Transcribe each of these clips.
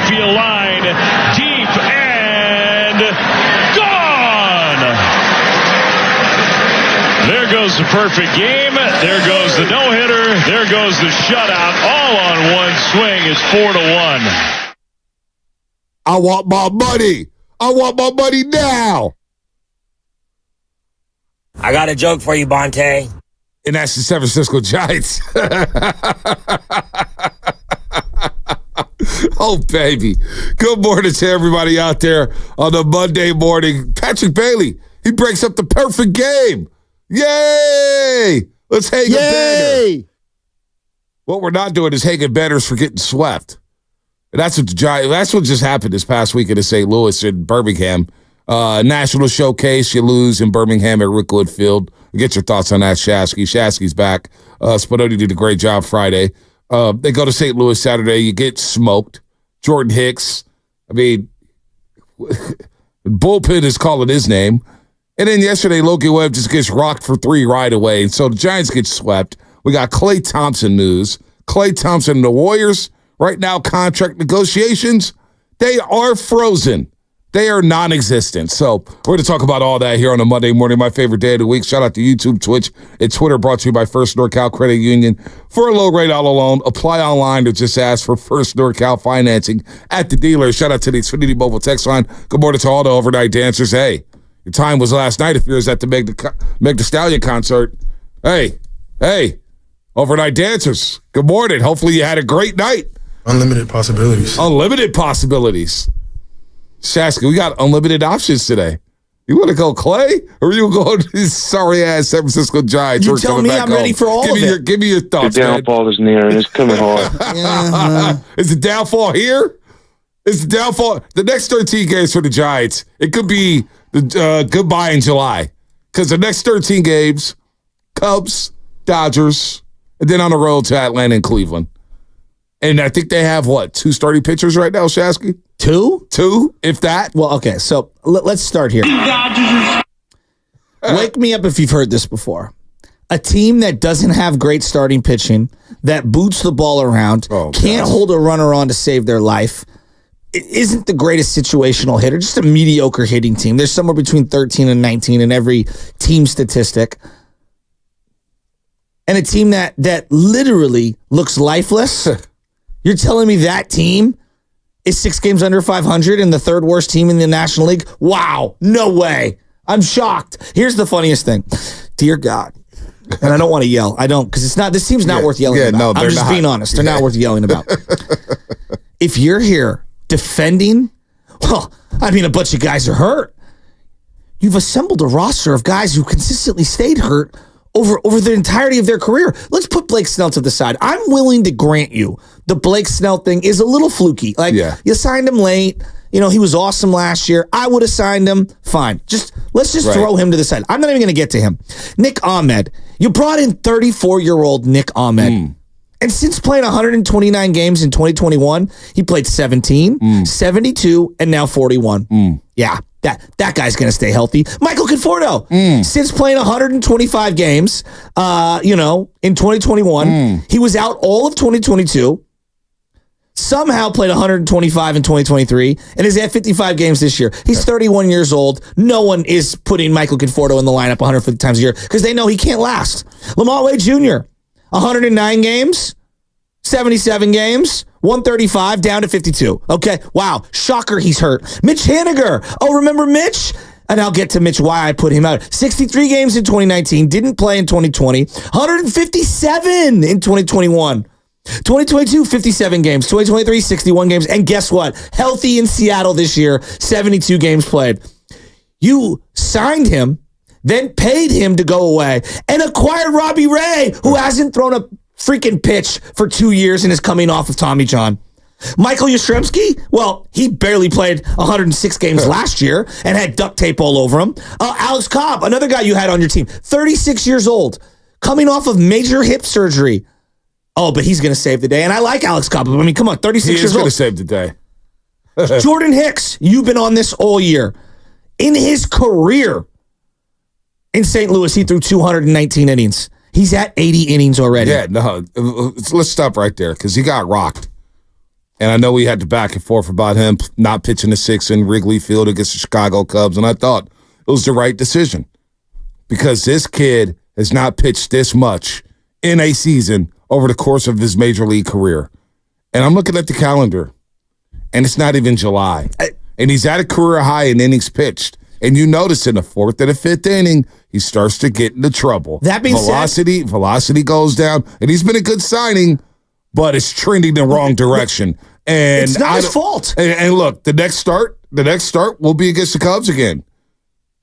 right field line. Deep and gone! There goes the perfect game. There goes the no-hitter. There goes the shutout. All on one swing. It's 4-1. I want my money. I want my money now. I got a joke for you, Bonte. And that's the San Francisco Giants. Oh, baby. Good morning to everybody out there on the Monday morning. Patrick Bailey, he breaks up the perfect game. Yay! Let's hang a banner. What we're not doing is hanging banners for getting swept. And that's what just happened this past weekend in St. Louis and Birmingham. National Showcase, you lose in Birmingham at Rickwood Field. Get your thoughts on that, Shasky. Shasky's back. Spadoni did a great job Friday. They go to St. Louis Saturday. You get smoked. Jordan Hicks. I mean, bullpen is calling his name. And then yesterday, Logan Webb just gets rocked for 3 right away. And so the Giants get swept. We got Klay Thompson news. Klay Thompson and the Warriors, right now, contract negotiations, they are frozen. They are non-existent. So we're going to talk about all that here on a Monday morning, my favorite day of the week. Shout out to YouTube, Twitch, and Twitter, brought to you by First NorCal Credit Union. For a low-rate auto loan, apply online or just ask for First NorCal financing at the dealer. Shout out to the Xfinity Mobile text line. Good morning to all the overnight dancers. Hey, your time was last night if you was at the Meg Thee Stallion concert. Hey, overnight dancers. Good morning. Hopefully you had a great night. Unlimited possibilities. Unlimited possibilities. Shasky, we got unlimited options today. You want to go Klay, or you go to these sorry-ass San Francisco Giants? You tell me I'm ready for all of it. Give me your thoughts, The downfall is near, and it's coming hard. Is the downfall here? Is the downfall? The next 13 games for the Giants, it could be the goodbye in July. Because the next 13 games, Cubs, Dodgers, and then on the road to Atlanta and Cleveland. And I think they have, 2 starting pitchers right now, Shasky? 2? 2, if that. Well, okay, so let's start here. Wake me up if you've heard this before. A team that doesn't have great starting pitching, that boots the ball around, can't hold a runner on to save their life, it isn't the greatest situational hitter, just a mediocre hitting team. There's somewhere between 13 and 19 in every team statistic. And a team that literally looks lifeless. You're telling me that team is 6 games under 500 and the 3rd worst team in the National League? Wow, no way. I'm shocked. Here's the funniest thing. Dear God. And I don't want to yell. I don't, because this team's not worth yelling about. No, I'm just being honest. They're not worth yelling about. If you're here defending, a bunch of guys are hurt. You've assembled a roster of guys who consistently stayed hurt over the entirety of their career. Let's put Blake Snell to the side. I'm willing to grant you the Blake Snell thing is a little fluky. You signed him late. He was awesome last year. I would have signed him. Fine. Let's throw him to the side. I'm not even going to get to him. Nick Ahmed. You brought in 34-year-old Nick Ahmed. And since playing 129 games in 2021, he played 17, 72, and now 41. Yeah. That guy's going to stay healthy. Michael Conforto, since playing 125 games, in 2021, he was out all of 2022, somehow played 125 in 2023, and is at 55 games this year. He's 31 years old. No one is putting Michael Conforto in the lineup 150 times a year because they know he can't last. Lamont Wade Jr., 109 games, 77 games, 135 down to 52. Okay. Wow. Shocker. He's hurt. Mitch Haniger. Oh, remember Mitch? And I'll get to Mitch why I put him out. 63 games in 2019. Didn't play in 2020. 157 in 2021. 2022, 57 games. 2023, 61 games. And guess what? Healthy in Seattle this year. 72 games played. You signed him, then paid him to go away, and acquired Robbie Ray, who hasn't thrown a freaking pitch for 2 years and is coming off of Tommy John. Michael Yastrzemski, well, he barely played 106 games last year and had duct tape all over him. Alex Cobb, another guy you had on your team, 36 years old, coming off of major hip surgery. Oh, but he's going to save the day. And I like Alex Cobb. I mean, come on, 36 years old. He's going to save the day. Jordan Hicks, you've been on this all year. In his career in St. Louis, he threw 219 innings. He's at 80 innings already. Yeah, no, let's stop right there because he got rocked. And I know we had the back and forth about him not pitching the 6 in Wrigley Field against the Chicago Cubs, and I thought it was the right decision because this kid has not pitched this much in a season over the course of his major league career. And I'm looking at the calendar, and it's not even July. And he's at a career high in innings pitched. And you notice in the 4th and the 5th inning, he starts to get into trouble. That being said, velocity goes down, and he's been a good signing, but it's trending the wrong direction. And it's not his fault. And look, the next start will be against the Cubs again.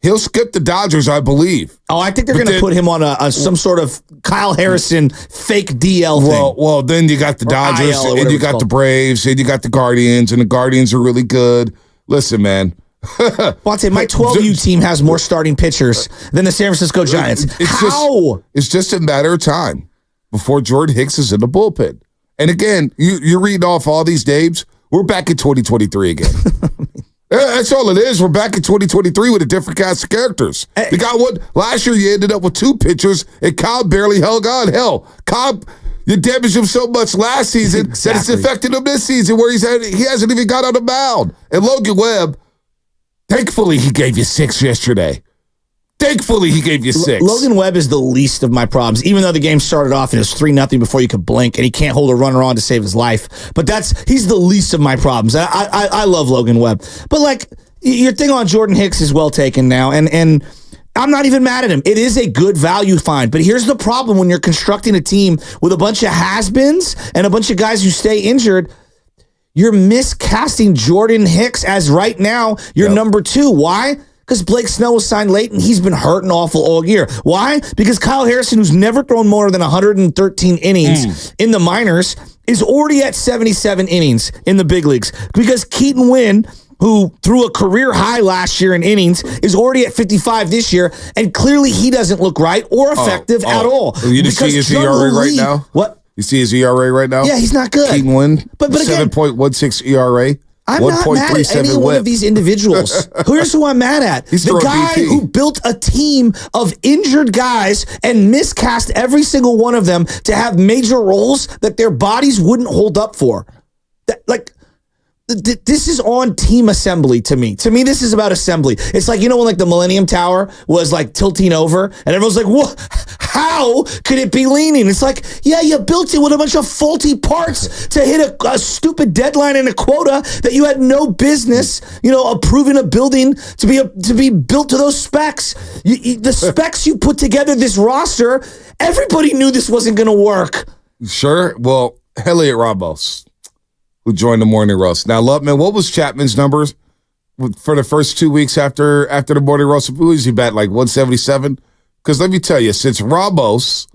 He'll skip the Dodgers, I believe. Oh, I think they're going to put him on some sort of Kyle Harrison fake DL thing. Well, then you got the Dodgers, and you got the Braves, and you got the Guardians, and the Guardians are really good. Listen, man. Bonte, my 12U team has more starting pitchers than the San Francisco Giants. It's just a matter of time before Jordan Hicks is in the bullpen. And again, you're reading off all these names. We're back in 2023 again. That's all it is. We're back in 2023 with a different cast of characters. You got one. Last year, you ended up with 2 pitchers, and Cobb barely held on. Hell, Cobb, you damaged him so much last season that it's affected him this season where he hasn't even got on the mound. And Logan Webb, thankfully, he gave you 6 yesterday. Thankfully, he gave you 6. Logan Webb is the least of my problems, even though the game started off and it was 3-0 before you could blink, and he can't hold a runner on to save his life. But he's the least of my problems. I love Logan Webb. But, like, your thing on Jordan Hicks is well taken now, and I'm not even mad at him. It is a good value find. But here's the problem when you're constructing a team with a bunch of has-beens and a bunch of guys who stay injured. You're miscasting Jordan Hicks as right now your number 2. Why? Because Blake Snell was signed late, and he's been hurting awful all year. Why? Because Kyle Harrison, who's never thrown more than 113 innings in the minors, is already at 77 innings in the big leagues. Because Keaton Wynn, who threw a career high last year in innings, is already at 55 this year, and clearly he doesn't look right or effective at all. You just see his ERA right now? What? You see his ERA right now? Yeah, he's not good. Keaton Wynn, but again, 7.16 ERA. I'm not mad at any one of these individuals. Here's who I'm mad at. The guy who built a team of injured guys and miscast every single one of them to have major roles that their bodies wouldn't hold up for. This is on team assembly to me. To me, this is about assembly. It's like, when like the Millennium Tower was like tilting over and everyone's like, what? How could it be leaning? It's like, yeah, you built it with a bunch of faulty parts to hit a stupid deadline and a quota that you had no business, approving a building to be built to those specs. The specs you put together, this roster, everybody knew this wasn't going to work. Sure. Well, Elliot Ramos, who joined the Morning Roast. Now, Lubman, what was Chapman's numbers for the first 2 weeks after the Morning Roast? Who was he bat, like 177? Because let me tell you, since Ramos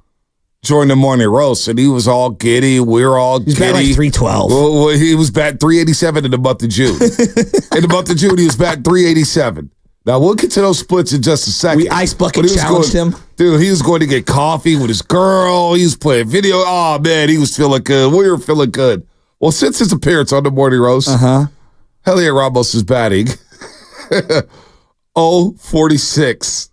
joined the Morning Roast and he was all giddy, we're all giddy. He's batting like 312. Well, he was batting 387 in the month of June. In the month of June, he was batting 387. Now, we'll get to those splits in just a second. We ice bucket challenged him. Dude, he was going to get coffee with his girl. He was playing video. Oh, man, he was feeling good. We were feeling good. Well, since his appearance on the Morning Roast, Elliot Ramos is batting 0-46.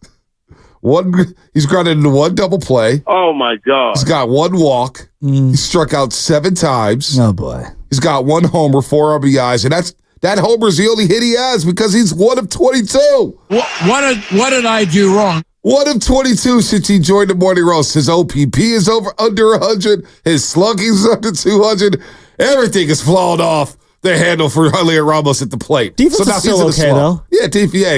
He's grounded into 1 double play. Oh, my God. He's got 1 walk. He struck out 7 times. Oh, boy. He's got 1 homer, 4 RBIs, and that homer's the only hit he has because he's 1 of 22. What did I do wrong? 1 of 22 since he joined the Morning Roast. His OPP is under 100. His slugging is under 200. Everything is flawed off the handle for Elliot Ramos at the plate. Defense is still okay, though. Yeah,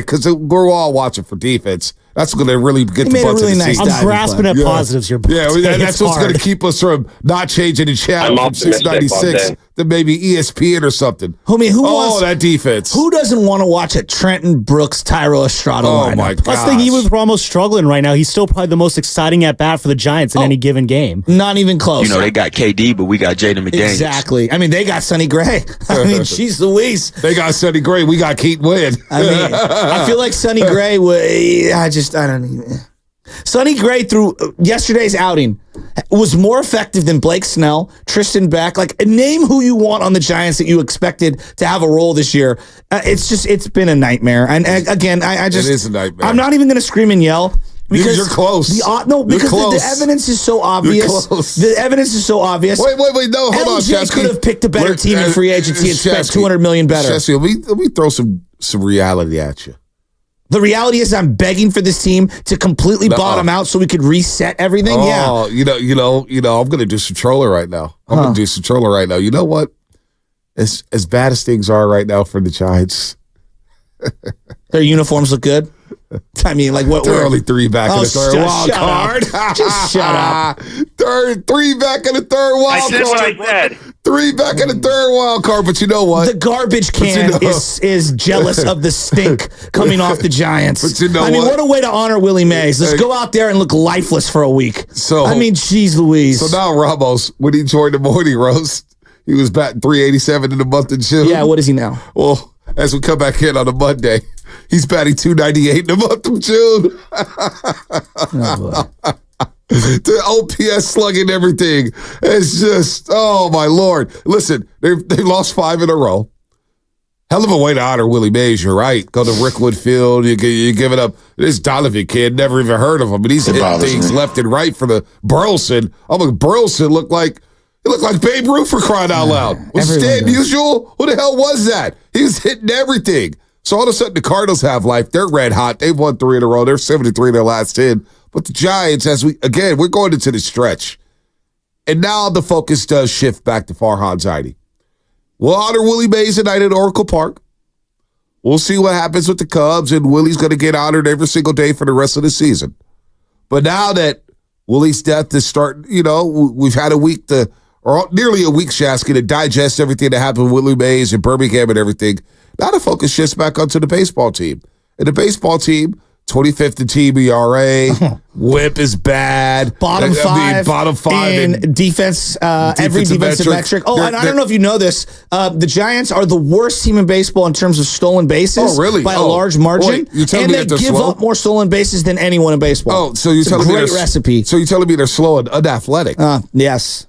because we're all watching for defense. That's going to really get the butts of the season. I'm grasping at positives here. Yeah, that's what's going to keep us from not changing the channel from 696 to maybe ESPN or something. Homie, who that defense. Who doesn't want to watch a Trenton Brooks, Tyro Estrada lineup? My God. Plus, even with Ramos struggling right now, he's still probably the most exciting at bat for the Giants in any given game. Not even close. They got KD, but we got Jaden McDaniels. Exactly. I mean, they got Sonny Gray. I mean, she's Louise. They got Sonny Gray. We got Keaton Wynn. I mean, I feel like Sonny Gray I don't even. Sonny Gray through yesterday's outing was more effective than Blake Snell, Tristan Beck. Like, name who you want on the Giants that you expected to have a role this year. It's been a nightmare. And again, it is a nightmare. I'm not even going to scream and yell Because you're close. Because you're close. the evidence is so obvious. The evidence is so obvious. Wait. No, hold on, LJ could have picked a better team in free agency and spent $200 million better. Chesky, let me throw some reality at you. The reality is, I'm begging for this team to completely bottom out so we could reset everything. Oh, you know. I'm going to do some trolling right now. You know what? As bad as things are right now for the Giants, their uniforms look good. I mean, like what? They're only 3 back in the third wild card. Just shut up. 3 back in the third wild card. I said what I said. 3 back in the third wild card, but you know what? The garbage can is jealous of the stink coming off the Giants. But you know what a way to honor Willie Mays. Let's go out there and look lifeless for a week. So geez Louise. So now Ramos, when he joined the morning roast, he was batting 387 in the month of June. Yeah, what is he now? Well, as we come back in on a Monday, he's batting 298 in the month of June. The OPS slugging everything. It's just, oh my Lord. Listen, they lost 5 in a row. Hell of a way to honor Willie Mays, you're right. Go to Rickwood Field, you give it up. This Dunleavy kid, never even heard of him, but he's hitting things left and right for the Burleson. Oh, look, Burleson looked like Babe Ruth, for crying out loud. Was Stan Musial? Who the hell was that? He was hitting everything. So all of a sudden, the Cardinals have life. They're red hot. They've won 3 in a row. They're 73 in their last 10. But the Giants, we're going into the stretch. And now the focus does shift back to Farhan Zaidi. We'll honor Willie Mays tonight at Oracle Park. We'll see what happens with the Cubs, and Willie's going to get honored every single day for the rest of the season. But now that Willie's death is starting, we've had nearly a week, Shasky, to digest everything that happened with Willie Mays and Birmingham and everything. Now the focus shifts back onto the baseball team. And the baseball team, 25th in team ERA, whip is bad. Bottom 5 in defense, every defensive metric. Oh, and I don't know if you know this. The Giants are the worst team in baseball in terms of stolen bases. Oh, really? By a large margin. Wait, and they give up more stolen bases than anyone in baseball. Oh, so you're telling me great recipe. So you're telling me they're slow and unathletic? Yes.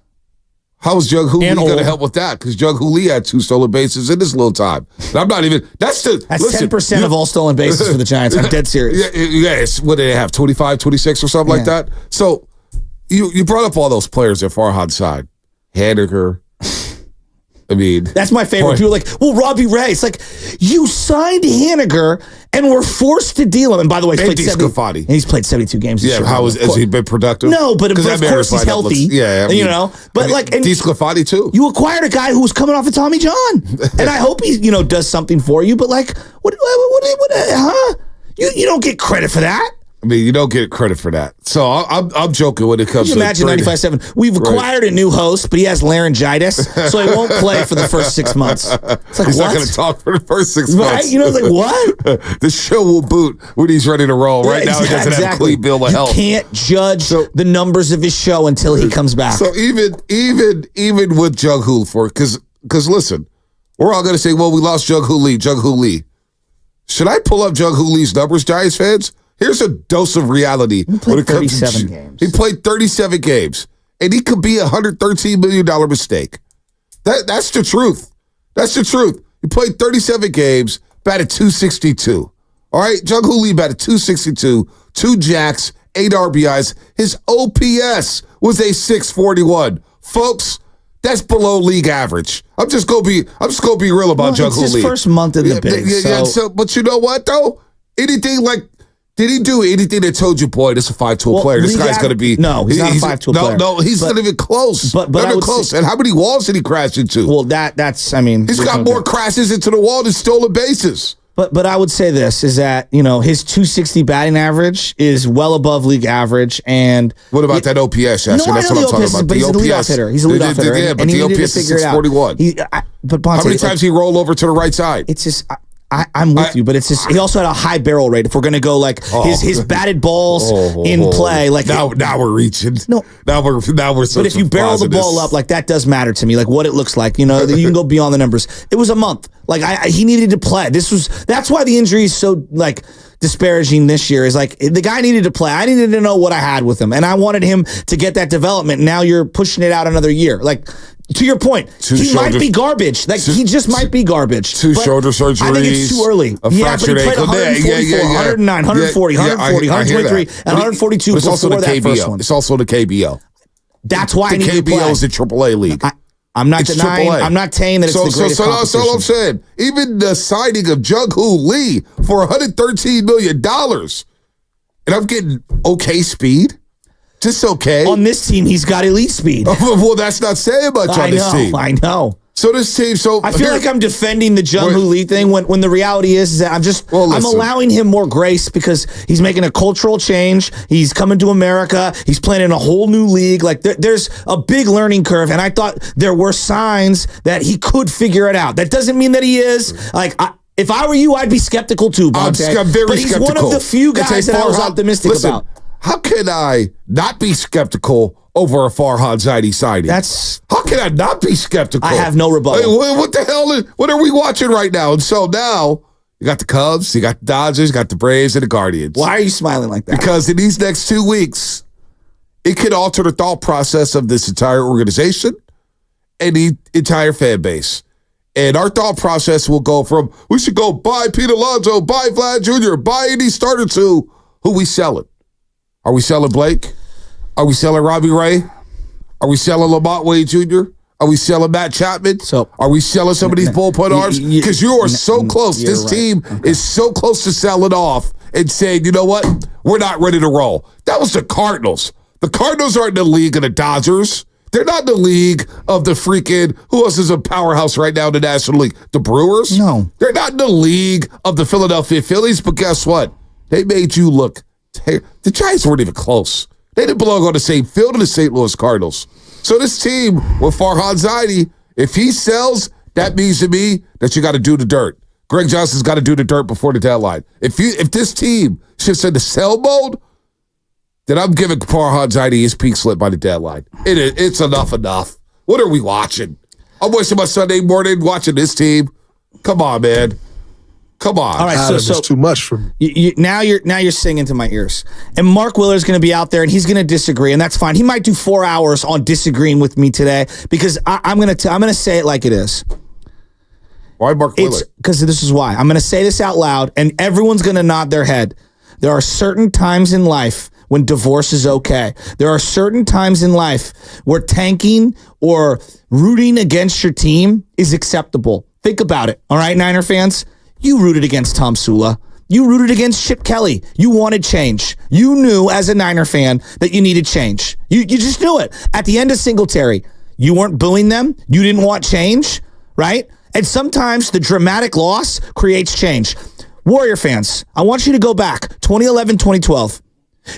How is Jug Hooley going to help with that? Because Jug Hooley had 2 stolen bases in this little time. And I'm not even. That's 10% of all stolen bases for the Giants. I'm dead serious. Yes. What did they have? 25, 26 or something like that? So you brought up all those players at Farhan's side. Haniger. I mean, that's my favorite. People are like, well, Robbie Ray. It's like, you signed Haniger and were forced to deal him. And by the way, he's played 72 games. Yeah, has he been productive? No, but of course he's healthy. But DeSclafani too. You acquired a guy who was coming off of Tommy John, and I hope he does something for you. But like, what? You don't get credit for that. I mean, you don't get credit for that. So I'm joking when it comes to. Imagine 95.7. We've acquired a new host, but he has laryngitis, so he won't play for the first 6 months. It's like, he's not going to talk for the first 6 months. Right? Like, what? The show will boot when he's ready to roll. Right now, he doesn't have a clean bill of health. You can't judge the numbers of his show until he comes back. So even with Jug Hooley because listen, we're all going to say, well, we lost Jug Hooley. Should I pull up Jug Hooley's numbers, Giants fans? Here's a dose of reality. He played 37 games. He played 37 games, and he could be a $113 million mistake. That's the truth. That's the truth. He played 37 games, batted .262. All right, Jug Hooley batted .262, 2 jacks, 8 RBIs. His OPS was a .641. Folks, that's below league average. I'm just gonna be real about Jug Hooley. It's his first month in the big. But you know what though? Did he do anything that told you, boy, this is a 5-tool player? This guy's going to be... No, he's not a 5-tool player. No, he's not even close. But not even close. And how many walls did he crash into? Well, that's, I mean... He's got more crashes into the wall than stolen bases. But I would say this, is that, his .260 batting average is well above league average. And what about that OPS? No, I know the OPS, but he's a leadoff hitter. He's a leadoff hitter. Yeah, but the OPS is 641. How many times he rolled over to the right side? It's just... I'm with you, but it's just he also had a high barrel rate. If we're gonna go like his batted balls in play, like now we're reaching. No, now we're. But if you barrel the ball up, like that does matter to me. Like what it looks like, you can go beyond the numbers. It was a month. Like he needed to play. That's why the injury is so like disparaging this year. Is like the guy needed to play. I needed to know what I had with him, and I wanted him to get that development. Now you're pushing it out another year. Like to your point, he might be garbage. Like he just might be garbage. 2 shoulder surgeries. I think it's too early. A fractured ankle. 109, 140, 140, 123, and 142 but it's also the that first KBO. one. It's also the KBO. That's why I need to play. The KBO is the AAA league. I'm not denying. AAA. I'm not saying that it's the greatest competition. That's all I'm saying. Even the signing of Jung-Hoo Lee for $113 million, and I'm getting okay speed. Just okay. On this team, he's got elite speed. Well, that's not saying much on this team. I know. So this team, I feel like I'm defending the Jung-Hoo Lee thing when the reality is that I'm allowing him more grace because he's making a cultural change. He's coming to America. He's playing in a whole new league. Like there's a big learning curve, and I thought there were signs that he could figure it out. That doesn't mean that he is. Like if I were you, I'd be skeptical too, Bonte. I'm very but he's skeptical. One of the few guys that I was optimistic about. How can I not be skeptical over a Farhad Zaidi signing? How can I not be skeptical? I have no rebuttal. What the hell? What are we watching right now? And so now you got the Cubs, you got the Dodgers, you got the Braves, and the Guardians. Why are you smiling like that? Because in these next 2 weeks, it could alter the thought process of this entire organization and the entire fan base. And our thought process will go from we should go buy Pete Alonso, buy Vlad Jr., buy any starter to who we selling. Are we selling Blake? Are we selling Robbie Ray? Are we selling Lamont Wade Jr.? Are we selling Matt Chapman? Are we selling some of these bullpen arms? Because you are so close. This team is so close to selling off and saying, you know what? We're not ready to roll. That was the Cardinals. The Cardinals aren't in the league of the Dodgers. They're not in the league of the freaking, who else is a powerhouse right now in the National League? The Brewers? No. They're not in the league of the Philadelphia Phillies, but guess what? They made you look. The Giants weren't even close. They didn't belong on the same field as the St. Louis Cardinals. So this team with Farhad Zaidi, if he sells, that means to me that you got to do the dirt. Greg Johnson's got to do the dirt before the deadline. If this team shifts into sell mode, then I'm giving Farhad Zaidi his peak slip by the deadline. It's enough. What are we watching? I'm wasting my Sunday morning watching this team. Come on, man. Come on. All right, so it's too much for me. Now you're singing to my ears. And Mark Willer's going to be out there, and he's going to disagree, and that's fine. He might do 4 hours on disagreeing with me today because I'm going to say it like it is. Why Mark Willer? Because this is why. I'm going to say this out loud, and everyone's going to nod their head. There are certain times in life when divorce is okay. There are certain times in life where tanking or rooting against your team is acceptable. Think about it. All right, Niner fans? You rooted against Tom Sula. You rooted against Chip Kelly. You wanted change. You knew as a Niner fan that you needed change. You just knew it. At the end of Singletary, you weren't booing them. You didn't want change, right? And sometimes the dramatic loss creates change. Warrior fans, I want you to go back 2011, 2012.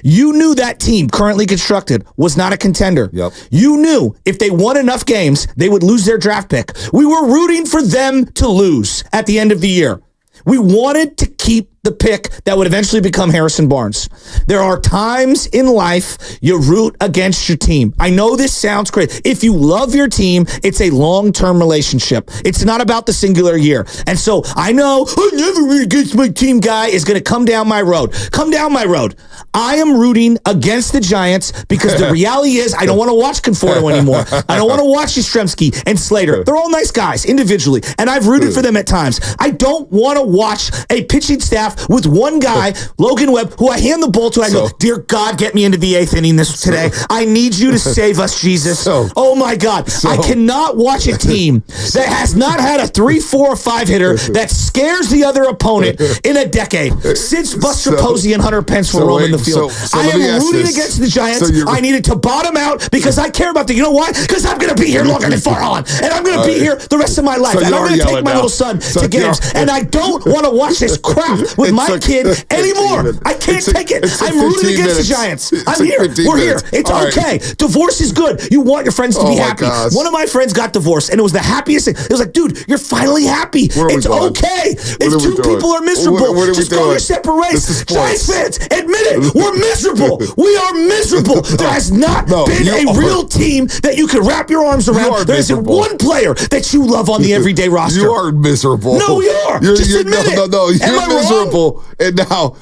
You knew that team currently constructed was not a contender. Yep. You knew if they won enough games, they would lose their draft pick. We were rooting for them to lose at the end of the year. We wanted to keep the pick that would eventually become Harrison Barnes. There are times in life you root against your team. I know this sounds crazy. If you love your team, it's a long-term relationship. It's not about the singular year. And so I know I never root against my team guy is going to come down my road. Come down my road. I am rooting against the Giants because the reality is I don't want to watch Conforto anymore. I don't want to watch Yastrzemski and Slater. They're all nice guys individually, and I've rooted for them at times. I don't want to watch a pitching staff with one guy, Logan Webb, who I hand the ball to. I go, dear God, get me into the 8th inning today. I need you to save us, Jesus. Oh, my God. I cannot watch a team that has not had a 3, 4, or 5 hitter that scares the other opponent in a decade. Since Buster Posey and Hunter Pence were roaming the field. I am rooting against the Giants. I needed to bottom out because I care about the, you know why? Because I'm going to be here longer than Farhan. And I'm going to be here the rest of my life. And I'm going to take my little son to games. And I don't want to watch this crap draft with my kid anymore. I can't take it. I'm rooting against the Giants. I'm here. We're here. It's okay. Divorce is good. You want your friends to be happy. Gosh. One of my friends got divorced, and it was the happiest thing. It was like, dude, you're finally happy. It's okay. If two people are miserable, just go your separate ways. Giants fans, admit it. We're miserable. We are miserable. There has not been a real team that you can wrap your arms around. There isn't one player that you love on the everyday roster. You are miserable. No, we are. Just admit it. No. You're miserable. Wrong?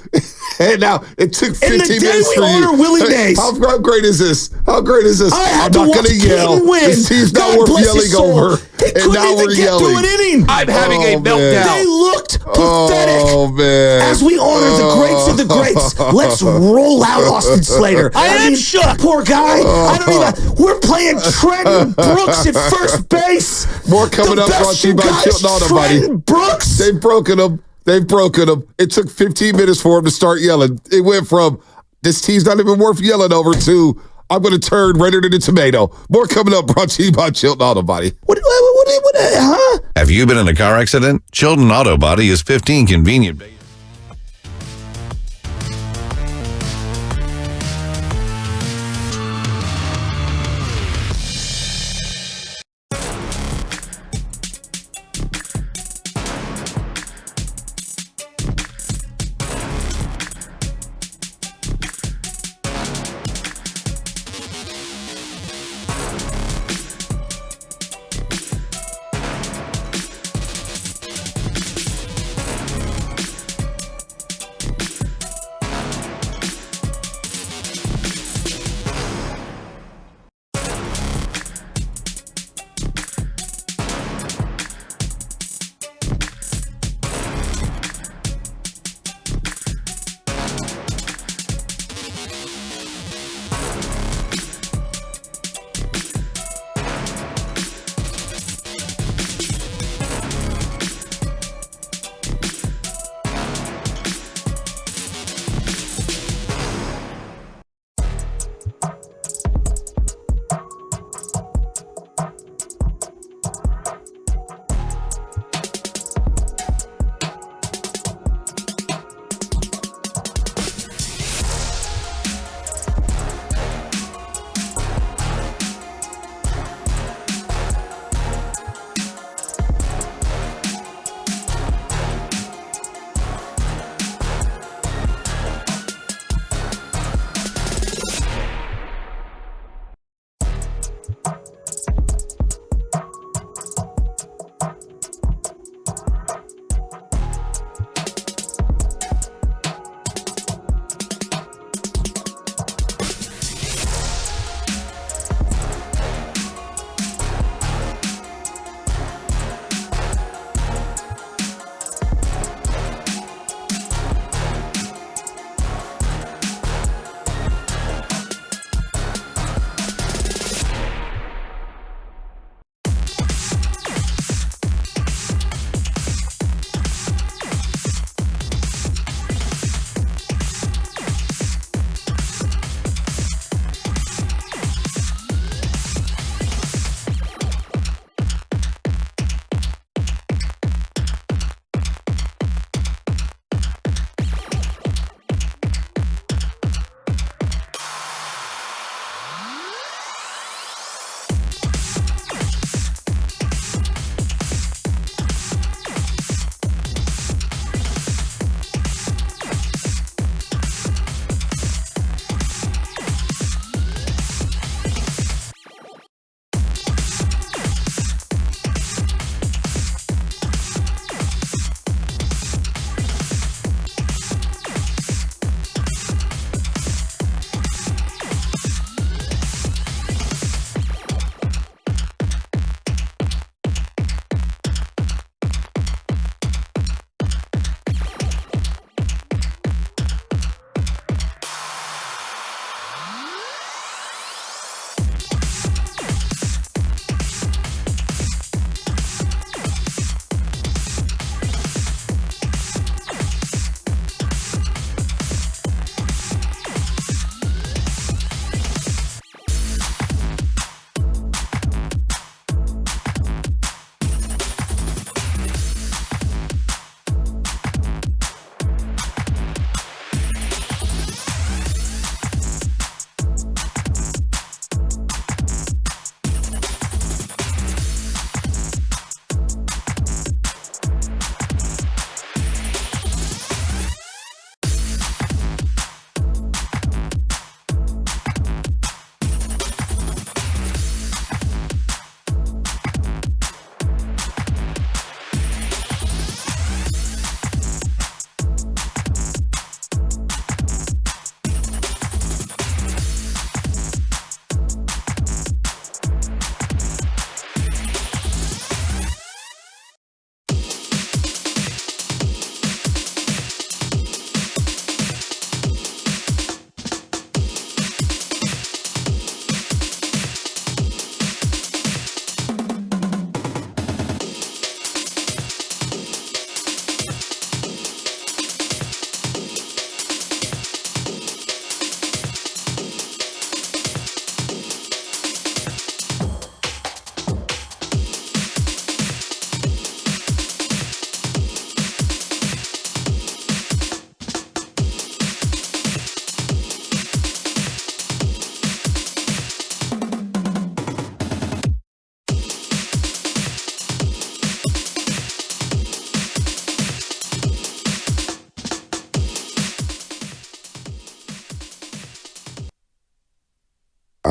And now it took 15 minutes for you. And the day we honor Willie Mays. How great is this? How great is this? I'm not going to yell. Win. This team's not worth yelling over. And now we're yelling. I'm having a meltdown. They looked pathetic. Oh, man. As we honor the greats of the greats, let's roll out Austin Slater. I am shook. Poor guy. I don't even. We're playing Trenton Brooks at first base. More coming up. Brought to you by Kilton Auto, buddy. Trenton Brooks. They've broken him. It took 15 minutes for him to start yelling. It went from, this team's not even worth yelling over, to, I'm going to turn red into tomato. More coming up, brought to you by Chilton Auto Body. What, huh? Have you been in a car accident? Chilton Auto Body is 15 convenient.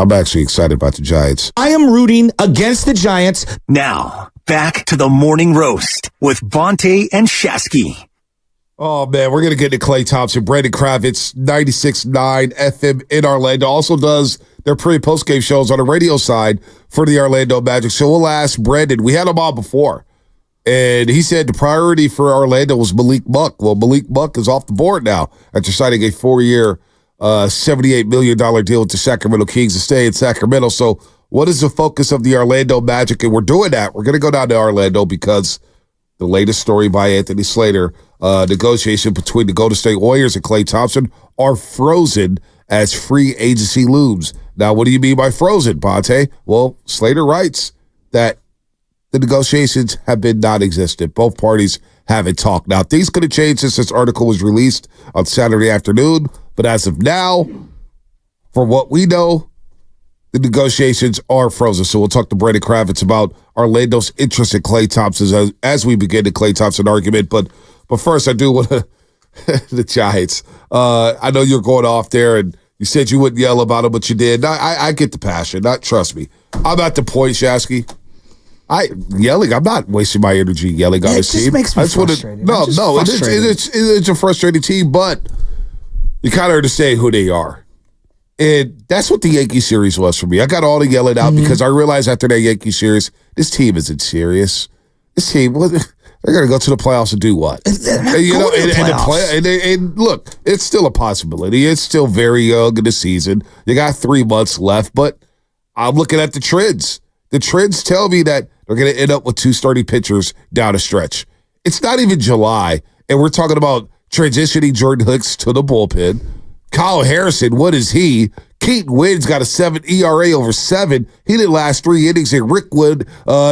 I'm actually excited about the Giants. I am rooting against the Giants. Now, back to the morning roast with Vontae and Shasky. Oh, man, we're going to get to Klay Thompson. Brandon Kravitz, 96.9 FM in Orlando. Also does their pre- and post-game shows on the radio side for the Orlando Magic. So we'll ask Brandon. We had him on before, and he said the priority for Orlando was Malik Monk. Well, Malik Monk is off the board now after signing a 4-year, $78 million deal with the Sacramento Kings to stay in Sacramento. So what is the focus of the Orlando Magic? And we're doing that. We're going to go down to Orlando because the latest story by Anthony Slater, negotiation between the Golden State Warriors and Klay Thompson are frozen as free agency looms. Now, what do you mean by frozen, Bonte? Well, Slater writes that the negotiations have been non-existent. Both parties haven't talked. Now, things could have changed since this article was released on Saturday afternoon, but as of now, for what we know, the negotiations are frozen. So we'll talk to Brandon Kravitz about Orlando's interest in Klay Thompson as we begin the Klay Thompson argument. But first, I do want to the Giants. I know you're going off there, and you said you wouldn't yell about them, but you did. I get the passion. Trust me. I'm at the point, Shasky. I'm not wasting my energy yelling on this team. It just makes me frustrated. It's a frustrating team, but you kind of understand who they are. And that's what the Yankee series was for me. I got all the yelling out because I realized after that Yankee series, this team isn't serious. This team, they're going to go to the playoffs and do what? And look, it's still a possibility. It's still very young in the season. You got 3 months left, but I'm looking at the trends. The trends tell me that they're going to end up with 2 starting pitchers down a stretch. It's not even July, and we're talking about transitioning Jordan Hicks to the bullpen. Kyle Harrison, what is he? Keaton Winn's got a 7 ERA over 7. He didn't last 3 innings at Rickwood,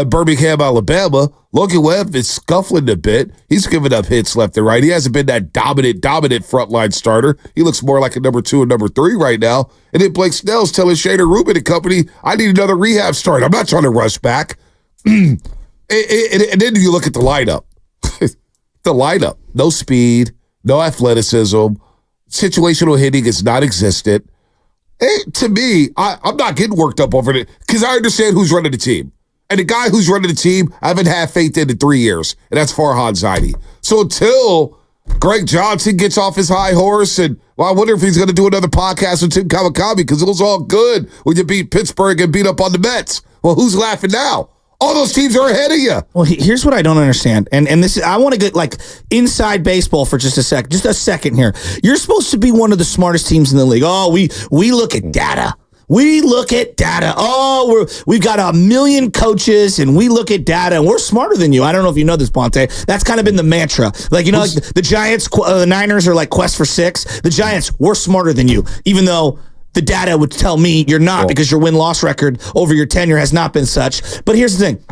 Birmingham, Alabama. Logan Webb is scuffling a bit. He's giving up hits left and right. He hasn't been that dominant frontline starter. He looks more like a number 2 and number 3 right now. And then Blake Snell's telling Shader Rubin and company, I need another rehab start. I'm not trying to rush back. and then you look at the lineup. The lineup. No speed, no athleticism. Situational hitting is non-existent. To me, I'm not getting worked up over it because I understand who's running the team. And the guy who's running the team, I haven't had faith in 3 years, and that's Farhan Zaidi. So until Greg Johnson gets off his high horse, and I wonder if he's going to do another podcast with Tim Kawakami because it was all good when you beat Pittsburgh and beat up on the Mets. Well, who's laughing now? All those teams are ahead of you. Well, here's what I don't understand. And this is, I want to get like inside baseball for just a second here. You're supposed to be one of the smartest teams in the league. Oh, we look at data. We look at data. Oh, we've got 1 million coaches, and we look at data, and we're smarter than you. I don't know if you know this, Ponte. That's kind of been the mantra. Like, you know, like the Giants, the Niners are like quest for 6. The Giants, we're smarter than you, even though the data would tell me you're not because your win-loss record over your tenure has not been such. But here's the thing.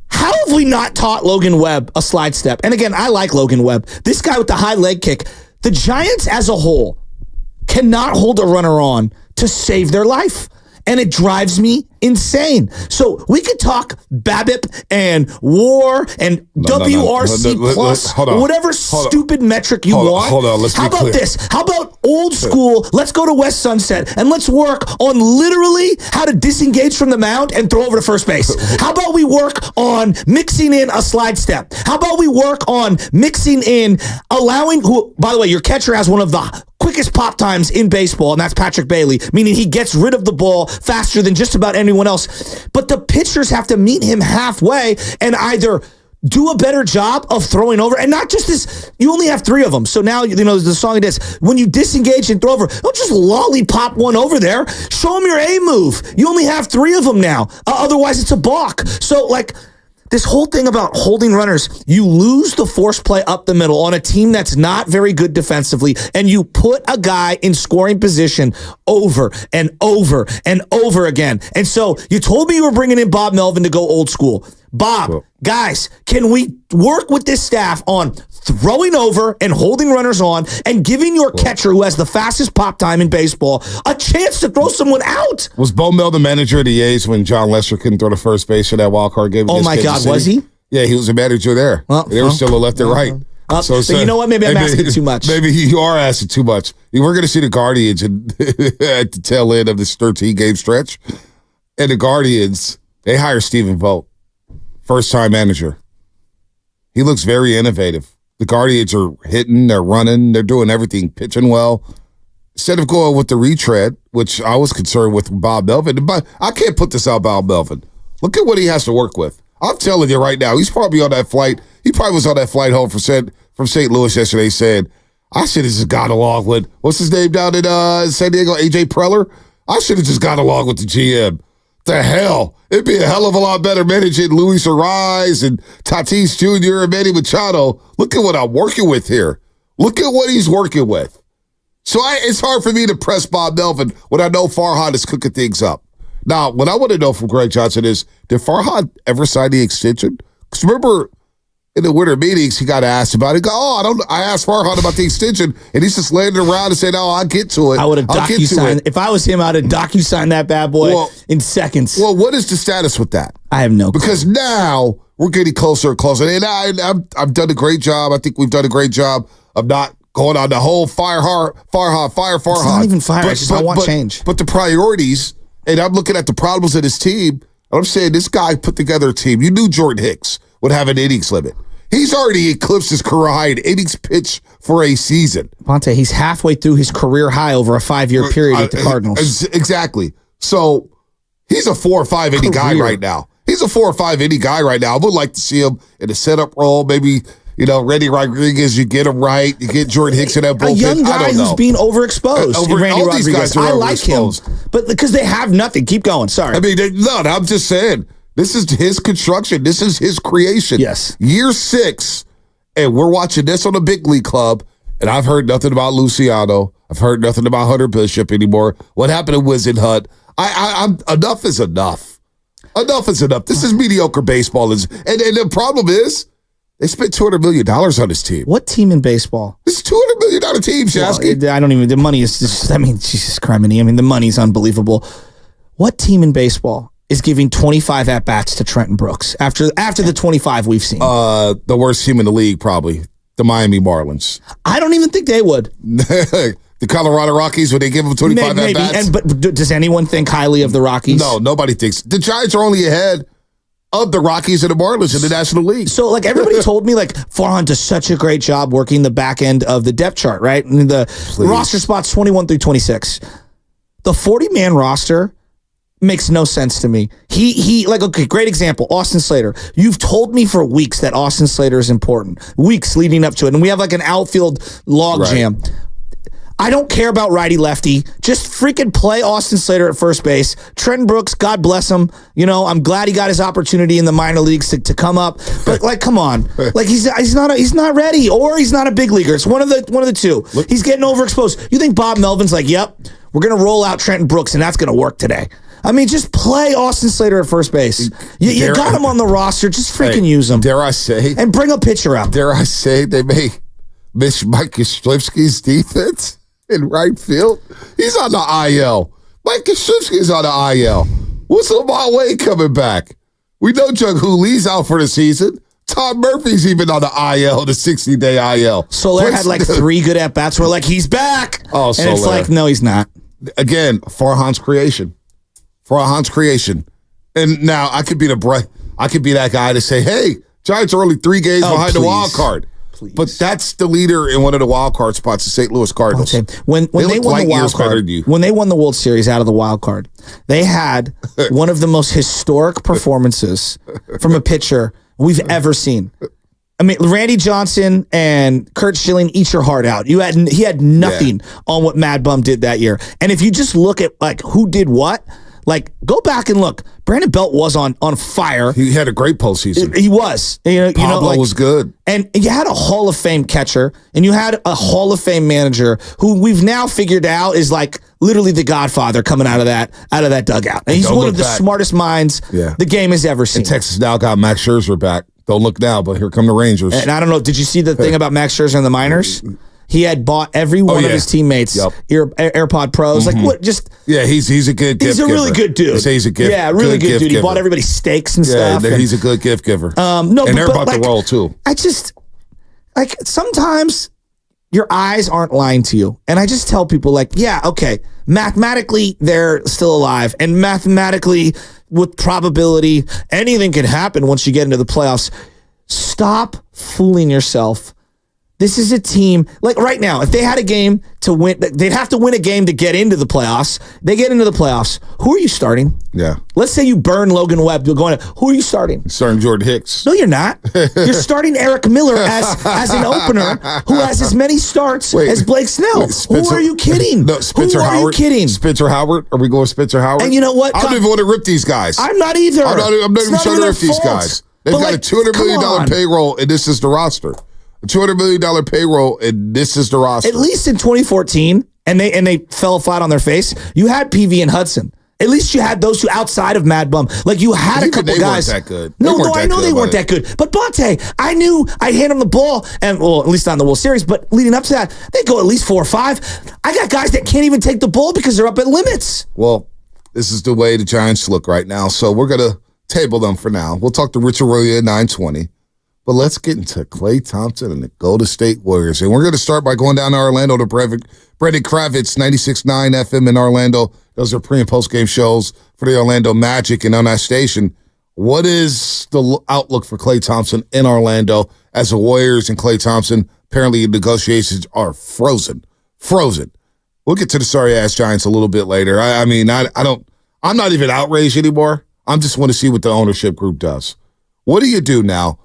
How have we not taught Logan Webb a slide step? And again, I like Logan Webb. This guy with the high leg kick. The Giants as a whole cannot hold a runner on to save their life. And it drives me insane. So we could talk BABIP and WAR and WRC plus, whatever stupid metric you want. Hold on, let's be clear. How about this? How about old school? Let's go to West Sunset and let's work on literally how to disengage from the mound and throw over to first base. How about we work on mixing in a slide step? How about we work on mixing in allowing, who, by the way, your catcher has one of the quickest pop times in baseball, and that's Patrick Bailey, meaning he gets rid of the ball faster than just about anyone else. But the pitchers have to meet him halfway and either do a better job of throwing over, and not just this, you only have 3 of them. So now, you know, the song it is, when you disengage and throw over, don't just lollipop one over there. Show them your A move. You only have 3 of them now. Otherwise, it's a balk. So, like, this whole thing about holding runners, you lose the force play up the middle on a team that's not very good defensively, and you put a guy in scoring position over and over and over again. And so you told me you were bringing in Bob Melvin to go old school. Bob, guys, can we work with this staff on throwing over and holding runners on and giving your catcher, who has the fastest pop time in baseball, a chance to throw someone out? Was Bo Mel the manager of the A's when John Lester couldn't throw to first base for that wild card game? Oh, my God, was he? Yeah, he was a manager there. Well, they were still a left and right. So you know what? Maybe I'm asking too much. Maybe you are asking too much. We're going to see the Guardians at the tail end of this 13-game stretch. And the Guardians, they hire Stephen Vogt, first-time manager. He looks very innovative. The Guardians are hitting, they're running, they're doing everything, pitching well. Instead of going with the retread, which I was concerned with Bob Melvin, but I can't put this out Bob Melvin. Look at what he has to work with. I'm telling you right now, he's probably on that flight. He probably was on that flight home from St. Louis yesterday saying, I should have just got along with, what's his name down in San Diego, AJ Preller? I should have just got along with the GM. The hell? It'd be a hell of a lot better managing Luis Ariz and Tatis Jr. and Manny Machado. Look at what I'm working with here. Look at what he's working with. So it's hard for me to press Bob Melvin when I know Farhan is cooking things up. Now, what I want to know from Greg Johnson is, did Farhan ever sign the extension? Because remember, in the winter meetings, he got asked about it. I asked Farhan about the extension, and he's just laying it around and saying, I'll get to it. I would have docu-signed. If I was him, I would have docu-signed that bad boy in seconds. Well, what is the status with that? I have no clue. Because now we're getting closer and closer. And I've done a great job. I think we've done a great job of not going on the whole fire Farhan. It's not even fire. I want change. But the priorities, and I'm looking at the problems of his team, and I'm saying this guy put together a team. You knew Jordan Hicks would have an innings limit. He's already eclipsed his career high in innings pitched for a season. Ponte, he's halfway through his career high over a 5-year period at the Cardinals. Exactly. So he's a 4 or 5 inning guy right now. He's a 4 or 5 inning guy right now. I would like to see him in a setup role. Maybe, Randy Rodriguez, you get him right. You get Jordan Hicks in that bullpen. A young guy who's being overexposed. Randy Rodriguez. These guys are I like him. But because they have nothing. Keep going. Sorry. I mean, I'm just saying. This is his construction. This is his creation. Yes. Year 6, and we're watching this on the big league club, and I've heard nothing about Luciano. I've heard nothing about Hunter Bishop anymore. What happened to Wizenhut? I'm enough is enough. Enough is enough. This is mediocre baseball. And the problem is, they spent $200 million on this team. What team in baseball? This is $200 million team, Shasky. Well, I don't even, the money is just, Jesus criminy. The money's unbelievable. What team in baseball is giving 25 at-bats to Trenton Brooks after the 25 we've seen? The worst team in the league, probably. The Miami Marlins. I don't even think they would. The Colorado Rockies, would they give them 25 at-bats? But does anyone think highly of the Rockies? No, nobody thinks. The Giants are only ahead of the Rockies and the Marlins in the National League. So, everybody told me, Farhan does such a great job working the back end of the depth chart, right? And the roster spots 21 through 26. The 40-man roster makes no sense to me. Okay, great example, Austin Slater. You've told me for weeks that Austin Slater is important. Weeks leading up to it. And we have an outfield logjam. I don't care about righty-lefty. Just freaking play Austin Slater at first base. Trenton Brooks, God bless him. I'm glad he got his opportunity in the minor leagues to come up. But come on, he's not ready, or he's not a big leaguer. It's one of the two. He's getting overexposed. You think Bob Melvin's yep, we're gonna roll out Trenton Brooks and that's gonna work today? Just play Austin Slater at first base. You got him on the roster. Just freaking use him. Dare I say? And bring a pitcher out. Dare I say they may miss Mike Yastrzemski's defense in right field? He's on the IL. Mike Yastrzemski's on the IL. What's Lamar Wade coming back? We know Jung Hoo Lee's out for the season. Tom Murphy's even on the IL, the 60-day IL. Soler had 3 good at-bats. We're he's back. Oh, Soler. And it's no, he's not. Again, Farhan's creation. And now I could be that guy to say, hey, Giants are only 3 games behind the wild card. Please. But that's the leader in one of the wild card spots, the St. Louis Cardinals. Okay. When they won the wild card, when they won the World Series out of the wild card, they had one of the most historic performances from a pitcher we've ever seen. Randy Johnson and Curt Schilling, eat your heart out. He had nothing on what Mad Bum did that year. And if you just look at who did what, go back and look. Brandon Belt was on fire. He had a great postseason. He was. Pablo was good. And you had a Hall of Fame catcher, and you had a Hall of Fame manager who we've now figured out is literally the Godfather coming out of that dugout. And he's one of the smartest minds the game has ever seen. And Texas now got Max Scherzer back. Don't look now, but here come the Rangers. And I don't know, did you see the thing about Max Scherzer in the minors? He had bought every one of his teammates AirPod Pros. What? Just he's a good. He's a really good dude. He's a gift. Yeah, really good dude. He bought everybody steaks and stuff. Yeah, he's a good gift giver. No, and they're about to roll too. Like, sometimes your eyes aren't lying to you. And I just tell people, like, yeah, okay, mathematically, they're still alive. And mathematically, with probability, anything can happen once you get into the playoffs. Stop fooling yourself. This is a team, like right now, if they had a game to win, they'd have to win a game to get into the playoffs. They get into the playoffs. Who are you starting? Yeah. Let's say you burn Logan Webb. You're going to, who are you starting? Starting Jordan Hicks. No, you're not. You're starting Eric Miller as an opener who has as many starts as Blake Snell. Who are you kidding? No, Spencer who Howard. Are you kidding? Spencer Howard. Are we going Spencer Howard? And you know what? I don't even want to rip these guys. I'm not either. I'm not even trying to rip these guys. They've got a $200 million payroll, and this is the roster. A $200 million payroll, and this is the roster. At least in 2014, and they fell flat on their face, you had PV and Hudson. At least you had those two outside of Mad Bum. Like, you had a couple guys. They weren't that good. No, I know they weren't that good. But Bonte, I knew I'd hand him the ball, and well, at least not in the World Series, but leading up to that, they'd go at least 4 or 5. I got guys that can't even take the ball because they're up at limits. Well, this is the way the Giants look right now, so we're going to table them for now. We'll talk to Richie Aurilia at 9:20. But let's get into Klay Thompson and the Golden State Warriors. And we're going to start by going down to Orlando to Brendan Kravitz, 96.9 FM in Orlando. Those are pre- and post-game shows for the Orlando Magic. And on that station, what is the outlook for Klay Thompson in Orlando as the Warriors and Klay Thompson, apparently negotiations are frozen. We'll get to the sorry-ass Giants a little bit later. I'm not even outraged anymore. I just want to see what the ownership group does. What do you do now?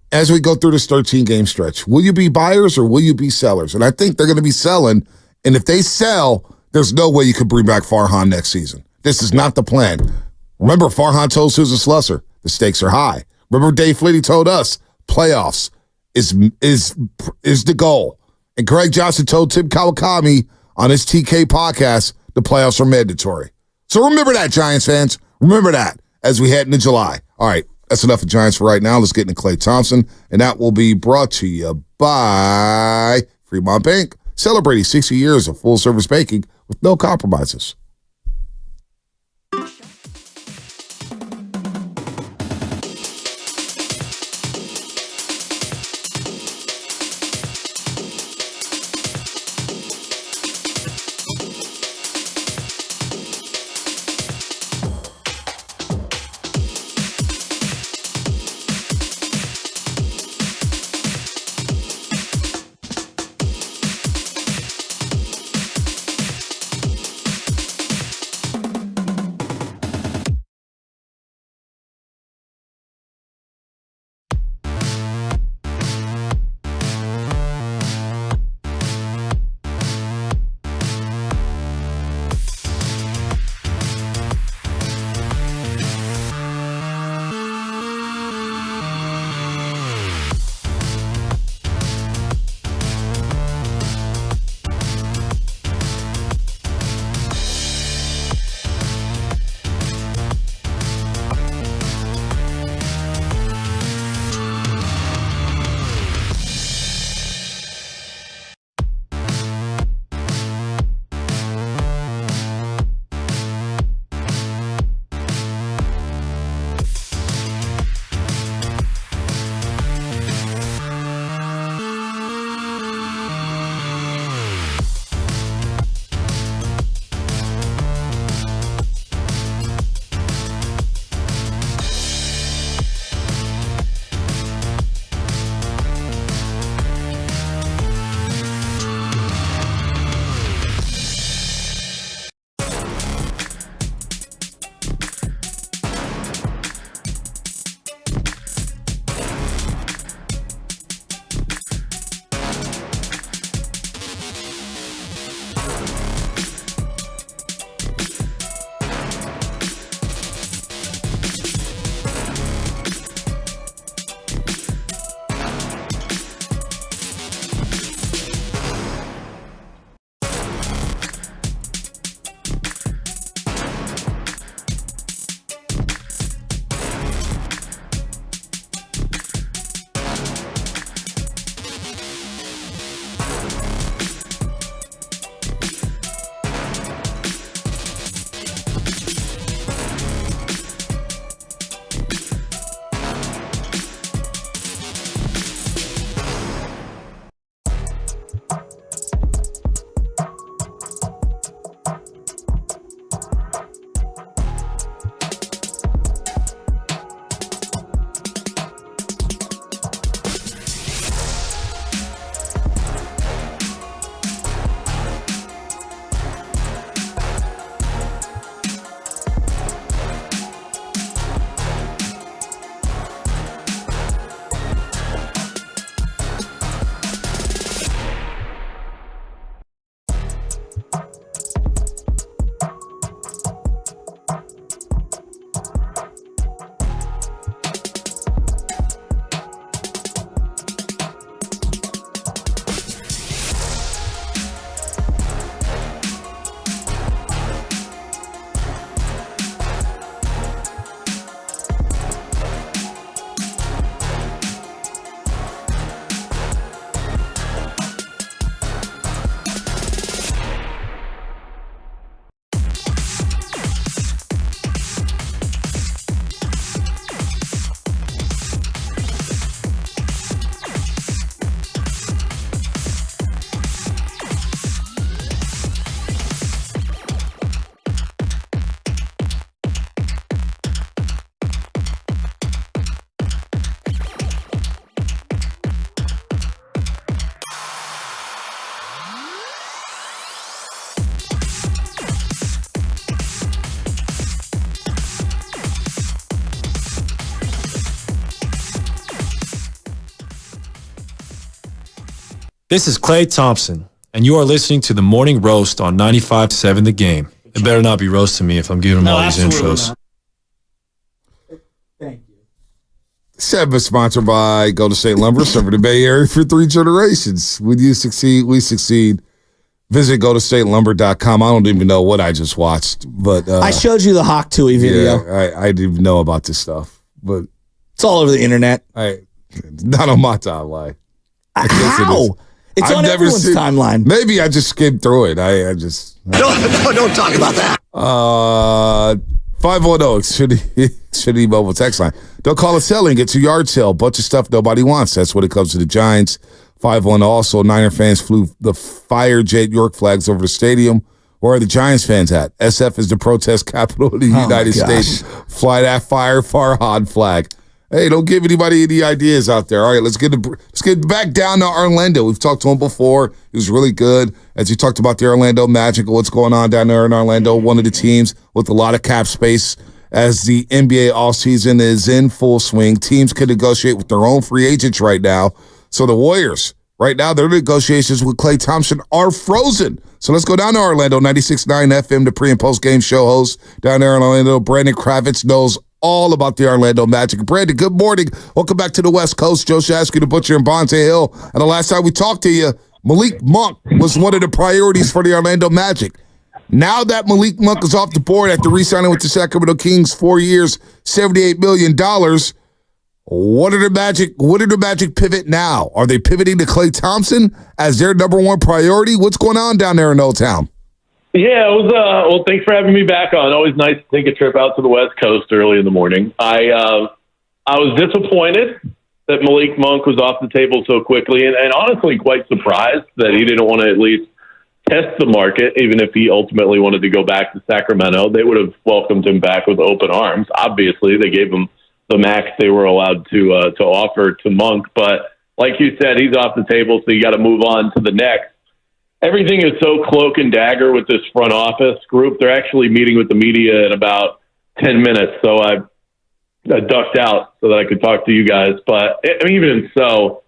As we go through this 13-game stretch, will you be buyers or will you be sellers? And I think they're going to be selling. And if they sell, there's no way you could bring back Farhan next season. This is not the plan. Remember, Farhan told Susan Slusser, the stakes are high. Remember, Dave Fleety told us, playoffs is the goal. And Greg Johnson told Tim Kawakami on his TK podcast, the playoffs are mandatory. So remember that, Giants fans. Remember that as we head into July. All right. That's enough of Giants for right now. Let's get into Klay Thompson, and that will be brought to you by Fremont Bank, celebrating 60 years of full-service banking with no compromises. This is Klay Thompson, and you are listening to the Morning Roast on 95.7 The Game. It better not be roasting me if I'm giving them all these intros. Thank you. Segment sponsored by Golden State Lumber, serving the Bay Area for 3 generations. When you succeed, we succeed. Visit goldenstatelumber.com. I don't even know what I just watched, but I showed you the Hawk Tui video. Yeah, I didn't even know about this stuff, but it's all over the internet. Not on my timeline. How? It's on everyone's timeline. Maybe I just skimmed through it. I just Don't talk about that. 510 Xfinity Mobile text line. Don't call a selling. It's a yard sale. Bunch of stuff nobody wants. That's when it comes to the Giants. 5-1. Also, Niner fans flew the Firejet York flags over the stadium. Where are the Giants fans at? SF is the protest capital of the United States. Fly that fire Farhad flag. Hey, don't give anybody any ideas out there. All right, let's get back down to Orlando. We've talked to him before. He was really good. As you talked about the Orlando Magic and what's going on down there in Orlando, one of the teams with a lot of cap space as the NBA offseason is in full swing. Teams can negotiate with their own free agents right now. So the Warriors, right now, their negotiations with Klay Thompson are frozen. So let's go down to Orlando, 96.9 FM, the pre- and post-game show host down there in Orlando. Brandon Kravitz knows all about the Orlando Magic. Brandon, good morning. Welcome back to the West Coast. Joe Shasky, the Butcher, and Bonte Hill. And the last time we talked to you, Malik Monk was one of the priorities for the Orlando Magic. Now that Malik Monk is off the board after re-signing with the Sacramento Kings, 4 years, $78 million, what are the Magic pivot now? Are they pivoting to Klay Thompson as their number one priority? What's going on down there in Old Town? Yeah, it was. Well, thanks for having me back on. Always nice to take a trip out to the West Coast early in the morning. I was disappointed that Malik Monk was off the table so quickly, and honestly quite surprised that he didn't want to at least test the market, even if he ultimately wanted to go back to Sacramento. They would have welcomed him back with open arms. Obviously, they gave him the max they were allowed to offer to Monk. But like you said, he's off the table, so you got to move on to the next. Everything is so cloak and dagger with this front office group. They're actually meeting with the media in about 10 minutes, so I ducked out so that I could talk to you guys. But even so,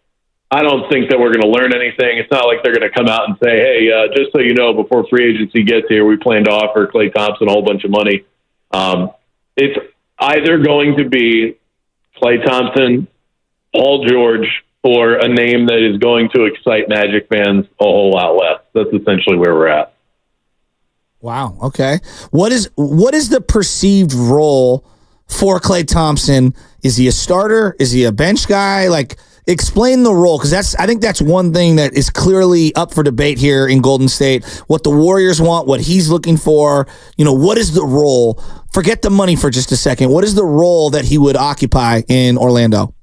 I don't think that we're going to learn anything. It's not like they're going to come out and say, hey, just so you know, before free agency gets here, we plan to offer Klay Thompson a whole bunch of money. It's either going to be Klay Thompson, Paul George, or a name that is going to excite Magic fans a whole lot less. That's essentially where we're at. Wow. Okay. What is the perceived role for Klay Thompson? Is he a starter? Is he a bench guy? Like, explain the role, because I think that's one thing that is clearly up for debate here in Golden State. What the Warriors want, what he's looking for. What is the role? Forget the money for just a second. What is the role that he would occupy in Orlando?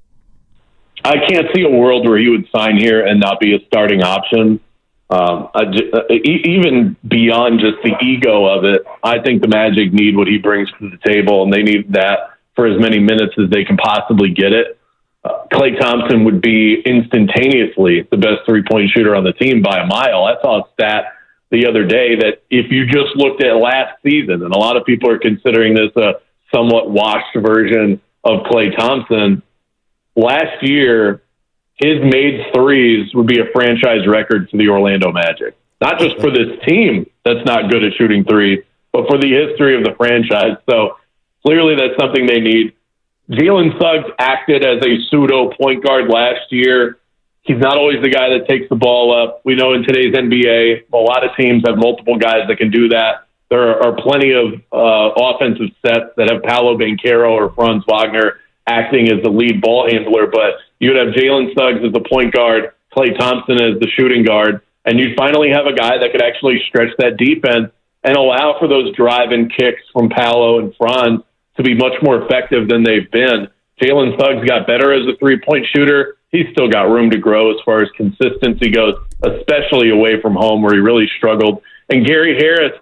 I can't see a world where he would sign here and not be a starting option. Even beyond just the ego of it, I think the Magic need what he brings to the table, and they need that for as many minutes as they can possibly get it. Klay Thompson would be instantaneously the best three-point shooter on the team by a mile. I saw a stat the other day that if you just looked at last season, and a lot of people are considering this a somewhat washed version of Klay Thompson, last year, his made threes would be a franchise record for the Orlando Magic. Not just for this team that's not good at shooting threes, but for the history of the franchise. So clearly that's something they need. Jalen Suggs acted as a pseudo point guard last year. He's not always the guy that takes the ball up. We know in today's NBA, a lot of teams have multiple guys that can do that. There are plenty of offensive sets that have Paolo Banchero or Franz Wagner acting as the lead ball handler, but you would have Jalen Suggs as the point guard, Klay Thompson as the shooting guard, and you'd finally have a guy that could actually stretch that defense and allow for those drive-in kicks from Paolo and Franz to be much more effective than they've been. Jalen Suggs got better as a three-point shooter. He's still got room to grow as far as consistency goes, especially away from home where he really struggled. And Gary Harris,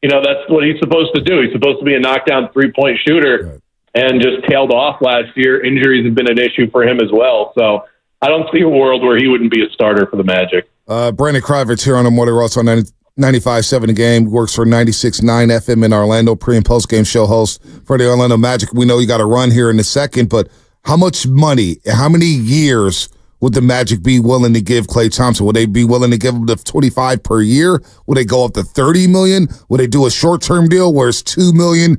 that's what he's supposed to do. He's supposed to be a knockdown three-point shooter and just tailed off last year. Injuries have been an issue for him as well. So I don't see a world where he wouldn't be a starter for the Magic. Brandon Kravitz here on the Morning Roast on 95.7 The Game, works for 96.9 FM in Orlando, pre- and post-game show host for the Orlando Magic. We know you got to run here in a second, but how much money, how many years would the Magic be willing to give Klay Thompson? Would they be willing to give him the $25 per year? Would they go up to $30 million? Would they do a short-term deal where it's $2 million,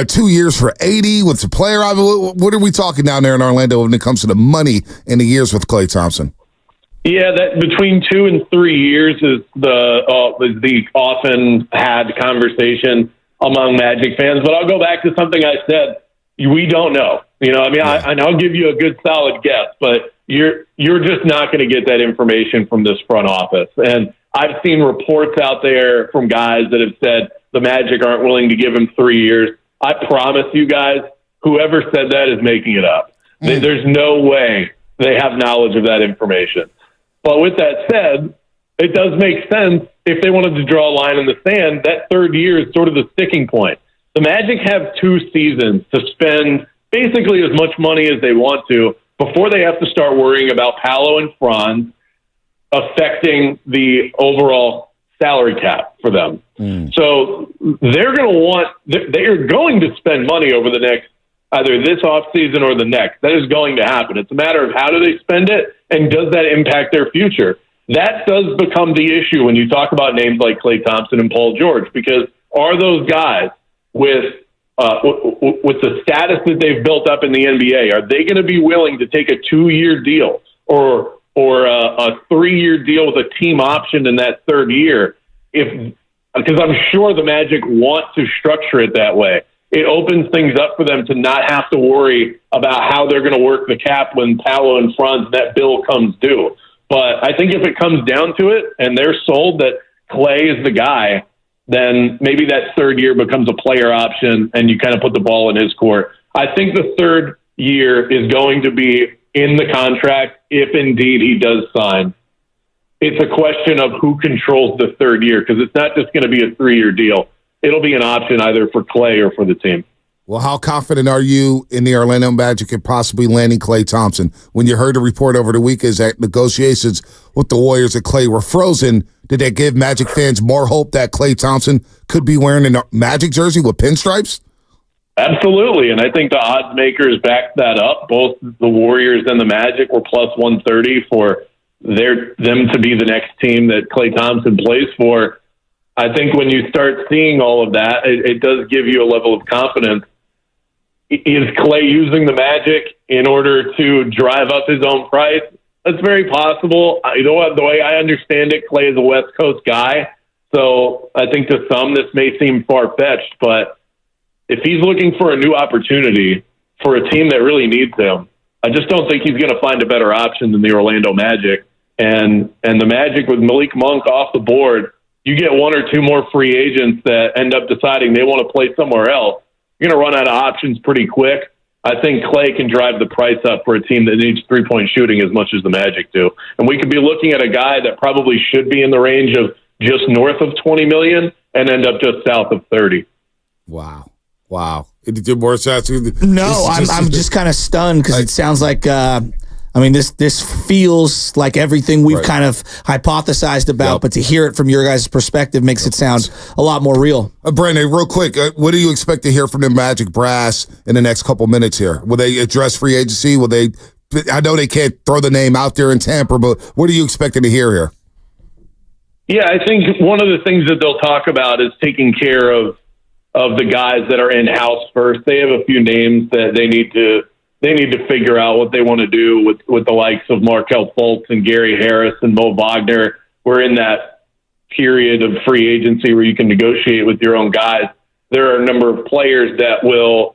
2 years for $80 with the player? What are we talking down there in Orlando when it comes to the money in the years with Klay Thompson? Yeah, that between 2 and 3 years is the often had conversation among Magic fans. But I'll go back to something I said. We don't know. I'll give you a good solid guess, but you're just not going to get that information from this front office. And I've seen reports out there from guys that have said the Magic aren't willing to give him 3 years. I promise you guys, whoever said that is making it up. There's no way they have knowledge of that information. But with that said, it does make sense if they wanted to draw a line in the sand. That third year is sort of the sticking point. The Magic have 2 seasons to spend basically as much money as they want to before they have to start worrying about Paolo and Franz affecting the overall salary cap for them. So they're going to spend money over the next, either this offseason or the next. That is going to happen. It's a matter of how do they spend it and does that impact their future? That does become the issue when you talk about names like Klay Thompson and Paul George, because are those guys with the status that they've built up in the NBA, are they going to be willing to take a 2-year deal or a 3-year deal with a team option in that third year? Because I'm sure the Magic want to structure it that way. It opens things up for them to not have to worry about how they're going to work the cap when Paolo and Franz, that bill comes due. But I think if it comes down to it and they're sold that Klay is the guy, then maybe that third year becomes a player option and you kind of put the ball in his court. I think the third year is going to be in the contract if indeed he does sign. It's a question of who controls the third year, because it's not just going to be a 3-year deal. It'll be an option either for Klay or for the team. Well, how confident are you in the Orlando Magic in possibly landing Klay Thompson? When you heard the report over the weekend that negotiations with the Warriors and Klay were frozen, did that give Magic fans more hope that Klay Thompson could be wearing a Magic jersey with pinstripes? Absolutely, and I think the odds makers backed that up. Both the Warriors and the Magic were plus 130 for them to be the next team that Klay Thompson plays for. I think when you start seeing all of that, it does give you a level of confidence. Is Klay using the Magic in order to drive up his own price? That's very possible. The way I understand it, Klay is a West Coast guy, so I think to some this may seem far-fetched, but if he's looking for a new opportunity for a team that really needs him, I just don't think he's going to find a better option than the Orlando Magic. And the Magic with Malik Monk off the board, you get 1 or 2 more free agents that end up deciding they want to play somewhere else, you're going to run out of options pretty quick. I think Klay can drive the price up for a team that needs three-point shooting as much as the Magic do. And we could be looking at a guy that probably should be in the range of just north of $20 million and end up just south of 30. Wow. Did you more shots? No, I'm just kind of stunned because it sounds like this feels like everything we've kind of hypothesized about, but to hear it from your guys' perspective makes it sound a lot more real. Brandon, real quick, what do you expect to hear from the Magic brass in the next couple minutes here? Will they address free agency? I know they can't throw the name out there in Tampa, but what are you expecting to hear here? Yeah, I think one of the things that they'll talk about is taking care of the guys that are in-house first. They have a few names that they need to figure out what they want to do with the likes of Markelle Fultz and Gary Harris and Mo Wagner. We're in that period of free agency where you can negotiate with your own guys. There are a number of players that will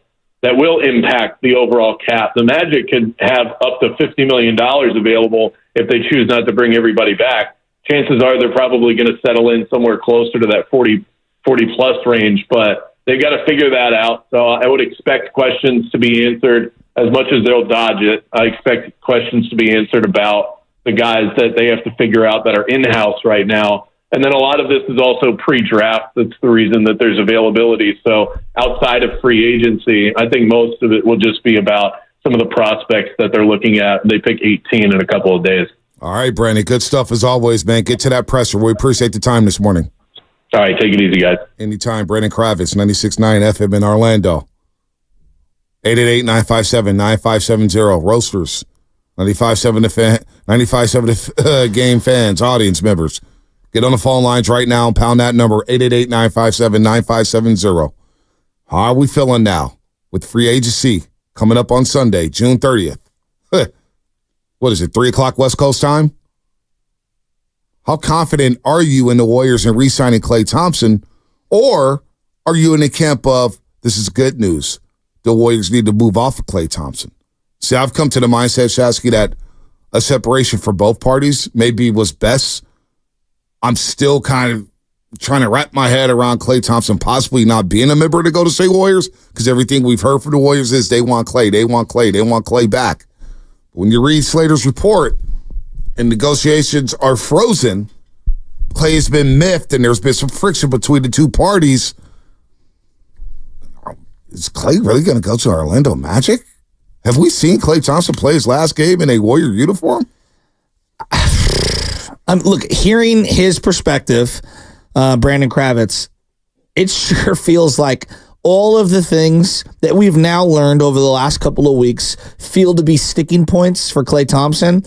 impact the overall cap. The Magic could have up to $50 million available if they choose not to bring everybody back. Chances are they're probably going to settle in somewhere closer to that 40 plus range, but they've got to figure that out. So I would expect questions to be answered. As much as they'll dodge it, I expect questions to be answered about the guys that they have to figure out that are in-house right now. And then a lot of this is also pre-draft. That's the reason that there's availability. So outside of free agency, I think most of it will just be about some of the prospects that they're looking at. They pick 18 in a couple of days. All right, Brandon. Good stuff as always, man. Get to that presser. We appreciate the time this morning. All right, take it easy, guys. Anytime. Brandon Kravitz, 96.9 FM in Orlando. 888-957-9570. Roasters. 95.7 the fan, 95.7 the game fans, audience members. Get on the phone lines right now and pound that number, 888-957-9570. How are we feeling now with free agency coming up on Sunday, June 30th? What is it, 3 o'clock West Coast time? How confident are you in the Warriors in re-signing Klay Thompson? Or are you in the camp of, this is good news, the Warriors need to move off of Klay Thompson? See, I've come to the mindset, Shasky, that a separation for both parties maybe was best. I'm still kind of trying to wrap my head around Klay Thompson possibly not being a member of the Golden State Warriors, because everything we've heard from the Warriors is they want Klay, they want Klay, they want Klay back. When you read Slater's report and negotiations are frozen, Klay has been miffed and there's been some friction between the two parties. Is Klay really going to go to Orlando Magic? Have we seen Klay Thompson play his last game in a Warrior uniform? Look, hearing his perspective, Brandon Kravitz, it sure feels like all of the things that we've now learned over the last couple of weeks feel to be sticking points for Klay Thompson.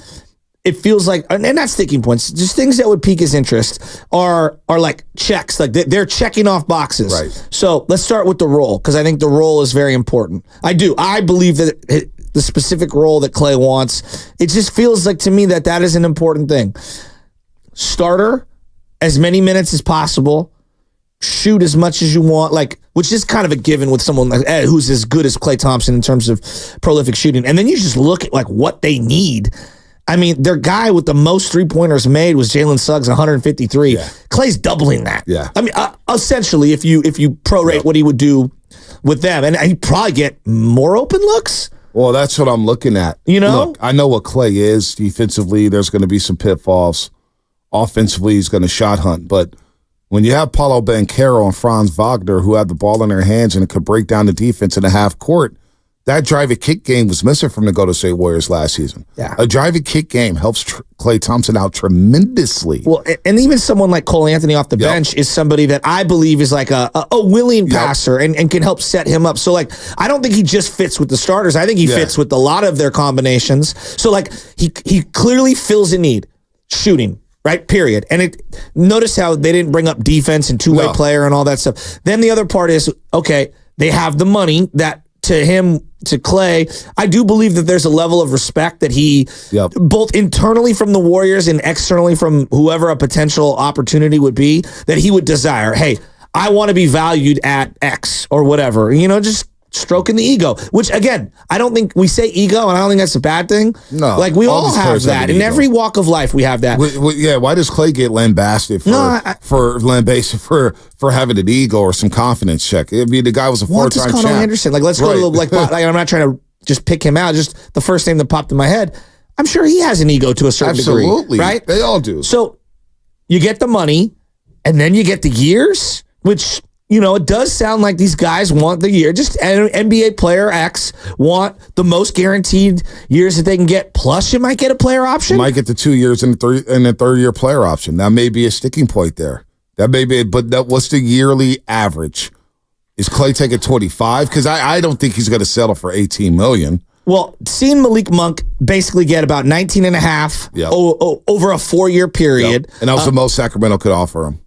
It feels like, and not sticking points, just things that would pique his interest are like checks, like they're checking off boxes. Right. So let's start with the role, because I think the role is very important. I believe that the specific role that Klay wants, it just feels like to me that is an important thing. Starter, as many minutes as possible, shoot as much as you want, which is kind of a given with someone who's as good as Klay Thompson in terms of prolific shooting. And then you just look at what they need. I mean, their guy with the most three-pointers made was Jalen Suggs, 153. Yeah. Klay's doubling that. Yeah. I mean, essentially, if you prorate what he would do with them, and he'd probably get more open looks. Well, that's what I'm looking at. Look, I know what Klay is defensively. There's going to be some pitfalls. Offensively, he's going to shot hunt. But when you have Paulo Banchero and Franz Wagner who have the ball in their hands and could break down the defense in the half court, that drive-and-kick game was missing from the Golden State Warriors last season. Yeah. A drive-and-kick game helps Klay Thompson out tremendously. Well, and even someone like Cole Anthony off the bench is somebody that I believe is like a willing passer and can help set him up. So, I don't think he just fits with the starters. I think he fits with a lot of their combinations. So, he clearly fills a need. Shooting, right? Period. And notice how they didn't bring up defense and two-way player and all that stuff. Then the other part is, okay, they have the money that to him, to Klay, I do believe that there's a level of respect that he, both internally from the Warriors and externally from whoever a potential opportunity would be, that he would desire. Hey, I want to be valued at X or whatever. Just stroking the ego, which again, I don't think we say ego, and I don't think that's a bad thing. No, we all have that in every walk of life. We have that. Why does Klay get lambasted for having an ego or some confidence check? I mean, the guy was a four-time champ. Anderson. Let's go to I'm not trying to just pick him out. Just the first name that popped in my head. I'm sure he has an ego to a certain degree, right? They all do. So you get the money, and then you get the years, which. It does sound like these guys want the year. Just NBA player X want the most guaranteed years that they can get. Plus, you might get a player option. You might get the 2 years and the third-year player option. That may be a sticking point there. That may be, but what's the yearly average? Is Klay taking 25? Because I don't think he's going to settle for $18 million. Well, seeing Malik Monk basically get about 19 and a half over a 4-year period. And that was the most Sacramento could offer him.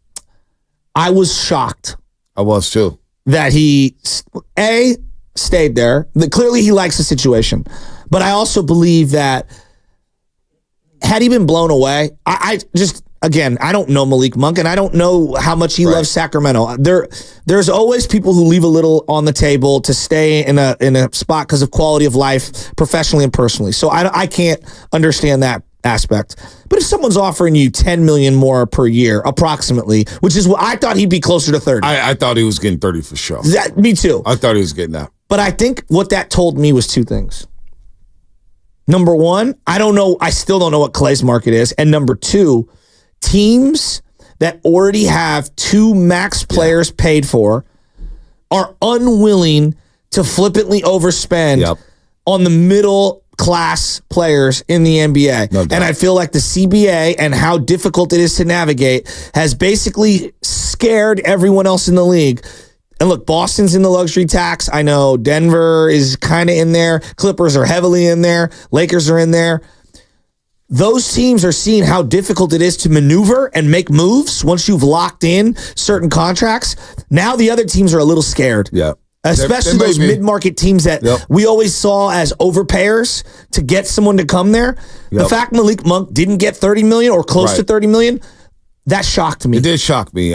I was shocked. I was too. That he, stayed there. Clearly he likes the situation. But I also believe that had he been blown away, I don't know Malik Monk, and I don't know how much he loves Sacramento. There's always people who leave a little on the table to stay in a spot because of quality of life, professionally and personally. So I can't understand that aspect. But if someone's offering you $10 million more per year, approximately, which is what I thought he'd be closer to 30. I thought he was getting 30 for sure. Me too. I thought he was getting that. But I think what that told me was two things. Number one, I still don't know what Klay's market is. And number two, teams that already have 2 max players paid for are unwilling to flippantly overspend on the middle class players in the NBA. No doubt. And I feel like the CBA and how difficult it is to navigate has basically scared everyone else in the league. And look, Boston's in the luxury tax. I know Denver is kind of in there. Clippers are heavily in there. Lakers are in there. Those teams are seeing how difficult it is to maneuver and make moves once you've locked in certain contracts. Now the other teams are a little scared. Yeah. Especially those mid-market teams that we always saw as overpayers to get someone to come there. The fact Malik Monk didn't get $30 million or close to $30 million, that shocked me. It did shock me.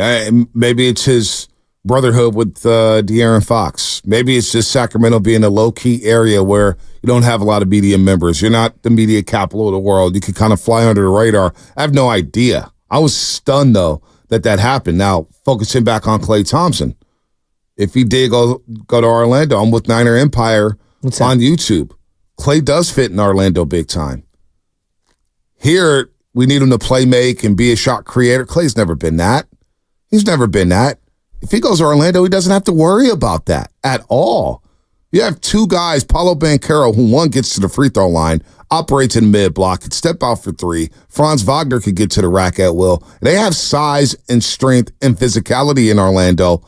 Maybe it's his brotherhood with De'Aaron Fox. Maybe it's just Sacramento being a low-key area where you don't have a lot of media members. You're not the media capital of the world. You can kind of fly under the radar. I have no idea. I was stunned, though, that happened. Now, focusing back on Klay Thompson. If he did go to Orlando, I'm with Niner Empire on YouTube. Klay does fit in Orlando big time. Here, we need him to play make and be a shot creator. Klay's never been that. He's never been that. If he goes to Orlando, he doesn't have to worry about that at all. You have two guys, Paolo Banchero, who one gets to the free throw line, operates in mid-block, could step out for three. Franz Wagner could get to the rack at will. They have size and strength and physicality in Orlando.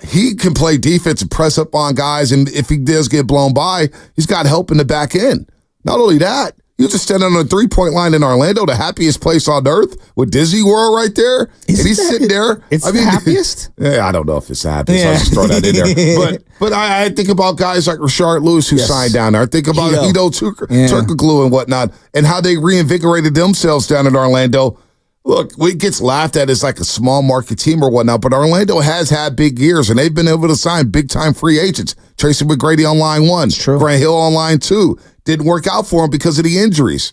He can play defense and press up on guys, and if he does get blown by, he's got help in the back end. Not only that, you just stand on the three-point line in Orlando, the happiest place on earth, with Disney World right there, and he's sitting there. It's the happiest? Yeah, I don't know if it's the happiest. I'll just throw that in there. But I think about guys like Rashard Lewis who signed down there. I think about Hito Turkoglu and whatnot, and how they reinvigorated themselves down in Orlando. Look, it gets laughed at as like a small market team or whatnot, but Orlando has had big years, and they've been able to sign big-time free agents. Tracy McGrady on line 1, Grant Hill on line 2. Didn't work out for him because of the injuries.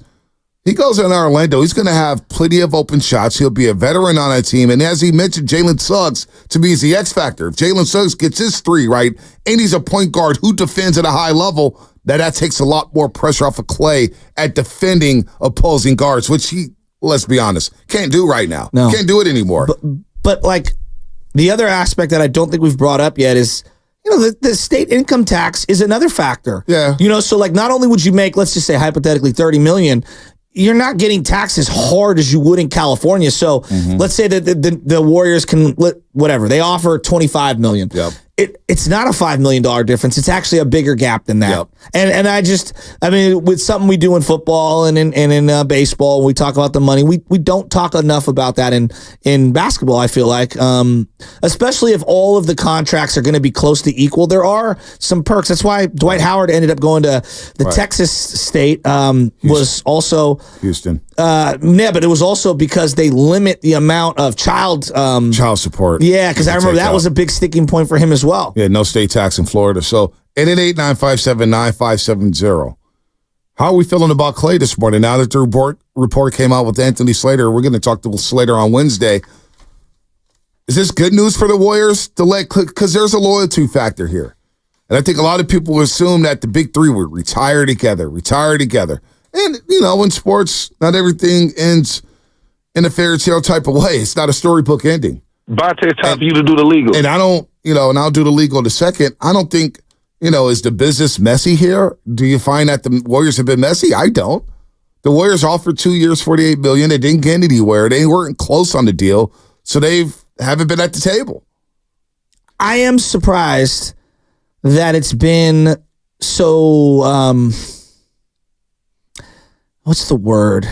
He goes in Orlando. He's going to have plenty of open shots. He'll be a veteran on that team. And as he mentioned, Jalen Suggs, to me, is the X factor. If Jalen Suggs gets his three right, and he's a point guard who defends at a high level, that takes a lot more pressure off of Klay at defending opposing guards, which he, let's be honest, can't do right now. No. Can't do it anymore. But like, the other aspect that I don't think we've brought up yet is, the state income tax is another factor. Yeah. So like, not only would you make, let's just say hypothetically $30 million, you're not getting taxed as hard as you would in California. So let's say that the Warriors can, whatever, they offer $25 million. Yep. It's not a $5 million difference. It's actually a bigger gap than that. Yep. And with something we do in football and in baseball, we talk about the money. We don't talk enough about that in basketball, I feel like. Especially if all of the contracts are going to be close to equal. There are some perks. That's why Dwight Howard ended up going to the Texas State. Was also Houston. But it was also because they limit the amount of child support. Yeah, because I remember that was a big sticking point for him as well. Yeah, no state tax in Florida. So 888-957-9570. How are we feeling about Klay this morning? Now that the report came out with Anthony Slater, we're going to talk to Slater on Wednesday. Is this good news for the Warriors? Because there's a loyalty factor here. And I think a lot of people assume that the big three would retire together. And, in sports, not everything ends in a fairy tale type of way. It's not a storybook ending. Bonte, it's time for you to do the legal. And I don't, and I'll do the legal in a second. I don't think, is the business messy here? Do you find that the Warriors have been messy? I don't. The Warriors offered 2 years, $48 million. They didn't get anywhere. They weren't close on the deal, so haven't been at the table. I am surprised that it's been so, what's the word?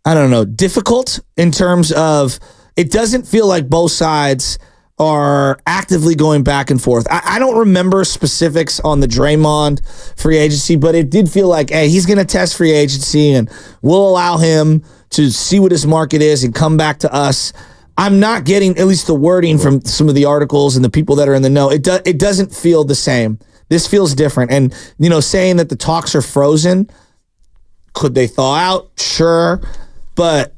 I don't know. Difficult in terms of it doesn't feel like both sides are actively going back and forth. I don't remember specifics on the Draymond free agency, but it did feel like, hey, he's going to test free agency and we'll allow him to see what his market is and come back to us. I'm not getting at least the wording from some of the articles and the people that are in the know. It doesn't feel the same. This feels different. And, saying that the talks are frozen, could they thaw out? Sure. But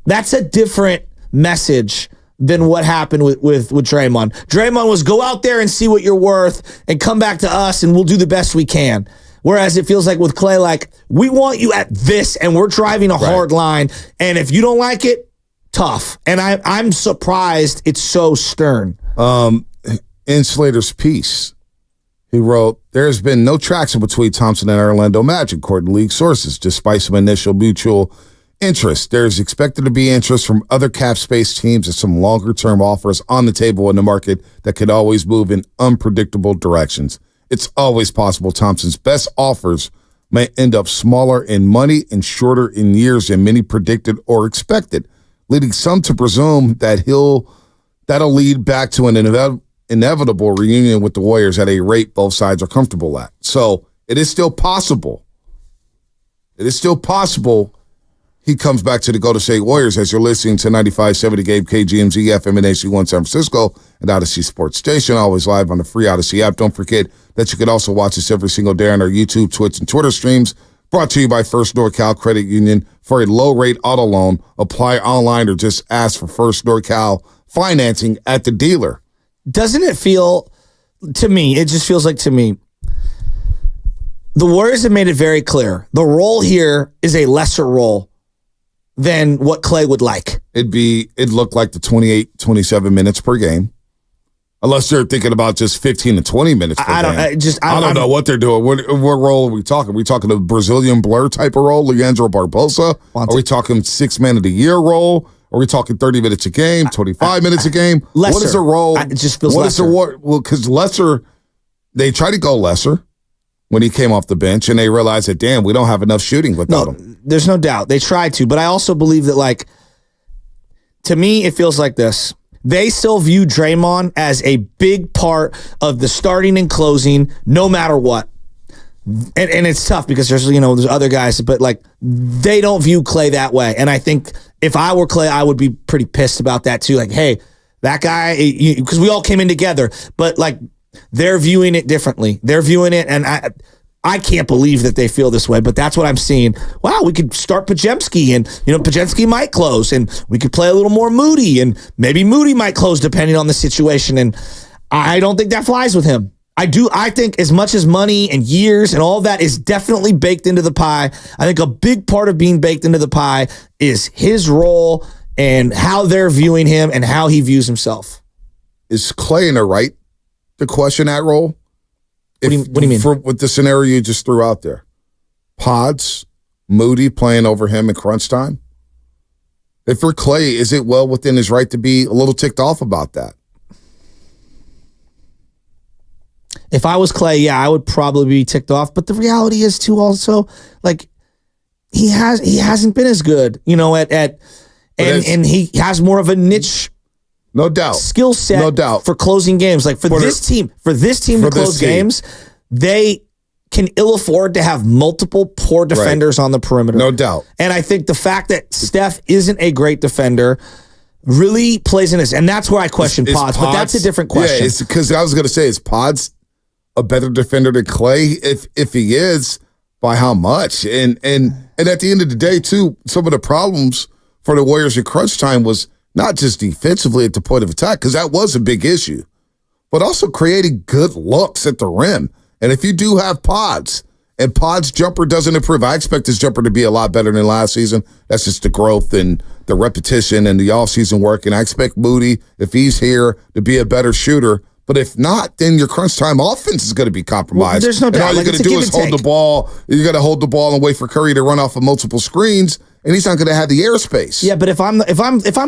that's a different message than what happened with Draymond. Draymond was go out there and see what you're worth and come back to us and we'll do the best we can. Whereas it feels like with Klay, like, we want you at this and we're driving a hard line. And if you don't like it, tough. And I'm surprised it's so stern. In Slater's piece, he wrote, there's been no traction between Thompson and Orlando Magic, according to league sources, despite some initial mutual Interest. There's expected to be interest from other cap space teams and some longer-term offers on the table in the market that could always move in unpredictable directions. It's always possible Thompson's best offers may end up smaller in money and shorter in years than many predicted or expected, leading some to presume that that'll lead back to an inevitable reunion with the Warriors at a rate both sides are comfortable at. So it is still possible. It is still possible he comes back to the Golden State Warriors as you're listening to 95.7 The Game, KGMZ, FM, and AC1 San Francisco, and Odyssey Sports Station, always live on the free Odyssey app. Don't forget that you can also watch us every single day on our YouTube, Twitch, and Twitter streams, brought to you by First NorCal Credit Union. For a low-rate auto loan, apply online or just ask for First NorCal financing at the dealer. Doesn't it feel, to me, it just feels like to me, the Warriors have made it very clear. The role here is a lesser role than what Klay would like. It'd look like the 28, 27 minutes per game. Unless they're thinking about just 15 to 20 minutes per game. I don't know what they're doing. What role are we talking? Are we talking a Brazilian blur type of role, Leandro Barbosa? Are we talking 6 man of the year role? Are we talking 30 minutes a game, 25 minutes a game? Lesser. What is the role? It just feels what lesser. Well, because lesser, they tried to go lesser when he came off the bench, and they realized that, damn, we don't have enough shooting without him. There's no doubt. They tried to, but I also believe that, like, to me, it feels like this. They still view Draymond as a big part of the starting and closing, no matter what. And it's tough because there's other guys, but like they don't view Klay that way. And I think if I were Klay, I would be pretty pissed about that too. Like, hey, that guy, because we all came in together, but like they're viewing it differently. They're viewing it, and I can't believe that they feel this way, but that's what I'm seeing. Wow, we could start Pajemski, and Pajemski might close, and we could play a little more Moody, and maybe Moody might close depending on the situation. And I don't think that flies with him. I think as much as money and years and all that is definitely baked into the pie, I think a big part of being baked into the pie is his role and how they're viewing him and how he views himself. Is Klay in the right to question that role? What do you mean? With the scenario you just threw out there. Pods, Moody playing over him in crunch time. If for Klay, is it well within his right to be a little ticked off about that? If I was Klay, yeah, I would probably be ticked off. But the reality is too also, like, he hasn't been as good, and he has more of a niche. No doubt. Skill set, no doubt, for closing games. Like for this team to close games, they can ill afford to have multiple poor defenders on the perimeter. No doubt. And I think the fact that Steph isn't a great defender really plays in this. And that's where I question Pods, but that's a different question. Yeah, it's because I was going to say, is Pods a better defender than Klay? If he is, by how much? And at the end of the day, too, some of the problems for the Warriors in crunch time was not just defensively at the point of attack, because that was a big issue, but also creating good looks at the rim. And if you do have Pods, and Pods' jumper doesn't improve, I expect his jumper to be a lot better than last season. That's just the growth and the repetition and the offseason work. And I expect Moody, if he's here, to be a better shooter. But if not, then your crunch time offense is going to be compromised. Well, there's no doubt. And all you're going to do is hold the ball. You're going to hold the ball and wait for Curry to run off of multiple screens, and he's not going to have the airspace. Yeah, but if I'm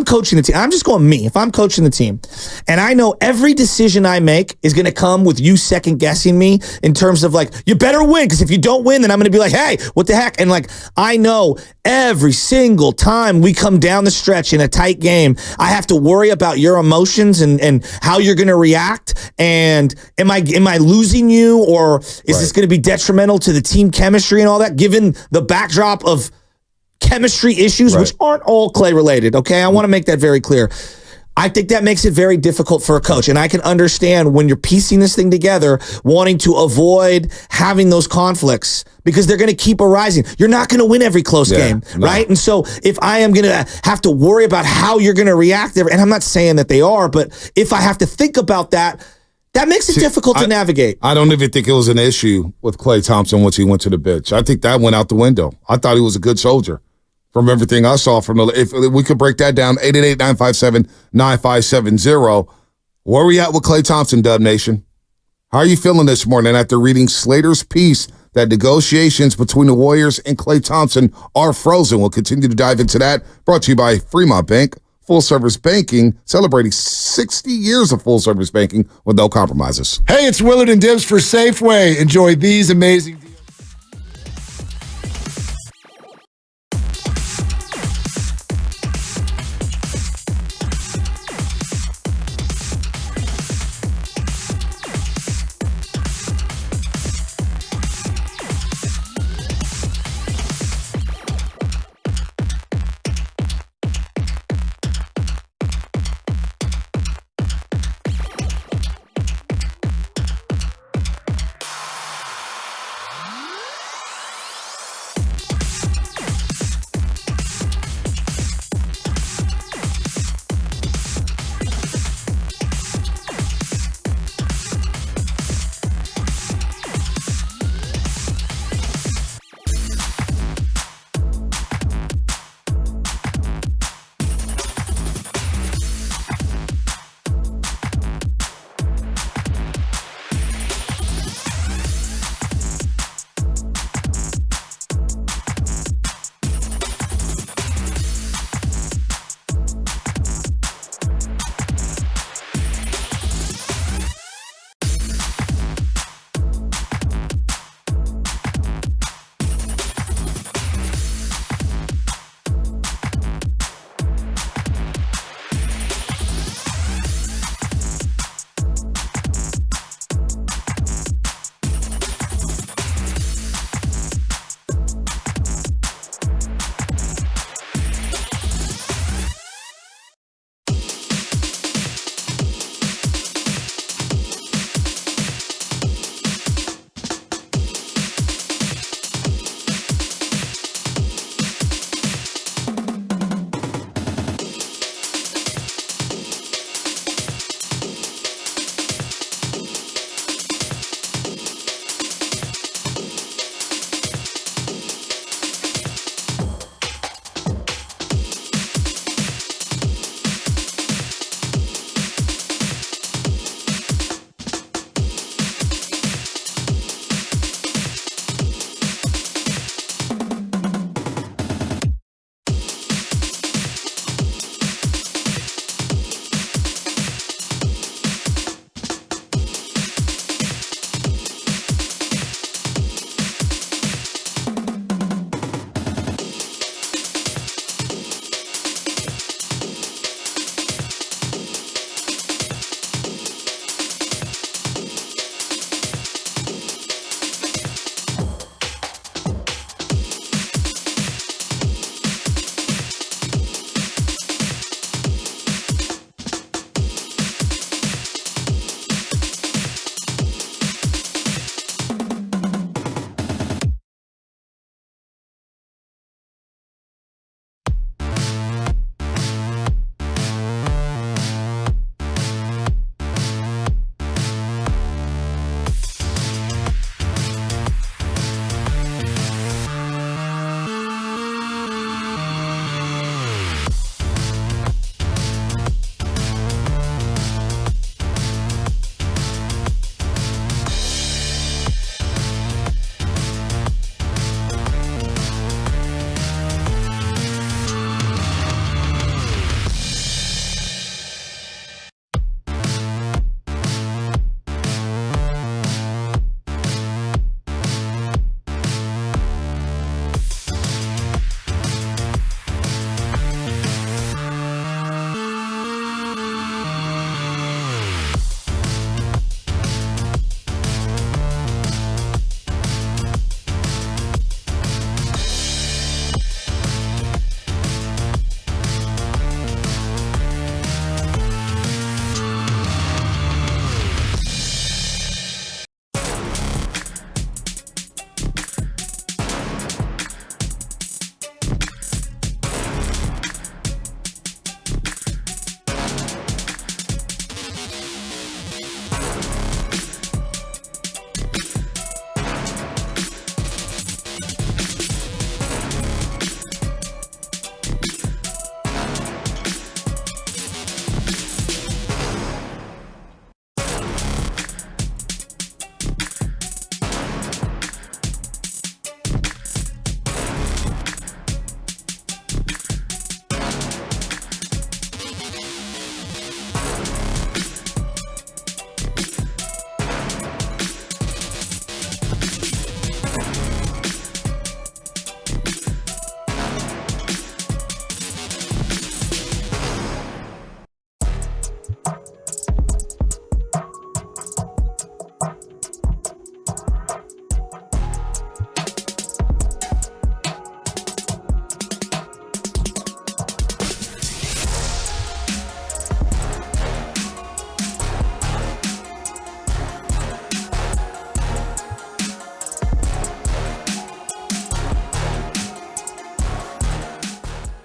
coaching the team, I'm just going me. If I'm coaching the team, and I know every decision I make is going to come with you second guessing me in terms of like, you better win, because if you don't win, then I'm going to be like, hey, what the heck? And like, I know every single time we come down the stretch in a tight game, I have to worry about your emotions and how you're going to react. And am I losing you, or is this going to be detrimental to the team chemistry and all that, given the backdrop of chemistry issues, which aren't all Klay related, okay? I want to make that very clear. I think that makes it very difficult for a coach, and I can understand when you're piecing this thing together, wanting to avoid having those conflicts, because they're going to keep arising. You're not going to win every close game, right? And so if I am going to have to worry about how you're going to react, and I'm not saying that they are, but if I have to think about that, that makes it difficult to navigate. I don't even think it was an issue with Klay Thompson once he went to the bench. I think that went out the window. I thought he was a good soldier. From everything I saw if we could break that down, 888-957-9570. Where are we at with Klay Thompson, Dub Nation? How are you feeling this morning after reading Slater's piece that negotiations between the Warriors and Klay Thompson are frozen. We'll continue to dive into that. Brought to you by Fremont Bank. Full-service banking, celebrating 60 years of full-service banking with no compromises. Hey, it's Willard and Dibs for Safeway. Enjoy these amazing deals.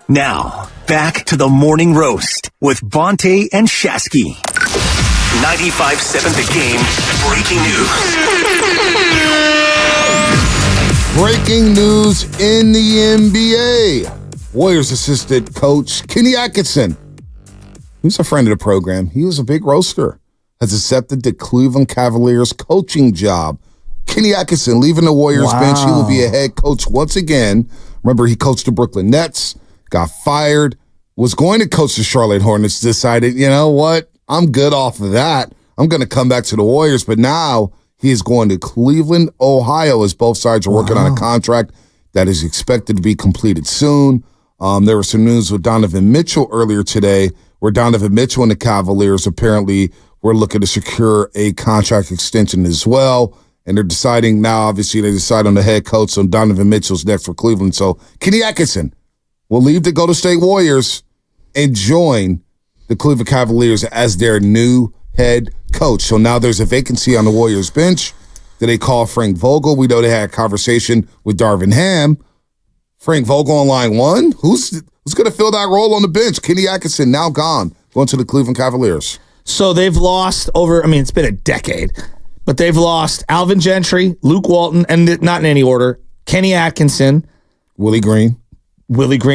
Now, back to the morning roast with Bonte and Shasky. 95.7 The Game, breaking news. Breaking news in the NBA. Warriors assistant coach Kenny Atkinson, who's a friend of the program, he was a big roaster, has accepted the Cleveland Cavaliers coaching job. Kenny Atkinson leaving the Warriors bench. He will be a head coach once again. Remember, he coached the Brooklyn Nets, got fired, was going to coach the Charlotte Hornets, decided, you know what, I'm good off of that. I'm going to come back to the Warriors, but now he is going to Cleveland, Ohio, as both sides are working on a contract that is expected to be completed soon. There was some news with Donovan Mitchell earlier today, where Donovan Mitchell and the Cavaliers apparently were looking to secure a contract extension as well. And they're deciding now, obviously, they decide on the head coach, so Donovan Mitchell's next for Cleveland. So Kenny Atkinson will leave the Golden State Warriors and join the Cleveland Cavaliers as their new head coach. So now there's a vacancy on the Warriors bench. Did they call Frank Vogel? We know they had a conversation with Darvin Ham. Frank Vogel on line one? Who's going to fill that role on the bench? Kenny Atkinson now gone, going to the Cleveland Cavaliers. So they've lost it's been a decade, but they've lost Alvin Gentry, Luke Walton, and not in any order, Kenny Atkinson. Willie Green,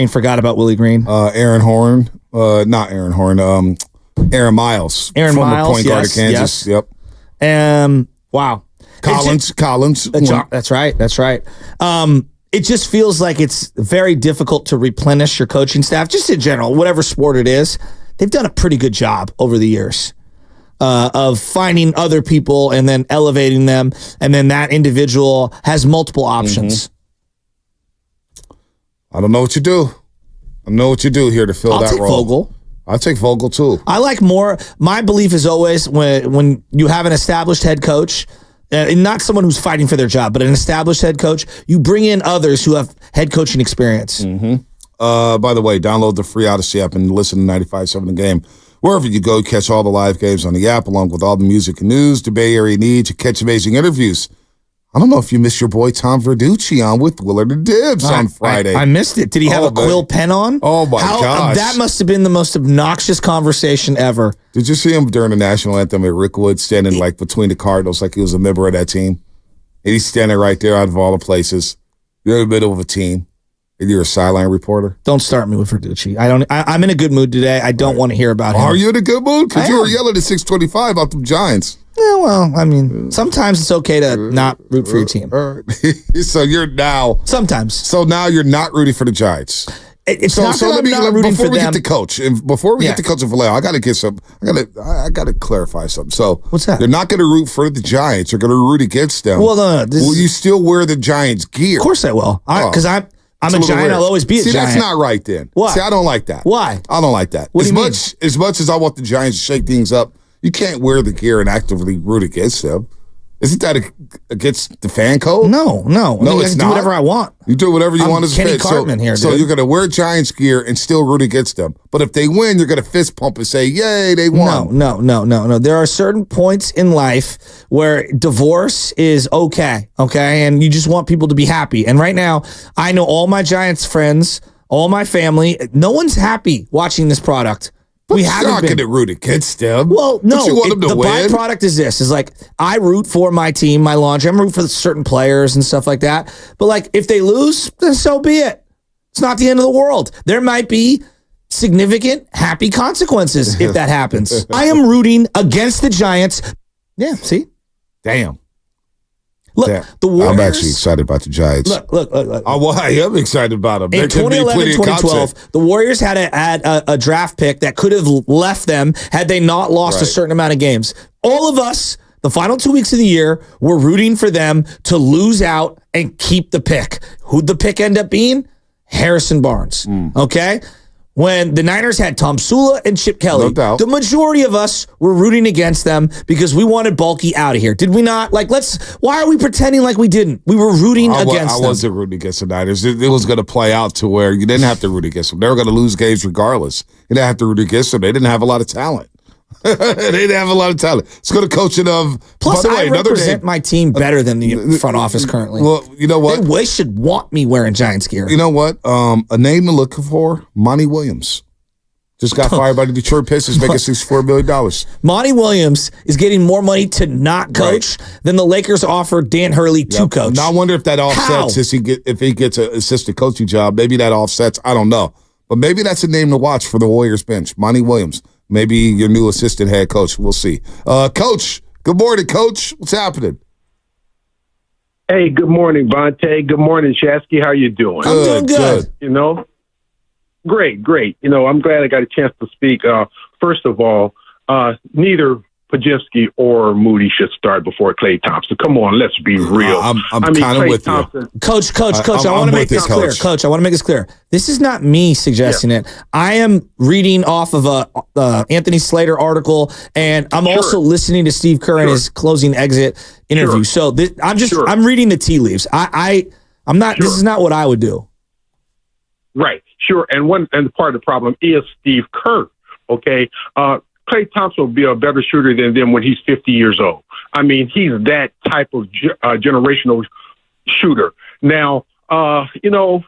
forgot about Willie Green. Aaron Miles. Former point guard of Kansas. Yes. Yep. Wow. Collins. That's right. It just feels like it's very difficult to replenish your coaching staff, just in general, whatever sport it is. They've done a pretty good job over the years of finding other people and then elevating them, and then that individual has multiple options. I don't know what you do. I know what you do here to fill that role. Vogel. I'll take Vogel too. I like more. My belief is always when you have an established head coach, and not someone who's fighting for their job, but an established head coach, you bring in others who have head coaching experience. By the way, download the free Odyssey app and listen to 95.7 The Game. Wherever you go, catch all the live games on the app, along with all the music and news the Bay Area needs to catch amazing interviews. I don't know if you missed your boy Tom Verducci on with Willard and Dibs on Friday. I missed it. Did he have a quill pen on? Oh, my gosh. That must have been the most obnoxious conversation ever. Did you see him during the national anthem at Rickwood standing between the Cardinals like he was a member of that team? And he's standing right there out of all the places. You're in the middle of a team, and you're a sideline reporter. Don't start me with Verducci. I'm in a good mood today. I don't want to hear about him. Are you in a good mood? Because you were yelling at 625 about the Giants. Yeah, well, sometimes it's okay to not root for your team. So you're now... Sometimes. So now you're not rooting for the Giants. It's not that I'm not rooting for them. Before we get to Coach Vallejo, I got to get some... I got to clarify something. So... What's that? You're not going to root for the Giants. You're going to root against them. Well, no. Will you still wear the Giants gear? Of course I will. Because I'm a Giant. Weird. I'll always be a Giant. See, that's not right then. What? See, I don't like that. Why? I don't like that. What do you mean? As much as I want the Giants to shake things up, you can't wear the gear and actively root against them. Isn't that against the fan code? No, it's not. Do whatever I want. You do whatever you want as a fan. Kenny Cartman here, so you're going to wear Giants gear and still root against them. But if they win, you're going to fist pump and say, yay, they won. No. There are certain points in life where divorce is okay? And you just want people to be happy. And right now, I know all my Giants friends, all my family, no one's happy watching this product. We haven't been to root against them. Well, no. You want them to the win? byproduct is this: I root for my team, my laundry. I'm rooting for certain players and stuff like that. But if they lose, then so be it. It's not the end of the world. There might be significant happy consequences if that happens. I am rooting against the Giants. Yeah. See. Damn. Look, the Warriors. I'm actually excited about the Giants. Look. I am excited about them. In 2011-2012, the Warriors had a draft pick that could have left them had they not lost a certain amount of games. All of us, the final 2 weeks of the year, were rooting for them to lose out and keep the pick. Who'd the pick end up being? Harrison Barnes. Okay? When the Niners had Tom Sula and Chip Kelly, the majority of us were rooting against them because we wanted Bulky out of here. Did we not? Why are we pretending like we didn't? We were rooting against them. I wasn't rooting against the Niners. It was going to play out to where you didn't have to root against them. They were going to lose games regardless. You didn't have to root against them. They didn't have a lot of talent. They didn't have a lot of talent. Let's go to coaching of. Plus, by the way, I represent my team better than the front office currently. Well, you know what? They should want me wearing Giants gear. You know what? A name to look for: Monty Williams. Just got fired by the Detroit Pistons, making $64 million. Monty Williams is getting more money to not coach than the Lakers offered Dan Hurley to coach. Now I wonder if that offsets if he gets an assistant coaching job. Maybe that offsets. I don't know. But maybe that's a name to watch for the Warriors bench. Monty Williams. Maybe your new assistant head coach. We'll see. Coach, good morning, Coach. What's happening? Hey, good morning, Vontae. Good morning, Shasky. How you doing? I'm doing good. You know? Great. You know, I'm glad I got a chance to speak. First of all, neither Podziemski or Moody should start before Klay Thompson. Come on, let's be real. I'm kind of with you. Coach, I want to make this clear. Coach, I want to make this clear. This is not me suggesting it. I am reading off of a Anthony Slater article, and I'm also listening to Steve Kerr in his closing exit interview. So I'm reading the tea leaves. I'm not. This is not what I would do. Right. Sure. And part of the problem is Steve Kerr. Okay. Klay Thompson will be a better shooter than them when he's 50 years old. I mean, he's that type of generational shooter. Now, you know,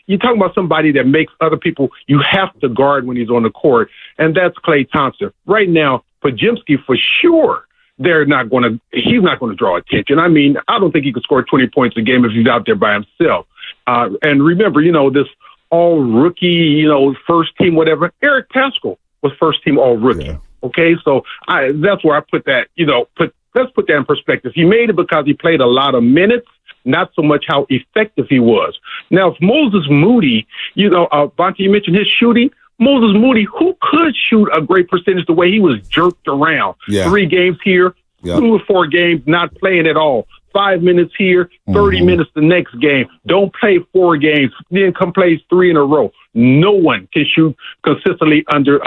you're talking about somebody that makes other people you have to guard when he's on the court, and that's Klay Thompson. Right now, Podziemski for sure. He's not going to draw attention. I mean, I don't think he could score 20 points a game if he's out there by himself. And remember, you know, this all rookie, you know, first team, whatever. Eric Paschall was first team all rookie. Yeah. Okay. So that's where I put that, you know, let's put that in perspective. He made it because he played a lot of minutes, not so much how effective he was. Now, if Moses Moody, you know, Bonte, you mentioned his shooting. Moses Moody, who could shoot a great percentage the way he was jerked around. 3 games here, 2 or 4 games, not playing at all. 5 minutes here, 30 minutes the next game. Don't play 4 games, then come play 3 in a row. No one can shoot consistently under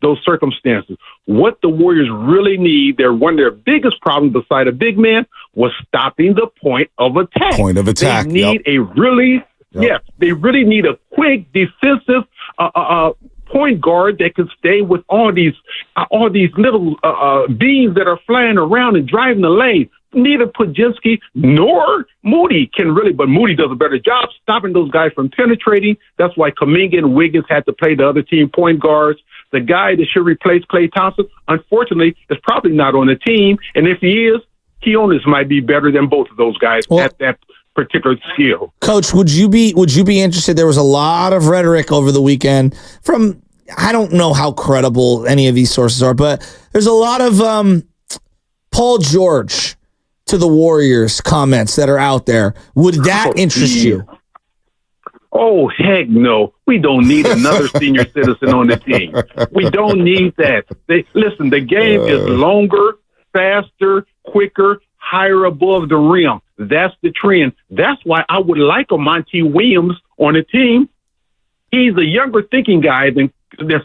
those circumstances. What the Warriors really need, one of their biggest problems beside a big man was stopping the point of attack. They need they really need a quick defensive point guard that can stay with all these little beams that are flying around and driving the lane. Neither Podziemski nor Moody can really, but Moody does a better job stopping those guys from penetrating. That's why Kuminga and Wiggins had to play the other team point guards. The guy that should replace Klay Thompson, unfortunately, is probably not on the team. And if he is, Keonis might be better than both of those guys at that particular skill. Coach, would you be interested? There was a lot of rhetoric over the weekend from, I don't know how credible any of these sources are, but there's a lot of Paul George to the Warriors comments that are out there. Would that interest you? Oh, heck no. We don't need another senior citizen on the team. We don't need that. Listen, the game is longer, faster, quicker, higher above the rim. That's the trend. That's why I would like a Monty Williams on the team. He's a younger thinking guy than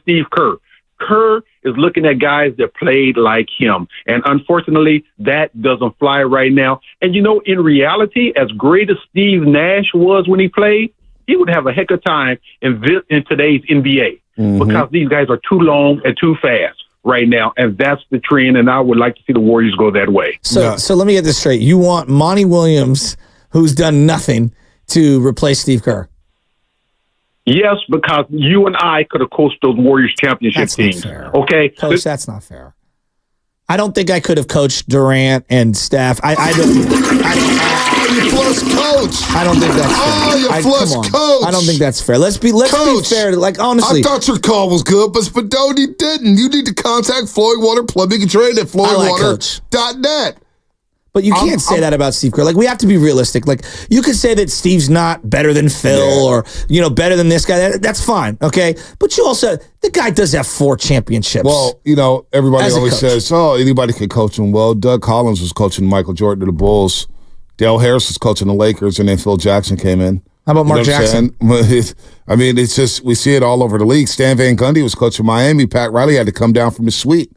Steve Kerr. Kerr is looking at guys that played like him. And unfortunately, that doesn't fly right now. And, you know, in reality, as great as Steve Nash was when he played, he would have a heck of a time in today's NBA because these guys are too long and too fast right now. And that's the trend. And I would like to see the Warriors go that way. So let me get this straight. You want Monty Williams, who's done nothing, to replace Steve Kerr? Yes, because you and I could have coached those Warriors championship teams. Okay, Coach, that's not fair. I don't think I could have coached Durant and Steph. You flush coach. I don't think that's fair. Oh, you flush coach. I don't think that's fair. Let's be fair. Like, honestly, I thought your call was good, but Spadoni didn't. You need to contact Floyd Water Plumbing and Trade at floydwater.net. But you can't say that about Steve Kerr. Like, we have to be realistic. Like, you could say that Steve's not better than Phil or, you know, better than this guy. That's fine, okay? But you also, the guy does have 4 championships. Well, you know, everybody always says, oh, anybody can coach him. Well, Doug Collins was coaching Michael Jordan to the Bulls. Dale Harris was coaching the Lakers, and then Phil Jackson came in. How about Mark Jackson? I mean, it's just, we see it all over the league. Stan Van Gundy was coaching Miami. Pat Riley had to come down from his suite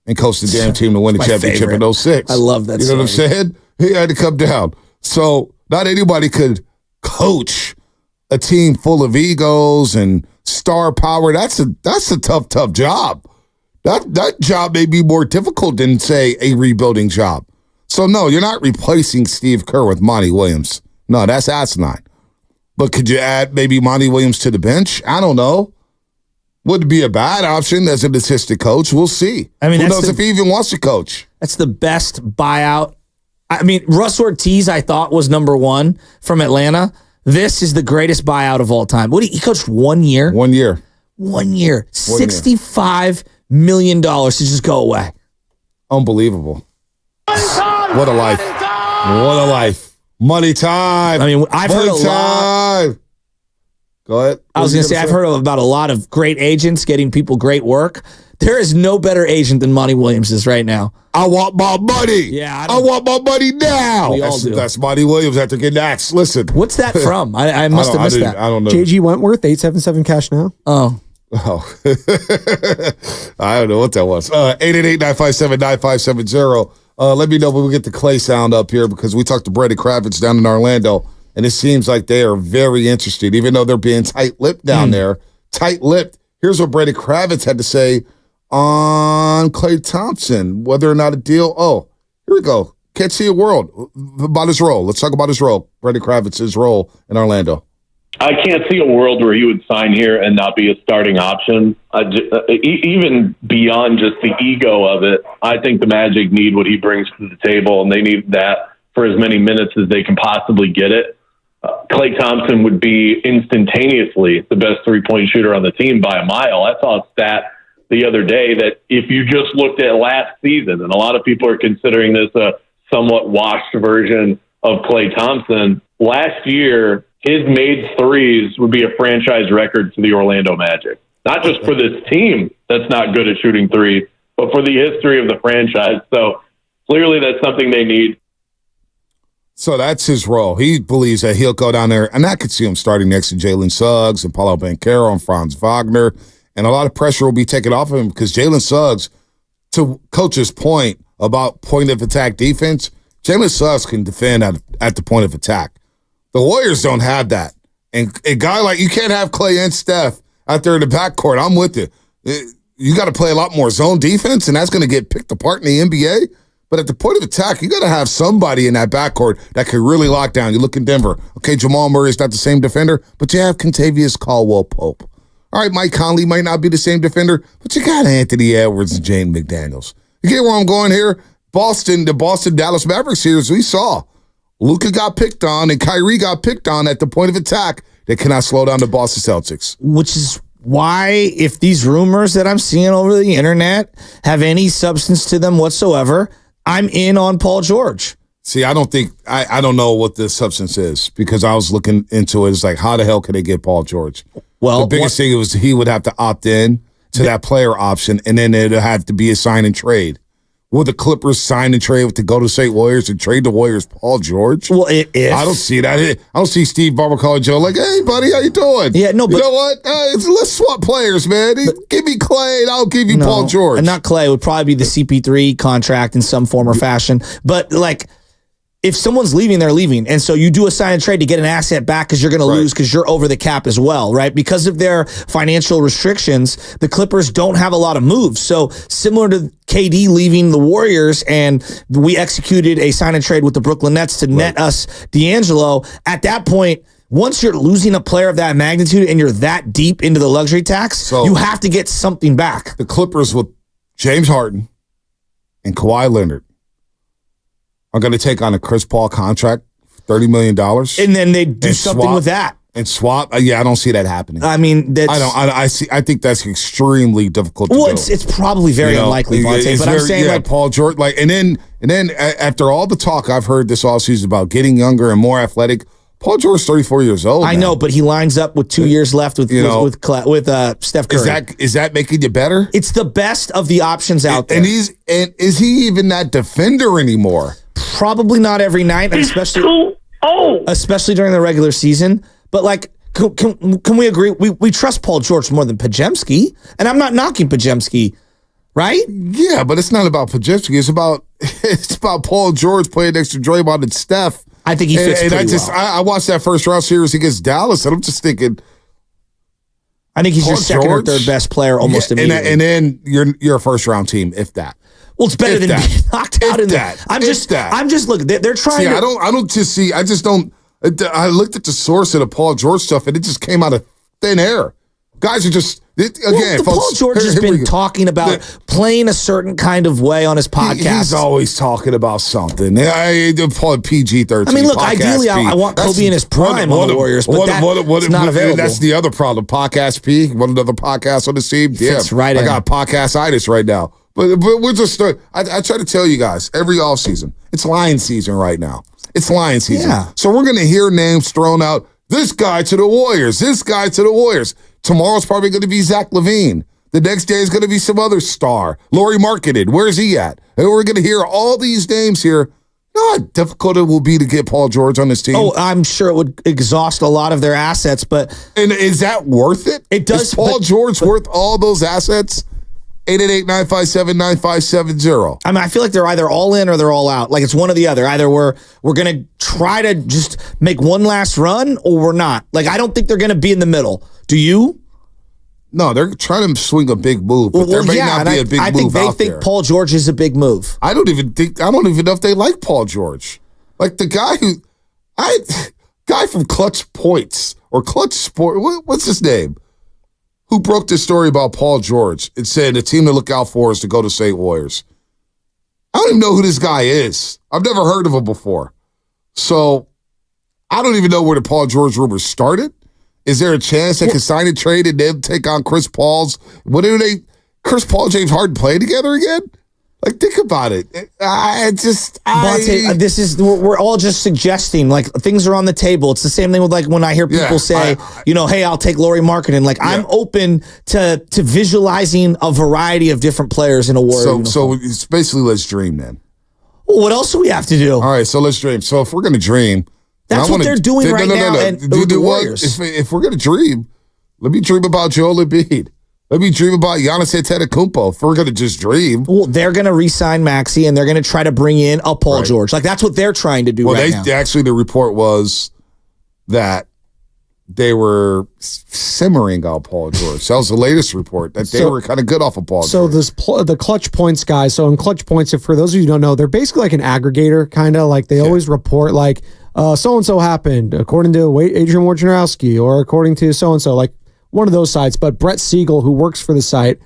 and coach the damn team to win the championship in 06. I love that. You know what I'm saying? He had to come down. So not anybody could coach a team full of egos and star power. That's a tough job. That job may be more difficult than, say, a rebuilding job. So, no, you're not replacing Steve Kerr with Monty Williams. No, that's asinine. But could you add maybe Monty Williams to the bench? I don't know. Would it be a bad option as an assistant coach? We'll see. I mean, who knows if he even wants to coach? That's the best buyout. I mean, Russ Ortiz, I thought, was number one from Atlanta. This is the greatest buyout of all time. He coached 1 year? 1 year. 1 year. $65 million to just go away. Unbelievable. What a life. What a life. Money time. I mean, I've heard a lot. Go ahead. I was going to say, I've heard about a lot of great agents getting people great work. There is no better agent than Monty Williams is right now. I want my money. Yeah, I want my money now. We all do. That's Monty Williams after getting axed. Listen. What's that from? I must have missed that. I don't know. JG Wentworth, 877 cash now. Oh. I don't know what that was. 888-957-9570. Let me know when we get the Klay sound up here because we talked to Brady Kravitz down in Orlando, and it seems like they are very interested, even though they're being tight-lipped down there. Tight-lipped. Here's what Brady Kravitz had to say on Klay Thompson, whether or not a deal. Oh, here we go. Can't see a world about his role. Let's talk about his role. Brady Kravitz's role in Orlando. I can't see a world where he would sign here and not be a starting option. Even beyond just the ego of it, I think the Magic need what he brings to the table, and they need that for as many minutes as they can possibly get it. Klay Thompson would be instantaneously the best three-point shooter on the team by a mile. I saw a stat the other day that if you just looked at last season, and a lot of people are considering this a somewhat washed version of Klay Thompson, last year his made threes would be a franchise record for the Orlando Magic. Not just for this team that's not good at shooting threes, but for the history of the franchise. So clearly that's something they need. So that's his role. He believes that he'll go down there, and I could see him starting next to Jalen Suggs and Paulo Banchero and Franz Wagner, and a lot of pressure will be taken off of him because Jalen Suggs, to Coach's point about point-of-attack defense, Jalen Suggs can defend at the point of attack. The Warriors don't have that. And a guy like, you can't have Klay and Steph out there in the backcourt. I'm with you. You got to play a lot more zone defense, and that's going to get picked apart in the NBA. But at the point of attack, you got to have somebody in that backcourt that can really lock down. You look in Denver. Okay, Jamal Murray is not the same defender, but you have Kentavious Caldwell-Pope. All right, Mike Conley might not be the same defender, but you got Anthony Edwards and Jaden McDaniels. You get where I'm going here? The Boston-Dallas Mavericks series we saw. Luka got picked on and Kyrie got picked on at the point of attack. They cannot slow down the Boston Celtics. Which is why, if these rumors that I'm seeing over the internet have any substance to them whatsoever, I'm in on Paul George. See, I don't know what the substance is because I was looking into it. It's like, how the hell can they get Paul George? Well, the biggest thing was he would have to opt in to that player option, and then it'd have to be a sign and trade. Will the Clippers sign and trade with the Golden State Warriors and trade the Warriors Paul George? Well, I don't see that. I don't see Steve Ballmer calling Joe like, "Hey, buddy, how you doing?" Yeah, no, but you know what? Let's swap players, man. Give me Klay, and I'll give you Paul George. And not Klay. It would probably be the CP3 contract in some form or fashion. But like, if someone's leaving, they're leaving. And so you do a sign and trade to get an asset back because you're going to lose because you're over the cap as well, right? Because of their financial restrictions, the Clippers don't have a lot of moves. So similar to KD leaving the Warriors, and we executed a sign and trade with the Brooklyn Nets to net us D'Angelo. At that point, once you're losing a player of that magnitude and you're that deep into the luxury tax, you have to get something back. The Clippers with James Harden and Kawhi Leonard are going to take on a Chris Paul contract, $30 million. And then they do something with that. And swap? Yeah, I don't see that happening. I mean, I think that's extremely difficult to do. It's probably very unlikely, Monte, but I'm saying Paul George, and then after all the talk I've heard this offseason about getting younger and more athletic, Paul George is 34 years old. I know, but he lines up with 2 years left with Steph Curry. Is that making you better? It's the best of the options out there. And is he even that defender anymore? Probably not every night, especially during the regular season. But like, can we agree? We trust Paul George more than Podziemski, and I'm not knocking Podziemski, right? Yeah, but it's not about Podziemski. It's about Paul George playing next to Draymond and Steph. I think he fits pretty well. I watched that first round series against Dallas, and I'm just thinking, I think he's Paul your second George? or third best player almost immediately. And then you're a first round team, if that. Well, it's better If than that. being knocked out in that. that. I'm just looking. They're trying See, to. I don't just see. I just don't. I looked at the source of the Paul George stuff, and it just came out of thin air. Guys are just again. Paul Folks, George has been talking about playing a certain kind of way on his podcast. He's always talking about something. Paul PG-13. I mean, look, ideally, I want Kobe in his prime on the Warriors, but that's not available. That's the other problem. Podcast P, one another podcast on the team. Fits right I in. got podcast-itis right now. But we're just. I try to tell you guys every offseason, it's Lion season right now. It's Lion season. Yeah. So we're going to hear names thrown out. This guy to the Warriors. This guy to the Warriors. Tomorrow's probably going to be Zach LaVine. The next day is going to be some other star. Lauri Markkanen. Where's he at? And we're going to hear all these names here. You know how difficult it will be to get Paul George on this team? Oh, I'm sure it would exhaust a lot of their assets, but... And is that worth it? It does. Is Paul George worth all those assets? 888-957-9570. I mean, I feel like they're either all in or they're all out. Like it's one or the other. Either we're going to try to just make one last run or we're not. Like I don't think they're going to be in the middle. Do you? No, they're trying to swing a big move, but there may not be a big move out there. I think they think Paul George is a big move. I don't even know if they like Paul George. Like the guy from Clutch Points or Clutch Sport, what's his name? Who broke this story about Paul George and said the team to look out for is to go to St. Warriors. I don't even know who this guy is. I've never heard of him before. So I don't even know where the Paul George rumors started. Is there a chance they can sign a trade and then take on Chris Paul's? Chris Paul, James Harden play together again? Like, think about it. We're all just suggesting, like, things are on the table. It's the same thing with, like, when I hear people say, hey, I'll take Lauri Markkanen. Like, I'm open to visualizing a variety of different players in a Warrior uniform. So it's basically let's dream then. Well, what else do we have to do? All right, so let's dream. So if we're going to dream. That's what they're doing right now and with the Warriors. If we're going to dream, let me dream about Joel Embiid. Let me dream about Giannis Antetokounmpo. If we're going to just dream. Well, they're going to re-sign Maxey, and they're going to try to bring in a Paul George. Like, that's what they're trying to do now. Actually, the report was that they were simmering on Paul George. That was the latest report, that they were kind of good off of Paul George. So the Clutch Points guys, so in Clutch Points, if for those of you who don't know, they're basically like an aggregator, kind of like they always report like, so-and-so happened, according to Adrian Wojnarowski, or according to so-and-so, like one of those sites. But Brett Siegel, who works for the site,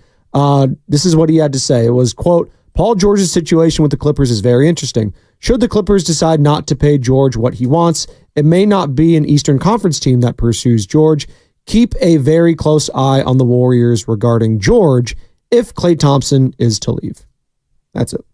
this is what he had to say. It was, quote, Paul George's situation with the Clippers is very interesting. Should the Clippers decide not to pay George what he wants, it may not be an Eastern Conference team that pursues George. Keep a very close eye on the Warriors regarding George if Klay Thompson is to leave. That's it.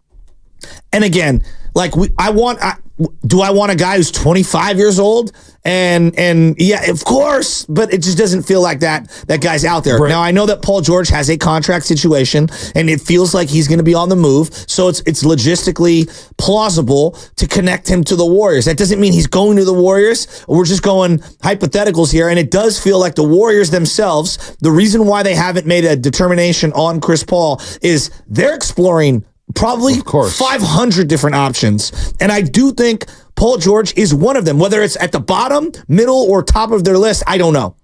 And again, like do I want a guy who's 25 years old? And yeah, of course, but it just doesn't feel like that guy's out there. Right. Now, I know that Paul George has a contract situation, and it feels like he's going to be on the move, so it's logistically plausible to connect him to the Warriors. That doesn't mean he's going to the Warriors. We're just going hypotheticals here, and it does feel like the Warriors themselves, the reason why they haven't made a determination on Chris Paul is they're exploring probably 500 different options. And I do think Paul George is one of them. Whether it's at the bottom, middle, or top of their list, I don't know.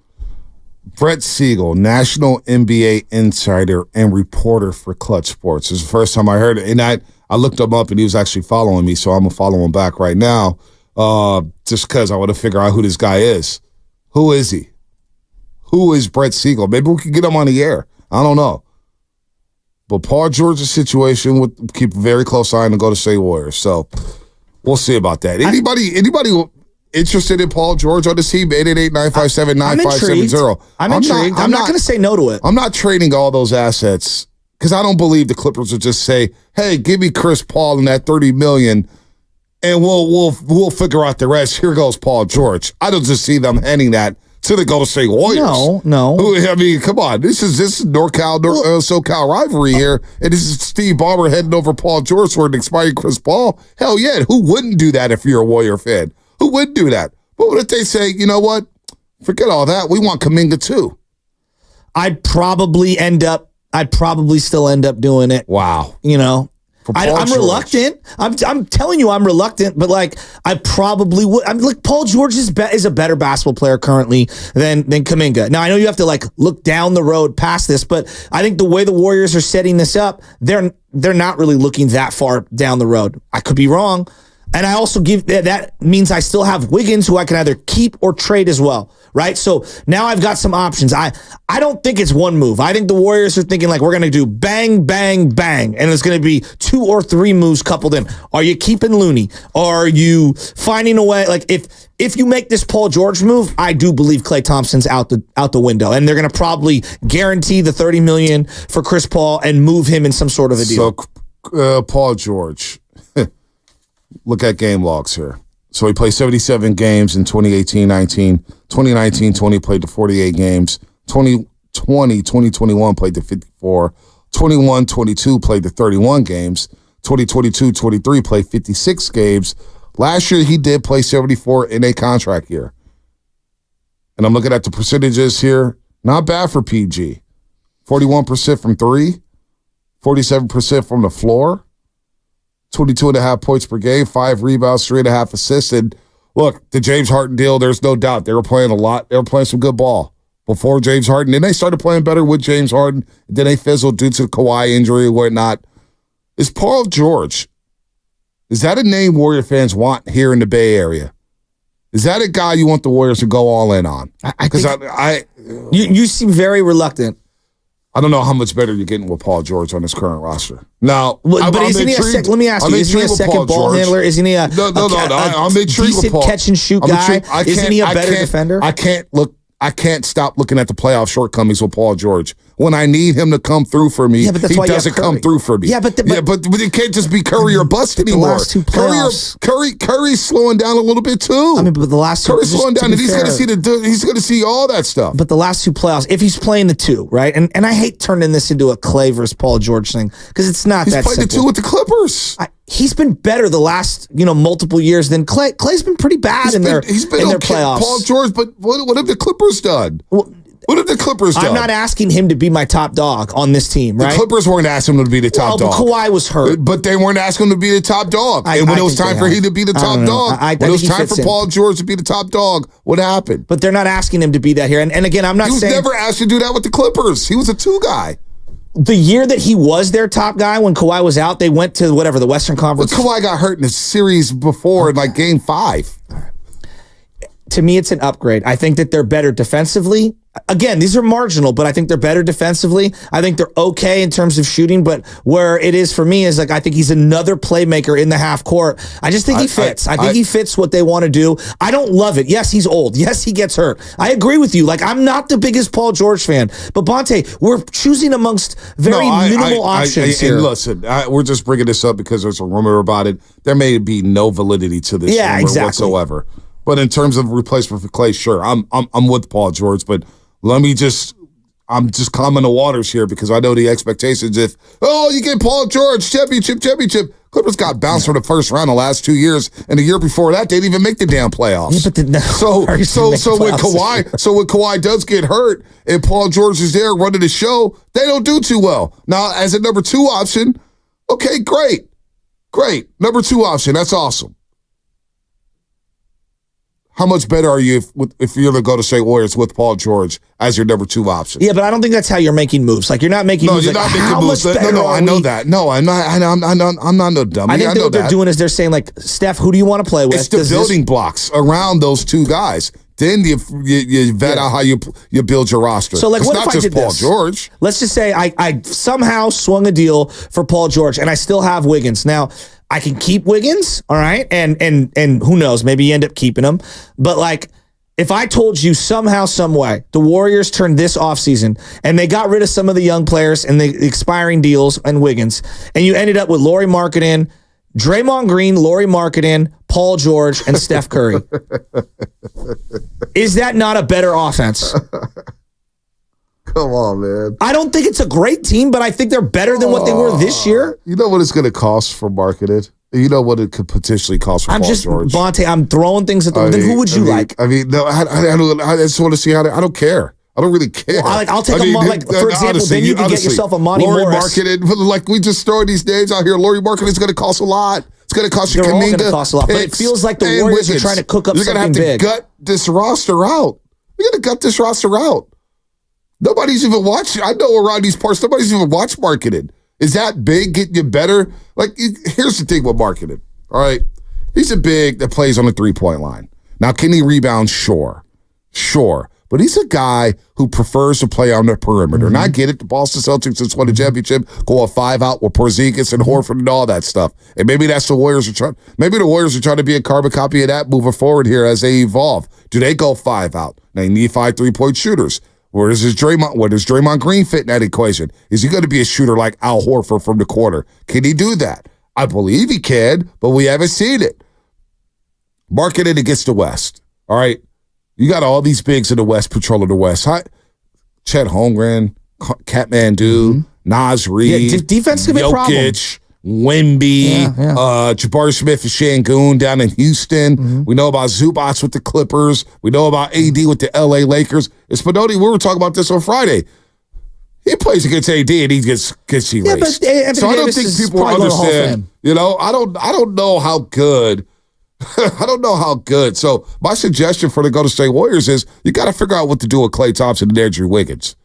Brett Siegel, national NBA insider and reporter for Clutch Sports. This is the first time I heard it. And I looked him up, and he was actually following me, so I'm going to follow him back right now just because I want to figure out who this guy is. Who is he? Who is Brett Siegel? Maybe we could get him on the air. I don't know. But Paul George's situation would keep a very close eye and go to St. Warriors. So we'll see about that. Anybody interested in Paul George on this team? 888-957-9570. I'm intrigued. I'm not going to say no to it. I'm not trading all those assets because I don't believe the Clippers would just say, "Hey, give me Chris Paul and that $30 million, and we'll figure out the rest. Here goes Paul George." I don't just see them handing that to the Golden State Warriors. No. I mean, come on. This is SoCal rivalry here, and this is Steve Ballmer heading over Paul George for an expiring Chris Paul. Hell yeah, who wouldn't do that if you're a Warrior fan? Who would do that? But what if they say, you know what? Forget all that. We want Kuminga too. I'd probably still end up doing it. Wow. You know? for Paul I'm George. reluctant. I'm telling you, I'm reluctant. But like, I probably would. I'm like, Paul George is a better basketball player currently than Kuminga. Now I know you have to like look down the road past this, but I think the way the Warriors are setting this up, they're not really looking that far down the road. I could be wrong. And I also that means I still have Wiggins, who I can either keep or trade as well, right? So now I've got some options. I don't think it's one move. I think the Warriors are thinking like we're going to do bang, bang, bang, and it's going to be 2 or 3 moves coupled in. Are you keeping Looney? Are you finding a way? Like if you make this Paul George move, I do believe Klay Thompson's out the window, and they're going to probably guarantee the $30 million for Chris Paul and move him in some sort of a deal. So Paul George. Look at game logs here. So he played 77 games in 2018-19. 2019-20 played to 48 games. 2020-2021 played to 54. 21-22 played to 31 games. 2022-23 played 56 games. Last year he did play 74 in a contract year. And I'm looking at the percentages here. Not bad for PG. 41% from 3. 47% from the floor. 22.5 points per game, 5 rebounds, 3.5 assists. And look, the James Harden deal, there's no doubt. They were playing a lot. They were playing some good ball before James Harden. Then they started playing better with James Harden. Then they fizzled due to the Kawhi injury and whatnot. Is Paul George, is that a name Warrior fans want here in the Bay Area? Is that a guy you want the Warriors to go all in on? Because you seem very reluctant. I don't know how much better you're getting with Paul George on his current roster. Now, but isn't he let me ask you, isn't he a second ball handler? Isn't he I'm intrigued with Paul. Decent catch and shoot guy? Isn't he a better defender? I can't stop looking at the playoff shortcomings with Paul George. When I need him to come through for me, he doesn't come through for me. But it can't just be Curry or bust anymore. The last 2 playoffs, Curry's slowing down a little bit too. I mean, but the last 2, Curry's slowing down, and he's going to see all that stuff. But the last 2 playoffs, if he's playing the 2, right? And I hate turning this into a Klay versus Paul George thing because it's not that simple. He's played the 2 with the Clippers. He's been better the last multiple years than Klay. Clay's been pretty bad in their playoffs. Paul George, but what have the Clippers done? What have the Clippers done? I'm not asking him to be my top dog on this team, right? The Clippers weren't asking him to be the top dog. But Kawhi was hurt. But they weren't asking him to be the top dog. And when it was time for him to be the top dog, when it was time for Paul George to be the top dog, what happened? But they're not asking him to be that here. And again, I'm not saying... He was never asked to do that with the Clippers. He was a 2 guy. The year that he was their top guy, when Kawhi was out, they went to the Western Conference. But Kawhi got hurt in the series before, in like game 5. To me, it's an upgrade. I think that they're better defensively. Again, these are marginal, but I think they're better defensively. I think they're okay in terms of shooting, but where it is for me is like I think he's another playmaker in the half court. I just think he fits. I think he fits what they want to do. I don't love it. Yes, he's old. Yes, he gets hurt. I agree with you. Like, I'm not the biggest Paul George fan, but Bonte, we're choosing amongst very minimal options here. And listen, we're just bringing this up because there's a rumor about it. There may be no validity to this rumor whatsoever. But in terms of replacement for Klay, sure, I'm with Paul George, but I'm just calming the waters here because I know the expectations. If you get Paul George championship, Clippers got bounced from the first round the last 2 years, and the year before that they didn't even make the damn playoffs. So when Kawhi does get hurt and Paul George is there running the show, they don't do too well. Now as a number 2 option, okay, great, number 2 option, that's awesome. How much better are you if you're the Golden State Warriors with Paul George as your number 2 option? Yeah, but I don't think that's how you're making moves. Like, you're not making moves. You're not making moves. No, I know that. No, I'm not no dummy. I think what they're doing is they're saying, like, Steph, who do you want to play with? It's the building blocks around those 2 guys. Then you vet out how you build your roster. So, like, it's what not if I just did Paul this? George. Let's just say I somehow swung a deal for Paul George, and I still have Wiggins. Now, I can keep Wiggins, all right? And who knows, maybe you end up keeping him. But, like, if I told you somehow, some way, the Warriors turned this offseason and they got rid of some of the young players and the expiring deals and Wiggins, and you ended up with Lauri Markkanen, Draymond Green, Lauri Markkanen, Paul George, and Steph Curry. Is that not a better offense? Come on, man. I don't think it's a great team, but I think they're better than what they were this year. You know what it's going to cost for Markkanen? You know what it could potentially cost for Paul George? Bonte, I'm throwing things at them. Then who would you like? I mean, no, I just want to see how I don't care. I don't really care. Well, I'll take for example, honestly, then you can get yourself a Monty Lauri Morris. Markkanen, like we just throwing these names out here. Lauri Markkanen is going to cost a lot. It's going to cost you. They're all going to cost a lot. But it feels like the Warriors are trying to cook up something big. You're going to have to gut this roster out. You're going to gut this roster out. Nobody's even watching. I know around these parts, nobody's even watched Markkanen. Is that big getting you better? Like, here's the thing with Markkanen. All right, he's a big that plays on the 3-point line. Now, can he rebound? Sure. But he's a guy who prefers to play on the perimeter. And I get it. The Boston Celtics just won a championship, go a 5-out with Porzingis and Horford and all that stuff. And maybe that's the Warriors are trying. Maybe the Warriors are trying to be a carbon copy of that moving forward here as they evolve. Do they go 5-out? They need 5 3-point shooters. Where does Draymond Green fit in that equation? Is he going to be a shooter like Al Horford from the corner? Can he do that? I believe he can, but we haven't seen it. Markkanen against the West. All right. You got all these bigs in the West patrolling the West. Chet Holmgren, Kathmandu, Naz Reid, defense can be a problem. Jokic, Wemby, Jabari Smith and Şengün down in Houston. We know about Zubac with the Clippers. We know about AD with the LA Lakers. It's Spinoni. We were talking about this on Friday. He plays against AD and he gets erased. Yeah, but so I don't think people understand. You know, I don't know how good. I don't know how good. So my suggestion for the Golden State Warriors is you got to figure out what to do with Klay Thompson and Andrew Wiggins.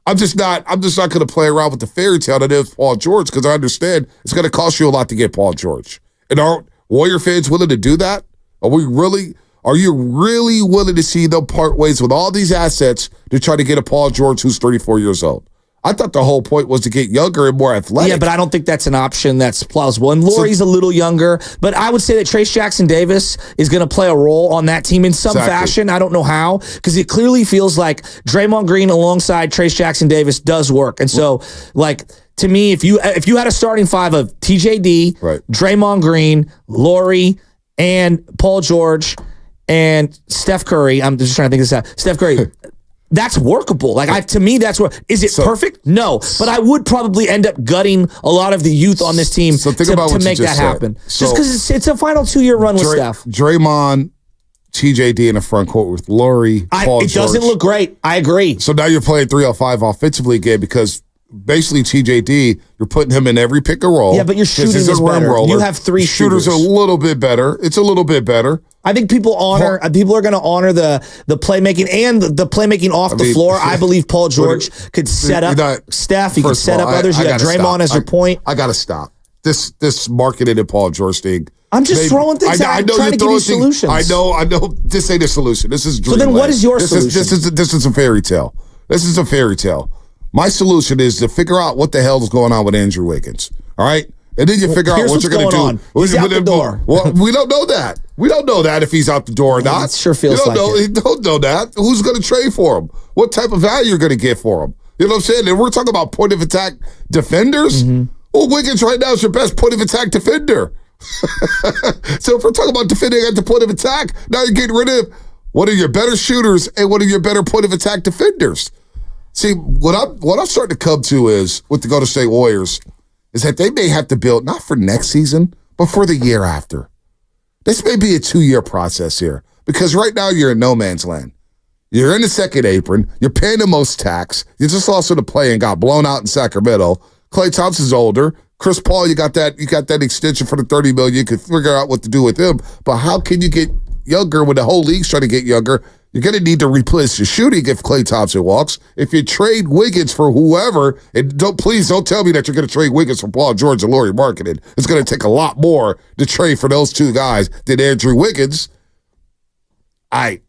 I'm just not going to play around with the fairy tale that is Paul George because I understand it's going to cost you a lot to get Paul George. And are Warrior fans willing to do that? Are you really willing to see them part ways with all these assets to try to get a Paul George who's 34 years old? I thought the whole point was to get younger and more athletic. Yeah, but I don't think that's an option that's plausible. And Lauri's a little younger, but I would say that Trayce Jackson-Davis is going to play a role on that team in some fashion. I don't know how, because it clearly feels like Draymond Green alongside Trayce Jackson-Davis does work. And so, to me, if you had a starting 5 of TJD, Draymond Green, Lauri, and Paul George, and Steph Curry, I'm just trying to think this out. Steph Curry. That's workable. To me, that's what. Is it perfect? No, but I would probably end up gutting a lot of the youth on this team to make that happen. Just because it's a final 2-year run with Steph. Draymond, TJD in the front court with Lauri, Paul George. It doesn't look great. I agree. So now you're playing 3-on-5 offensively again because basically TJD, you're putting him in every pick and roll. Yeah, but your shooting is better. Roller. You have 3 shooters. Shooter's a little bit better. It's a little bit better. I think people are going to honor the playmaking and the playmaking off the floor. I believe Paul George could set up Steph. He could set up others. You got Draymond as your point. I got to stop. This marketed and Paul George thing. I'm just throwing things out. I'm trying to give you solutions. I know. This ain't a solution. This is dreamland. So then what is your solution? This is a fairy tale. This is a fairy tale. My solution is to figure out what the hell is going on with Andrew Wiggins. All right? And then you figure out what you're going to do. He's out the door. Well, we don't know that. We don't know that if he's out the door or not. It sure feels like it. You don't know that. Who's going to trade for him? What type of value you're going to get for him? You know what I'm saying? And we're talking about point of attack defenders. Well, Wiggins right now is your best point of attack defender. So if we're talking about defending at the point of attack, now you're getting rid of one of your better shooters and one of your better point of attack defenders. See, what I'm starting to come to is with the Golden State Warriors is that they may have to build not for next season, but for the year after. This may be a 2-year process here because right now you're in no man's land. You're in the second apron. You're paying the most tax. You just lost to the play and got blown out in Sacramento. Klay Thompson's older. Chris Paul, you got that extension for the $30 million. You could figure out what to do with him. But how can you get younger when the whole league's trying to get younger? You're going to need to replace your shooting if Klay Thompson walks. If you trade Wiggins for whoever, and please don't tell me that you're going to trade Wiggins for Paul George and Lauri Markkanen. It's going to take a lot more to trade for those 2 guys than Andrew Wiggins. I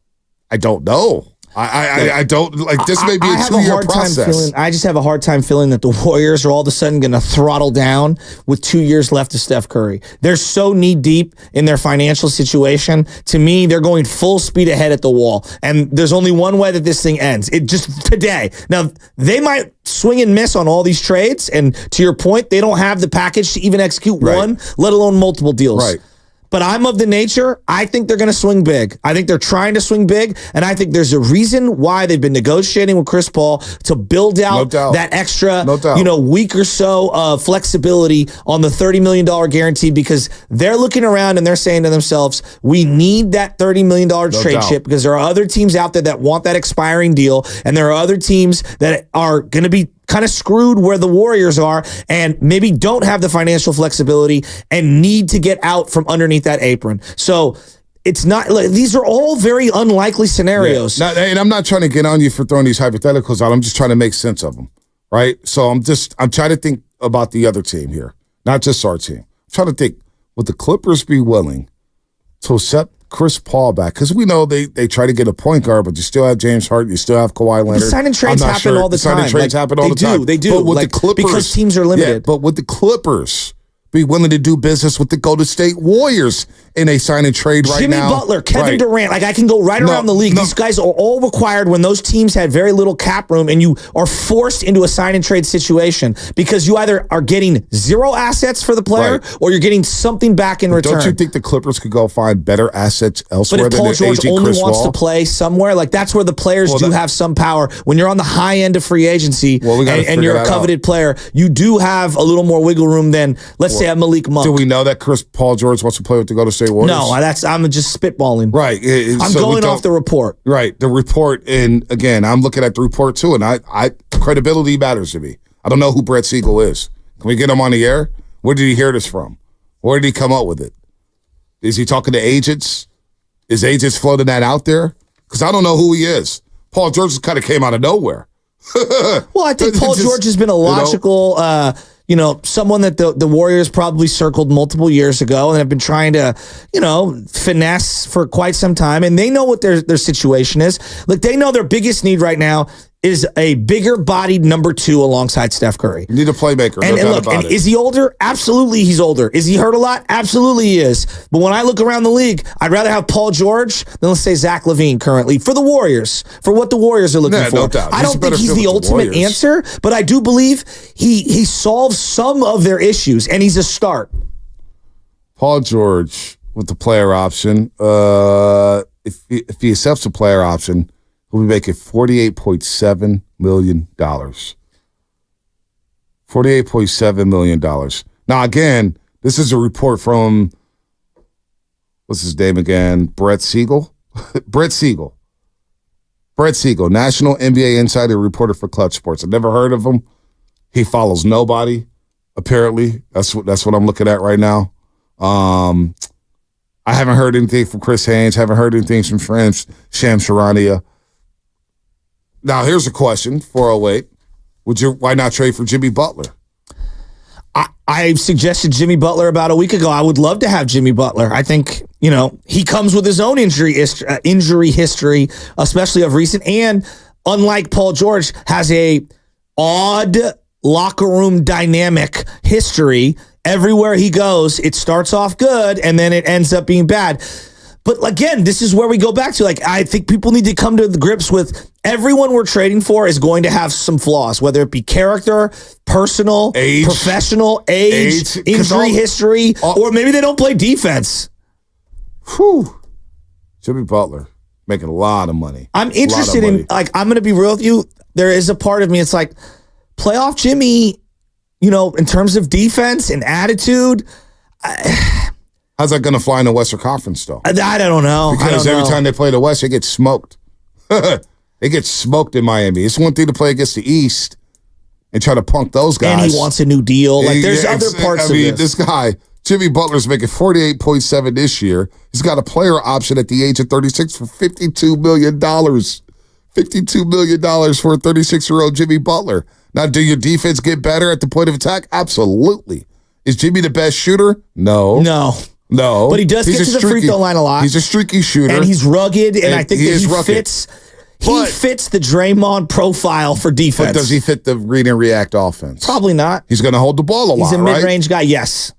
don't know. I don't like this. May be a 2-year process. I just have a hard time feeling that the Warriors are all of a sudden going to throttle down with 2 years left of Steph Curry. They're so knee deep in their financial situation. To me, they're going full speed ahead at the wall, and there's only one way that this thing ends. It just today. Now they might swing and miss on all these trades, and to your point, they don't have the package to even execute one, let alone multiple deals. Right. But I'm of the nature, I think they're going to swing big. I think they're trying to swing big, and I think there's a reason why they've been negotiating with Chris Paul to build out that extra, week or so of flexibility on the $30 million guarantee, because they're looking around and they're saying to themselves, we need that $30 million trade chip, because there are other teams out there that want that expiring deal, and there are other teams that are going to be kind of screwed where the Warriors are and maybe don't have the financial flexibility and need to get out from underneath that apron. So it's not like these are all very unlikely scenarios. Yeah. And I'm not trying to get on you for throwing these hypotheticals out. I'm just trying to make sense of them, right? So I'm trying to think about the other team here, not just our team. I'm trying to think, would the Clippers be willing to accept Chris Paul back? Because we know they try to get a point guard, but you still have James Harden, you still have Kawhi Leonard. The signing trades happen all the time. Signing trades happen all the time. They do. But with the Clippers, because teams are limited. Yeah, but would the Clippers be willing to do business with the Golden State Warriors in a sign and trade right now? Jimmy Butler, Kevin Durant, I can go around the league. These guys are all required when those teams had very little cap room and you are forced into a sign and trade situation because you either are getting zero assets for the player or you're getting something back in return. Don't you think the Clippers could go find better assets elsewhere than Paul George aging only Chris wants Paul? to play somewhere, like that's where the players do have some power. When you're on the high end of free agency and you're a coveted player, you do have a little more wiggle room than, let's say, a Malik Monk. Do we know that Paul George wants to play with the Golden State Warriors? No, I'm just spitballing. Right. I'm going off the report. Right. The report. And again, I'm looking at the report too. And I credibility matters to me. I don't know who Brett Siegel is. Can we get him on the air? Where did he hear this from? Where did he come up with it? Is he talking to agents? Is agents floating that out there? Because I don't know who he is. Paul George just kind of came out of nowhere. Well, I think Paul George has been a logical, someone that the Warriors probably circled multiple years ago and have been trying to, finesse for quite some time. And they know what their situation is. Like, they know their biggest need right now is a bigger bodied number 2 alongside Steph Curry. You need a playmaker. And is he older? Absolutely he's older. Is he hurt a lot? Absolutely he is. But when I look around the league, I'd rather have Paul George than, let's say, Zach LaVine currently for the Warriors, for what the Warriors are looking for. No doubt. I don't think he's the ultimate answer, but I do believe he solves some of their issues, and he's a start. Paul George with the player option. If he accepts the player option, he'll be making $48.7 million. $48.7 million. Now, again, this is a report from, what's his name again? Brett Siegel? Brett Siegel, national NBA insider reporter for Clutch Sports. I've never heard of him. He follows nobody, apparently. That's what I'm looking at right now. I haven't heard anything from Chris Haynes. Haven't heard anything from Shams Charania. Now, here's a question, 408. Why not trade for Jimmy Butler? I suggested Jimmy Butler about a week ago. I would love to have Jimmy Butler. I think, he comes with his own injury history, especially of recent, and unlike Paul George, has a odd locker room dynamic history. Everywhere he goes, it starts off good, and then it ends up being bad. But again, this is where we go back to, I think people need to come to the grips with everyone we're trading for is going to have some flaws, whether it be character, personal, professional, age injury history, or maybe they don't play defense. Whew. Jimmy Butler making a lot of money. I'm interested in, I'm going to be real with you. There is a part of me, it's like, playoff Jimmy, in terms of defense and attitude. How's that going to fly in the Western Conference, though? I don't know. Because every time they play the West, they get smoked. They get smoked in Miami. It's one thing to play against the East and try to punk those guys. And he wants a new deal. There's other parts of this. This guy, Jimmy Butler's making $48.7 this year. He's got a player option at the age of 36 for $52 million. $52 million for a 36-year-old Jimmy Butler. Now, do your defense get better at the point of attack? Absolutely. Is Jimmy the best shooter? No. But he does get to the free throw line a lot. He's a streaky shooter. And he's rugged, and I think that he fits. He fits the Draymond profile for defense. But does he fit the read and react offense? Probably not. He's going to hold the ball a lot, He's a mid-range guy, yes.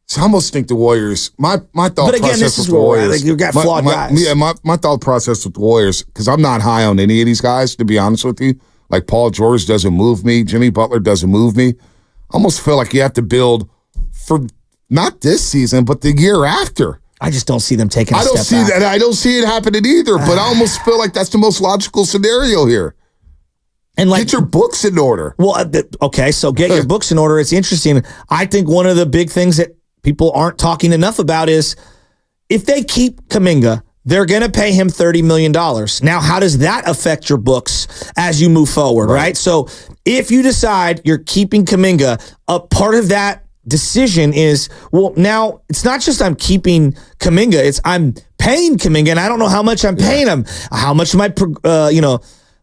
So I almost think the Warriors, my thought but again, process this is with the where Warriors. you've got flawed guys. Yeah, my thought process with the Warriors, because I'm not high on any of these guys, to be honest with you. Like Paul George doesn't move me. Jimmy Butler doesn't move me. I almost feel like you have to build for Not this season, but the year after. I just don't see them taking a I don't step see back. that. I don't see it happening either, but I almost feel like that's the most logical scenario here. And like, get your books in order. Well, okay, so get your books in order. It's interesting. I think one of the big things that people aren't talking enough about is if they keep Kuminga, they're going to pay him $30 million. Now, how does that affect your books as you move forward, right? So if you decide you're keeping Kuminga, a part of that decision is, well, now it's not just I'm keeping Kuminga, it's I'm paying Kuminga, and I don't know how much I'm paying him. How much am I,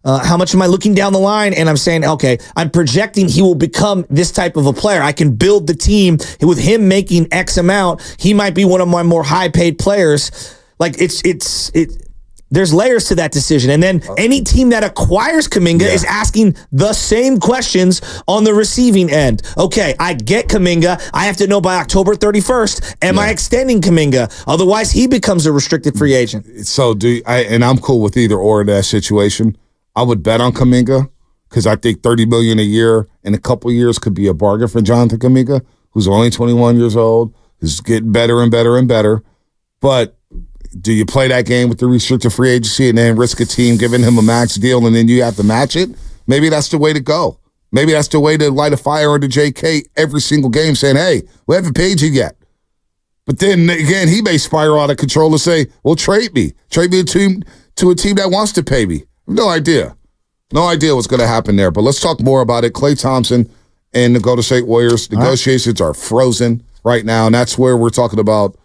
how much am I looking down the line? And I'm saying, okay, I'm projecting he will become this type of a player. I can build the team with him making X amount. He might be one of my more high paid players. Like there's layers to that decision. And then any team that acquires Kuminga is asking the same questions on the receiving end. Okay, I get Kuminga. I have to know by October 31st, am I extending Kuminga? Otherwise, he becomes a restricted free agent. So and I'm cool with either or in that situation. I would bet on Kuminga because I think $30 million a year in a couple years could be a bargain for Jonathan Kuminga, who's only 21 years old, who's getting better and better and better. But do you play that game with the restricted free agency and then risk a team giving him a max deal and then you have to match it? Maybe that's the way to go. Maybe that's the way to light a fire under JK every single game saying, hey, we haven't paid you yet. But then again, he may spiral out of control and say, well, trade me to a team that wants to pay me. No idea. No idea what's going to happen there. But let's talk more about it. Klay Thompson and the Golden State Warriors negotiations are frozen right now, and that's where we're talking about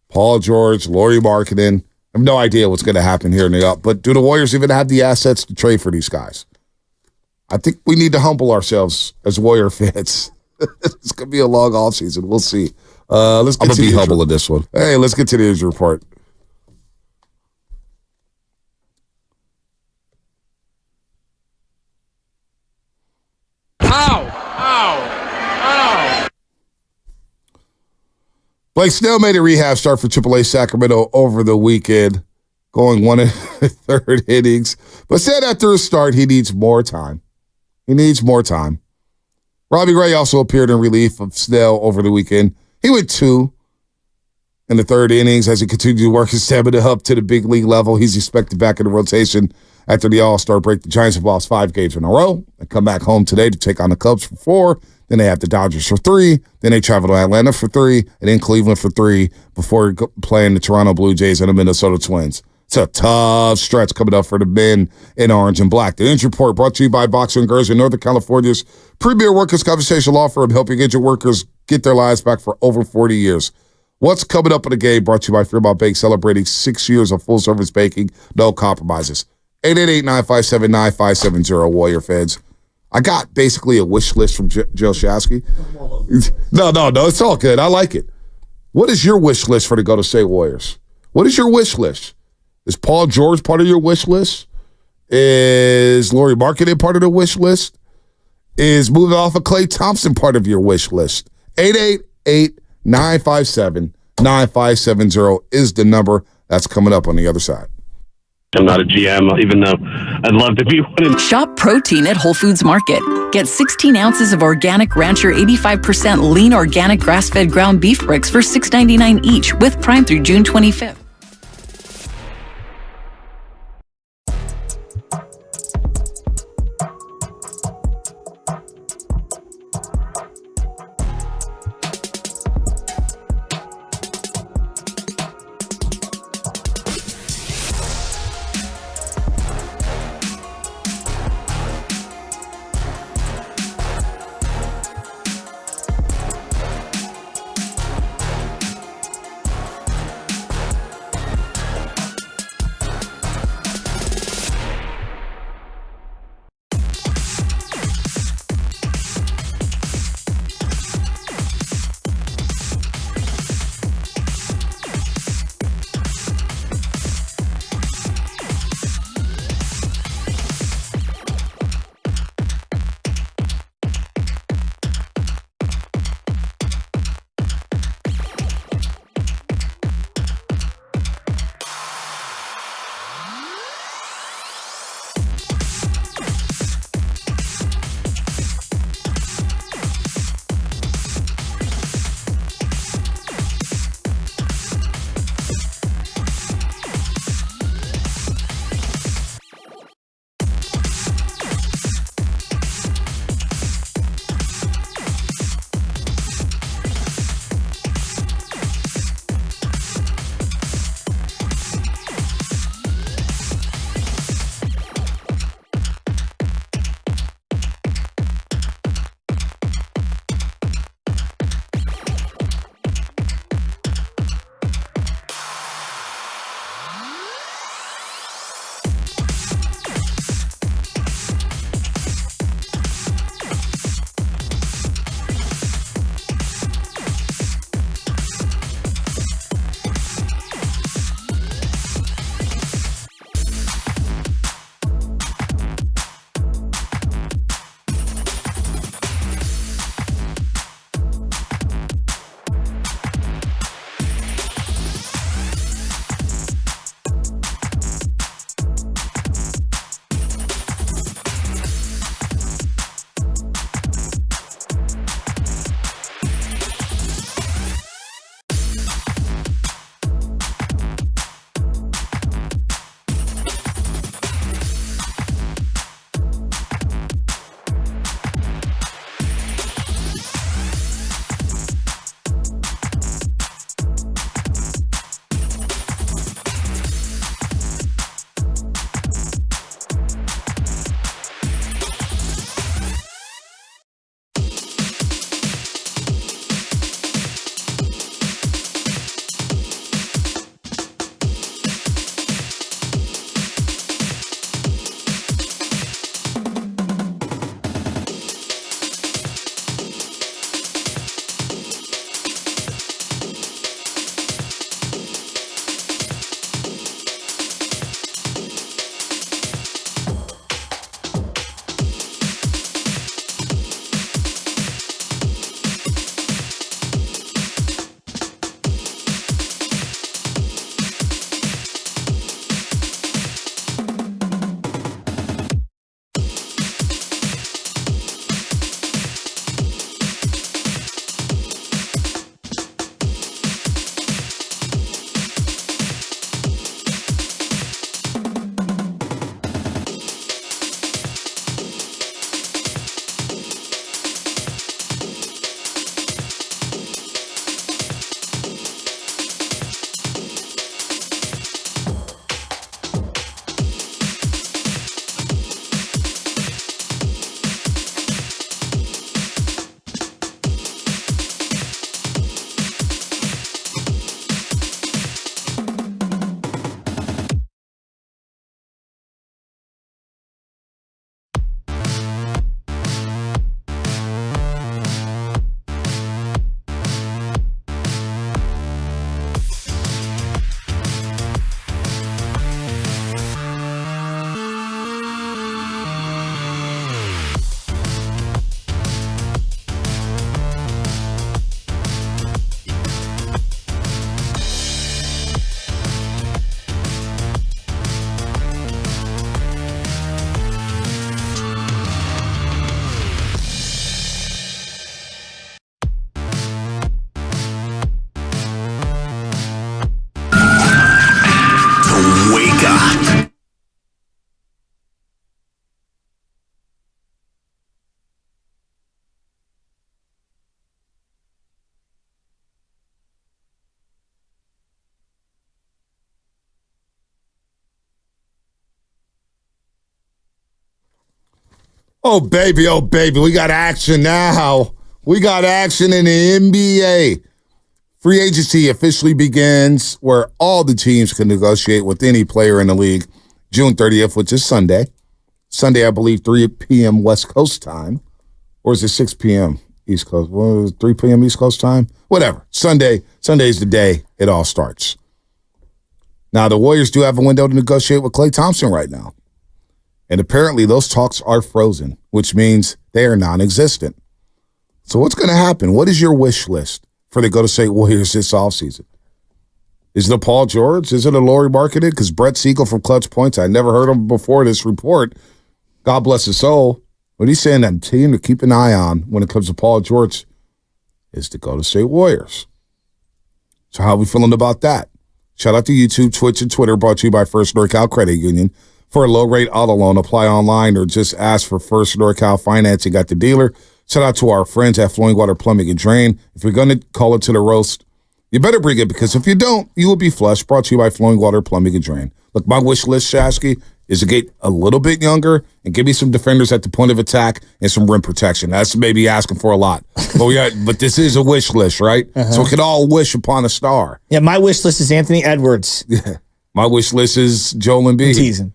Paul George, Lauri Markkanen. I have no idea what's going to happen here in the up. But do the Warriors even have the assets to trade for these guys? I think we need to humble ourselves as Warrior fans. It's going to be a long offseason. We'll see. Let's get to be humble in this one. Hey, let's get to the injury report. Blake Snell made a rehab start for AAA Sacramento over the weekend, going 1 1/3 innings, but said after his start he needs more time. Robbie Ray also appeared in relief of Snell over the weekend. He went 2 in the 3rd innings as he continued to work his stamina up to the big league level. He's expected back in the rotation after the All-Star break. The Giants have lost 5 games in a row. They come back home today to take on the Cubs for 4. Then they have the Dodgers for 3. Then they travel to Atlanta for 3. And then Cleveland for 3 before playing the Toronto Blue Jays and the Minnesota Twins. It's a tough stretch coming up for the men in orange and black. The injury report brought to you by Boxer & Girls in Northern California's premier workers' compensation law firm, helping injured workers get their lives back for over 40 years. What's coming up in the game brought to you by Fremont Bake, celebrating 6 years of full-service baking, no compromises. 888-957-9570, Warrior fans. I got basically a wish list from Joe Shasky. No, it's all good. I like it. What is your wish list for the Golden State Warriors? What is your wish list? Is Paul George part of your wish list? Is Lauri Markkanen part of the wish list? Is moving off of Klay Thompson part of your wish list? 888-957-9570 is the number that's coming up on the other side. I'm not a GM, even though I'd love to be one. Shop protein at Whole Foods Market. Get 16 ounces of organic Rancher 85% lean organic grass-fed ground beef bricks for $6.99 each with Prime through June 25th. Oh, baby, we got action now. We got action in the NBA. Free agency officially begins where all the teams can negotiate with any player in the league June 30th, which is Sunday. Sunday, I believe, 3 p.m. West Coast time. Or is it 6 p.m. East Coast? Well, 3 p.m. East Coast time? Whatever. Sunday's the day it all starts. Now, the Warriors do have a window to negotiate with Klay Thompson right now. And apparently those talks are frozen, which means they are non-existent. So what's going to happen? What is your wish list for the Golden State Warriors this offseason? Is it a Paul George? Is it a Lauri Markkanen? Because Brett Siegel from Clutch Points, I never heard of him before this report. God bless his soul. But he's saying that team to keep an eye on when it comes to Paul George is the Golden State Warriors. So how are we feeling about that? Shout out to YouTube, Twitch, and Twitter, brought to you by First NorCal Credit Union. For a low-rate auto loan, apply online or just ask for First NorCal Financing at the dealer. Shout out to our friends at Flowing Water Plumbing and Drain. If you're going to call it to the roast, you better bring it, because if you don't, you will be flushed. Brought to you by Flowing Water Plumbing and Drain. Look, my wish list, Shasky, is to get a little bit younger and give me some defenders at the point of attack and some rim protection. That's maybe asking for a lot. But this is a wish list, right? So we can all wish upon a star. Yeah, my wish list is Anthony Edwards. Yeah. My wish list is Joel Embiid. Teasing.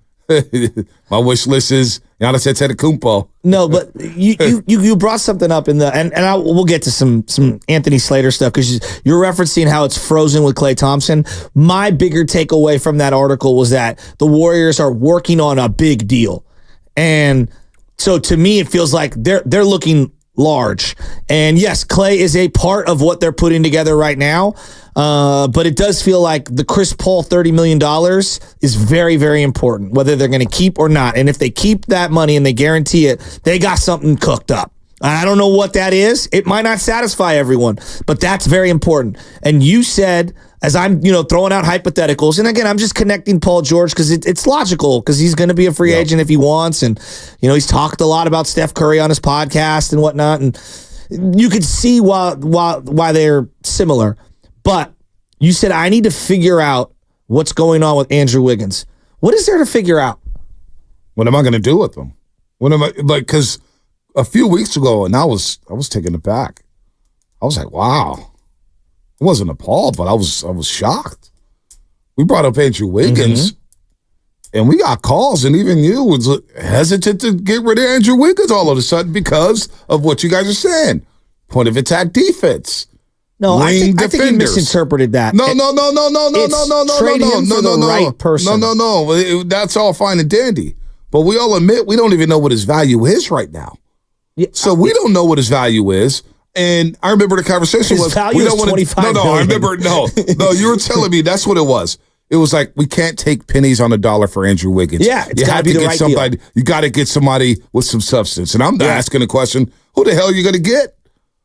My wish list is Giannis Antetokounmpo. No, but you brought something up in the and we'll get to some Anthony Slater stuff, because you're referencing how it's frozen with Klay Thompson. My bigger takeaway from that article was that the Warriors are working on a big deal, and so to me it feels like they're looking large. And yes, Klay is a part of what they're putting together right now. But it does feel like the Chris Paul $30 million is very, very important, whether they're going to keep or not. And if they keep that money and they guarantee it, they got something cooked up. I don't know what that is. It might not satisfy everyone, but that's very important. And you said, as I'm, throwing out hypotheticals, and again, I'm just connecting Paul George because it's logical, because he's going to be a free agent if he wants. And, he's talked a lot about Steph Curry on his podcast and whatnot. And you could see why they're similar. But you said, I need to figure out what's going on with Andrew Wiggins. What is there to figure out? What am I going to do with him? What am I, because a few weeks ago, and I was taken aback. I was like, wow. I wasn't appalled, but I was shocked. We brought up Andrew Wiggins, and we got calls, and even you was hesitant to get rid of Andrew Wiggins all of a sudden because of what you guys are saying. Point of attack defense. No, I think you misinterpreted that. No. Trading for the right person. No. That's all fine and dandy. But we all admit we don't even know what his value is right now. Yeah, so we don't know what his value is. And I remember the conversation was, we don't want to. I remember. No, you were telling me that's what it was. It was like, we can't take pennies on the dollar for Andrew Wiggins. Yeah, it's got to be the right somebody. deal. You got to get somebody with some substance. And I'm asking the question: who the hell are you going to get?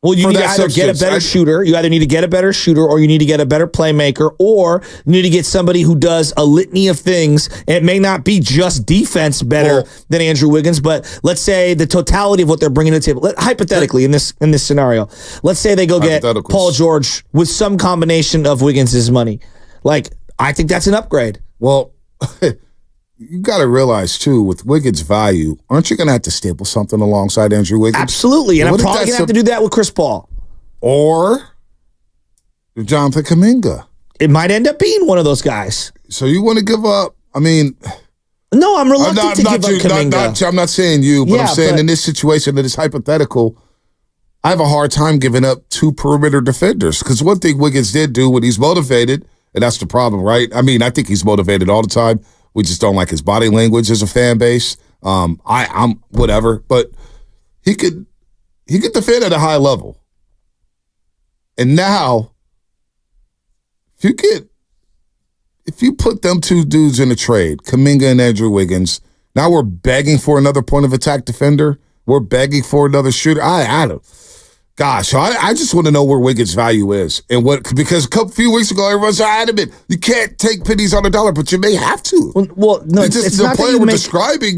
Well, you need to either get a better shooter. You either need to get a better shooter, or you need to get a better playmaker, or you need to get somebody who does a litany of things. And it may not be just defense better than Andrew Wiggins, but let's say the totality of what they're bringing to the table. Hypothetically, in this scenario, let's say they go get Paul George with some combination of Wiggins' money. I think that's an upgrade. Well, you got to realize, too, with Wiggins' value, aren't you going to have to staple something alongside Andrew Wiggins? Absolutely, and I'm probably going to have to do that with Chris Paul. Or Jonathan Kuminga. It might end up being one of those guys. So you want to give up, No, I'm reluctant to give up Kuminga. I'm not saying you, but I'm saying in this situation that is hypothetical, I have a hard time giving up two perimeter defenders. Because one thing Wiggins did do when he's motivated, and that's the problem, right? I think he's motivated all the time. We just don't like his body language as a fan base. I'm whatever, but he could defend at a high level. And now, if you put them two dudes in a trade, Kuminga and Andrew Wiggins, now we're begging for another point of attack defender. We're begging for another shooter. I don't. Gosh, I just want to know where Wiggins' value is. And because a few weeks ago, everyone's adamant, you can't take pennies on the dollar, but you may have to. Well, no, it's not the player we're describing.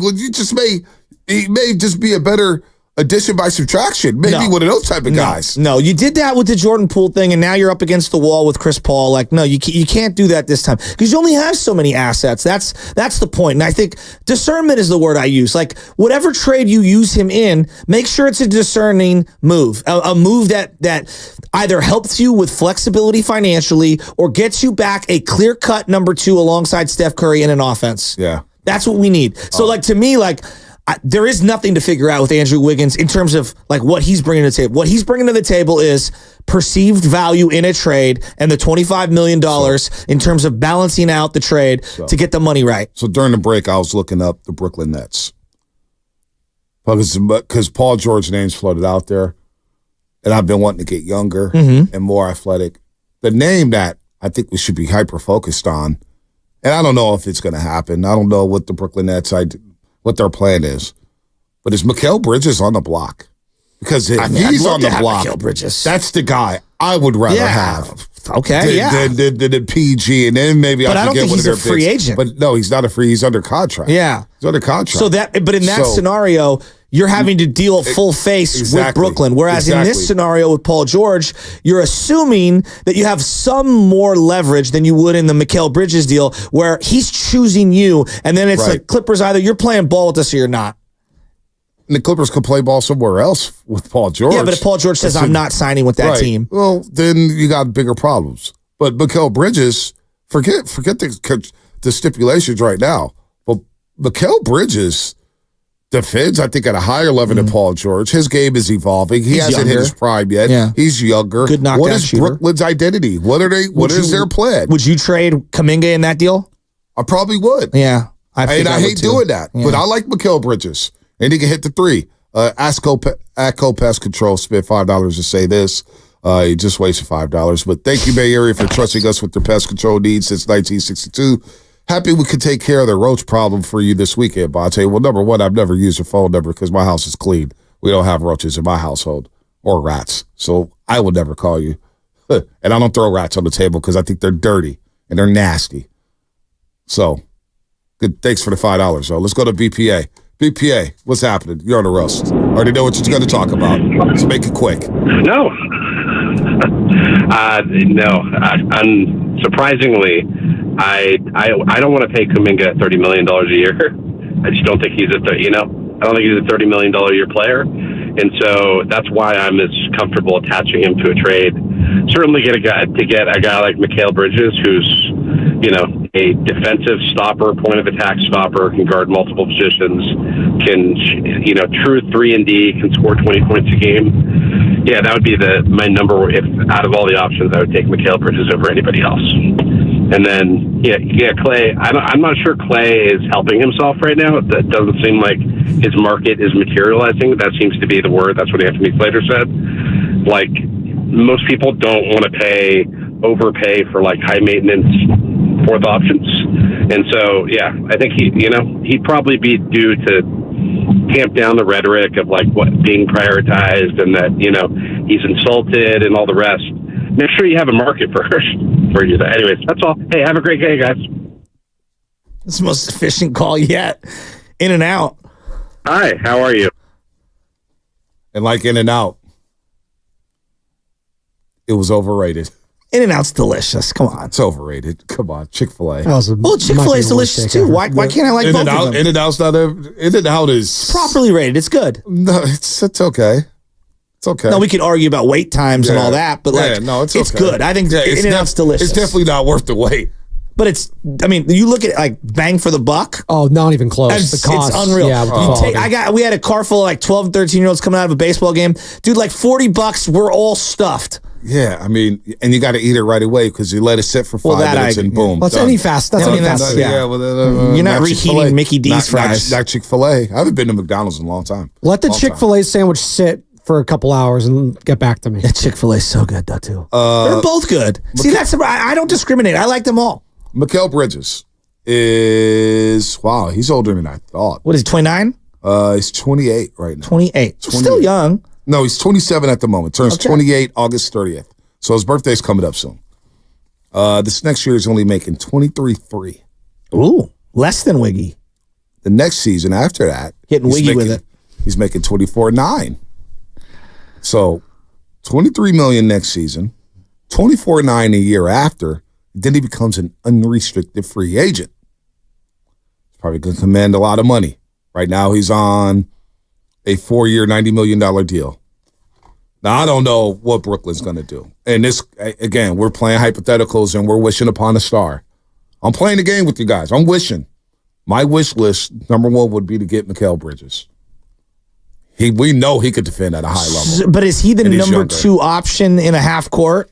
He may just be a better addition by subtraction. Maybe one of those type of guys. No, you did that with the Jordan Poole thing, and now you're up against the wall with Chris Paul. Like, no, you can't do that this time because you only have so many assets. That's the point. And I think discernment is the word I use. Like, whatever trade you use him in, make sure it's a discerning move, a move that either helps you with flexibility financially or gets you back a clear-cut number 2 alongside Steph Curry in an offense. Yeah. That's what we need. So, like, to me, like, there is nothing to figure out with Andrew Wiggins in terms of like what he's bringing to the table. What he's bringing to the table is perceived value in a trade and the $25 million in terms of balancing out the trade to get the money right. So during the break, I was looking up the Brooklyn Nets because Paul George names floated out there, and I've been wanting to get younger and more athletic. The name that I think we should be hyper-focused on, and I don't know if it's going to happen. I don't know what the Brooklyn Nets what their plan is. But is Mikal Bridges on the block? Because if he's on the block, Mikal Bridges. That's the guy I would rather have. Okay, than PG, and then maybe but I don't could get think one he's of a their free picks. agent. But no, he's not a free. He's under contract. Yeah, he's under contract. But in that scenario, you're having to deal full face with Brooklyn. Whereas in this scenario with Paul George, you're assuming that you have some more leverage than you would in the Mikal Bridges deal, where he's choosing you, and then it's like Clippers, either you're playing ball with us or you're not. And the Clippers could play ball somewhere else with Paul George. Yeah, but if Paul George says, I'm not signing with that team. Well, then you got bigger problems. But Mikal Bridges, forget the stipulations right now. But Mikal Bridges defends, I think, at a higher level than Paul George. His game is evolving. He hasn't hit his prime yet. Yeah. He's younger. Good knockdown What is shooter. Brooklyn's identity? What is their plan? Would you trade Kuminga in that deal? I probably would. Yeah. I hate doing that. Yeah. But I like Mikal Bridges. And he can hit the 3. Atco Pest Control spent $5 to say this. He just wasted $5. But thank you, Bay Area, for trusting us with their pest control needs since 1962. Happy we could take care of the roach problem for you this weekend, Bonte. Well, number one, I've never used your phone number because my house is clean. We don't have roaches in my household or rats. So I will never call you. And I don't throw rats on the table because I think they're dirty and they're nasty. So, good. Thanks for the $5, though. Let's go to BPA. BPA, what's happening? You're on the roast. Already know what you're going to talk about. So make it quick. No. Surprisingly, I don't want to pay Kuminga $30 million a year. I just don't think I don't think he's a $30 million a year player. And so that's why I'm as comfortable attaching him to a trade. Certainly get a guy like Mikal Bridges, who's, a defensive stopper, point of attack stopper, can guard multiple positions, can, true 3-and-D, can score 20 points a game. Yeah, that would be my number. If out of all the options, I would take Mikal Bridges over anybody else. And then, Klay. I'm not sure Klay is helping himself right now. That doesn't seem like his market is materializing. That seems to be the word. That's what Anthony Slater said. Like, most people don't want to overpay for like high maintenance fourth options. And so, I think he'd probably be due to tamp down the rhetoric of like what being prioritized and that, he's insulted and all the rest. Make sure you have a market for you. Anyways, that's all. Hey, have a great day, guys. It's the most efficient call yet. In and out. Hi, how are you? And like In and Out, it was overrated. In and Out's delicious. Come on. It's overrated. Come on. Chick-fil-A. Well, Chick-fil-A is delicious too. Why can't I like both of them? In and Out's not In and Out is properly rated. It's good. No, it's okay. It's okay. No, we could argue about wait times and all that, but it's good. I think In and Out's delicious. It's definitely not worth the wait. But you look at like bang for the buck. Oh, not even close. The cost. It's unreal. Yeah, we had a car full of like 12 and 13-year-olds coming out of a baseball game. Dude, like $40, we're all stuffed. Yeah, and you got to eat it right away because you let it sit for 5 minutes and boom. Well, that's any fast. That's any fast. You're not reheating Mickey D's fries. Not Chick-fil-A. I haven't been to McDonald's in a long time. Let the Chick-fil-A sandwich sit for a couple hours and get back to me. Yeah, Chick-fil-A is so good, though, too. They're both good. See, I don't discriminate. I like them all. Mikal Bridges is, he's older than I thought. What is he, 29? He's 28 right now. 28. Still young. No, he's 27 at the moment. Turns 28 August 30th. So his birthday's coming up soon. This next year he's only making 23.3. Ooh, less than Wiggy. The next season after that, hitting Wiggy with it. He's making $24.9. So $23 million next season, $24.9 a year after. Then he becomes an unrestricted free agent. He's probably going to command a lot of money. Right now, he's on a 4-year, $90 million deal. Now, I don't know what Brooklyn's going to do. And this, again, we're playing hypotheticals and we're wishing upon a star. I'm playing the game with you guys. I'm wishing. My wish list, number one, would be to get Mikal Bridges. We know he could defend at a high level. But is he the number 2 option in a half court?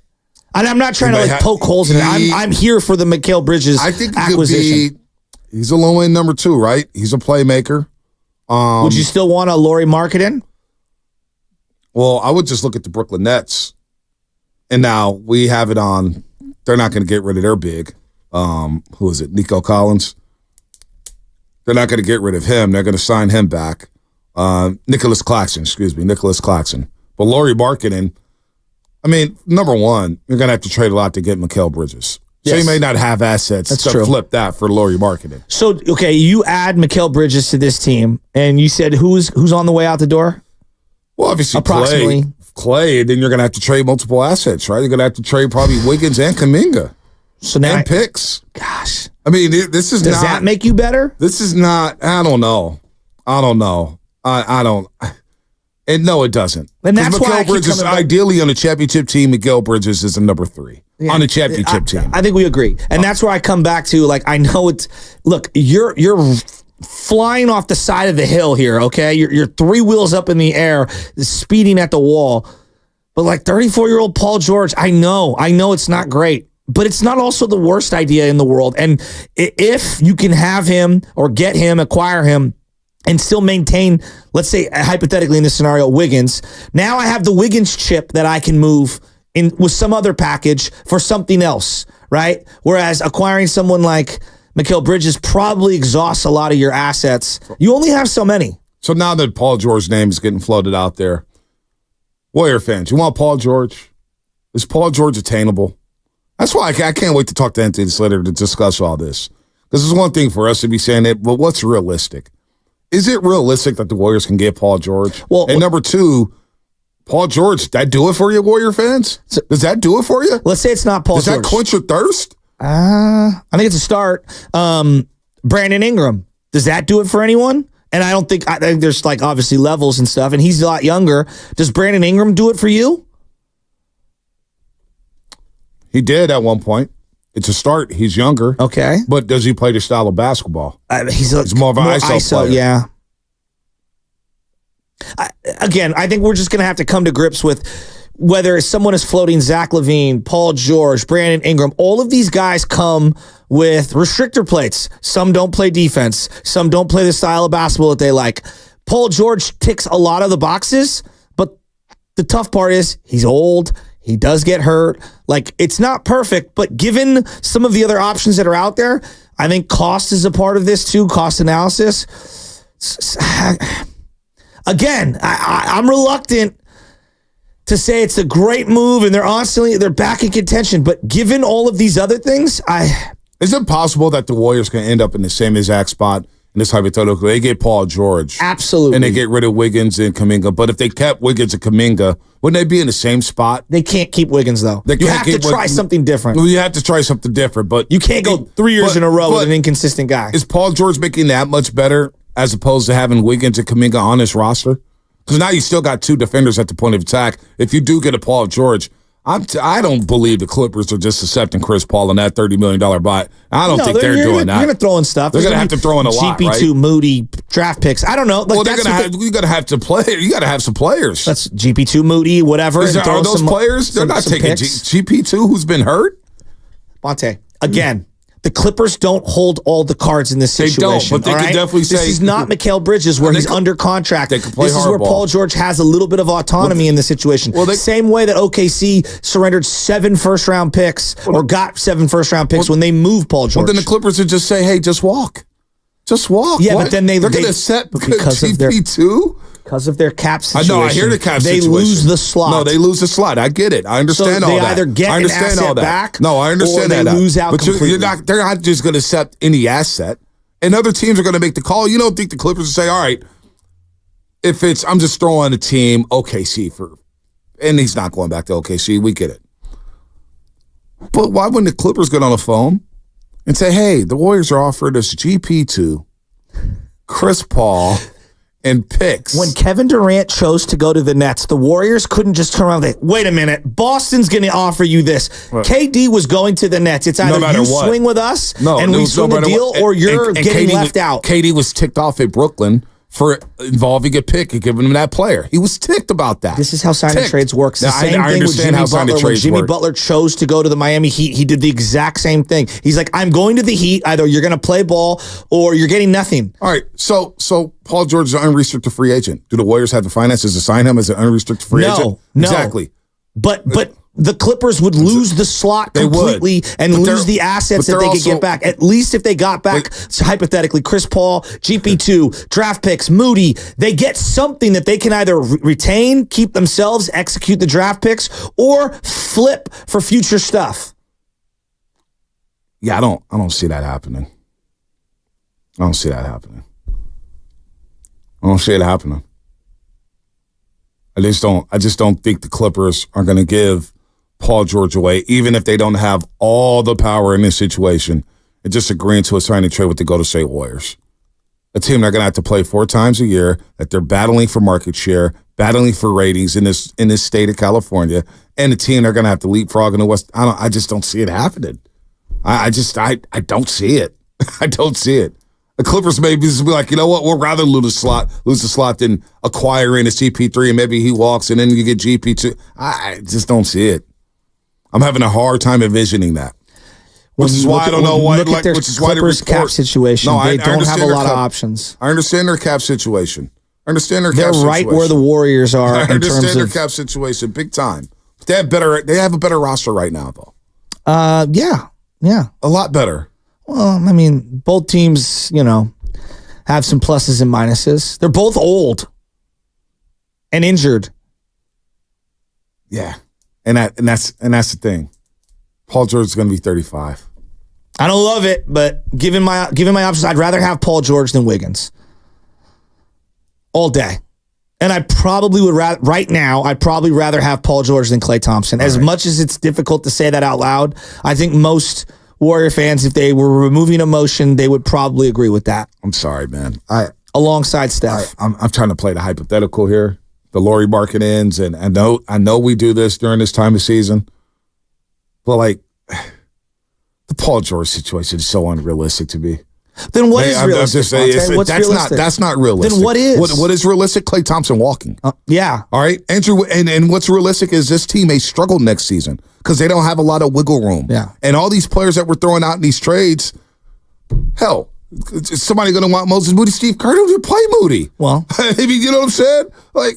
And I'm not trying to poke holes in it. I'm here for the Mikal Bridges acquisition. He's a low-end number 2, right? He's a playmaker. Would you still want a Lauri Markkanen? Well, I would just look at the Brooklyn Nets. And now we have it on. They're not going to get rid of their big. Who is it? Nico Collins. They're not going to get rid of him. They're going to sign him back. Nicholas Claxton. But Lauri Markkanen, I mean, number one, you're going to have to trade a lot to get Mikal Bridges. So you may not have assets to flip that for Lauri Markkanen. So, okay, you add Mikal Bridges to this team, and you said who's on the way out the door? Well, obviously, approximately Klay, then you're going to have to trade multiple assets, right? You're going to have to trade probably Wiggins and Kuminga. So now and picks. Gosh. I mean, this is Does that make you better? This is not, I don't know. I don't. And no, it doesn't. And that's why Mikal Bridges, ideally on a championship team, Mikal Bridges is a number 3 on a championship team. I think we agree. And that's where I come back to, like, I know it's, look, you're flying off the side of the hill here, okay? You're 3 wheels up in the air, speeding at the wall. But like 34-year-old Paul George, I know it's not great. But it's not also the worst idea in the world. And if you can have him or get him, acquire him, and still maintain, let's say, hypothetically in this scenario, Wiggins, now I have the Wiggins chip that I can move in with some other package for something else, right? Whereas acquiring someone like Mikal Bridges probably exhausts a lot of your assets. You only have so many. So now that Paul George's name is getting floated out there, Warrior fans, you want Paul George? Is Paul George attainable? That's why I can't wait to talk to Anthony Slater to discuss all this. Because it's one thing for us to be saying it, but what's realistic? Is it realistic that the Warriors can get Paul George? Well, and number 2, Paul George, that do it for you, Warrior fans? Does that do it for you? Let's say it's not Paul George. Does that quench your thirst? I think it's a start. Brandon Ingram, does that do it for anyone? And I think there's like obviously levels and stuff, and he's a lot younger. Does Brandon Ingram do it for you? He did at one point. It's a start. He's younger. Okay. But does he play the style of basketball? He's more of an ISO player. Yeah. I think we're just going to have to come to grips with whether someone is floating Zach LaVine, Paul George, Brandon Ingram. All of these guys come with restrictor plates. Some don't play defense. Some don't play the style of basketball that they like. Paul George ticks a lot of the boxes, but the tough part is he's old. He does get hurt. Like, it's not perfect, but given some of the other options that are out there, I think cost is a part of this too, cost analysis. Again, I'm reluctant to say it's a great move and they're back in contention, but given all of these other things, Is it possible that the Warriors can end up in the same exact spot in this hypothetical? They get Paul George. Absolutely. And they get rid of Wiggins and Kuminga. But if they kept Wiggins and Kuminga, wouldn't they be in the same spot? They can't keep Wiggins, though. You have to try something different. Well, you have to try something different. But you can't go 3 years in a row with an inconsistent guy. Is Paul George making that much better as opposed to having Wiggins and Kuminga on his roster? Because now you still got 2 defenders at the point of attack. If you do get a Paul George, I don't believe the Clippers are just accepting Chris Paul on that $30 million buy. I don't think they're doing that. You're going to throw in stuff. They're going to have to throw in a lot, right? GP2, Moody, draft picks. I don't know. Well, they're going to have. You got to have to play. You got to have some players. That's GP2, Moody, whatever. Are those players? They're not taking GP2, who's been hurt. Bonte, again. The Clippers don't hold all the cards in this situation. They don't, but they can definitely say... This is not Mikal Bridges where he's under contract. They can play This is where Paul George has a little bit of autonomy in the situation. Same way that OKC surrendered 7 first-round picks or got 7 first-round picks when they moved Paul George. Well, then the Clippers would just say, hey, just walk. Just walk. Yeah, but then they're going to set GP2? Because of their cap situation. I know, I hear the cap situation. They lose the slot. No, they lose the slot. I get it. I understand all that. They either get an asset back, no, I understand or they lose out completely. They're not just going to accept any asset. And other teams are going to make the call. You don't think the Clippers will say, all right, if it's, I'm just throwing a team, OKC and he's not going back to OKC. We get it. But why wouldn't the Clippers get on the phone and say, hey, the Warriors are offered us GP2, Chris Paul, and picks? When Kevin Durant chose to go to the Nets, the Warriors couldn't just turn around and say, wait a minute, Boston's going to offer you this. Right. KD was going to the Nets. It's either you swing with us and we swing the deal, or you're getting left out. KD was ticked off at Brooklyn for involving a pick and giving him that player. He was ticked about that. This is how sign and trades works. The same thing with Jimmy Butler. When Jimmy Butler chose to go to the Miami Heat, he did the exact same thing. He's like, I'm going to the Heat. Either you're going to play ball or you're getting nothing. All right, so Paul George is an unrestricted free agent. Do the Warriors have the finances to sign him as an unrestricted free agent? No. Exactly. But the Clippers would lose the slot completely and lose the assets that they could get back. At least if they got back, hypothetically, Chris Paul, GP2, draft picks, Moody, they get something that they can either retain, keep themselves, execute the draft picks, or flip for future stuff. Yeah, I don't see that happening. I don't see it happening. I just don't think the Clippers are going to give Paul George away, even if they don't have all the power in this situation, and just agreeing to a signing trade with the Golden State Warriors. A team they're going to have to play 4 times a year, that they're battling for market share, battling for ratings in this state of California, and a team they're going to have to leapfrog in the West. I just don't see it happening. I don't see it. I don't see it. The Clippers maybe just be like, you know what, we'll rather lose the slot than acquiring a CP3 and maybe he walks and then you get GP2. I just don't see it. I'm having a hard time envisioning that. Which is why I don't know why. Look at their Clippers cap situation. They don't have a lot of options. I understand their cap situation. They're right where the Warriors are. I understand their cap situation big time. They have a better roster right now, though. Yeah, a lot better. Well, I mean, both teams, have some pluses and minuses. They're both old and injured. Yeah, and that's the thing. Paul George is going to be 35. I don't love it, but given my options, I'd rather have Paul George than Wiggins all day. And I probably would I'd probably rather have Paul George than Klay Thompson. As much as it's difficult to say that out loud, I think most Warrior fans, if they were removing emotion, they would probably agree with that. I'm sorry, man. Alongside Steph. I'm trying to play the hypothetical here. The Lauri Markkanens, and I know we do this during this time of season, but like the Paul George situation is so unrealistic to me. Then what is realistic? That's not realistic. Then what is? What is realistic? Klay Thompson walking. Yeah. All right, Andrew. And what's realistic is this team may struggle next season because they don't have a lot of wiggle room. Yeah. And all these players that we're throwing out in these trades, hell, is somebody going to want Moses Moody, Steve Kerr to play Moody? Well, I mean, you know what I'm saying? Like,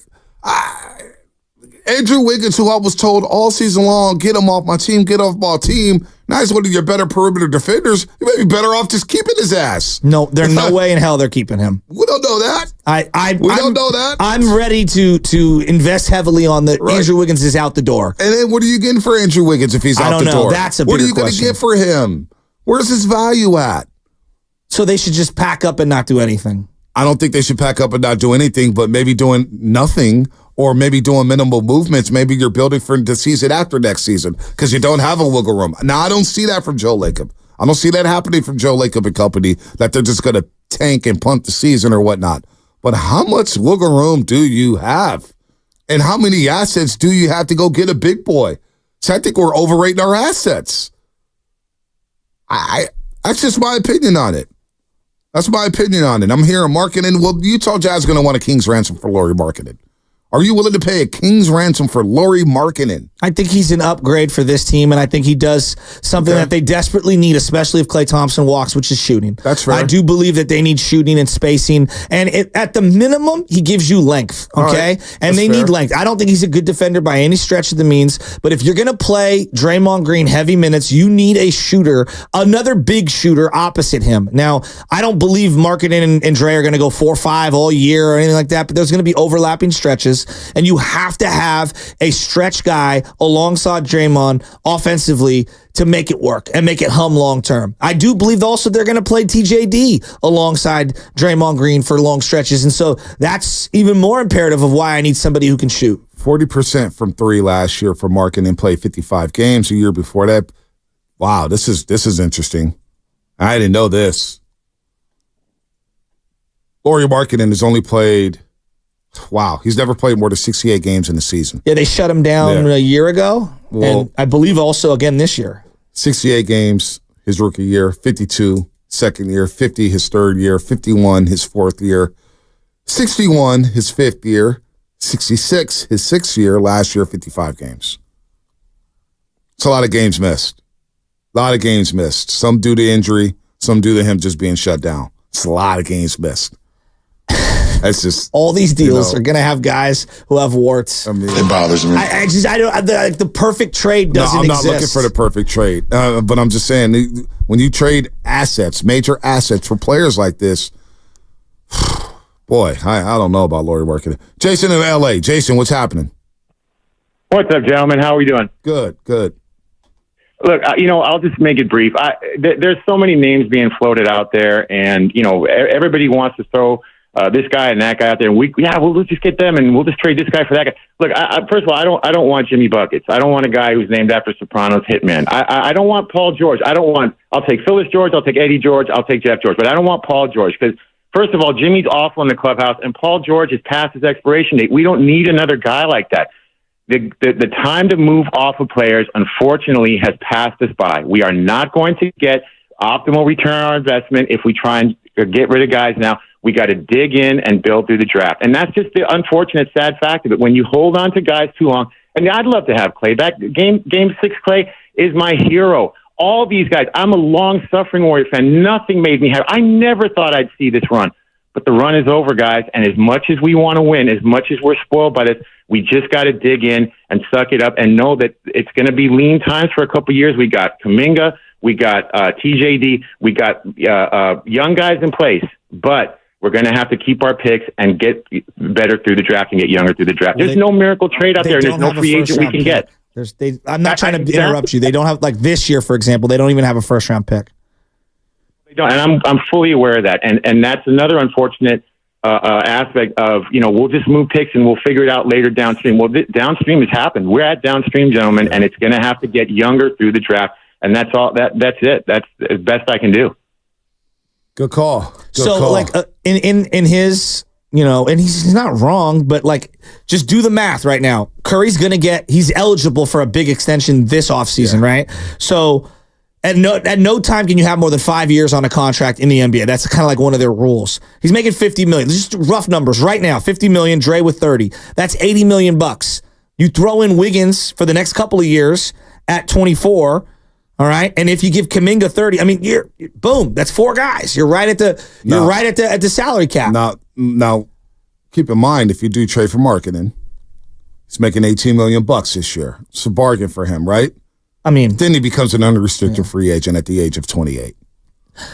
Andrew Wiggins, who I was told all season long, get him off my team, get off my team. Now he's one of your better perimeter defenders. You may be better off just keeping his ass. No, there's no way in hell they're keeping him. We don't know that. We don't know that. I'm ready to invest heavily on the Andrew Wiggins is out the door. And then what are you getting for Andrew Wiggins if he's out the door? I don't know. That's a bigger question. What are you going to get for him? Where's his value at? So they should just pack up and not do anything. I don't think they should pack up and not do anything, but maybe doing nothing or maybe doing minimal movements. Maybe you're building for the season after next season because you don't have a wiggle room. Now, I don't see that from Joe Lacob. I don't see that happening from Joe Lacob and company, that they're just going to tank and punt the season or whatnot. But how much wiggle room do you have? And how many assets do you have to go get a big boy? So I think we're overrating our assets. That's just my opinion on it. That's my opinion on it. I'm hearing Markkanen. Well, Utah Jazz going to want a king's ransom for Lauri Markkanen. Are you willing to pay a king's ransom for Lauri Markkanen? I think he's an upgrade for this team, and I think he does something that they desperately need, especially if Klay Thompson walks, which is shooting. That's right. I do believe that they need shooting and spacing, and at the minimum, he gives you length, okay? Right. And they need length. I don't think he's a good defender by any stretch of the means, but if you're going to play Draymond Green heavy minutes, you need a shooter, another big shooter opposite him. Now, I don't believe Markkanen and Dre are going to go 4-5 all year or anything like that, but there's going to be overlapping stretches. is. And you have to have a stretch guy alongside Draymond offensively to make it work and make it hum long term. I do believe also they're going to play TJD alongside Draymond Green for long stretches. And so that's even more imperative of why I need somebody who can shoot. 40% from three last year for Markkanen, played 55 games a year before that. Wow, this is interesting. I didn't know this. Lauri Markkanen has only played, he's never played more than 68 games in the season. Yeah, they shut him down a year ago, and I believe also again this year. 68 games his rookie year, 52 second year, 50 his third year, 51 his fourth year, 61 his fifth year, 66 his sixth year, last year 55 games. It's a lot of games missed. Some due to injury, some due to him just being shut down. It's a lot of games missed. That's just all these deals are going to have guys who have warts. I mean, It bothers me. The perfect trade doesn't exist. I'm not looking for the perfect trade, but I'm just saying when you trade assets, major assets for players like this, boy, I don't know about Lauri Markkanen. Jason in L.A. Jason, what's happening? What's up, gentlemen? How are we doing? Good. Look, I'll just make it brief. There's so many names being floated out there, and everybody wants to throw this guy and that guy out there. And we'll just get them, and we'll just trade this guy for that guy. Look, first of all, I don't want Jimmy Buckets. I don't want a guy who's named after Sopranos hitman. I don't want Paul George. I'll take Phyllis George. I'll take Eddie George. I'll take Jeff George. But I don't want Paul George because, first of all, Jimmy's awful in the clubhouse, and Paul George is past his expiration date. We don't need another guy like that. The time to move off of players, unfortunately, has passed us by. We are not going to get optimal return on our investment if we try and get rid of guys now. We got to dig in and build through the draft. And that's just the unfortunate, sad fact of it. When you hold on to guys too long, and I'd love to have Klay back. Game 6, Klay is my hero. All these guys, I'm a long-suffering Warrior fan. Nothing made me happy. I never thought I'd see this run. But the run is over, guys. And as much as we want to win, as much as we're spoiled by this, we just got to dig in and suck it up and know that it's going to be lean times for a couple of years. We got Kuminga, we got TJD, we got young guys in place. But we're going to have to keep our picks and get better through the draft and get younger through the draft. There's no miracle trade out there. And there's no free agent we can get. I'm not trying to interrupt you. They don't have, like this year, for example, they don't even have a first-round pick. They don't, and I'm fully aware of that. And that's another unfortunate aspect of, we'll just move picks and we'll figure it out later downstream. Well, downstream has happened. We're at downstream, gentlemen, and it's going to have to get younger through the draft. And that's all. That's it. That's as best I can do. Good call. Like in his, and he's not wrong, but like just do the math right now. Curry's he's eligible for a big extension this offseason, right? So at no time can you have more than 5 years on a contract in the NBA. That's kind of like one of their rules. He's making $50 million. Just rough numbers right now. $50 million, Dre with 30. That's $80 million. You throw in Wiggins for the next couple of years at 24. All right, and if you give Kuminga 30, I mean, you're boom. That's 4 guys. You're right at the salary cap. Now, keep in mind if you do trade for Markkanen, he's making $18 million this year. It's a bargain for him, right? I mean, then he becomes an unrestricted free agent at the age of 28.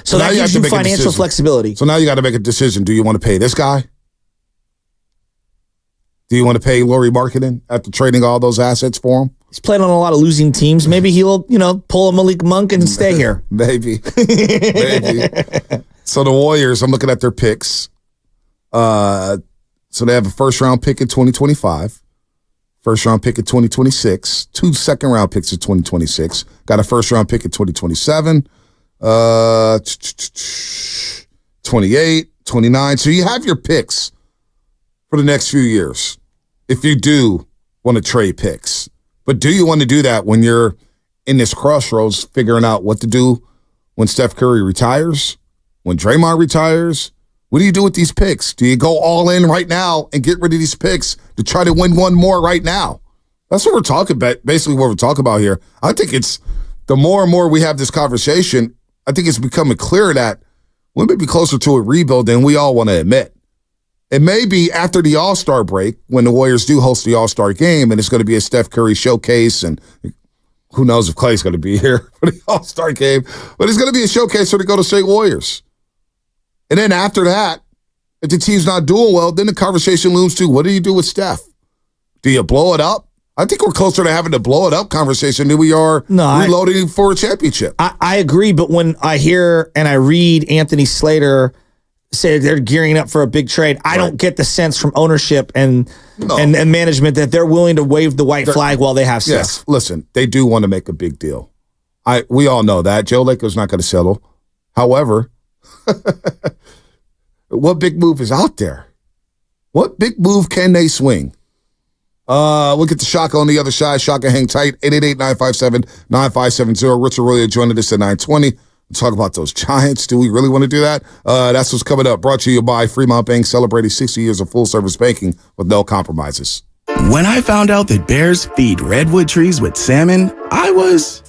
So that gives you financial flexibility. So now you got to make a decision. Do you want to pay this guy? Do you want to pay Lauri Markkanen after trading all those assets for him? He's played on a lot of losing teams. Maybe he'll, pull a Malik Monk and stay here. Maybe. So the Warriors, I'm looking at their picks. So they have a first-round pick in 2025, first-round pick in 2026, 2 second-round picks in 2026, got a first-round pick in 2027, 28, 29. So you have your picks for the next few years if you do want to trade picks. But do you want to do that when you're in this crossroads figuring out what to do when Steph Curry retires, when Draymond retires? What do you do with these picks? Do you go all in right now and get rid of these picks to try to win one more right now? That's what we're talking about, basically what we're talking about here. I think it's the more and more we have this conversation, I think it's becoming clear that we may be closer to a rebuild than we all want to admit. It may be after the All-Star break when the Warriors do host the All-Star game and it's going to be a Steph Curry showcase and who knows if Klay's going to be here for the All-Star game, but it's going to be a showcase for the Golden State Warriors. And then after that, if the team's not doing well, then the conversation looms to what do you do with Steph? Do you blow it up? I think we're closer to having to blow it up conversation than we are reloading for a championship. I agree, but when I hear and I read Anthony Slater say they're gearing up for a big trade, I don't get the sense from ownership and management that they're willing to wave the white flag while they have stuff. Yes, listen, they do want to make a big deal. We all know that. Joe Laco's not going to settle. However, what big move is out there? What big move can they swing? We'll get to Shaka on the other side. Shaka, hang tight. 888-957-9570. Richie Aurilia joining us at 9:20. We'll talk about those Giants. Do we really want to do that? That's what's coming up. Brought to you by Fremont Bank, celebrating 60 years of full-service banking with no compromises. When I found out that bears feed redwood trees with salmon, I was...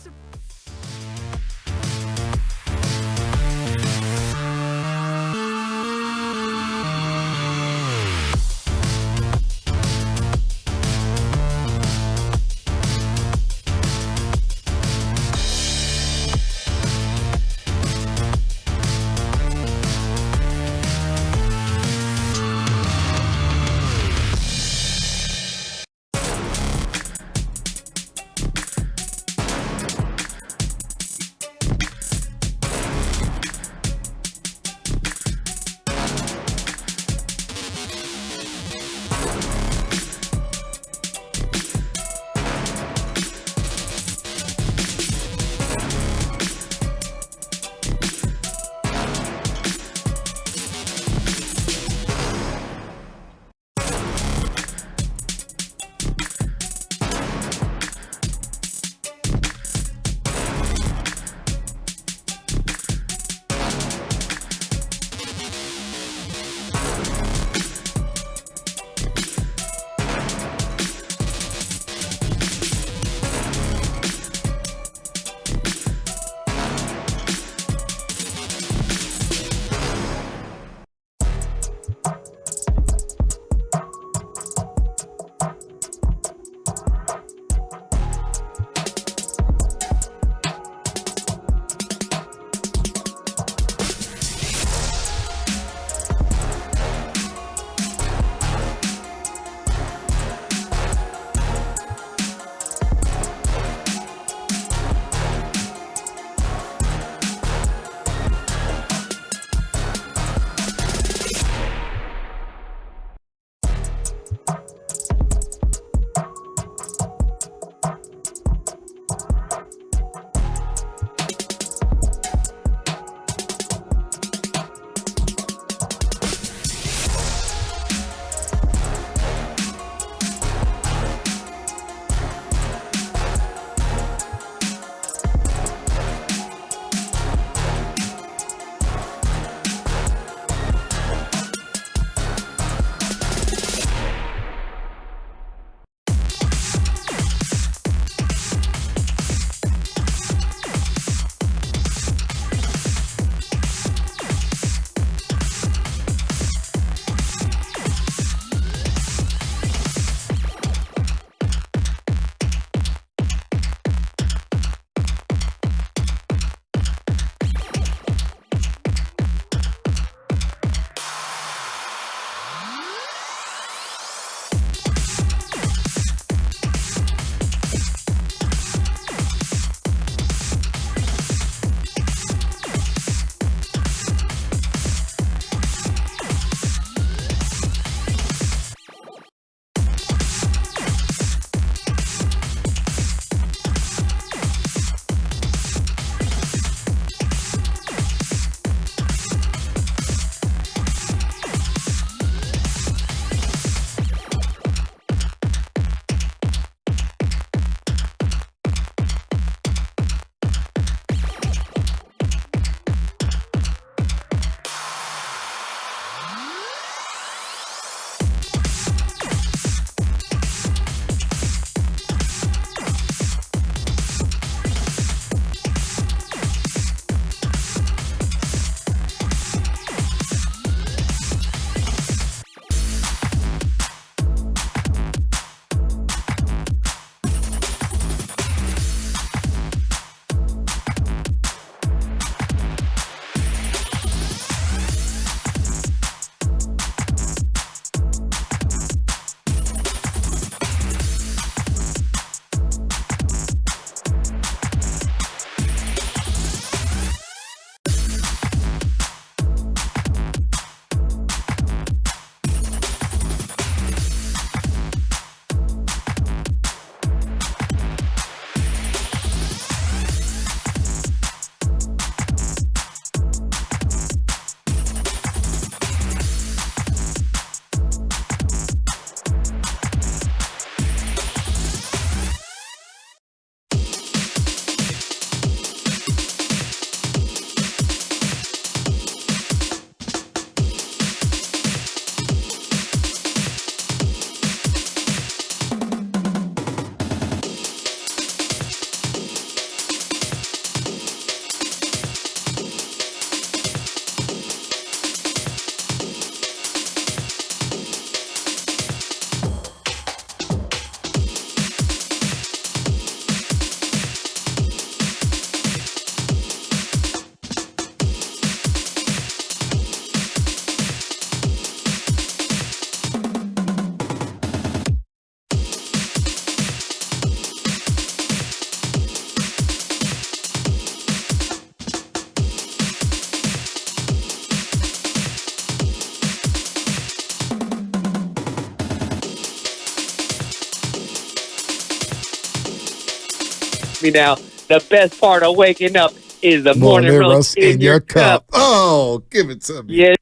with me now. The best part of waking up is the morning roast in your cup. Oh, give it to me. Yeah.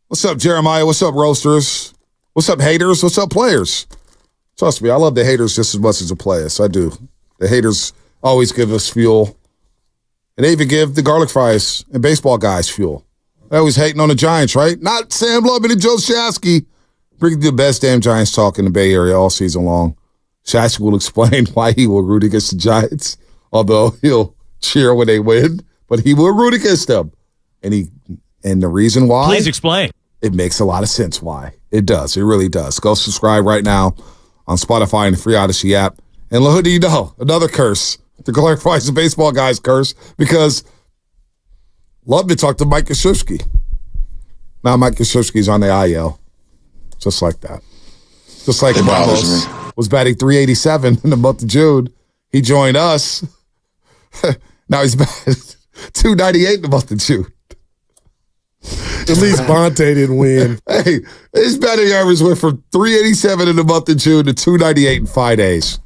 What's up, Jeremiah? What's up, roasters? What's up, haters? What's up, players? Trust me, I love the haters just as much as the players. I do. The haters always give us fuel. And they even give the garlic fries and baseball guys fuel. They're always hating on the Giants, right? Not Sam Lubman and Joe Shasky. Bring the best damn Giants talk in the Bay Area all season long. Shasky will explain why he will root against the Giants, although he'll cheer when they win, but he will root against them. And the reason why? Please explain. It makes a lot of sense why. It does. It really does. Go subscribe right now on Spotify and the free Odyssey app. And who do you know? Another curse. The garlic fries and baseball guys curse because Lubman talked to Mike Krzyzewski. Now Mike Krzyzewski's on the IL. Just like that. Just like Ramos was batting 387 in the month of June. He joined us. Now he's batting 298 in the month of June. At least Bonte didn't win. Hey, his batting average went from 387 in the month of June to 298 in 5 days.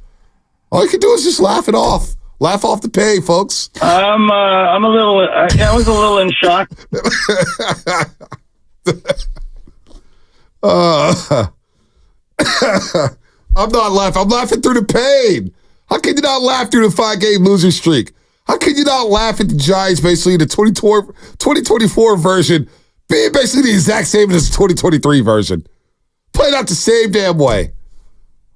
All you can do is just laugh it off. Laugh off the pain, folks. I'm a little. I was a little in shock. I'm not laughing. I'm laughing through the pain. How can you not laugh through the 5-game losing streak? How can you not laugh at the Giants basically the 2024 version being basically the exact same as the 2023 version? Played out the same damn way.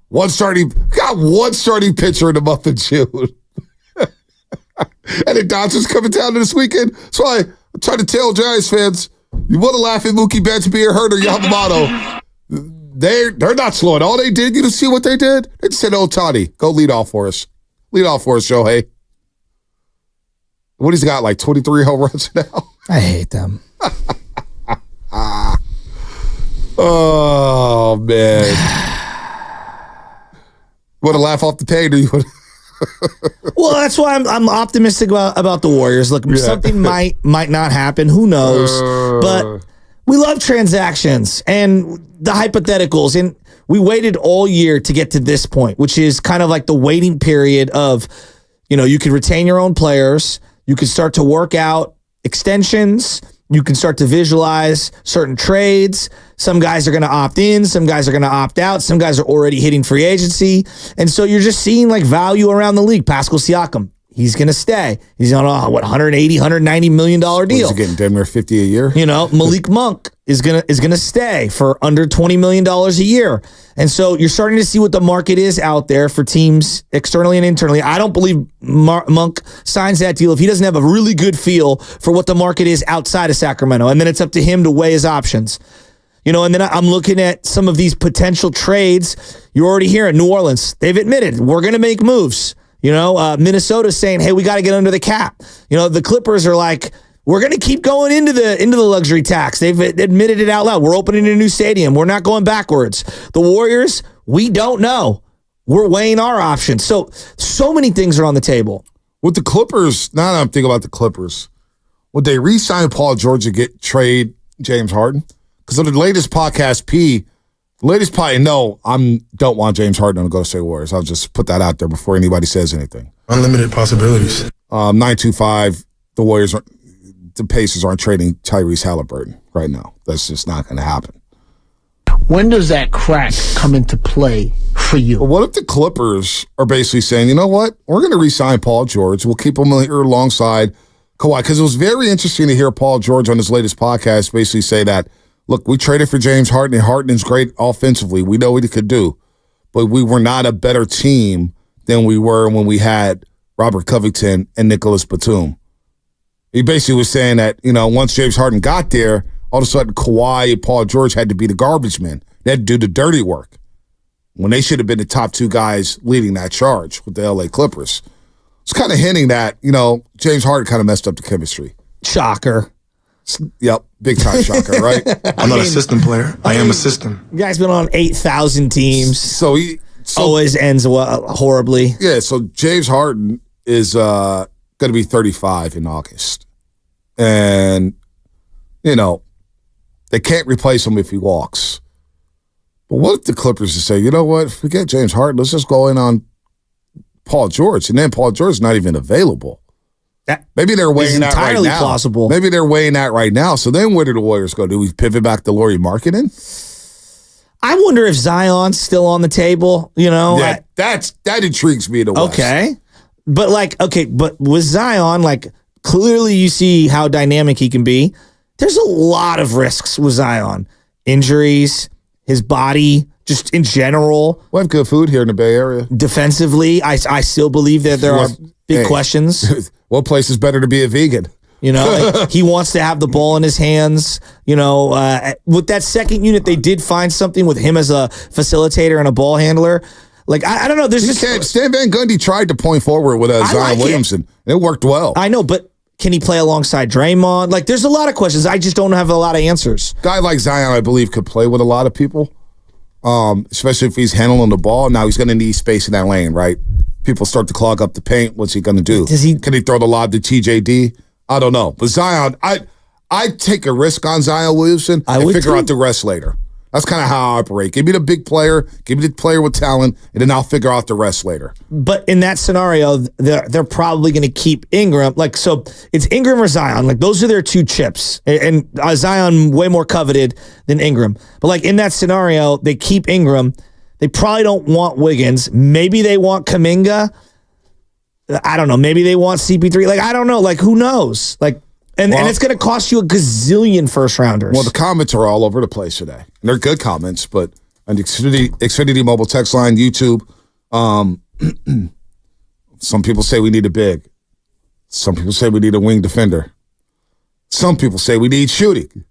Got one starting pitcher in the month of June. And the Dodgers coming down to this weekend. So I'm trying to tell Giants fans, you want to laugh at Mookie Betts being hurt or Yamamoto. They're not slowing. All they did, you see what they did? They just said, Ohtani, go lead off for us. Lead off for us, Shohei. What he's got, like 23 home runs now? I hate them. Oh, man. You want to laugh off the pain or you want to... Well, that's why I'm optimistic about the Warriors. Look, something might not happen. Who knows? But we love transactions and the hypotheticals. And we waited all year to get to this point, which is kind of like the waiting period of, you can retain your own players. You can start to work out extensions. You can start to visualize certain trades. Some guys are going to opt in. Some guys are going to opt out. Some guys are already hitting free agency. And so you're just seeing like value around the league. Pascal Siakam, he's going to stay. He's on a, $180-190 million deal. He's getting damn near $50 a year. Malik Monk is gonna stay for under $20 million a year. And so you're starting to see what the market is out there for teams externally and internally. I don't believe Monk signs that deal if he doesn't have a really good feel for what the market is outside of Sacramento. And then it's up to him to weigh his options. And then I'm looking at some of these potential trades. You're already hearing New Orleans. They've admitted we're going to make moves. Minnesota's saying, hey, we got to get under the cap. The Clippers are like, we're going to keep going into the luxury tax. They've admitted it out loud. We're opening a new stadium. We're not going backwards. The Warriors, we don't know. We're weighing our options. So many things are on the table. With the Clippers, now that I'm thinking about the Clippers, would they re-sign Paul George and trade James Harden? Because on the latest podcast, I don't want James Harden to go to State Warriors. I'll just put that out there before anybody says anything. Unlimited possibilities. 925, the Pacers aren't trading Tyrese Halliburton right now. That's just not going to happen. When does that crack come into play for you? Well, what if the Clippers are basically saying, you know what? We're going to re-sign Paul George. We'll keep him here alongside Kawhi. Because it was very interesting to hear Paul George on his latest podcast basically say that, look, we traded for James Harden, and Harden's great offensively. We know what he could do. But we were not a better team than we were when we had Robert Covington and Nicholas Batum. He basically was saying that, once James Harden got there, all of a sudden Kawhi and Paul George had to be the garbage men. They had to do the dirty work when they should have been the top two guys leading that charge with the LA Clippers. It's kind of hinting that, James Harden kind of messed up the chemistry. Shocker. Yep, big time shocker, right? I'm not a system player. I am a system. You guys been on 8,000 teams. So always ends horribly. Yeah, so James Harden is going to be 35 in August. And, they can't replace him if he walks. But what if the Clippers just say, you know what, forget James Harden, let's just go in on Paul George, and then Paul George is not even available. Maybe they're weighing that right now. Plausible. Maybe they're weighing that right now. So then where do the Warriors go? Do we pivot back to Lauri Markkanen? I wonder if Zion's still on the table. Yeah, that intrigues me the West. Okay. But with Zion, clearly you see how dynamic he can be. There's a lot of risks with Zion. Injuries, his body, just in general. We have good food here in the Bay Area. Defensively, I still believe that there are big questions. What place is better to be a vegan? He wants to have the ball in his hands. With that second unit, they did find something with him as a facilitator and a ball handler. I don't know. Stan Van Gundy tried to point forward with Zion Williamson. It worked well. I know, but can he play alongside Draymond? There's a lot of questions. I just don't have a lot of answers. Guy like Zion, I believe, could play with a lot of people, especially if he's handling the ball. Now he's going to need space in that lane, right? People start to clog up the paint. What's he going to do? Can he throw the lob to TJD? I don't know. But Zion, I'd take a risk on Zion Williamson and figure out the rest later. That's kind of how I operate. Give me the big player, give me the player with talent, and then I'll figure out the rest later. But in that scenario, they're probably going to keep Ingram. So it's Ingram or Zion. Those are their two chips. And Zion way more coveted than Ingram. But in that scenario, they keep Ingram. They probably don't want Wiggins. Maybe they want Kuminga. I don't know. Maybe they want CP3. I don't know. Who knows? And it's going to cost you a gazillion first rounders. Well, the comments are all over the place today. And they're good comments, but on the Xfinity mobile text line, YouTube, some people say we need a big. Some people say we need a wing defender. Some people say we need shooting.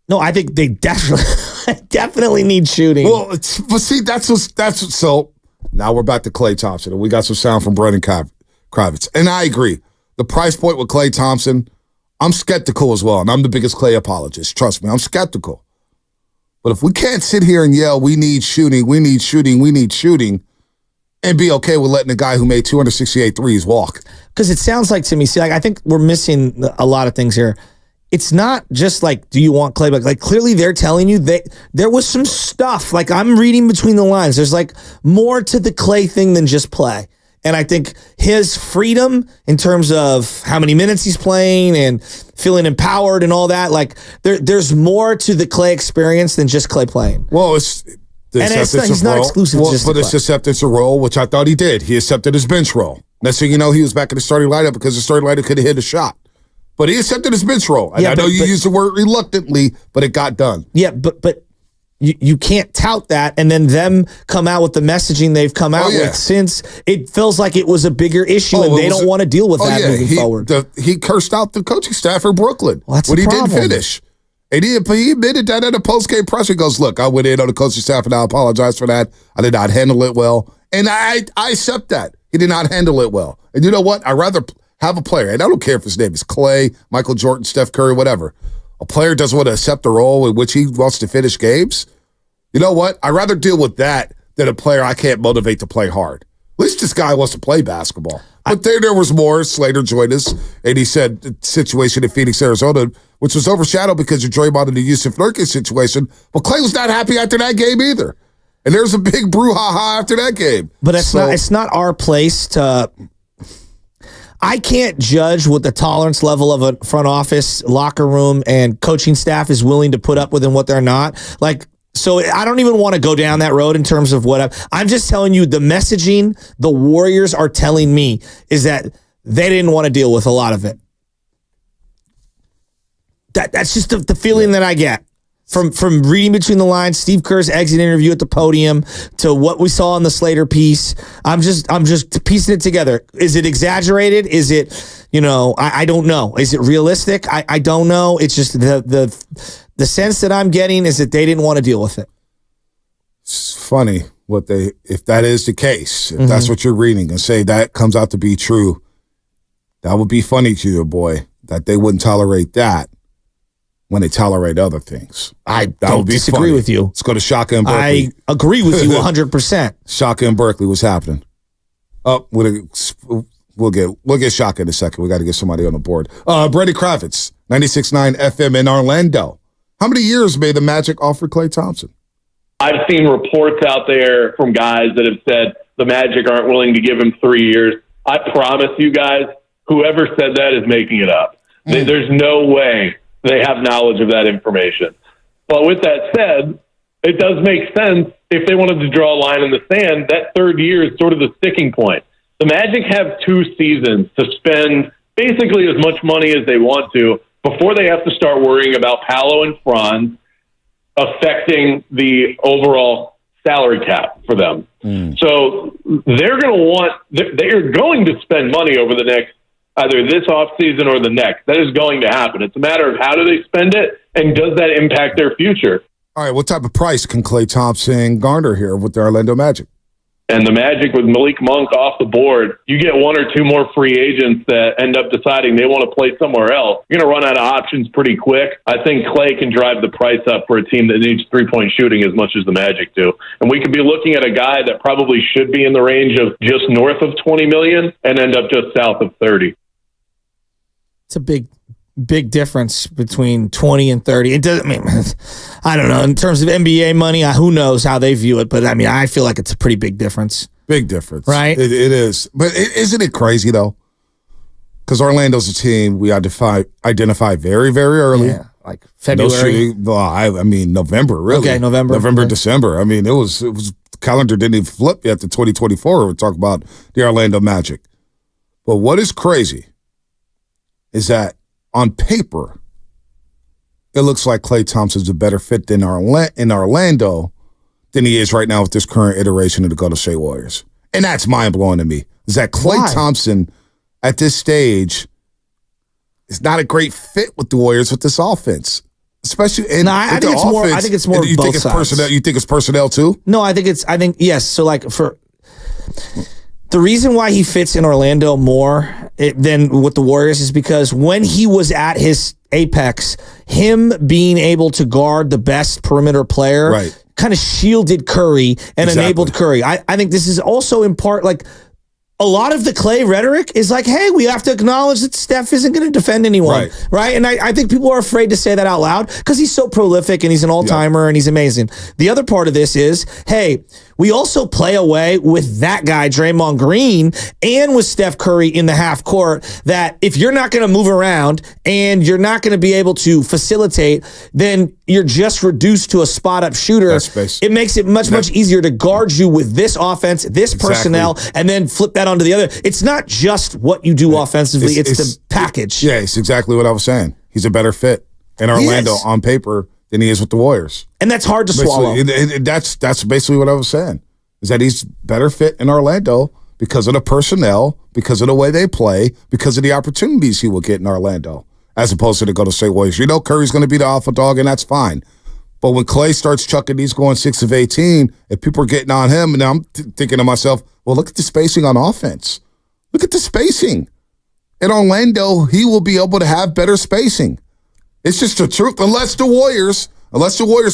No, I think they definitely need shooting. Well, but see, so now we're back to Klay Thompson, and we got some sound from Brendan Kravitz. And I agree. The price point with Klay Thompson, I'm skeptical as well, and I'm the biggest Klay apologist. Trust me, I'm skeptical. But if we can't sit here and yell, we need shooting, we need shooting, we need shooting, and be okay with letting a guy who made 268 threes walk. Because it sounds like to me, I think we're missing a lot of things here. It's not just do you want Klay back? Clearly they're telling you there was some stuff. I'm reading between the lines. There's more to the Klay thing than just play. And I think his freedom in terms of how many minutes he's playing and feeling empowered and all that, there's more to the Klay experience than just Klay playing. Well, he's not exclusive to just it's acceptance of role, which I thought he did. He accepted his bench role. Next thing you know, he was back in the starting lineup because the starting lineup could have hit a shot. But he accepted his bench role. And I know you use the word reluctantly, but it got done. Yeah, but you can't tout that and then them come out with the messaging they've come out with since. It feels like it was a bigger issue and they don't want to deal with that moving forward. He cursed out the coaching staff for Brooklyn when he didn't finish. And he admitted that at a post-game press. He goes, look, I went in on the coaching staff and I apologize for that. I did not handle it well. And I accept that. He did not handle it well. And you know what? I'd rather have a player, and I don't care if his name is Klay, Michael Jordan, Steph Curry, whatever. A player doesn't want to accept the role in which he wants to finish games. You know what? I'd rather deal with that than a player I can't motivate to play hard. At least this guy wants to play basketball. But there was more. Slater joined us, and he said the situation in Phoenix, Arizona, which was overshadowed because of Draymond and the Yusuf Nurkic situation. But Klay was not happy after that game either. And there's a big brouhaha after that game. But it's not our place to... I can't judge what the tolerance level of a front office, locker room, and coaching staff is willing to put up with and what they're not. So I don't even want to go down that road in terms of what I'm just telling you the messaging the Warriors are telling me is that they didn't want to deal with a lot of it. That's just the feeling that I get. From reading between the lines, Steve Kerr's exit interview at the podium to what we saw in the Slater piece, I'm just piecing it together. Is it exaggerated? Is it, I don't know. Is it realistic? I don't know. It's just the sense that I'm getting is that they didn't want to deal with it. It's funny if that is the case, if that's what you're reading and say that comes out to be true, that would be funny to you, boy, that they wouldn't tolerate that. When they tolerate other things. I don't disagree with you. Let's go to Shaka and Berkeley. I agree with you 100%. Shaka and Berkeley, what's happening? Oh, we'll get Shaka in a second. We got to get somebody on the board. Brendan Kravitz, 96.9 FM in Orlando. How many years may the Magic offer Klay Thompson? I've seen reports out there from guys that have said the Magic aren't willing to give him 3 years. I promise you guys, whoever said that is making it up. There's no way they have knowledge of that information. But with that said, it does make sense if they wanted to draw a line in the sand. That third year is sort of the sticking point. The Magic have 2 seasons to spend basically as much money as they want to before they have to start worrying about Paolo and Franz affecting the overall salary cap for them. So they're going to spend money over the next, either this offseason or the next. That is going to happen. It's a matter of how do they spend it, and does that impact their future? All right, what type of price can Klay Thompson garner here with the Orlando Magic? And the Magic with Malik Monk off the board, you get 1 or 2 more free agents that end up deciding they want to play somewhere else. You're going to run out of options pretty quick. I think Klay can drive the price up for a team that needs three-point shooting as much as the Magic do. And we could be looking at a guy that probably should be in the range of just north of $20 million and end up just south of 30. It's a big difference between 20 and 30. It doesn't mean, I don't know, in terms of NBA money, who knows how they view it, but I mean, I feel like it's a pretty big difference. Big difference. Right? It is. But isn't it crazy, though? Because Orlando's a team we identify very, very early. Yeah, like February. November, really. Okay, November. Okay. December. I mean, it was calendar didn't even flip yet to 2024. We're talking about the Orlando Magic. But what is crazy is that on paper, it looks like Klay Thompson's a better fit in Orlando than he is right now with this current iteration of the Golden State Warriors. And that's mind-blowing to me, is that Klay Thompson at this stage is not a great fit with the Warriors with this offense. Especially in I think it's more. I think it's more. You think it's personnel? You think it's personnel too? No, I think yes. So like for the reason why he fits in Orlando more than with the Warriors is because when he was at his apex, him being able to guard the best perimeter player kind of shielded Curry and enabled Curry. I think this is also in part like a lot of the Klay rhetoric is like, hey, we have to acknowledge that Steph isn't going to defend anyone, right? And I think people are afraid to say that out loud because he's so prolific and he's an all-timer and he's amazing. The other part of this is, hey, we also play away with that guy, Draymond Green, and with Steph Curry in the half court, that if you're not going to move around and you're not going to be able to facilitate, then you're just reduced to a spot-up shooter. It makes it much easier to guard you with this offense, this personnel, and then flip that onto the other. It's not just what you do offensively, it's the package. Yeah, it's exactly what I was saying. He's a better fit in Orlando on paper than he is with the Warriors. And that's hard to swallow. That's basically what I was saying, is that he's better fit in Orlando because of the personnel, because of the way they play, because of the opportunities he will get in Orlando, as opposed to the Golden State Warriors. You know Curry's going to be the alpha dog, and that's fine. But when Klay starts chucking these going 6 of 18, if people are getting on him, and I'm thinking to myself, well, look at the spacing on offense. Look at the spacing. In Orlando, he will be able to have better spacing. It's just the truth. Unless the Warriors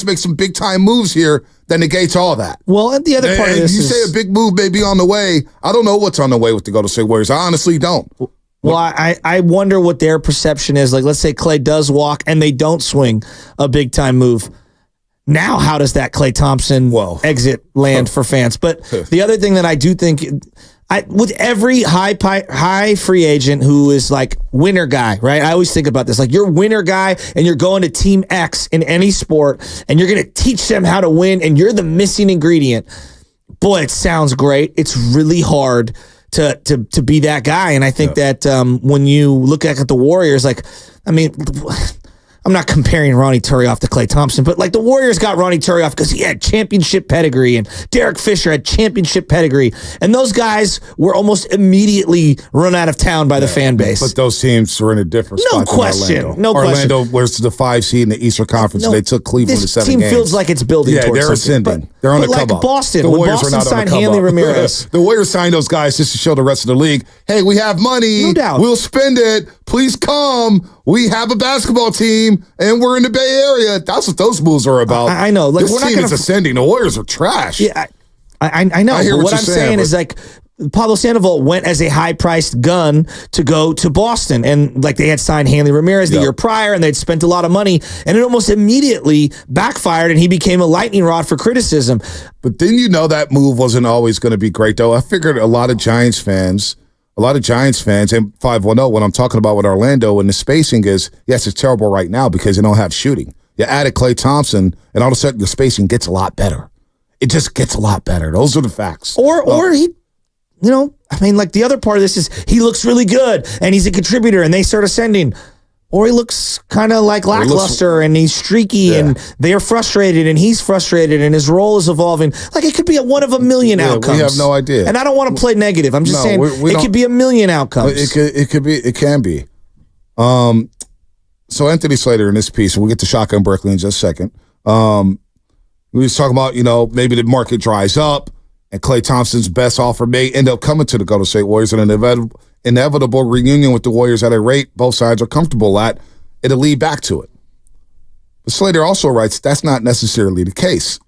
make some big-time moves here, that negates all that. Well, and the other part of this is, say a big move may be on the way. I don't know what's on the way with the Golden State Warriors. I honestly don't. Well, I wonder what their perception is. Like, let's say Klay does walk and they don't swing a big-time move. Now, how does that Klay Thompson exit land for fans? But the other thing that I do think, with every high free agent who is like winner guy, right? I always think about this. Like, you're winner guy and you're going to team X in any sport and you're going to teach them how to win and you're the missing ingredient. Boy, it sounds great. It's really hard to be that guy. And I think that when you look at the Warriors, like, I mean, I'm not comparing Ronnie Turioff to Klay Thompson, but like the Warriors got Ronnie Turioff because he had championship pedigree and Derek Fisher had championship pedigree. And those guys were almost immediately run out of town by the fan base. But those teams were in a different spot than Orlando. No question. Orlando was the 5 seed in the Eastern Conference. They took Cleveland to 7 games. This team feels like it's building towards they're something. ascending. They're on the come up. Boston. The when Warriors Boston are not signed on the Hanley Ramirez. The Warriors signed those guys just to show the rest of the league, hey, we have money. No doubt. We'll spend it. Please come. We have a basketball team, and we're in the Bay Area. That's what those moves are about. I know. Like, this team is ascending. The Warriors are trash. Yeah, I know. I hear but what I'm saying is, like, Pablo Sandoval went as a high-priced gun to go to Boston, and like they had signed Hanley Ramirez the year prior, and they'd spent a lot of money, and it almost immediately backfired, and he became a lightning rod for criticism. But then that move wasn't always going to be great, though. I figured a lot of Giants fans, and 510, what I'm talking about with Orlando and the spacing is, yes, it's terrible right now because you don't have shooting. You added Klay Thompson, and all of a sudden your spacing gets a lot better. It just gets a lot better. Those are the facts. Or he... like the other part of this is he looks really good and he's a contributor and they start ascending. Or he looks kind of like lackluster and he's streaky and they're frustrated and he's frustrated and his role is evolving. Like it could be one of a million outcomes. We have no idea. And I don't want to play negative. I'm just saying it could be a million outcomes. It can be. So Anthony Slater in this piece, and we'll get to Shaka and Berkeley in just a second. We was talking about, maybe the market dries up. And Klay Thompson's best offer may end up coming to the Golden State Warriors in an inevitable reunion with the Warriors at a rate both sides are comfortable at. It'll lead back to it. But Slater also writes that's not necessarily the case.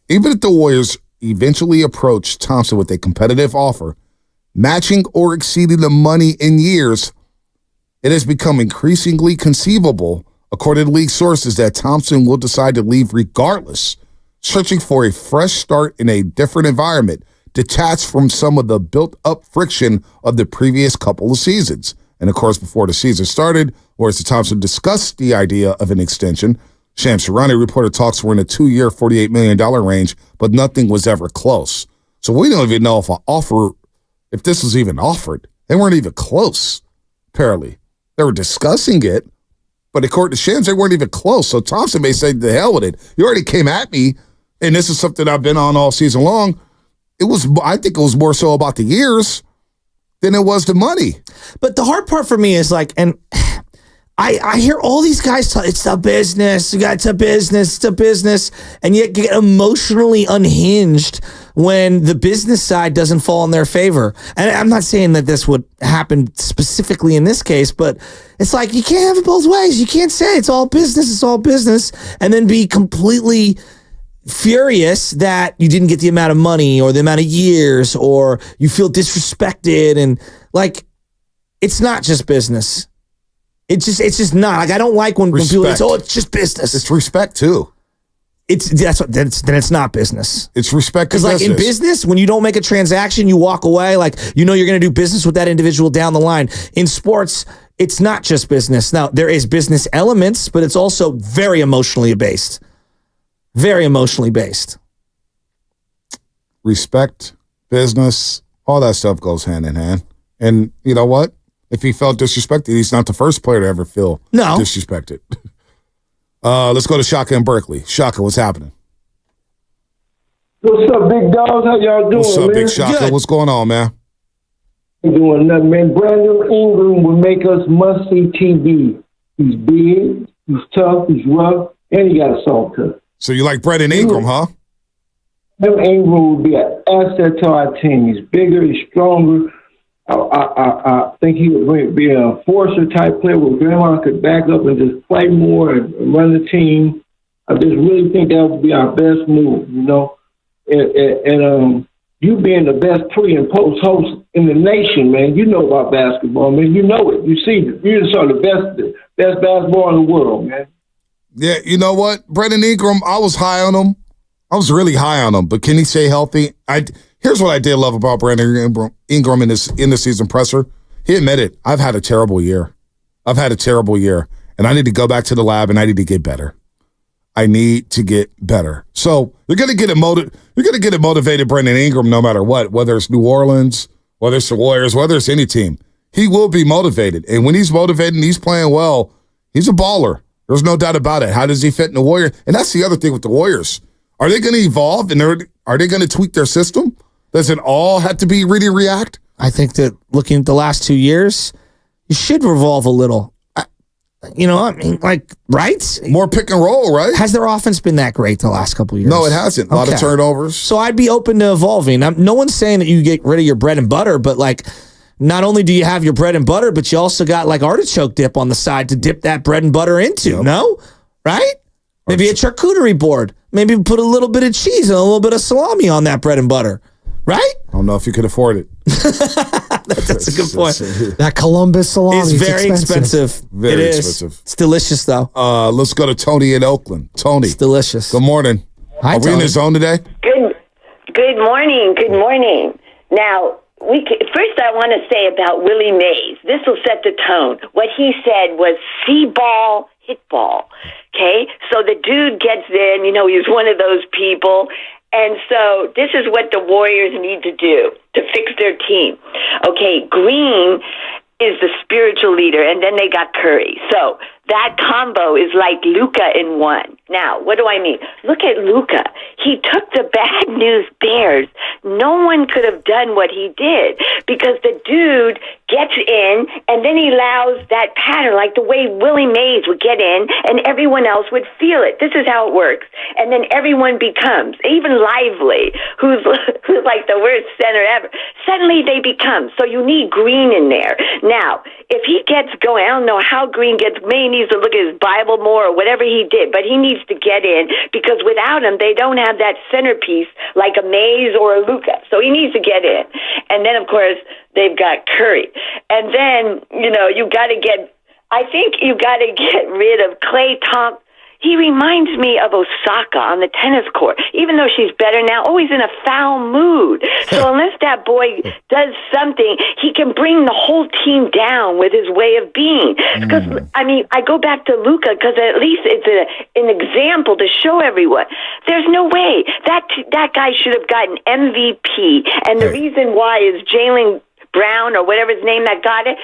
Even if the Warriors eventually approach Thompson with a competitive offer, matching or exceeding the money in years, it has become increasingly conceivable, according to league sources, that Thompson will decide to leave regardless, searching for a fresh start in a different environment, detached from some of the built-up friction of the previous couple of seasons. And, of course, before the season started, Warriors and Thompson discussed the idea of an extension. Shams Charania reported talks were in a 2-year, $48 million range, but nothing was ever close. So we don't even know if this was even offered. They weren't even close, apparently. They were discussing it, but according to Shams, they weren't even close. So Thompson may say, the hell with it. You already came at me. And this is something I've been on all season long. I think it was more so about the years than it was the money. But the hard part for me is and I hear all these guys talk, it's a business, it's a business, and yet get emotionally unhinged when the business side doesn't fall in their favor. And I'm not saying that this would happen specifically in this case, but it's like you can't have it both ways. You can't say it's all business, and then be completely furious that you didn't get the amount of money or the amount of years or you feel disrespected. And it's not just business. It's just not. I don't like when people it's just business. It's respect too. Then it's not business. It's respect. Because in business, when you don't make a transaction, you walk away. You're going to do business with that individual down the line. In sports, it's not just business. Now, there is business elements, but it's also very emotionally based. Very emotionally based. Respect, business, all that stuff goes hand in hand. And you know what? If he felt disrespected, he's not the first player to ever feel disrespected. Let's go to Shaka and Berkeley. Shaka, what's happening? What's up, big dogs? How y'all doing, What's up, man? big Shaka? Good. What's going on, man? Ain't doing nothing, man. Brandon Ingram will make us must-see TV. He's big, he's tough, he's rough, and he got a salt cut. So you like Brandon Ingram, huh? Brandon Ingram will be an asset to our team. He's bigger, he's stronger. I think he would be a enforcer type player where Grandma could back up and just play more and run the team. I just really think that would be our best move, And you being the best pre and post host in the nation, man, you know about basketball, man. You know it. You see it. You saw the best basketball in the world, man. Yeah, you know what? Brandon Ingram, I was high on him. I was really high on him, but can he stay healthy? Here's what I did love about Brandon Ingram in the season presser. He admitted, I've had a terrible year. And I need to go back to the lab and I need to get better. I need to get better. So you're gonna get it motivated, Brandon Ingram, no matter what, whether it's New Orleans, whether it's the Warriors, whether it's any team. He will be motivated. And when he's motivated and he's playing well, he's a baller. There's no doubt about it. How does he fit in the Warriors? And that's the other thing with the Warriors. Are they going to evolve and are they going to tweak their system? Does it all have to be really react? I think that looking at the last 2 years, you should revolve a little. Right? More pick and roll, right? Has their offense been that great the last couple of years? No, it hasn't. A lot of turnovers. So I'd be open to evolving. No one's saying that you get rid of your bread and butter, but not only do you have your bread and butter, but you also got artichoke dip on the side to dip that bread and butter into. Yep. No? Right? Maybe a charcuterie board. Maybe put a little bit of cheese and a little bit of salami on that bread and butter. right? I don't know if you could afford it. That's a good point. That Columbus salami It's very expensive. Very it is. expensive. It's delicious, though. Let's go to Tony in Oakland. Tony. It's delicious. Good morning. Hi, Are we in the zone today? Good morning. Good morning. Now, first I want to say about Willie Mays. This will set the tone. What he said was see ball, hit ball. Okay? So the dude gets in, he's one of those people. And so this is what the Warriors need to do to fix their team. Okay, Green is the spiritual leader, and then they got Curry. So that combo is like Luka in one. Now, what do I mean? Look at Luka. He took the bad news Bears. No one could have done what he did because the dude gets in, and then he allows that pattern, like the way Willie Mays would get in, and everyone else would feel it. This is how it works. And then everyone becomes, even Lively, who's like the worst center ever, suddenly they become. So you need Green in there. Now, if he gets going, I don't know how Green gets, maybe he needs to look at his Bible more or whatever he did, but he needs to get in because without him, they don't have that centerpiece like a Mays or a Luka. So he needs to get in. And then, of course, they've got Curry. And then, I think you got to get rid of Klay Thompson. He reminds me of Osaka on the tennis court, even though she's better now, always in a foul mood. So unless that boy does something, he can bring the whole team down with his way of being. Because, I go back to Luka because at least it's an example to show everyone. There's no way. That guy should have gotten MVP. And the reason why is Jaylen Brown or whatever his name that got it.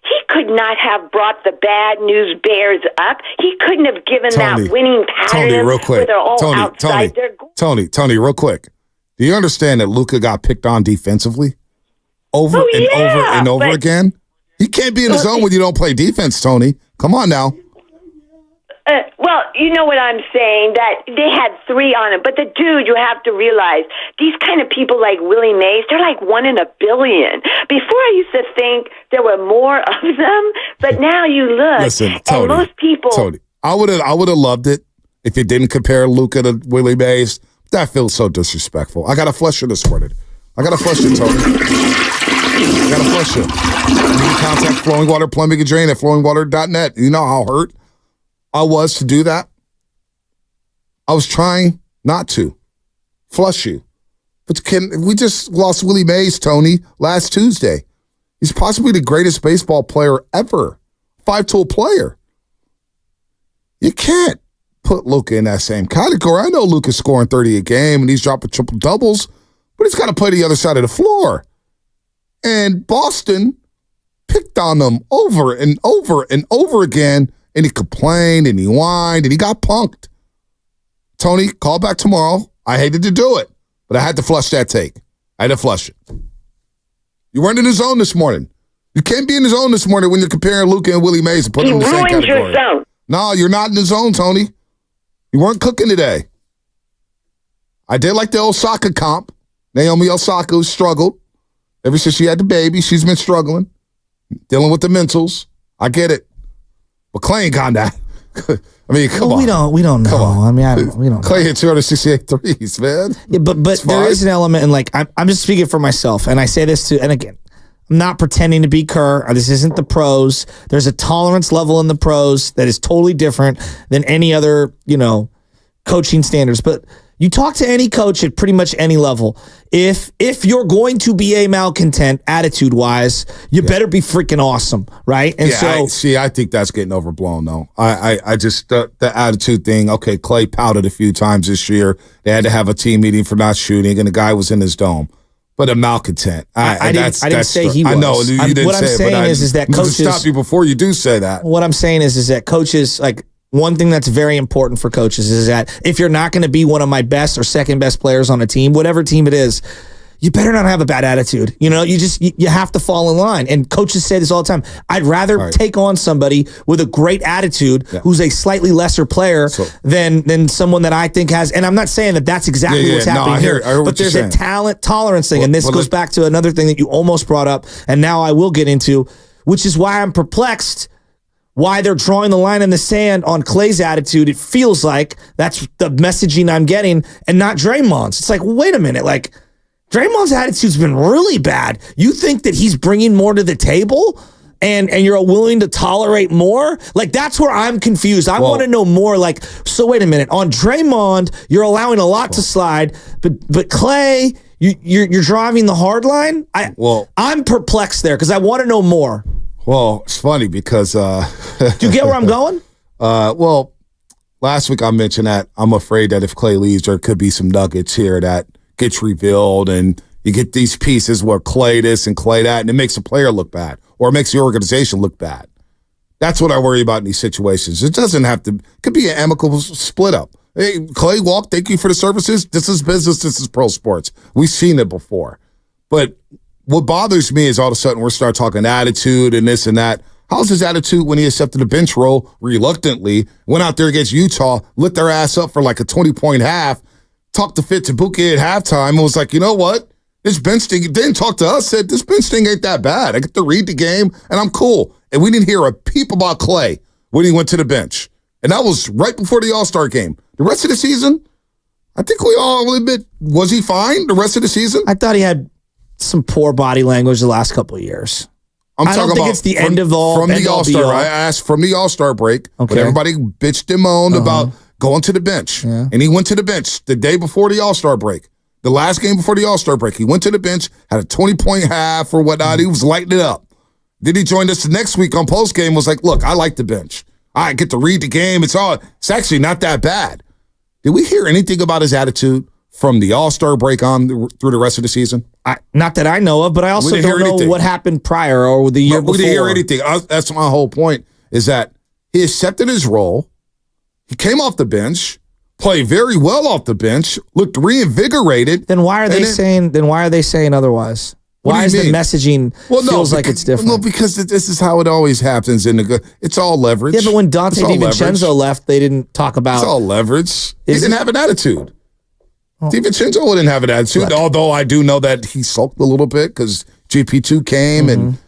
He could not have brought the bad news Bears up. He couldn't have given that winning pattern. Tony, real quick. Where they're all outside their goal. Tony, real quick. Do you understand that Luka got picked on defensively over and over again? He can't be in his zone when you don't play defense, Tony. Come on now. Well, you know what I'm saying, that they had 3 on him. But the dude, you have to realize, these kind of people like Willie Mays, they're like 1 in a billion. Before I used to think there were more of them, but now you look, Listen, Tony, and most people... Tony, I would have loved it if you didn't compare Luka to Willie Mays. That feels so disrespectful. I got to flush you this morning. I got to flush you, Tony. I got to flush you. You need to contact Flowing Water Plumbing and Drain at flowingwater.net. You know how hurt I was to do that? I was trying not to flush you. But we just lost Willie Mays, Tony, last Tuesday. He's possibly the greatest baseball player ever. 5-tool player. You can't put Luka in that same category. I know Luka's scoring 30 a game and he's dropping triple doubles, but he's got to play the other side of the floor. And Boston picked on them over and over and over again. And he complained, and he whined, and he got punked. Tony, call back tomorrow. I hated to do it, but I had to flush that take. I had to flush it. You weren't in the zone this morning. You can't be in the zone this morning when you're comparing Luka and Willie Mays and putting them in the same category. You ruined your zone. No, you're not in the zone, Tony. You weren't cooking today. I did like the Osaka comp. Naomi Osaka, who struggled. Ever since she had the baby, she's been struggling, dealing with the mentals. I get it. But Klay ain't got that. I mean, come on. We don't know. I mean, we don't know. Klay hit 268 threes, man. Yeah, but there is an element, and like I'm just speaking for myself, and I say this and again, I'm not pretending to be Kerr. This isn't the pros. There's a tolerance level in the pros that is totally different than any other, coaching standards. But you talk to any coach at pretty much any level. If you're going to be a malcontent attitude-wise, you better be freaking awesome, right? And I think that's getting overblown, though. I just, the attitude thing, okay, Klay pouted a few times this year. They had to have a team meeting for not shooting, and the guy was in his dome. But a malcontent. I didn't say he was. I know, you didn't what say I'm it, saying but is that coaches... to stop you before you do say that. What I'm saying is that coaches, like, one thing that's very important for coaches is that if you're not going to be one of my best or second best players on a team, whatever team it is, you better not have a bad attitude. You have to fall in line. And coaches say this all the time. I'd rather take on somebody with a great attitude who's a slightly lesser player than someone that I think has. And I'm not saying that that's exactly what's happening here. But there's a talent tolerance thing. And this goes back to another thing that you almost brought up. And now I will get into, which is why I'm perplexed. Why they're drawing the line in the sand on Klay's attitude. It feels like that's the messaging I'm getting and not Draymond's. It's like, wait a minute. Like, Draymond's attitude's been really bad. You think that he's bringing more to the table? And you're willing to tolerate more? Like, that's where I'm confused. I want to know more. Like, so wait a minute. On Draymond, you're allowing a lot to slide, but Klay, you're driving the hard line? I'm perplexed there because I want to know more. Well, it's funny because... Do you get where I'm going? Last week I mentioned that I'm afraid that if Klay leaves, there could be some nuggets here that gets revealed, and you get these pieces where Klay this and Klay that, and it makes a player look bad. Or it makes the organization look bad. That's what I worry about in these situations. It doesn't have to, it could be an amicable split up. Hey, Klay walk, thank you for the services. This is business, this is pro sports. We've seen it before. But what bothers me is all of a sudden we're start talking attitude and this and that. How's his attitude when he accepted a bench role reluctantly, went out there against Utah, lit their ass up for like a 20-point half, talked to Fit to Buki at halftime, and was like, you know what? This bench thing, didn't talk to us, said this bench thing ain't that bad. I get to read the game, and I'm cool. And we didn't hear a peep about Klay when he went to the bench. And that was right before the All-Star game. The rest of the season, I think we all admit, was he fine the rest of the season? I thought he had some poor body language the last couple of years. I don't think it's the end of the from the All-Star. I asked from the All-Star break, when everybody bitched and moaned about going to the bench. Yeah. And he went to the bench the day before the All-Star break. The last game before the All-Star break, he went to the bench, had a 20-point half or whatnot. He was lighting it up. Then he joined us the next week on postgame, was like, look, I like the bench. I get to read the game. It's actually not that bad. Did we hear anything about his attitude from the All-Star break on through the rest of the season? Not that I know of, but I also don't know what happened prior or the year before. We didn't hear anything. That's my whole point, is that he accepted his role. He came off the bench. Played very well off the bench, looked reinvigorated. Then why are they saying otherwise? Why is the messaging feels like it's different? No, because this is how it always happens. It's all leverage. Yeah, but when Dante DiVincenzo left, they didn't talk about... It's all leverage. He didn't have an attitude. DiVincenzo didn't have an attitude, although I do know that he sulked a little bit because GP2 came and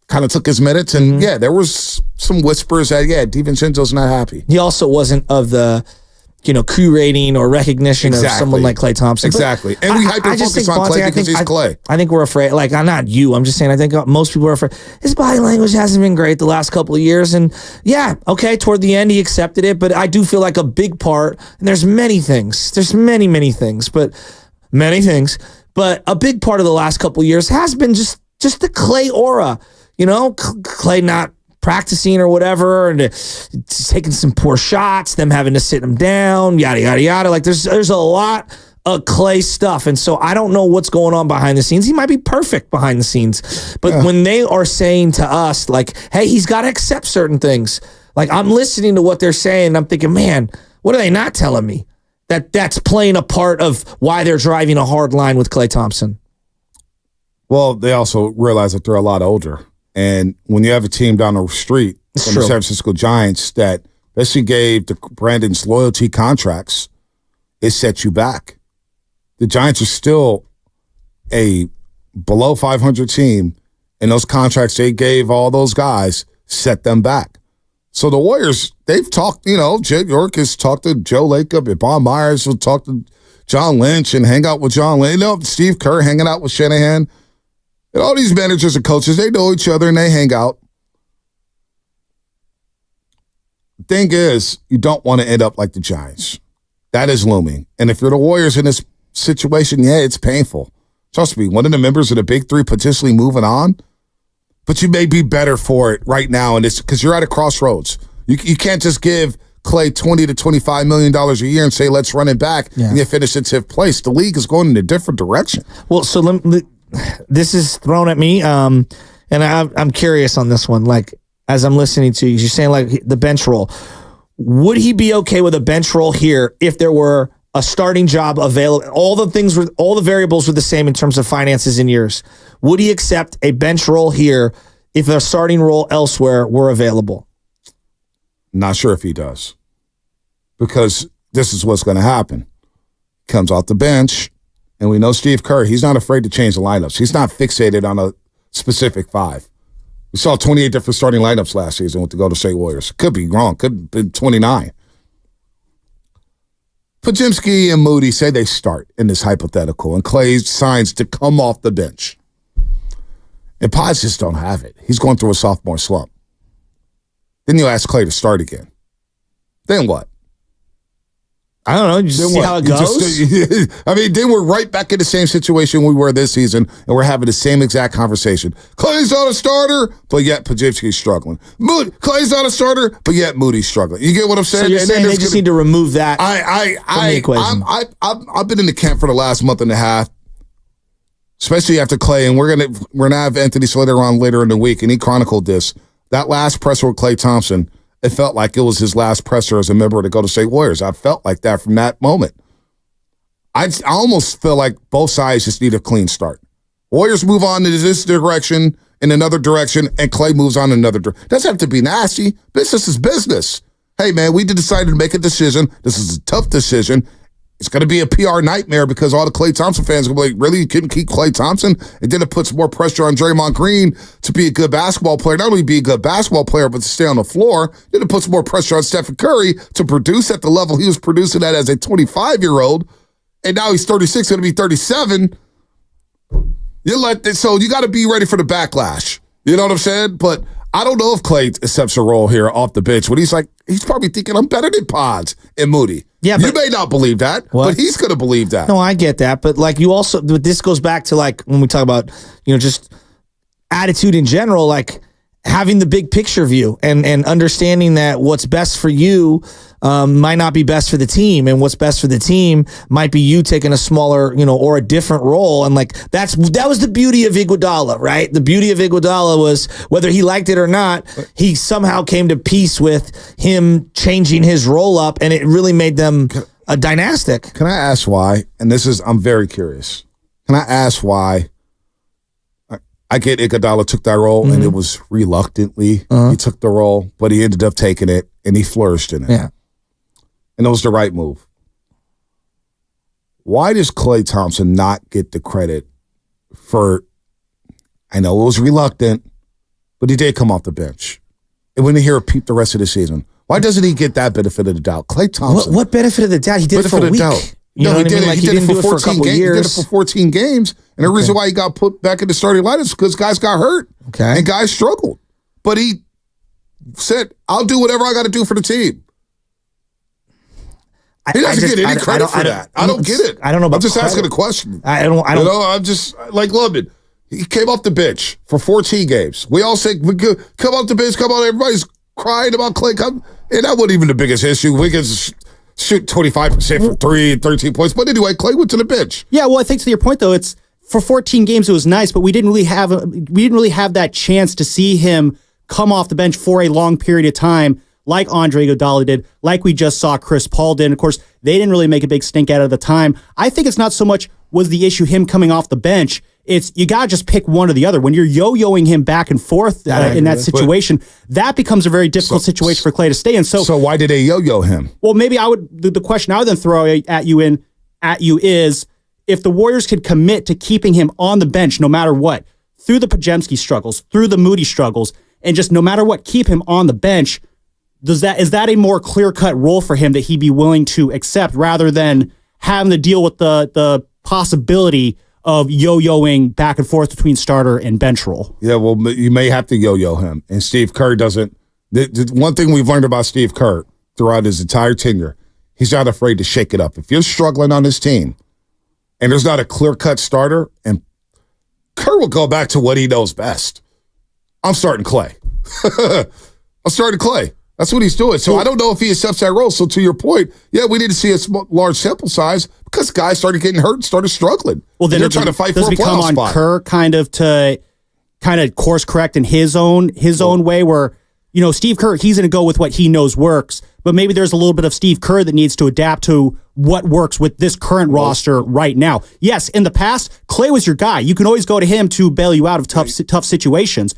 kind of took his minutes. And there was some whispers that, DiVincenzo's not happy. He also wasn't of the... Q rating or recognition of someone like Klay Thompson. Exactly. And we hyper-focus on Klay because he's Klay. I think we're afraid. Like, I'm not you. I'm just saying I think most people are afraid. His body language hasn't been great the last couple of years. And, toward the end, he accepted it. But I do feel like a big part, and there's many things. There's many, many things. But a big part of the last couple of years has been just the Klay aura. Klay not practicing or whatever, and taking some poor shots, them having to sit him down, yada, yada, yada. Like, there's a lot of Klay stuff, and so I don't know what's going on behind the scenes. He might be perfect behind the scenes, but when they are saying to us, like, hey, he's got to accept certain things, like, I'm listening to what they're saying, and I'm thinking, man, what are they not telling me? That's playing a part of why they're driving a hard line with Klay Thompson. Well, they also realize that they're a lot older. And when you have a team down the street from the San Francisco Giants that basically gave the Brandon's loyalty contracts, it set you back. The Giants are still a below 500 team, and those contracts they gave all those guys set them back. So the Warriors, they've talked, Jay York has talked to Joe Lacob, and Bob Myers will talk to John Lynch and hang out with John Lynch. Steve Kerr hanging out with Shanahan. And all these managers and coaches, they know each other and they hang out. The thing is, you don't want to end up like the Giants. That is looming. And if you're the Warriors in this situation, it's painful. Trust me, one of the members of the Big Three potentially moving on, but you may be better for it right now in this because you're at a crossroads. You can't just give Klay $20 to $25 million a year and say, let's run it back and you finish in 10th place. The league is going in a different direction. Well, so this is thrown at me, and I'm curious on this one. Like, as I'm listening to you, you're saying like the bench role. Would he be okay with a bench role here if there were a starting job available? All the variables were the same in terms of finances and years. Would he accept a bench role here if a starting role elsewhere were available? Not sure if he does, because this is what's going to happen. Comes off the bench. And we know Steve Kerr, he's not afraid to change the lineups. He's not fixated on a specific five. We saw 28 different starting lineups last season with the Golden State Warriors. Could be wrong. Could have been 29. Podziemski and Moody say they start in this hypothetical, and Klay signs to come off the bench. And Pods just don't have it. He's going through a sophomore slump. Then you ask Klay to start again. Then what? I don't know. Just see how it goes. I mean, then we're right back in the same situation we were this season, and we're having the same exact conversation. Klay's not a starter, but yet Podziemski's struggling. Klay's not a starter, but yet Moody's struggling. You get what I'm saying? So you're saying they just need to remove that from the equation. I've been in the camp for the last month and a half, especially after Klay, and we're gonna have Anthony Slater on later in the week, and he chronicled this. That last presser with Klay Thompson, it felt like it was his last presser as a member of the Golden State Warriors. I felt like that from that moment. I almost feel like both sides just need a clean start. Warriors move on in this direction, in another direction, and Klay moves on in another direction. Doesn't have to be nasty. Business is business. Hey, man, we decided to make a decision. This is a tough decision. It's going to be a PR nightmare because all the Klay Thompson fans are going to be like, really? You couldn't keep Klay Thompson? And then it puts more pressure on Draymond Green to be a good basketball player. Not only be a good basketball player, but to stay on the floor. Then it puts more pressure on Stephen Curry to produce at the level he was producing at as a 25-year-old. And now he's 36, going to be 37. So you got to be ready for the backlash. You know what I'm saying? But I don't know if Klay accepts a role here off the bench when he's probably thinking, I'm better than Pods and Moody. Yeah, you may not believe that, but he's going to believe that. No, I get that. But like you also, but this goes back to like when we talk about, just attitude in general, like having the big picture view and understanding that what's best for you might not be best for the team, and what's best for the team might be you taking a smaller, or a different role. And like that was the beauty of Iguodala, right? The beauty of Iguodala was whether he liked it or not, he somehow came to peace with him changing his role up, and it really made them a dynastic. Can I ask why? And I'm very curious. Can I ask why? I get Iguodala took that role, and it was reluctantly he took the role, but he ended up taking it, and he flourished in it. Yeah. And it was the right move. Why does Klay Thompson not get the credit for, I know it was reluctant, but he did come off the bench. And we didn't hear a peep the rest of the season. Why doesn't he get that benefit of the doubt? Klay Thompson. What benefit of the doubt? He did it for a week. No, he did it. He did it for 14 games. He did it for 14 games. And the reason why he got put back in the starting lineup is because guys got hurt. Okay. And guys struggled. But he said, I'll do whatever I got to do for the team. He doesn't get any credit for that. I don't get it. I don't know about I'm just credit. asking a question. I don't. I'm just like Lubman. He came off the bench for 14 games. We all say, come off the bench, come on. Everybody's crying about Klay. And that wasn't even the biggest issue. Wiggins shoot 25% for 3, 13 points. But anyway, Klay went to the bench. Yeah, well, I think to your point, though, it's for 14 games, it was nice, but we didn't really have that chance to see him come off the bench for a long period of time, like Andre Iguodala did, like we just saw Chris Paul did. And of course, they didn't really make a big stink out of the time. I think it's not so much was the issue him coming off the bench. It's you got to just pick one or the other. When you're yo-yoing him back and forth in that situation, that becomes a very difficult situation for Klay to stay in. So why did they yo-yo him? Well, maybe the question I would then throw at you is if the Warriors could commit to keeping him on the bench no matter what, through the Podziemski struggles, through the Moody struggles, and just no matter what, keep him on the bench. Is that a more clear-cut role for him that he'd be willing to accept rather than having to deal with the possibility of yo-yoing back and forth between starter and bench role? Yeah, well, you may have to yo-yo him. And Steve Kerr doesn't. The one thing we've learned about Steve Kerr throughout his entire tenure, he's not afraid to shake it up. If you're struggling on his team and there's not a clear-cut starter, and Kerr will go back to what he knows best. I'm starting Klay. I'm starting Klay. That's what he's doing. So I don't know if he accepts that role. So to your point, yeah, we didn't see a large sample size because guys started getting hurt and started struggling. Well, then they're trying to fight for a playoff spot. On Kerr to course correct in his own way where, Steve Kerr, he's going to go with what he knows works, but maybe there's a little bit of Steve Kerr that needs to adapt to what works with this current roster right now. Yes, in the past, Klay was your guy. You can always go to him to bail you out of tough situations.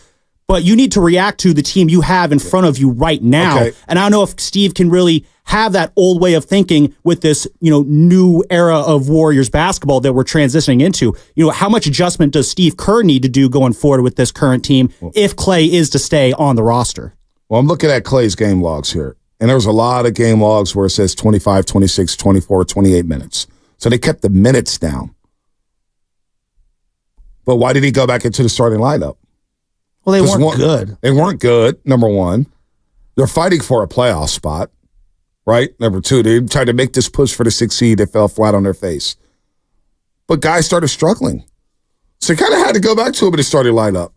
But you need to react to the team you have in front of you right now. Okay. And I don't know if Steve can really have that old way of thinking with this, new era of Warriors basketball that we're transitioning into. How much adjustment does Steve Kerr need to do going forward with this current team if Klay is to stay on the roster? Well, I'm looking at Klay's game logs here. And there was a lot of game logs where it says 25, 26, 24, 28 minutes. So they kept the minutes down. But why did he go back into the starting lineup? Well, they weren't good. They weren't good, number one. They're fighting for a playoff spot, right? Number two, they tried to make this push for the 6th seed. They fell flat on their face. But guys started struggling. So they kind of had to go back to him in the starting lineup.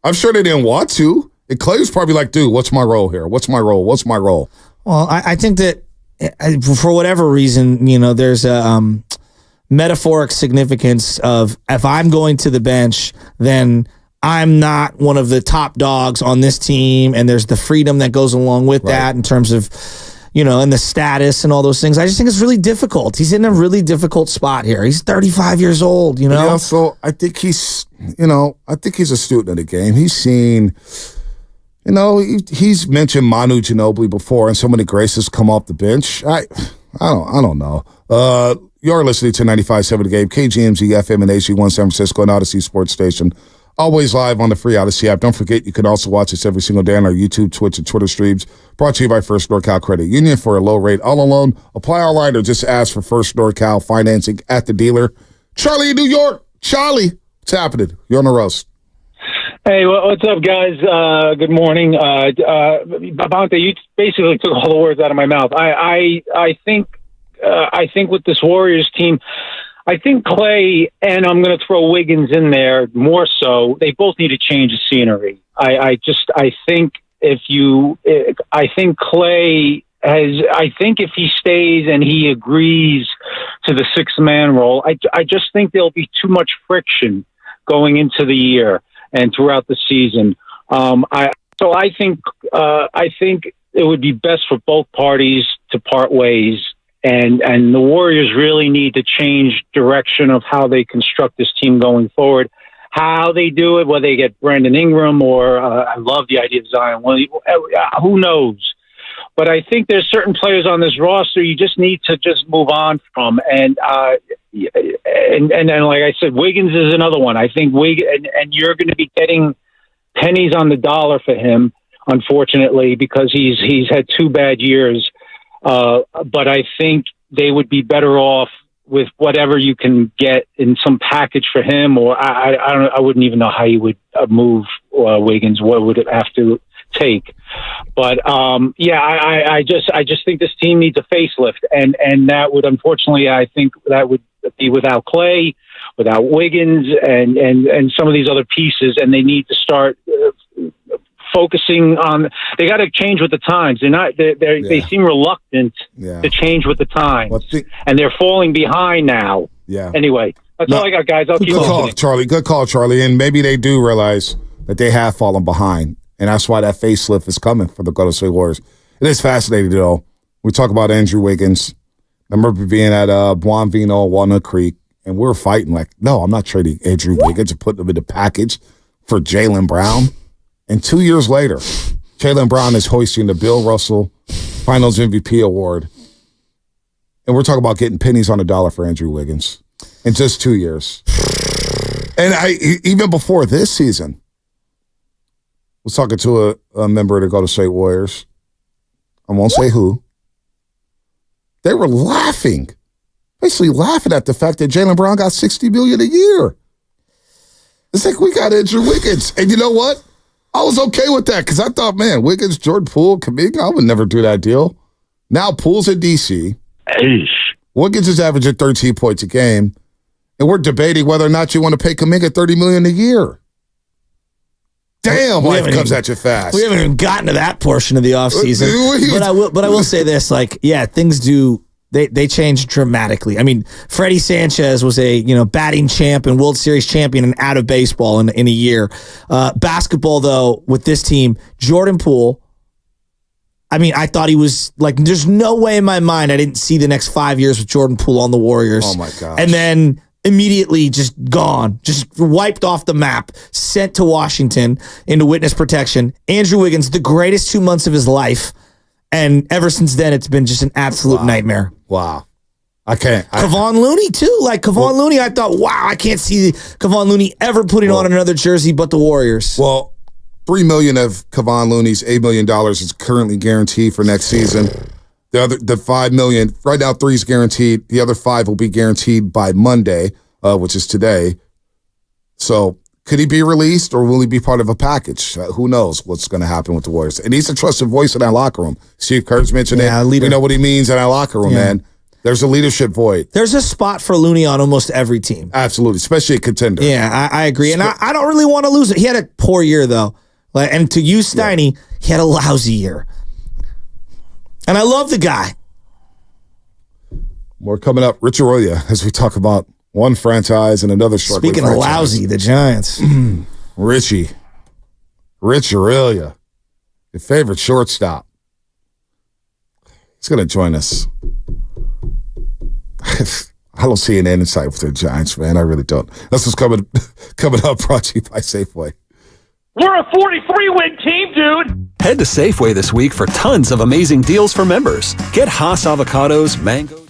I'm sure they didn't want to. And Klay was probably like, dude, what's my role here? What's my role? What's my role? Well, I think that for whatever reason, there's a metaphoric significance of if I'm going to the bench, then I'm not one of the top dogs on this team, and there's the freedom that goes along with that in terms of, and the status and all those things. I just think it's really difficult. He's in a really difficult spot here. He's 35 years old, And also, I think he's a student of the game. He's seen, he's mentioned Manu Ginobili before, and so many graces come off the bench. I don't know. You're listening to 95.7 The Game, KGMZ, FM, and AG1 San Francisco, and Odyssey Sports Station. Always live on the free Odyssey app. Don't forget, you can also watch us every single day on our YouTube, Twitch, and Twitter streams. Brought to you by First NorCal Credit Union for a low rate auto loan. Apply online or just ask for First NorCal financing at the dealer. Charlie in New York. Charlie, what's happening? You're on the roast. Hey, what's up, guys? Good morning. Bonte, you basically took all the words out of my mouth. I think with this Warriors team, I think Klay, and I'm going to throw Wiggins in there more so, they both need to change the scenery. I think Klay I think if he stays and he agrees to the 6-man role, I just think there'll be too much friction going into the year and throughout the season. I think it would be best for both parties to part ways. And the Warriors really need to change direction of how they construct this team going forward. How they do it, whether they get Brandon Ingram or I love the idea of Zion. Well, who knows? But I think there's certain players on this roster you just need to just move on from. And like I said, Wiggins is another one. I think and you're going to be getting pennies on the dollar for him, unfortunately, because he's had 2 bad years. But I think they would be better off with whatever you can get in some package for him, or I wouldn't even know how you would move Wiggins. What would it have to take? But I just think this team needs a facelift, and that would, unfortunately, I think that would be without Klay, without Wiggins, and some of these other pieces, and they need to start focusing on. They got to change with the times. They seem reluctant to change with the times, and they're falling behind now. Yeah. Anyway, that's all I got, guys. I'll keep listening. Good call, Charlie. And maybe they do realize that they have fallen behind, and that's why that facelift is coming for the Golden State Warriors. It is fascinating, though. We talk about Andrew Wiggins. I remember being at Buon Vino, Walnut Creek, and we were fighting like, no, I'm not trading Andrew Wiggins and putting him in the package for Jaylen Brown. And 2 years later, Jaylen Brown is hoisting the Bill Russell Finals MVP award. And we're talking about getting pennies on the dollar for Andrew Wiggins in just 2 years. And even before this season, I was talking to a member of the Golden State Warriors. I won't say who. They were basically laughing at the fact that Jaylen Brown got $60 million a year. It's like, we got Andrew Wiggins. And you know what? I was okay with that because I thought, man, Wiggins, Jordan Poole, Kuminga, I would never do that deal. Now Poole's in D.C. Wiggins is averaging 13 points a game, and we're debating whether or not you want to pay Kuminga $30 million a year. Damn, life comes at you fast. We haven't even gotten to that portion of the offseason. But I will say this, things do. They changed dramatically. I mean, Freddie Sanchez was a batting champ and World Series champion and out of baseball in a year. Basketball, though, with this team, Jordan Poole, I mean, I thought he was there's no way in my mind I didn't see the next 5 years with Jordan Poole on the Warriors. Oh, my gosh. And then immediately just gone, just wiped off the map, sent to Washington into witness protection. Andrew Wiggins, the greatest 2 months of his life. And ever since then, it's been just an absolute nightmare. Wow. I can't. Kevon Looney, too. Kevon Looney, I thought, wow, I can't see Kevon Looney ever putting on another jersey but the Warriors. Well, $3 million of Kevon Looney's $8 million is currently guaranteed for next season. The $5 million, right now 3 is guaranteed. The other 5 will be guaranteed by Monday, which is today. So could he be released or will he be part of a package? Who knows what's going to happen with the Warriors. And he's a trusted voice in that locker room. Steve Kerr's mentioned it. Leader. We know what he means in that locker room, man. There's a leadership void. There's a spot for Looney on almost every team. Absolutely, especially a contender. Yeah, I agree. And I don't really want to lose it. He had a poor year, though. And to use Steiny, he had a lousy year. And I love the guy. More coming up. Richie Aurilia, as we talk about one franchise and another struggling Speaking of lousy, the Giants. Richie Aurilia, your favorite shortstop. He's going to join us. I don't see an end in sight with the Giants, man. I really don't. That's what's coming up, brought to you by Safeway. We're a 43-win team, dude. Head to Safeway this week for tons of amazing deals for members. Get Haas avocados, mangoes.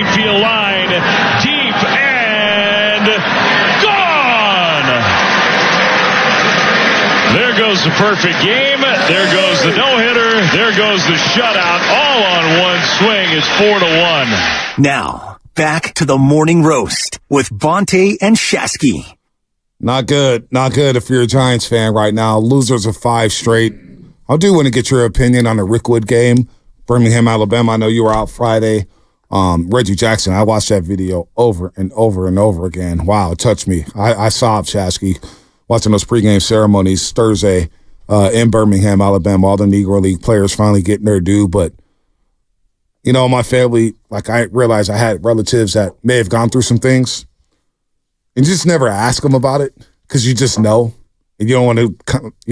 right field line, deep and gone. There goes the perfect game. There goes the no-hitter. There goes the shutout. All on one swing. It's 4-1. Now, back to the morning roast with Bonte and Shasky. Not good. Not good if you're a Giants fan right now. Losers of 5 straight. I do want to get your opinion on the Rickwood game, Birmingham, Alabama. I know you were out Friday. Reggie Jackson, I watched that video over and over and over again. Wow, it touched me. I sobbed, Shasky, watching those pregame ceremonies Thursday in Birmingham, Alabama. All the Negro League players finally getting their due. But, you know, my family, like I realized I had relatives that may have gone through some things. And you just never ask them about it because you just know. And you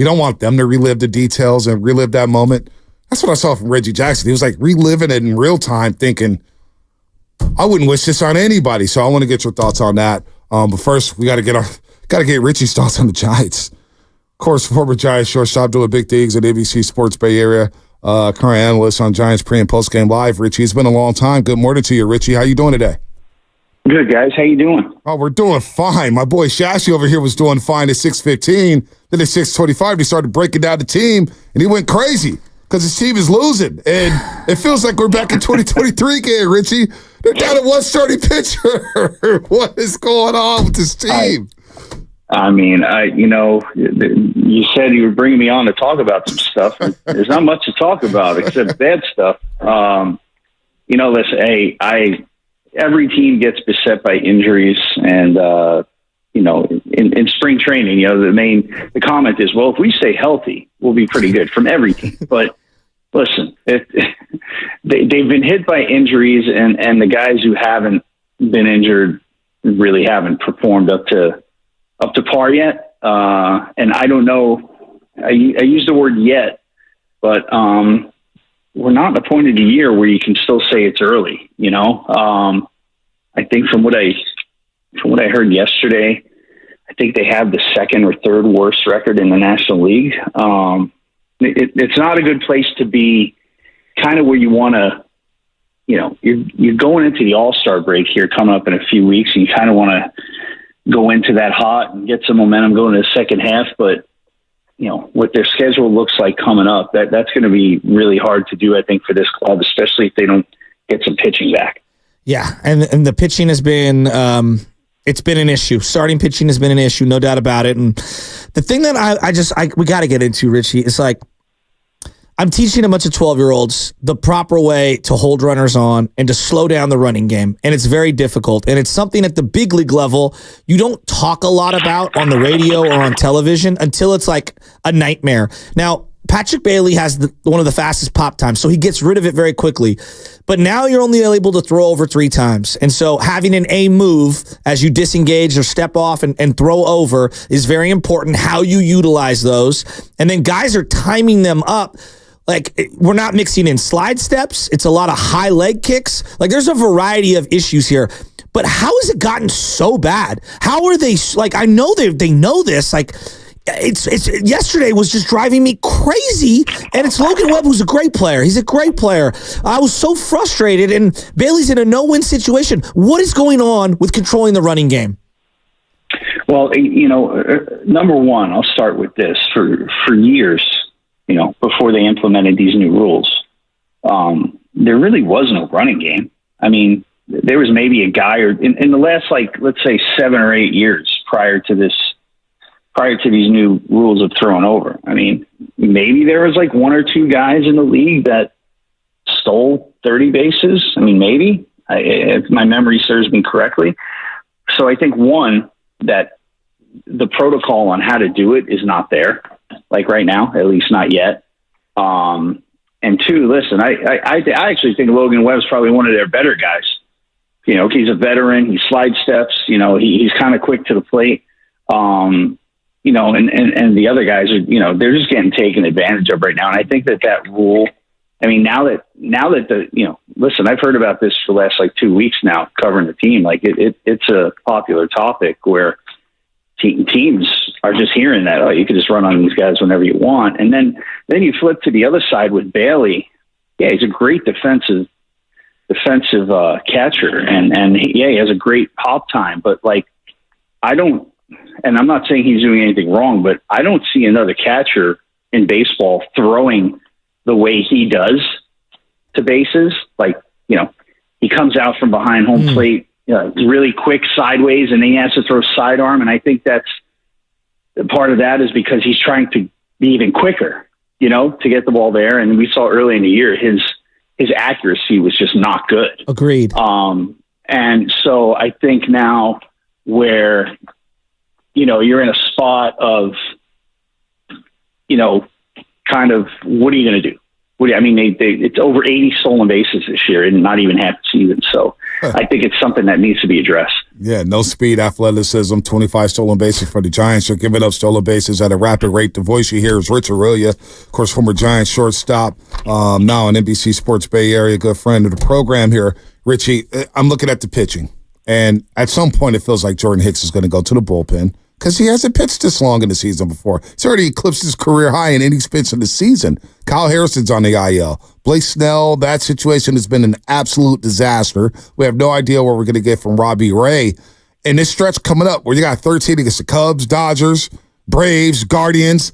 don't want them to relive the details and relive that moment. That's what I saw from Reggie Jackson. He was like reliving it in real time, thinking, I wouldn't wish this on anybody. So I want to get your thoughts on that. But first, we got to get Richie's thoughts on the Giants. Of course, former Giants shortstop doing big things at ABC Sports Bay Area. Current analyst on Giants pre and post game live. Richie, it's been a long time. Good morning to you, Richie. How you doing today? Good, guys. How you doing? Oh, we're doing fine. My boy Shashi over here was doing fine at 6:15. Then at 6:25, he started breaking down the team, and he went crazy because his team is losing. And it feels like we're back in 2023 again, Richie. They're down to one starting pitcher. What is going on with this team? You said you were bringing me on to talk about some stuff. There's not much to talk about except bad stuff. Listen, every team gets beset by injuries, and in spring training, the comment is, well, if we stay healthy, we'll be pretty good from every team. But listen, they've been hit by injuries, and the guys who haven't been injured really haven't performed up to par yet. And I don't know, I use the word yet, but we're not in a point of the year where you can still say it's early, I think from what I heard yesterday, I think they have the second or third worst record in the National League. It's not a good place to be, kind of where you want to, you're going into the All-Star break here coming up in a few weeks, and you kind of want to go into that hot and get some momentum going in the second half. But, what their schedule looks like coming up, that's going to be really hard to do, I think, for this club, especially if they don't get some pitching back. Yeah, and the pitching has been it's been an issue. Starting pitching has been an issue, no doubt about it. And the thing that we got to get into, Richie, is like, I'm teaching a bunch of 12-year-olds the proper way to hold runners on and to slow down the running game. And it's very difficult. And it's something at the big league level you don't talk a lot about on the radio or on television until it's like a nightmare. Now, Patrick Bailey has one of the fastest pop times, so he gets rid of it very quickly. But now you're only able to throw over 3 times. And so having an A move as you disengage or step off and throw over is very important, how you utilize those. And then guys are timing them up. Like, we're not mixing in slide steps. It's a lot of high leg kicks. Like, there's a variety of issues here. But how has it gotten so bad? How are they, like, I know they know this, like, it's yesterday was just driving me crazy, and it's Logan Webb, who's a great player. He's a great player. I was so frustrated, and Bailey's in a no-win situation. What is going on with controlling the running game? Well, number one, I'll start with this. For years, before they implemented these new rules, there really was no running game. I mean, there was maybe a guy, or in the last, let's say 7 or 8 years prior to these new rules of throwing over. I mean, maybe there was 1 or 2 guys in the league that stole 30 bases. I mean, maybe, if my memory serves me correctly. So I think, one, that the protocol on how to do it is not there, right now, at least not yet. And 2, listen, I actually think Logan Webb's probably one of their better guys. He's a veteran. He slide steps. He's kind of quick to the plate. And the other guys are, they're just getting taken advantage of right now. And I think that rule, I mean, now that listen, I've heard about this for the last 2 weeks now covering the team. It's a popular topic where teams are just hearing that, you can just run on these guys whenever you want. And then you flip to the other side with Bailey. Yeah, he's a great defensive defensive catcher, and he has a great pop time. But like, I don't, and I'm not saying he's doing anything wrong, but I don't see another catcher in baseball throwing the way he does to bases. Like, he comes out from behind home plate, really quick sideways, and then he has to throw sidearm. And I think that's part of that is because he's trying to be even quicker, to get the ball there. And we saw early in the year, his accuracy was just not good. Agreed. And so I think now where, you're in a spot of, kind of, what are you going to do? It's over 80 stolen bases this year and not even half the season. So I think it's something that needs to be addressed. Yeah, no speed, athleticism, 25 stolen bases for the Giants. They're giving up stolen bases at a rapid rate. The voice you hear is Richie Aurilia, of course, former Giants shortstop, now on NBC Sports Bay Area, good friend of the program here. Richie, I'm looking at the pitching, and at some point it feels like Jordan Hicks is going to go to the bullpen because he hasn't pitched this long in the season before. He's already eclipsed his career high in innings pitched in the season. Kyle Harrison's on the IL. Blake Snell, that situation has been an absolute disaster. We have no idea what we're going to get from Robbie Ray. And this stretch coming up where you got 13 against the Cubs, Dodgers, Braves, Guardians,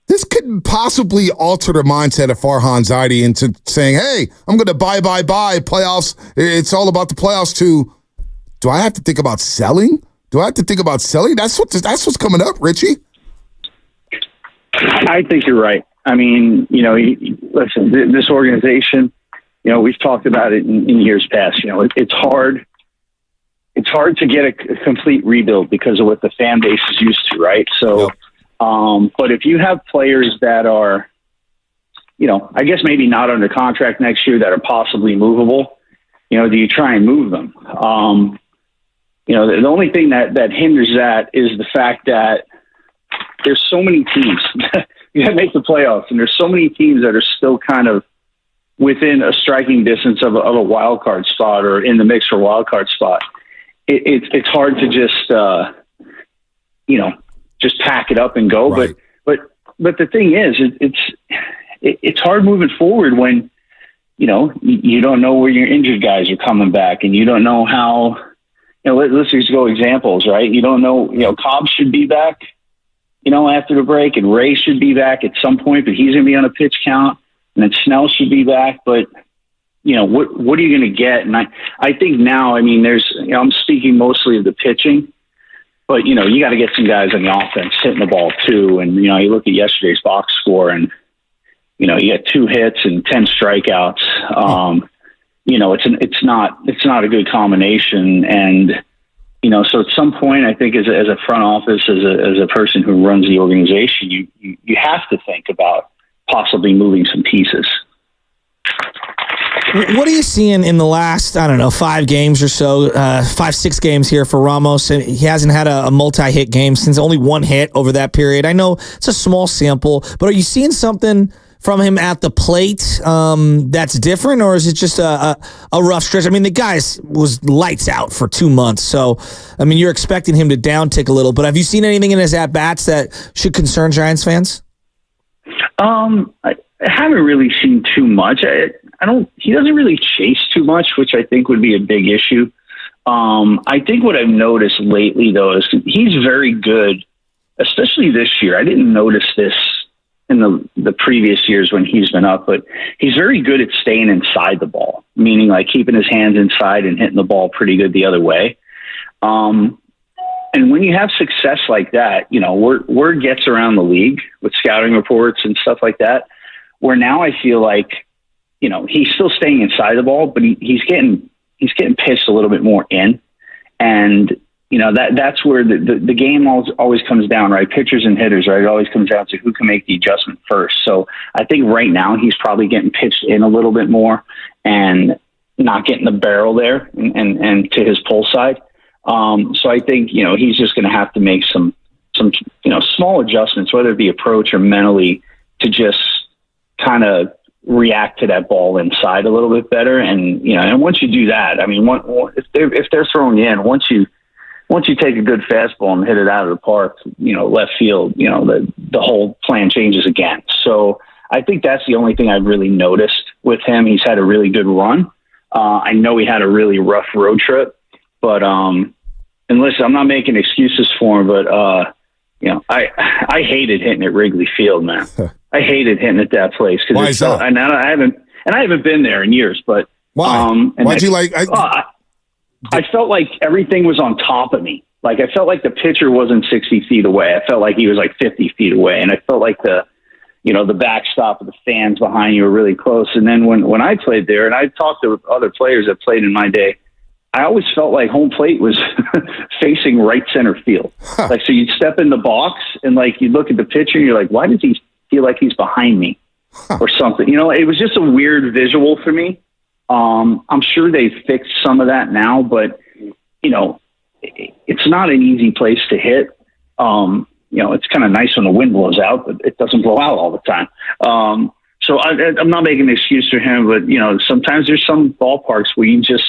this could possibly alter the mindset of Farhan Zaidi into saying, hey, I'm going to buy, playoffs. It's all about the playoffs to, do I have to think about selling? That's what's coming up, Richie. I think you're right. I mean, listen, this organization, we've talked about it in years past. It's hard. It's hard to get a complete rebuild because of what the fan base is used to, right? So, but if you have players that are, I guess maybe not under contract next year that are possibly movable, do you try and move them? The only thing that hinders that is the fact that there's so many teams that make the playoffs, and there's so many teams that are still kind of within a striking distance of a wild card spot or in the mix for a wild card spot. It's hard to just just pack it up and go. Right. But the thing is, it's hard moving forward when you don't know where your injured guys are coming back, and you don't know how. Let's just go examples, right? You don't know. Cobb should be back, after the break, and Ray should be back at some point, but he's going to be on a pitch count, and then Snell should be back, but. What are you going to get? And I think now, there's, I'm speaking mostly of the pitching, but, you got to get some guys on the offense hitting the ball too. And, you look at yesterday's box score and, you got 2 hits and 10 strikeouts. It's not a good combination. And, so at some point, I think as a front office, as a person who runs the organization, you have to think about possibly moving some pieces. What are you seeing in the last, 5 games or so, 5-6 games here for Ramos? And he hasn't had a multi-hit game since only 1 hit over that period. I know it's a small sample, but are you seeing something from him at the plate that's different, or is it just a rough stretch? The guy was lights out for 2 months, so, you're expecting him to downtick a little, but have you seen anything in his at-bats that should concern Giants fans? I haven't really seen too much. He doesn't really chase too much, which I think would be a big issue. I think what I've noticed lately, though, is he's very good, especially this year. I didn't notice this in the previous years when he's been up, but he's very good at staying inside the ball, meaning like keeping his hands inside and hitting the ball pretty good the other way. And when you have success like that, word gets around the league with scouting reports and stuff like that, where now I feel like, he's still staying inside the ball, but he's getting pitched a little bit more in. And, that's where the game always comes down, right? Pitchers and hitters, right? It always comes down to who can make the adjustment first. So I think right now he's probably getting pitched in a little bit more and not getting the barrel there and to his pull side. So I think, he's just going to have to make some small adjustments, whether it be approach or mentally, to just kind of react to that ball inside a little bit better. And, and once you do that, if they're throwing you in, once you take a good fastball and hit it out of the park, left field, the whole plan changes again. So I think that's the only thing I've really noticed with him. He's had a really good run. I know he had a really rough road trip, but and listen, I'm not making excuses for him, but I hated hitting at Wrigley Field, man. I hated hitting at that place because why is that? And I haven't been there in years, but why? Why'd you like? I felt like everything was on top of me. Like I felt like the pitcher wasn't 60 feet away. I felt like he was like 50 feet away, and I felt like the backstop of the fans behind you were really close. And then when I played there, and I talked to other players that played in my day, I always felt like home plate was facing right center field. Like, so you'd step in the box and like, you look at the pitcher and you're like, why does he feel like he's behind me or something? It was just a weird visual for me. I'm sure they've fixed some of that now, but it's not an easy place to hit. It's kind of nice when the wind blows out, but it doesn't blow out all the time. So I'm not making an excuse for him, but sometimes there's some ballparks where you just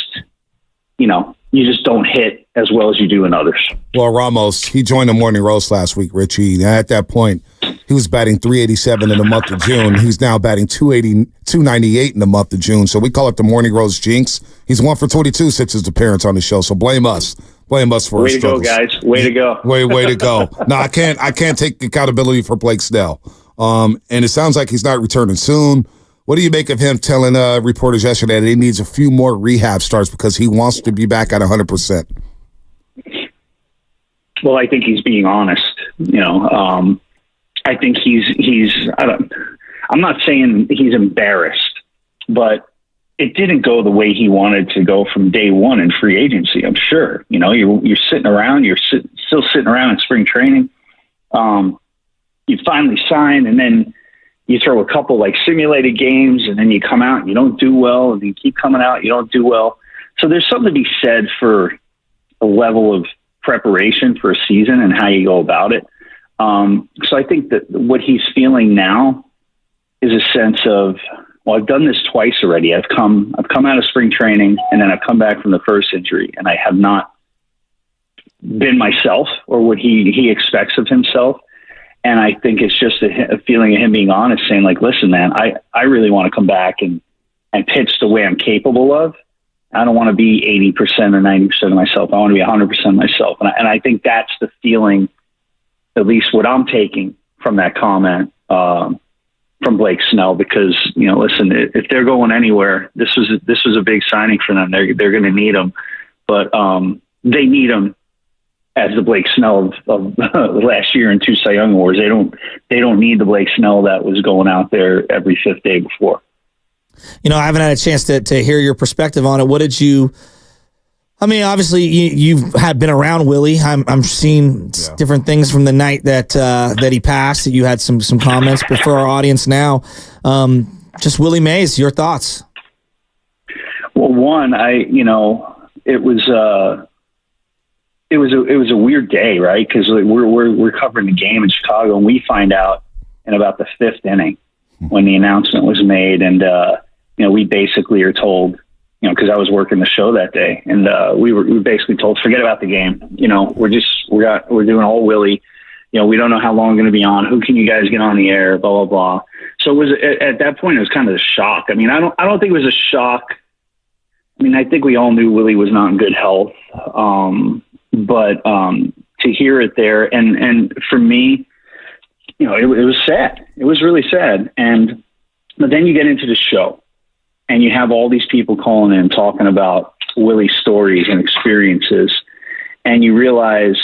don't hit as well as you do in others. Well, Ramos, he joined the Morning Roast last week, Richie. And at that point, he was batting .387 in the month of June. He's now batting .298 in the month of June. So we call it the Morning Roast jinx. He's 1 for 22 since his appearance on the show. So blame us. Blame us for his struggles. Way to go, guys. Way to go. Way to go. No, I can't take accountability for Blake Snell. And it sounds like he's not returning soon. What do you make of him telling reporters yesterday that he needs a few more rehab starts because he wants to be back at 100%? Well, I think he's being honest. I think I'm not saying he's embarrassed, but it didn't go the way he wanted to go from day one in free agency. I'm sure, you're sitting around, still sitting around in spring training. You finally sign, and then you throw a couple like simulated games, and then you come out and you don't do well, and you keep coming out, you don't do well. So there's something to be said for a level of preparation for a season and how you go about it. So I think that what he's feeling now is a sense of, well, I've done this twice already. I've come out of spring training, and then I've come back from the first injury, and I have not been myself or what he expects of himself. And I think it's just a feeling of him being honest, saying like, listen, man, I really want to come back and pitch the way I'm capable of. I don't want to be 80% or 90% of myself. I want to be 100% myself. And I think that's the feeling, at least what I'm taking from that comment from Blake Snell, because, listen, if they're going anywhere, this was a big signing for them. They're going to need him, but they need him as the Blake Snell of last year in 2 Cy Young Awards. They don't need the Blake Snell that was going out there every fifth day before. I haven't had a chance to hear your perspective on it. What did you? I mean, obviously you've been around Willie. I'm seeing different things from the night that he passed. That you had some comments, but for our audience now, just Willie Mays, your thoughts. Well, one, it was a weird day, right? Because we're covering the game in Chicago, and we find out in about the 5th inning when the announcement was made, and we basically are told, because I was working the show that day, and we were basically told, forget about the game. We're doing all Willie. We don't know how long we're going to be on. Who can you guys get on the air? Blah blah blah. So it was at that point, it was kind of a shock. I mean, I don't think it was a shock. I mean, I think we all knew Willie was not in good health. But to hear it there, and for me, it was sad. It was really sad. But then you get into the show, and you have all these people calling in talking about Willie's stories and experiences, and you realize,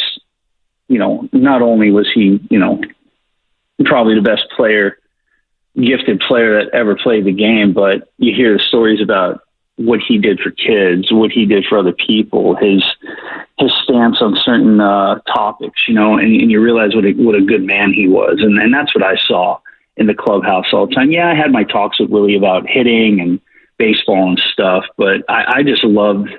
not only was he, probably the best gifted player that ever played the game, but you hear the stories about what he did for kids, what he did for other people, his stance on certain topics, and you realize what a good man he was. And that's what I saw in the clubhouse all the time. Yeah, I had my talks with Willie about hitting and baseball and stuff, but I just loved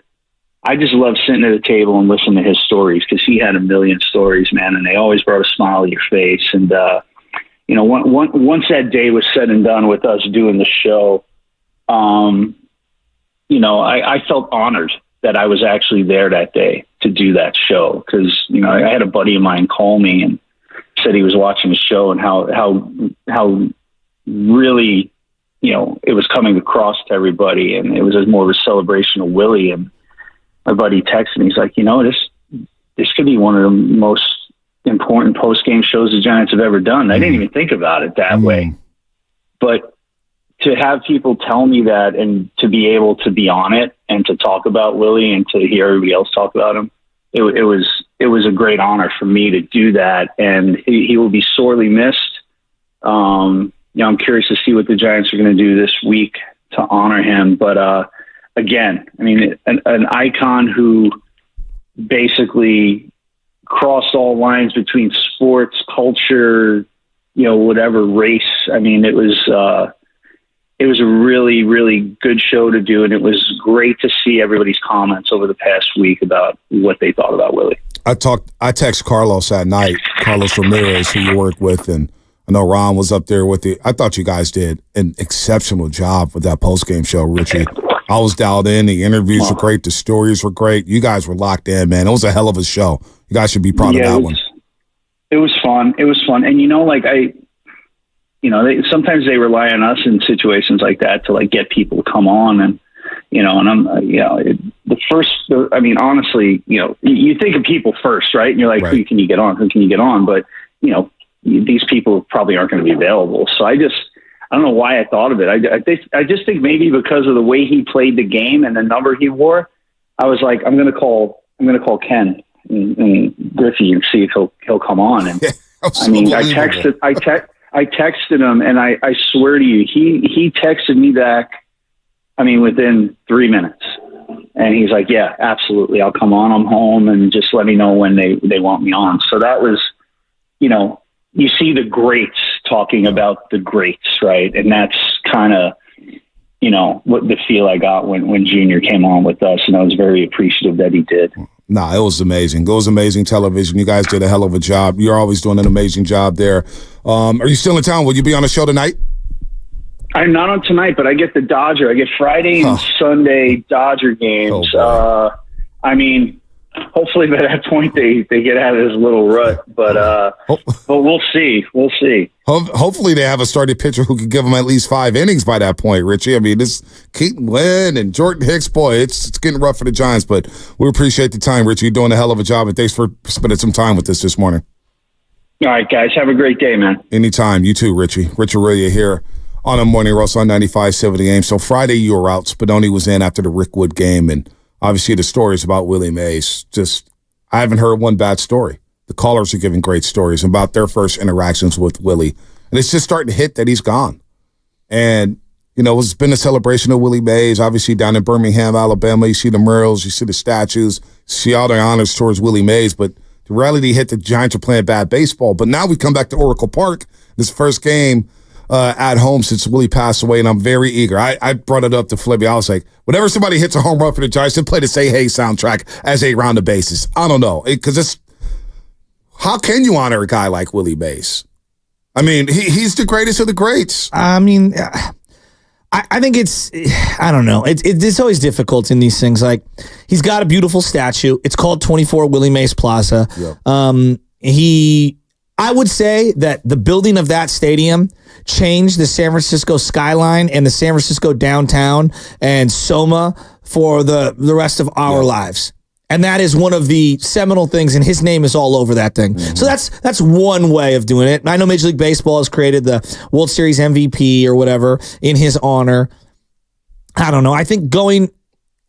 sitting at a table and listening to his stories, because he had a million stories, man, and they always brought a smile to your face. And, once that day was said and done with us doing the show, I felt honored that I was actually there that day to do that show, because, I had a buddy of mine call me and said he was watching the show, and how really, it was coming across to everybody, and it was more of a celebration of Willie. And my buddy texted me, he's like, this could be one of the most important post-game shows the Giants have ever done. I didn't even think about it that way. But to have people tell me that and to be able to be on it and to talk about Willie and to hear everybody else talk about him, it was a great honor for me to do that. And he will be sorely missed. I'm curious to see what the Giants are going to do this week to honor him. But again, I mean, an icon who basically crossed all lines between sports, culture, whatever race. I mean, it was a really, really good show to do, and it was great to see everybody's comments over the past week about what they thought about Willie. I text Carlos at night, Carlos Ramirez, who you work with, and I know Ron was up there with you. I thought you guys did an exceptional job with that post-game show, Richie. I was dialed in. The interviews were great. The stories were great. You guys were locked in, man. It was a hell of a show. You guys should be proud of that one. It was fun. It was fun. And, sometimes they rely on us in situations like that to get people to come on. And, honestly, you think of people first, right? And you're like, Who can you get on? Who can you get on? But, these people probably aren't going to be available. So I don't know why I thought of it. I just think maybe because of the way he played the game and the number he wore, I was like, I'm going to call Ken and Griffey and see if he'll come on. And I texted him, and I swear to you, he texted me back. Within 3 minutes, and he's like, "Yeah, absolutely, I'll come on. I'm home, and just let me know when they want me on." So that was, you see the greats talking about the greats, right? And that's kind of, what the feel I got when Junior came on with us, and I was very appreciative that he did. Nah, it was amazing. It was amazing television. You guys did a hell of a job. You're always doing an amazing job there. Are you still in town? Will you be on the show tonight? I'm not on tonight, but I get I get Friday and Sunday Dodger games. Hopefully by that point they get out of this little rut, but we'll see. We'll see. Hopefully they have a starting pitcher who can give them at least 5 innings by that point, Richie. This Keaton Wynn and Jordan Hicks, boy, it's getting rough for the Giants, but we appreciate the time, Richie. You're doing a hell of a job, and thanks for spending some time with us this morning. All right, guys. Have a great day, man. Anytime. You too, Richie. Richie Aurilia here on a Morning Roast on 95.7 The Game. So Friday you were out. Spadoni was in after the Rickwood game, and obviously the stories about Willie Mays. I haven't heard one bad story. The callers are giving great stories about their first interactions with Willie. And it's just starting to hit that he's gone. And, it's been a celebration of Willie Mays. Obviously down in Birmingham, Alabama, you see the murals, you see the statues, see all the honors towards Willie Mays. But the reality hit, the Giants are playing bad baseball. But now we come back to Oracle Park, this first game at home since Willie passed away, and I'm very eager. I brought it up to Flippy. I was like, whenever somebody hits a home run for the Giants, they play the Say Hey soundtrack as they round the bases. I don't know, because how can you honor a guy like Willie Mays? He's the greatest of the greats. I think I don't know. It's always difficult in these things. Like, he's got a beautiful statue. It's called 24 Willie Mays Plaza. Yeah. I would say that the building of that stadium changed the San Francisco skyline and the San Francisco downtown and Soma for the rest of our lives. And that is one of the seminal things, and his name is all over that thing. Mm-hmm. So that's one way of doing it. I know Major League Baseball has created the World Series MVP or whatever in his honor. I don't know. I think going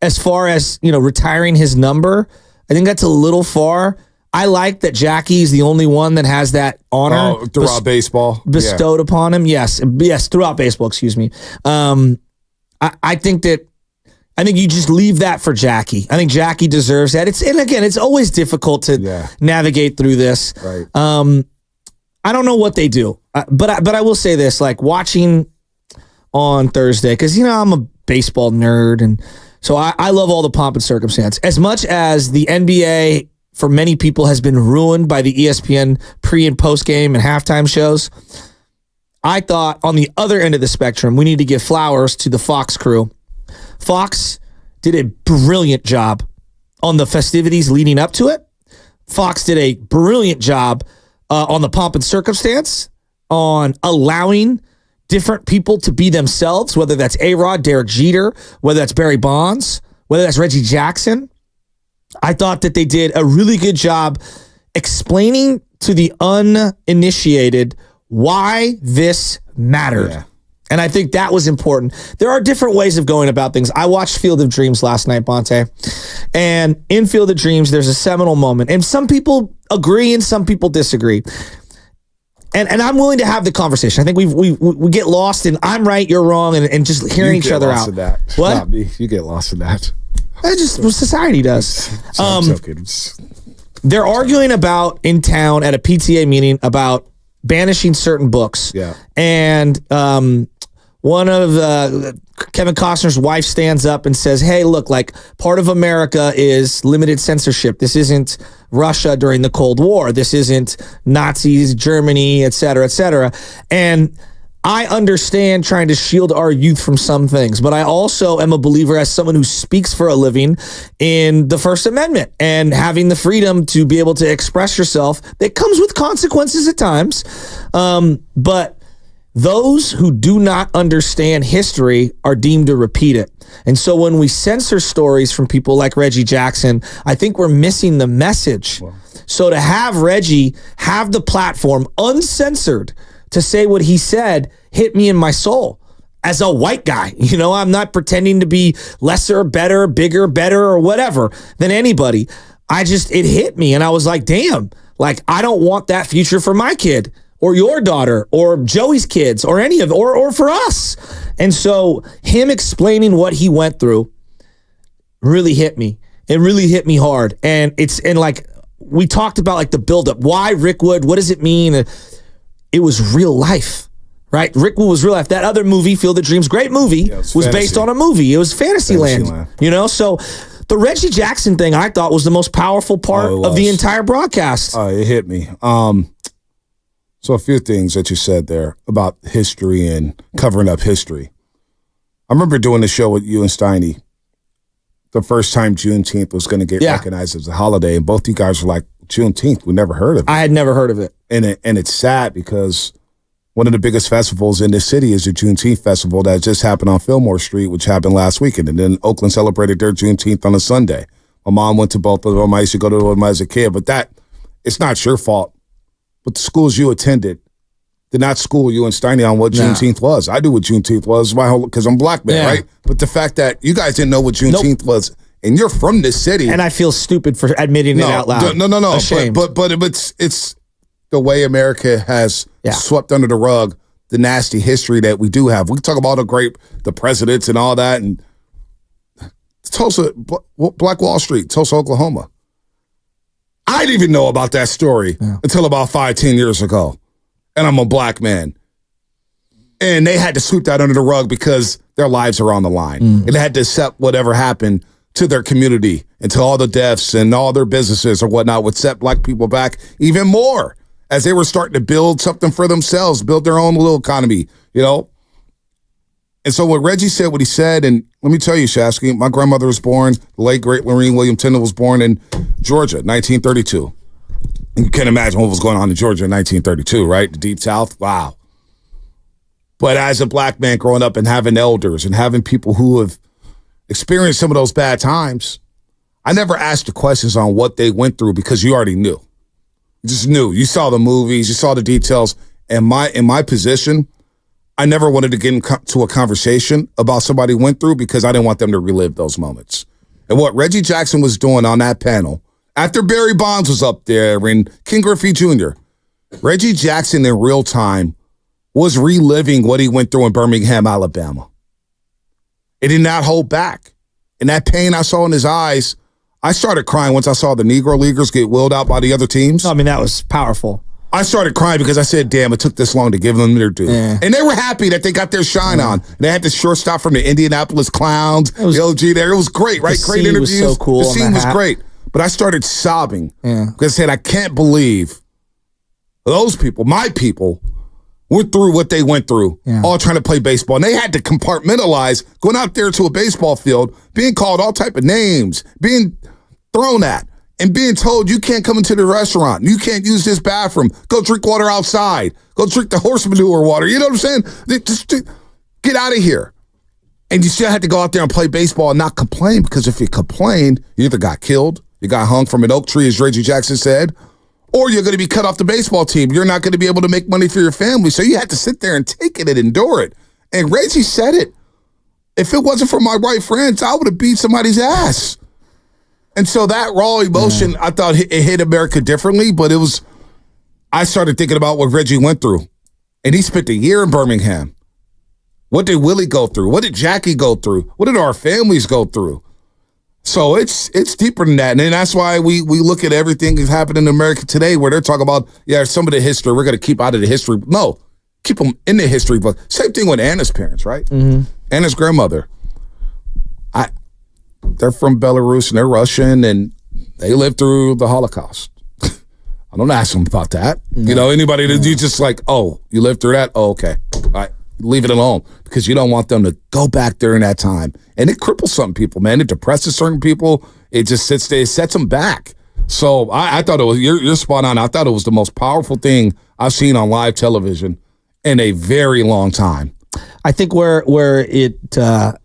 as far as, retiring his number, I think that's a little far. I like that Jackie's the only one that has that honor throughout baseball bestowed upon him. Yes, throughout baseball. Excuse me. I think you just leave that for Jackie. I think Jackie deserves that. It's always difficult to navigate through this. Right. I don't know what they do, but I will say this: like watching on Thursday, because I'm a baseball nerd, and so I love all the pomp and circumstance as much as the NBA. For many people, has been ruined by the ESPN pre- and post-game and halftime shows. I thought on the other end of the spectrum, we need to give flowers to the Fox crew. Fox did a brilliant job on the festivities leading up to it. Fox did a brilliant job on the pomp and circumstance, on allowing different people to be themselves, whether that's A-Rod, Derek Jeter, whether that's Barry Bonds, whether that's Reggie Jackson. I thought that they did a really good job explaining to the uninitiated why this mattered. Yeah. And I think that was important. There are different ways of going about things. I watched Field of Dreams last night, Bonte. And in Field of Dreams, there's a seminal moment. And some people agree and some people disagree. And I'm willing to have the conversation. I think we get lost in I'm right, you're wrong, and just hearing each other out. That. What? Not me. You get lost in that. That's just what society does. They're arguing about in town at a PTA meeting about banishing certain books. Yeah. And one of Kevin Costner's wife stands up and says, hey, look, like part of America is limited censorship. This isn't Russia during the Cold War. This isn't Nazis, Germany, et cetera, et cetera. And I understand trying to shield our youth from some things, but I also am a believer as someone who speaks for a living in the First Amendment and having the freedom to be able to express yourself. That comes with consequences at times. But those who do not understand history are deemed to repeat it. And so when we censor stories from people like Reggie Jackson, I think we're missing the message. Wow. So to have Reggie have the platform uncensored to say what he said hit me in my soul as a white guy. You know, I'm not pretending to be lesser, better, bigger, better, or whatever than anybody. It hit me and I was like, damn, like I don't want that future for my kid or your daughter or Joey's kids or any of, or for us. And so him explaining what he went through really hit me. It really hit me hard. And like we talked about like the buildup. Why Rick Wood? What does it mean? It was real life, right? Rick Wood was real life. That other movie, Field of Dreams, great movie, was based on a movie. It was Fantasyland, you know? So the Reggie Jackson thing I thought was the most powerful part of the entire broadcast. It hit me. So a few things that you said there about history and covering up history. I remember doing the show with you and Steiny the first time Juneteenth was going to get recognized as a holiday, and both you guys were like, Juneteenth, we never heard of it. I had never heard of it. And it's sad because one of the biggest festivals in this city is the Juneteenth Festival that just happened on Fillmore Street, which happened last weekend. And then Oakland celebrated their Juneteenth on a Sunday. My mom went to both of them. I used to go to them as a kid. But it's not your fault. But the schools you attended did not school you and Steiny on what Juneteenth was. I knew what Juneteenth was because I'm a black man, right? But the fact that you guys didn't know what Juneteenth was, and you're from this city. And I feel stupid for admitting it out loud. No. Ashamed. But it's the way America has swept under the rug the nasty history that we do have. We talk about the presidents and all that. And Tulsa, Black Wall Street, Tulsa, Oklahoma. I didn't even know about that story until about 5-10 years ago. And I'm a black man. And they had to sweep that under the rug because their lives are on the line. And they had to accept whatever happened to their community and to all the deaths and all their businesses or whatnot would set black people back even more as they were starting to build something for themselves, build their own little economy, you know? And so when Reggie said what he said, and let me tell you, Shasky, my grandmother was born, the late, great Lorene William Tyndall was born in Georgia, 1932. And you can't imagine what was going on in Georgia in 1932, right? The Deep South, wow. But as a black man growing up and having elders and having people who have experienced some of those bad times, I never asked the questions on what they went through because you already knew. You just knew. You saw the movies, you saw the details. And in my position, I never wanted to get into a conversation about somebody went through because I didn't want them to relive those moments. And what Reggie Jackson was doing on that panel, after Barry Bonds was up there and King Griffey Jr., Reggie Jackson in real time was reliving what he went through in Birmingham, Alabama. It did not hold back. And that pain I saw in his eyes, I started crying once I saw the Negro Leaguers get wheeled out by the other teams. I mean, that was powerful. I started crying because I said, damn, it took this long to give them their due. Yeah. And they were happy that they got their shine on. And they had the shortstop from the Indianapolis Clowns, the OG there. It was great, right? Great interviews. Was so cool. The scene was great. But I started sobbing because I said, I can't believe those people, my people, went through what they went through, all trying to play baseball. And they had to compartmentalize going out there to a baseball field, being called all type of names, being thrown at. and being told you can't come into the restaurant, you can't use this bathroom, go drink water outside, go drink the horse manure water. You know what I'm saying? Just get out of here. And you still had to go out there and play baseball and not complain, because if you complained, you either got killed, you got hung from an oak tree, as Reggie Jackson said, or you're going to be cut off the baseball team. You're not going to be able to make money for your family. So you had to sit there and take it and endure it. And Reggie said it. If it wasn't for my white friends, I would have beat somebody's ass. And so that raw emotion, I thought it hit America differently, but I started thinking about what Reggie went through. And he spent a year in Birmingham. What did Willie go through? What did Jackie go through? What did our families go through? So it's deeper than that. And then that's why we look at everything that's happening in America today, where they're talking about, some of the history we're going to keep out of the history. No, keep them in the history book. Same thing with Anna's parents, right? Mm-hmm. Anna's grandmother. They're from Belarus and they're Russian and they lived through the Holocaust. I don't ask them about that. No. Anybody that you just like, oh, you lived through that? Oh, okay. All right. Leave it alone, because you don't want them to go back during that time. And it cripples some people, man. It depresses certain people. It just sets them back. So I thought it was, you're spot on. I thought it was the most powerful thing I've seen on live television in a very long time. I think where it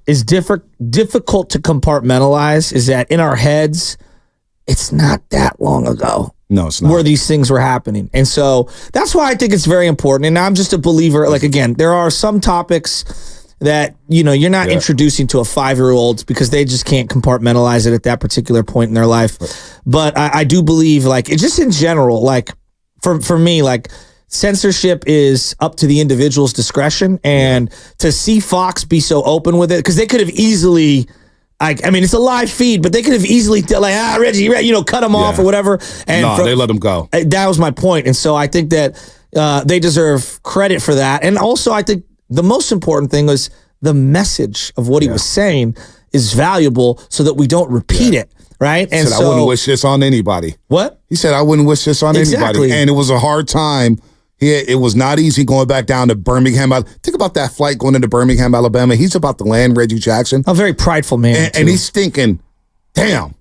is difficult to compartmentalize is that in our heads, it's not that long ago. No, it's not. Where these things were happening. And so that's why I think it's very important. And I'm just a believer, like, again, there are some topics that, you're not introducing to a 5-year-old because they just can't compartmentalize it at that particular point in their life. Right. But I do believe, like, just in general, like, for me, like, censorship is up to the individual's discretion. And to see Fox be so open with it, because they could have easily... it's a live feed, but they could have easily Reggie, cut him off or whatever. And they let him go. That was my point. And so I think that they deserve credit for that. And also, I think the most important thing was the message of what he was saying is valuable so that we don't repeat it, right? And I wouldn't wish this on anybody. What? He said, I wouldn't wish this on anybody. And it was a hard time. It was not easy going back down to Birmingham. Think about that flight going into Birmingham, Alabama. He's about to land Reggie Jackson. A very prideful man. And he's thinking, damn,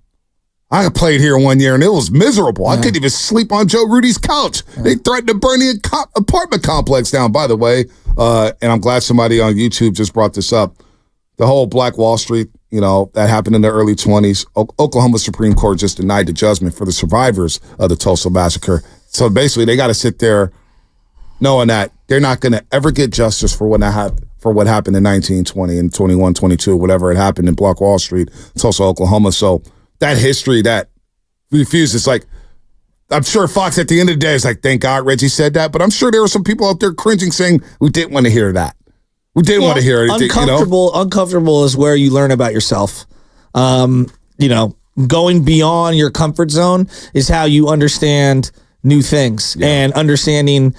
I played here 1 year and it was miserable. I couldn't even sleep on Joe Rudy's couch. They threatened to burn the apartment complex down, by the way. And I'm glad somebody on YouTube just brought this up. The whole Black Wall Street, that happened in the early 20s. Oklahoma Supreme Court just denied the judgment for the survivors of the Tulsa massacre. So basically, they got to sit there knowing that they're not going to ever get justice for what happened in 1920 and 21, 22, whatever had happened in Black Wall Street, Tulsa, Oklahoma. So that history that refuses, like, I'm sure Fox at the end of the day is like, thank God Reggie said that, but I'm sure there were some people out there cringing saying, we didn't want to hear that. We didn't want to hear it. Uncomfortable is where you learn about yourself. Going beyond your comfort zone is how you understand new things and understanding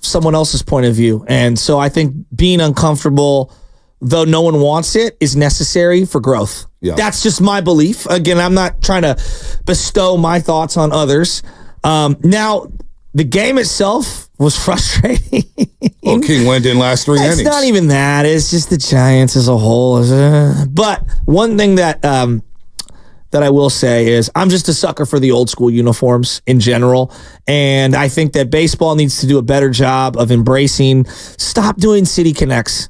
someone else's point of view. And so I think being uncomfortable, though no one wants it, is necessary for growth. Yeah. That's just my belief. Again, I'm not trying to bestow my thoughts on others. Now, the game itself was frustrating. Well, King went in last 3 innings. It's not even that. It's just the Giants as a whole. But one thing that I will say is I'm just a sucker for the old school uniforms in general. And I think that baseball needs to do a better job of stop doing City Connects.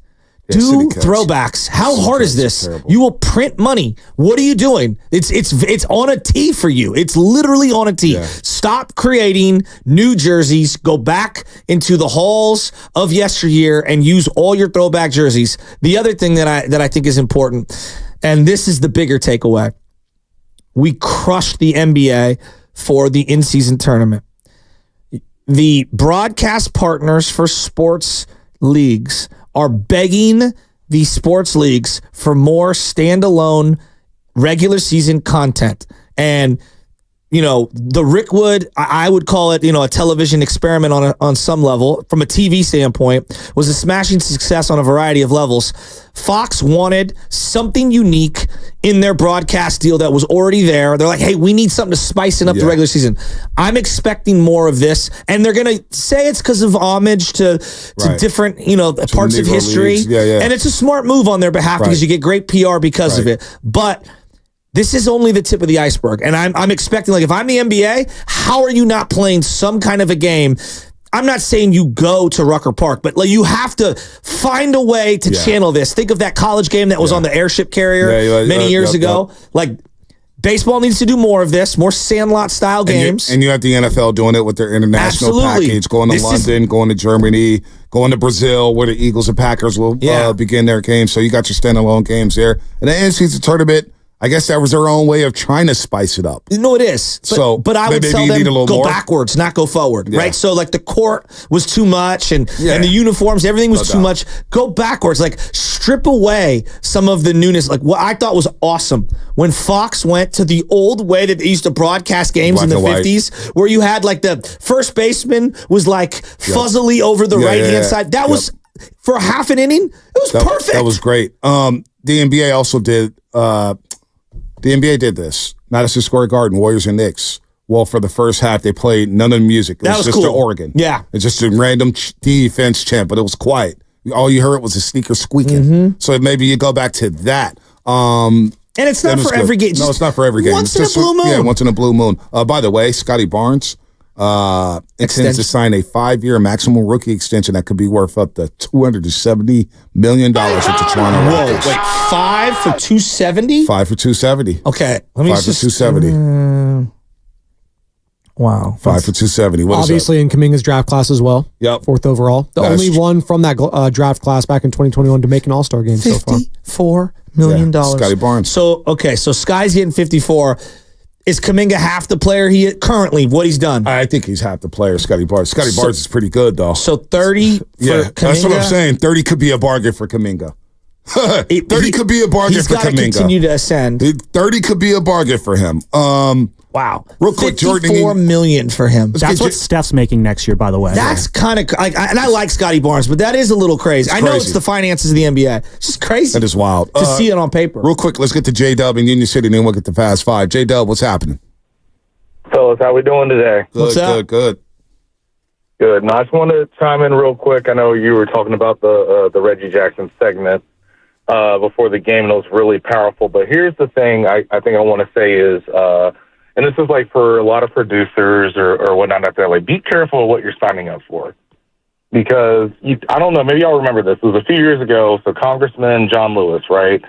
Do throwbacks. How hard is this? You will print money. What are you doing? It's on a tee for you. It's literally on a tee. Yeah. Stop creating new jerseys. Go back into the halls of yesteryear and use all your throwback jerseys. The other thing that I think is important, and this is the bigger takeaway, we crushed the NBA for the in-season tournament. The broadcast partners for sports leagues are begging the sports leagues for more standalone regular season content. And, the Rickwood, I would call it, a television experiment on some level, from a TV standpoint, was a smashing success on a variety of levels. Fox wanted something unique in their broadcast deal that was already there. They're like, hey, we need something to spice up the regular season. I'm expecting more of this. And they're going to say it's because of homage to different, parts of history. And it's a smart move on their behalf because you get great PR because of it. But This is only the tip of the iceberg. And I'm expecting, like, if I'm the NBA, how are you not playing some kind of a game? I'm not saying you go to Rucker Park, but like, you have to find a way to channel this. Think of that college game that was on the airship carrier many years ago. Like, baseball needs to do more of this, more Sandlot style games. And you have the NFL doing it with their international package, going to London, going to Germany, going to Brazil, where the Eagles and Packers will begin their games. So you got your standalone games there. And the NCAA tournament, I guess that was their own way of trying to spice it up. No, it is. But I would tell them go backwards, not go forward, right? So like the court was too much and the uniforms, everything was too much. Go backwards, like strip away some of the newness. Like what I thought was awesome when Fox went to the old way that they used to broadcast games in the 50s, where you had like the first baseman was like fuzzily over the right-hand side. That was, for half an inning, it was perfect. That was great. The NBA also did... The NBA did this. Madison Square Garden, Warriors and Knicks. Well, for the first half, they played none of the music. It was just cool. the organ. Yeah. It's just a random defense chant, but it was quiet. All you heard was a sneaker squeaking. So maybe you go back to that. And it's not for every game. No, it's not for every game. Once in a blue moon. Yeah, once in a blue moon. By the way, Scotty Barnes intends to sign a 5-year maximum rookie extension that could be worth up to $270 million with the Toronto Raptors. Wait, 5 for $270? 5 for $270. Okay, let me 5 for $270. Wow. 5 for $270. What obviously in Kuminga's draft class as well. Yep. 4th overall. The only one from that draft class back in 2021 to make an All-Star game so far. $54 million. Scotty Barnes. So Sky's getting 54. Is Kuminga half the player he currently, what he's done? I think he's half the player, Scotty Barnes. Scotty Barnes is pretty good, though. So 30 for Kuminga? That's what I'm saying. 30 could be a bargain for Kuminga. 30 could be a bargain for Kuminga. He's got to continue to ascend. 30 could be a bargain for him. Wow. Real quick, Jordan. $54 million for him. That's what Steph's making next year, by the way. That's kind of, and I like Scotty Barnes, but that is a little crazy. I know it's the finances of the NBA. It's just crazy. That is wild. To see it on paper. Real quick, let's get to J-Dub in Union City, and then we'll get to Fast Five. J-Dub, what's happening? Fellas, how we doing today? Good. Now, I just want to chime in real quick. I know you were talking about the Reggie Jackson segment before the game, and it was really powerful. But here's the thing I think I want to say is, and this is like for a lot of producers or whatnot out there, like be careful of what you're signing up for. Because, I don't know, maybe y'all remember this. It was a few years ago, so Congressman John Lewis, right?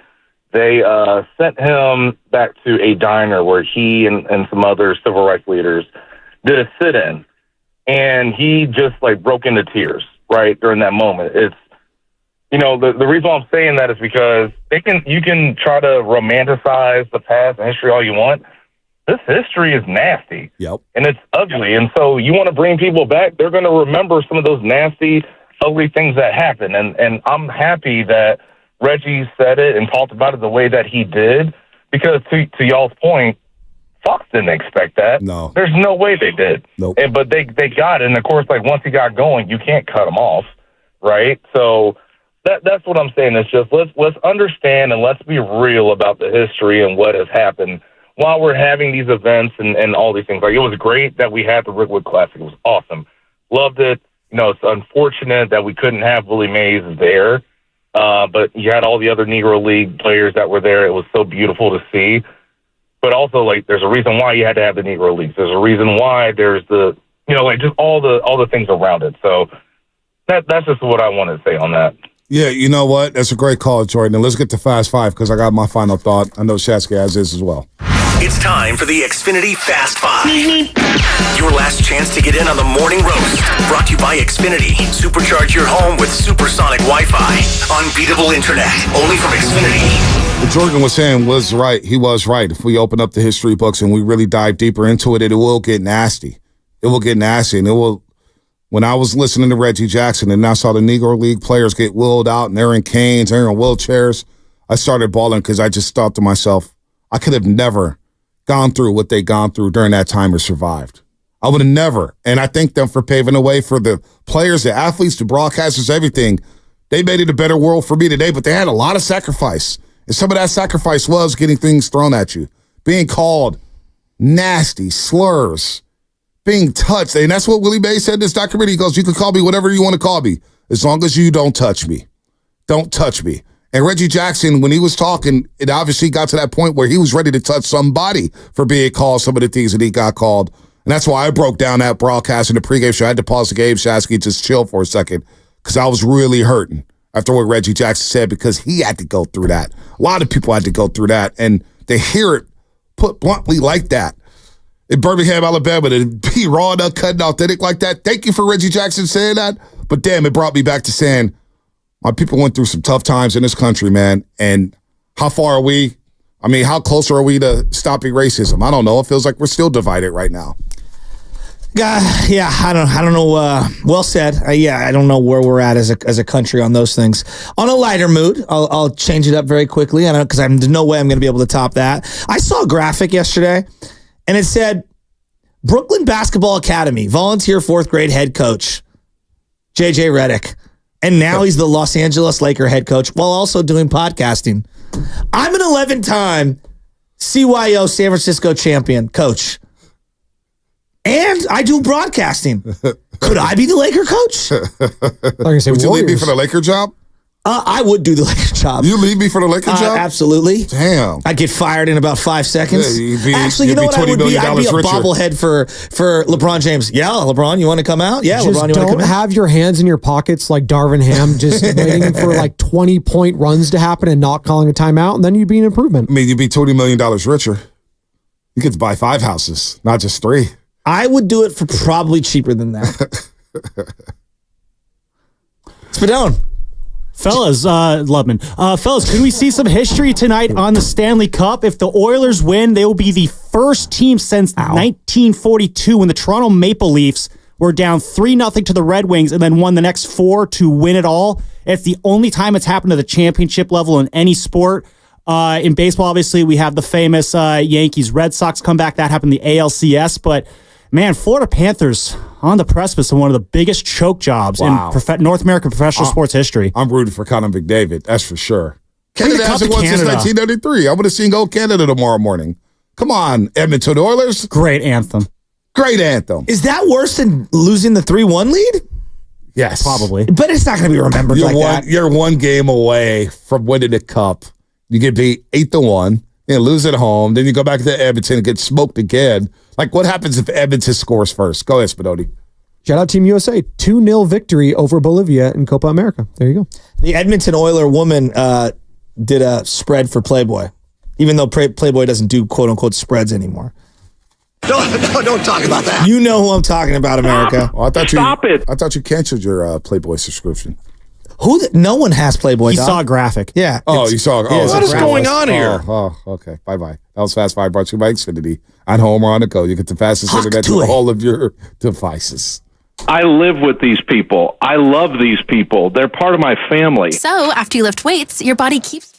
They sent him back to a diner where he and some other civil rights leaders did a sit-in. And he just, like, broke into tears, right, during that moment. It's, the reason why I'm saying that is because you can try to romanticize the past and history all you want. This history is nasty. Yep. And it's ugly. And so you want to bring people back, they're going to remember some of those nasty, ugly things that happened. And I'm happy that Reggie said it and talked about it the way that he did, because to y'all's point, Fox didn't expect that. No. There's no way they did. Nope. But they got it. And, of course, like once he got going, you can't cut him off, right? So that's what I'm saying. It's just let's understand and let's be real about the history and what has happened while we're having these events and all these things. Like, it was great that we had the Rickwood Classic. It was awesome. Loved it. It's unfortunate that we couldn't have Willie Mays there. But you had all the other Negro League players that were there. It was so beautiful to see. But also, like, there's a reason why you had to have the Negro Leagues. There's a reason why there's just all the things around it. So that's just what I want to say on that. Yeah, you know what? That's a great call, Jordan. And let's get to Fast Five, because I got my final thought. I know Shasky has this as well. It's time for the Xfinity Fast Five. Your last chance to get in on the morning roast. Brought to you by Xfinity. Supercharge your home with supersonic Wi-Fi. Unbeatable internet. Only from Xfinity. What Jordan was saying was right. He was right. If we open up the history books and we really dive deeper into it, it will get nasty. It will get nasty. And it will. When I was listening to Reggie Jackson and I saw the Negro League players get wheeled out and they're in canes, they're in wheelchairs, I started bawling because I just thought to myself, I could have never gone through what they gone through during that time or survived. I would have never. And I thank them for paving the way for the players, the athletes, the broadcasters, everything. They made it a better world for me today, but they had a lot of sacrifice. And some of that sacrifice was getting things thrown at you, being called nasty slurs, being touched. And that's what Willie Mays said in this documentary. He goes, you can call me whatever you want to call me, as long as you don't touch me. Don't touch me. And Reggie Jackson, when he was talking, it obviously got to that point where he was ready to touch somebody for being called some of the things that he got called. And that's why I broke down that broadcast in the pregame show. I had to pause the game, Shasky, just chill for a second, because I was really hurting after what Reggie Jackson said, because he had to go through that. A lot of people had to go through that, and to hear it put bluntly like that in Birmingham, Alabama, to be raw and uncut and authentic like that. Thank you for Reggie Jackson saying that, but damn, it brought me back to saying, my people went through some tough times in this country, man, and how far are we? I mean, how close are we to stopping racism? I don't know. It feels like we're still divided right now. Yeah, I don't know. Well said. I don't know where we're at as a country on those things. On a lighter mood, I'll change it up very quickly. I don't, because there's no way I'm going to be able to top that. I saw a graphic yesterday, and it said Brooklyn Basketball Academy volunteer 4th grade head coach JJ Redick. And now he's the Los Angeles Laker head coach while also doing podcasting. I'm an 11-time CYO San Francisco champion coach. And I do broadcasting. Could I be the Laker coach? Would you leave me for the Laker job? I would do the Laker job. You leave me for the Laker job? Absolutely. Damn. I'd get fired in about 5 seconds. Yeah, actually, you know what I would be? I'd be a richer. bobblehead for LeBron James. Yeah, LeBron, you want to come out? Yeah, just LeBron, you want to come out? Don't have your hands in your pockets like Darvin Ham, just waiting for like 20-point runs to happen and not calling a timeout, and then you'd be an improvement. I mean, you'd be $20 million richer. You could buy 5 houses, not just 3. I would do it for probably cheaper than that. Spadone. Fellas, Lubman. Fellas, can we see some history tonight on the Stanley Cup? If the Oilers win, they will be the first team since 1942 when the Toronto Maple Leafs were down 3-0 to the Red Wings and then won the next 4 to win it all. It's the only time it's happened to the championship level in any sport. In baseball, obviously, we have the famous Yankees-Red Sox comeback. That happened in the ALCS, but man, Florida Panthers on the precipice of one of the biggest choke jobs in North American professional sports history. I'm rooting for Connor McDavid, that's for sure. Bring Canada hasn't won since 1993. I'm going to sing Old Canada tomorrow morning. Come on, Edmonton Oilers. Great anthem. Great anthem. Is that worse than losing the 3-1 lead? Yes. Probably. But it's not going to be remembered that. You're one game away from winning the Cup. You get beat 8-1. And lose at home, then you go back to Edmonton and get smoked again. Like, what happens if Edmonton scores first? Go ahead, Spadoni. Shout out Team USA. 2-0 victory over Bolivia in Copa America. There you go. The Edmonton Oiler woman did a spread for Playboy, even though Playboy doesn't do quote-unquote spreads anymore. Don't talk about that. You know who I'm talking about, America. Oh, Stop it. I thought you canceled your Playboy subscription. No one has Playboy. He saw a graphic. Yeah. Oh, you saw. What is going on here? Oh, okay. Bye-bye. That was Fast 5 brought to you by Xfinity. At home or on the go. You get the fastest internet to all of your devices. I live with these people. I love these people. They're part of my family. So after you lift weights, your body keeps...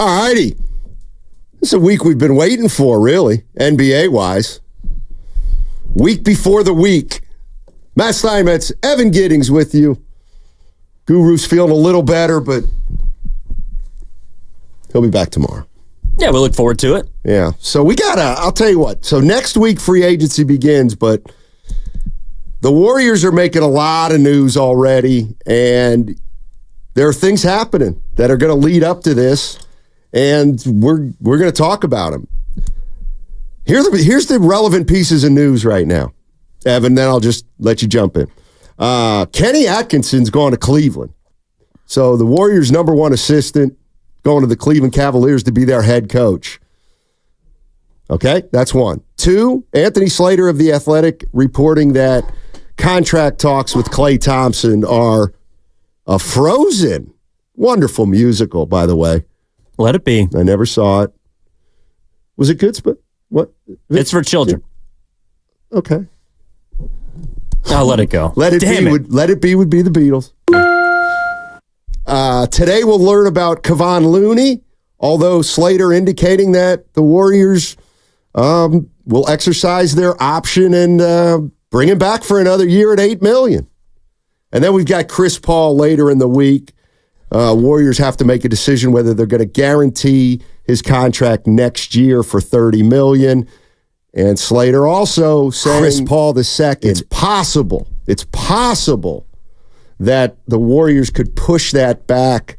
All righty. This is a week we've been waiting for, really, NBA-wise. Week before the week. Matt Steinmetz, Evan Giddings with you. Guru's feeling a little better, but he'll be back tomorrow. Yeah, we look forward to it. Yeah. So I'll tell you what. So next week, free agency begins, but the Warriors are making a lot of news already, and there are things happening that are going to lead up to this, and we're going to talk about them. Here's the relevant pieces of news right now, Evan, then I'll just let you jump in. Kenny Atkinson's going to Cleveland. So the Warriors' number one assistant going to the Cleveland Cavaliers to be their head coach. Okay, that's one. Two, Anthony Slater of The Athletic reporting that contract talks with Klay Thompson are a Frozen. Wonderful musical, by the way. Let it be. I never saw it. Was it good? What? It's for children. Okay. I'll let it go. Let it be would be the Beatles. Today we'll learn about Kevon Looney, although Slater indicating that the Warriors will exercise their option and bring him back for another year at $8 million. And then we've got Chris Paul later in the week. Warriors have to make a decision whether they're going to guarantee his contract next year for $30 million. And Slater also saying Chris Paul II, it's possible that the Warriors could push that back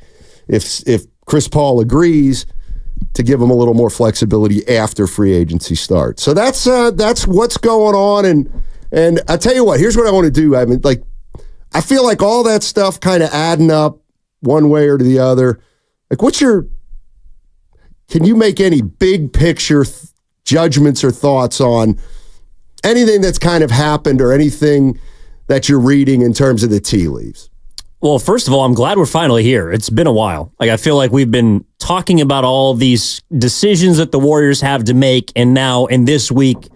if Chris Paul agrees to give him a little more flexibility after free agency starts. So that's what's going on. And I tell you what, here's what I want to do. I feel like all that stuff kind of adding up one way or to the other. Can you make any big picture judgments or thoughts on anything that's kind of happened or anything that you're reading in terms of the tea leaves? Well, first of all, I'm glad we're finally here. It's been a while. I feel like we've been talking about all these decisions that the Warriors have to make, and now in this week,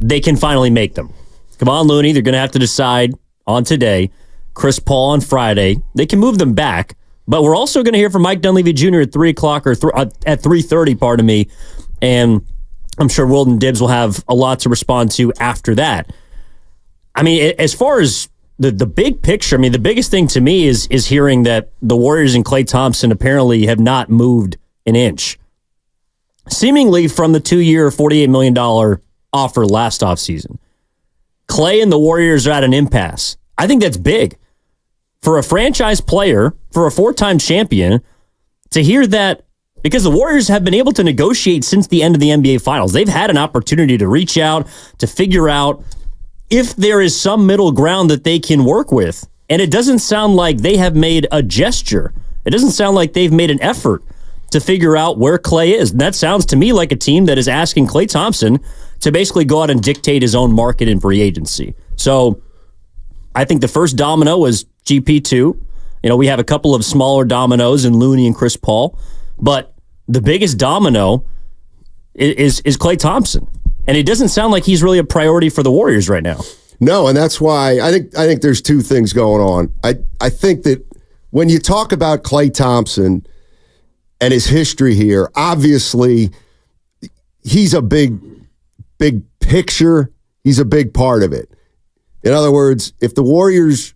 they can finally make them. Kevon Looney, they're going to have to decide on today. Chris Paul on Friday. They can move them back, but we're also going to hear from Mike Dunleavy Jr. at 3 o'clock or at 3:30, pardon me, and I'm sure Wilden Dibbs will have a lot to respond to after that. I mean, as far as the big picture, I mean, the biggest thing to me is hearing that the Warriors and Klay Thompson apparently have not moved an inch, seemingly from the 2-year, $48 million offer last offseason. Klay and the Warriors are at an impasse. I think that's big. For a franchise player, for a 4-time champion, to hear that, because the Warriors have been able to negotiate since the end of the NBA Finals. They've had an opportunity to reach out, to figure out if there is some middle ground that they can work with. And it doesn't sound like they have made a gesture. It doesn't sound like they've made an effort to figure out where Klay is. And that sounds to me like a team that is asking Klay Thompson to basically go out and dictate his own market in free agency. So I think the first domino was GP2. We have a couple of smaller dominoes in Looney and Chris Paul, but the biggest domino is Klay Thompson. And it doesn't sound like he's really a priority for the Warriors right now. No, and that's why I think there's two things going on. I think that when you talk about Klay Thompson and his history here, obviously he's a big picture. He's a big part of it. In other words, if the Warriors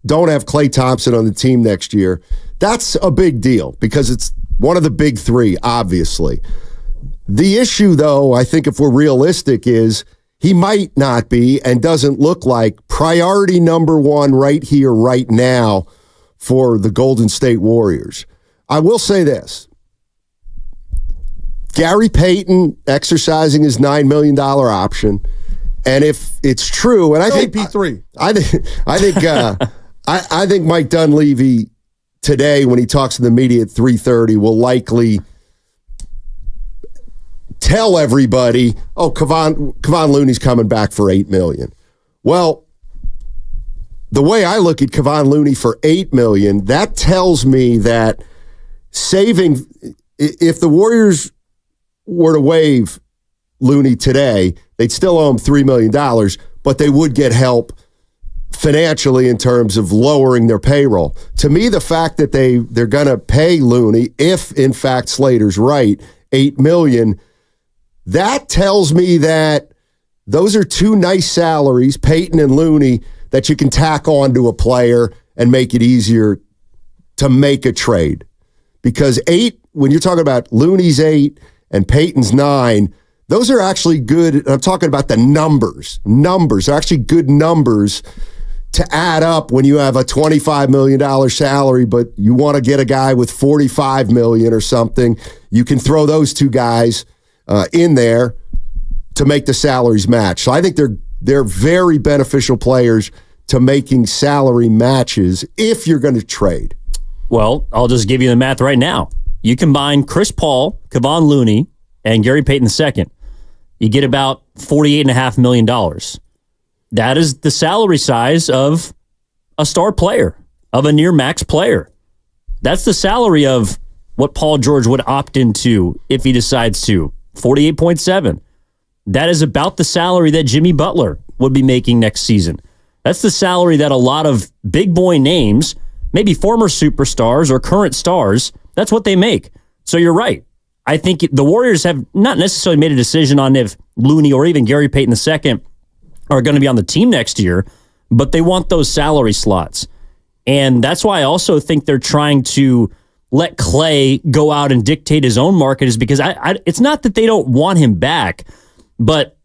don't have Klay Thompson on the team next year, that's a big deal because it's one of the big three, obviously. The issue, though, I think if we're realistic, is he might not be and doesn't look like priority number one right here, right now for the Golden State Warriors. I will say this. Gary Payton exercising his $9 million option, and if it's true, and I think AP3. I think Mike Dunleavy today, when he talks to the media at 3:30, will likely tell everybody, Kevon Looney's coming back for $8 million. Well, the way I look at Kevon Looney for $8 million, that tells me that if the Warriors were to waive Looney today, they'd still owe him $3 million, but they would get help financially in terms of lowering their payroll. To me, the fact that they're going to pay Looney, if in fact Slater's right, $8 million, that tells me that those are two nice salaries, Peyton and Looney, that you can tack on to a player and make it easier to make a trade. Because 8, when you're talking about Looney's 8 and Peyton's 9, those are actually good. I'm talking about the numbers. Numbers are actually good numbers to add up when you have a $25 million salary, but you want to get a guy with $45 million or something. You can throw those two guys in there to make the salaries match. So I think they're very beneficial players to making salary matches if you're going to trade. Well, I'll just give you the math right now. You combine Chris Paul, Kevon Looney, and Gary Payton II. You get about $48.5 million. That is the salary size of a star player, of a near max player. That's the salary of what Paul George would opt into if he decides to. 48.7. That is about the salary that Jimmy Butler would be making next season. That's the salary that a lot of big boy names, maybe former superstars or current stars, that's what they make. So you're right. I think the Warriors have not necessarily made a decision on if Looney or even Gary Payton II are going to be on the team next year, but they want those salary slots. And that's why I also think they're trying to let Klay go out and dictate his own market, is because it's not that they don't want him back, but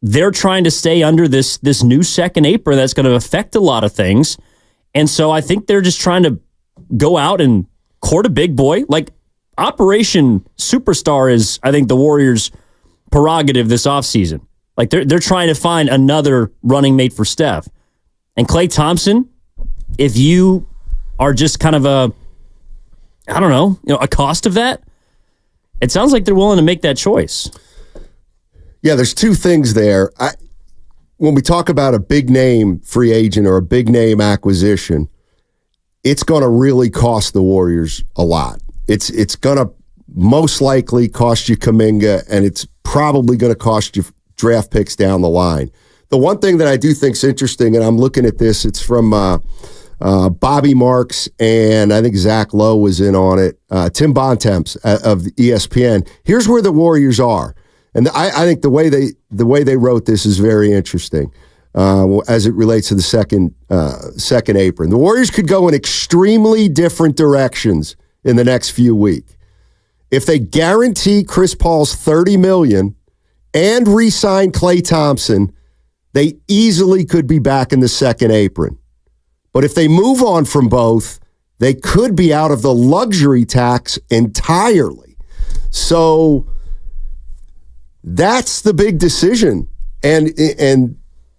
they're trying to stay under this new second apron that's going to affect a lot of things. And so I think they're just trying to go out and court a big boy. Like Operation Superstar is, I think, the Warriors' prerogative this offseason. Like they're trying to find another running mate for Steph. And Klay Thompson, if you are just kind of a cost of that, it sounds like they're willing to make that choice. Yeah, there's two things there. When we talk about a big name free agent or a big name acquisition, it's going to really cost the Warriors a lot. It's going to most likely cost you Kuminga, and it's probably going to cost you draft picks down the line. The one thing that I do think is interesting, and I'm looking at this, it's from Bobby Marks, and I think Zach Lowe was in on it, Tim Bontemps of ESPN. Here's where the Warriors are. And I think the way they wrote this is very interesting as it relates to the second apron. The Warriors could go in extremely different directions in the next few weeks. If they guarantee Chris Paul's $30 million and re-sign Klay Thompson, they easily could be back in the second apron. But if they move on from both, they could be out of the luxury tax entirely. So that's the big decision. And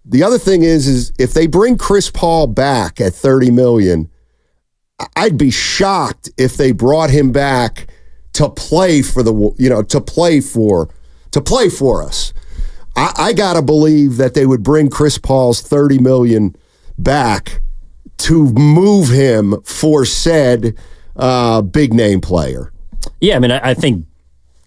the other thing is if they bring Chris Paul back at $30 million, I'd be shocked if they brought him back to play for us. I gotta believe that they would bring Chris Paul's $30 million back to move him for said big name player. Yeah, I mean, I think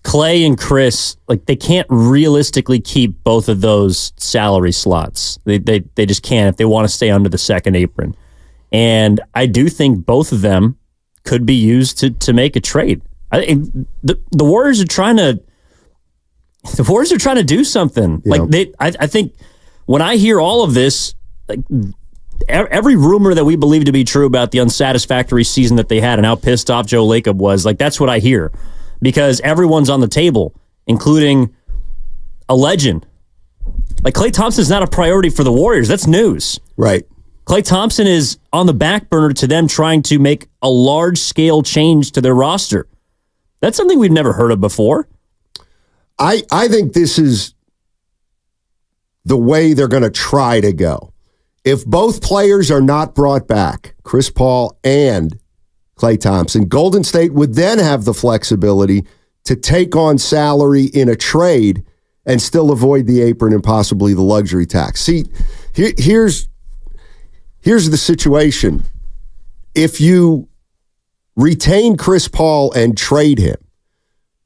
Klay and Chris, like, they can't realistically keep both of those salary slots. They just can't if they want to stay under the second apron. And I do think both of them could be used to make a trade. I think the Warriors are trying to. The Warriors are trying to do something. Yeah. Like I think when I hear all of this, like every rumor that we believe to be true about the unsatisfactory season that they had and how pissed off Joe Lacob was, like that's what I hear, because everyone's on the table, including a legend. Like Klay Thompson's not a priority for the Warriors. That's news. Right. Klay Thompson is on the back burner to them trying to make a large-scale change to their roster. That's something we've never heard of before. I think this is the way they're going to try to go. If both players are not brought back, Chris Paul and Klay Thompson, Golden State would then have the flexibility to take on salary in a trade and still avoid the apron and possibly the luxury tax. See, here's the situation. If you retain Chris Paul and trade him,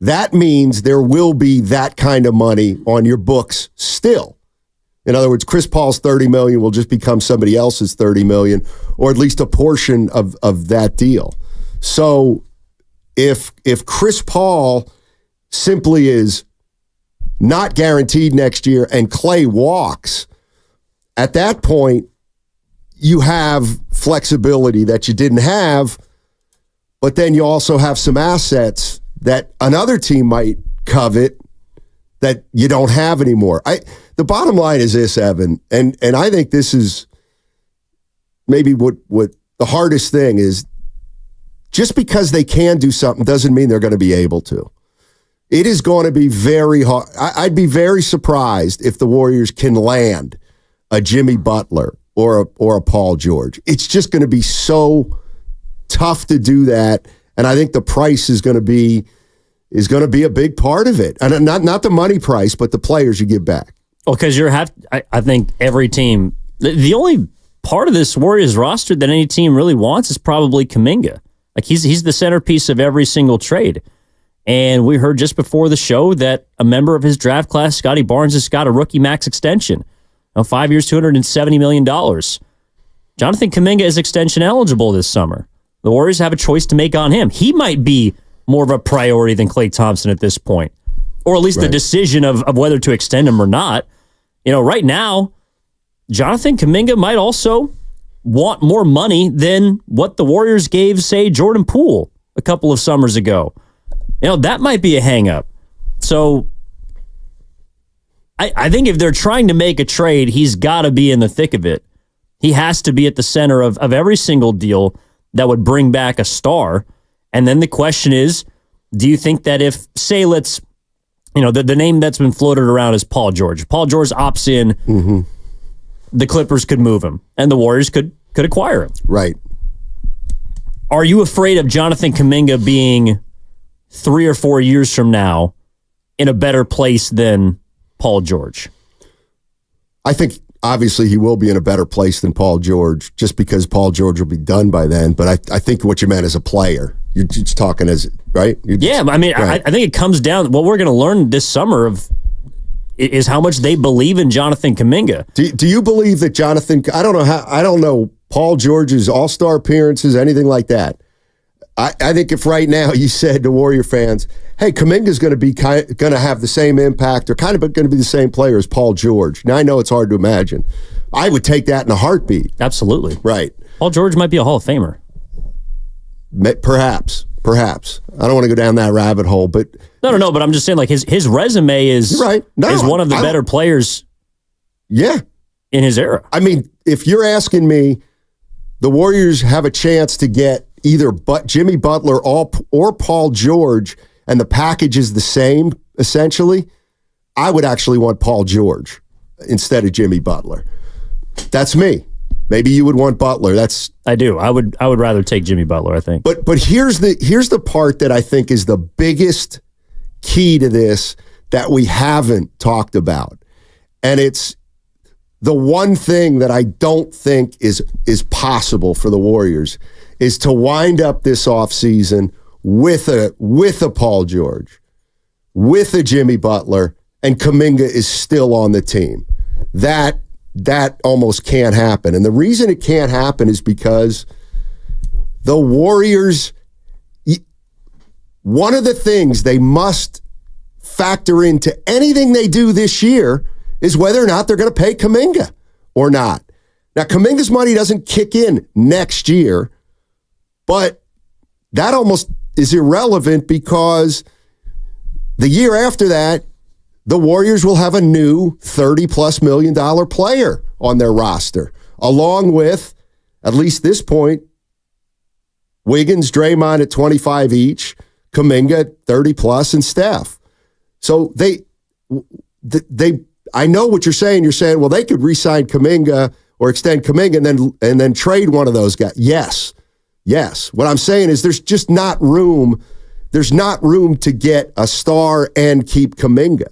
that means there will be that kind of money on your books still. In other words, Chris Paul's $30 million will just become somebody else's $30 million, or at least a portion of that deal. So if Chris Paul simply is not guaranteed next year and Klay walks, at that point, you have flexibility that you didn't have, but then you also have some assets that another team might covet that you don't have anymore. The bottom line is this, Evan, and I think this is maybe what the hardest thing is. Just because they can do something doesn't mean they're going to be able to. It is going to be very hard. I'd be very surprised if the Warriors can land a Jimmy Butler or a Paul George. It's just going to be so tough to do that, and I think the price is going to be a big part of it. And not the money price, but the players you give back. Well, because I think every team, the only part of this Warriors roster that any team really wants is probably Kuminga. Like he's the centerpiece of every single trade. And we heard just before the show that a member of his draft class, Scotty Barnes, has got a rookie max extension. Now 5 years, $270 million. Jonathan Kuminga is extension eligible this summer. The Warriors have a choice to make on him. He might be more of a priority than Klay Thompson at this point. Or at least the decision of whether to extend him or not. Right now, Jonathan Kuminga might also want more money than what the Warriors gave, say, Jordan Poole a couple of summers ago. That might be a hang-up. So I think if they're trying to make a trade, he's got to be in the thick of it. He has to be at the center of every single deal that would bring back a star. And then the question is, do you think that if, say, the name that's been floated around is Paul George. Paul George opts in, the Clippers could move him, and the Warriors could acquire him. Right. Are you afraid of Jonathan Kuminga being 3 or 4 years from now in a better place than Paul George? I think obviously he will be in a better place than Paul George just because Paul George will be done by then. But I think what you meant as a player. You're just talking as, right? Right. I think it comes down, what we're going to learn this summer is how much they believe in Jonathan Kuminga. Do you believe that Jonathan, I don't know Paul George's all-star appearances, anything like that. I think if right now you said to Warrior fans, hey, Kuminga's going to have the same impact or kind of going to be the same player as Paul George. Now, I know it's hard to imagine. I would take that in a heartbeat. Absolutely. Right. Paul George might be a Hall of Famer. Perhaps. I don't want to go down that rabbit hole, but no. But I'm just saying, like his resume is right. Is one of the better players. Yeah, in his era. I mean, if you're asking me, the Warriors have a chance to get either Jimmy Butler or Paul George, and the package is the same essentially. I would actually want Paul George instead of Jimmy Butler. That's me. Maybe you would want Butler. I do. I would rather take Jimmy Butler, I think. But here's the part that I think is the biggest key to this that we haven't talked about. And it's the one thing that I don't think is possible for the Warriors is to wind up this offseason with a Paul George, with a Jimmy Butler, and Kuminga is still on the team. That almost can't happen. And the reason it can't happen is because the Warriors, one of the things they must factor into anything they do this year is whether or not they're going to pay Kuminga or not. Now, Kuminga's money doesn't kick in next year, but that almost is irrelevant because the year after that, the Warriors will have a new $30+ million player on their roster, along with, at least this point, Wiggins, Draymond at 25 each, Kuminga at 30+, and Steph. So they I know what you're saying. You're saying, well, they could re-sign Kuminga or extend Kuminga and then trade one of those guys. Yes. What I'm saying is there's just not room. There's not room to get a star and keep Kuminga.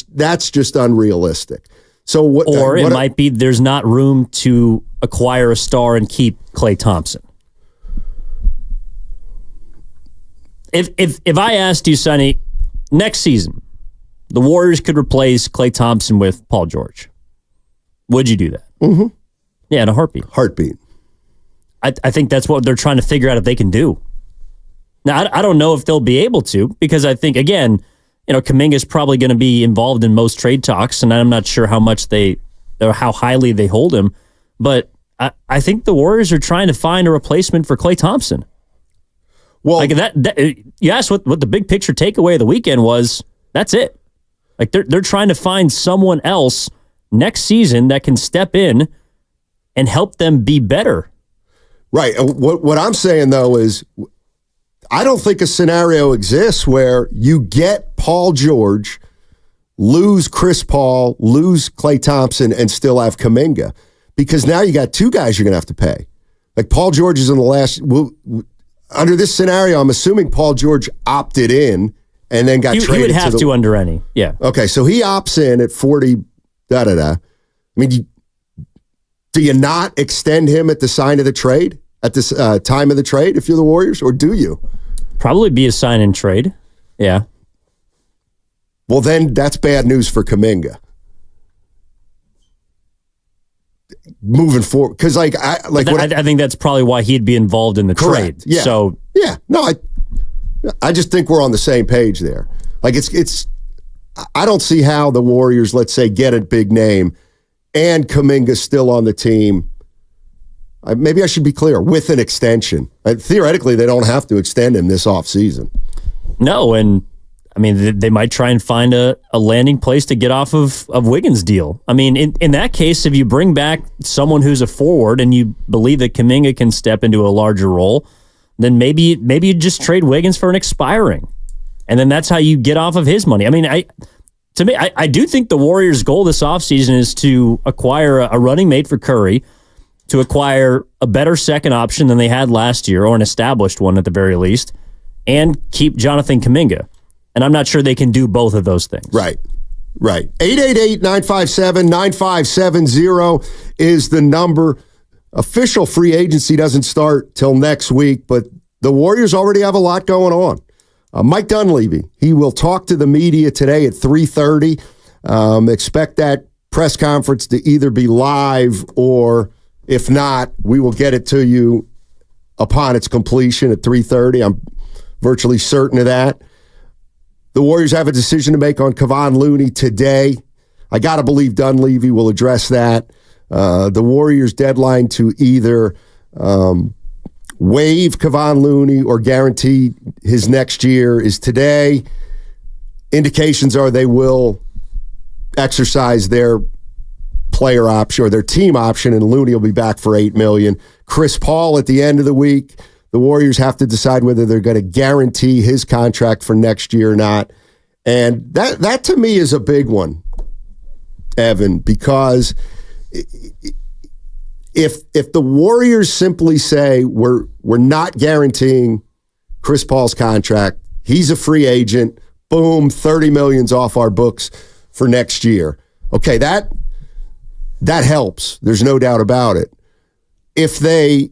That's just unrealistic. So it might be there's not room to acquire a star and keep Klay Thompson. If I asked you, Sonny, next season, the Warriors could replace Klay Thompson with Paul George. would you do that? Mm-hmm. Yeah, in a heartbeat. I think that's what they're trying to figure out if they can do. Now, I don't know if they'll be able to, because I think, again, Kuminga's probably going to be involved in most trade talks, and I'm not sure how highly they hold him. But I think the Warriors are trying to find a replacement for Klay Thompson. Well, like that you asked what the big picture takeaway of the weekend was. That's it. Like they're trying to find someone else next season that can step in and help them be better. Right. What I'm saying, though, is I don't think a scenario exists where you get Paul George, lose Chris Paul, lose Klay Thompson, and still have Kuminga. Because now you got two guys you're going to have to pay. Like Paul George is in the last... under this scenario, I'm assuming Paul George opted in and then got traded. He would have to under any. Yeah. Okay, so he opts in at 40, I mean, do you not extend him at the sign of the trade, at this time of the trade, if you're the Warriors, or do you? Probably be a sign and trade. Yeah. Well, then that's bad news for Kuminga. Moving forward, because I think that's probably why he'd be involved in the trade. Yeah. So no, I just think we're on the same page there. Like it's I don't see how the Warriors, let's say, get a big name and Kuminga's still on the team. Maybe I should be clear, with an extension. Theoretically, they don't have to extend him this offseason. No, and I mean, they might try and find a landing place to get off of Wiggins' deal. I mean, in that case, if you bring back someone who's a forward and you believe that Kuminga can step into a larger role, then maybe you just trade Wiggins for an expiring. And then that's how you get off of his money. I mean, I do think the Warriors' goal this offseason is to acquire a running mate for Curry, to acquire a better second option than they had last year, or an established one at the very least, and keep Jonathan Kuminga. And I'm not sure they can do both of those things. Right. 888-957-9570 is the number. Official free agency doesn't start till next week, but the Warriors already have a lot going on. Mike Dunleavy, he will talk to the media today at 3:30. Expect that press conference to either be live, or if not, we will get it to you upon its completion at 3:30. I'm virtually certain of that. The Warriors have a decision to make on Kevon Looney today. I got to believe Dunleavy will address that. The Warriors' deadline to either waive Kevon Looney or guarantee his next year is today. Indications are they will exercise their player option or their team option, and Looney will be back for $8 million. Chris Paul at the end of the week. The Warriors have to decide whether they're going to guarantee his contract for next year or not. And that to me is a big one, Evan, because if the Warriors simply say we're not guaranteeing Chris Paul's contract, he's a free agent, boom, $30 million's off our books for next year. Okay, that helps. There's no doubt about it. If they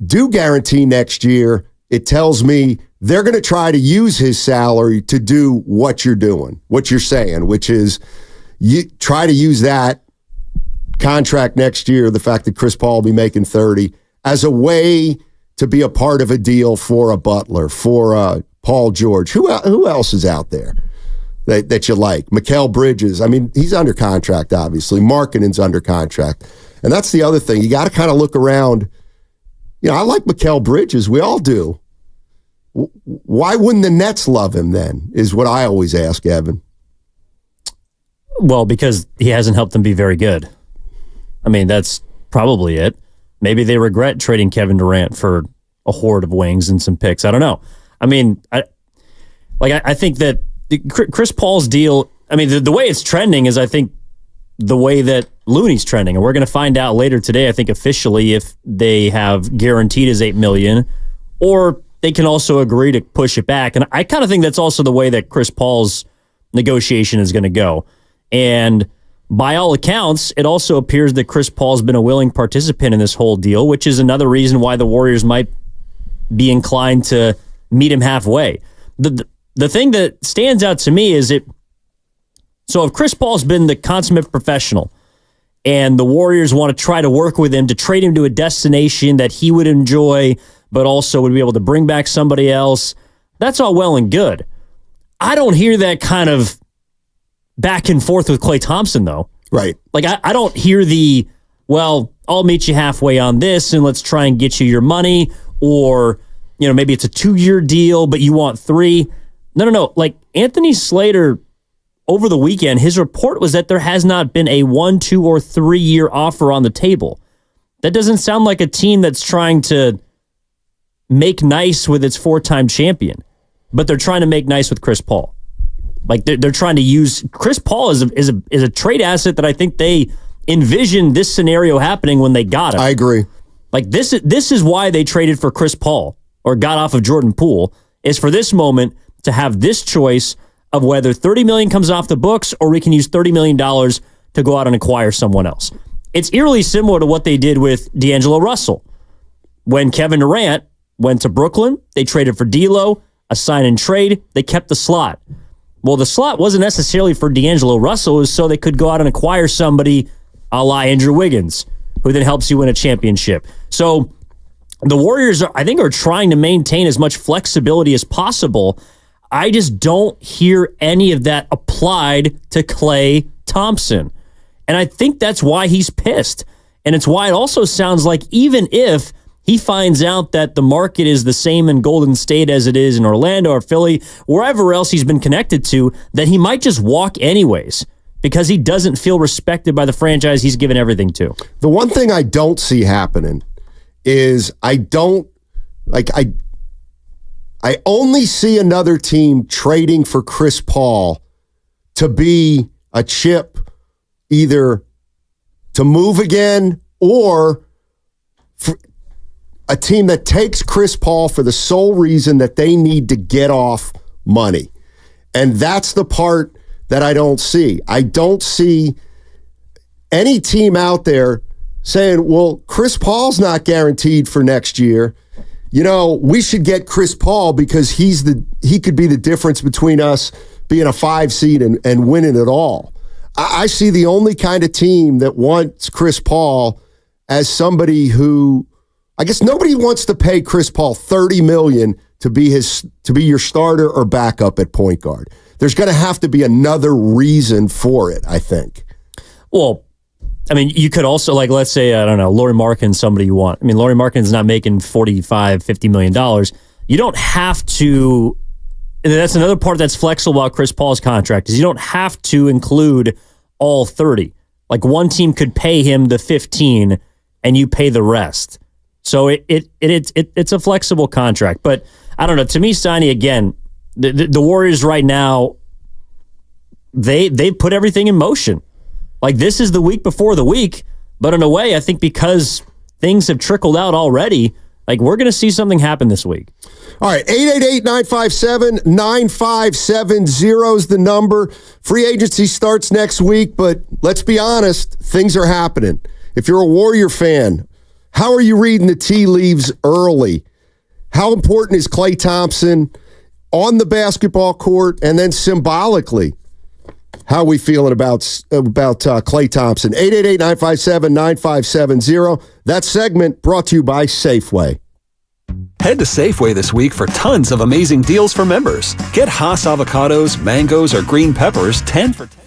do guarantee next year, it tells me they're going to try to use his salary to do what you're doing, what you're saying, which is you try to use that contract next year, the fact that Chris Paul will be making 30, as a way to be a part of a deal for a Butler, for Paul George. Who else is out there that you like? Mikal Bridges. I mean, he's under contract, obviously. Markkanen's under contract. And that's the other thing. You got to kind of look around. I like Mikal Bridges. We all do. Why wouldn't the Nets love him then, is what I always ask, Evan. Well, because he hasn't helped them be very good. I mean, that's probably it. Maybe they regret trading Kevin Durant for a horde of wings and some picks. I don't know. I mean, I think that Chris Paul's deal, I mean, the way it's trending is, I think, the way that Looney's trending. And we're going to find out later today, I think, officially, if they have guaranteed his $8 million, or they can also agree to push it back. And I kind of think that's also the way that Chris Paul's negotiation is going to go. And by all accounts, it also appears that Chris Paul's been a willing participant in this whole deal, which is another reason why the Warriors might be inclined to meet him halfway. The thing that stands out to me is so if Chris Paul's been the consummate professional and the Warriors want to try to work with him to trade him to a destination that he would enjoy, but also would be able to bring back somebody else, that's all well and good. I don't hear that kind of back and forth with Klay Thompson, though. Right. Like, I don't hear the, well, I'll meet you halfway on this and let's try and get you your money, or, maybe it's a 2-year deal, but you want 3. No. Like, Anthony Slater, over the weekend, his report was that there has not been a 1, 2, or 3-year offer on the table. That doesn't sound like a team that's trying to make nice with its 4-time champion, but they're trying to make nice with Chris Paul. Like, they're trying to use Chris Paul as a trade asset that I think they envisioned this scenario happening when they got him. I agree. Like, this is why they traded for Chris Paul or got off of Jordan Poole, is for this moment to have this choice of whether $30 million comes off the books or we can use $30 million to go out and acquire someone else. It's eerily similar to what they did with D'Angelo Russell. When Kevin Durant went to Brooklyn, they traded for D'Lo, a sign and trade, they kept the slot. Well, the slot wasn't necessarily for D'Angelo Russell, it was so they could go out and acquire somebody a la Andrew Wiggins, who then helps you win a championship. So the Warriors, I think, are trying to maintain as much flexibility as possible. I just don't hear any of that applied to Klay Thompson. And I think that's why he's pissed. And it's why it also sounds like even if he finds out that the market is the same in Golden State as it is in Orlando or Philly, wherever else he's been connected to, that he might just walk anyways because he doesn't feel respected by the franchise he's given everything to. The one thing I don't see happening is I only see another team trading for Chris Paul to be a chip, either to move again or for a team that takes Chris Paul for the sole reason that they need to get off money. And that's the part that I don't see. I don't see any team out there saying, well, Chris Paul's not guaranteed for next year. We should get Chris Paul because he could be the difference between us being a 5 seed and winning it all. I see the only kind of team that wants Chris Paul as somebody who, I guess nobody wants to pay Chris Paul $30 million to be your starter or backup at point guard. There's going to have to be another reason for it, I think. Well, I mean, you could also, like, let's say, I don't know, Lauri Markkanen's somebody you want. I mean, Lauri Markkanen's not making $45, $50 million. You don't have to, and that's another part that's flexible about Chris Paul's contract, is you don't have to include all 30. Like, one team could pay him the 15 and you pay the rest. So it's a flexible contract. But I don't know, to me, Steiny, again, the Warriors right now, they put everything in motion. Like, this is the week before the week, but in a way, I think because things have trickled out already, like, we're going to see something happen this week. All right, 888-957-9570 is the number. Free agency starts next week, but let's be honest, things are happening. If you're a Warrior fan, how are you reading the tea leaves early? How important is Klay Thompson on the basketball court and then symbolically? How are we feeling about Klay Thompson? 888-957-9570. That segment brought to you by Safeway. Head to Safeway this week for tons of amazing deals for members. Get Haas avocados, mangoes, or green peppers 10 for $10.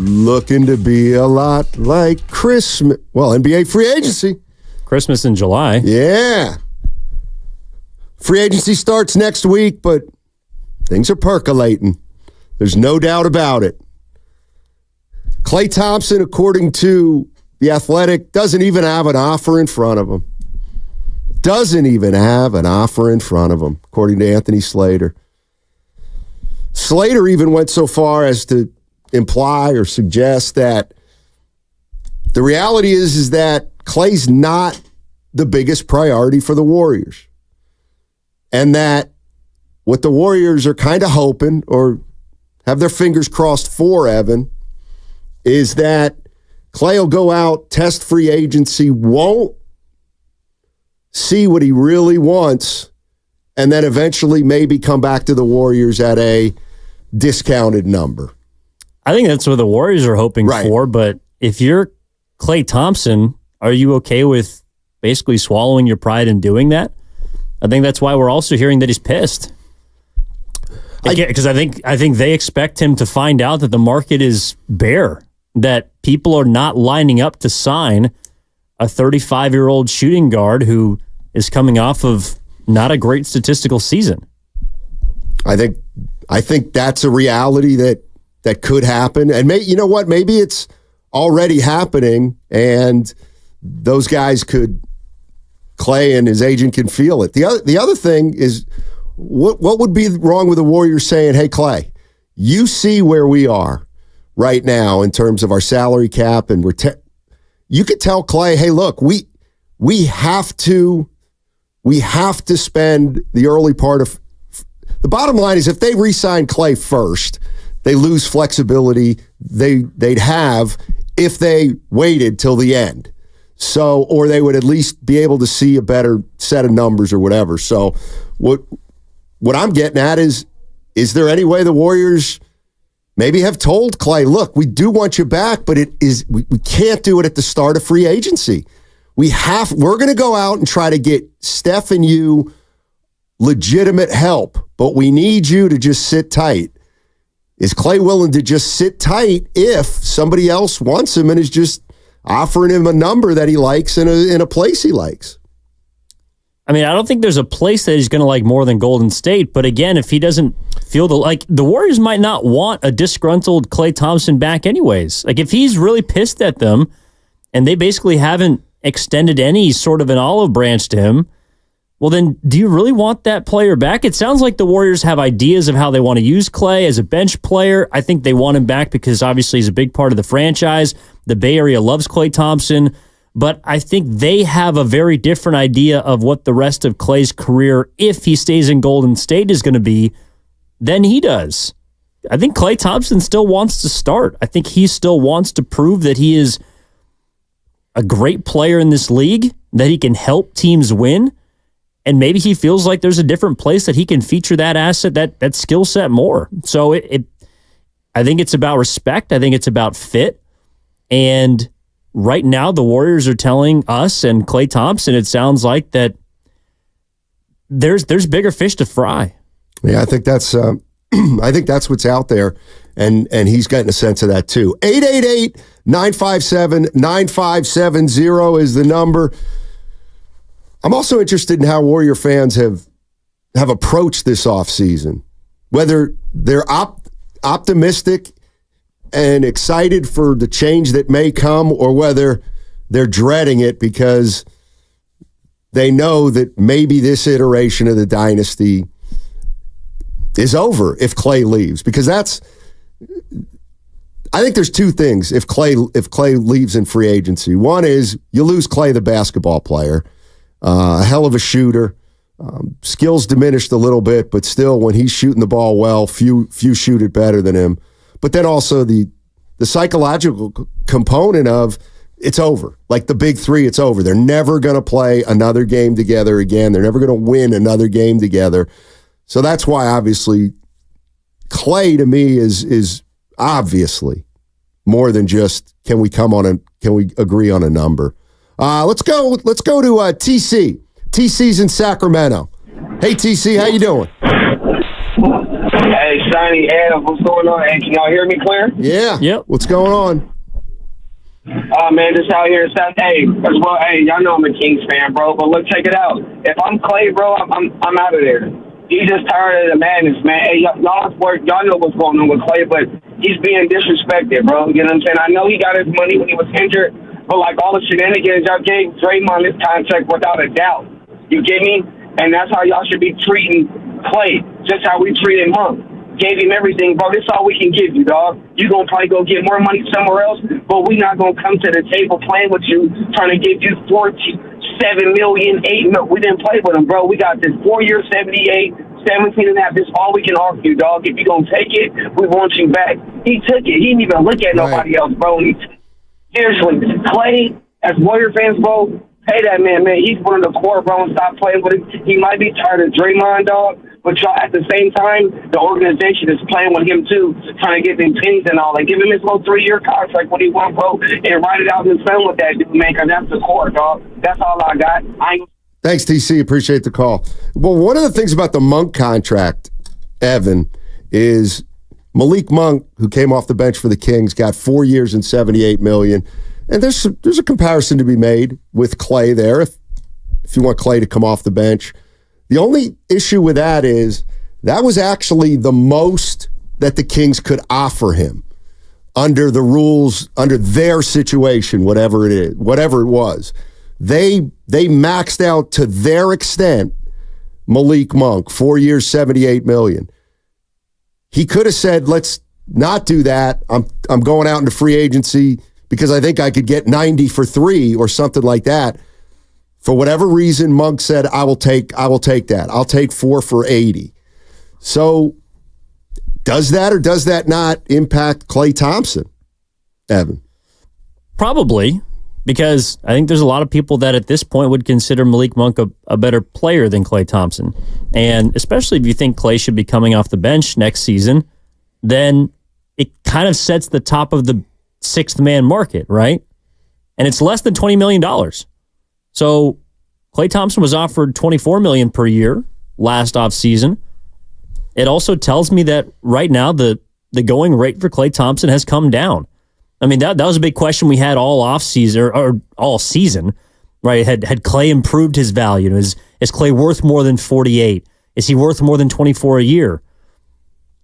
looking to be a lot like Christmas. Well, NBA free agency. Christmas in July. Yeah. Free agency starts next week, but things are percolating. There's no doubt about it. Klay Thompson, according to The Athletic, doesn't even have an offer in front of him. Doesn't even have an offer in front of him, according to Anthony Slater. Slater even went so far as to imply or suggest that the reality is that Klay's not the biggest priority for the Warriors. And that what the Warriors are kind of hoping or have their fingers crossed for, Evan, is that Klay will go out, test free agency, won't see what he really wants, and then eventually maybe come back to the Warriors at a discounted number. I think that's what the Warriors are hoping for, but if you're Klay Thompson, are you okay with basically swallowing your pride and doing that? I think that's why we're also hearing that he's pissed. Because I think they expect him to find out that the market is bare, that people are not lining up to sign a 35-year-old shooting guard who is coming off of not a great statistical season. I think that's a reality that could happen. And you know what? Maybe it's already happening, and those guys Klay and his agent can feel it. The other thing is, what would be wrong with the Warriors saying, hey, Klay, you see where we are right now in terms of our salary cap, and you could tell Klay, hey, look, we have to spend the early part of the bottom line is if they re-sign Klay first, they lose flexibility they'd have if they waited till the end. So, or they would at least be able to see a better set of numbers or whatever. So what I'm getting at is there any way the Warriors maybe have told Klay, look, we do want you back, but we can't do it at the start of free agency. We're going to go out and try to get Steph and you legitimate help, but we need you to just sit tight. Is Klay willing to just sit tight if somebody else wants him and is just offering him a number that he likes in a place he likes? I mean, I don't think there's a place that he's going to like more than Golden State. But again, if he doesn't feel the Warriors might not want a disgruntled Klay Thompson back anyways. Like if he's really pissed at them and they basically haven't extended any sort of an olive branch to him, well, then do you really want that player back? It sounds like the Warriors have ideas of how they want to use Klay as a bench player. I think they want him back because obviously he's a big part of the franchise. The Bay Area loves Klay Thompson. But I think they have a very different idea of what the rest of Klay's career, if he stays in Golden State, is going to be than he does. I think Klay Thompson still wants to start. I think he still wants to prove that he is a great player in this league, that he can help teams win. And maybe he feels like there's a different place that he can feature that asset, that skill set more. So I think it's about respect. I think it's about fit. And right now, the Warriors are telling us and Klay Thompson, it sounds like that there's bigger fish to fry. Yeah, I think that's what's out there, and he's getting a sense of that too. 888-957-9570 is the number. I'm also interested in how Warrior fans have approached this offseason, whether they're optimistic and excited for the change that may come, or whether they're dreading it because they know that maybe this iteration of the dynasty is over if Klay leaves. Because I think there's two things if Klay leaves in free agency. One is you lose Klay, the basketball player, a hell of a shooter. Skills diminished a little bit, but still, when he's shooting the ball well, few shoot it better than him. But then also the psychological component of it's over. Like the big three, it's over. They're never going to play another game together again. They're never going to win another game together. So that's why, obviously, Klay to me is obviously more than just can we agree on a number. Let's go to TC. TC's in Sacramento. Hey, TC, how you doing? Hey, Shiny, Adam, what's going on? Hey, can y'all hear me clear? Yeah. Yep. What's going on? Man, just out here. Hey, well, hey, y'all know I'm a Kings fan, bro. But look, check it out. If I'm Klay, bro, I'm out of there. He's just tired of the madness, man. Hey, y'all know what's going on with Klay, but he's being disrespected, bro. You know what I'm saying? I know he got his money when he was injured, but like all the shenanigans, y'all gave Draymond this contract without a doubt. You get me? And that's how y'all should be treating Klay, just how we treated Monk. Gave him everything, bro. This is all we can give you, dog. You gonna probably go get more money somewhere else, but we not gonna come to the table playing with you, trying to give you $7 million, $8 million. We didn't play with him, bro. We got this 4 year, 78, 17 and a half. This is all we can offer you, dog. If you gonna take it, we want you back. He took it. He didn't even look at nobody else, bro. Seriously, Klay, as Warrior fans, bro, pay that man. He's one of the core, bro, and stop playing with him. He might be tired of Draymond, dog, but y'all, at the same time, the organization is playing with him, too, trying to get them pennies and all. Like, give him his little 3-year contract, what he want, bro, and write it out in the sun with that dude, man, because that's the core, dog. That's all I got. Thanks, TC. Appreciate the call. Well, one of the things about the Monk contract, Evan, is Malik Monk, who came off the bench for the Kings, got 4 years and $78 million. And there's a comparison to be made with Klay there, if you want Klay to come off the bench. The only issue with that is that was actually the most that the Kings could offer him under the rules, under their situation, whatever it was. They maxed out to their extent Malik Monk, 4 years, $78 million. He could have said, let's not do that. I'm going out into free agency because I think I could get 90 for 3 or something like that. For whatever reason, Monk said, I will take that. I'll take 4 for 80. So does that or does that not impact Klay Thompson, Evan? Probably, because I think there's a lot of people that at this point would consider Malik Monk a better player than Klay Thompson. And especially if you think Klay should be coming off the bench next season, then it kind of sets the top of the sixth man market, right? And it's less than $20 million. So Klay Thompson was offered $24 million per year last offseason. It also tells me that right now the going rate for Klay Thompson has come down. I mean, that was a big question we had all offseason or all season, right? Had Klay improved his value? Is Klay worth more than 48? Is he worth more than 24 a year?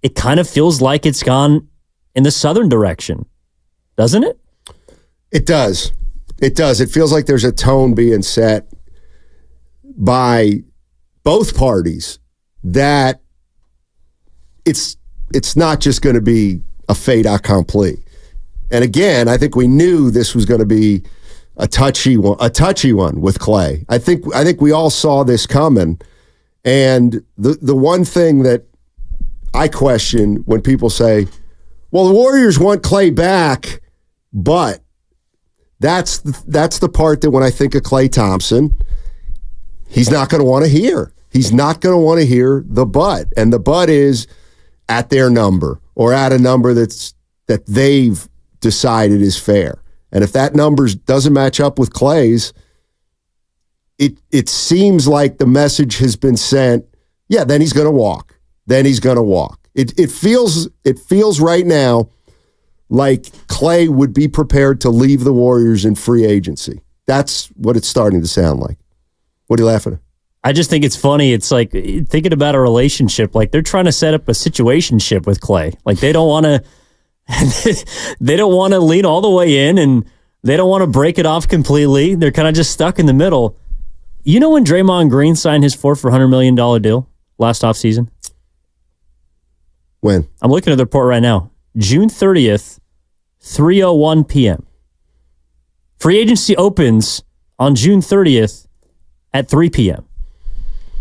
It kind of feels like it's gone in the southern direction, doesn't it? It does. It does. It feels like there's a tone being set by both parties that it's not just going to be a fait accompli. And again, I think we knew this was going to be a touchy one with Klay. I think we all saw this coming. And the one thing that I question when people say, well, the Warriors want Klay back, but that's the part that when I think of Klay Thompson, he's not going to want to hear. He's not going to want to hear the but. And the but is at their number or at a number that they've decided is fair. And if that number doesn't match up with Klay's, it seems like the message has been sent, yeah, then he's going to walk. Then he's going to walk. It feels right now like Klay would be prepared to leave the Warriors in free agency. That's what it's starting to sound like. What are you laughing at? I just think it's funny. It's like thinking about a relationship. Like they're trying to set up a situationship with Klay. Like they don't want to lean all the way in, and they don't want to break it off completely. They're kind of just stuck in the middle. You know when Draymond Green signed his $400 million deal last offseason? When? I'm looking at the report right now. June 30th, 3:01 p.m. Free agency opens on June 30th at 3 p.m.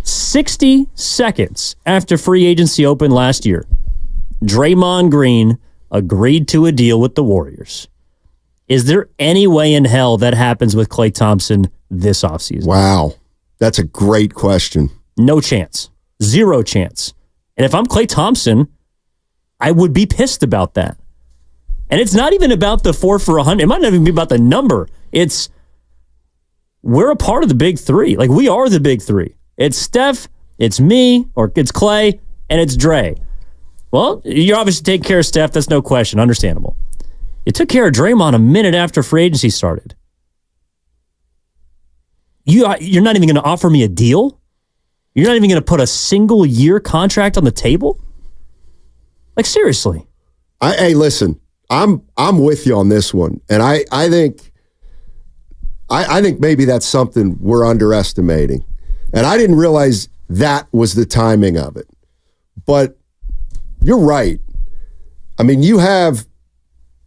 60 seconds after free agency opened last year, Draymond Green agreed to a deal with the Warriors. Is there any way in hell that happens with Klay Thompson this offseason? Wow. That's a great question. No chance. Zero chance. And if I'm Klay Thompson, I would be pissed about that. And it's not even about the 4 for 100. It might not even be about the number. It's we're a part of the big three. Like, we are the big three. It's Steph, it's me, or it's Klay, and it's Dre. Well, you obviously take care of Steph. That's no question. Understandable. You took care of Draymond a minute after free agency started. You're not even going to offer me a deal? You're not even going to put a single-year contract on the table? Like, seriously. Hey, listen, I'm with you on this one. And I think maybe that's something we're underestimating. And I didn't realize that was the timing of it. But you're right. I mean, you have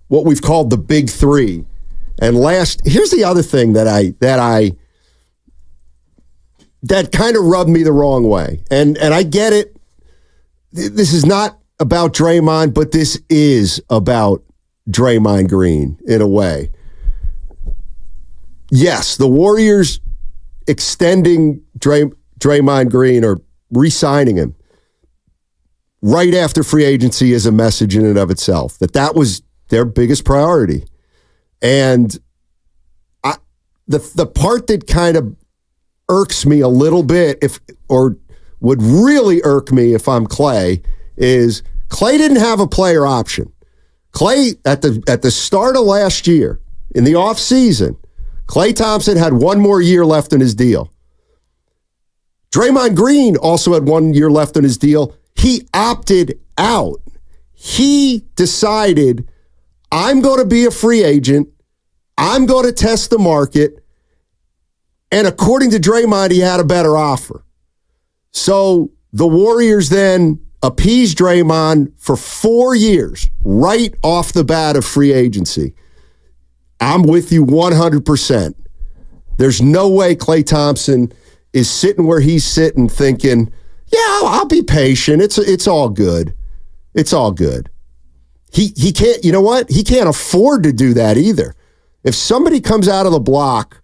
what we've called the big three. And here's the other thing that kind of rubbed me the wrong way. And I get it. This is not about Draymond, but this is about Draymond Green in a way. Yes, the Warriors extending Draymond Green or re-signing him right after free agency is a message in and of itself, that was their biggest priority. And the part that kind of irks me a little bit, or would really irk me if I'm Klay, is Klay didn't have a player option. Klay, at the start of last year, in the offseason, Klay Thompson had one more year left in his deal. Draymond Green also had 1 year left in his deal. He opted out. He decided, I'm going to be a free agent. I'm going to test the market. And according to Draymond, he had a better offer. So the Warriors then appeased Draymond for 4 years, right off the bat of free agency. I'm with you 100%. There's no way Klay Thompson is sitting where he's sitting thinking, yeah, I'll be patient. It's all good. It's all good. He can't, you know what? He can't afford to do that either. If somebody comes out of the block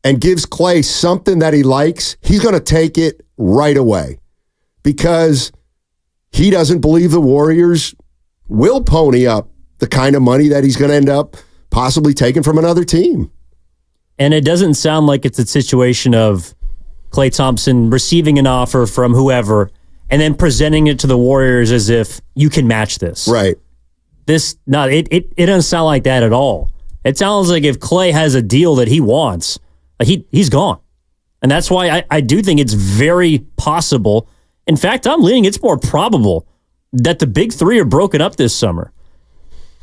and gives Klay something that he likes, he's going to take it right away because he doesn't believe the Warriors will pony up the kind of money that he's going to end up possibly taking from another team. And it doesn't sound like it's a situation of Klay Thompson receiving an offer from whoever and then presenting it to the Warriors as if you can match this. Right. It doesn't sound like that at all. It sounds like if Klay has a deal that he wants, he's gone. And that's why I do think it's very possible. In fact, I'm leaning it's more probable that the big three are broken up this summer.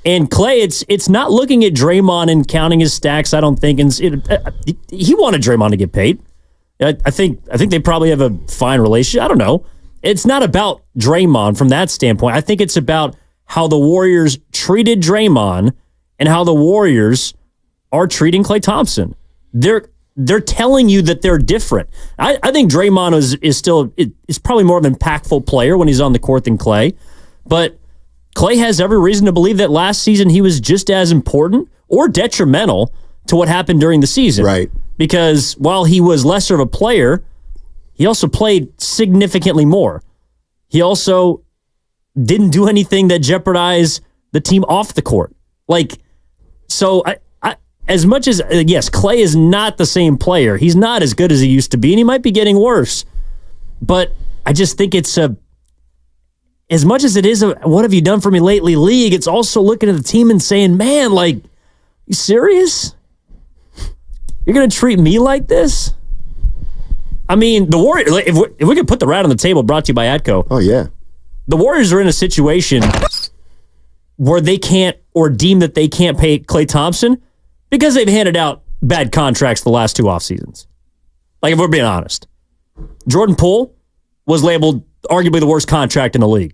And Klay, it's not looking at Draymond and counting his stacks, I don't think. He wanted Draymond to get paid. I think they probably have a fine relationship. I don't know. It's not about Draymond from that standpoint. I think it's about how the Warriors treated Draymond and how the Warriors are treating Klay Thompson. They're telling you that they're different. I think Draymond is probably more of an impactful player when he's on the court than Klay. But Klay has every reason to believe that last season he was just as important or detrimental to what happened during the season. Right. Because while he was lesser of a player, he also played significantly more. He also didn't do anything that jeopardized the team off the court. So as much as, yes, Klay is not the same player. He's not as good as he used to be, and he might be getting worse. But I just think it's as much as it is what have you done for me lately league, it's also looking at the team and saying, man, you serious? You're going to treat me like this? I mean, the Warriors, if we could put the rat on the table, brought to you by Atco. Oh, yeah. The Warriors are in a situation where they can't or deem that they can't pay Klay Thompson because they've handed out bad contracts the last two off seasons. If we're being honest. Jordan Poole was labeled arguably the worst contract in the league.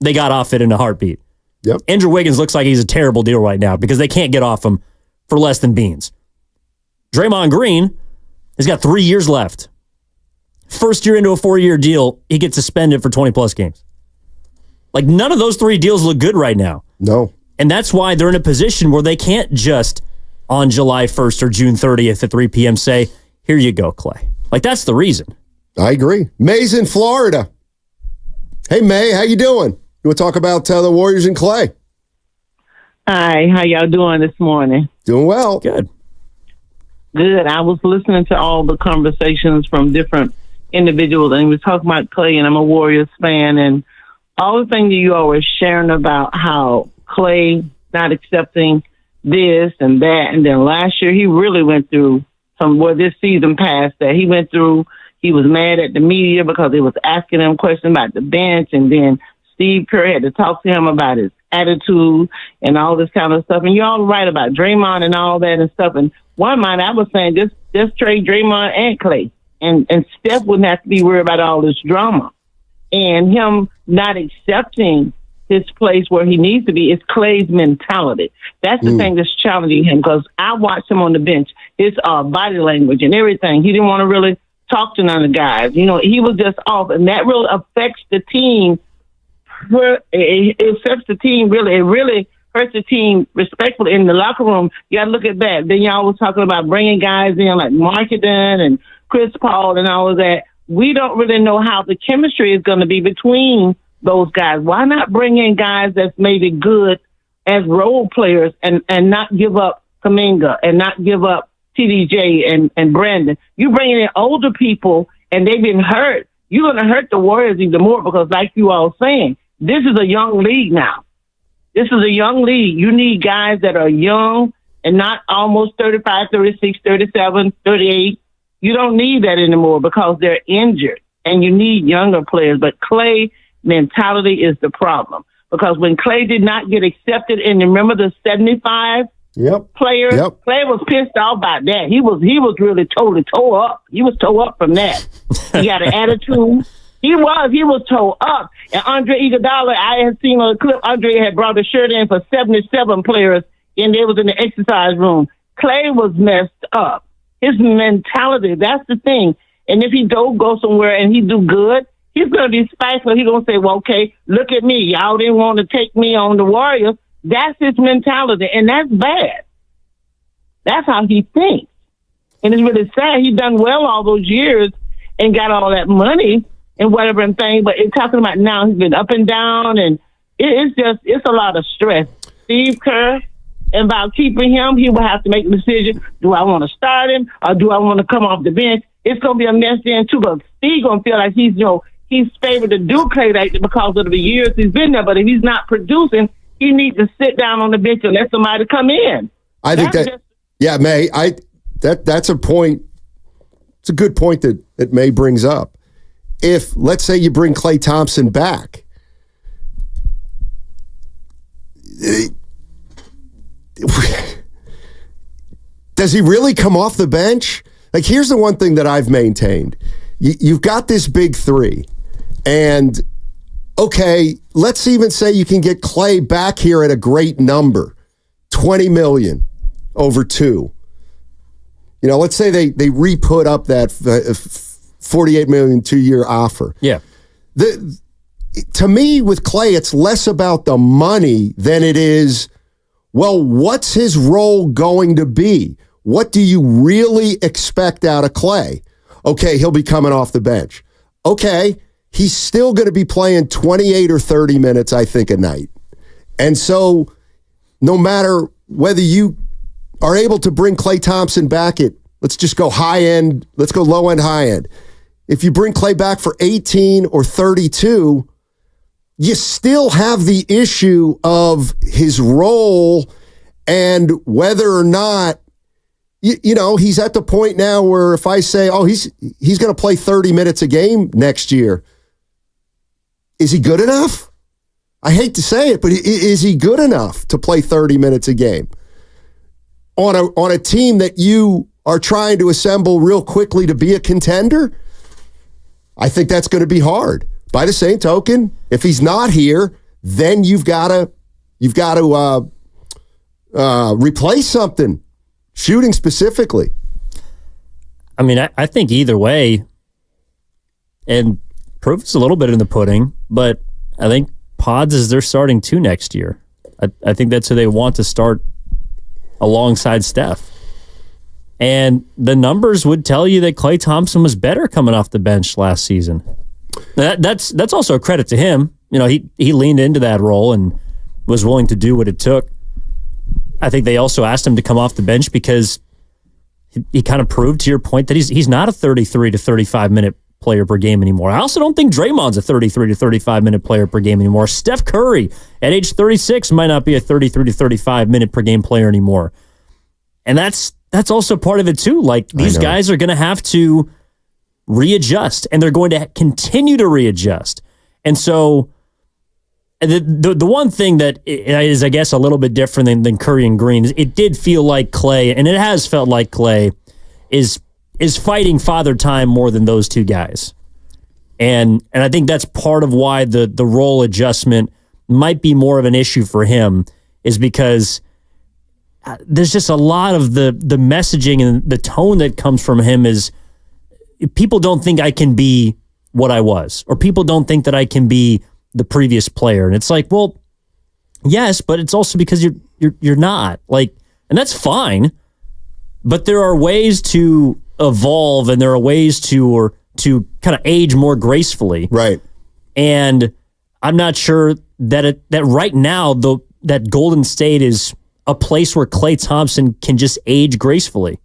They got off it in a heartbeat. Yep. Andrew Wiggins looks like he's a terrible deal right now because they can't get off him for less than beans. Draymond Green has got 3 years left. First year into a 4-year deal, he gets suspended for 20-plus games. None of those 3 deals look good right now. No. And that's why they're in a position where they can't just, on July 1st or June 30th at 3 p.m., say, here you go, Klay. That's the reason. I agree. May's in Florida. Hey, May, how you doing? You want to talk about the Warriors and Klay? Hi, how y'all doing this morning? Doing well. Good. Good. I was listening to all the conversations from different individuals, and we was talking about Klay, and I'm a Warriors fan, and all the things that you always sharing about how Klay not accepting this and that, and then last year he really went through this season past that he went through. He was mad at the media because they was asking him questions about the bench, and then Steve Kerr had to talk to him about his attitude and all this kind of stuff. And you're all right about Draymond and all that and stuff. And one mind I was saying just trade Draymond and Klay, and Steph wouldn't have to be worried about all this drama. And him not accepting his place where he needs to be is Klay's mentality. That's the thing that's challenging him, because I watched him on the bench, his body language and everything. He didn't want to really talk to none of the guys. You know, he was just off, and that really affects the team. It affects the team, really. It really hurts the team respectfully in the locker room. You got to look at that. Then y'all was talking about bringing guys in like Marketing and Chris Paul and all of that. We don't really know how the chemistry is going to be between those guys. Why not bring in guys that's maybe good as role players and not give up Kuminga and not give up TDJ and Brandon? You bring in older people and they've been hurt. You're going to hurt the Warriors even more, because like you all saying, this is a young league now. This is a young league. You need guys that are young and not almost 35, 36, 37, 38. You don't need that anymore because they're injured, and you need younger players. But Klay mentality is the problem, because when Klay did not get accepted, and remember the 75 player, Klay was pissed off about that. He was really totally tore up. He was tore up from that. He got an attitude. He was tore up. And Andre Iguodala, I had seen on the clip, Andre had brought a shirt in for 77 players, and they was in the exercise room. Klay was messed up. His mentality, that's the thing. And if he don't go somewhere and he do good, he's going to be spiteful. He's going to say, well, okay, look at me. Y'all didn't want to take me on the Warriors. That's his mentality, and that's bad. That's how he thinks. And it's really sad. He done well all those years and got all that money and whatever and thing, but it's talking about now he's been up and down, and it's a lot of stress. Steve Kerr, and about keeping him, he will have to make a decision. Do I want to start him or do I want to come off the bench? It's going to be a mess then too, but Steve going to feel like he's favored to do Klay like that because of the years he's been there, but if he's not producing, he needs to sit down on the bench and let somebody come in. I think May, that's a point. It's a good point that May brings up. If, let's say, you bring Klay Thompson back, does he really come off the bench? Like, here's the one thing that I've maintained. You've got this big three, and okay, let's even say you can get Klay back here at a great number, $20 million over 2. You know, let's say they re-put up that $48 million 2-year offer. Yeah. To me, with Klay, it's less about the money than it is, well, what's his role going to be? What do you really expect out of Klay? Okay, he'll be coming off the bench. Okay, he's still going to be playing 28 or 30 minutes, I think, a night. And so no matter whether you are able to bring Klay Thompson back at, let's just go high end, let's go low end, high end. If you bring Klay back for 18 or 32, you still have the issue of his role and whether or not, you know, he's at the point now where if I say, oh, he's going to play 30 minutes a game next year, is he good enough? I hate to say it, but is he good enough to play 30 minutes a game on a team that you are trying to assemble real quickly to be a contender? I think that's going to be hard. By the same token, if he's not here, then you've got to replace something, shooting specifically. I mean, I think either way, and proof's a little bit in the pudding, but I think Pods is their starting 2 next year. I think that's who they want to start alongside Steph. And the numbers would tell you that Klay Thompson was better coming off the bench last season. That's also a credit to him. You know, he leaned into that role and was willing to do what it took. I think they also asked him to come off the bench because he kind of proved, to your point, that he's not a 33 to 35 minute player per game anymore. I also don't think Draymond's a 33 to 35 minute player per game anymore. Steph Curry at age 36 might not be a 33 to 35 minute per game player anymore. And that's also part of it too. Like, these guys are going to have to readjust, and they're going to continue to readjust. And so the one thing that is, I guess, a little bit different than Curry and Green is it did feel like Klay, and it has felt like Klay is fighting Father Time more than those two guys. And I think that's part of why the role adjustment might be more of an issue for him, is because there's just a lot of the messaging and the tone that comes from him is people don't think I can be what I was, or people don't think that I can be the previous player. And it's like, well, yes, but it's also because you're not. Like, and that's fine, but there are ways to evolve, and there are ways to kind of age more gracefully. Right. And I'm not sure that right now that Golden State is a place where Klay Thompson can just age gracefully.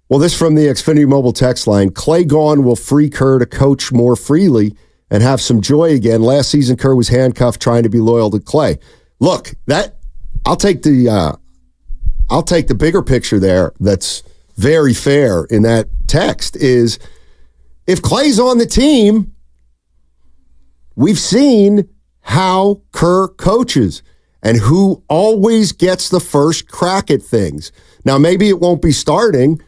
Well, this from the Xfinity Mobile text line. Klay gone will free Kerr to coach more freely and have some joy again. Last season, Kerr was handcuffed trying to be loyal to Klay. Look, I'll take the bigger picture there. That's very fair in that text is if Klay's on the team, we've seen how Kerr coaches and who always gets the first crack at things. Now, maybe it won't be starting,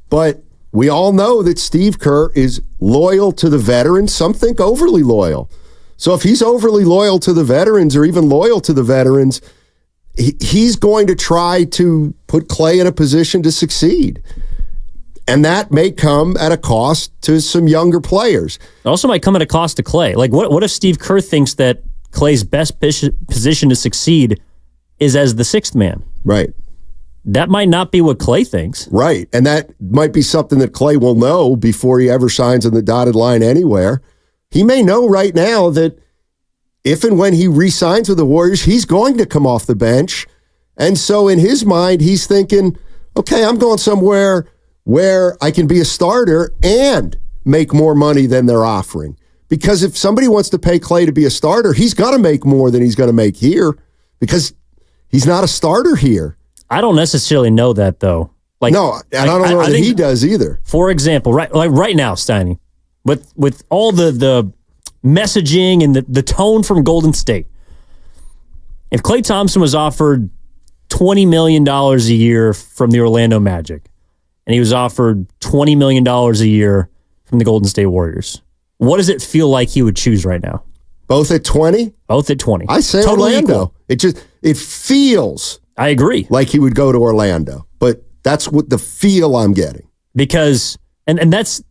but we all know that Steve Kerr is loyal to the veterans. Some think overly loyal. So if he's overly loyal to the veterans, or even loyal to the veterans, he's going to try to put Klay in a position to succeed. And that may come at a cost to some younger players. It also might come at a cost to Klay. Like, what if Steve Kerr thinks that Klay's best position to succeed is as the sixth man? Right. That might not be what Klay thinks. Right. And that might be something that Klay will know before he ever signs on the dotted line anywhere. He may know right now that if and when he re-signs with the Warriors, he's going to come off the bench. And so in his mind, he's thinking, okay, I'm going somewhere where I can be a starter and make more money than they're offering. Because if somebody wants to pay Klay to be a starter, he's got to make more than he's going to make here, because he's not a starter here. I don't necessarily know that, though. Like, no, and I don't know that he does either. For example, right now, Steiny, with all the messaging and the tone from Golden State, if Klay Thompson was offered $20 million a year from the Orlando Magic, and he was offered $20 million a year from the Golden State Warriors, what does it feel like he would choose right now? Both at 20? Both at 20. I say totally Orlando. Equal. It feels... I agree. Like he would go to Orlando, but that's what the feel I'm getting. Because, and that's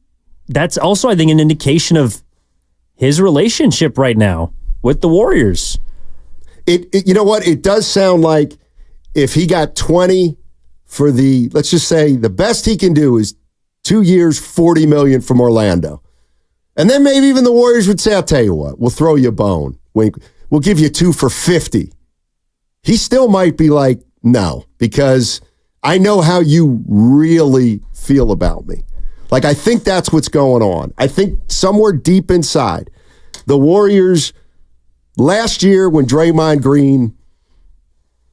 also, I think, an indication of his relationship right now with the Warriors. It you know what? It does sound like if he got 20 for let's just say the best he can do is 2 years, $40 million from Orlando. And then maybe even the Warriors would say, I'll tell you what, we'll throw you a bone. We'll give you 2 for 50. He still might be like, no, because I know how you really feel about me. Like, I think that's what's going on. I think somewhere deep inside, the Warriors, last year when Draymond Green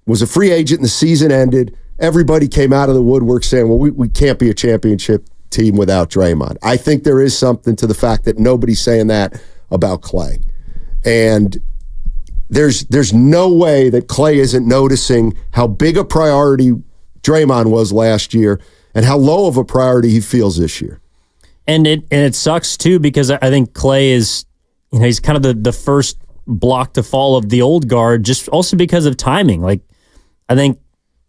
was a free agent and the season ended, everybody came out of the woodwork saying, well, we can't be a championship team without Draymond. I think there is something to the fact that nobody's saying that about Klay. And there's no way that Klay isn't noticing how big a priority Draymond was last year and how low of a priority he feels this year. And it sucks too, because I think Klay is, he's kind of the first block to fall of the old guard, just also because of timing. Like, I think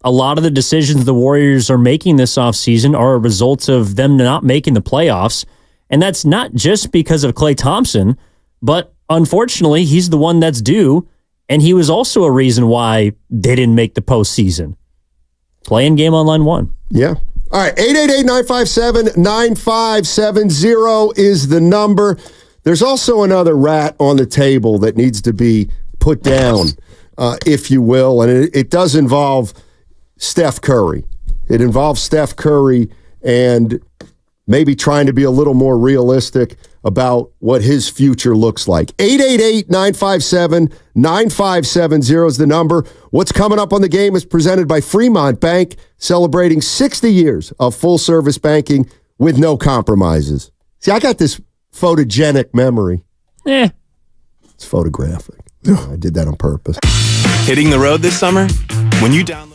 a lot of the decisions the Warriors are making this offseason are a result of them not making the playoffs. And that's not just because of Klay Thompson, but unfortunately, he's the one that's due, and he was also a reason why they didn't make the postseason. Playing Game Online 1. Yeah. All right, 888-957-9570 is the number. There's also another rat on the table that needs to be put down, if you will, and it does involve Steph Curry. It involves Steph Curry and maybe trying to be a little more realistic about what his future looks like. 888-957-9570 is the number. What's coming up on the game is presented by Fremont Bank, celebrating 60 years of full-service banking with no compromises. See, I got this photogenic memory. It's photographic. I did that on purpose. Hitting the road this summer? When you download...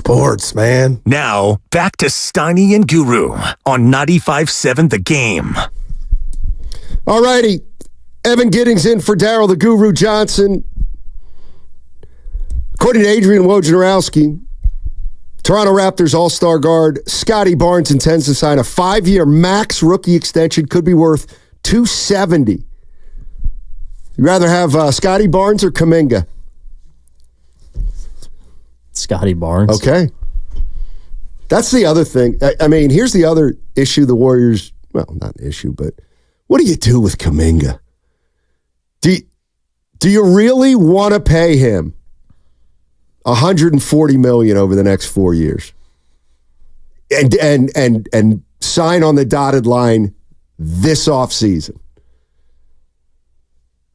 Sports, man. Now, back to Steiny and Guru on 95.7 The Game. All righty. Evan Giddings in for Daryl the Guru Johnson. According to Adrian Wojnarowski, Toronto Raptors All-Star guard Scotty Barnes intends to sign a 5-year max rookie extension, could be worth $270. You rather have Scotty Barnes or Kuminga? Scotty Barnes. Okay. That's the other thing. I mean, here's the other issue the Warriors, well, not an issue, but what do you do with Kuminga? Do you really want to pay him $140 million over the next 4 years? And sign on the dotted line this offseason?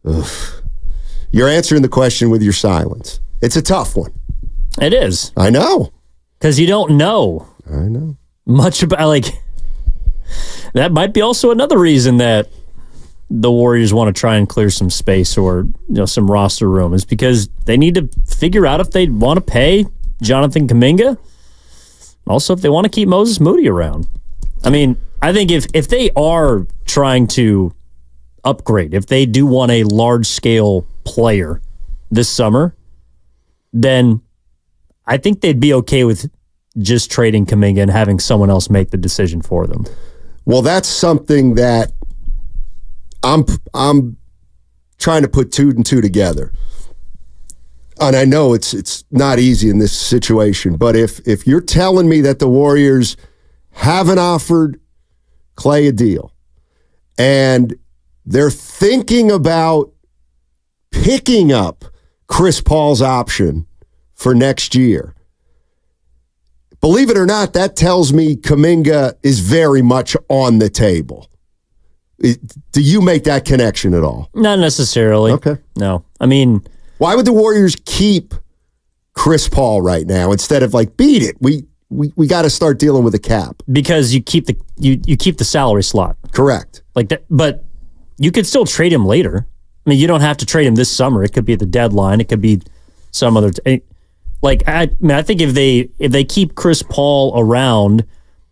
Ugh. You're answering the question with your silence. It's a tough one. It is. I know. Because you don't know. I know. Much about, like, that might be also another reason that the Warriors want to try and clear some space or, some roster room, is because they need to figure out if they want to pay Jonathan Kuminga. Also, if they want to keep Moses Moody around. I mean, I think if they are trying to upgrade, if they do want a large-scale player this summer, then I think they'd be okay with just trading Kuminga and having someone else make the decision for them. Well, that's something that I'm trying to put two and two together. And I know it's not easy in this situation, but if you're telling me that the Warriors haven't offered Klay a deal and they're thinking about picking up Chris Paul's option for next year, believe it or not, that tells me Kuminga is very much on the table. Do you make that connection at all? Not necessarily. Okay. No. I mean, why would the Warriors keep Chris Paul right now instead of beat it? We got to start dealing with the cap. Because you keep the you keep the salary slot. Correct. Like that, but you could still trade him later. I mean, you don't have to trade him this summer. It could be at the deadline. It could be some other I think if they keep Chris Paul around,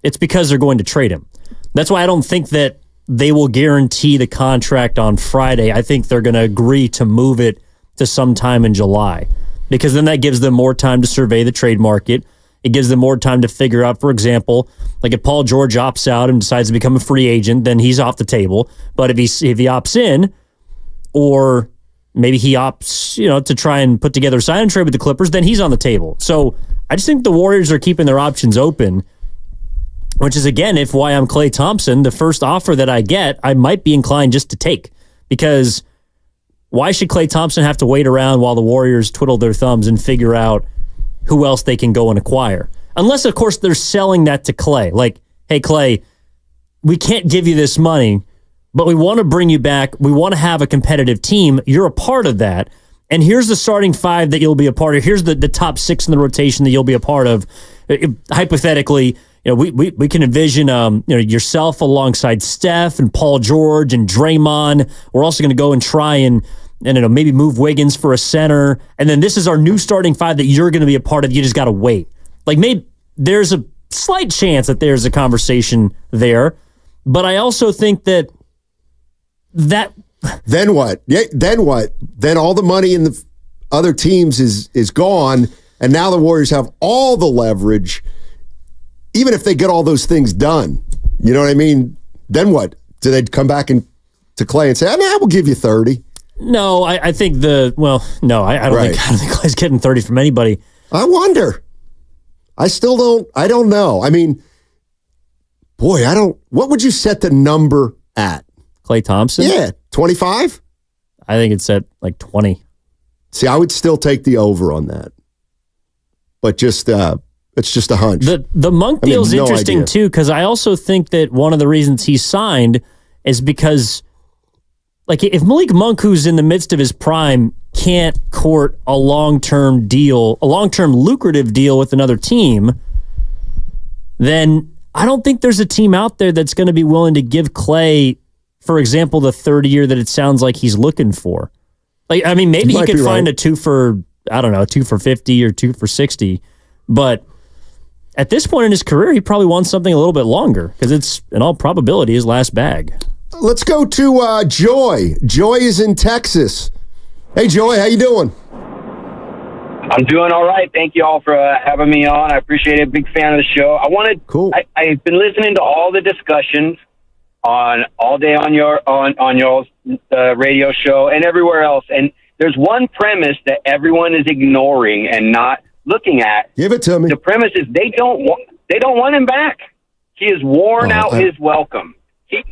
it's because they're going to trade him. That's why I don't think that they will guarantee the contract on Friday. I think they're going to agree to move it to sometime in July, because then that gives them more time to survey the trade market. It gives them more time to figure out, for example, like if Paul George opts out and decides to become a free agent, then he's off the table. But if he opts in, or maybe he opts, to try and put together a sign and trade with the Clippers, then he's on the table. So I just think the Warriors are keeping their options open, which is, again, if why I'm Klay Thompson, the first offer that I get, I might be inclined just to take. Because why should Klay Thompson have to wait around while the Warriors twiddle their thumbs and figure out who else they can go and acquire? Unless, of course, they're selling that to Klay. Like, hey, Klay, we can't give you this money, but we want to bring you back. We want to have a competitive team. You're a part of that. And here's the starting five that you'll be a part of. Here's the top six in the rotation that you'll be a part of. Hypothetically, we can envision yourself alongside Steph and Paul George and Draymond. We're also going to go and try and maybe move Wiggins for a center. And then this is our new starting five that you're going to be a part of. You just got to wait. Like, maybe there's a slight chance that there's a conversation there. But I also think that then what? Yeah, then what? Then all the money in the other teams is gone, and now the Warriors have all the leverage, even if they get all those things done. You know what I mean? Then what? Do they come back to Klay and say, we'll give you 30? No, I think I don't think Klay's getting 30 from anybody. I wonder. I don't know. I mean, boy, what would you set the number at? Klay Thompson? Yeah, 25? I think it's at like 20. See, I would still take the over on that. But just it's just a hunch. The Monk deal's interesting too, because I also think that one of the reasons he signed is because, like, if Malik Monk, who's in the midst of his prime, can't court a long-term lucrative deal with another team, then I don't think there's a team out there that's going to be willing to give Klay, for example, the third year that it sounds like he's looking for. Like, I mean, maybe he could find a 2 for 50 or 2 for 60, but at this point in his career, he probably wants something a little bit longer because it's, in all probability, his last bag. Let's go to Joy. Joy is in Texas. Hey, Joy, how you doing? I'm doing all right. Thank you all for having me on. I appreciate it. Big fan of the show. I've been listening to all the discussions all day on y'all's radio show and everywhere else. And there's one premise that everyone is ignoring and not looking at. Give it to me. The premise is they don't want him back. He has worn out his welcome. He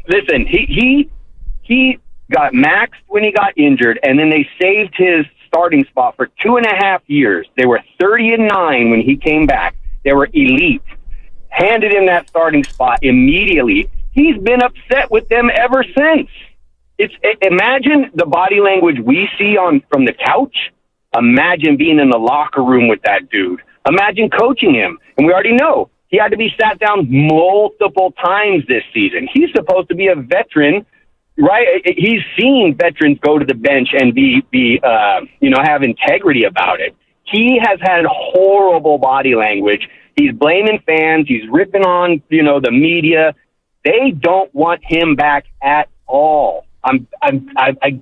got maxed when he got injured, and then they saved his starting spot for 2.5 years. They were 30-9 when he came back. They were elite. Handed him that starting spot immediately. He's been upset with them ever since. Imagine the body language we see from the couch. Imagine being in the locker room with that dude. Imagine coaching him. And we already know he had to be sat down multiple times this season. He's supposed to be a veteran, right? He's seen veterans go to the bench and have integrity about it. He has had horrible body language. He's blaming fans. He's ripping on, the media. They don't want him back at all. I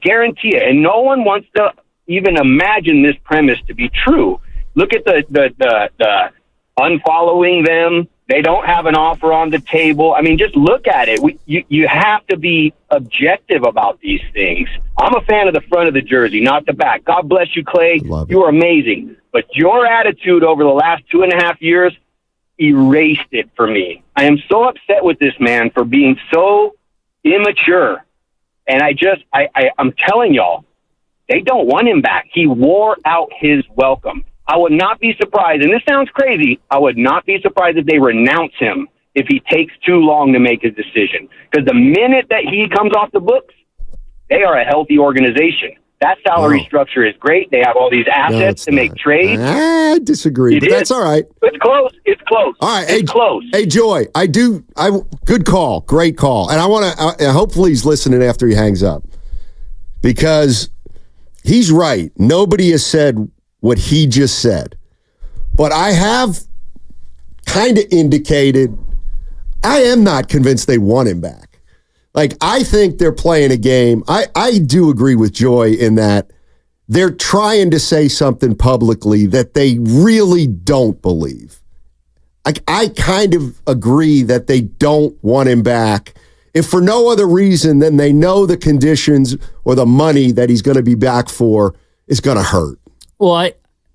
guarantee it. And no one wants to even imagine this premise to be true. Look at the unfollowing them. They don't have an offer on the table. I mean, just look at it. You have to be objective about these things. I'm a fan of the front of the jersey, not the back. God bless you, Klay. You are amazing. But your attitude over the last 2.5 years erased it for me. I am so upset with this man for being so immature. And I'm telling y'all, they don't want him back. He wore out his welcome. I would not be surprised, and this sounds crazy, I would not be surprised if they renounce him if he takes too long to make his decision. Because the minute that he comes off the books, they are a healthy organization. That salary structure is great. They have all these assets to make trades. I disagree, but that's all right. It's close. It's close. All right. It's close. Hey, Joy, good call. Great call. And I want to, hopefully he's listening after he hangs up. Because he's right. Nobody has said what he just said. But I have kind of indicated I am not convinced they want him back. Like, I think they're playing a game. I do agree with Joy in that they're trying to say something publicly that they really don't believe. I kind of agree that they don't want him back, if for no other reason than they know the conditions or the money that he's going to be back for is going to hurt. Well,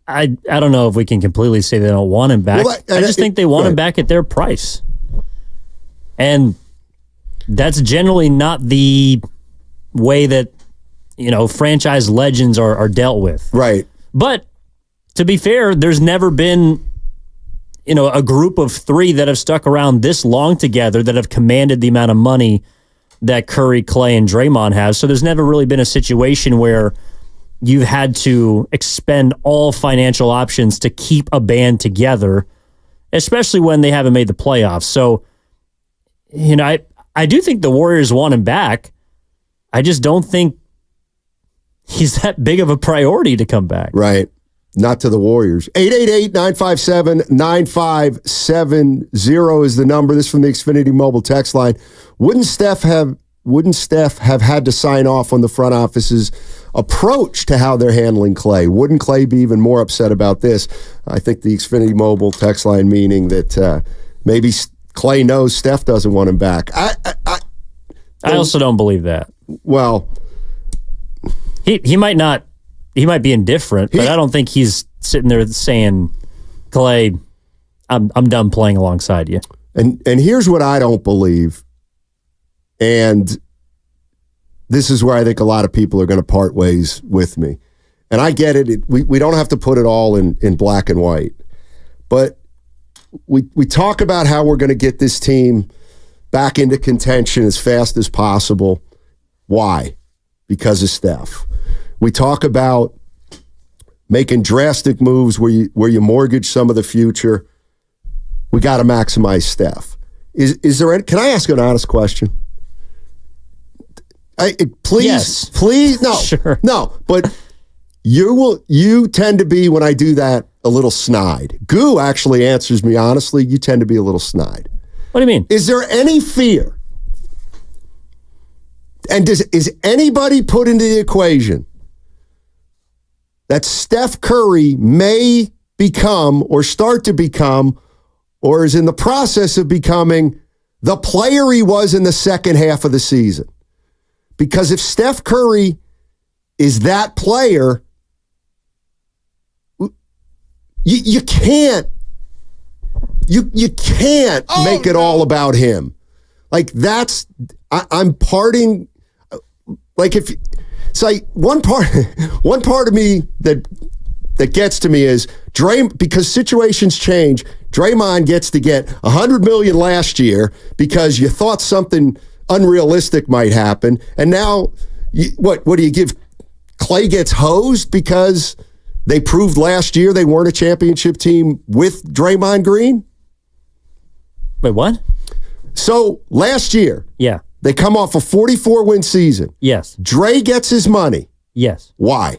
I don't know if we can completely say they don't want him back. Well, I just think they want him back at their price. And that's generally not the way that, franchise legends are dealt with. Right. But to be fair, there's never been, a group of three that have stuck around this long together that have commanded the amount of money that Curry, Klay, and Draymond have. So there's never really been a situation where you've had to expend all financial options to keep a band together, especially when they haven't made the playoffs. So, I do think the Warriors want him back. I just don't think he's that big of a priority to come back. Right. Not to the Warriors. 888-957-9570 is the number. This is from the Xfinity mobile text line. Wouldn't Steph have had to sign off on the front office's approach to how they're handling Klay? Wouldn't Klay be even more upset about this? I think the Xfinity mobile text line meaning that maybe Klay knows Steph doesn't want him back. I also don't believe that. Well, he might not. He might be indifferent, but I don't think he's sitting there saying, "Klay, I'm done playing alongside you." And here's what I don't believe, and this is where I think a lot of people are going to part ways with me. And I get it. We don't have to put it all in black and white, but we talk about how we're going to get this team back into contention as fast as possible. Why? Because of Steph. We talk about making drastic moves where you mortgage some of the future. We got to maximize Steph. Is there any, can I ask an honest question? Please, no, sure. No, but you tend to be, when I do that, a little snide. Goo actually answers me honestly. You tend to be a little snide. What do you mean? Is there any fear? And is anybody put into the equation that Steph Curry may become or start to become or is in the process of becoming the player he was in the second half of the season? Because if Steph Curry is that player, you can't make it all about him. Like I'm parting. Like if it's like one part of me that gets to me is because situations change. Draymond gets to get $100 million last year because you thought something unrealistic might happen, and now what do you give? Klay gets hosed because they proved last year they weren't a championship team with Draymond Green. Wait, what? So last year, yeah, they come off a 44-win season. Yes. Dre gets his money. Yes. Why?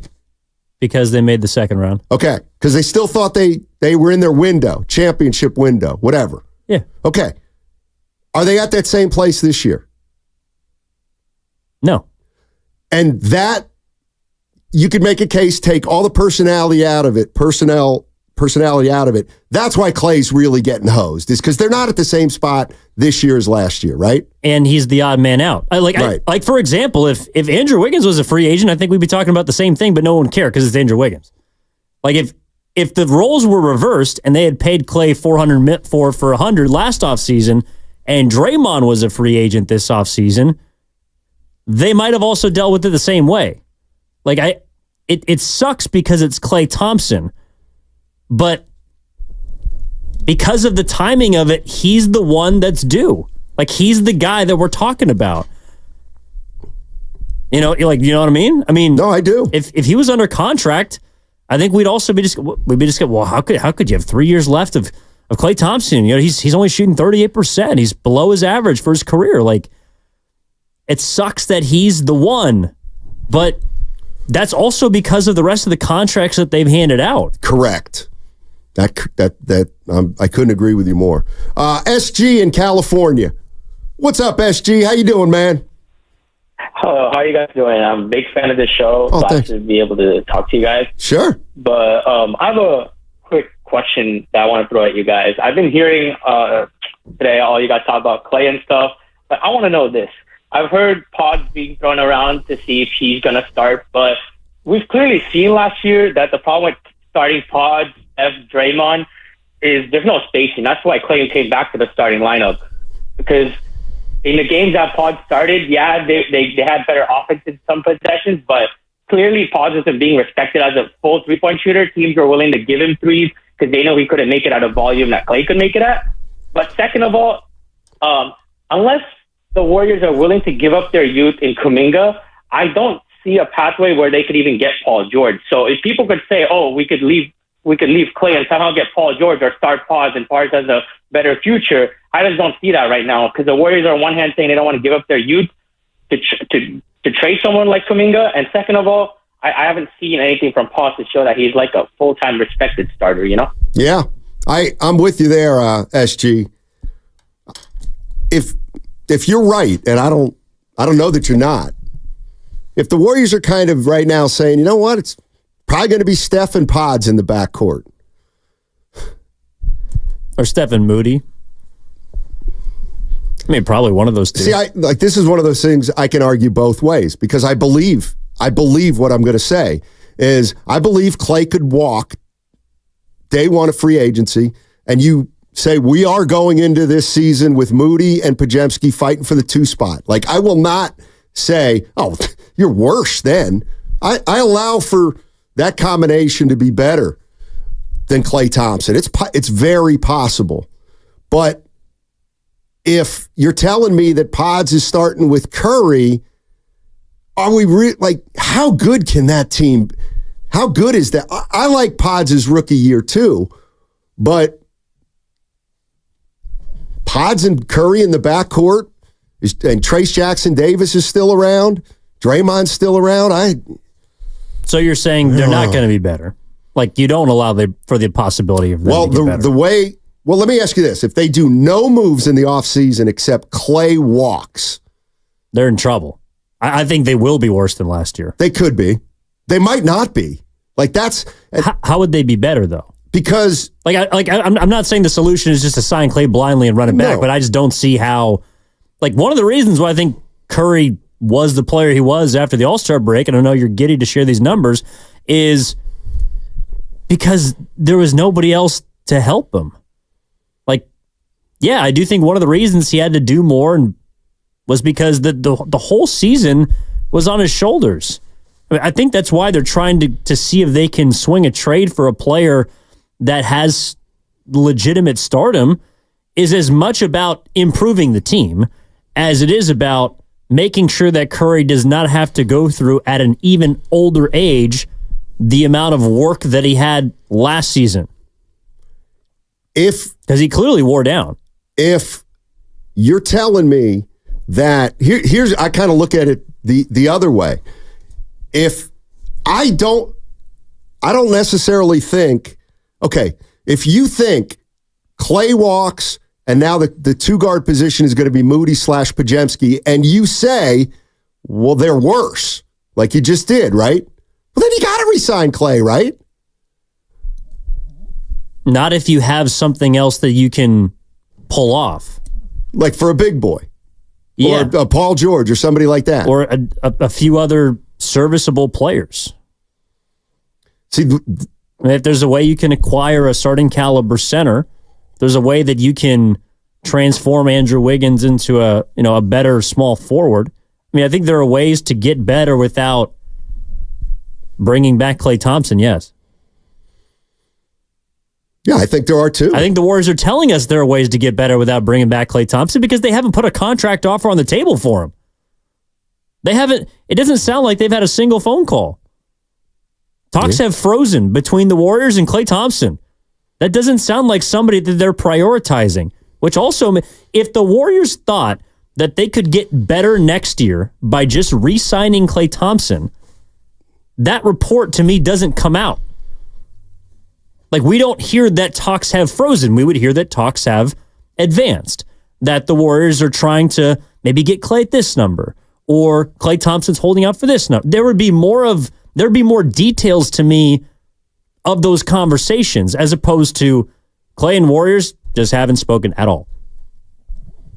Because they made the second round. Okay. Because they still thought they were in their window, championship window, whatever. Yeah. Okay. Are they at that same place this year? No. And that, you could make a case, take all the personality out of it, personality out of it. That's why Klay's really getting hosed, is because they're not at the same spot this year as last year, right? And he's the odd man out. Like for example, if Andrew Wiggins was a free agent, I think we'd be talking about the same thing, but no one would care because it's Andrew Wiggins. Like if the roles were reversed and they had paid Klay $400 for $100 last offseason and Draymond was a free agent this offseason, they might have also dealt with it the same way. Like it sucks because it's Klay Thompson, but because of the timing of it, he's the one that's due. Like he's the guy that we're talking about. You know what I mean? I mean, no, I do. If he was under contract, I think we'd also be just well, how could you have 3 years left of Klay Thompson? You know, he's only shooting 38%. He's below his average for his career. Like, it sucks that he's the one, but that's also because of the rest of the contracts that they've handed out. Correct. I couldn't agree with you more. SG in California. What's up, SG? How you doing, man? How are you guys doing? I'm a big fan of this show. Glad thanks. to be able to talk to you guys. Sure. But I have a quick question that I want to throw at you guys. I've been hearing today all you guys talk about Klay and stuff, but I want to know this. I've heard pods being thrown around to see if he's going to start, but we've clearly seen last year that the problem with starting pods, Draymond, is there's no spacing. That's why Klay came back to the starting lineup, because in the games that Pod started, yeah, they had better offense in some possessions, but clearly Pod wasn't being respected as a full three-point shooter. Teams were willing to give him threes because they know he couldn't make it at a volume that Klay could make it at. But second of all, unless the Warriors are willing to give up their youth in Kuminga, I don't see a pathway where they could even get Paul George. So if people could say, oh, we could leave Klay and somehow get Paul George or start Pod and Pod has a better future, I just don't see that right now, because the Warriors are on one hand saying they don't want to give up their youth to trade someone like Kuminga, and second of all, I haven't seen anything from Paul to show that he's like a full-time respected starter, you know? Yeah, I'm with you there, SG. If you're right, and I don't know that you're not, if the Warriors are kind of right now saying, you know what, it's probably going to be Steph and Pods in the backcourt. Or Steph and Moody. I mean, probably one of those two. See, this is one of those things I can argue both ways, because I believe what I'm going to say is I believe Klay could walk day one of free agency, and you say we are going into this season with Moody and Podziemski fighting for the 2 spot. Like, I will not say, oh, you're worse then. I allow for that combination to be better than Klay Thompson. It's very possible. But if you're telling me that Pods is starting with Curry, are we how good can that team, how good is that? I like Pods' rookie year too, but Pods and Curry in the backcourt, and Trace Jackson Davis is still around, Draymond's still around. So you're saying they're not going to be better? Like, you don't allow for the possibility of them to get better. Well, let me ask you this. If they do no moves in the offseason except Klay walks, they're in trouble. I think they will be worse than last year. They could be. They might not be. Like, that's... How would they be better, though? Because... I'm not saying the solution is just to sign Klay blindly and run it back, but I just don't see how... Like, one of the reasons why I think Curry was the player he was after the All-Star break, and I know you're giddy to share these numbers, is because there was nobody else to help him. Like, yeah, I do think one of the reasons he had to do more was because the whole season was on his shoulders. I mean, I think that's why they're trying to see if they can swing a trade for a player that has legitimate stardom, is as much about improving the team as it is about making sure that Curry does not have to go through at an even older age the amount of work that he had last season. Because he clearly wore down. If you're telling me that, here's I kind of look at it the other way. If I don't necessarily think, okay, if you think Klay walks and now the two-guard position is going to be Moody / Podziemski, and you say, well, they're worse, like you just did, right? Well, then you got to re-sign Klay, right? Not if you have something else that you can pull off. Like for a big boy. Yeah. Or a Paul George or somebody like that. Or a few other serviceable players. See, if there's a way you can acquire a starting caliber center, there's a way that you can transform Andrew Wiggins into a better small forward. I mean, I think there are ways to get better without bringing back Klay Thompson, yes. Yeah, I think there are too. I think the Warriors are telling us there are ways to get better without bringing back Klay Thompson because they haven't put a contract offer on the table for him. They haven't. It doesn't sound like they've had a single phone call. Talks have frozen between the Warriors and Klay Thompson. That doesn't sound like somebody that they're prioritizing, which also, if the Warriors thought that they could get better next year by just re-signing Klay Thompson, that report to me doesn't come out. Like, we don't hear that talks have frozen. We would hear that talks have advanced, that the Warriors are trying to maybe get Klay at this number, or Klay Thompson's holding out for this number. There'd be more details to me of those conversations as opposed to Klay and Warriors just haven't spoken at all.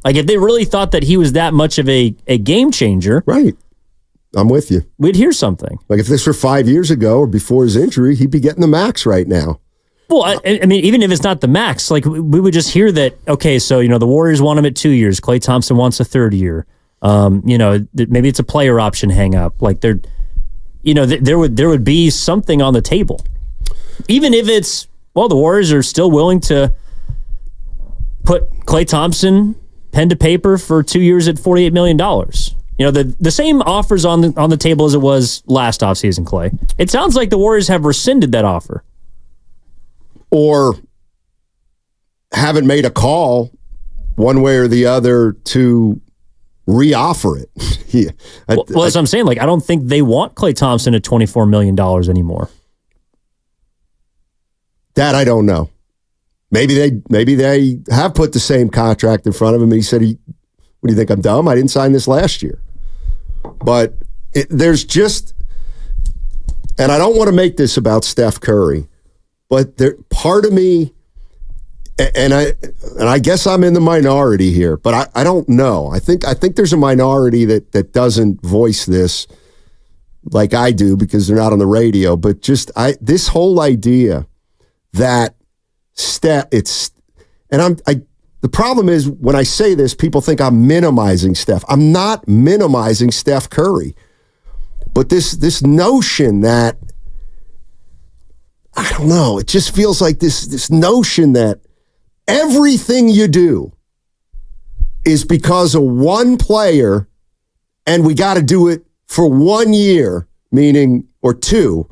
Like, if they really thought that he was that much of a game changer. Right. I'm with you. We'd hear something. Like, if this were 5 years ago or before his injury, he'd be getting the max right now. Well, I mean, even if it's not the max, like, we would just hear that, okay, so, the Warriors want him at 2 years. Klay Thompson wants a third year. Maybe it's a player option hang up. Like, there would be something on the table. Even if it's, well, the Warriors are still willing to put Klay Thompson pen to paper for 2 years at $48 million. The same offers on the table as it was last offseason, Klay. It sounds like the Warriors have rescinded that offer. Or haven't made a call one way or the other to re-offer it. Yeah. Well, that's what I'm saying. Like, I don't think they want Klay Thompson at $24 million anymore. That I don't know. Maybe they have put the same contract in front of him and he said, what do you think, I'm dumb? I didn't sign this last year. But there's just, and I don't want to make this about Steph Curry, but part of me, and I guess I'm in the minority here, but I don't know. I think there's a minority that doesn't voice this like I do because they're not on the radio. But just this whole idea that the problem is when I say this, people think I'm minimizing Steph. I'm not minimizing Steph Curry, but this notion that, I don't know, it just feels like this notion that everything you do is because of one player and we got to do it for 1 year, meaning, or two.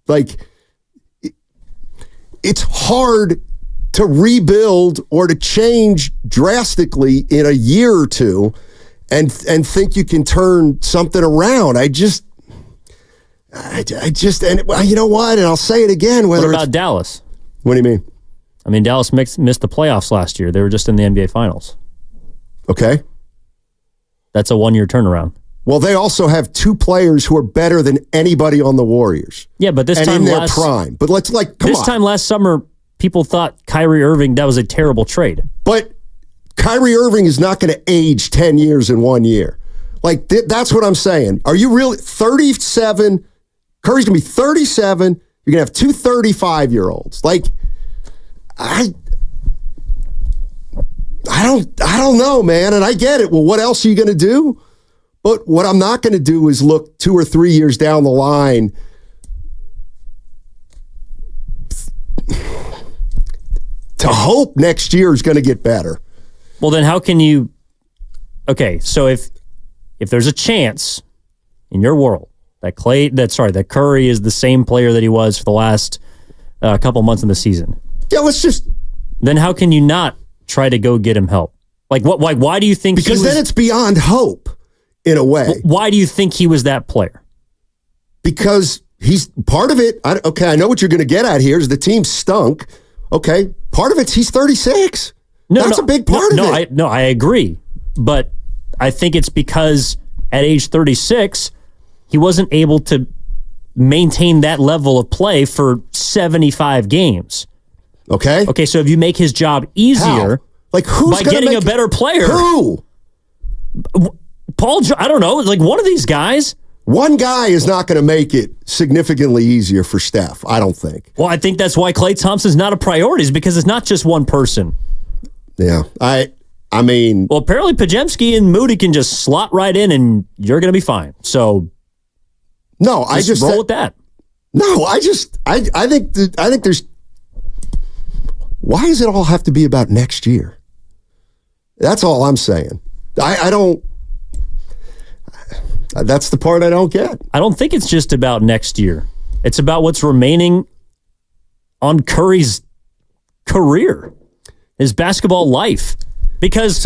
Like it's hard to rebuild or to change drastically in a year or two and think you can turn something around. I just, and you know what? And I'll say it again. What about Dallas? What do you mean? I mean, Dallas missed the playoffs last year. They were just in the NBA Finals. Okay. That's a 1-year turnaround. Well, they also have 2 players who are better than anybody on the Warriors. Yeah, but this and time in their prime. But let's come on. This time last summer, people thought Kyrie Irving, that was a terrible trade. But Kyrie Irving is not going to age 10 years in 1 year. Like, that's what I'm saying. Are you really 37? Curry's going to be 37. You're going to have 2 35-year-olds. Like, I don't know, man. And I get it. Well, what else are you going to do? But what I'm not going to do is look 2 or 3 years down the line to hope next year is going to get better. Well, then how can you... Okay, so if there's a chance in your world that Curry is the same player that he was for the last couple months in the season. Yeah, let's just... Then how can you not try to go get him help? Like, what? Why do you think Because then it's beyond hope, in a way. Why do you think he was that player? Because he's part of it. I know what you're going to get at here is the team stunk. Okay, part of it's he's 36. That's a big part of it. I agree. But I think it's because at age 36, he wasn't able to maintain that level of play for 75 games. Okay. Okay, so if you make his job easier... How? Like, who's by getting a better player? Who? I don't know. Like, one of these guys... One guy is not going to make it significantly easier for Steph, I don't think. Well, I think that's why Klay Thompson's not a priority, is because it's not just one person. Yeah, I mean... Well, apparently Pajemski and Moody can just slot right in and you're going to be fine. So... No, I just roll with that. No, I think there's... Why does it all have to be about next year? That's all I'm saying. I don't... That's the part I don't get. I don't think it's just about next year. It's about what's remaining on Curry's career, his basketball life. Because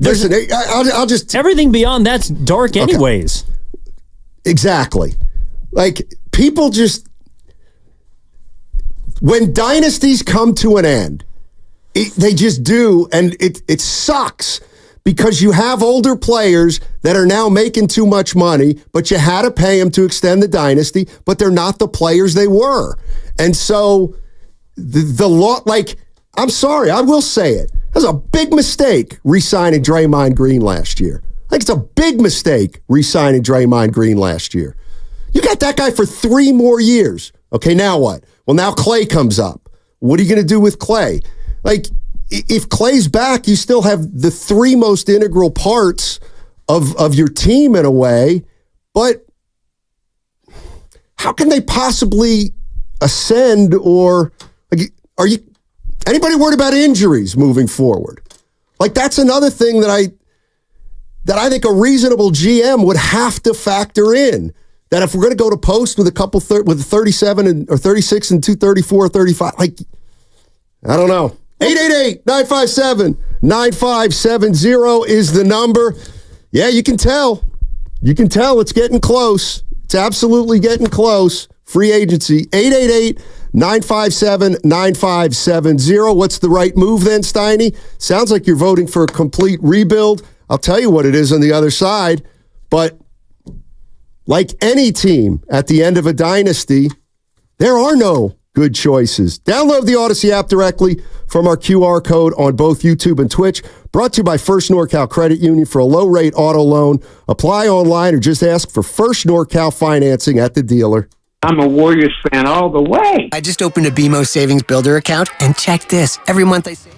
listen, I'll just... Everything beyond that's dark anyways. Okay. Exactly. Like, people just... When dynasties come to an end, they just do, and it sucks because you have older players that are now making too much money, but you had to pay them to extend the dynasty, but they're not the players they were. And so the law, like, I'm sorry, I will say it. It was a big mistake re-signing Draymond Green last year. Like, it's a big mistake re-signing Draymond Green last year. You got that guy for 3 more years. Okay, now what? Well, now Klay comes up. What are you going to do with Klay? Like, if Klay's back, you still have the 3 most integral parts of your team in a way, but how can they possibly ascend or, like, are you anybody worried about injuries moving forward? Like, that's another thing that I think a reasonable GM would have to factor in. That if we're going to go to post with with 37 or 36 and 234 or 35, like, I don't know. 888-957-9570 is the number. Yeah, you can tell. You can tell it's getting close. It's absolutely getting close. Free agency, 888-957-9570. What's the right move then, Steiny? Sounds like you're voting for a complete rebuild. I'll tell you what it is on the other side, but like any team at the end of a dynasty, there are no good choices. Download the Odyssey app directly from our QR code on both YouTube and Twitch. Brought to you by First NorCal Credit Union for a low-rate auto loan. Apply online or just ask for First NorCal financing at the dealer. I'm a Warriors fan all the way. I just opened a BMO Savings Builder account, and check this. Every month I save.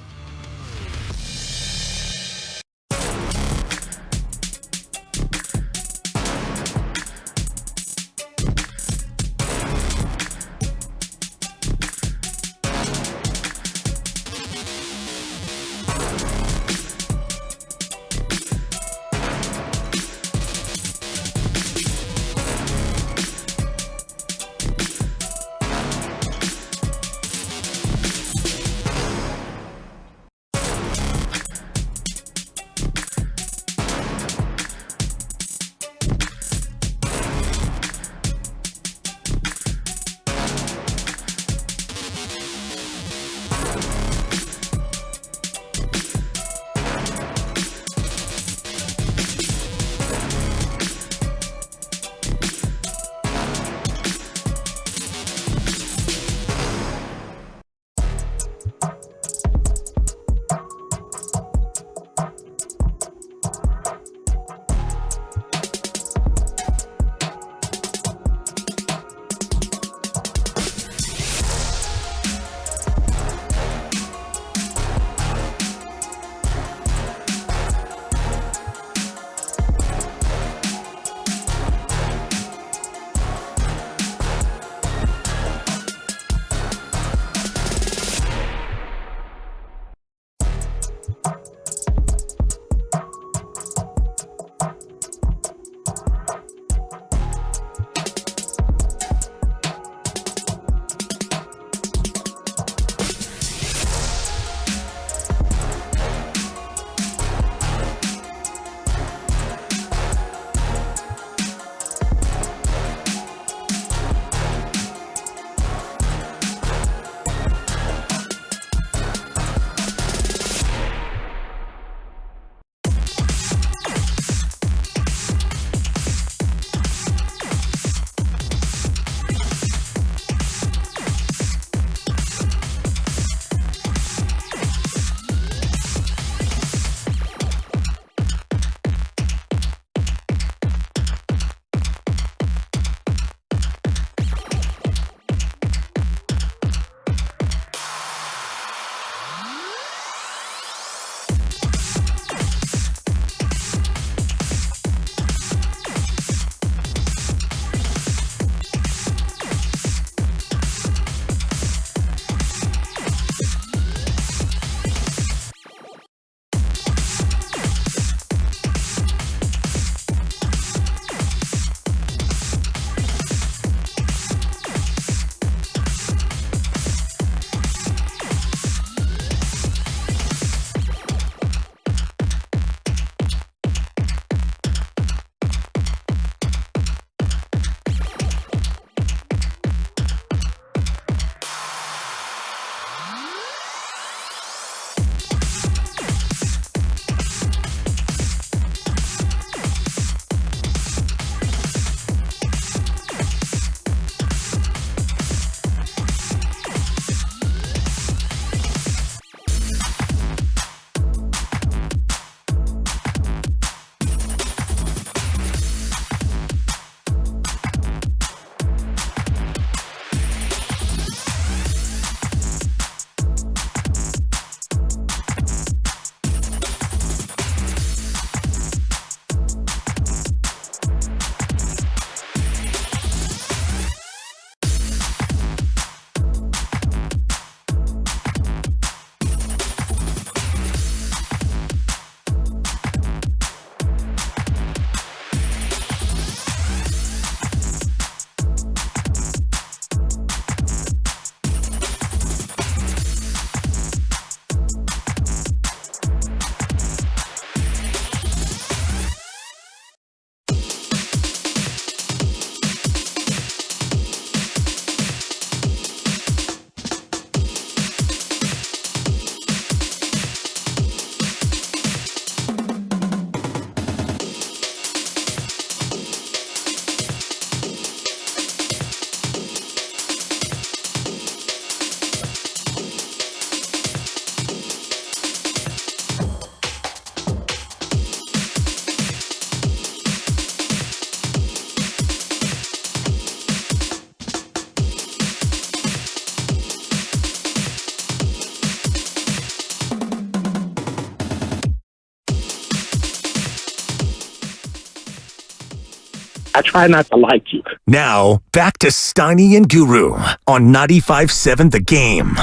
I try not to like you. Now, back to Steiny and Guru on 95.7 The Game.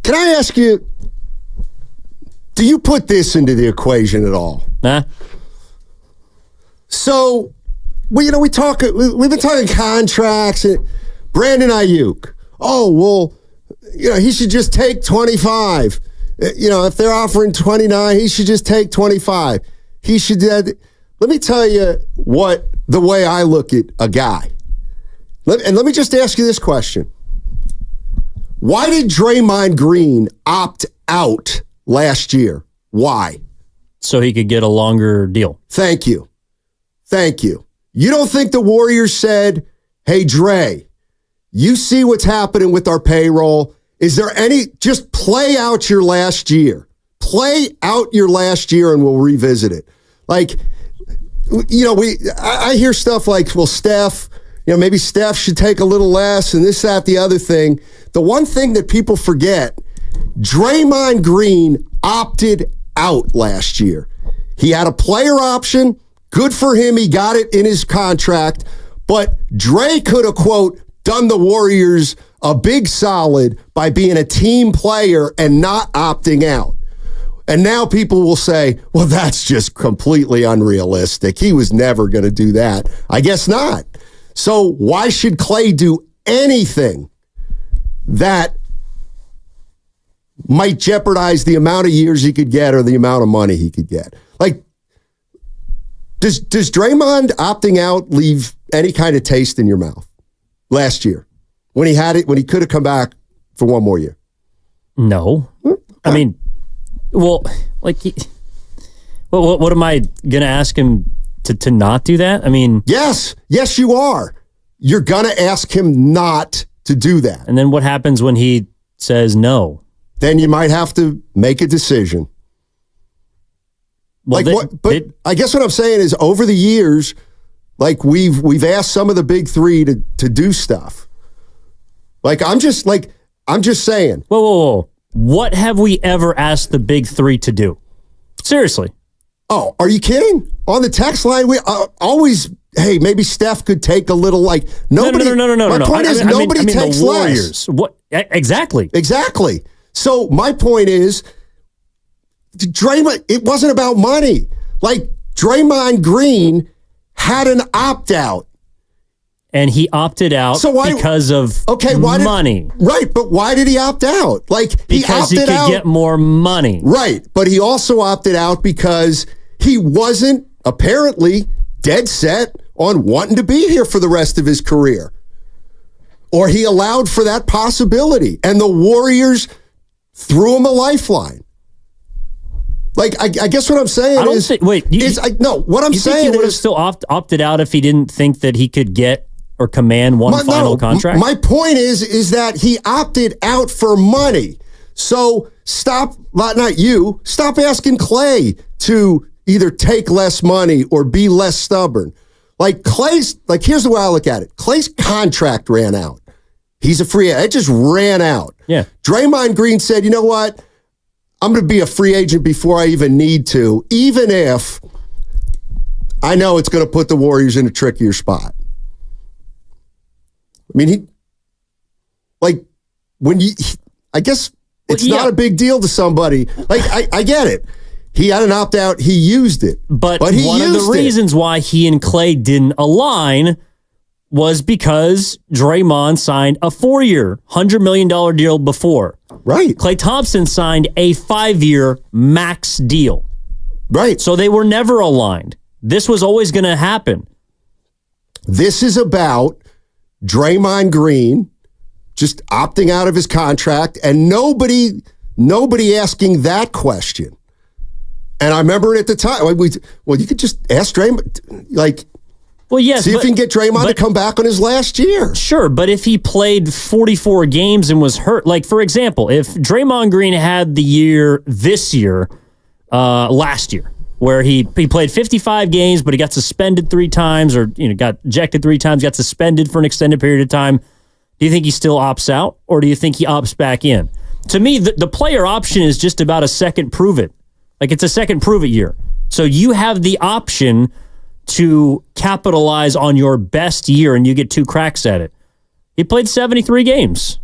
Can I ask you, do you put this into the equation at all? Nah. So, we've been talking contracts. Brandon Ayuk. Oh, well, he should just take 25. If they're offering 29, he should just take 25. He should. Let me tell you the way I look at a guy. Let me just ask you this question. Why did Draymond Green opt out last year? Why? So he could get a longer deal. Thank you. You don't think the Warriors said, hey, Dre, you see what's happening with our payroll. Is there just play out your last year. Play out your last year and we'll revisit it. Like, I hear stuff like, well, Steph, maybe Steph should take a little less and this, that, the other thing. The one thing that people forget, Draymond Green opted out last year. He had a player option. Good for him. He got it in his contract. But Dre could have, quote, done the Warriors a big solid by being a team player and not opting out. And now people will say, well, that's just completely unrealistic. He was never going to do that. I guess not. So why should Klay do anything that might jeopardize the amount of years he could get or the amount of money he could get? Like, does Draymond opting out leave any kind of taste in your mouth last year when he could have come back for one more year? No. I mean, well, like, what am I going to ask him to not do that? I mean, yes, you are. You're going to ask him not to do that. And then what happens when he says no? Then you might have to make a decision. Well, I guess what I'm saying is over the years, like we've asked some of the big three to do stuff. I'm just saying. Whoa. What have we ever asked the big three to do? Seriously. Oh, are you kidding? On the text line, we always, hey, maybe Steph could take a little, like, nobody. No. My point is nobody takes the Warriors. less. What? Exactly. So my point is, Draymond, it wasn't about money. Like, Draymond Green had an opt-out. And he opted out because of money. Right, but why did he opt out? Because he could get more money. Right, but he also opted out because he wasn't apparently dead set on wanting to be here for the rest of his career. Or he allowed for that possibility. And the Warriors threw him a lifeline. Like, I guess what I'm saying what I'm saying is he would have still opted out if he didn't think that he could get or command final contract? My point is that he opted out for money. So stop asking Klay to either take less money or be less stubborn. Here's the way I look at it. Klay's contract ran out. He's a free agent. It just ran out. Yeah. Draymond Green said, you know what? I'm going to be a free agent before I even need to, even if I know it's going to put the Warriors in a trickier spot. I mean, I guess it's not a big deal to somebody. I get it. He had an opt-out. He used it. But one of the reasons why he and Klay didn't align was because Draymond signed a 4-year, $100 million deal before. Right. Klay Thompson signed a 5-year max deal. Right. So they were never aligned. This was always going to happen. This is about Draymond Green just opting out of his contract and nobody asking that question. And I remember at the time, you could just ask Draymond, see if you can get Draymond to come back on his last year. Sure, but if he played 44 games and was hurt, for example, if Draymond Green had the year this year, last year, where he played 55 games, but he got suspended 3 times or got ejected 3 times, got suspended for an extended period of time, do you think he still opts out or do you think he opts back in? To me, the player option is just about a second prove it. It's a second prove it year. So you have the option to capitalize on your best year and you get 2 cracks at it. He played 73 games.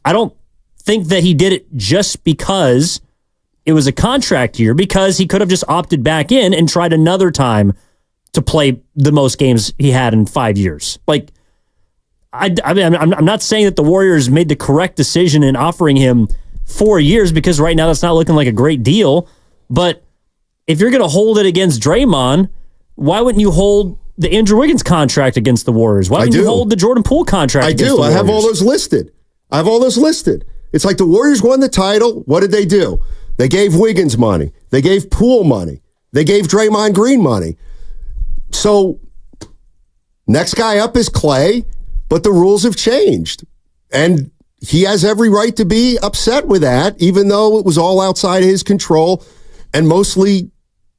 I don't think that he did it just because it was a contract year, because he could have just opted back in and tried another time to play the most games he had in 5 years. Like, I mean, I'm not saying that the Warriors made the correct decision in offering him 4 years, because right now that's not looking like a great deal. But if you're going to hold it against Draymond, why wouldn't you hold the Andrew Wiggins contract against the Warriors? Why wouldn't you hold the Jordan Poole contract against the Warriors? I have all those listed. It's like the Warriors won the title. What did they do? They gave Wiggins money. They gave Poole money. They gave Draymond Green money. So next guy up is Klay, but the rules have changed. And he has every right to be upset with that, even though it was all outside his control and mostly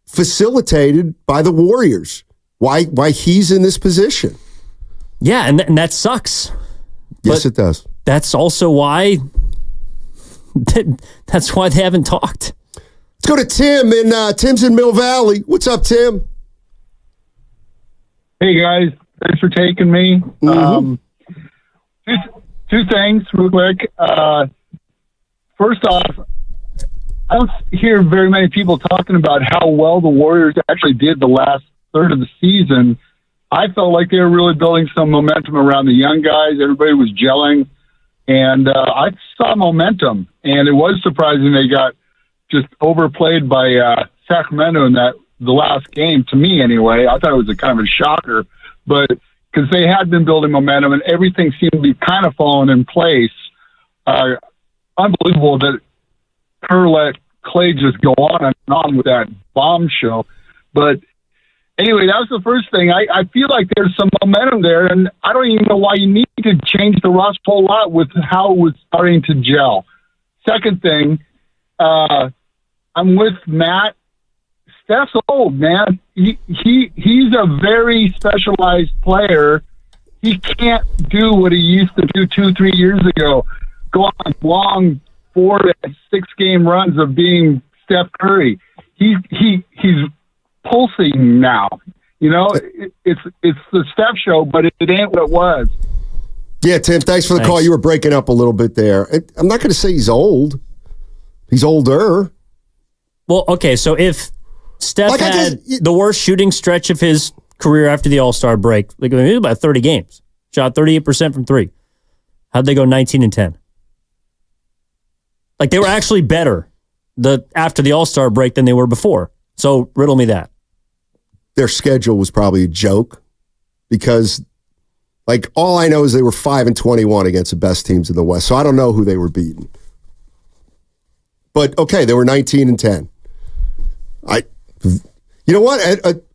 facilitated by the Warriors. Why he's in this position. Yeah, and that sucks. Yes, it does. That's also why that's why they haven't talked. Let's go to Tim. Tim's in Mill Valley. What's up, Tim? Hey, guys. Thanks for taking me. Mm-hmm. Two things real quick. First off, I don't hear very many people talking about how well the Warriors actually did the last third of the season. I felt like they were really building some momentum around the young guys. Everybody was gelling. And I saw momentum. And it was surprising they got just overplayed by Sacramento in the last game, to me anyway. I thought it was a kind of a shocker. But because they had been building momentum and everything seemed to be kind of falling in place. Unbelievable that Kerr let Klay just go on and on with that bombshell. But anyway, that was the first thing. I feel like there's some momentum there, and I don't even know why you need to change the roster a whole lot with how it was starting to gel. Second thing, I'm with Matt. Steph's old, man. He's a very specialized player. He can't do what he used to do 2-3 years ago. Go on long 4 to 6 game runs of being Steph Curry. He's pulsing now. You know, it's the Steph show, but it ain't what it was. Yeah, Tim, thanks for the call. You were breaking up a little bit there. I'm not going to say he's old. He's older. Well, okay, so if Steph had the worst shooting stretch of his career after the All-Star break, like maybe about 30 games, shot 38% from 3. How'd they go 19-10? Like, they were actually better after the All-Star break than they were before. So riddle me that. Their schedule was probably a joke because, like, all I know is they were 5-21 against the best teams in the West. So I don't know who they were beating. But okay, they were 19-10. You know what?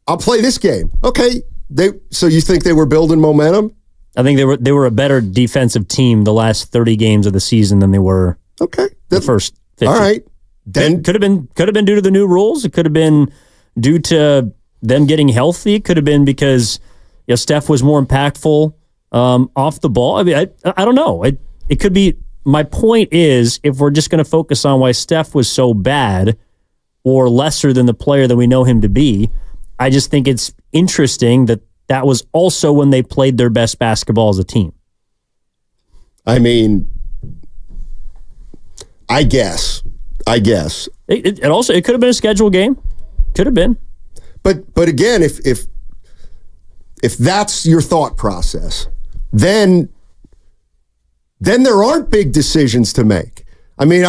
I'll play this game. Okay, so you think they were building momentum? I think they were a better defensive team the last 30 games of the season than they were. The first 50. All right. Then could have been due to the new rules. It could have been due to them getting healthy. It could have been because Steph was more impactful off the ball. I mean, I don't know. It could be. My point is, if we're just going to focus on why Steph was so bad or lesser than the player that we know him to be, I just think it's interesting that was also when they played their best basketball as a team. I mean, I guess. It also could have been a scheduled game. Could have been. But again, if that's your thought process, then there aren't big decisions to make. I mean,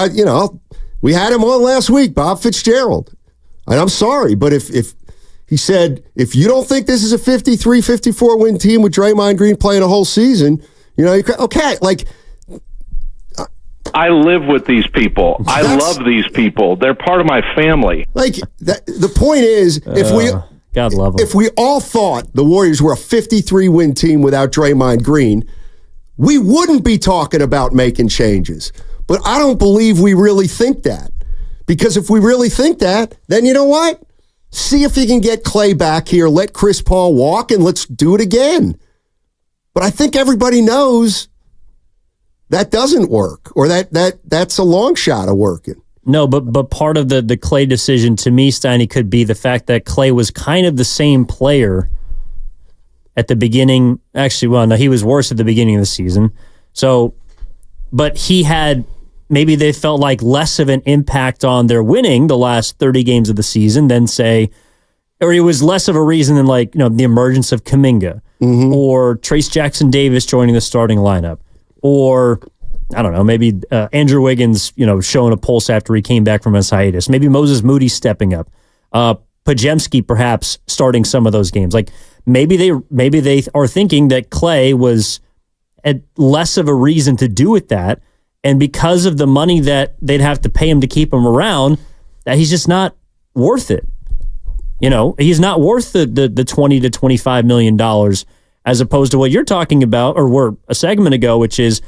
we had him on last week, Bob Fitzgerald. And I'm sorry, but if he said, if you don't think this is a 53-54 win team with Draymond Green playing a whole season, okay, like, I live with these people. I love these people. They're part of my family. Like, the point is, God love them. If we all thought the Warriors were a 53-win team without Draymond Green, we wouldn't be talking about making changes. But I don't believe we really think that. Because if we really think that, then you know what? See if you can get Klay back here, let Chris Paul walk, and let's do it again. But I think everybody knows that doesn't work, or that's a long shot of working. No, but part of the Klay decision to me, Steiny, could be the fact that Klay was kind of the same player at the beginning. Actually, well, no, he was worse at the beginning of the season. So, but he had, maybe they felt like less of an impact on their winning the last 30 games of the season than say, or it was less of a reason than like, the emergence of Kuminga or Trace Jackson Davis joining the starting lineup, or I don't know, maybe Andrew Wiggins, showing a pulse after he came back from his hiatus. Maybe Moses Moody stepping up. Pajemski perhaps starting some of those games. Like maybe they are thinking that Klay was at less of a reason to do with that, and because of the money that they'd have to pay him to keep him around, that he's just not worth it. He's not worth the $20 to $25 million, as opposed to what you're talking about, or were a segment ago, which is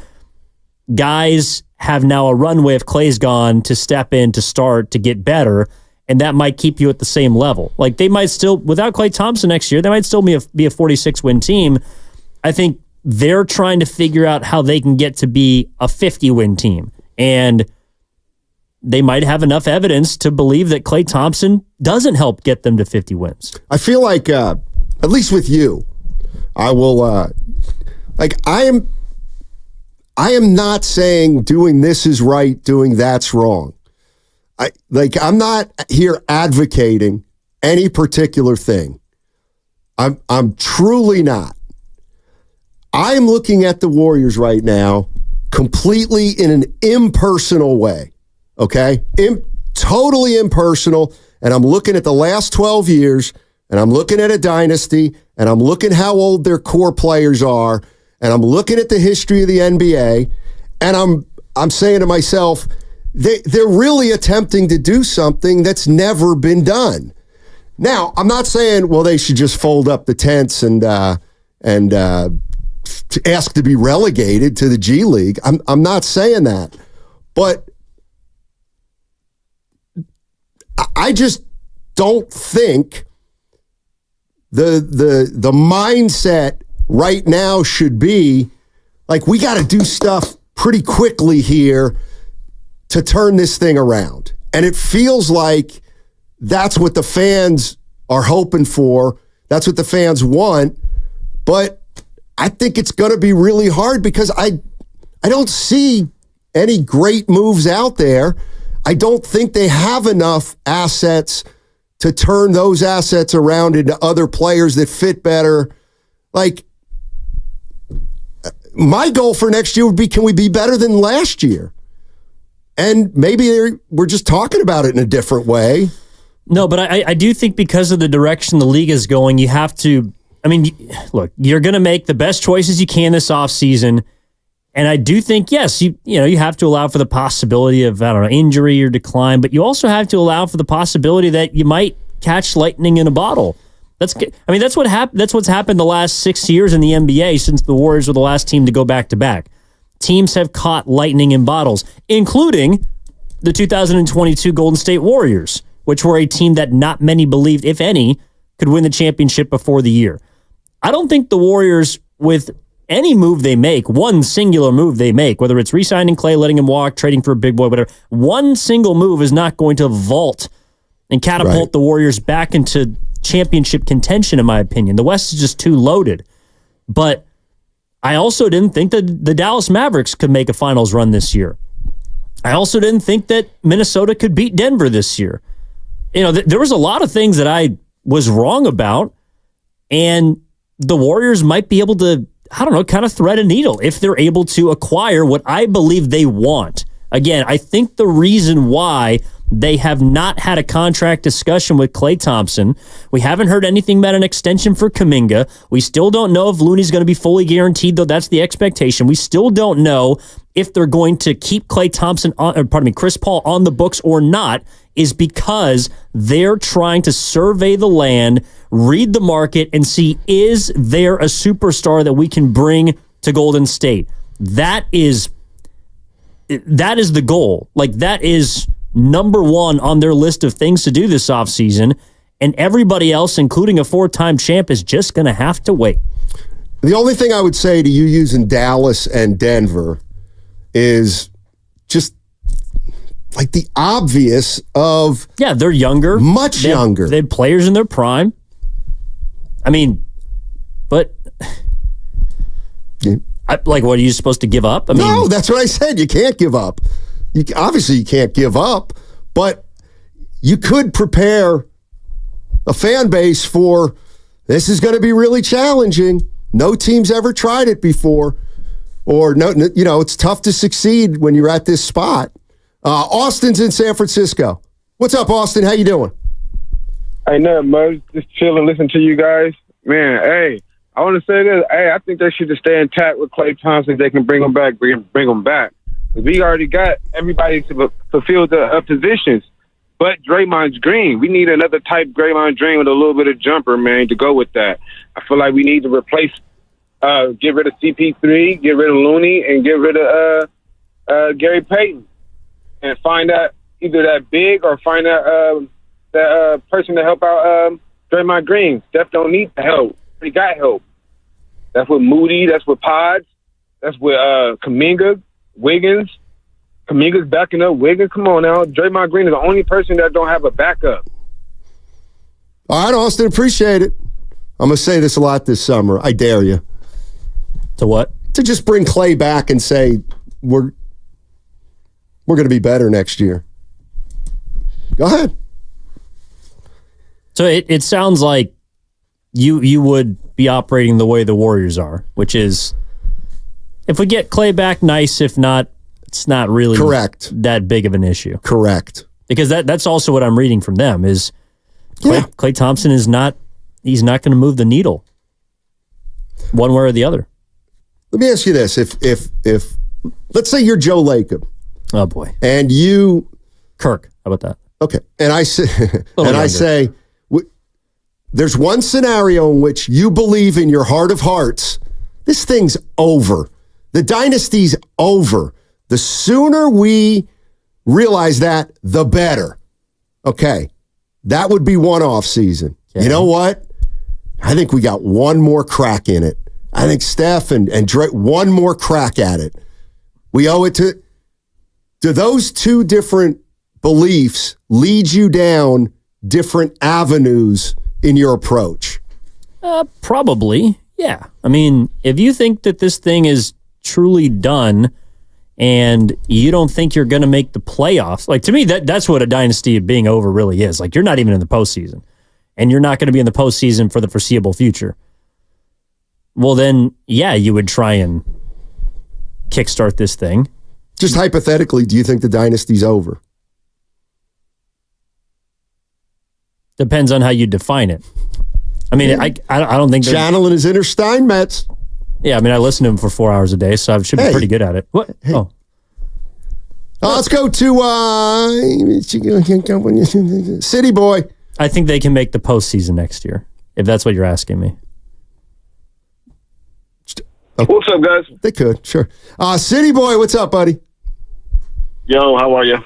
guys have now a runway if Klay's gone to step in, to start, to get better, and that might keep you at the same level. Like they might still, without Klay Thompson next year, they might still be a 46-win team. I think they're trying to figure out how they can get to be a 50-win team, and they might have enough evidence to believe that Klay Thompson doesn't help get them to 50 wins. I feel like, at least with you, I will, I am not saying doing this is right, doing that's wrong. I'm not here advocating any particular thing. I'm truly not. I am looking at the Warriors right now completely in an impersonal way. Okay? Totally impersonal. And I'm looking at the last 12 years, and I'm looking at a dynasty, and I'm looking how old their core players are, and I'm looking at the history of the NBA, and I'm saying to myself, they're really attempting to do something that's never been done. Now, I'm not saying, well, they should just fold up the tents and ask to be relegated to the G League. I'm not saying that. But I just don't think the mindset right now should be like, we got to do stuff pretty quickly here to turn this thing around. And it feels like that's what the fans are hoping for. That's what the fans want. But I think it's going to be really hard because I don't see any great moves out there. I don't think they have enough assets to turn those assets around into other players that fit better. Like, my goal for next year would be, can we be better than last year? And maybe we're just talking about it in a different way. No, but I do think because of the direction the league is going, you have to, look, you're going to make the best choices you can this offseason. And I do think, yes, you have to allow for the possibility of, injury or decline, but you also have to allow for the possibility that you might catch lightning in a bottle. That's what happened. That's what's happened the last 6 years in the NBA since the Warriors were the last team to go back-to-back. Teams have caught lightning in bottles, including the 2022 Golden State Warriors, which were a team that not many believed, if any, could win the championship before the year. I don't think the Warriors, with any move they make, one singular move they make, whether it's re-signing Klay, letting him walk, trading for a big boy, whatever, one single move is not going to vault and catapult the Warriors back into championship contention, in my opinion. The West is just too loaded. But I also didn't think that the Dallas Mavericks could make a finals run this year. I also didn't think that Minnesota could beat Denver this year. There was a lot of things that I was wrong about, and the Warriors might be able to, kind of thread a needle if they're able to acquire what I believe they want. Again, I think the reason why they have not had a contract discussion with Klay Thompson, we haven't heard anything about an extension for Kuminga. We still don't know if Looney's going to be fully guaranteed, though that's the expectation. We still don't know if they're going to keep Chris Paul on the books or not, is because they're trying to survey the land, read the market, and see, is there a superstar that we can bring to Golden State? That is the goal. Like, that is number one on their list of things to do this offseason, and everybody else, including a four-time champ, is just going to have to wait. The only thing I would say to you using Dallas and Denver is just like the obvious of they're younger, much younger. They have players in their prime. I mean, but what are you supposed to give up? I mean, no, that's what I said. You can't give up. Obviously, you can't give up, but you could prepare a fan base for this is going to be really challenging. No team's ever tried it before, or no, it's tough to succeed when you're at this spot. Austin's in San Francisco. What's up, Austin? How you doing? Hey, nothing much. Just chilling, listening to you guys. Man, hey, I want to say this. Hey, I think they should just stay intact with Klay Thompson. If they can bring him back, bring him back. We already got everybody to fulfill the positions. But Draymond's Green. We need another type Draymond Green with a little bit of jumper, man, to go with that. I feel like we need to replace, get rid of CP3, get rid of Looney, and get rid of Gary Payton. And find out either that big or find out that person to help out Draymond Green. Steph don't need the help. He got help. That's with Moody. That's with Pods. That's with Kuminga, Wiggins. Kuminga's backing up Wiggins. Come on now. Draymond Green is the only person that don't have a backup. All right, Austin, appreciate it. I'm going to say this a lot this summer. I dare you. To what? To just bring Klay back and say, we're going to be better next year. Go ahead. So it sounds like you would be operating the way the Warriors are, which is if we get Klay back, nice. If not, it's not really that big of an issue. Correct. Because that's also what I'm reading from them is Klay Thompson is not going to move the needle one way or the other. Let me ask you this. If let's say you're Joe Lacob. Oh boy. And you Kirk, how about that? Okay. And I say there's one scenario in which you believe in your heart of hearts, this thing's over. The dynasty's over. The sooner we realize that, the better. Okay. That would be one off season. Okay. You know what? I think we got one more crack in it. I think Steph and Dre, one more crack at it. We owe it to... Do those two different beliefs lead you down different avenues in your approach? Probably, yeah. I mean, if you think that this thing is truly done and you don't think you're going to make the playoffs, like to me, that's what a dynasty of being over really is. Like you're not even in the postseason, and you're not going to be in the postseason for the foreseeable future. Well, then, yeah, you would try and kickstart this thing. Just hypothetically, do you think the dynasty's over? Depends on how you define it. I mean, I don't think... Channeling his inner Steinmetz. Yeah, I mean, I listen to him for 4 hours a day, so I should be pretty good at it. What? Hey. Let's go to City Boy. I think they can make the postseason next year, if that's what you're asking me. Okay. What's up, guys? They could, sure. City Boy, what's up, buddy? Yo, how are you?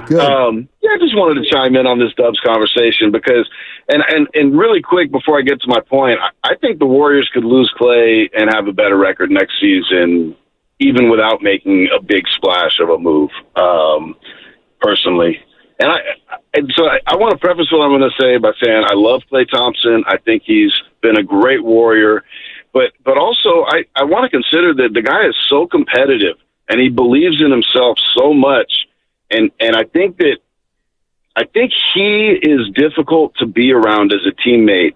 Good. I just wanted to chime in on this Dubs conversation because, and really quick before I get to my point, I think the Warriors could lose Klay and have a better record next season, even without making a big splash of a move, personally. And so I want to preface what I'm going to say by saying I love Klay Thompson. I think he's been a great Warrior. But also, I want to consider that the guy is so competitive and he believes in himself so much. And I think he is difficult to be around as a teammate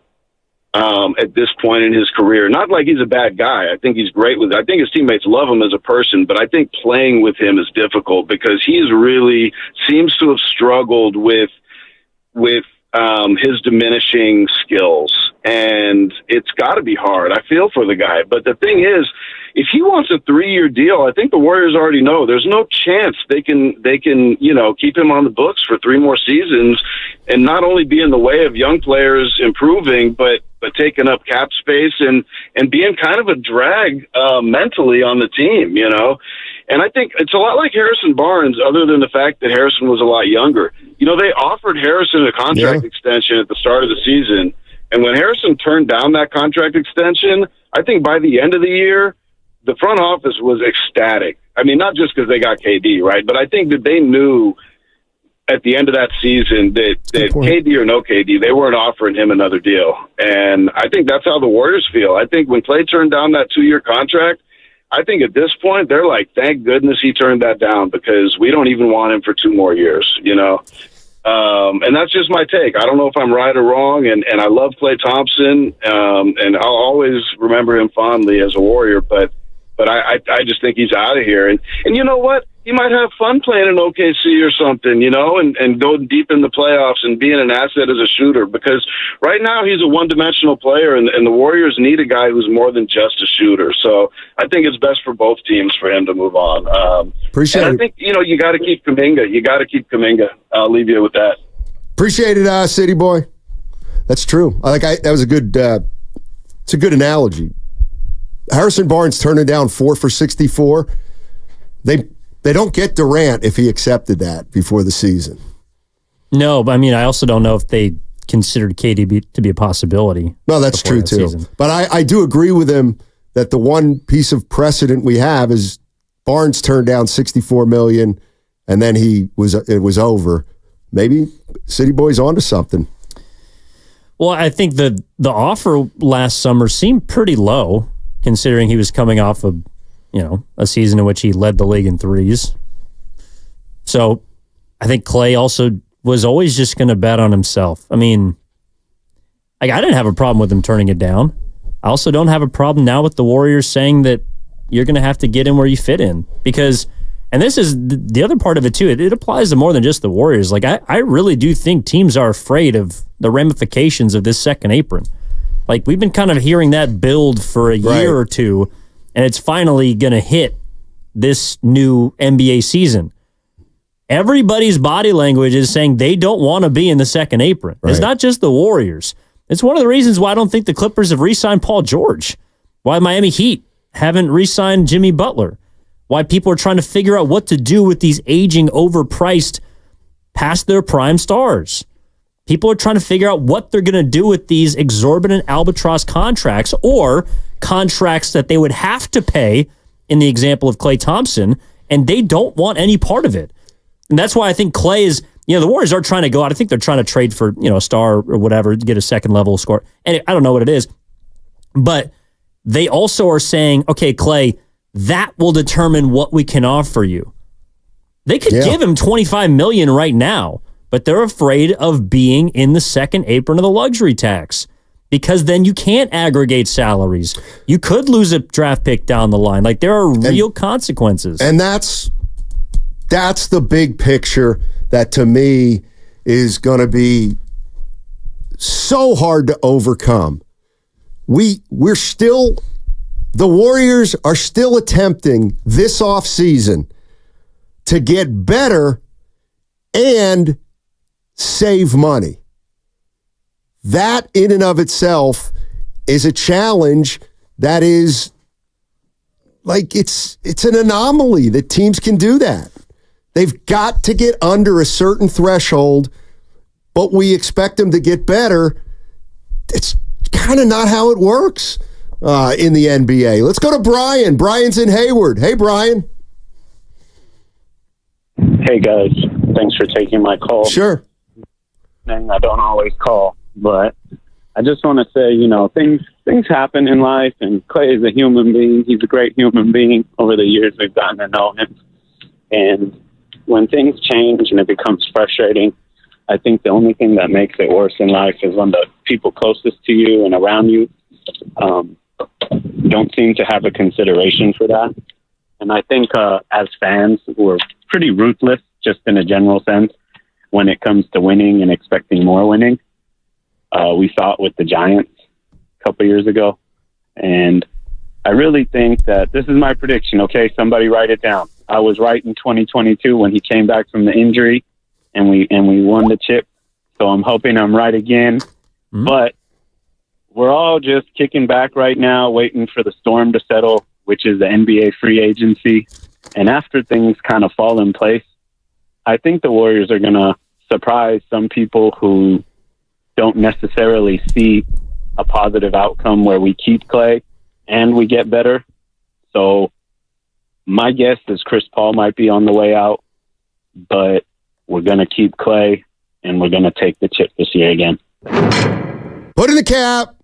at this point in his career. Not like he's a bad guy. I think he's great I think his teammates love him as a person, but I think playing with him is difficult because he's really seems to have struggled with his diminishing skills. And it's got to be hard. I feel for the guy. But the thing is, if he wants a 3-year deal, I think the Warriors already know there's no chance they can keep him on the books for 3 more seasons and not only be in the way of young players improving, but taking up cap space and being kind of a drag mentally on the team, And I think it's a lot like Harrison Barnes, other than the fact that Harrison was a lot younger. They offered Harrison a contract extension at the start of the season. And when Harrison turned down that contract extension, I think by the end of the year, the front office was ecstatic. I mean, not just because they got KD, right? But I think that they knew at the end of that season that KD or no KD, they weren't offering him another deal. And I think that's how the Warriors feel. I think when Klay turned down that 2-year contract, I think at this point they're like, thank goodness he turned that down, because we don't even want him for 2 more years, you know? And that's just my take. I don't know if I'm right or wrong. And I love Klay Thompson. And I'll always remember him fondly as a Warrior, but I just think he's out of here. And you know what? He might have fun playing in OKC or something, you know, and going deep in the playoffs and being an asset as a shooter, because right now he's a one-dimensional player, and the Warriors need a guy who's more than just a shooter. So I think it's best for both teams for him to move on. Appreciate it. I think, you know, you got to keep Kuminga. I'll leave you with that. Appreciate it, City Boy. That's true. That was a good. It's a good analogy. Harrison Barnes turning down 4 for 64. They don't get Durant if he accepted that before the season. No, but I mean, I also don't know if they considered KD to be a possibility. No, that's true too. Season. But I do agree with him that the one piece of precedent we have is Barnes turned down $64 million, and then it was over. Maybe City Boy's onto something. Well, I think the offer last summer seemed pretty low, considering he was coming off of, you know, a season in which he led the league in threes. So I think Klay also was always just going to bet on himself. I mean, I didn't have a problem with him turning it down. I also don't have a problem now with the Warriors saying that you're going to have to get in where you fit in. Because, and this is the other part of it too, it applies to more than just the Warriors. Like, I really do think teams are afraid of the ramifications of this second apron. Like, we've been kind of hearing that build for a year or two, and it's finally going to hit this new NBA season. Everybody's body language is saying they don't want to be in the second apron. Right. It's not just the Warriors. It's one of the reasons why I don't think the Clippers have re-signed Paul George, why Miami Heat haven't re-signed Jimmy Butler, why people are trying to figure out what to do with these aging, overpriced, past their prime stars. People are trying to figure out what they're going to do with these exorbitant albatross contracts, or contracts that they would have to pay in the example of Klay Thompson, and they don't want any part of it. And that's why I think Klay is, you know, the Warriors are trying to go out. I think they're trying to trade for, you know, a star or whatever to get a second level score. And I don't know what it is, but they also are saying, okay, Klay, that will determine what we can offer you. They could give him $25 million right now, but they're afraid of being in the second apron of the luxury tax, because then you can't aggregate salaries. You could lose a draft pick down the line. Like, there are real consequences. And that's the big picture that, to me, is going to be so hard to overcome. The Warriors are still attempting this offseason to get better and save money. That in and of itself is a challenge that is like, it's an anomaly that teams can do that. They've got to get under a certain threshold, but we expect them to get better. It's kind of not how it works in the NBA. Let's go to Brian. Brian's in Hayward. Hey, Brian. Hey, guys. Thanks for taking my call. Sure. I don't always call, but I just want to say, you know, things happen in life, and Klay is a human being. He's a great human being. Over the years, we've gotten to know him. And when things change and it becomes frustrating, I think the only thing that makes it worse in life is when the people closest to you and around you don't seem to have a consideration for that. And I think as fans, we're pretty ruthless, just in a general sense, when it comes to winning and expecting more winning. We saw it with the Giants a couple years ago. And I really think that this is my prediction. Okay, somebody write it down. I was right in 2022 when he came back from the injury and we won the chip. So I'm hoping I'm right again. Mm-hmm. But we're all just kicking back right now, waiting for the storm to settle, which is the NBA free agency. And after things kind of fall in place, I think the Warriors are going to surprise some people who don't necessarily see a positive outcome where we keep Klay and we get better. So my guess is Chris Paul might be on the way out, but We're going to keep Klay, and we're going to take the chip this year again. Put in the cap.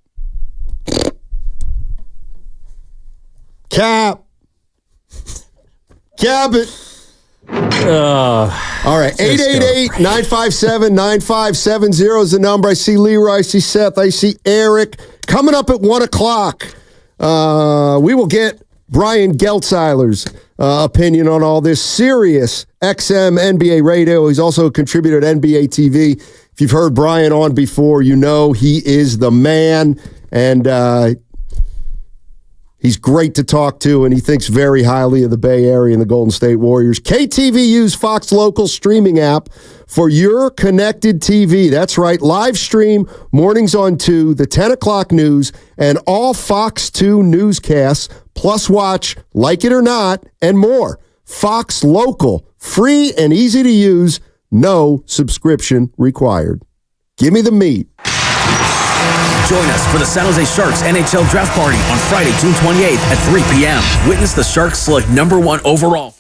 Cap it. All right, 888-957-9570 is the number. I see Leroy, I see Seth, I see Eric. Coming up at 1 o'clock, we will get Brian Geltzeiler's opinion on all this. Sirius XM NBA radio. He's also a contributor at NBA TV. If you've heard Brian on before, you know he is the man, and he's great to talk to, and he thinks very highly of the Bay Area and the Golden State Warriors. KTVU's Fox Local streaming app for your connected TV. That's right, live stream mornings on 2, the 10 o'clock news, and all Fox 2 newscasts, plus watch Like It or Not and more. Fox Local, free and easy to use, no subscription required. Give me the meat. Join us for the San Jose Sharks NHL Draft Party on Friday, June 28th at 3 p.m. Witness the Sharks select #1 overall.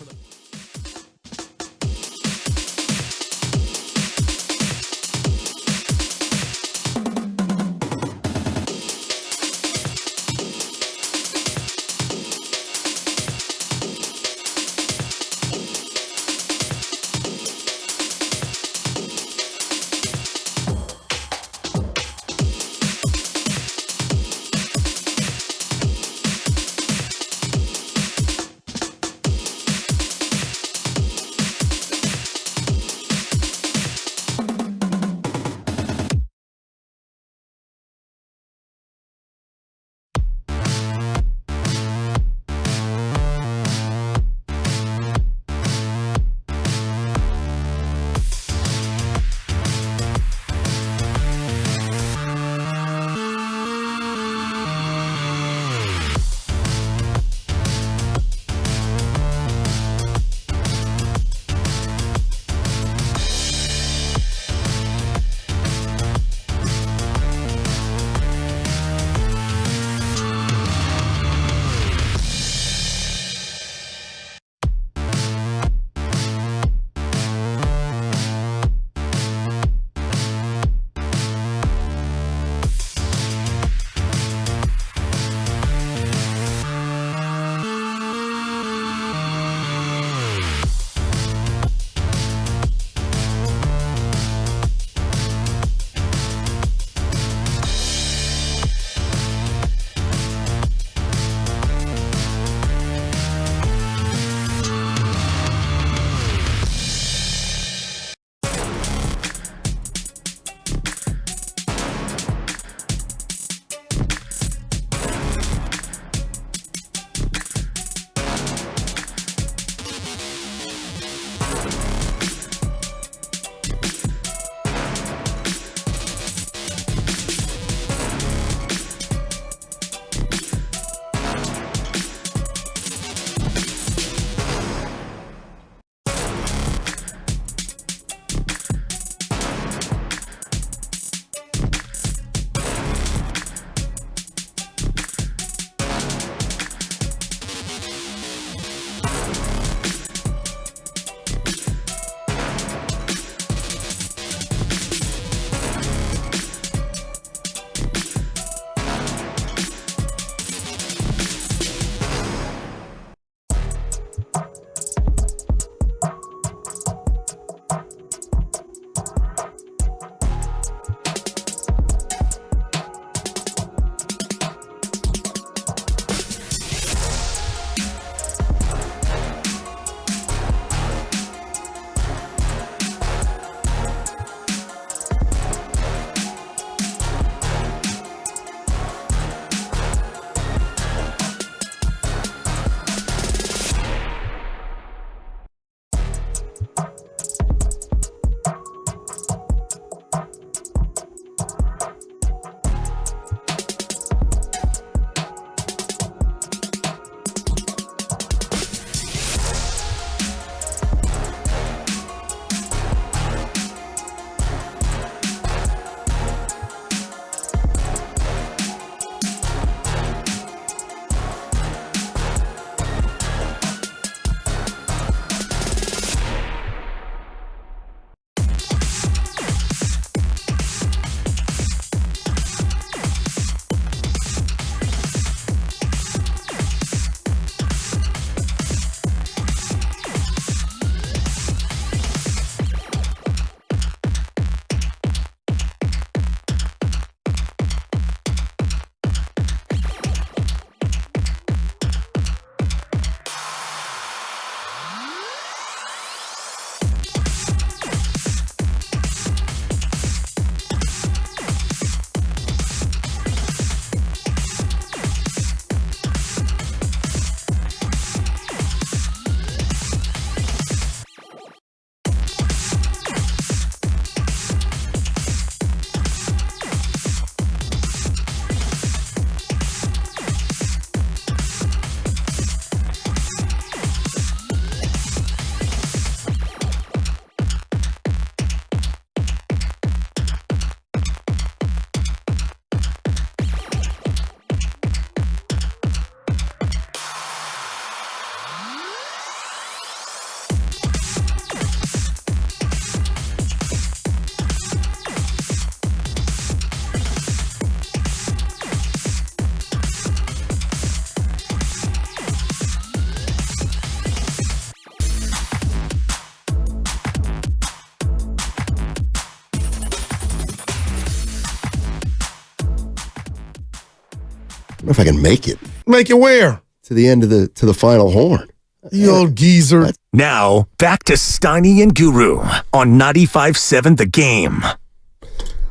don't know if I can make it. Make it where? To the end of the final horn. You old geezer. Now, back to Steiny and Guru on 95.7 The Game.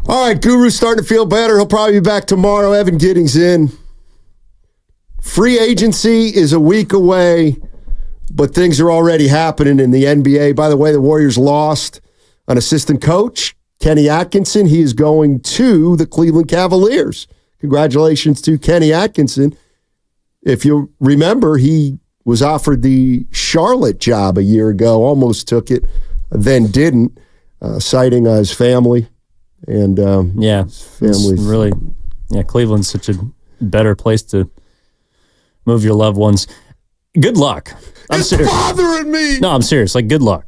All right, Guru's starting to feel better. He'll probably be back tomorrow. Evan Giddings in. Free agency is a week away, but things are already happening in the NBA. By the way, the Warriors lost an assistant coach, Kenny Atkinson. He is going to the Cleveland Cavaliers. Congratulations to Kenny Atkinson. If you remember, he was offered the Charlotte job a year ago, almost took it, then didn't, citing his family. And his family's really, Cleveland's such a better place to move your loved ones. Good luck. It's bothering me. No, I'm serious. Like, good luck.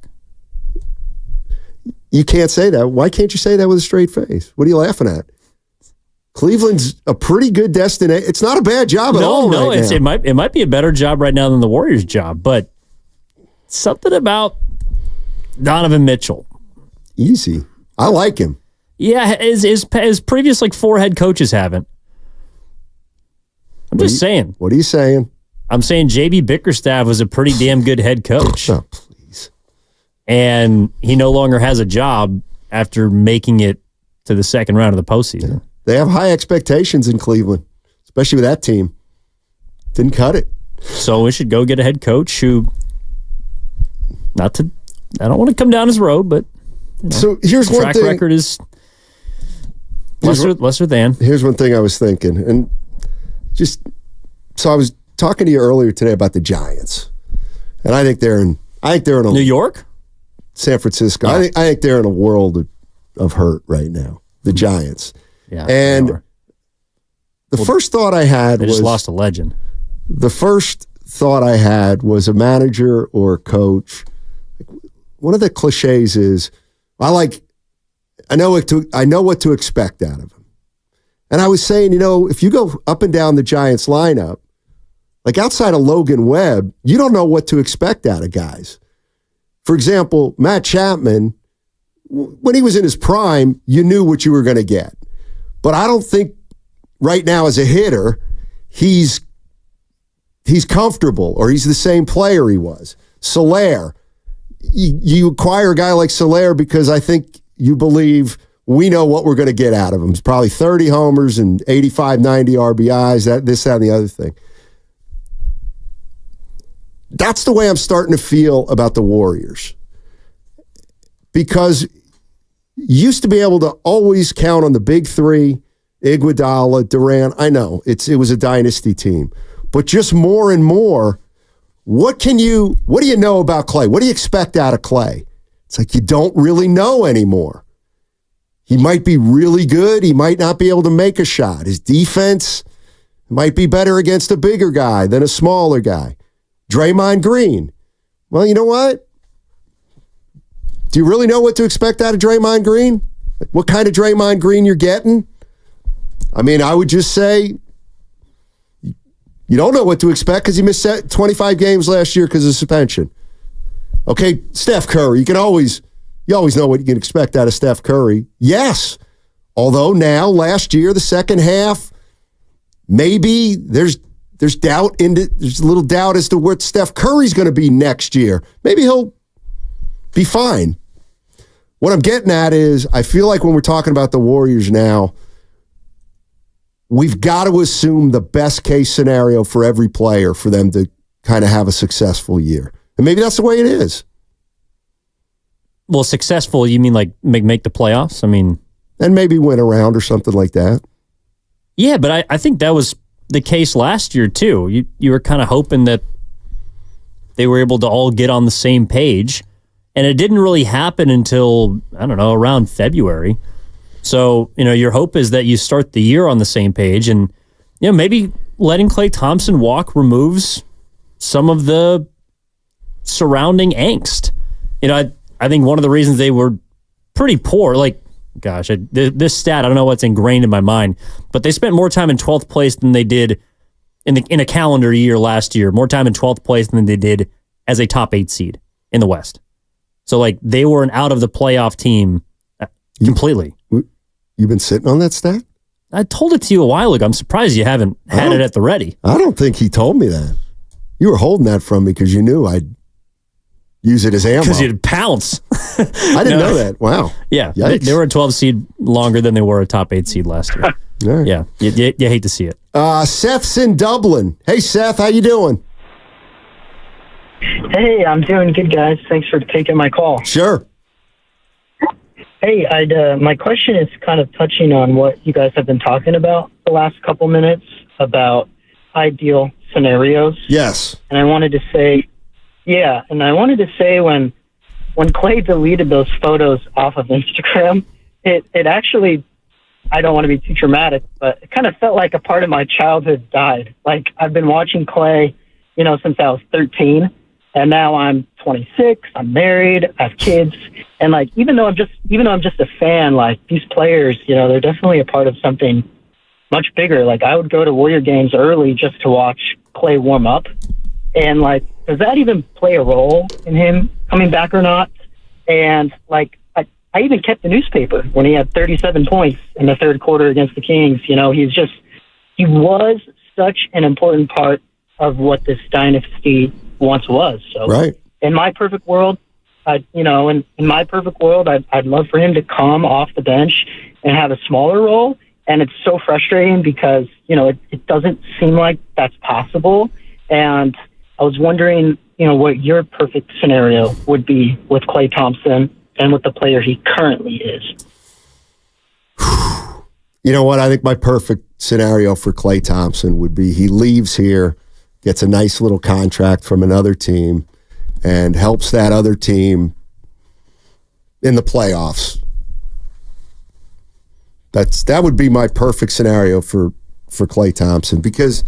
You can't say that. Why can't you say that with a straight face? What are you laughing at? Cleveland's a pretty good destination. It's not a bad job at all right now. It might be a better job right now than the Warriors' job, but something about Donovan Mitchell. Easy. I like him. Yeah, his previous 4 head coaches haven't. I'm just saying. What are you saying? I'm saying J.B. Bickerstaff was a pretty damn good head coach. Oh, please. And he no longer has a job after making it to the second round of the postseason. Yeah. They have high expectations in Cleveland, especially with that team. Didn't cut it. So we should go get a head coach who, I don't want to come down his road, but so here's one track thing. Record is lesser than. Here's one thing I was thinking, and so I was talking to you earlier today about the Giants, and I think they're in New York, San Francisco. Yeah. I think they're in a world of hurt right now. The Giants. Yeah, and first thought I had they was just lost a legend. The first thought I had was a manager or a coach. One of the cliches is, I know what to expect out of him. And I was saying, if you go up and down the Giants lineup, like outside of Logan Webb, you don't know what to expect out of guys. For example, Matt Chapman, when he was in his prime, you knew what you were going to get. But I don't think right now as a hitter, he's comfortable or he's the same player he was. Soler, you acquire a guy like Soler because I think you believe we know what we're going to get out of him. It's probably 30 homers and 85, 90 RBIs, this, that, and the other thing. That's the way I'm starting to feel about the Warriors. Because you used to be able to always count on the big three, Iguodala, Durant. I know it was a dynasty team. But just more and more, what do you know about Klay? What do you expect out of Klay? It's like you don't really know anymore. He might be really good. He might not be able to make a shot. His defense might be better against a bigger guy than a smaller guy. Draymond Green. Well, you know what? Do you really know what to expect out of Draymond Green? Like what kind of Draymond Green you're getting? I mean, I would just say you don't know what to expect because he missed 25 games last year because of suspension. Okay, Steph Curry. You always know what you can expect out of Steph Curry. Yes. Although now, last year, the second half, maybe there's a little doubt as to what Steph Curry's going to be next year. Maybe he'll be fine. What I'm getting at is I feel like when we're talking about the Warriors now, we've got to assume the best case scenario for every player for them to kind of have a successful year. And maybe that's the way it is. Well, successful, you mean like make the playoffs? I mean... And maybe win a round or something like that. Yeah, but I think that was the case last year, too. You were kind of hoping that they were able to all get on the same page, and it didn't really happen until, I don't know, around February. So, your hope is that you start the year on the same page, and, maybe letting Klay Thompson walk removes some of the surrounding angst. I think one of the reasons they were pretty poor, this stat, I don't know what's ingrained in my mind, but they spent more time in 12th place than they did in a calendar year last year, more time in 12th place than they did as a top 8 seed in the West. So, they were an out of the playoff team completely. You've been sitting on that stat? I told it to you a while ago. I'm surprised you haven't had it at the ready. I don't think he told me that. You were holding that from me because you knew I'd use it as ammo. Because you'd pounce. I didn't know that. Wow. Yeah. They were a 12 seed longer than they were a top 8 seed last year. Right. Yeah. You hate to see it. Seth's in Dublin. Hey, Seth, how you doing? Hey, I'm doing good, guys. Thanks for taking my call. Sure. Hey, my question is kind of touching on what you guys have been talking about the last couple minutes about ideal scenarios. Yes. And I wanted to say, when Klay deleted those photos off of Instagram, it actually, I don't want to be too dramatic, but it kind of felt like a part of my childhood died. Like, I've been watching Klay, since I was 13, and now I'm 26, I'm married, I have kids, and like, even though I'm just a fan, like, these players, they're definitely a part of something much bigger. Like, I would go to Warrior games early just to watch Klay warm up, and like, does that even play a role in him coming back or not? And like, I even kept the newspaper when he had 37 points in the third quarter against the Kings. He was such an important part of what this dynasty once was. So right. In my perfect world, I'd love for him to come off the bench and have a smaller role. And it's so frustrating because, it doesn't seem like that's possible. And I was wondering, what your perfect scenario would be with Klay Thompson and with the player he currently is. You know what? I think my perfect scenario for Klay Thompson would be he leaves here, gets a nice little contract from another team, and helps that other team in the playoffs. That would be my perfect scenario for Klay Thompson because,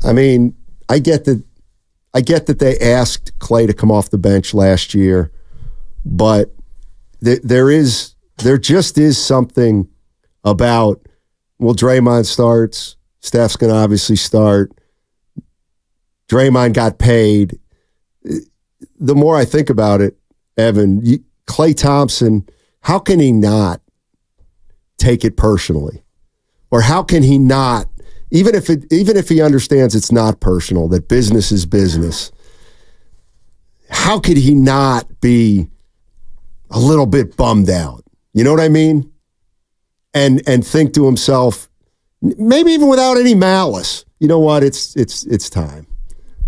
I mean, I get that they asked Klay to come off the bench last year, but there just is something about, well, Draymond starts, Steph's going to obviously start, Draymond got paid. The more I think about it, Evan, Klay Thompson, how can he not take it personally? Or how can he not, even if he understands it's not personal, that business is business, how could he not be a little bit bummed out? You know what I mean? And think to himself, maybe even without any malice, you know what? It's time.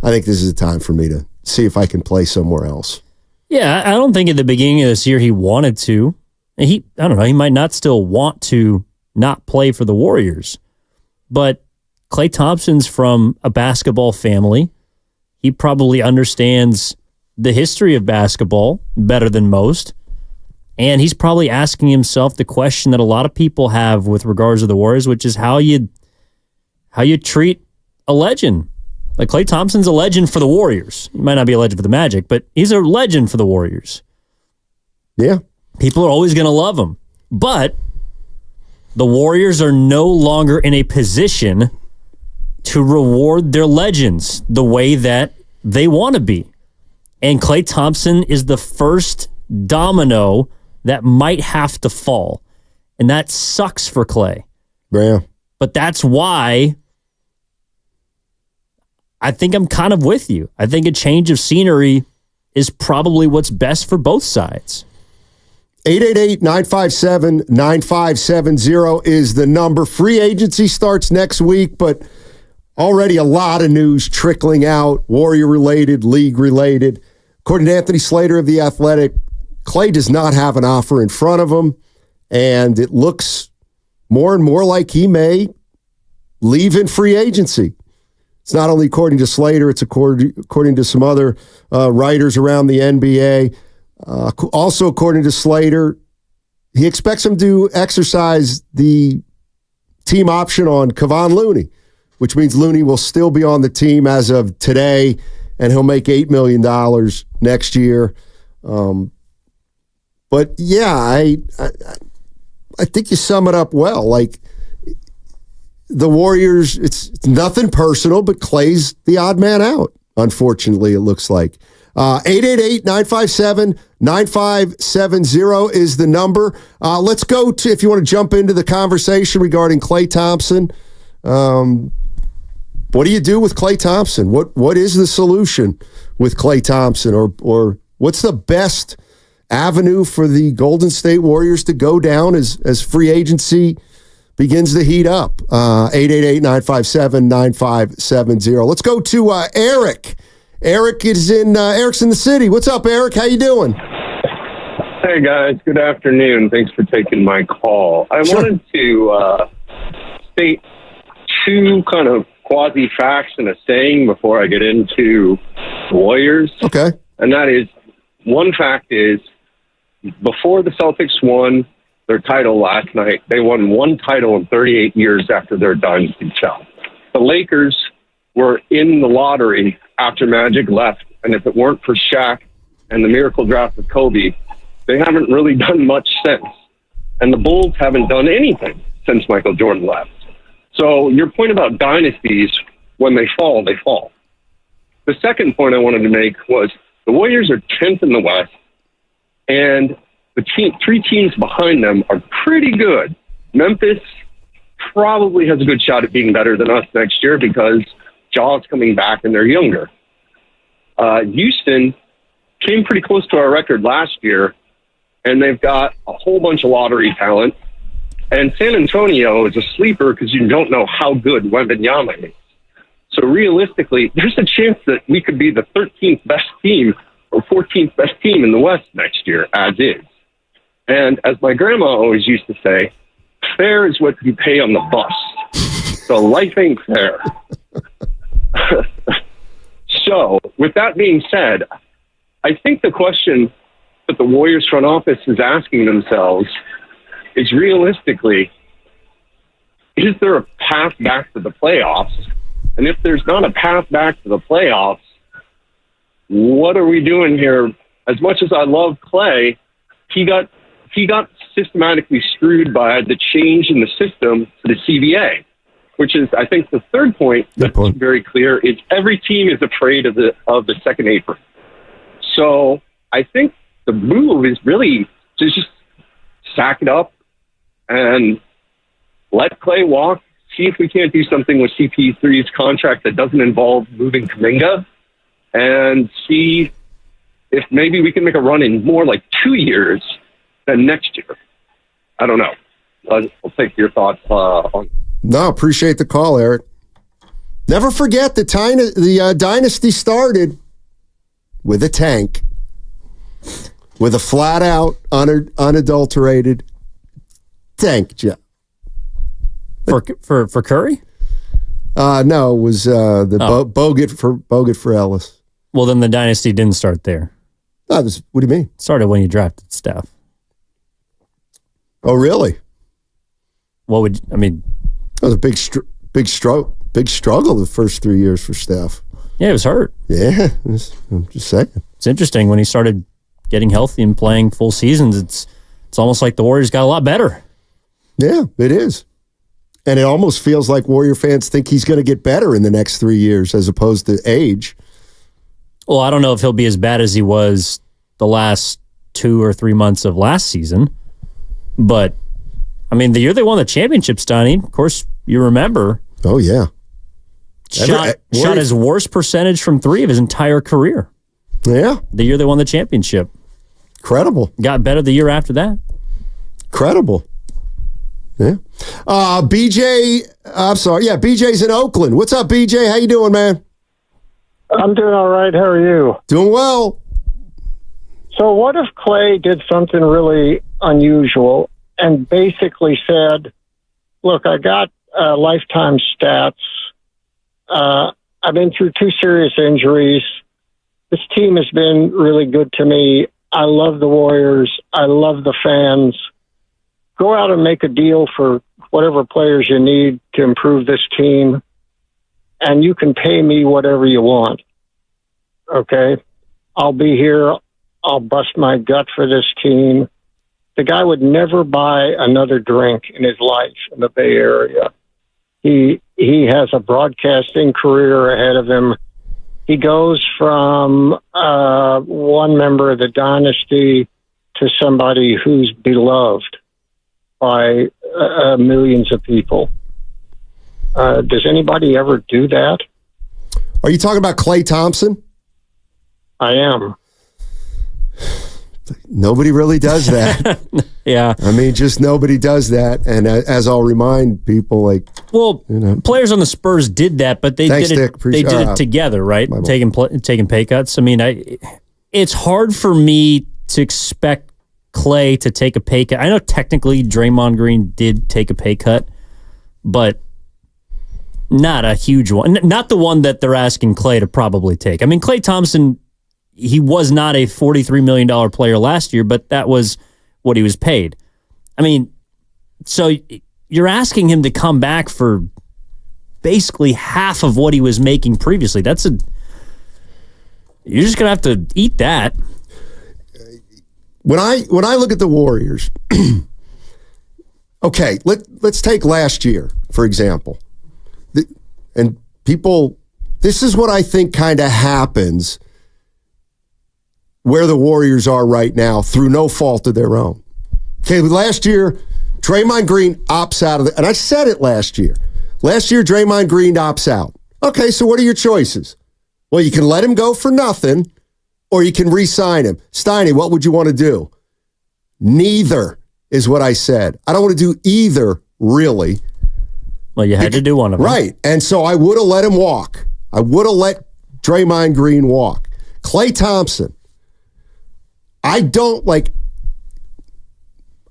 I think this is the time for me to see if I can play somewhere else. Yeah, I don't think at the beginning of this year he wanted to. I don't know, he might not still want to not play for the Warriors. But Klay Thompson's from a basketball family. He probably understands the history of basketball better than most. And he's probably asking himself the question that a lot of people have with regards to the Warriors, which is how you treat a legend. Like, Klay Thompson's a legend for the Warriors. He might not be a legend for the Magic, but he's a legend for the Warriors. Yeah. People are always going to love him. But the Warriors are no longer in a position to reward their legends the way that they want to be. And Klay Thompson is the first domino that might have to fall. And that sucks for Klay. Yeah. But that's why I think I'm kind of with you. I think a change of scenery is probably what's best for both sides. 888-957-9570 is the number. Free agency starts next week, but already a lot of news trickling out, Warrior-related, league-related. According to Anthony Slater of The Athletic, Klay does not have an offer in front of him, and it looks more and more like he may leave in free agency. It's not only according to Slater, it's according to some other writers around the NBA. Also, according to Slater, he expects him to exercise the team option on Kevon Looney, which means Looney will still be on the team as of today, and he'll make $8 million next year. But yeah, I think you sum it up well. Like, the Warriors, it's nothing personal, but Klay's the odd man out, unfortunately, it looks like. 888-957-9570 is the number. Let's go to, if you want to jump into the conversation regarding Klay Thompson. What do you do with Klay Thompson? What is the solution with Klay Thompson? Or what's the best avenue for the Golden State Warriors to go down as free agency begins to heat up? 888-957-9570. Let's go to Eric. Eric's in the city. What's up, Eric? How you doing? Hey, guys. Good afternoon. Thanks for taking my call. I wanted to state two kind of quasi-facts and a saying before I get into the Warriors. Okay. And that is, one fact is, before the Celtics won their title last night, they won one title in 38 years after their dynasty fell. The Lakers were in the lottery after Magic left, and if it weren't for Shaq and the miracle draft of Kobe, they haven't really done much since. And the Bulls haven't done anything since Michael Jordan left. So your point about dynasties, when they fall, they fall. The second point I wanted to make was the Warriors are 10th in the West, and the three teams behind them are pretty good. Memphis probably has a good shot at being better than us next year because Jaw's coming back and they're younger. Houston came pretty close to our record last year, and they've got a whole bunch of lottery talent. And San Antonio is a sleeper because you don't know how good Wembanyama is. So realistically, there's a chance that we could be the 13th best team or 14th best team in the West next year, as is. And as my grandma always used to say, fair is what you pay on the bus. So life ain't fair. So with that being said, I think the question that the Warriors front office is asking themselves is realistically, is there a path back to the playoffs? And if there's not a path back to the playoffs, what are we doing here? As much as I love Klay, he got systematically screwed by the change in the system to the CBA, which is, I think, the third point that's very clear is every team is afraid of the second apron. So I think the move is really to just sack it up and let Klay walk, see if we can't do something with CP3's contract that doesn't involve moving Kuminga, and see if maybe we can make a run in more like 2 years than next year. I don't know. I'll take your thoughts on. No, appreciate the call, Eric. Never forget the dynasty started with a tank, with a flat-out, unadulterated tank job. For Curry? No, it was Bogut for Ellis. Well, then the dynasty didn't start there. What do you mean? It started when you drafted Steph. Oh, really? It was a big struggle the first 3 years for Steph. Yeah, he was hurt. Yeah, I'm just saying. It's interesting when he started getting healthy and playing full seasons. It's almost like the Warriors got a lot better. Yeah, it is. And it almost feels like Warrior fans think he's going to get better in the next 3 years as opposed to age. Well, I don't know if he'll be as bad as he was the last 2 or 3 months of last season. But, the year they won the championship, Stoney, of course, you remember. Oh, yeah. Shot his worst percentage from three of his entire career. Yeah. The year they won the championship. Credible. Got better the year after that. Credible. Yeah. BJ's in Oakland. What's up, BJ? How you doing, man? I'm doing all right. How are you? Doing well. So what if Klay did something really unusual and basically said, look, I got lifetime stats. I've been through 2 serious injuries. This team has been really good to me. I love the Warriors. I love the fans. Go out and make a deal for whatever players you need to improve this team, and you can pay me whatever you want. Okay? I'll be here. I'll bust my gut for this team. The guy would never buy another drink in his life in the Bay Area. He has a broadcasting career ahead of him. he goes from one member of the dynasty to somebody who's beloved by millions of people. Does anybody ever do that? Are you talking about Klay Thompson? I am. Nobody really does that. Yeah. I mean, just nobody does that. And as I'll remind people, like, well, players on the Spurs did that, but they Thanks, did it. Dick. They did it together, right? Taking pay cuts. I mean, it's hard for me to expect Klay to take a pay cut. I know technically Draymond Green did take a pay cut, but not a huge one. Not the one that they're asking Klay to probably take. I mean, Klay Thompson, he was not a $43 million player last year, but that was what he was paid. I mean, so you're asking him to come back for basically half of what he was making previously. You're just going to have to eat that. When I look at the Warriors, okay, let's take last year, for example. And people, this is what I think kind of happens where the Warriors are right now through no fault of their own. Okay, last year, Draymond Green opts out of it. And I said it last year. Last year, Draymond Green opts out. Okay, so what are your choices? Well, you can let him go for nothing, or you can re-sign him. Steiny, what would you want to do? Neither is what I said. I don't want to do either, really. Well, you had to do one of them. Right, and so I would have let him walk. I would have let Draymond Green walk. Klay Thompson, I don't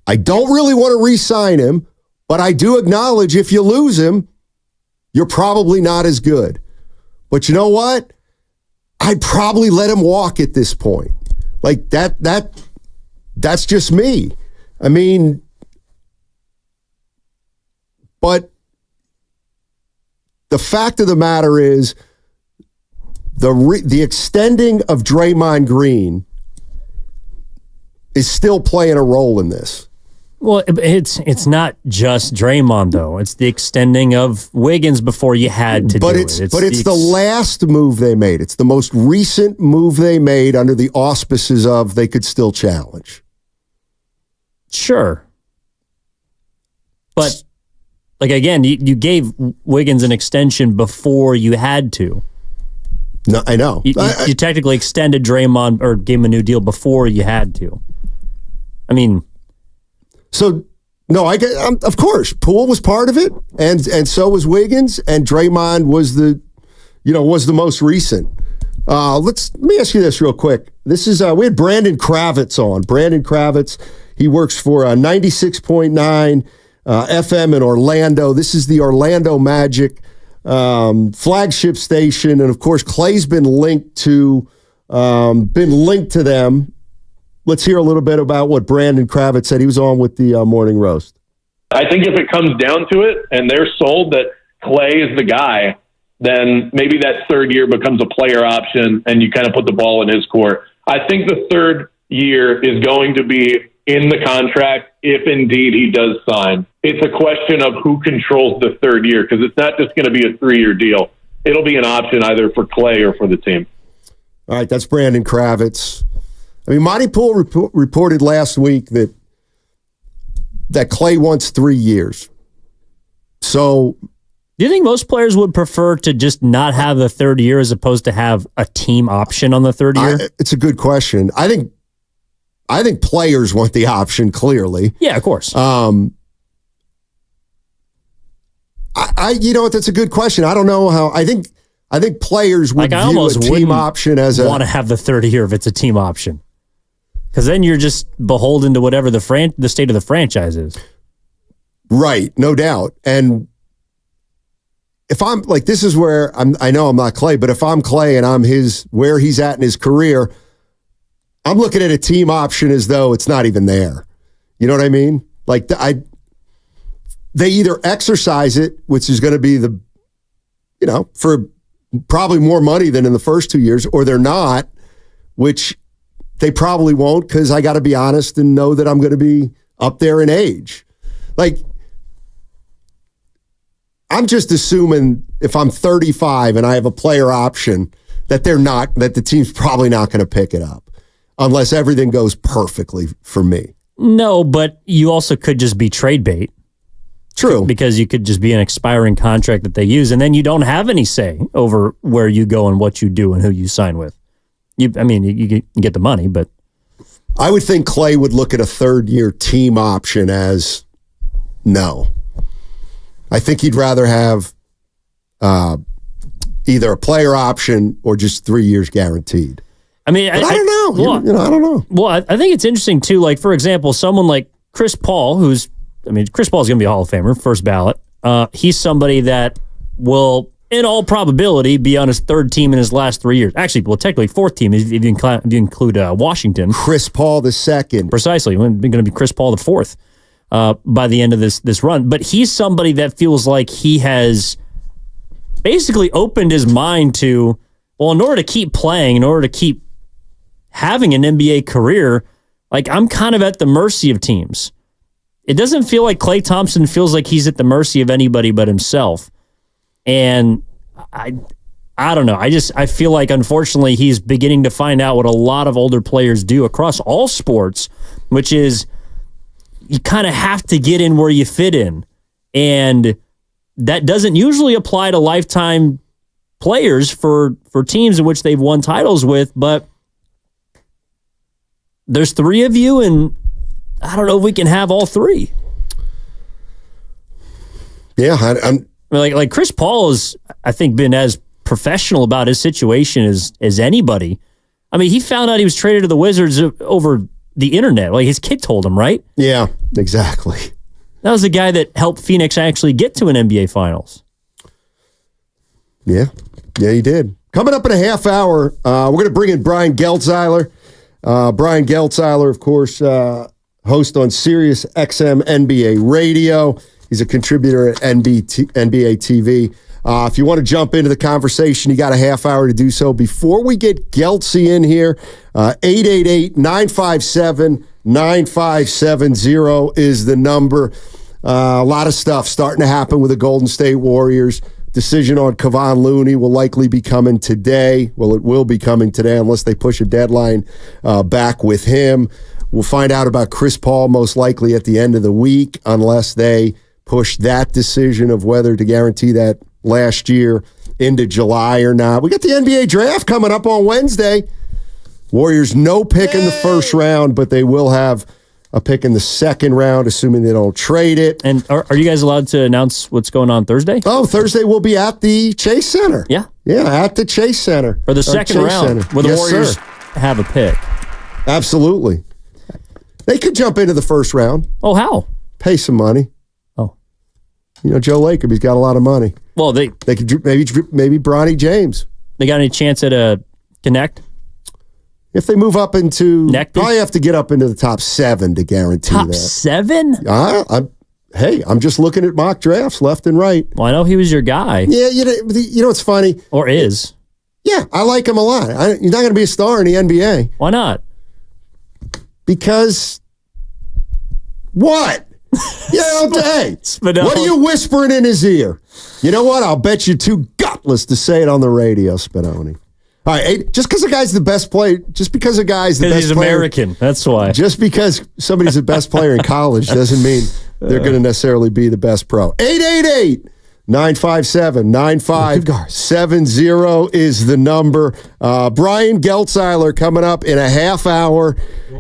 really want to re-sign him, but I do acknowledge if you lose him, you're probably not as good. But you know what? I'd probably let him walk at this point. Like that's just me. I mean, but the fact of the matter is the extending of Draymond Green is still playing a role in this. Well, it's not just Draymond, though. It's the extending of Wiggins before you had to do it. But it's the last move they made. It's the most recent move they made under the auspices of they could still challenge. Sure. But, like, again, you gave Wiggins an extension before you had to. No, I know. You technically extended Draymond or gave him a new deal before you had to. I mean... So, no, of course, Poole was part of it, and so was Wiggins, and Draymond was the most recent. Let me ask you this real quick. This is we had Brandon Kravitz on. Brandon Kravitz, he works for 96.9 FM in Orlando. This is the Orlando Magic flagship station, and of course, Klay's been linked to them. Let's hear a little bit about what Brandon Kravitz said. He was on with the Morning Roast. I think if it comes down to it and they're sold that Klay is the guy, then maybe that third year becomes a player option and you kind of put the ball in his court. I think the third year is going to be in the contract if indeed he does sign. It's a question of who controls the third year because it's not just going to be a 3-year deal. It'll be an option either for Klay or for the team. All right, that's Brandon Kravitz. I mean, Monty Poole reported last week that Klay wants 3 years. So, do you think most players would prefer to just not have the third year as opposed to have a team option on the third year? It's a good question. I think players want the option clearly. Yeah, of course. That's a good question. I don't know how. I think players would view a team option as a want to have the third year if it's a team option. Because then you're just beholden to whatever the state of the franchise is. Right, no doubt. And if I'm like, this is where I know I'm not Klay, but if I'm Klay and I'm where he's at in his career, I'm looking at a team option as though it's not even there. You know what I mean? Like they either exercise it, which is going to be for probably more money than in the first 2 years, or they're not, which they probably won't because I got to be honest and know that I'm going to be up there in age. Like, I'm just assuming if I'm 35 and I have a player option that the team's probably not going to pick it up unless everything goes perfectly for me. No, but you also could just be trade bait. True. Because you could just be an expiring contract that they use, and then you don't have any say over where you go and what you do and who you sign with. You get the money, but... I would think Klay would look at a third-year team option as no. I think he'd rather have either a player option or just 3 years guaranteed. I mean, I don't know. Well, I don't know. Well, I think it's interesting, too. Like, for example, someone like Chris Paul, Chris Paul is going to be a Hall of Famer, first ballot. He's somebody that will, in all probability, be on his third team in his last 3 years. Actually, well, technically fourth team if you include Washington. Chris Paul the second. Precisely. It's going to be Chris Paul the fourth by the end of this run. But he's somebody that feels like he has basically opened his mind to, well, in order to keep playing, in order to keep having an NBA career, like, I'm kind of at the mercy of teams. It doesn't feel like Klay Thompson feels like he's at the mercy of anybody but himself. And I don't know. I feel like, unfortunately, he's beginning to find out what a lot of older players do across all sports, which is you kind of have to get in where you fit in. And that doesn't usually apply to lifetime players for teams in which they've won titles with, but there's three of you, and I don't know if we can have all three. Yeah, I'm like Chris Paul has, I think, been as professional about his situation as anybody. I mean, he found out he was traded to the Wizards over the internet. Like, his kid told him, right? Yeah, exactly. That was the guy that helped Phoenix actually get to an NBA Finals. Yeah, he did. Coming up in a half hour, we're going to bring in Brian Geltzeiler. Brian Geltzeiler, of course, host on Sirius XM NBA Radio. He's a contributor at NBA TV. If you want to jump into the conversation, you got a half hour to do so. Before we get Geltzy in here, 888-957-9570 is the number. A lot of stuff starting to happen with the Golden State Warriors. Decision on Kevon Looney will likely be coming today. Well, it will be coming today unless they push a deadline back with him. We'll find out about Chris Paul most likely at the end of the week unless they push that decision of whether to guarantee that last year into July or not. We got the NBA draft coming up on Wednesday. Warriors no pick in the first round, but they will have a pick in the second round, assuming they don't trade it. And are you guys allowed to announce what's going on Thursday? Oh, Thursday we'll be at the Chase Center. Yeah. Yeah, at the Chase Center. For the second round, where the Warriors have a pick. Absolutely. They could jump into the first round. Oh, how? Pay some money. Oh. Joe Lacob, he's got a lot of money. Well, they could maybe Bronny James. They got any chance at a Connect? If they move up into, probably have to get up into the top 7 to guarantee that. Top 7? I'm just looking at mock drafts left and right. Well, I know he was your guy. Yeah, you know what's funny? Or is. Yeah, I like him a lot. He's not going to be a star in the NBA. Why not? Because what? Hey, what are you whispering in his ear? You know what? I'll bet you're too gutless to say it on the radio, Spadoni. All right, just because a guy's the best player, just because a guy's the best he's player. American, that's why. Just because somebody's the best player in college doesn't mean they're going to necessarily be the best pro. 888-957-9570 is the number. Brian Geltzeiler coming up in a half hour.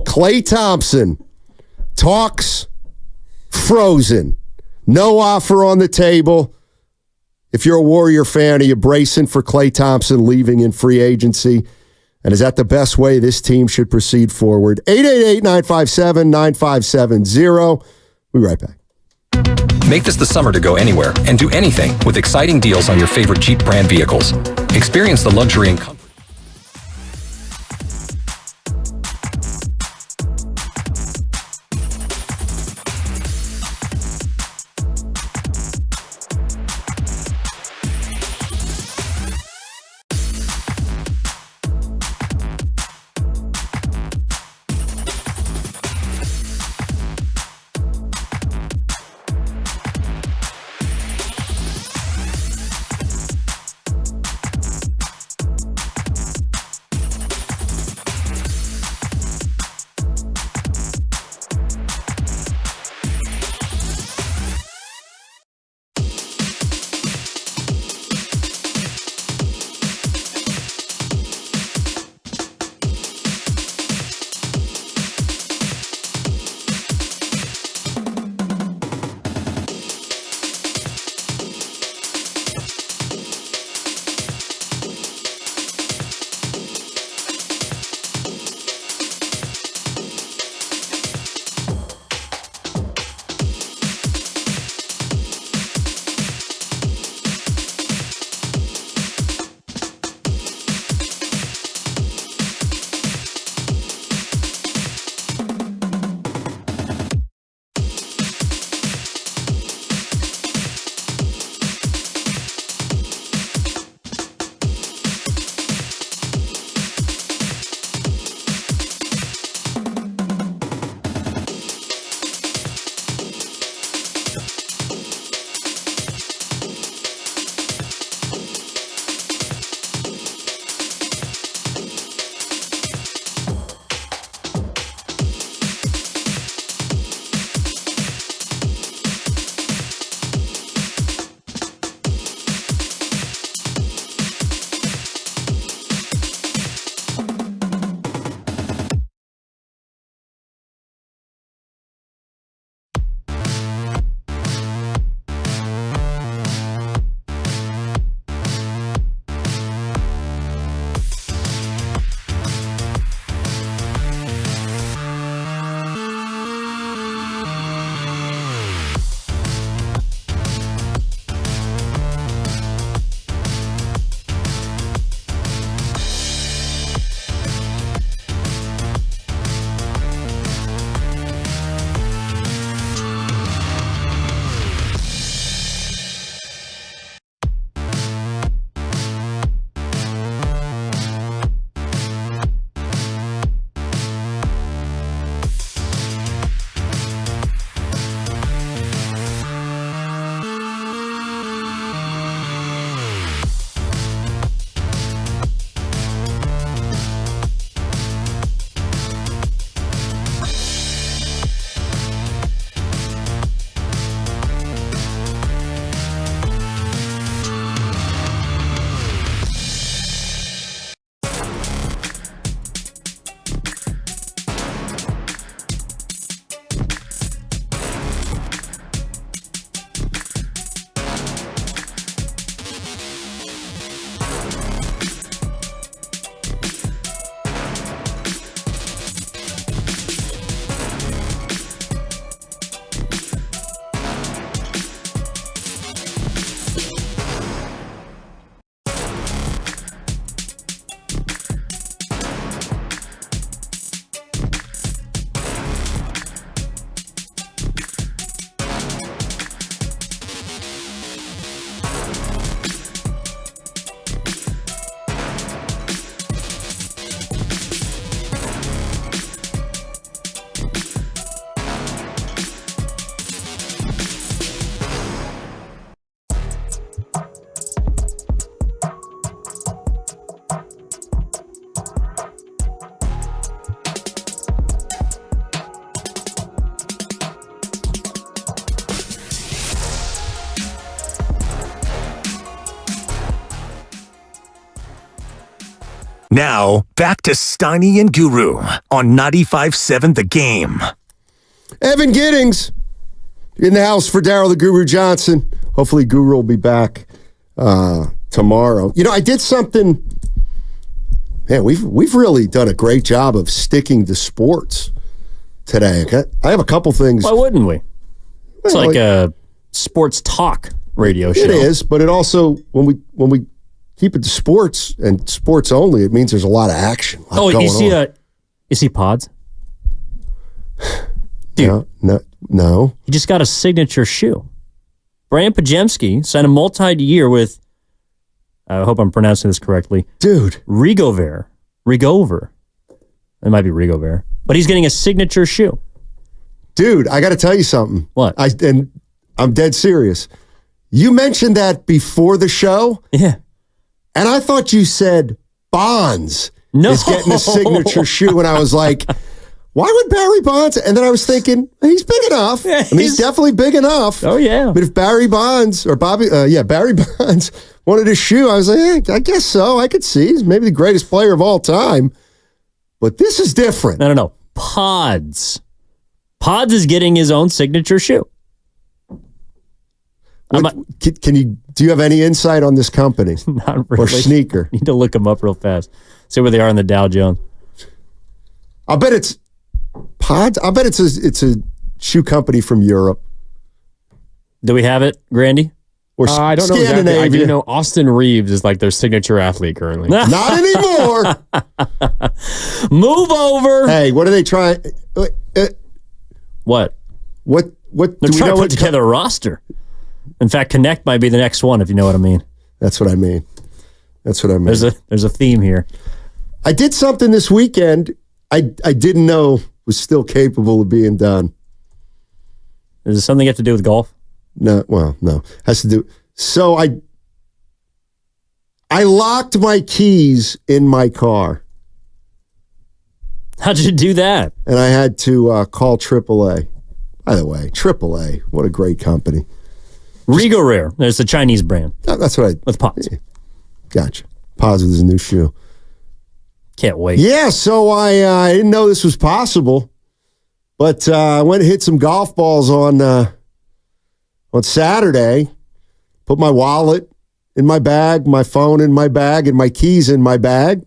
Klay Thompson talks frozen. No offer on the table. If you're a Warrior fan, are you bracing for Klay Thompson leaving in free agency? And is that the best way this team should proceed forward? 888-957-9570. We'll be right back. Make this the summer to go anywhere and do anything with exciting deals on your favorite Jeep brand vehicles. Experience the luxury and comfort. Now, back to Steiny and Guru on 95.7 The Game. Evan Giddings in the house for Daryl the Guru Johnson. Hopefully Guru will be back tomorrow. I did something. Man, we've really done a great job of sticking to sports today. I have a couple things. Why wouldn't we? It's like a sports talk radio show. It is, but it also, when we keep it to sports and sports only, it means there's a lot of action. You see Pods? Dude. No. He just got a signature shoe. Brian Pajemski signed a multi-year with, I hope I'm pronouncing this correctly. Dude. Rigover. It might be Rigover. But he's getting a signature shoe. Dude, I got to tell you something. What? I'm dead serious. You mentioned that before the show. Yeah. And I thought you said Bonds No. is getting a signature shoe. And I was like, why would Barry Bonds? And then I was thinking, he's big enough. Yeah, he's definitely big enough. Oh, yeah. But if Barry Bonds or Barry Bonds wanted a shoe, I was like, I guess so. I could see. He's maybe the greatest player of all time. But this is different. No. Pods. Pods is getting his own signature shoe. Do you have any insight on this company? Not really. Or sneaker? Need to look them up real fast. See where they are in the Dow Jones. I'll bet it's Pods. I'll bet it's a shoe company from Europe. Do we have it, Grandy? Or I don't know exactly. I do know Austin Reeves is like their signature athlete currently. Not anymore. Move over. Hey, what are they trying? What? What? They're trying to put together a roster. In fact, Connect might be the next one, if you know what I mean. That's what I mean. There's a theme here. I did something this weekend I didn't know was still capable of being done. Is it something you have to do with golf? No. Has to do. So I locked my keys in my car. How'd you do that? And I had to call AAA. By the way, AAA, what a great company. Rigo Rare. There's the Chinese brand. That's what with Pods. Gotcha. Pods with his new shoe. Can't wait. Yeah, so I didn't know this was possible, but I went and hit some golf balls on Saturday. Put my wallet in my bag, my phone in my bag, and my keys in my bag.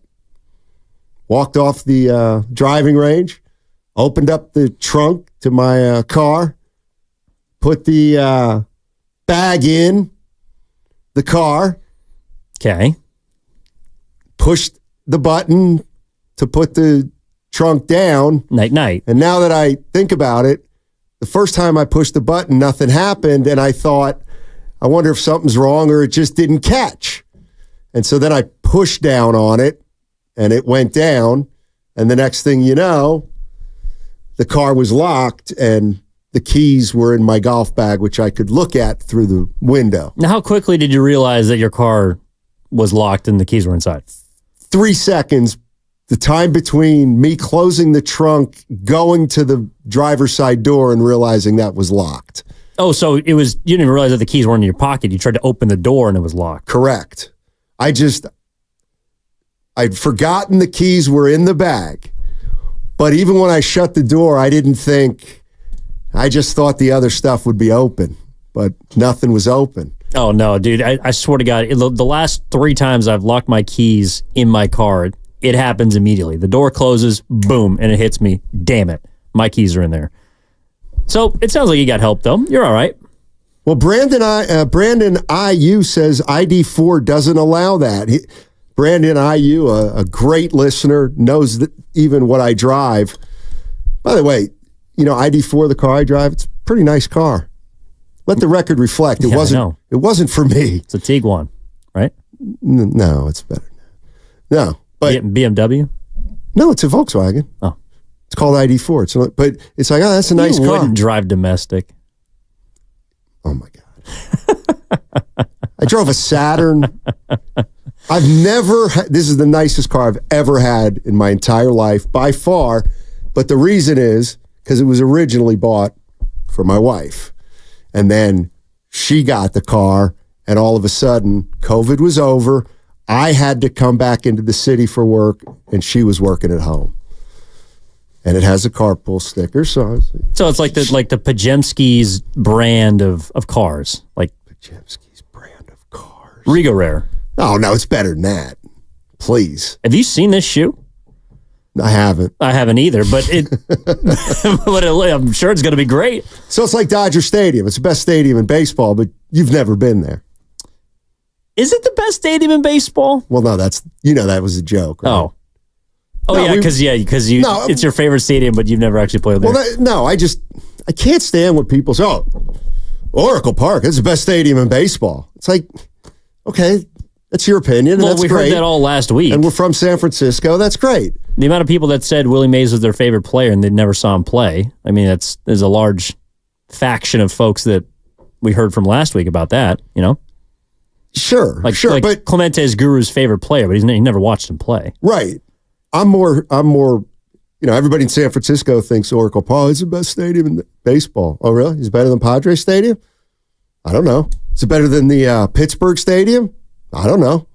Walked off the driving range, opened up the trunk to my car, put the bag in the car. Okay. Pushed the button to put the trunk down. Night. And now that I think about it, the first time I pushed the button, nothing happened. And I thought, I wonder if something's wrong or it just didn't catch. And so then I pushed down on it and it went down. And the next thing you know, the car was locked and the keys were in my golf bag, which I could look at through the window. Now, how quickly did you realize that your car was locked and the keys were inside? 3 seconds. The time between me closing the trunk, going to the driver's side door, and realizing that was locked. Oh, so you didn't even realize that the keys weren't in your pocket. You tried to open the door and it was locked. Correct. I'd forgotten the keys were in the bag. But even when I shut the door, I didn't think, I just thought the other stuff would be open, but nothing was open. Oh, no, dude. I swear to God, the last 3 times I've locked my keys in my car, it happens immediately. The door closes, boom, and it hits me. Damn it. My keys are in there. So it sounds like you got help, though. You're all right. Well, Brandon IU says ID4 doesn't allow that. Brandon IU, a great listener, knows even what I drive. By the way, ID4, the car I drive, it's a pretty nice car. Let the record reflect. It wasn't for me. It's a Tiguan, right? No, it's better. No, but BMW? No, it's a Volkswagen. Oh. It's called ID4. But it's like, that's a nice car. You wouldn't drive domestic. Oh, my God. I drove a Saturn. This is the nicest car I've ever had in my entire life, by far. But the reason is because it was originally bought for my wife. And then she got the car, and all of a sudden, COVID was over. I had to come back into the city for work, and she was working at home. And it has a carpool sticker, so I was like, So it's like the Pajemski's brand of cars. Like Pajemski's brand of cars. Rigo Rare. Oh, no, it's better than that. Please. Have you seen this shoe? I haven't. I haven't either, but I'm sure it's going to be great. So it's like Dodger Stadium. It's the best stadium in baseball, but you've never been there. Is it the best stadium in baseball? Well, no, that was a joke. Right? Oh, No, yeah, because it's your favorite stadium, but you've never actually played there. Well, I can't stand when people say, "Oh, Oracle Park, it's the best stadium in baseball." It's like, okay, that's your opinion, and Well, that's we great. heard that all last week. And we're from San Francisco. That's great. The amount of people that said Willie Mays was their favorite player and they never saw him play. I mean, there's a large faction of folks that we heard from last week about that, you know? Sure, but Clemente is Guru's favorite player, but he never watched him play. Right. I'm more, everybody in San Francisco thinks Oracle Park is the best stadium in baseball. Oh, really? Is it better than Padres Stadium? I don't know. Is it better than the Pittsburgh Stadium? I don't know.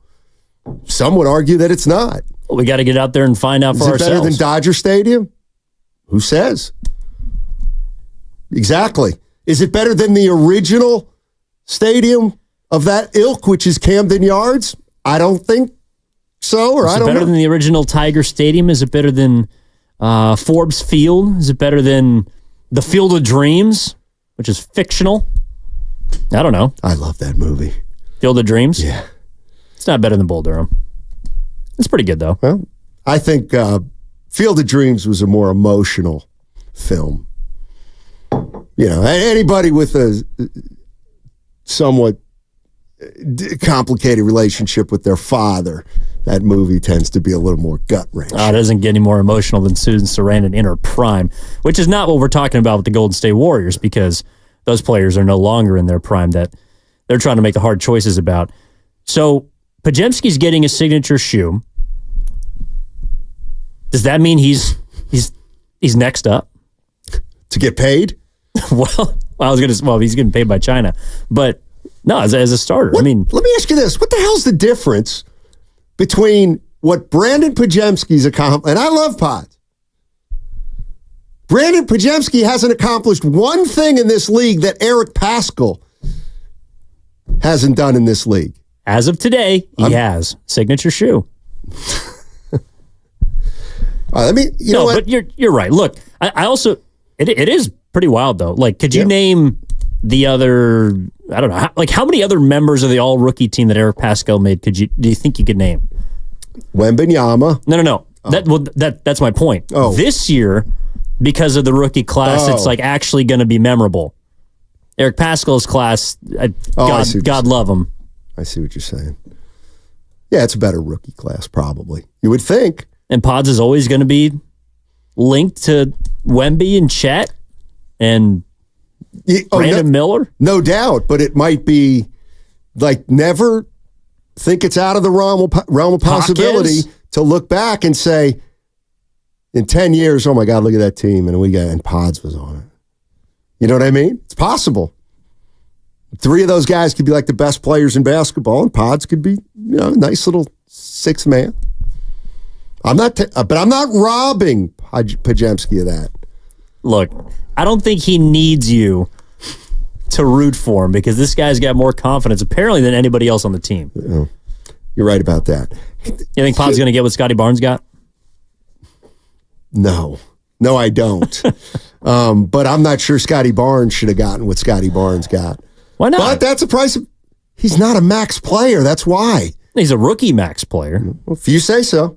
Some would argue that it's not. Well, we got to get out there and find out for ourselves. Is it better than Dodger Stadium? Who says? Exactly. Is it better than the original stadium of that ilk, which is Camden Yards? I don't think so, or I don't know. Is it better than the original Tiger Stadium? Is it better than Forbes Field? Is it better than the Field of Dreams, which is fictional? I don't know. I love that movie. Field of Dreams? Yeah. It's not better than Bull Durham. It's pretty good, though. Well, I think Field of Dreams was a more emotional film. Anybody with a somewhat complicated relationship with their father, that movie tends to be a little more gut-wrenching. It doesn't get any more emotional than Susan Sarandon in her prime, which is not what we're talking about with the Golden State Warriors, because those players are no longer in their prime that they're trying to make the hard choices about. So Pajemski's getting a signature shoe. Does that mean he's next up to get paid? He's getting paid by China, but no, as a starter. Let me ask you this: what the hell's the difference between what Brandon Pajemski's accomplished? And I love Pods. Brandon Pajemski hasn't accomplished one thing in this league that Eric Paschal hasn't done in this league. As of today, he has signature shoe. But you're right. Look, I also it is pretty wild though. Like, could you name the other? I don't know. How many other members of the All Rookie team that Eric Paschal made? Do you think you could name? Wembanyama. No. Oh. That's my point. Oh. This year, because of the rookie class, it's like actually going to be memorable. Eric Paschal's class, God love him. I see what you're saying. Yeah, it's a better rookie class, probably. You would think. And Pods is always going to be linked to Wemby and Chet and Brandon Miller? No doubt, but it might be like never think it's out of the realm of possibility to look back and say, in 10 years, oh my God, look at that team, and Pods was on it. You know what I mean? It's possible. 3 of those guys could be like the best players in basketball, and Pods could be, a nice little 6th man. But I'm not robbing Pajemski of that. Look, I don't think he needs you to root for him because this guy's got more confidence apparently than anybody else on the team. You're right about that. You think Pod's going to get what Scotty Barnes got? No, I don't. But I'm not sure Scotty Barnes should have gotten what Scotty Barnes got. Why not? But that's a price of... He's not a max player. That's why. He's a rookie max player. Well, if you say so.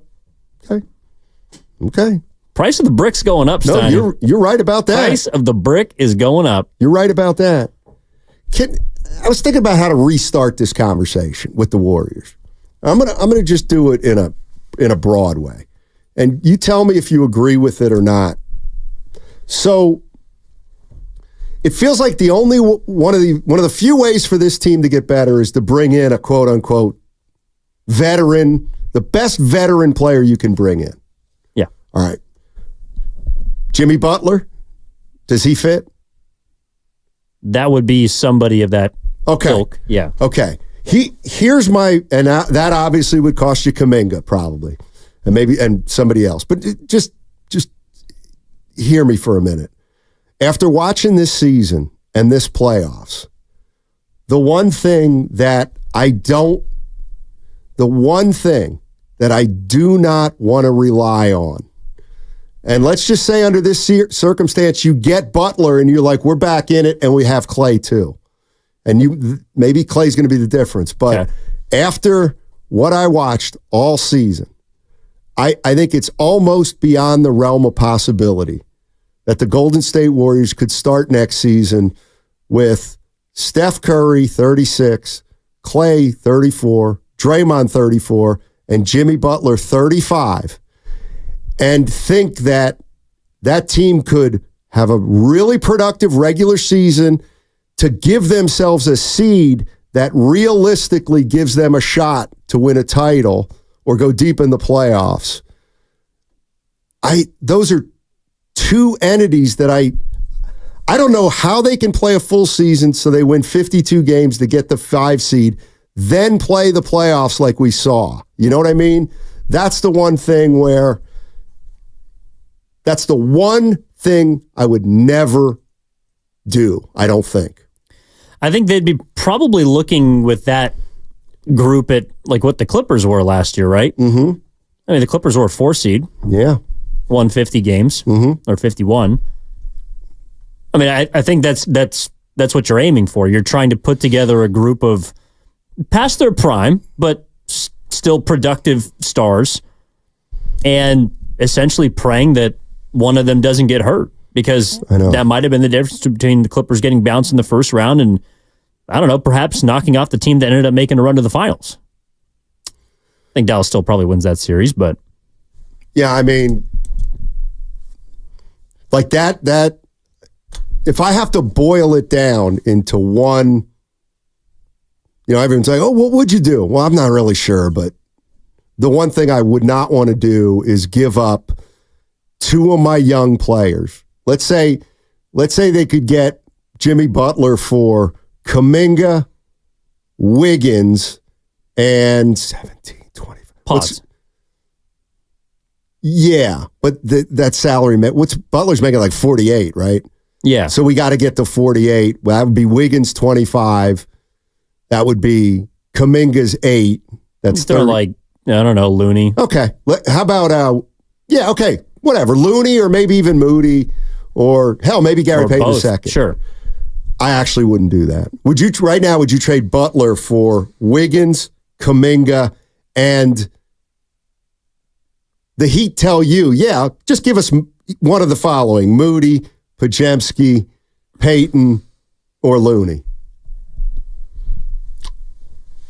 Okay. Price of the brick's going up, No, Steiner. you're right about that. Price of the brick is going up. You're right about that. I was thinking about how to restart this conversation with the Warriors. I'm gonna just do it in a broad way. And you tell me if you agree with it or not. So it feels like the only one of the few ways for this team to get better is to bring in a quote unquote veteran, the best veteran player you can bring in. Yeah. All right. Jimmy Butler, does he fit? That would be somebody of that ilk. Yeah. Okay. Here's my, and that obviously would cost you Kuminga probably, and somebody else. But just hear me for a minute. After watching this season and this playoffs, the one thing that I do not want to rely on, and let's just say under this circumstance, you get Butler and you're like, we're back in it, and we have Klay too. And maybe Klay's going to be the difference. But after what I watched all season, I think it's almost beyond the realm of possibility that the Golden State Warriors could start next season with Steph Curry, 36, Klay, 34, Draymond, 34, and Jimmy Butler, 35, and think that team could have a really productive regular season to give themselves a seed that realistically gives them a shot to win a title or go deep in the playoffs. Those are two entities that I don't know how they can play a full season so they win 52 games to get the 5 seed, then play the playoffs like we saw. You know what I mean? That's the one thing I would never do, I don't think. I think they'd be probably looking with that group at like what the Clippers were last year, right? Mm-hmm. I mean, the Clippers were a 4 seed. Yeah. Won 50 games or 51. I mean, I think that's what you're aiming for. You're trying to put together a group of past their prime, but still productive stars, and essentially praying that one of them doesn't get hurt, because that might have been the difference between the Clippers getting bounced in the first round and, I don't know, perhaps knocking off the team that ended up making a run to the finals. I think Dallas still probably wins that series, but... Yeah, I mean, like that if I have to boil it down into one, everyone's like, oh, what would you do? Well, I'm not really sure, but the one thing I would not want to do is give up 2 of my young players. Let's say they could get Jimmy Butler for Kuminga, Wiggins, and 17, 25. Pause. Yeah, but that salary, Butler's making like 48, right? Yeah. So we got to get to 48. Well, that would be Wiggins 25. That would be Kuminga's 8. That's 30. Like, I don't know, Looney. Okay. How about, okay, whatever. Looney or maybe even Moody, or hell, maybe Gary Payton II. Sure. I actually wouldn't do that. Would you trade Butler for Wiggins, Kuminga, and the Heat tell you, just give us one of the following: Moody, Podziemski, Payton, or Looney?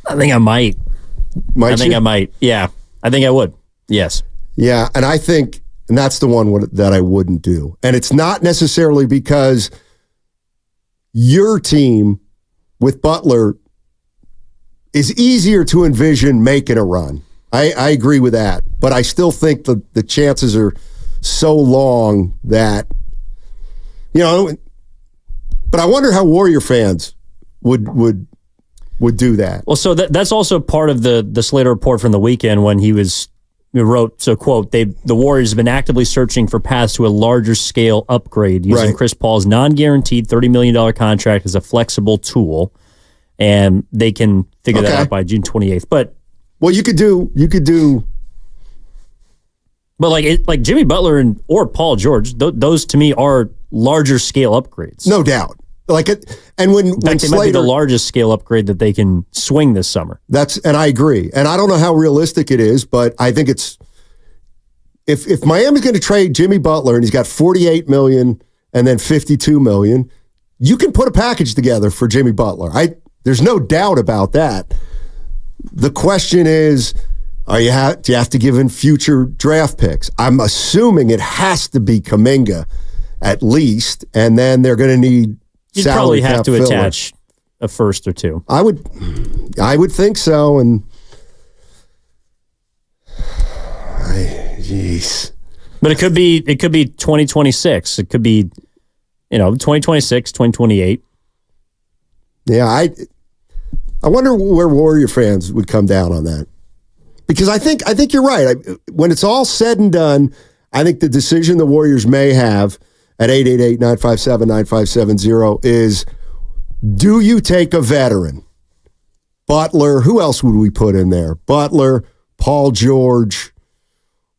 I think I might. I might. Yeah. I think I would. Yes. Yeah, and I think, and that's the one that I wouldn't do. And it's not necessarily because your team with Butler is easier to envision making a run. I agree with that. But I still think the chances are so long that, but I wonder how Warrior fans would do that. Well, so that's also part of the Slater report from the weekend when he wrote, so quote, the Warriors have been actively searching for paths to a larger scale upgrade using Chris Paul's non-guaranteed $30 million contract as a flexible tool, and they can figure that out by June 28th. But you could do. But like Jimmy Butler or Paul George, those to me are larger scale upgrades. No doubt. And when they Slater, might be the largest scale upgrade that they can swing this summer. And I agree. And I don't know how realistic it is, but I think it's, if Miami's going to trade Jimmy Butler and he's got $48 million and then $52 million, you can put a package together for Jimmy Butler. There's no doubt about that. The question is, do you have to give in future draft picks? I'm assuming it has to be Kuminga at least, and then they're going to need You'd probably have to attach a first or two. I would think so, and jeez. But it could be 2026. It could be 2026, 2028. Yeah, I wonder where Warrior fans would come down on that. Because I think you're right. When it's all said and done, I think the decision the Warriors may have at 888-957-9570 is, do you take a veteran? Butler, who else would we put in there? Butler, Paul George.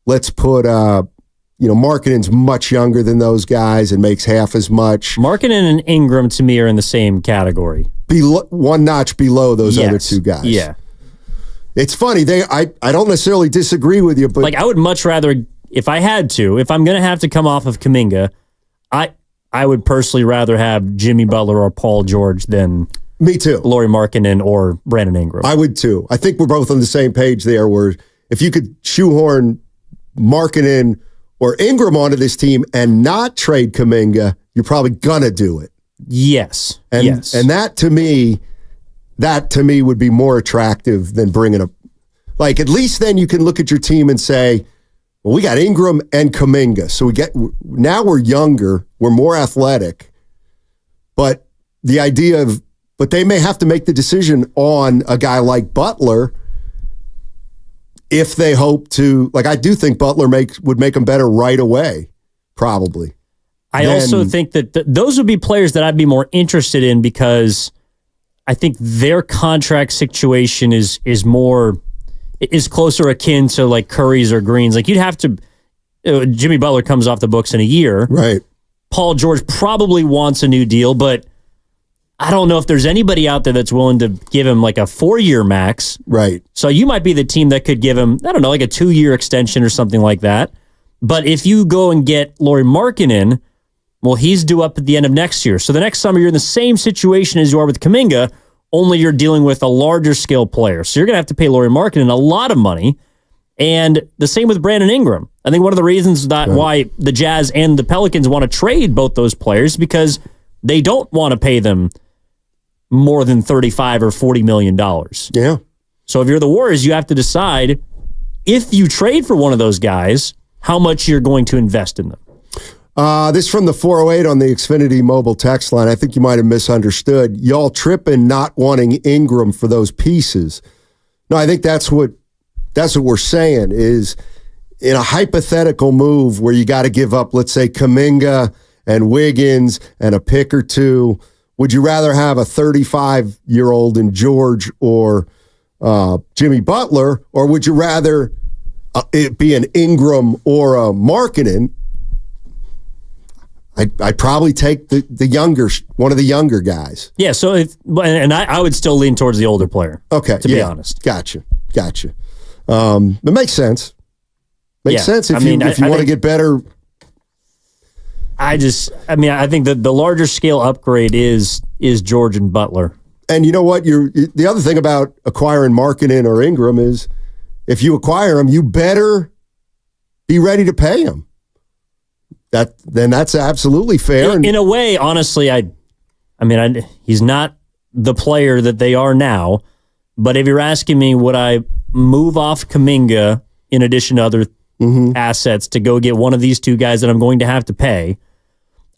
Let's put, Markkanen's much younger than those guys and makes half as much. Markkanen and Ingram, to me, are in the same category. One notch below those other two guys. Yeah. It's funny. I don't necessarily disagree with you, but I would much rather, if I had to, if I'm going to have to come off of Kuminga, I would personally rather have Jimmy Butler or Paul George than me too, Lauri Markkanen or Brandon Ingram. I would too. I think we're both on the same page there. Where if you could shoehorn Markkanen or Ingram onto this team and not trade Kuminga, you're probably gonna do it. Yes. And that to me would be more attractive than bringing a, like, at least then you can look at your team and say, well, we got Ingram and Kuminga. So now we're younger, we're more athletic, but the idea of, but they may have to make the decision on a guy like Butler if they hope to, like, I do think Butler would make them better right away, probably. I also think that those would be players that I'd be more interested in because I think their contract situation is closer akin to like Curry's or Green's. Like you'd have to, Jimmy Butler comes off the books in a year. Right. Paul George probably wants a new deal, but I don't know if there's anybody out there that's willing to give him like a 4-year max. Right. So you might be the team that could give him, I don't know, like a 2-year extension or something like that. But if you go and get Lauri Markkanen, well, he's due up at the end of next year. So the next summer, you're in the same situation as you are with Kuminga, only you're dealing with a larger scale player. So you're going to have to pay Lauri Markkanen a lot of money. And the same with Brandon Ingram. I think one of the reasons that why the Jazz and the Pelicans want to trade both those players because they don't want to pay them more than $35 or $40 million. Yeah. So if you're the Warriors, you have to decide if you trade for one of those guys, how much you're going to invest in them. This from the 408 on the Xfinity mobile text line. I think you might have misunderstood. Y'all tripping not wanting Ingram for those pieces. No, I think that's what we're saying is in a hypothetical move where you got to give up, let's say, Kuminga and Wiggins and a pick or two. Would you rather have a 35-year-old in George or Jimmy Butler, or would you rather it be an Ingram or a Markkanen? I'd probably take the younger, one of the younger guys. Yeah, so I would still lean towards the older player. Okay, to be honest. Gotcha. It makes sense. Makes sense if you want to get better. I think that the larger scale upgrade is George and Butler. And you know what? The other thing about acquiring Markkanen or Ingram is if you acquire him, you better be ready to pay him. Then that's absolutely fair. In a way, honestly, he's not the player that they are now. But if you're asking me, would I move off Kuminga in addition to other assets to go get one of these two guys that I'm going to have to pay?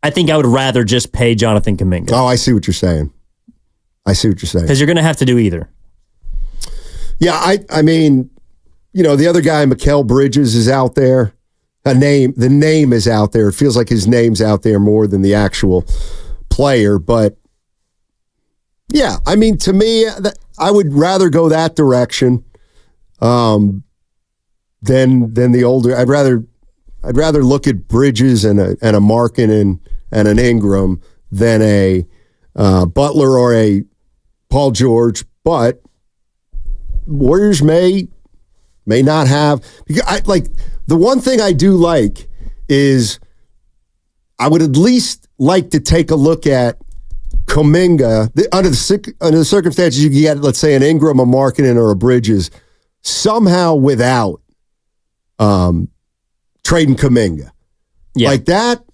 I think I would rather just pay Jonathan Kuminga. Oh, I see what you're saying. Because you're going to have to do either. Yeah, I mean, the other guy, Mikal Bridges, is out there. The name is out there. It feels like his name's out there more than the actual player. But yeah, I mean, to me, I would rather go that direction than the older. I'd rather look at Bridges and a Markkanen and an Ingram than a Butler or a Paul George. But Warriors may not have. The one thing I do like is I would at least like to take a look at Kuminga. Under the circumstances, you can get, let's say, an Ingram, a Markkanen, or a Bridges somehow without trading Kuminga. Yeah. Like that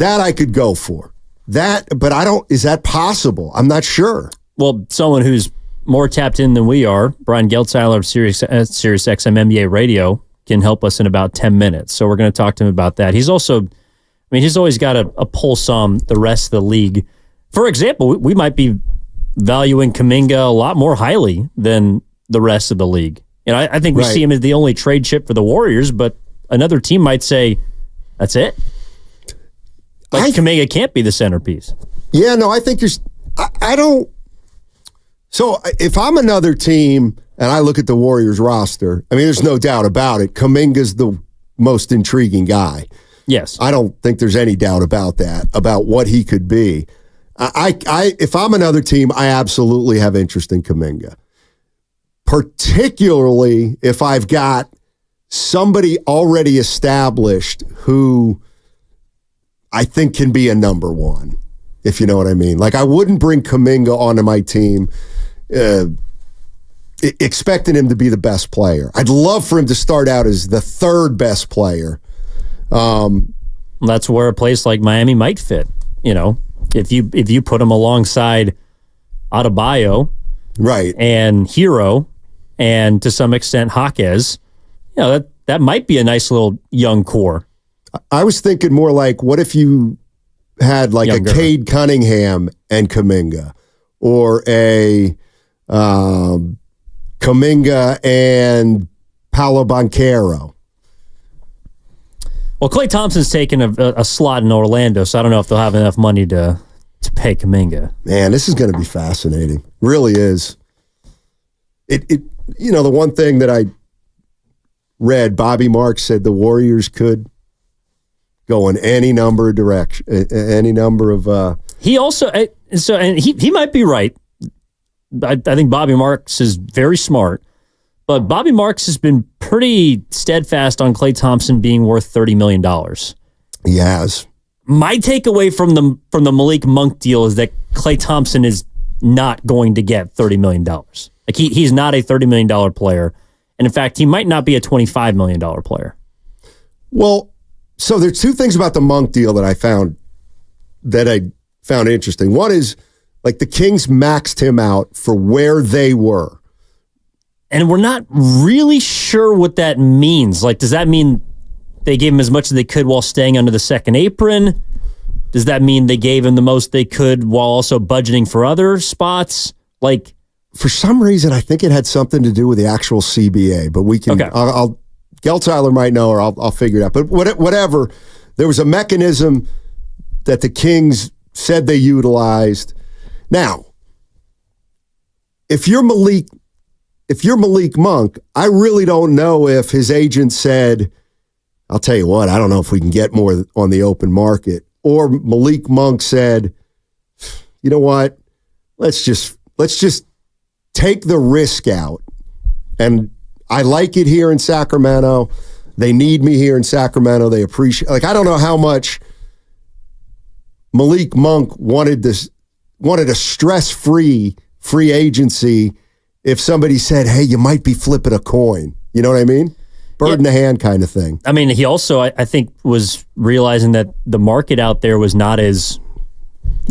I could go for. But I don't, is that possible? I'm not sure. Well, someone who's more tapped in than we are, Brian Geltzeiler of Sirius XM NBA Radio, can help us in about 10 minutes. So we're going to talk to him about that. He's also, he's always got a pulse on the rest of the league. For example, we might be valuing Kuminga a lot more highly than the rest of the league. And I think we see him as the only trade chip for the Warriors, but another team might say, that's it. Like Kuminga can't be the centerpiece. Yeah, no, I think I don't. So if I'm another team and I look at the Warriors roster, I mean, there's no doubt about it. Kuminga's the most intriguing guy. Yes. I don't think there's any doubt about that, about what he could be. If I'm another team, I absolutely have interest in Kuminga. Particularly if I've got somebody already established who I think can be a number one, if you know what I mean. Like, I wouldn't bring Kuminga onto my team expecting him to be the best player. I'd love for him to start out as the third best player. That's where a place like Miami might fit. You know, if you put him alongside Adebayo, right, and Hero, and to some extent Jaquez, you know, that might be a nice little young core. I was thinking more like, what if you had like a Cade Cunningham and Kuminga, or a Kuminga and Paolo Banchero? Well, Klay Thompson's taking a slot in Orlando, so I don't know if they'll have enough money to pay Kuminga. Man, this is going to be fascinating. Really is. It you know, the one thing that I read, Bobby Marks said the Warriors could go in any number of any number of. He also and he might be right. I think Bobby Marks is very smart, but Bobby Marks has been pretty steadfast on Klay Thompson being worth $30 million. He has. My takeaway from the Malik Monk deal is that Klay Thompson is not going to get $30 million. Like he's not a $30 million player, and in fact, he might not be a $25 million player. Well, so there's two things about the Monk deal that I found interesting. One is, like, the Kings maxed him out for where they were. And we're not really sure what that means. Like, does that mean they gave him as much as they could while staying under the second apron? Does that mean they gave him the most they could while also budgeting for other spots? Like, for some reason, I think it had something to do with the actual CBA, but we can, okay. Geltziler might know, or I'll figure it out. But whatever, there was a mechanism that the Kings said they utilized. Now, if you're Malik Monk, I really don't know if his agent said, I'll tell you what, I don't know if we can get more on the open market. Or Malik Monk said, you know what, let's just take the risk out. And I like it here in Sacramento. They need me here in Sacramento. They appreciate, like, I don't know how much Malik Monk wanted a stress-free free agency if somebody said, hey, you might be flipping a coin. You know what I mean? Bird in the hand kind of thing. I mean, he also, I think, was realizing that the market out there was not as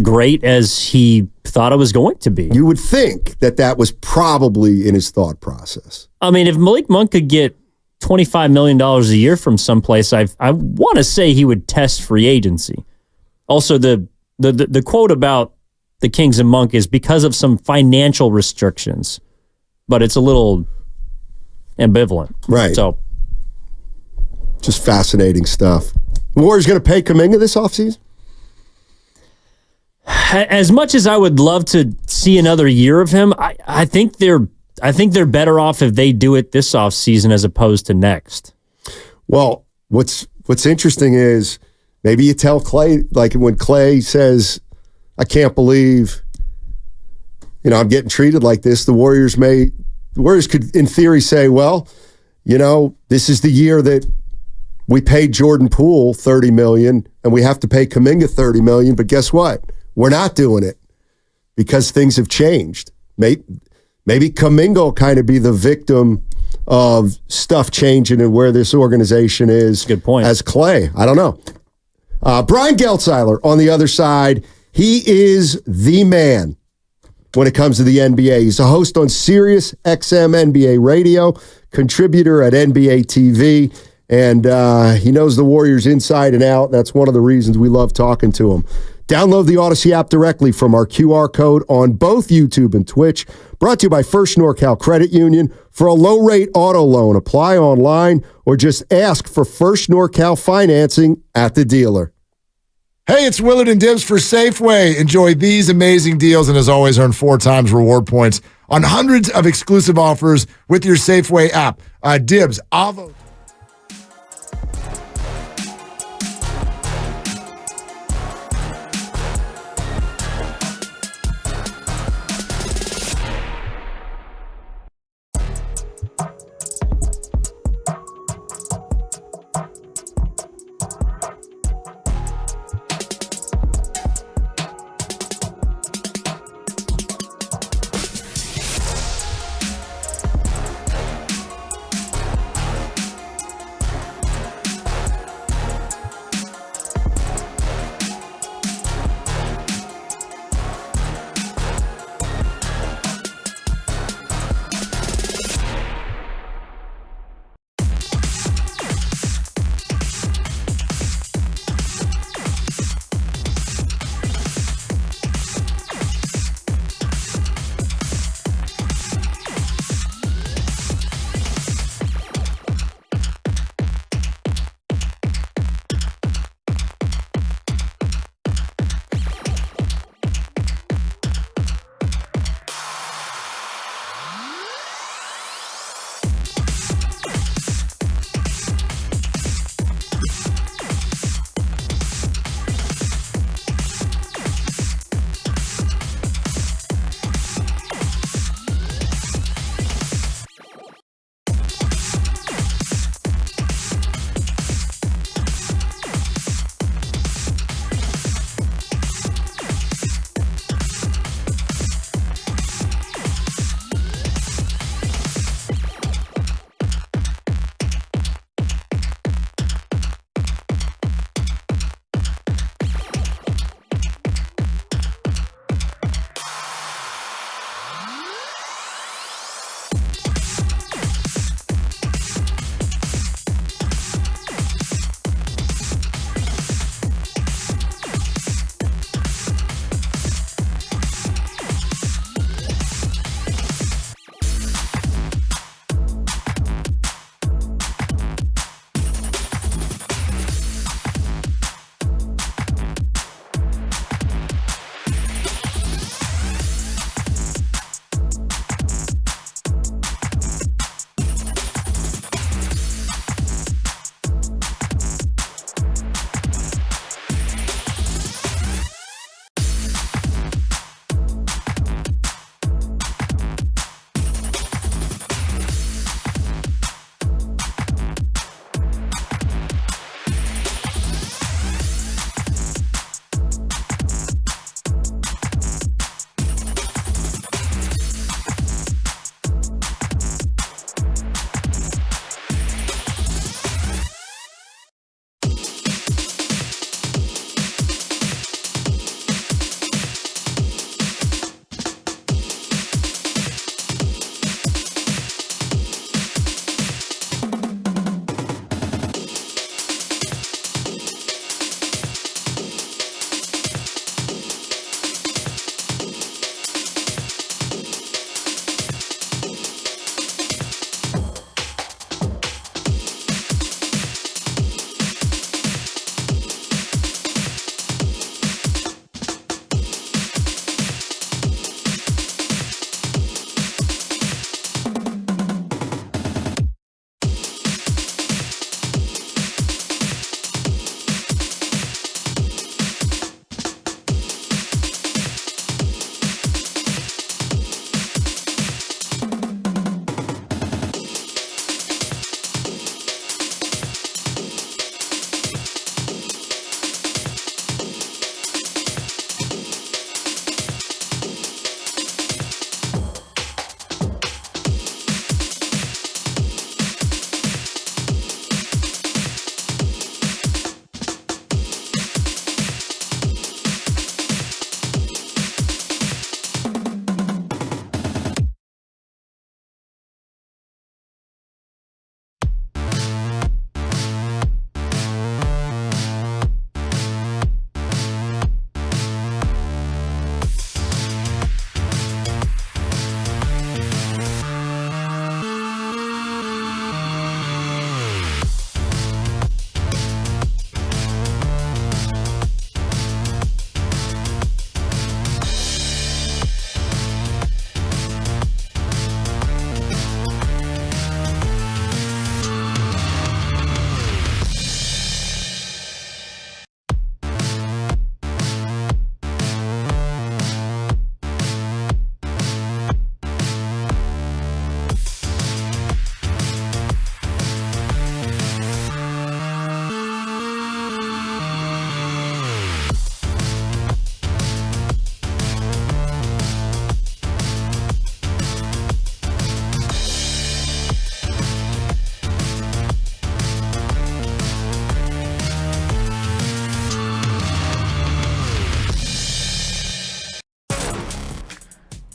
great as he thought it was going to be. You would think that was probably in his thought process. I mean, if Malik Monk could get $25 million a year from someplace, I want to say he would test free agency. Also, the quote about the Kings and Monk is because of some financial restrictions, but it's a little ambivalent. Right. So, just fascinating stuff. The Warriors going to pay Kuminga this offseason? As much as I would love to see another year of him, I think they're better off if they do it this offseason as opposed to next. Well, what's interesting is maybe you tell Klay, like when Klay says, I can't believe, I'm getting treated like this, the Warriors could, in theory, say, well, this is the year that we paid Jordan Poole $30 million and we have to pay Kuminga $30 million, but guess what? We're not doing it because things have changed. Maybe Kuminga will kind of be the victim of stuff changing and where this organization is. Good point. As Klay. I don't know. Brian Geltziler on the other side, he is the man when it comes to the NBA. He's a host on Sirius XM NBA Radio, contributor at NBA TV, and he knows the Warriors inside and out. That's one of the reasons we love talking to him. Download the Odyssey app directly from our QR code on both YouTube and Twitch. Brought to you by First NorCal Credit Union. For a low-rate auto loan, apply online or just ask for First NorCal financing at the dealer. Hey, it's Willard and Dibs for Safeway. Enjoy these amazing deals and, as always, earn 4 times reward points on hundreds of exclusive offers with your Safeway app. Dibs, Avo.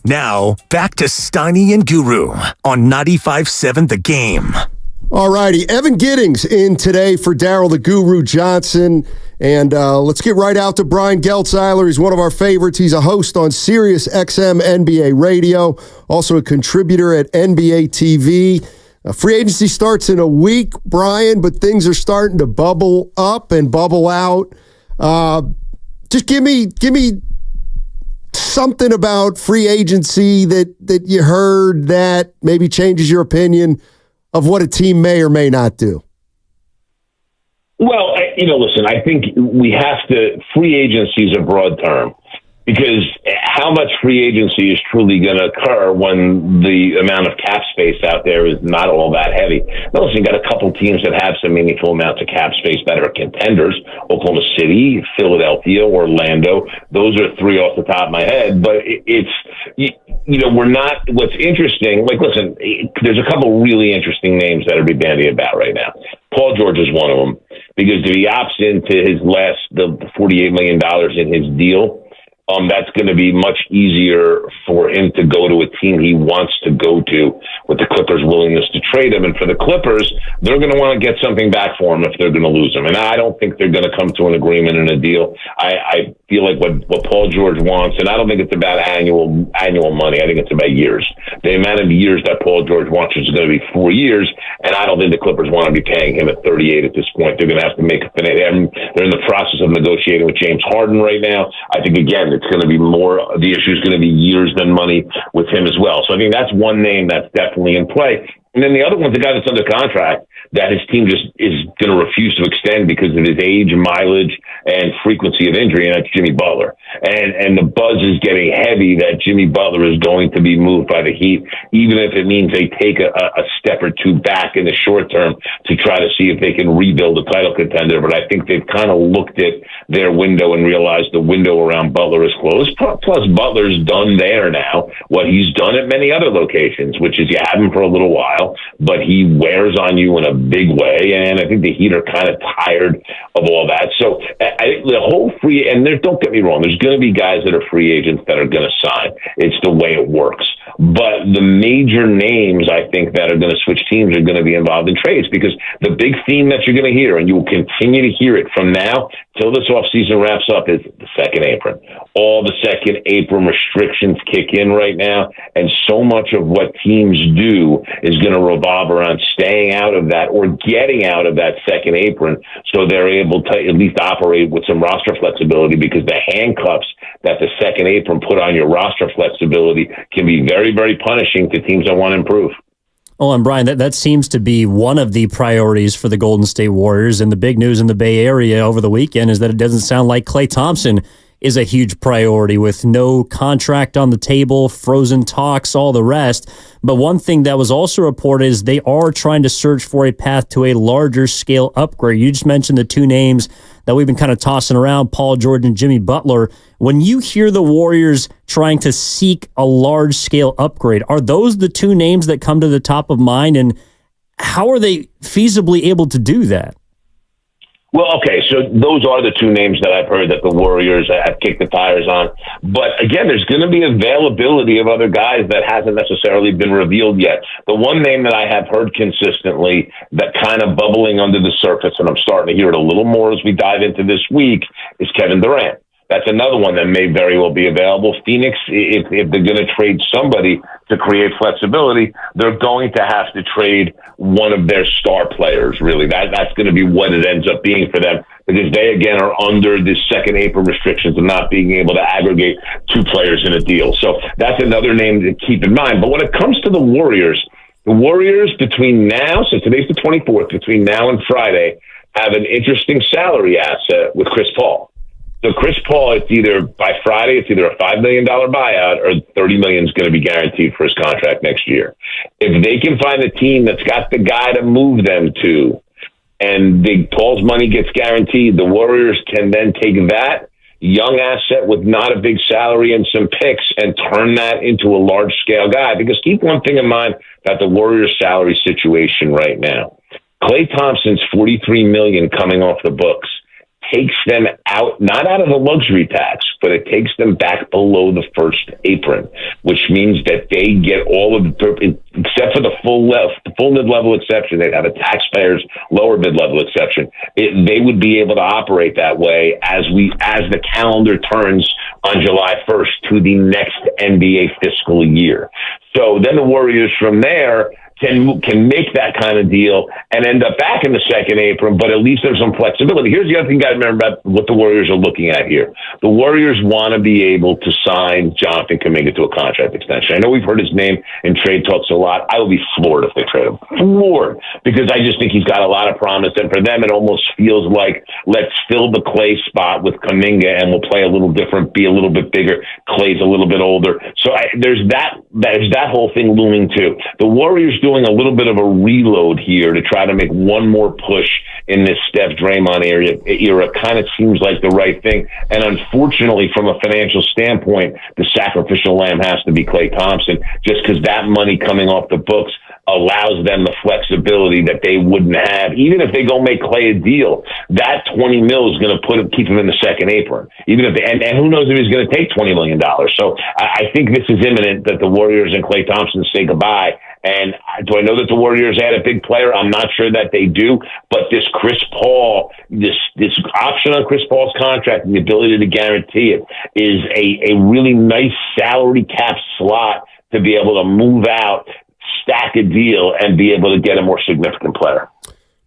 Now, back to Steiny and Guru on 95.7 The Game. All righty. Evan Giddings in today for Daryl the Guru Johnson. And let's get right out to Brian Geltzeiler. He's one of our favorites. He's a host on Sirius XM NBA Radio, also a contributor at NBA TV. Free agency starts in a week, Brian, but things are starting to bubble up and bubble out. Just give me something about free agency that you heard that maybe changes your opinion of what a team may or may not do. Well, listen, I think we have to, free agency is a broad term, because how much free agency is truly going to occur when the amount of cap space out there is not all that heavy? Now, listen, you got a couple teams that have some meaningful amounts of cap space that are contenders: Oklahoma City, Philadelphia, Orlando. Those are three off the top of my head. But we're not. What's interesting, listen, there's a couple really interesting names that are be bandied about right now. Paul George is one of them, because if he opts into the $48 million in his deal, that's going to be much easier for him to go to a team he wants to go to, with the Clippers' willingness to trade him. And for the Clippers, they're going to want to get something back for him if they're going to lose him. And I don't think they're going to come to an agreement in a deal. I feel like what Paul George wants, and I don't think it's about annual money. I think it's about years. The amount of years that Paul George wants is going to be 4 years, and I don't think the Clippers want to be paying him at 38 at this point. They're going to have to make a finale. They're in the process of negotiating with James Harden right now. I think, again, it's going to be the issue is going to be years than money with him as well. So I think that's one name that's definitely in play. And then the other one's the guy that's under contract that his team just is going to refuse to extend because of his age, mileage, and frequency of injury, and that's Jimmy Butler. And the buzz is getting heavy that Jimmy Butler is going to be moved by the Heat, even if it means they take a step or two back in the short term to try to see if they can rebuild a title contender. But I think they've kind of looked at their window and realized the window around Butler is closed. Plus, Butler's done there now what he's done at many other locations, which is you have him for a little while, but he wears on you in a big way. And I think the Heat are kind of tired of all that. So the whole don't get me wrong, there's going to be guys that are free agents that are going to sign. It's the way it works. But the major names, I think, that are going to switch teams are going to be involved in trades, because the big theme that you're going to hear, and you will continue to hear it from now till this offseason wraps up, is the second apron. All the second apron restrictions kick in right now, and so much of what teams do is going to revolve around staying out of that or getting out of that second apron, so they're able to at least operate with some roster flexibility, because the handcuffs that the second apron put on your roster flexibility can be very, very punishing to teams that want to improve. Oh, and Brian, that seems to be one of the priorities for the Golden State Warriors. And the big news in the Bay Area over the weekend is that it doesn't sound like Klay Thompson is a huge priority, with no contract on the table, frozen talks, all the rest. But one thing that was also reported is they are trying to search for a path to a larger scale upgrade. You just mentioned the two names that we've been kind of tossing around, Paul George and Jimmy Butler. When you hear the Warriors trying to seek a large scale upgrade, are those the two names that come to the top of mind? And how are they feasibly able to do that? Well, okay, so those are the two names that I've heard that the Warriors have kicked the tires on. But again, there's going to be availability of other guys that hasn't necessarily been revealed yet. The one name that I have heard consistently that kind of bubbling under the surface, and I'm starting to hear it a little more as we dive into this week, is Kevin Durant. That's another one that may very well be available. Phoenix, if they're going to trade somebody to create flexibility, they're going to have to trade one of their star players, really. That's going to be what it ends up being for them, because they, again, are under the second apron restrictions of not being able to aggregate two players in a deal. So that's another name to keep in mind. But when it comes to the Warriors between now, so today's the 24th, between now and Friday, have an interesting salary asset with Chris Paul. So Chris Paul, it's either by Friday, it's either a $5 million buyout or $30 million is going to be guaranteed for his contract next year. If they can find a team that's got the guy to move them to, and Big Paul's money gets guaranteed, the Warriors can then take that young asset with not a big salary and some picks and turn that into a large scale guy. Because keep one thing in mind about the Warriors salary situation right now. Klay Thompson's $43 million coming off the books. takes them out, not out of the luxury tax, but it takes them back below the first apron, which means that they get all of the, except for the full mid-level exception, they have a taxpayer's lower mid-level exception. They would be able to operate that way as the calendar turns on July 1st to the next NBA fiscal year. So then the Warriors from there can make that kind of deal and end up back in the second apron, but at least there's some flexibility. Here's the other thing you got to remember about what the Warriors are looking at here. The Warriors want to be able to sign Jonathan Kuminga to a contract extension. I know we've heard his name in trade talks a lot. I would be floored if they trade him. Floored. Because I just think he's got a lot of promise, and for them it almost feels like, let's fill the Klay spot with Kuminga and we'll play a little different, be a little bit bigger. Klay's a little bit older. So there's that whole thing looming too. The Warriors doing a little bit of a reload here to try to make one more push in this Steph Draymond era kind of seems like the right thing. And unfortunately, from a financial standpoint, the sacrificial lamb has to be Klay Thompson, just because that money coming off the books allows them the flexibility that they wouldn't have. Even if they go make Klay a deal, that $20 million is going to keep him in the second apron. Even if and who knows if he's going to take $20 million. So I think this is imminent that the Warriors and Klay Thompson say goodbye. And do I know that the Warriors add a big player? I'm not sure that they do. But this Chris Paul, this option on Chris Paul's contract and the ability to guarantee it is a really nice salary cap slot to be able to move out, stack a deal, and be able to get a more significant player.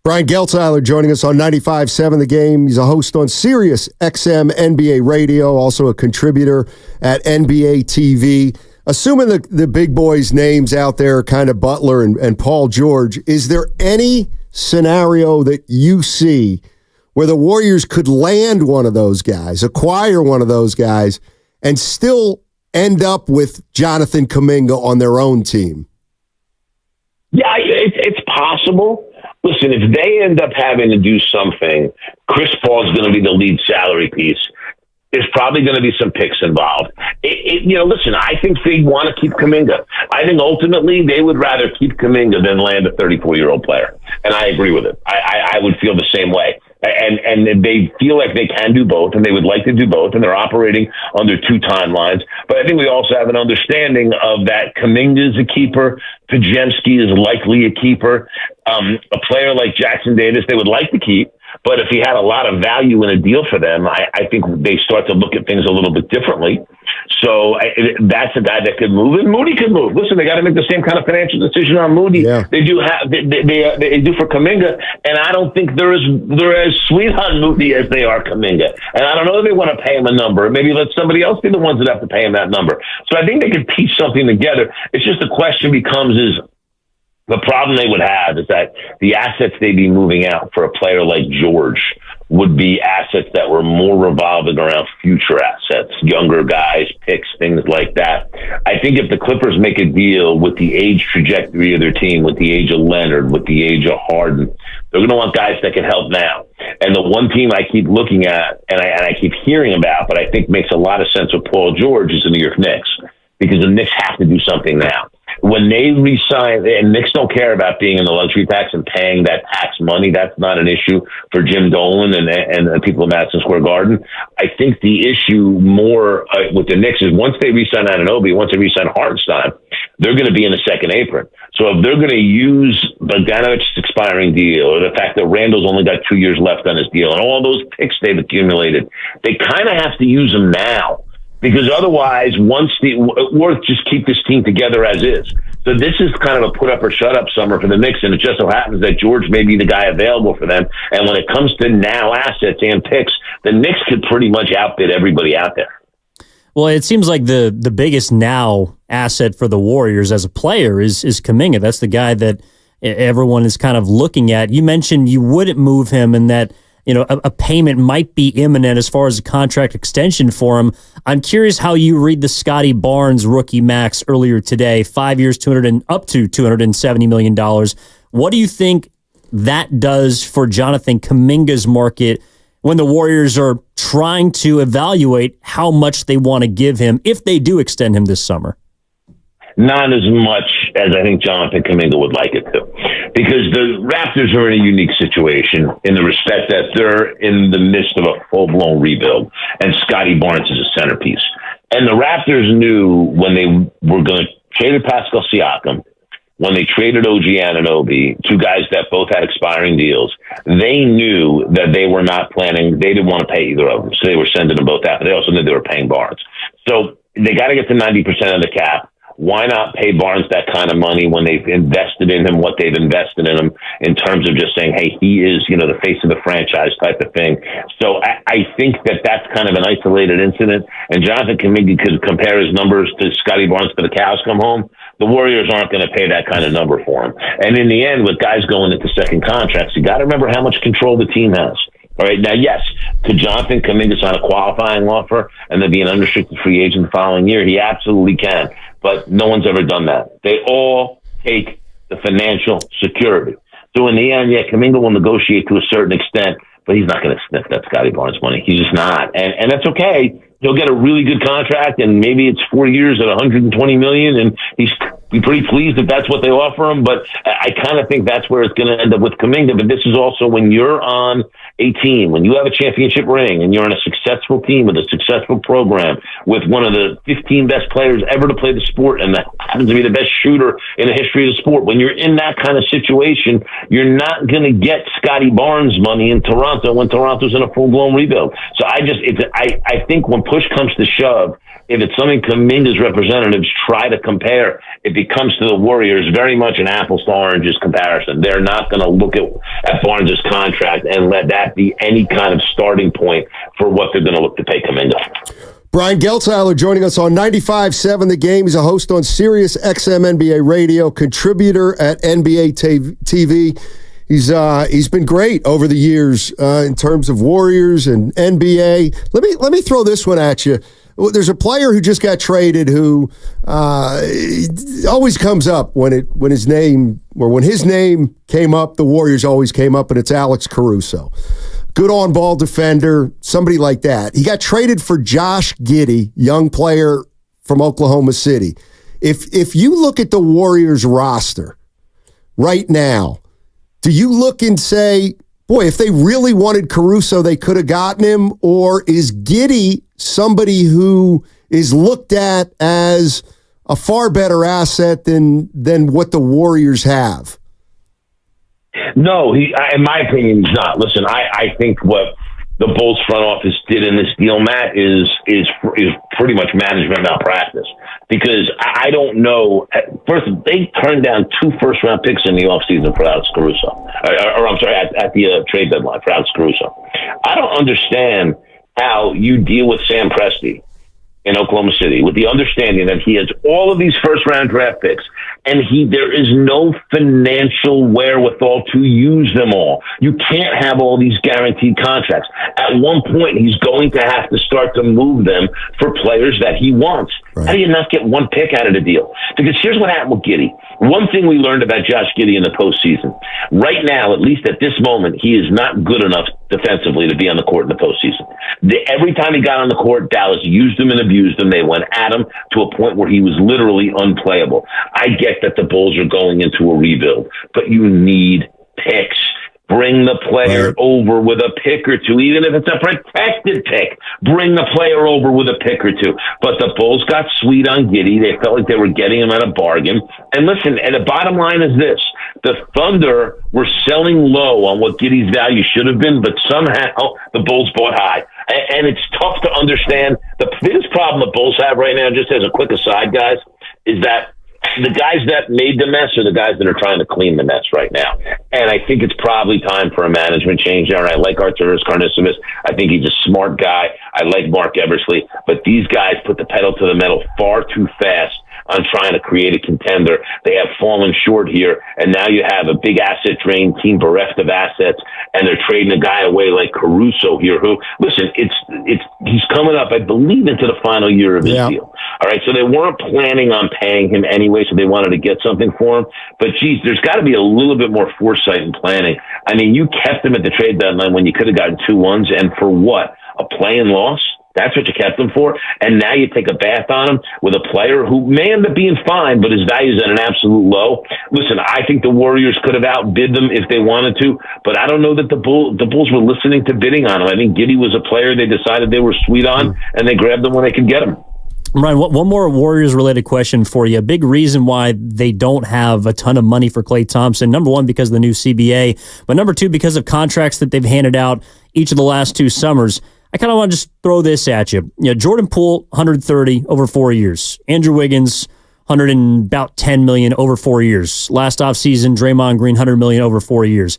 Brian Geltzeiler joining us on 95.7 The Game. He's a host on Sirius XM NBA Radio, also a contributor at NBA TV. Assuming the big boys' names out there, kind of Butler and Paul George, is there any scenario that you see where the Warriors could land one of those guys, acquire one of those guys, and still end up with Jonathan Kuminga on their own team? Yeah, it's possible. Listen, if they end up having to do something, Chris Paul is going to be the lead salary piece. There's probably going to be some picks involved. Listen, I think they want to keep Kuminga. I think ultimately they would rather keep Kuminga than land a 34-year-old player. And I agree with it. I would feel the same way. And they feel like they can do both, and they would like to do both, and they're operating under two timelines. But I think we also have an understanding of that Kuminga is a keeper, Podziemski is likely a keeper. A player like Jackson Davis, they would like to keep. But if he had a lot of value in a deal for them, I think they start to look at things a little bit differently. So that's a guy that could move, and Moody could move. Listen, they got to make the same kind of financial decision on Moody. Yeah. They do for Kuminga, and I don't think they're as sweet on Moody as they are Kuminga. And I don't know if they want to pay him a number. Maybe let somebody else be the ones that have to pay him that number. So I think they could piece something together. It's just the question becomes is. The problem they would have is that the assets they'd be moving out for a player like George would be assets that were more revolving around future assets, younger guys, picks, things like that. I think if the Clippers make a deal with the age trajectory of their team, with the age of Leonard, with the age of Harden, they're going to want guys that can help now. And the one team I keep looking at and I keep hearing about, but I think makes a lot of sense with Paul George is the New York Knicks, because the Knicks have to do something now. When they re-sign, and Knicks don't care about being in the luxury tax and paying that tax money, that's not an issue for Jim Dolan and the people of Madison Square Garden. I think the issue more with the Knicks is once they re-sign Anunoby, once they re-sign Hartenstein, they're going to be in the second apron. So if they're going to use Bogdanovic's expiring deal, or the fact that Randall's only got 2 years left on his deal, and all those picks they've accumulated, they kind of have to use them now. Because otherwise, or just keep this team together as is. So this is kind of a put up or shut up summer for the Knicks, and it just so happens that George may be the guy available for them. And when it comes to now assets and picks, the Knicks could pretty much outbid everybody out there. Well, it seems like the biggest now asset for the Warriors as a player is Kuminga. That's the guy that everyone is kind of looking at. You mentioned you wouldn't move him, and that a payment might be imminent as far as a contract extension for him. I'm curious how you read the Scotty Barnes rookie max earlier today, 5 years, up to $270 million. What do you think that does for Jonathan Kuminga's market when the Warriors are trying to evaluate how much they want to give him if they do extend him this summer? Not as much as I think Jonathan Kuminga would like it to. Because the Raptors are in a unique situation in the respect that they're in the midst of a full-blown rebuild, and Scotty Barnes is a centerpiece. And the Raptors knew when they were going to trade Pascal Siakam, when they traded OG Anunoby, two guys that both had expiring deals, they knew that they were not planning, they didn't want to pay either of them, so they were sending them both out. But they also knew they were paying Barnes. So they got to get to 90% of the cap. Why not pay Barnes that kind of money when they've invested in him, what they've invested in him, in terms of just saying, hey, he is, the face of the franchise type of thing. So I think that that's kind of an isolated incident. And Jonathan Kuminga could compare his numbers to Scotty Barnes till the cows come home. The Warriors aren't going to pay that kind of number for him. And in the end, with guys going into second contracts, you got to remember how much control the team has. All right. Now, yes, could Jonathan Kuminga sign a qualifying offer and then be an unrestricted free agent the following year? He absolutely can. But no one's ever done that. They all take the financial security. So in the end, yeah, Kuminga will negotiate to a certain extent, but he's not going to sniff that Scotty Barnes money. He's just not. And that's okay. He'll get a really good contract, and maybe it's 4 years at $120 million, and he's be pretty pleased if that's what they offer him. But I kind of think that's where it's going to end up with Kuminga. But this is also when you're on a team, when you have a championship ring and you're on a successful team with a successful program with one of the 15 best players ever to play the sport, and that happens to be the best shooter in the history of the sport. When you're in that kind of situation, you're not going to get Scotty Barnes money in Toronto when Toronto's in a full-blown rebuild. So I think when push comes to shove, if it's something Kuminga's representatives try to compare, it becomes to the Warriors very much an apples to oranges comparison. They're not going to look at Barnes' contract and let that be any kind of starting point for what they're going to look to pay Kuminga. Brian Geltzeiler joining us on 95.7 The Game. He's a host on Sirius XM NBA Radio, contributor at NBA TV. He's been great over the years in terms of Warriors and NBA. Let me throw this one at you. There's a player who just got traded who always comes up when his name came up, the Warriors always came up, and it's Alex Caruso. Good on-ball defender, somebody like that. He got traded for Josh Giddey, young player from Oklahoma City. If you look at the Warriors roster right now, do you look and say, boy, if they really wanted Caruso, they could have gotten him? Or is Giddey somebody who is looked at as a far better asset than what the Warriors have? No, in my opinion, he's not. Listen, I think what the Bulls front office did in this deal, Matt, is pretty much management malpractice. Because I don't know. First, they turned down 2 first-round picks in the offseason for Alex Caruso. Or I'm sorry, at the trade deadline for Alex Caruso. I don't understand how you deal with Sam Presti in Oklahoma City with the understanding that he has all of these first-round draft picks, and there is no financial wherewithal to use them all. You can't have all these guaranteed contracts. At one point, he's going to have to start to move them for players that he wants. Right. How do you not get one pick out of the deal? Because here's what happened with Giddey. One thing we learned about Josh Giddey in the postseason. Right now, at least at this moment, he is not good enough defensively to be on the court in the postseason. Every time he got on the court, Dallas used him and abused him. They went at him to a point where he was literally unplayable. I get that the Bulls are going into a rebuild, but you need picks. Bring the player over with a pick or two, even if it's a protected pick. Bring the player over with a pick or two. But the Bulls got sweet on Giddey. They felt like they were getting him at a bargain. And listen, and the bottom line is this. The Thunder were selling low on what Giddey's value should have been, but somehow the Bulls bought high. And it's tough to understand. The biggest problem the Bulls have right now, just as a quick aside, guys, is that the guys that made the mess are the guys that are trying to clean the mess right now. And I think it's probably time for a management change there. I like Arturas Karnisovas. I think he's a smart guy. I like Mark Eversley. But these guys put the pedal to the metal far too fast on trying to create a contender. They have fallen short here, and now you have a big asset-drained team bereft of assets, and they're trading a guy away like Caruso here who, listen, he's coming up, I believe, into the final year of his deal. All right, so they weren't planning on paying him anyway, so they wanted to get something for him. But, geez, there's got to be a little bit more foresight and planning. I mean, you kept him at the trade deadline when you could have gotten 2 1s, and for what? A play-in loss? That's what you kept him for. And now you take a bath on him with a player who may end up being fine, but his value is at an absolute low. Listen, I think the Warriors could have outbid them if they wanted to, but I don't know that the Bulls were listening to bidding on him. I think Giddey was a player they decided they were sweet on, and they grabbed him when they could get him. Ryan, one more Warriors-related question for you. A big reason why they don't have a ton of money for Klay Thompson, number one, because of the new CBA, but number two, because of contracts that they've handed out each of the last 2 summers. I kind of want to just throw this at you. Jordan Poole, 130 over 4 years. Andrew Wiggins, about $10 million over 4 years. Last offseason, Draymond Green, $100 million over 4 years.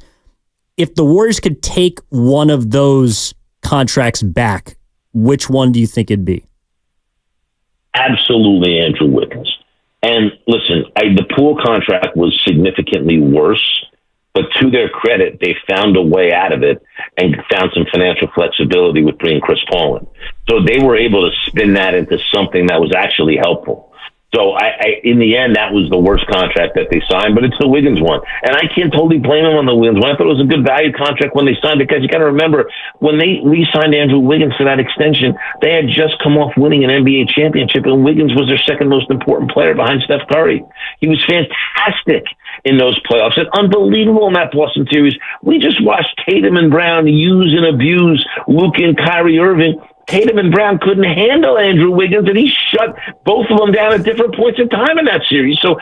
If the Warriors could take one of those contracts back, which one do you think it'd be? Absolutely Andrew Wiggins. And listen, the Poole contract was significantly worse, but to their credit, they found a way out of it and found some financial flexibility with bringing Chris Paul in. So they were able to spin that into something that was actually helpful. So in the end, that was the worst contract that they signed, but it's the Wiggins one. And I can't totally blame them on the Wiggins one. I thought it was a good value contract when they signed it, because you got to remember, when they re-signed Andrew Wiggins for that extension, they had just come off winning an NBA championship, and Wiggins was their second most important player behind Steph Curry. He was fantastic in those playoffs and unbelievable in that Boston series. We just watched Tatum and Brown use and abuse Luke and Kyrie Irving. Tatum and Brown couldn't handle Andrew Wiggins, and he shut both of them down at different points in time in that series. So,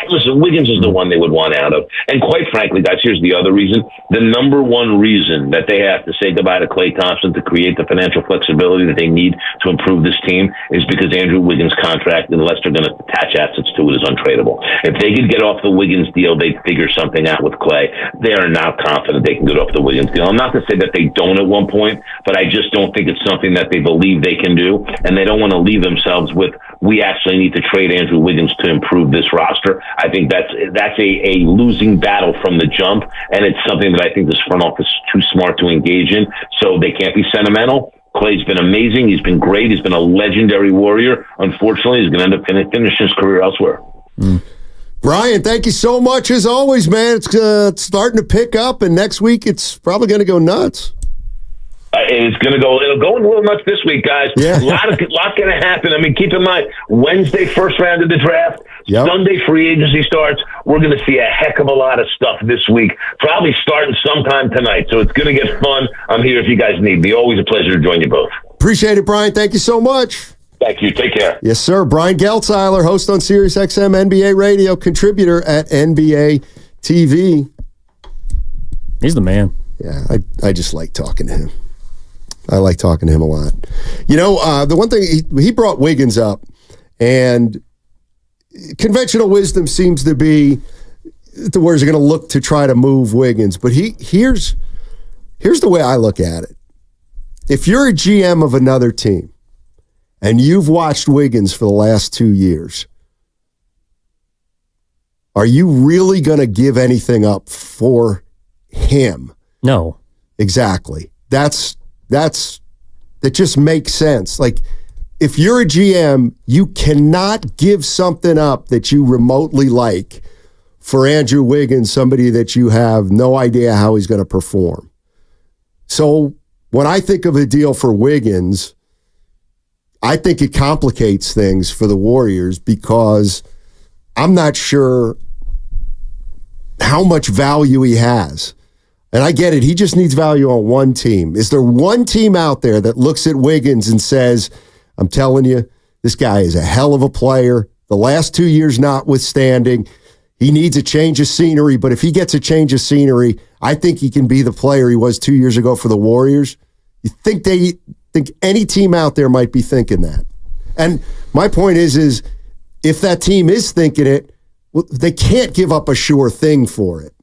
listen, Wiggins is the one they would want out of. And quite frankly, guys, here's the other reason. The number one reason that they have to say goodbye to Klay Thompson to create the financial flexibility that they need to improve this team is because Andrew Wiggins' contract, unless they're going to attach assets to it, is untradeable. If they could get off the Wiggins deal, they'd figure something out with Klay. They are now confident they can get off the Wiggins deal. I'm not to say that they don't at one point, but I just don't think it's something that they believe they can do, and they don't want to leave themselves with, we actually need to trade Andrew Wiggins to improve this roster. I think that's a losing battle from the jump, and it's something that I think this front office is too smart to engage in, so they can't be sentimental. Klay's been amazing. He's been great. He's been a legendary Warrior. Unfortunately, he's going to end up finishing his career elsewhere. Brian, thank you so much as always, man. It's starting to pick up, and next week it's probably going to go nuts. It'll go a little nuts this week, guys. Yeah. A lot going to happen. I mean, keep in mind, Wednesday, first round of the draft. Yep. Sunday, free agency starts. We're going to see a heck of a lot of stuff this week, probably starting sometime tonight. So it's going to get fun. I'm here if you guys need me. Always a pleasure to join you both. Appreciate it, Brian. Thank you so much. Thank you. Take care. Yes, sir. Brian Geltzeiler, host on SiriusXM NBA Radio, contributor at NBA TV. He's the man. Yeah, I just like talking to him. I like talking to him a lot. The one thing, he brought Wiggins up, and conventional wisdom seems to be the Warriors are going to look to try to move Wiggins. But here's the way I look at it. If you're a GM of another team, and you've watched Wiggins for the last 2 years, are you really going to give anything up for him? No. Exactly. That just makes sense. Like, if you're a GM, you cannot give something up that you remotely like for Andrew Wiggins, somebody that you have no idea how he's going to perform. So when I think of a deal for Wiggins, I think it complicates things for the Warriors because I'm not sure how much value he has. And I get it. He just needs value on one team. Is there one team out there that looks at Wiggins and says, I'm telling you, this guy is a hell of a player. The last 2 years notwithstanding, he needs a change of scenery. But if he gets a change of scenery, I think he can be the player he was 2 years ago for the Warriors. You think any team out there might be thinking that? And my point is if that team is thinking it, well, they can't give up a sure thing for it.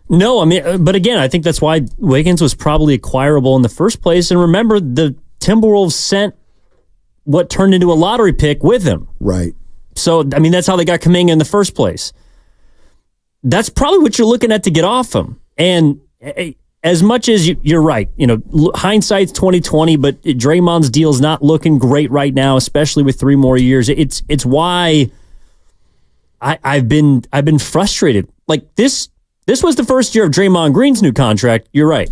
No, I mean, but again, I think that's why Wiggins was probably acquirable in the first place. And remember, the Timberwolves sent what turned into a lottery pick with him. Right. So, I mean, that's how they got Kuminga in the first place. That's probably what you're looking at to get off him. And as much as you're right, hindsight's 20/20, but Draymond's deal is not looking great right now, especially with 3 more years. It's why I've been frustrated. Like this was the first year of Draymond Green's new contract. You're right.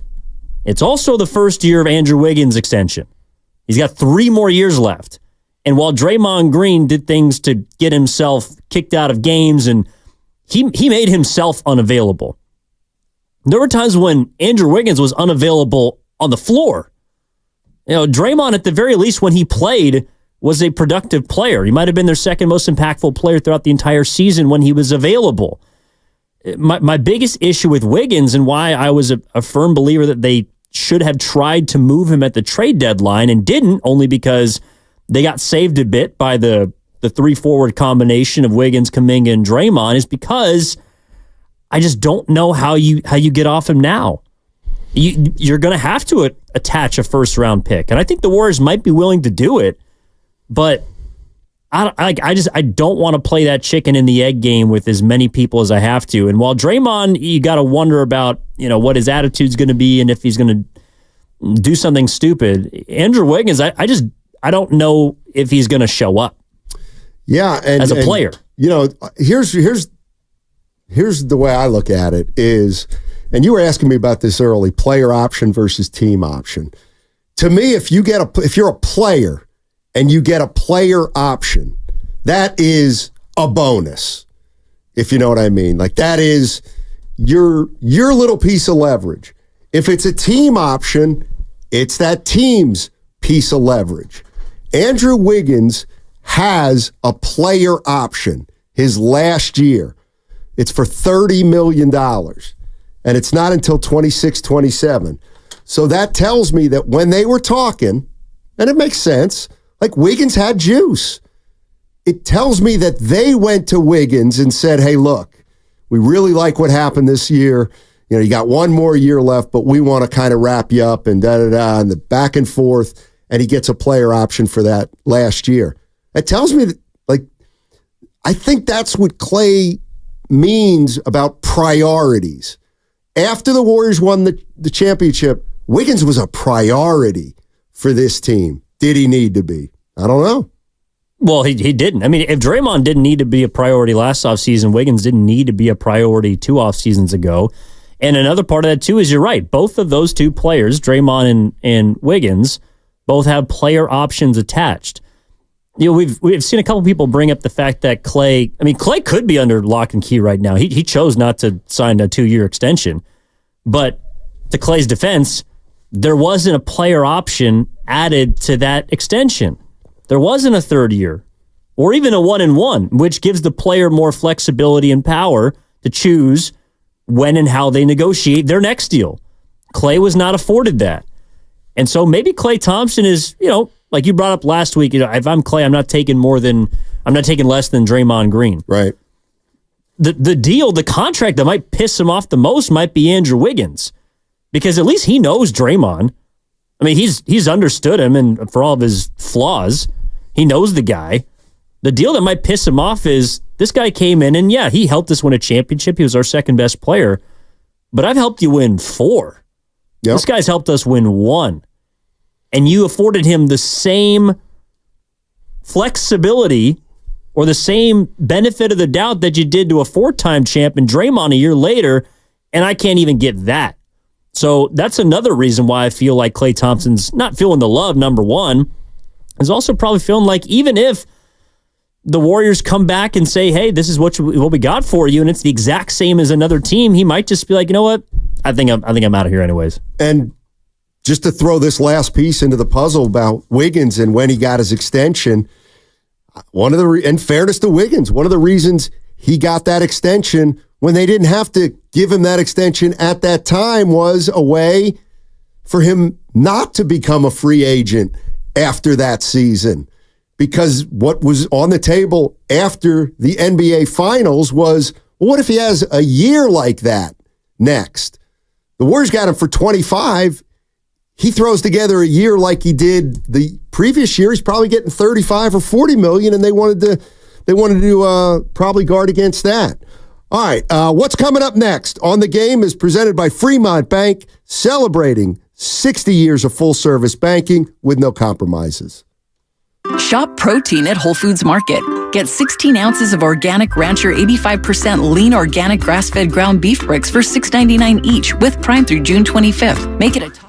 It's also the first year of Andrew Wiggins' extension. He's got 3 more years left. And while Draymond Green did things to get himself kicked out of games and he made himself unavailable, there were times when Andrew Wiggins was unavailable on the floor. Draymond, at the very least, when he played, was a productive player. He might have been their second most impactful player throughout the entire season when he was available. My biggest issue with Wiggins, and why I was a firm believer that they should have tried to move him at the trade deadline and didn't, only because they got saved a bit by the 3-forward combination of Wiggins, Kuminga, and Draymond, is because I just don't know how you get off him now. You're going to have to attach a first-round pick, and I think the Warriors might be willing to do it, but I don't want to play that chicken and the egg game with as many people as I have to. And while Draymond, you got to wonder about what his attitude's going to be and if he's going to do something stupid. Andrew Wiggins, I don't know if he's going to show up. Yeah, as a player, here's the way I look at it is, and you were asking me about this early, player option versus team option. To me, if you're a player and you get a player option, that is a bonus, if you know what I mean. Like, that is your little piece of leverage. If it's a team option, it's that team's piece of leverage. Andrew Wiggins has a player option his last year. It's for $30 million, and it's not until 26-27. So that tells me that when they were talking, and it makes sense, like Wiggins had juice. It tells me that they went to Wiggins and said, hey, look, we really like what happened this year. You got 1 more year left, but we want to kind of wrap you up and da-da-da, and the back and forth, and he gets a player option for that last year. It tells me that, I think that's what Klay means about priorities. After the Warriors won the championship, Wiggins was a priority for this team. Did he need to be? I don't know. Well, he didn't. I mean, if Draymond didn't need to be a priority last offseason, Wiggins didn't need to be a priority 2 offseasons ago. And another part of that, too, is you're right. Both of those 2 players, Draymond and Wiggins, both have player options attached. We've seen a couple people bring up the fact that Klay could be under lock and key right now. He chose not to sign a 2-year extension. But to Klay's defense, there wasn't a player option added to that extension. There wasn't a 3rd year or even a 1-and-1, which gives the player more flexibility and power to choose when and how they negotiate their next deal. Klay was not afforded that. And so maybe Klay Thompson is, like you brought up last week, if I'm Klay, I'm not taking less than Draymond Green. Right. The deal, the contract that might piss him off the most might be Andrew Wiggins, because at least he knows Draymond. I mean, he's understood him, and for all of his flaws, he knows the guy. The deal that might piss him off is this guy came in, and yeah, he helped us win a championship. He was our second best player, but I've helped you win 4. Yep. This guy's helped us win 1. And you afforded him the same flexibility or the same benefit of the doubt that you did to a 4-time champ and Draymond a year later, and I can't even get that. So that's another reason why I feel like Klay Thompson's not feeling the love, number one, is also probably feeling like even if the Warriors come back and say, hey, this is what we got for you, and it's the exact same as another team, he might just be like, you know what? I think I'm out of here anyways. And just to throw this last piece into the puzzle about Wiggins and when he got his extension, in fairness to Wiggins, one of the reasons he got that extension when they didn't have to give him that extension at that time was a way for him not to become a free agent after that season. Because what was on the table after the NBA Finals was, well, what if he has a year like that next? The Warriors got him for 25. He throws together a year like he did the previous year. He's probably getting 35 or 40 million, and they wanted to probably guard against that. All right, what's coming up next on The Game is presented by Fremont Bank, celebrating 60 years of full-service banking with no compromises. Shop protein at Whole Foods Market. Get 16 ounces of organic Rancher 85% lean organic grass-fed ground beef bricks for $6.99 each with Prime through June 25th. Make it a top.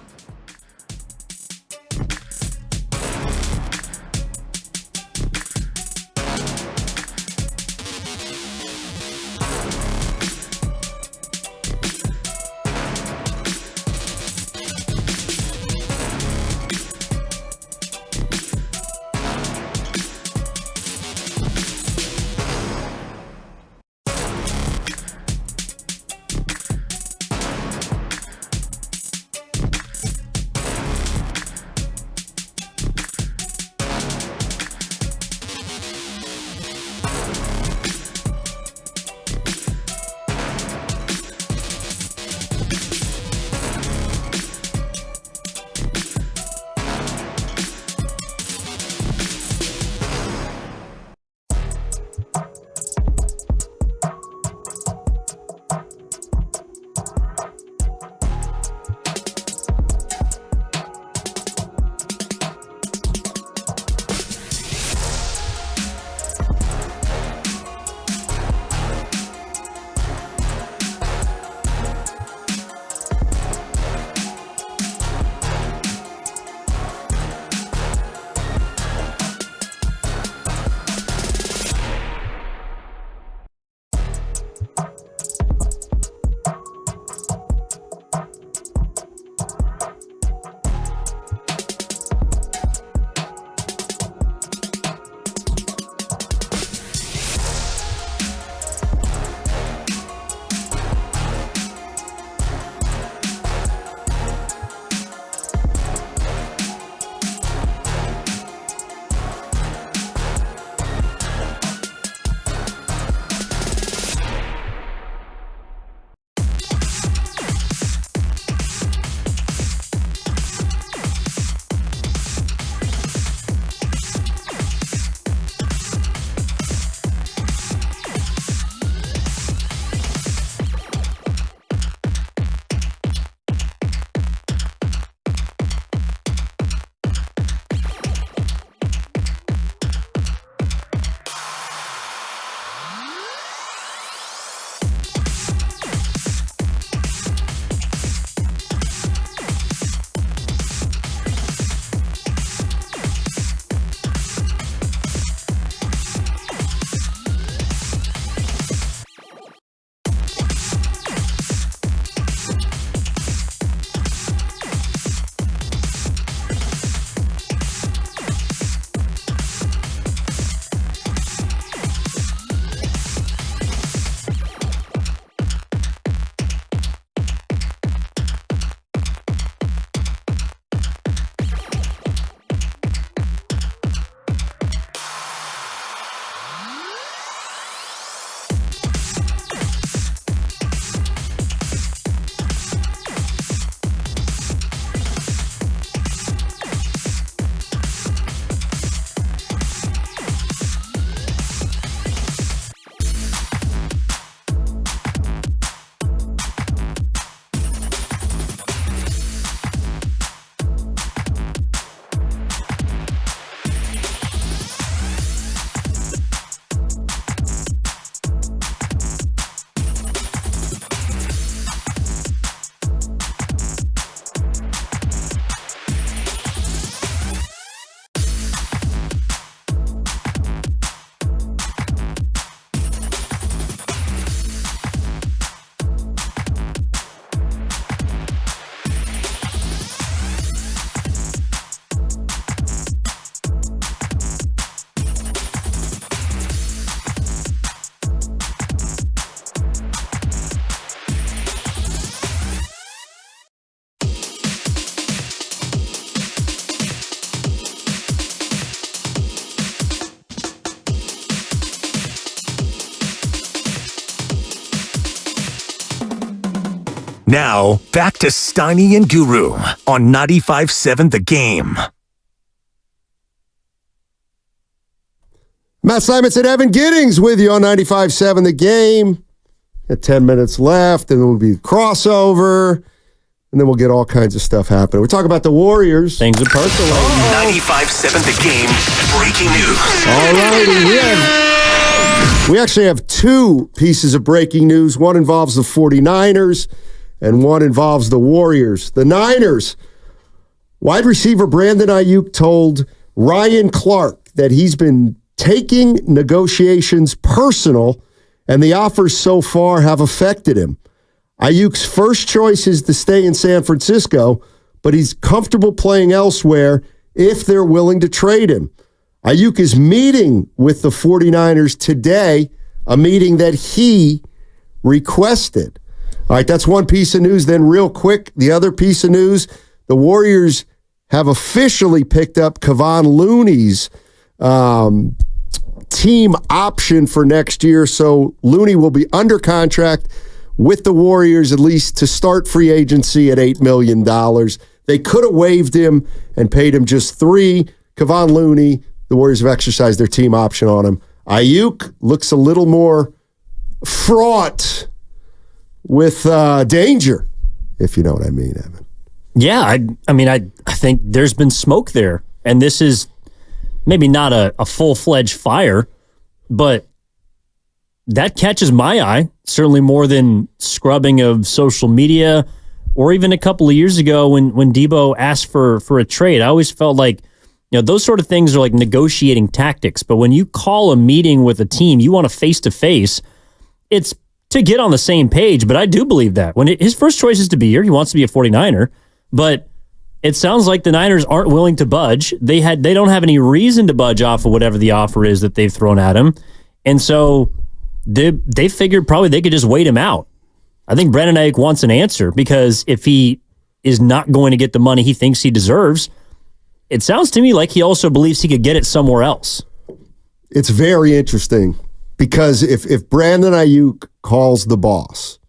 Now, back to Steiny and Guru on 95.7 The Game. Matt Simonson, Evan Giddings with you on 95.7 The Game. Got 10 minutes left, and then we'll be crossover, and then we'll get all kinds of stuff happening. We're talking about the Warriors. Things are percolating. 95.7 The Game. Breaking news. All righty. We actually have two pieces of breaking news. One involves the 49ers, and one involves the Warriors. The Niners. Wide receiver Brandon Ayuk told Ryan Clark that he's been taking negotiations personal, and the offers so far have affected him. Ayuk's first choice is to stay in San Francisco, but he's comfortable playing elsewhere if they're willing to trade him. Ayuk is meeting with the 49ers today, a meeting that he requested. All right, that's one piece of news. Then real quick, the other piece of news, the Warriors have officially picked up Kevon Looney's team option for next year. So Looney will be under contract with the Warriors, at least to start free agency at $8 million. They could have waived him and paid him just $3 million. Kevon Looney, the Warriors have exercised their team option on him. Ayuk looks a little more fraught with danger, if you know what I mean, Evan. Yeah, I think there's been smoke there, and this is maybe not a full-fledged fire, but that catches my eye, certainly more than scrubbing of social media, or even a couple of years ago when Debo asked for a trade. I always felt like, those sort of things are like negotiating tactics, but when you call a meeting with a team, you want a face-to-face, it's to get on the same page, but I do believe that. His first choice is to be here, he wants to be a 49er, but it sounds like the Niners aren't willing to budge. They don't have any reason to budge off of whatever the offer is that they've thrown at him. And so they figured probably they could just wait him out. I think Brandon Ayuk wants an answer, because if he is not going to get the money he thinks he deserves, it sounds to me like he also believes he could get it somewhere else. It's very interesting, because if Brandon Ayuk calls the boss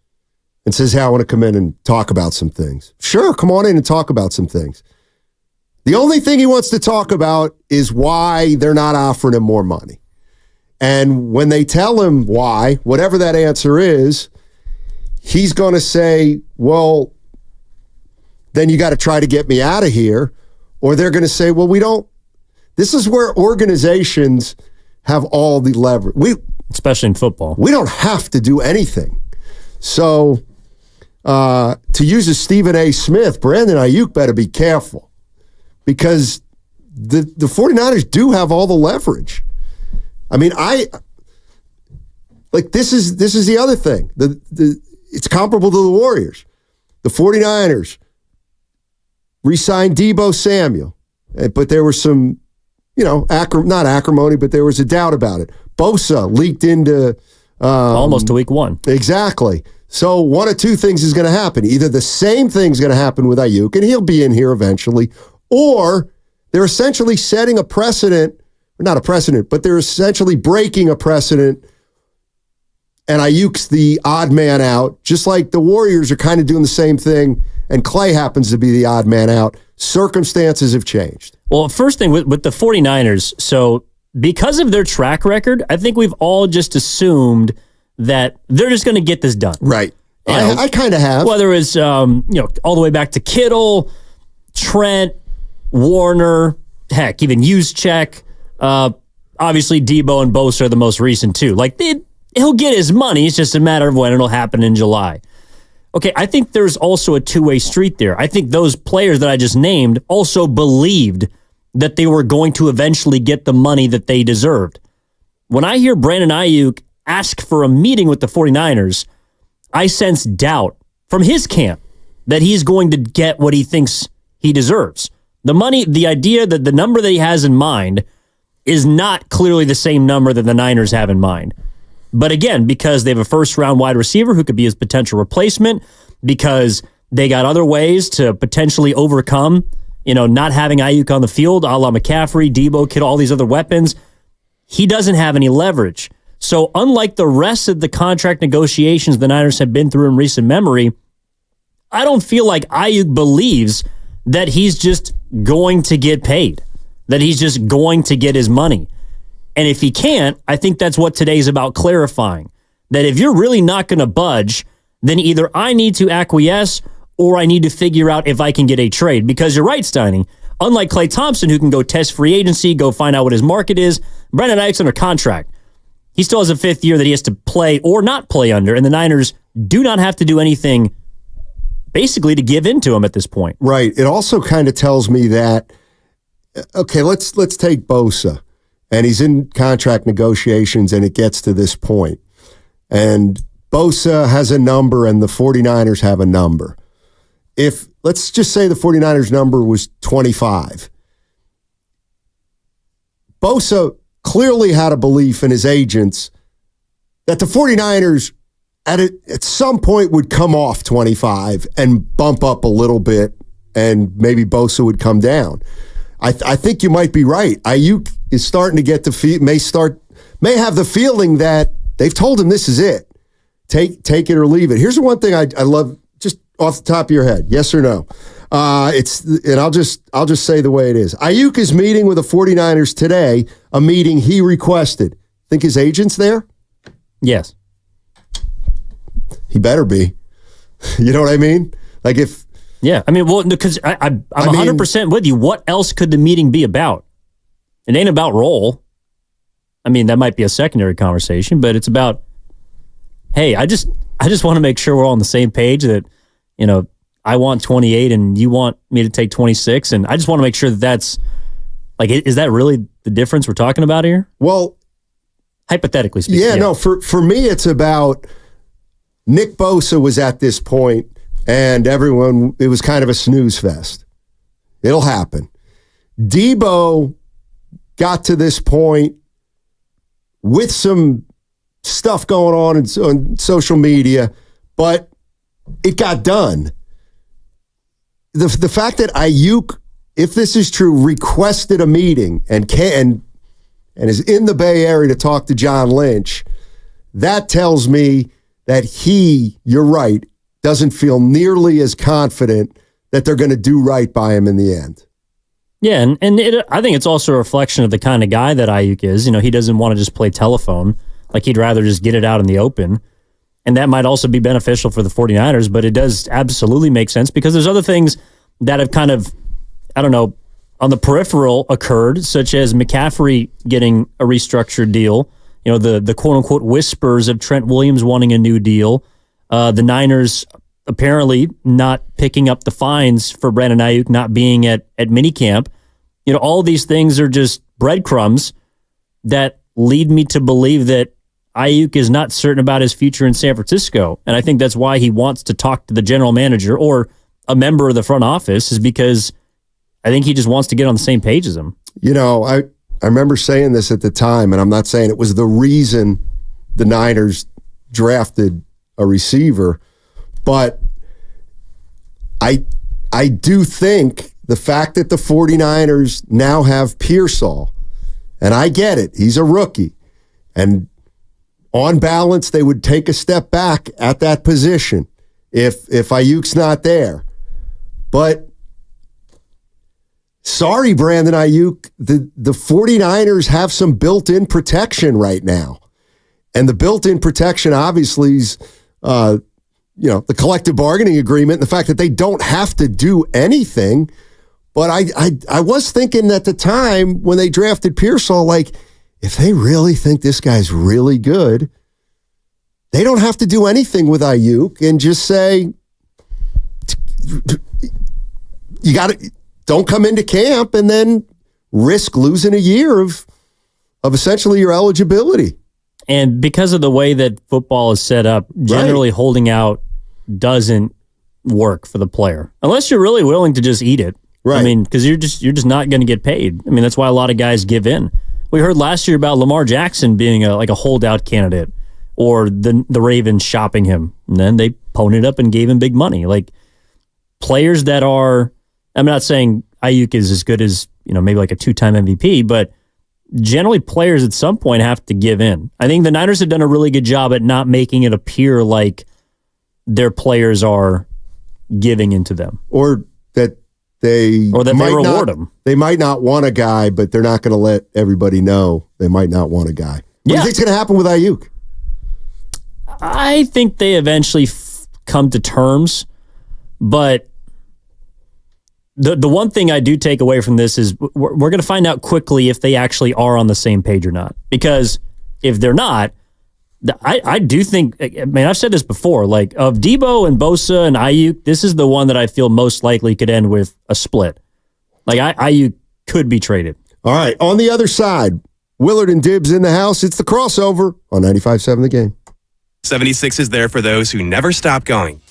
and says, hey, I want to come in and talk about some things. Sure, come on in and talk about some things. The only thing he wants to talk about is why they're not offering him more money. And when they tell him why, whatever that answer is, he's going to say, well, then you got to try to get me out of here. Or they're going to say, well, we don't. This is where organizations have all the leverage. Especially in football. We don't have to do anything. So, to use a Stephen A. Smith, Brandon Ayuk better be careful, because the 49ers do have all the leverage. I mean, this is the other thing. It's comparable to the Warriors. The 49ers re-signed Deebo Samuel, but there was some, not acrimony, but there was a doubt about it. Bosa leaked into almost to week one. Exactly. So one of two things is going to happen. Either the same thing's going to happen with Ayuk, and he'll be in here eventually, or they're essentially setting a precedent, or not a precedent, but they're essentially breaking a precedent, and Ayuk's the odd man out, just like the Warriors are kind of doing the same thing, and Klay happens to be the odd man out. Circumstances have changed. Well, first thing with the 49ers, so because of their track record, I think we've all just assumed that they're just going to get this done. Right. I kind of have. Whether it's, all the way back to Kittle, Trent, Warner, heck, even Juszczyk. Obviously, Debo and Bosa are the most recent too. Like, he'll get his money. It's just a matter of when it'll happen in July. Okay, I think there's also a two-way street there. I think those players that I just named also believed that they were going to eventually get the money that they deserved. When I hear Brandon Ayuk ask for a meeting with the 49ers, I sense doubt from his camp that he's going to get what he thinks he deserves. The money, the idea that the number that he has in mind is not clearly the same number that the Niners have in mind. But again, because they have a first-round wide receiver who could be his potential replacement, because they got other ways to potentially overcome, not having Ayuk on the field, a la McCaffrey, Debo, Kittle, all these other weapons, he doesn't have any leverage. So unlike the rest of the contract negotiations the Niners have been through in recent memory, I don't feel like Ayuk believes that he's just going to get paid, that he's just going to get his money. And if he can't, I think that's what today's about clarifying. That if you're really not going to budge, then either I need to acquiesce or I need to figure out if I can get a trade. Because you're right, Steiny. Unlike Klay Thompson, who can go test free agency, go find out what his market is, Brandon Ayuk's under contract. He still has a 5th year that he has to play or not play under, and the Niners do not have to do anything basically to give in to him at this point. Right. It also kind of tells me that, okay, let's take Bosa, and he's in contract negotiations, and it gets to this point. And Bosa has a number, and the 49ers have a number. If, let's just say the 49ers number was 25. Bosa clearly had a belief in his agents that the 49ers at some point would come off 25 and bump up a little bit, and maybe Bosa would come down. I think you might be right. Ayuk is starting to get may have the feeling that they've told him this is it. Take it or leave it. Here's the one thing I love, just off the top of your head, yes or no. And I'll just say the way it is. Ayuk is meeting with the 49ers today, a meeting he requested. Think his agent's there? Yes. He better be. You know what I mean? Like if... Yeah, I mean, well, because I'm 100% with you. What else could the meeting be about? It ain't about role. I mean, that might be a secondary conversation, but it's about, hey, I just want to make sure we're all on the same page that, you know, I want 28 and you want me to take 26, and I just want to make sure that that's, like, is that really the difference we're talking about here? Well, hypothetically speaking. Yeah, no, for me, it's about Nick Bosa was at this point, and everyone, it was kind of a snooze fest. It'll happen. Debo got to this point with some stuff going on on social media, but it got done. The fact that Ayuk, if this is true, requested a meeting and is in the Bay Area to talk to John Lynch, that tells me that you're right, doesn't feel nearly as confident that they're going to do right by him in the end. Yeah, and I think it's also a reflection of the kind of guy that Ayuk is. You know, he doesn't want to just play telephone. Like, he'd rather just get it out in the open. And that might also be beneficial for the 49ers, but it does absolutely make sense because there's other things that have kind of, I don't know, on the peripheral occurred, such as McCaffrey getting a restructured deal. You know, the quote-unquote whispers of Trent Williams wanting a new deal. The Niners apparently not picking up the fines for Brandon Ayuk not being at minicamp. You know, all these things are just breadcrumbs that lead me to believe that Ayuk is not certain about his future in San Francisco. And I think that's why he wants to talk to the general manager or a member of the front office, is because I think he just wants to get on the same page as him. You know, I remember saying this at the time, and I'm not saying it was the reason the Niners drafted a receiver, but I do think the fact that the 49ers now have Pearsall, and I get it, he's a rookie, and on balance, they would take a step back at that position if Ayuk's not there. But sorry, Brandon Ayuk, the 49ers have some built-in protection right now. And the built-in protection obviously is, the collective bargaining agreement, and the fact that they don't have to do anything. But I was thinking at the time when they drafted Pearsall, like, if they really think this guy's really good, they don't have to do anything with Ayuk and just say, don't come into camp and then risk losing a year of essentially your eligibility. And because of the way that football is set up, generally holding out doesn't work for the player unless you're really willing to just eat it. Right. I mean, because you're just not going to get paid. I mean, that's why a lot of guys give in. We heard last year about Lamar Jackson being a holdout candidate, or the Ravens shopping him, and then they ponied up and gave him big money. Like, players that are, I'm not saying Ayuk is as good as, maybe like a 2-time MVP, but generally players at some point have to give in. I think the Niners have done a really good job at not making it appear like their players are giving into them. Or that they reward them. They might not want a guy, but they're not going to let everybody know they might not want a guy. What do you think's going to happen with Ayuk? I think they eventually come to terms, but the one thing I do take away from this is we're going to find out quickly if they actually are on the same page or not. Because if they're not, I do think, man, I've said this before, like of Debo and Bosa and Ayuk, this is the one that I feel most likely could end with a split. Like Ayuk could be traded. All right, on the other side, Willard and Dibbs in the house. It's the crossover on 95.7 The Game. 76 is there for those who never stop going.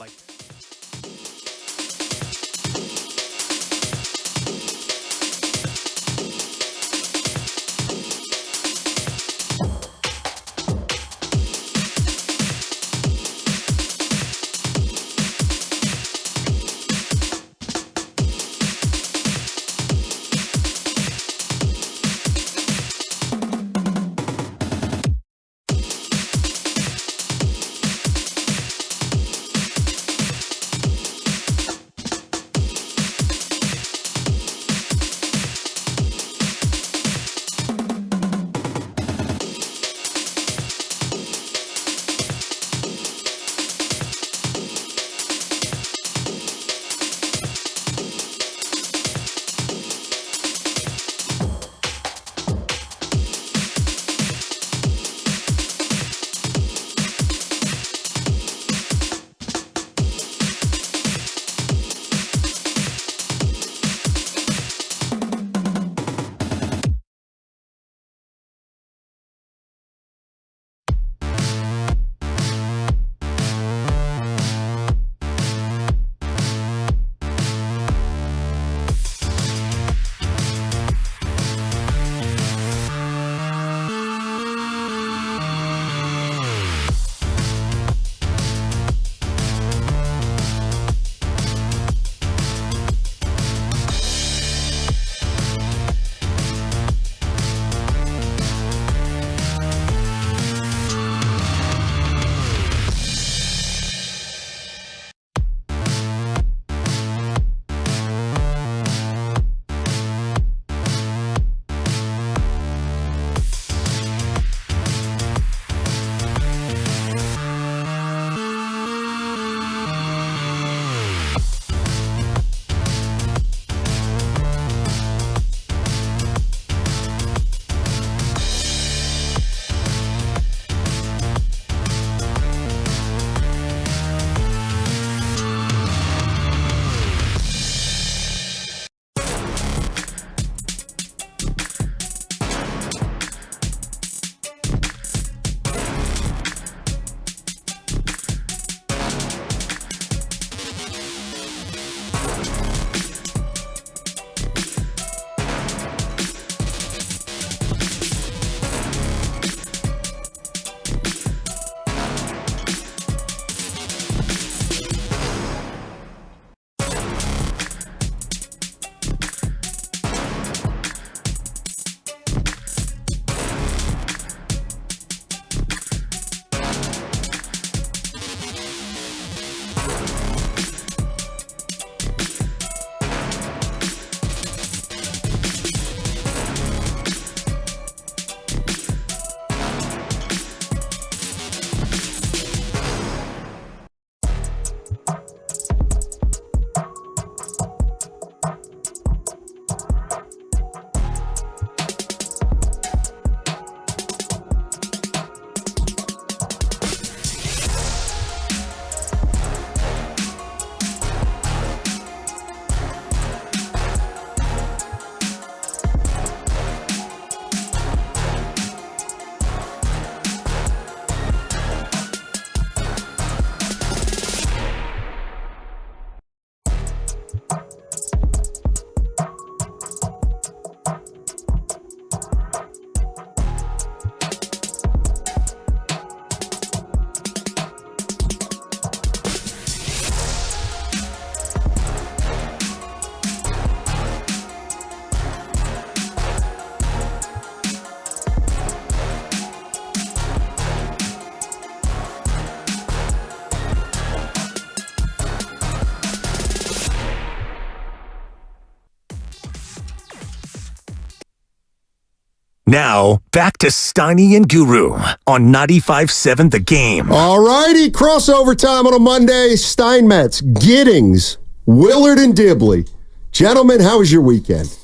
Now, back to Steiny and Guru on 95.7 The Game. All righty, crossover time on a Monday. Steinmetz, Giddings, Willard, and Dibley. Gentlemen, how was your weekend?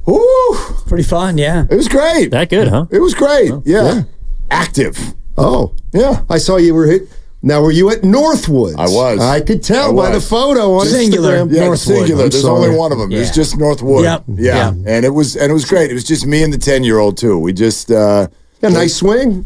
Ooh, pretty fun, yeah. It was great. That good, huh? It was great. Yeah. Active. Oh. Yeah. I saw you were hit. Now, were you at Northwoods? I was. I could tell by the photo on Singular. Instagram. Yeah, Northwood. singular. There's only one of them. Yeah. It's just Northwood. Yep. Yeah. And it was great. It was just me and the 10-year-old too. We just Got a nice swing.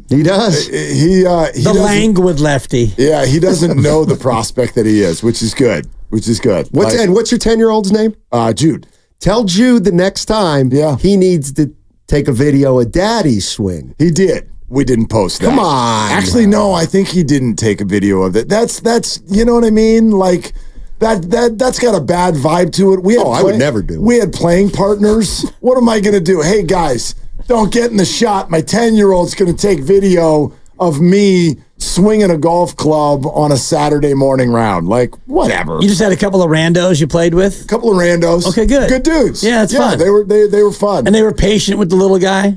He does. The languid lefty. Yeah, he doesn't know the prospect that he is, which is good. What's your 10-year-old's name? Jude. Tell Jude the next time he needs to take a video of Daddy's swing. He did. We didn't post that. Come on. Actually, no, I think he didn't take a video of it. That's you know what I mean? Like that's got a bad vibe to it. I would never do it. We had playing partners. What am I going to do? Hey, guys, don't get in the shot. My 10-year-old's going to take video of me swinging a golf club on a Saturday morning round. Like, whatever. You just had a couple of randos you played with? A couple of randos. Okay, good. Good dudes. Yeah, it's fun. They were fun. And they were patient with the little guy?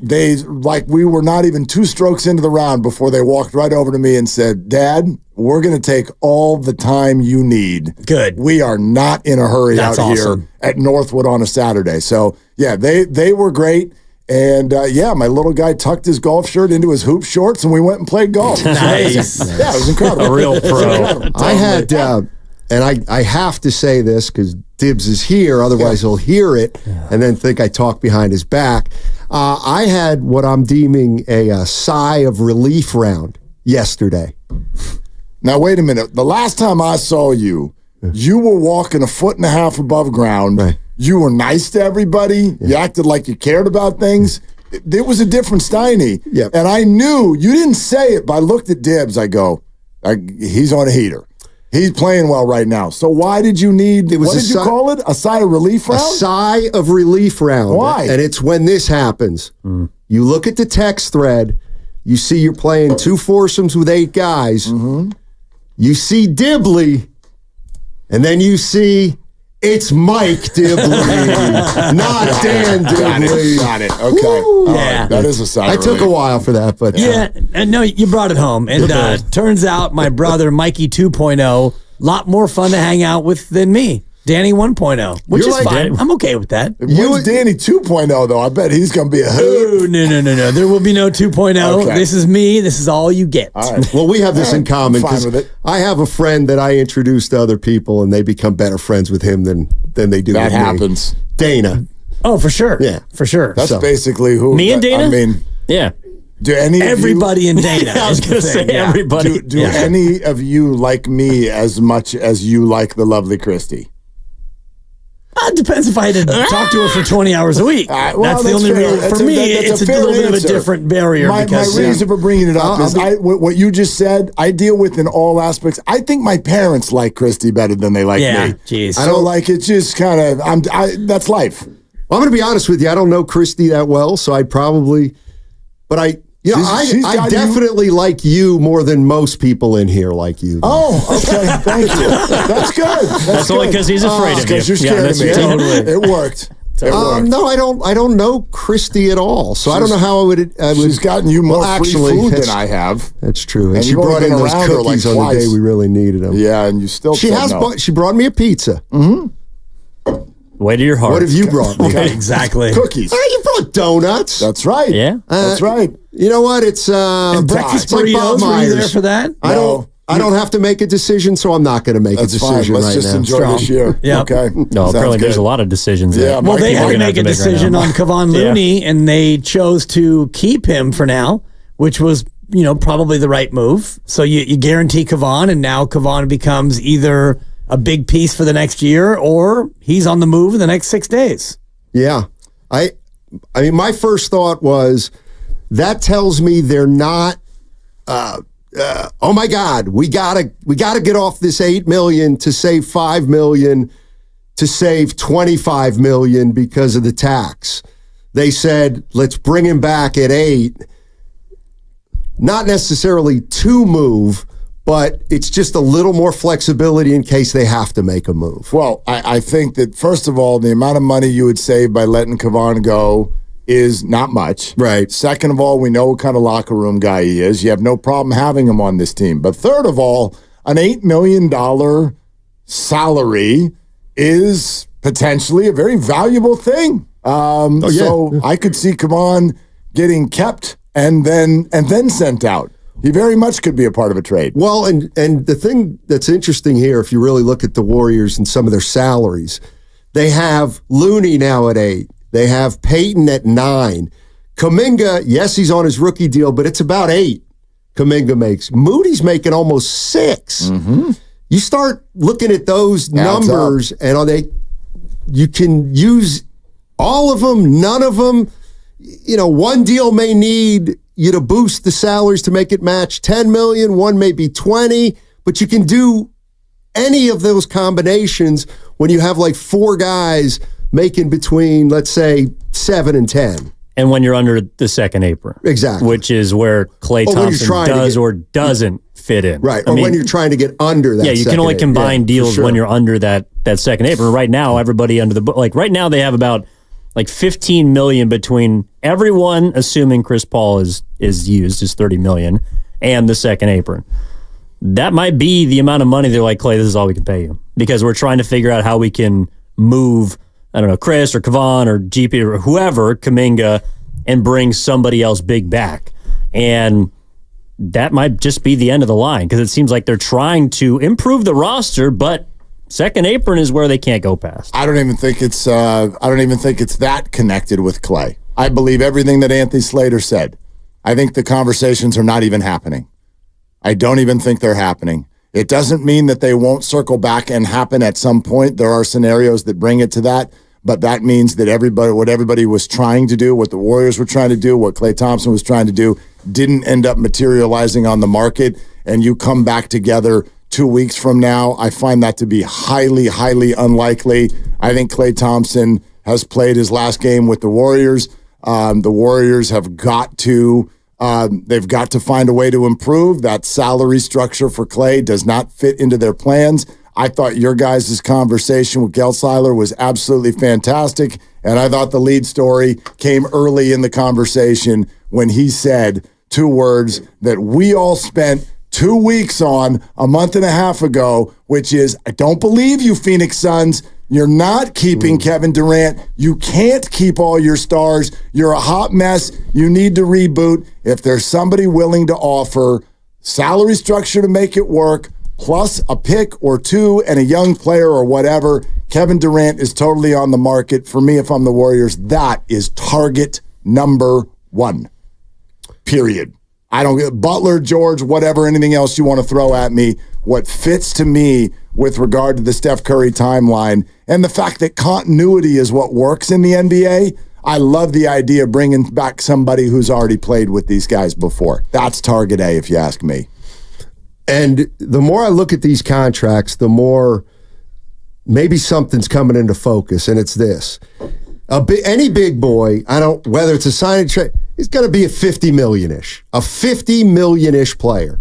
We were not even 2 strokes into the round before they walked right over to me and said, Dad, we're going to take all the time you need. Good. We are not in a hurry That's out awesome. here at Northwood on a Saturday. So, yeah, they were great. And, my little guy tucked his golf shirt into his hoop shorts, and we went and played golf. Nice. Yeah, it was incredible. A real pro. I had, and I have to say this because Dibbs is here, otherwise he'll hear it and then think I talk behind his back. I had what I'm deeming a sigh of relief round yesterday. Now, wait a minute. The last time I saw you, you were walking 1.5 feet above ground. Right. You were nice to everybody. You acted like you cared about things. It was a different Steiny. Yep. And I knew, you didn't say it, but I looked at Dibbs. I go, he's on a heater. He's playing well right now. So why did you need, what did you call it? A sigh of relief round? A sigh of relief round. Why? And it's when this happens. You look at the text thread, you see you're playing 2 foursomes with 8 guys. Mm-hmm. You see Dibley, and then you see it's Mike Dibley, not Dan Dibley. Got it. Okay. All right. That is a sigh I of took relief. a while for that, but Yeah, and no, you brought it home. And turns out my brother, Mikey 2.0, lot more fun to hang out with than me. Danny 1.0, which You're is like fine. Danny. I'm okay with that. When's Danny 2.0, though? I bet he's going to be a hoot. Oh, no. There will be no 2.0. Okay. This is me. This is all you get. All right. well, we have this in common Fine because with it. I have a friend that I introduce to other people, and they become better friends with him than they do That with me. happens. Dana. Oh, for sure. Yeah. For sure. That's basically who. Me and Dana? I mean, Yeah. do any Everybody in Dana. I was is the going to say thing, yeah. everybody. do any of you like me as much as you like the lovely Christy? It depends if I had to talk to her for 20 hours a week. Well, that's the only fair. real. That's For me, that's it's a fair little bit of a answer. different barrier. My because reason for bringing it up is what you just said, I deal with in all aspects. I think my parents like Christy better than they like Yeah, me. geez. I don't like it. Just kind of, that's life. Well, I'm going to be honest with you. I don't know Christy that well, so I'd probably, but I definitely like you more than most people in here like you. Oh, okay. Thank you. That's good. That's only because he's afraid of you. Because you're scared of me. Totally. It worked. It worked. No, I don't know Christy at all, so I don't know how I would. She's gotten you more free food than I have. That's true, and she you've only brought in been those around her cookies like on the day twice. we really needed them. Yeah, and you still She said has. no. She brought me a pizza. Way to your heart. What have you brought me? Exactly. Cookies. Oh, you brought donuts. That's right. Yeah. That's right. You know what? It's And breakfast it's like Bob burritos. Were you there Myers. for that? I don't have to make a decision, so I'm not going to make a That's fine. decision Let's right just now. enjoy Strong. this year. Yep. Okay. No, Sounds apparently there's good. a lot of decisions there. Yeah, Well, they Mikey, had we're to gonna make a have to make right decision now. on Kevon Looney, and they chose to keep him for now, which was, probably the right move. So you guarantee Kevon, and now Kevon becomes either a big piece for the next year or he's on the move in the next 6 days. Yeah. I mean, my first thought was that tells me they're not. Oh my God, we gotta get off this $8 million to save $5 million to save $25 million because of the tax. They said, let's bring him back at $8. Not necessarily to move, but it's just a little more flexibility in case they have to make a move. Well, I think that, first of all, the amount of money you would save by letting Kevon go is not much. Right. Second of all, we know what kind of locker room guy he is. You have no problem having him on this team. But third of all, an $8 million salary is potentially a very valuable thing. So I could see Kevon getting kept and then sent out. He very much could be a part of a trade. Well, and the thing that's interesting here, if you really look at the Warriors and some of their salaries, they have Looney now at 8. They have Peyton at 9. Kuminga, yes, he's on his rookie deal, but it's about 8 Kuminga makes. Moody's making almost 6. Mm-hmm. You start looking at those numbers, and you can use all of them, none of them. One deal may need you to boost the salaries to make it match 10 million, one may be 20, but you can do any of those combinations when you have like 4 guys making between, let's say, 7 and 10. And when you're under the second apron. Exactly. Which is where Klay Thompson does or doesn't fit in. Right. Or when you're trying to get under that. Yeah, you can only combine deals when you're under that second apron. Right now, everybody under right now they have about like 15 million between everyone, assuming Chris Paul is used, is 30 million, and the second apron. That might be the amount of money they're like, Klay, this is all we can pay you. Because we're trying to figure out how we can move, I don't know, Chris or Kevon or GP or whoever, Kuminga, and bring somebody else big back. And that might just be the end of the line because it seems like they're trying to improve the roster, but second apron is where they can't go past. I don't even think it's that connected with Klay. I believe everything that Anthony Slater said. I think the conversations are not even happening. I don't even think they're happening. It doesn't mean that they won't circle back and happen at some point. There are scenarios that bring it to that, but that means that what everybody was trying to do, what the Warriors were trying to do, what Klay Thompson was trying to do, didn't end up materializing on the market, and you come back together 2 weeks from now. I find that to be highly, highly unlikely. I think Klay Thompson has played his last game with the Warriors. The Warriors have got to they've got to find a way to improve. That salary structure for Klay does not fit into their plans. I thought your guys' conversation with Gelsiler was absolutely fantastic, and I thought the lead story came early in the conversation when he said 2 words that we all spent 2 weeks on a month and a half ago, which is, I don't believe you, Phoenix Suns. You're not keeping Kevin Durant. You can't keep all your stars. You're a hot mess. You need to reboot. If there's somebody willing to offer salary structure to make it work, plus a pick or 2 and a young player or whatever, Kevin Durant is totally on the market. For me, if I'm the Warriors, that is target number 1. Period. I don't get Butler, George, whatever, anything else you want to throw at me. What fits to me with regard to the Steph Curry timeline and the fact that continuity is what works in the NBA, I love the idea of bringing back somebody who's already played with these guys before. That's target A, if you ask me. And the more I look at these contracts, the more maybe something's coming into focus, and it's this. Any big boy, whether it's a signing trade, it's going to be a 50 million-ish, a 50 million-ish player.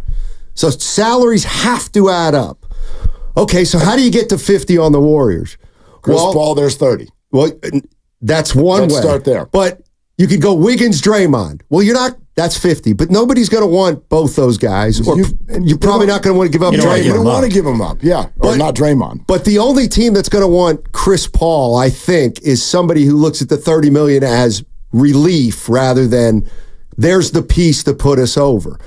So salaries have to add up. Okay, so how do you get to 50 on the Warriors? Chris Paul, there's 30. Well, that's one way. Let's start there. But you could go Wiggins, Draymond. Well, that's 50, but nobody's going to want both those guys. Or you're probably not going to want to give up Draymond. You don't want to give him up, or not Draymond. But the only team that's going to want Chris Paul, I think, is somebody who looks at the $30 million as relief rather than there's the piece to put us over.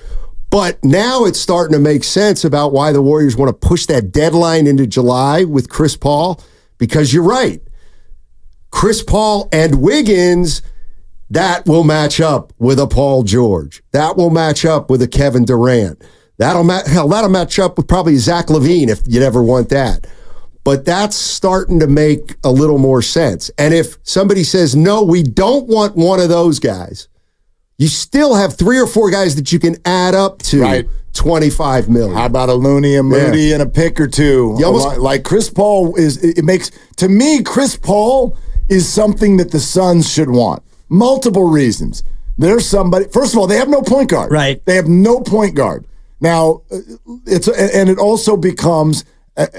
But now it's starting to make sense about why the Warriors want to push that deadline into July with Chris Paul, because you're right. Chris Paul and Wiggins, that will match up with a Paul George. That will match up with a Kevin Durant. That'll match up with probably Zach LaVine if you'd ever want that. But that's starting to make a little more sense. And if somebody says, no, we don't want one of those guys, you still have 3 or 4 guys that you can add up to 25 million. How about a Looney, a Moody, and a pick or 2? Like Chris Paul to me, Chris Paul is something that the Suns should want. Multiple reasons. There's somebody, first of all, they have no point guard. Right. They have no point guard. Now, it also becomes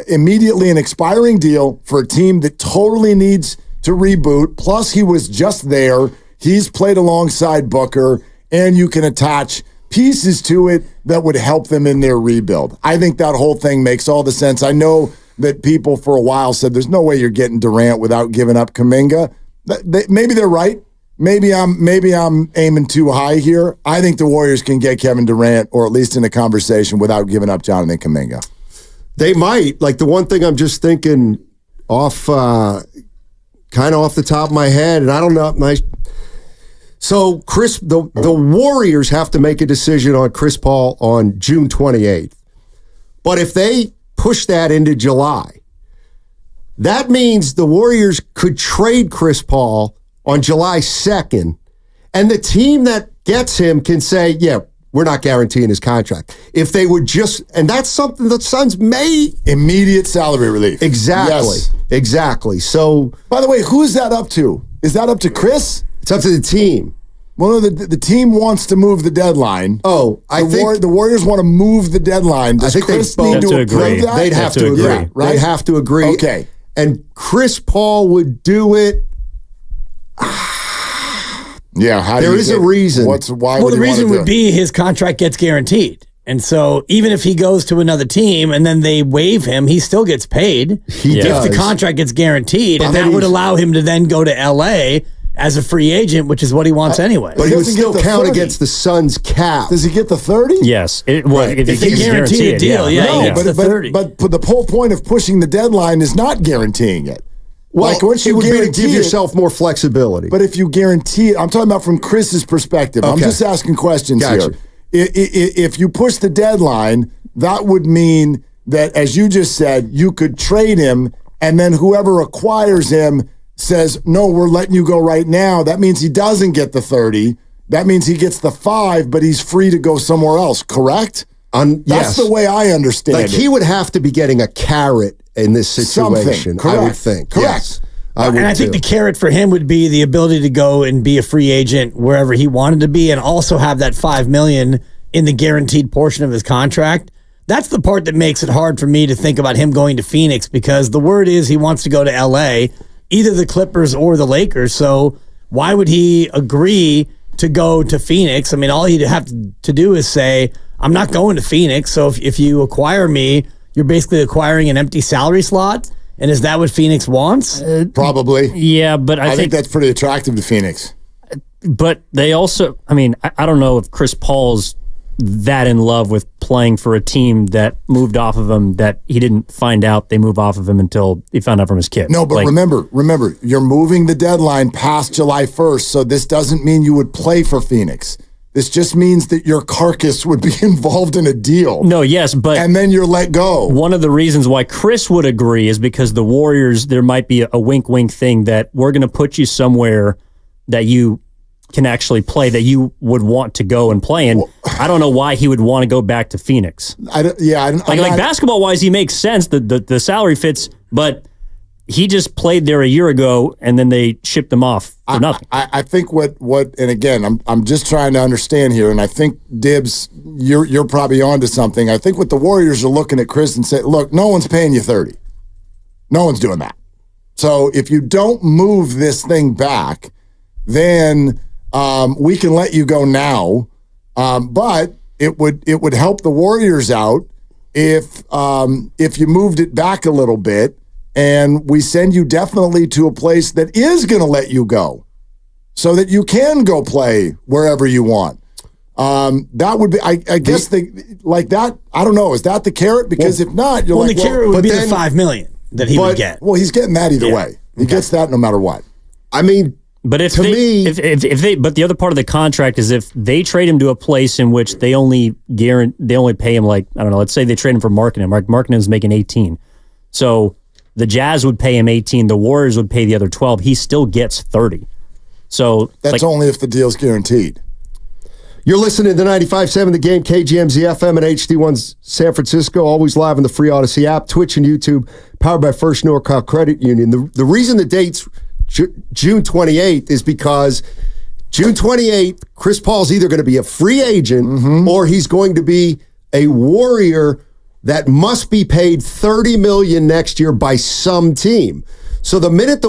immediately an expiring deal for a team that totally needs to reboot. Plus, he was just there. He's played alongside Booker, and you can attach pieces to it that would help them in their rebuild. I think that whole thing makes all the sense. I know that people for a while said there's no way you're getting Durant without giving up Kuminga. Maybe they're right. Maybe I'm aiming too high here. I think the Warriors can get Kevin Durant, or at least in a conversation, without giving up Jonathan Kuminga. They might. Like, the one thing I'm just thinking off, kind of off the top of my head, and I don't know. So the Warriors have to make a decision on Chris Paul on June 28th. But if they push that into July, that means the Warriors could trade Chris Paul on July 2nd, and the team that gets him can say, yeah, we're not guaranteeing his contract. If they would just, and that's something the Suns may. Immediate salary relief. Exactly. Yes. Exactly. So. By the way, who is that up to? Is that up to Chris? It's up to the team. Well, no, the team wants to move the deadline. Oh, I think the Warriors want to move the deadline. Does I think Chris they need to agree? That? They'd have to agree. Yeah, right? They'd have to agree. Okay. And Chris Paul would do it. Yeah, there is a reason. Why? The reason would be his contract gets guaranteed. And so even if he goes to another team and then they waive him, he still gets paid if the contract gets guaranteed. And that would allow him to then go to L.A. as a free agent, which is what he wants anyway. But he would still count against the Suns' cap. Does he get the 30? Yes. If they guarantee a deal, but the whole point of pushing the deadline is not guaranteeing it. Well, like once it you would be to guarantee give yourself more flexibility. But if you guarantee it, I'm talking about from Chris's perspective. Okay. I'm just asking questions here. If you push the deadline, that would mean that, as you just said, you could trade him, and then whoever acquires him says, no, we're letting you go right now. That means he doesn't get the 30. That means he gets the 5, but he's free to go somewhere else, correct? That's the way I understand it. He would have to be getting a carrot in this situation, I would think. Correct. Yes, I think the carrot for him would be the ability to go and be a free agent wherever he wanted to be, and also have that $5 million in the guaranteed portion of his contract. That's the part that makes it hard for me to think about him going to Phoenix, because the word is he wants to go to LA, either the Clippers or the Lakers. So why would he agree to go to Phoenix? I mean, all he'd have to do is say, I'm not going to Phoenix. So if you acquire me, you're basically acquiring an empty salary slot. And is that what Phoenix wants? Probably. Yeah, but I think that's pretty attractive to Phoenix. But they also, I mean, I don't know if Chris Paul's that in love with playing for a team that moved off of him, that he didn't find out they move off of him until he found out from his kid. No, but remember, you're moving the deadline past July 1st, so this doesn't mean you would play for Phoenix. This just means that your carcass would be involved in a deal. No, yes, but... And then you're let go. One of the reasons why Chris would agree is because the Warriors, there might be a wink-wink thing that we're going to put you somewhere that you can actually play, that you would want to go and play. And I don't know why he would want to go back to Phoenix. Like basketball-wise, he makes sense. The salary fits, but he just played there a year ago, and then they shipped him off for nothing. I think what, and again, I'm just trying to understand here, and I think, Dibs, you're probably onto something. I think what the Warriors are looking at Chris and say, look, no one's paying you 30. No one's doing that. So if you don't move this thing back, then we can let you go now. But it would help the Warriors out if you moved it back a little bit, and we send you definitely to a place that is going to let you go so that you can go play wherever you want. That would be, I guess, like that. I don't know. Is that the carrot? Because if not, you're the carrot would be the $5 million that he would get. Well, he's getting that either way. He gets that no matter what. I mean, but if but the other part of the contract is if they trade him to a place in which they only pay him, like, I don't know, let's say they trade him for Markkanen. Markkanen's making 18. So the Jazz would pay him 18. The Warriors would pay the other 12. He still gets 30. So that's only if the deal's guaranteed. You're listening to 95.7 The Game, KGMZ FM and HD1's San Francisco, always live on the free Odyssey app, Twitch and YouTube, powered by First NorCal Credit Union. The reason the date's June 28th is because June 28th, Chris Paul's either going to be a free agent or he's going to be a Warrior that must be paid $30 million next year by some team. So the minute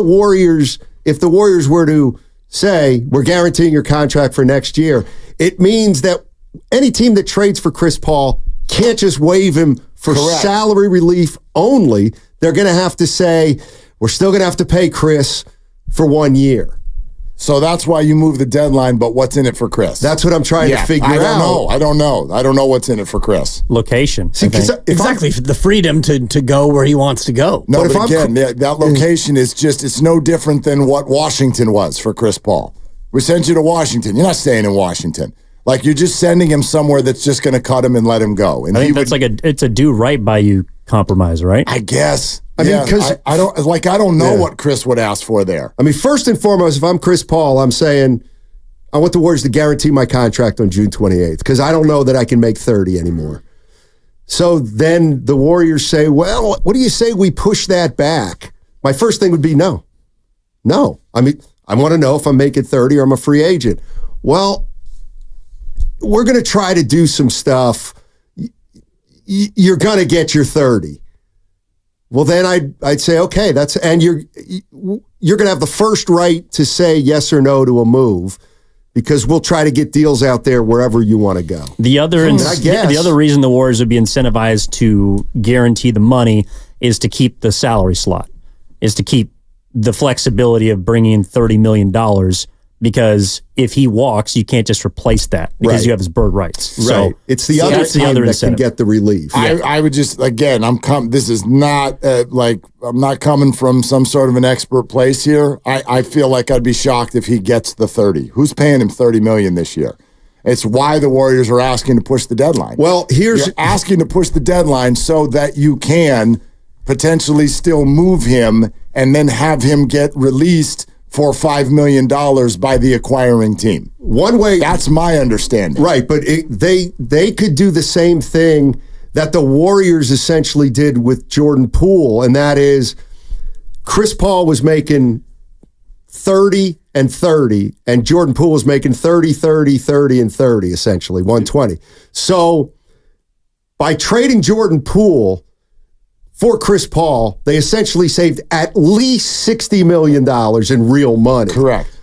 if the Warriors were to say, we're guaranteeing your contract for next year, it means that any team that trades for Chris Paul can't just waive him for salary relief only. They're going to have to say, we're still going to have to pay Chris for 1 year. So that's why you move the deadline, but what's in it for Chris? That's what I'm trying to figure out. I don't know what's in it for Chris. Location. See, exactly. The freedom to go where he wants to go. No, but again, that location is it's no different than what Washington was for Chris Paul. We sent you to Washington. You're not staying in Washington. Like, you're just sending him somewhere that's just going to cut him and let him go. And I think that's it's a do right by you compromise, right? I guess. I mean, because I don't know what Chris would ask for there. I mean, first and foremost, if I'm Chris Paul, I'm saying I want the Warriors to guarantee my contract on June 28th because I don't know that I can make 30 anymore. So then the Warriors say, well, what do you say we push that back? My first thing would be no. I mean, I want to know if I'm making 30 or I'm a free agent. Well, we're going to try to do some stuff. You're going to get your 30. Well, then I'd say, okay, and you're going to have the first right to say yes or no to a move because we'll try to get deals out there wherever you want to go. The other reason the Warriors would be incentivized to guarantee the money is to keep the salary slot, is to keep the flexibility of bringing in $30 million because if he walks, you can't just replace that because you have his bird rights. Right. So it's the other team that can get the relief. I would just, again, this is not I'm not coming from some sort of an expert place here. I feel like I'd be shocked if he gets the 30. Who's paying him $30 million this year? It's why the Warriors are asking to push the deadline. Well, you're asking to push the deadline so that you can potentially still move him and then have him get released for $5 million by the acquiring team. One way, that's my understanding. Right, but they could do the same thing that the Warriors essentially did with Jordan Poole, and that is Chris Paul was making 30 and 30, and Jordan Poole was making 30, 30, 30, and 30, essentially, 120. So by trading Jordan Poole for Chris Paul, they essentially saved at least $60 million in real money. Correct.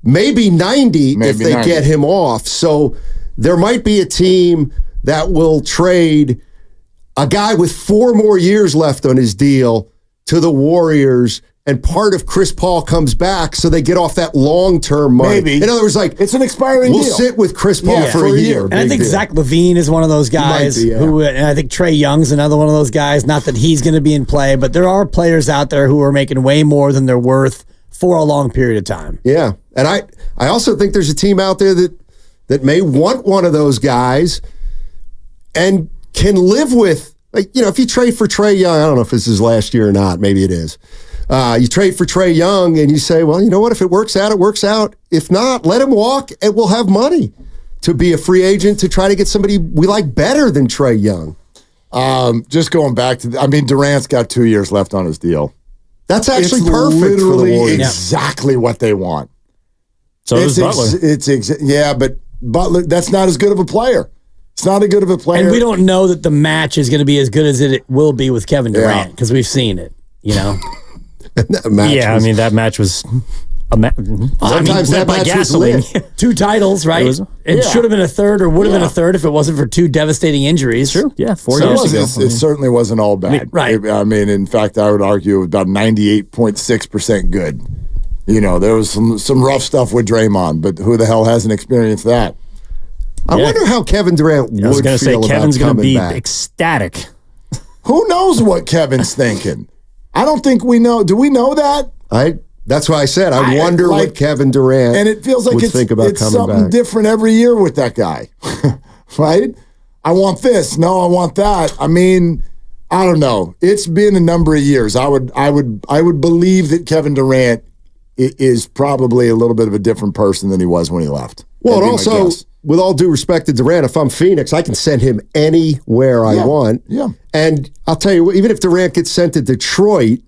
Maybe 90 if they get him off. So there might be a team that will trade a guy with 4 more years left on his deal to the Warriors, and part of Chris Paul comes back so they get off that long-term money. Maybe. In other words, it's an expiring deal. We'll sit with Chris Paul for a year. And I think Zach LaVine is one of those guys and I think Trae Young's another one of those guys. Not that he's going to be in play, but there are players out there who are making way more than they're worth for a long period of time. Yeah. And I also think there's a team out there that may want one of those guys and can live with, if you trade for Trae Young, I don't know if this is last year or not, maybe it is. You trade for Trae Young and you say, well, you know what? If it works out, it works out. If not, let him walk and we'll have money to be a free agent to try to get somebody we like better than Trae Young. Just going back to, Durant's got 2 years left on his deal. That's actually perfect literally for the Warriors. Exactly what they want. So does Butler. But Butler, that's not as good of a player. It's not as good of a player. And we don't know that the match is going to be as good as it will be with Kevin Durant because we've seen it, that match was sometimes that by match gasoline. was lit. 2 titles, right? It should have been a third or would have been a third if it wasn't for 2 devastating injuries. True. Yeah, 4 years ago. It certainly wasn't all bad. Right. In fact, I would argue it was about 98.6% good. There was some rough stuff with Draymond, but who the hell hasn't experienced that? I wonder how Kevin Durant would feel about coming back. I was going to say, Kevin's going to be ecstatic. Who knows what Kevin's thinking? I don't think we know. Do we know that? That's why I said I wonder what Kevin Durant and it feels like would think about coming something back. different every year with that guy, right? I want this. No, I want that. I don't know. It's been a number of years. I would believe that Kevin Durant is probably a little bit of a different person than he was when he left. Well, and also, with all due respect to Durant, if I'm Phoenix, I can send him anywhere I want. Yeah. And I'll tell you, even if Durant gets sent to Detroit,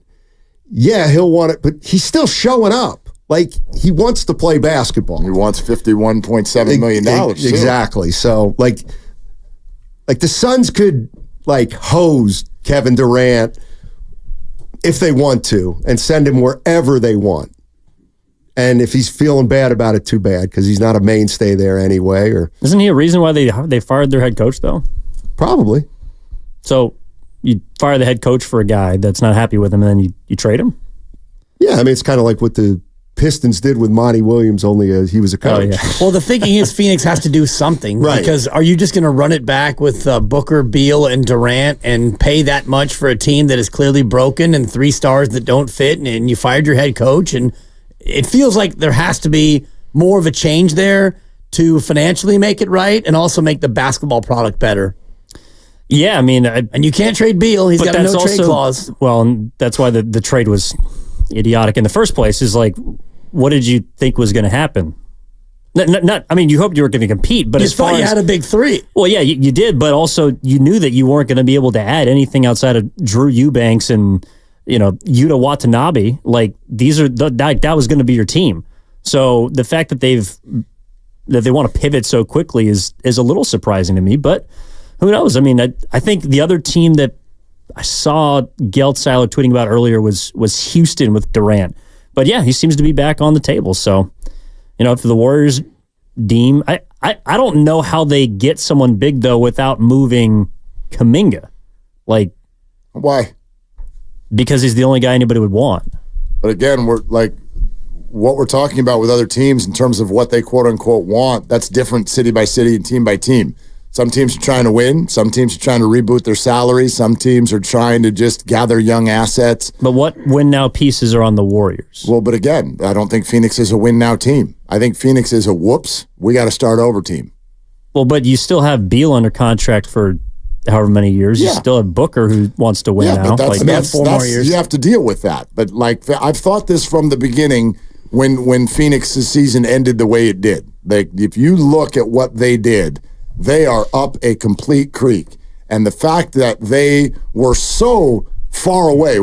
he'll want it, but he's still showing up. He wants to play basketball. He wants $51.7 million. Exactly. So, Like the Suns could hose Kevin Durant if they want to and send him wherever they want. And if he's feeling bad about it, too bad, because he's not a mainstay there anyway. Or isn't he a reason why they fired their head coach, though? Probably. So you fire the head coach for a guy that's not happy with him, and then you trade him? Yeah, I mean, it's kind of like what the Pistons did with Monty Williams, only he was a coach. Oh, yeah. Well, the thinking is Phoenix has to do something. Right. Because are you just going to run it back with Booker, Beal, and Durant and pay that much for a team that is clearly broken and 3 stars that don't fit, and you fired your head coach? And it feels like there has to be more of a change there to financially make it right and also make the basketball product better. Yeah, I mean... and you can't trade Beal. He's got a no-trade clause. Well, and that's why the trade was idiotic in the first place, is like, what did you think was going to happen? I mean, you hoped you were going to compete, but you thought you had a big 3. Well, yeah, you did, but also you knew that you weren't going to be able to add anything outside of Drew Eubanks and Yuta Watanabe. Like these are that was going to be your team. So the fact that they want to pivot so quickly is a little surprising to me. But who knows? I mean, I think the other team that I saw Geltziler tweeting about earlier was Houston with Durant. But yeah, he seems to be back on the table. So, if the Warriors deem, I don't know how they get someone big though without moving Kuminga. Like, why? because he's the only guy anybody would want. But again, we're like what we're talking about with other teams in terms of what they quote unquote want. That's different city by city and team by team. Some teams are trying to win. Some teams are trying to reboot their salaries. Some teams are trying to just gather young assets. But what win-now pieces are on the Warriors? Well, but again, I don't think Phoenix is a win-now team. I think Phoenix is a whoops, we got to start over team. Well, but you still have Beal under contract for however many years. You still have Booker who wants to win now. But that's 4 more years. You have to deal with that. But like I've thought this from the beginning when Phoenix's season ended the way it did. Like if you look at what they did, they are up a complete creek. And the fact that they were so far away,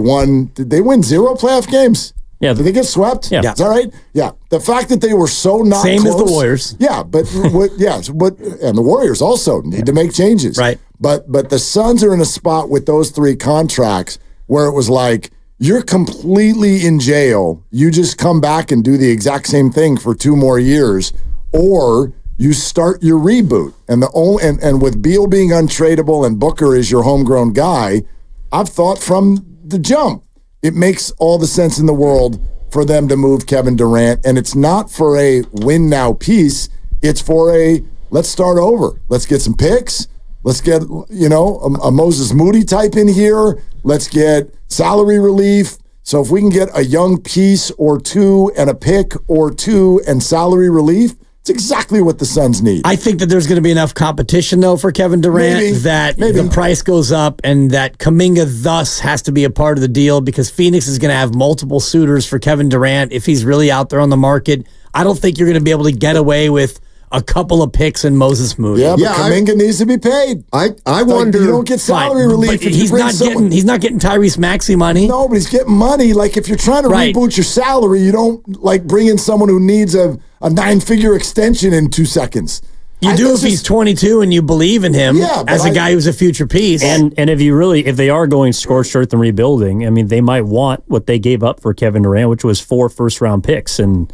did they win 0 playoff games? Yeah. Did they get swept? Yeah. Is that right? Yeah. The fact that they were so not Same close, as the Warriors. Yeah, but and the Warriors also need to make changes. Right. But the Suns are in a spot with those 3 contracts where it was like, you're completely in jail. You just come back and do the exact same thing for 2 more years, or you start your reboot. And with Beal being untradeable and Booker is your homegrown guy, I've thought from the jump, it makes all the sense in the world for them to move Kevin Durant. And it's not for a win now piece. It's for a let's start over. Let's get some picks. Let's get, a Moses Moody type in here. Let's get salary relief. So if we can get a young piece or 2 and a pick or 2 and salary relief, it's exactly what the Suns need. I think that there's going to be enough competition, though, for Kevin Durant that the price goes up and that Kuminga thus has to be a part of the deal because Phoenix is going to have multiple suitors for Kevin Durant if he's really out there on the market. I don't think you're going to be able to get away with a couple of picks in Moses Moody. Yeah, but Kuminga needs to be paid. I wonder. You don't get salary relief. But he's not getting Tyrese Maxey money. No, but he's getting money. Like if you're trying to reboot your salary, you don't like bring in someone who needs a 9-figure extension in 2 seconds. You do if he's 22 and you believe in him as a guy who's a future piece. And if they are going scorched earth and rebuilding, I mean, they might want what they gave up for Kevin Durant, which was 4 first-round picks, and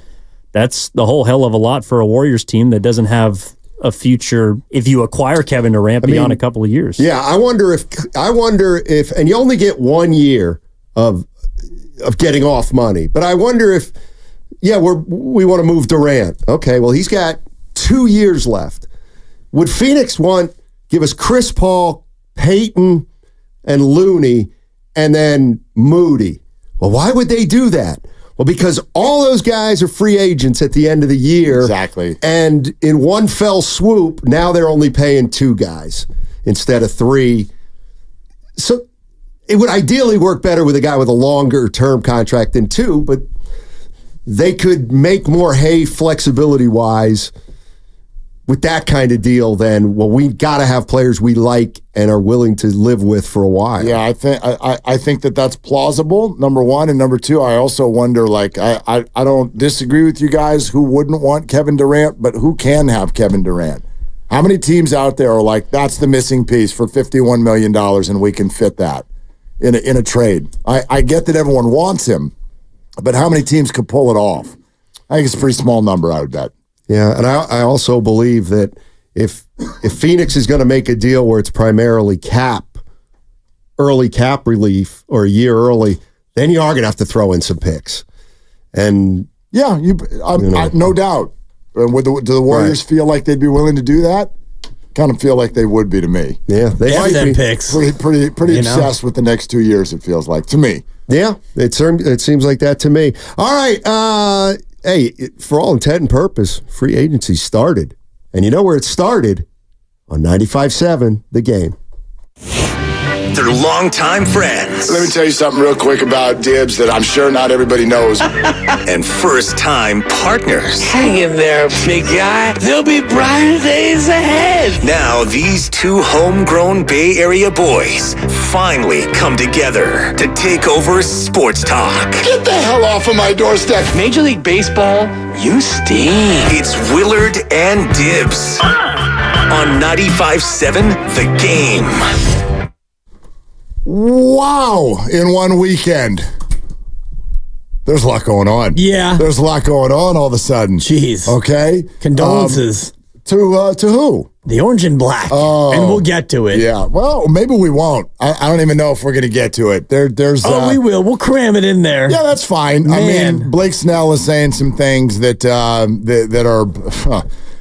that's the whole hell of a lot for a Warriors team that doesn't have a future if you acquire Kevin Durant beyond a couple of years. Yeah, I wonder if, and you only get 1 year of getting off money, but I wonder if, we want to move Durant. Okay, well, he's got 2 years left. Would Phoenix give us Chris Paul, Peyton, and Looney, and then Moody? Well, why would they do that? Well, because all those guys are free agents at the end of the year. Exactly. And in one fell swoop, now they're only paying 2 guys instead of 3. So it would ideally work better with a guy with a longer term contract than 2, but they could make more hay flexibility-wise with that kind of deal than, we got to have players we like and are willing to live with for a while. Yeah, I think that's plausible, number one. And number two, I also wonder, I don't disagree with you guys who wouldn't want Kevin Durant, but who can have Kevin Durant? How many teams out there are like, that's the missing piece for $51 million and we can fit that in a trade? I get that everyone wants him, but how many teams could pull it off? I think it's a pretty small number, I would bet. Yeah, and I also believe that if Phoenix is going to make a deal where it's primarily early cap relief or a year early, then you are going to have to throw in some picks. And yeah, no doubt. Do the Warriors feel like they'd be willing to do that? Kind of feel like they would be to me. Yeah, they might be picks. Pretty obsessed with the next 2 years, it feels like, to me. Yeah, it seems like that to me. All right, hey, for all intent and purpose, free agency started. And you know where it started? On 95.7, The Game. They're longtime friends. Let me tell you something real quick about Dibs that I'm sure not everybody knows. And first-time partners. Hang in there, big guy. There'll be brighter days ahead. Now, these two homegrown Bay Area boys finally come together to take over sports talk. Get the hell off of my doorstep. Major League Baseball, you stink. It's Willard and Dibs on 95.7 The Game. Wow, in one weekend. There's a lot going on. Yeah. There's a lot going on all of a sudden. Jeez. Okay. Condolences. To who? The Orange and Black. Oh. And we'll get to it. Yeah. Well, maybe we won't. I don't even know if we're going to get to it. There's. We will. We'll cram it in there. Yeah, that's fine. Man. I mean, Blake Snell is saying some things that are...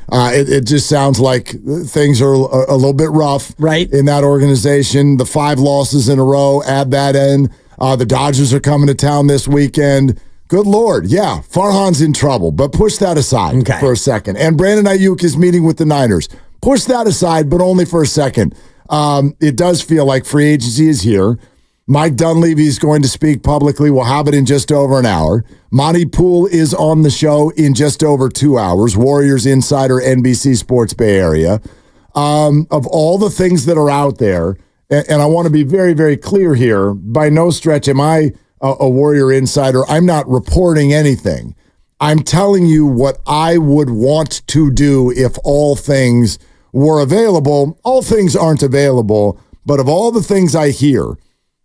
It just sounds like things are a little bit rough in that organization. The 5 losses in a row, add that in. The Dodgers are coming to town this weekend. Good Lord. Yeah, Farhan's in trouble, but push that aside for a second. And Brandon Ayuk is meeting with the Niners. Push that aside, but only for a second. It does feel like free agency is here. Mike Dunleavy is going to speak publicly. We'll have it in just over an hour. Monty Poole is on the show in just over 2 hours. Warriors insider, NBC Sports Bay Area. Of all the things that are out there, and I want to be very, very clear here, by no stretch am I a Warrior insider. I'm not reporting anything. I'm telling you what I would want to do if all things were available. All things aren't available, but of all the things I hear,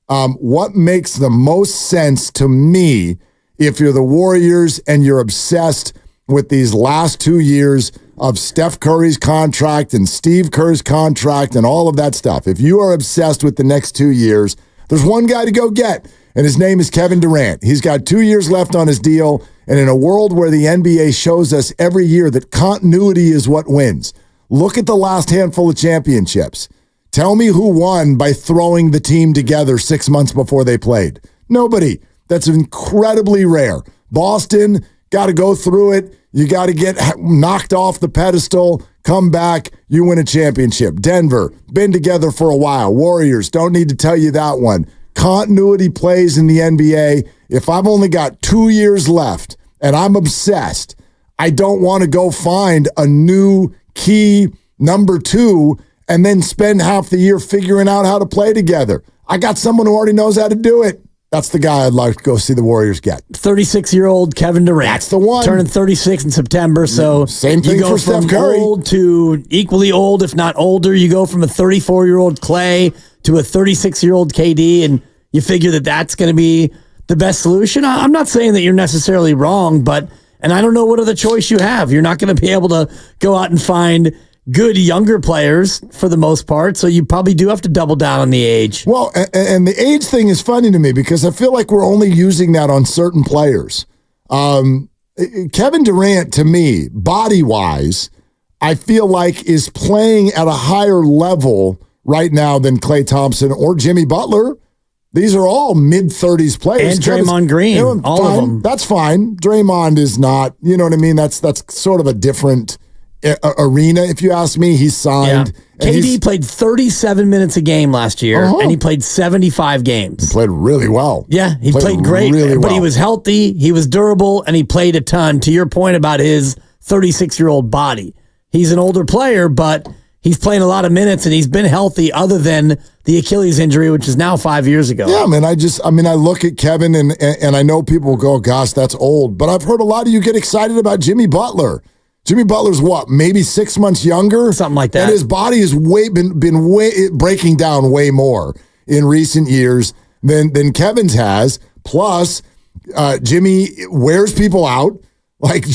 what makes the most sense to me if you're the Warriors and you're obsessed with these last 2 years of Steph Curry's contract and Steve Kerr's contract and all of that stuff. If you are obsessed with the next 2 years, there's one guy to go get, and his name is Kevin Durant. He's got 2 years left on his deal, and in a world where the NBA shows us every year that continuity is what wins, look at the last handful of championships. Tell me who won by throwing the team together 6 months before they played. Nobody. That's incredibly rare. Boston, got to go through it. You got to get knocked off the pedestal, come back, you win a championship. Denver, been together for a while. Warriors, don't need to tell you that one. Continuity plays in the NBA. If I've only got 2 years left and I'm obsessed, I don't want to go find a new key number 2 and then spend half the year figuring out how to play together. I got someone who already knows how to do it. That's the guy I'd like to go see the Warriors get. 36-year-old Kevin Durant. That's the one. Turning 36 in September, so same thing you go for Steph from Curry. old to equally old, if not older. You go from a 34-year-old Klay to a 36-year-old KD, and you figure that that's going to be the best solution. I'm not saying that you're necessarily wrong, and I don't know what other choice you have. You're not going to be able to go out and find good younger players for the most part, so you probably do have to double down on the age. Well, and the age thing is funny to me because I feel like we're only using that on certain players. Kevin Durant, to me, body-wise, I feel like is playing at a higher level right now than Klay Thompson or Jimmy Butler. These are all mid-30s players. And Draymond Green, all of them. That's fine. Draymond is not, you know what I mean? That's sort of a different arena, if you ask me. He's signed. Yeah. KD played 37 minutes a game last year, and he played 75 games. He played really well. Yeah, he played great, really but well. he was healthy, he was durable, and he played a ton. To your point about his 36-year-old body, he's an older player, but he's playing a lot of minutes, and he's been healthy other than the Achilles injury, which is now 5 years ago. Yeah, man, I look at Kevin, and I know people will go, gosh, that's old, but I've heard a lot of you get excited about Jimmy Butler. Jimmy Butler's what? Maybe 6 months younger? Something like that. And his body has been breaking down way more in recent years than Kevin's has. Plus, Jimmy wears people out. Like,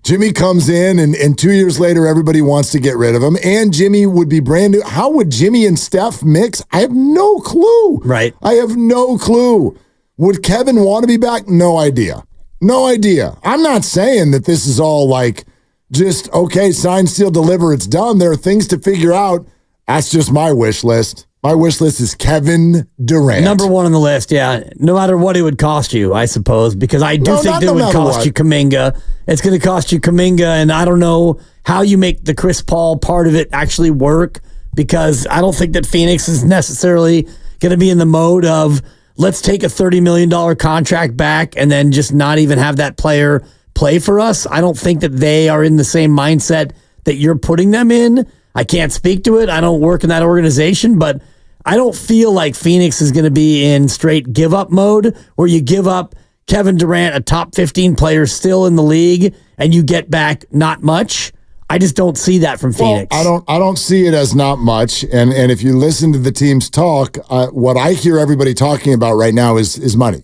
Jimmy comes in, and 2 years later, everybody wants to get rid of him. And Jimmy would be brand new. How would Jimmy and Steph mix? I have no clue. Right. I have no clue. Would Kevin want to be back? No idea. No idea. I'm not saying that this is all like just, okay, sign, seal, deliver, it's done. There are things to figure out. That's just my wish list. My wish list is Kevin Durant. Number one on the list, yeah. No matter what it would cost you, I suppose, because I do think that would cost you Kuminga. It's going to cost you Kuminga, and I don't know how you make the Chris Paul part of it actually work, because I don't think that Phoenix is necessarily going to be in the mode of, let's take a $30 million contract back and then just not even have that player play for us. I don't think that they are in the same mindset that you're putting them in. I can't speak to it. I don't work in that organization, but I don't feel like Phoenix is going to be in straight give-up mode where you give up Kevin Durant, a top 15 player still in the league, and you get back not much. I just don't see that from Phoenix. Well, I don't see it as not much. And if you listen to the teams talk, what I hear everybody talking about right now is money.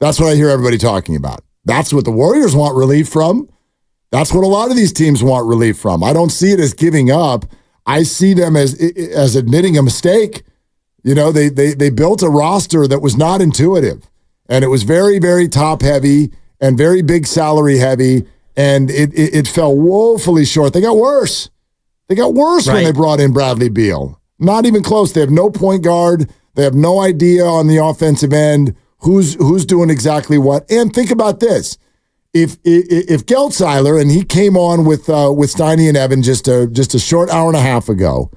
That's what I hear everybody talking about. That's what the Warriors want relief from. That's what a lot of these teams want relief from. I don't see it as giving up. I see them as admitting a mistake. You know, they built a roster that was not intuitive, and it was very, very top heavy and very big salary heavy, and it fell woefully short. They got worse. They got worse when they brought in Bradley Beal. Not even close. They have no point guard. They have no idea on the offensive end who's doing exactly what. And think about this. If Geltzeiler, and he came on with Steiny and Evan just a short hour and a half ago,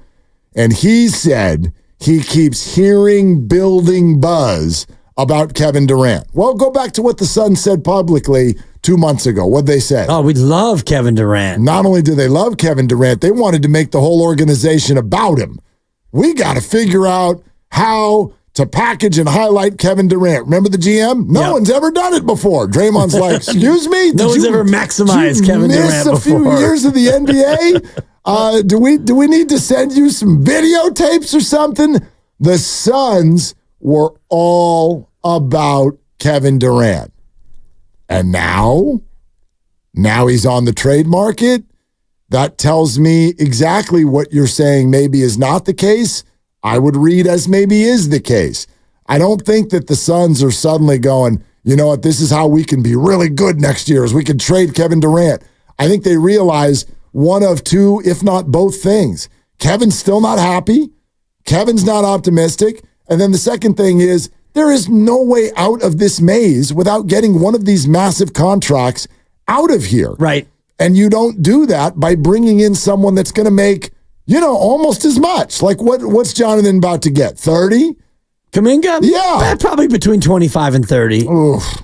and he said he keeps hearing building buzz about Kevin Durant. Well, go back to what the Suns said publicly 2 months ago. What'd they say? Oh, we love Kevin Durant. Not only do they love Kevin Durant, they wanted to make the whole organization about him. We got to figure out how to package and highlight Kevin Durant. Remember the GM? No one's ever done it before. Draymond's like, excuse me? No one's ever maximized Kevin Durant before. A few years of the NBA? Do we need to send you some videotapes or something? The Suns were all about Kevin Durant. And now he's on the trade market. That tells me exactly what you're saying maybe is not the case. I would read as maybe is the case. I don't think that the Suns are suddenly going, you know what, this is how we can be really good next year, is we can trade Kevin Durant. I think they realize one of two, if not both things. Kevin's still not happy. Kevin's not optimistic. And then the second thing is, there is no way out of this maze without getting one of these massive contracts out of here. Right. And you don't do that by bringing in someone that's going to make, you know, almost as much. Like what's Jonathan about to get? 30? Kuminga? Yeah. Probably between 25 and 30. Oof.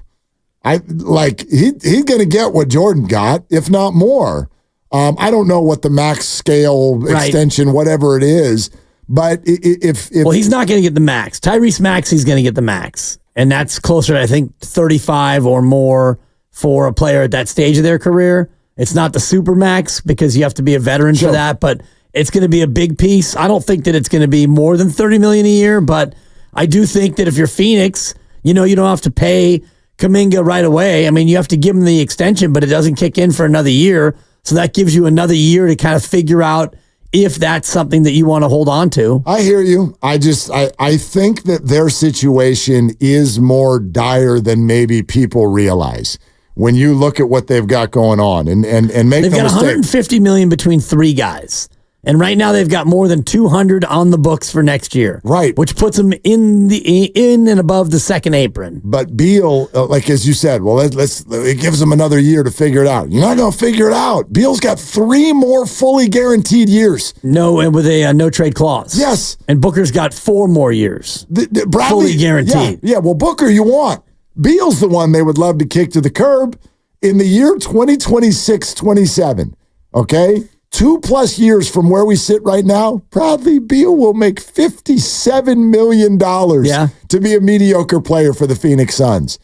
He's going to get what Jordan got, if not more. I don't know what the max scale extension, whatever it is, but if well, he's not going to get the max. Tyrese Maxey's going to get the max, and that's closer to, I think, 35 or more for a player at that stage of their career. It's not the super max because you have to be a veteran for that, but it's going to be a big piece. I don't think that it's going to be more than $30 million a year, but I do think that if you're Phoenix, you know, you don't have to pay Kuminga right away. I mean, you have to give him the extension, but it doesn't kick in for another year. So that gives you another year to kind of figure out if that's something that you want to hold on to. I hear you. I think that their situation is more dire than maybe people realize when you look at what they've got going on and make they've got $150 million between three guys. And right now they've got more than 200 on the books for next year. Right. Which puts them in and above the second apron. But Beal, like as you said, well, it gives them another year to figure it out. You're not going to figure it out. Beal's got 3 more fully guaranteed years. No, and with a no trade clause. Yes. And Booker's got 4 more years. Bradley, fully guaranteed. Yeah, well, Booker you want. Beal's the one they would love to kick to the curb in the year 2026-27. Okay? 2+ years from where we sit right now, Bradley Beal will make $57 million to be a mediocre player for the Phoenix Suns.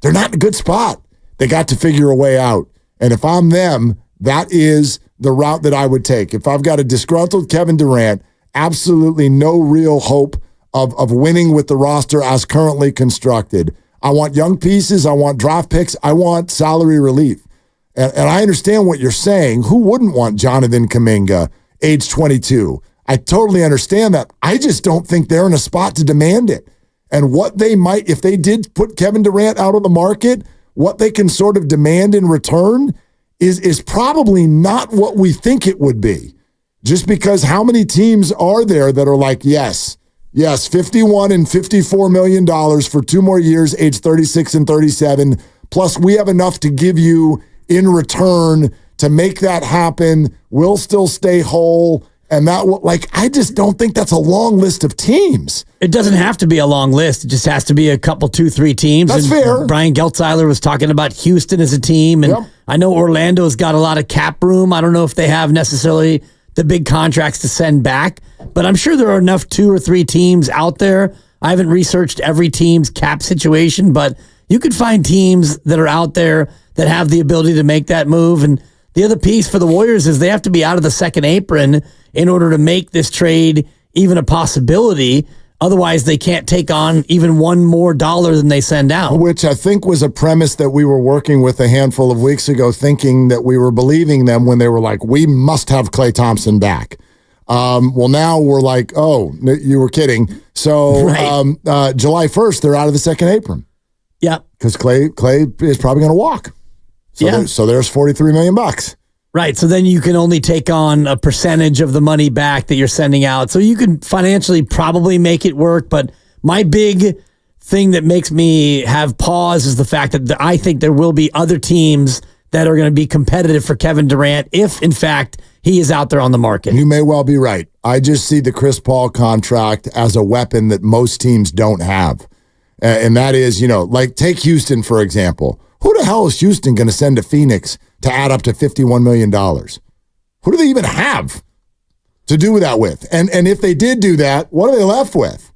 They're not in a good spot. They got to figure a way out. And if I'm them, that is the route that I would take. If I've got a disgruntled Kevin Durant, absolutely no real hope of winning with the roster as currently constructed. I want young pieces. I want draft picks. I want salary relief. And I understand what you're saying. Who wouldn't want Jonathan Kuminga, age 22? I totally understand that. I just don't think they're in a spot to demand it. And what they might, if they did put Kevin Durant out of the market, what they can sort of demand in return is probably not what we think it would be. Just because how many teams are there that are like, yes, $51 and $54 million for 2 more years, age 36 and 37, plus we have enough to give you in return to make that happen. We'll still stay whole. And that, I just don't think that's a long list of teams. It doesn't have to be a long list. It just has to be a couple, 2-3 teams. That's fair. Brian Geltzeiler was talking about Houston as a team. And I know Orlando's got a lot of cap room. I don't know if they have necessarily the big contracts to send back, but I'm sure there are enough 2 or 3 teams out there. I haven't researched every team's cap situation, but you could find teams that are out there that have the ability to make that move. And the other piece for the Warriors is they have to be out of the second apron in order to make this trade even a possibility. Otherwise, they can't take on even one more dollar than they send out. Which I think was a premise that we were working with a handful of weeks ago, thinking that we were believing them when they were like, we must have Klay Thompson back. Well, now we're like, oh, you were kidding. So July 1st, they're out of the second apron. Yeah. Because Klay is probably going to walk. So there's $43 million. Right. So then you can only take on a percentage of the money back that you're sending out. So you can financially probably make it work. But my big thing that makes me have pause is the fact that I think there will be other teams that are going to be competitive for Kevin Durant if, in fact, he is out there on the market. You may well be right. I just see the Chris Paul contract as a weapon that most teams don't have. And that is, take Houston, for example. Who the hell is Houston going to send to Phoenix to add up to $51 million? Who do they even have to do that with? And if they did do that, what are they left with?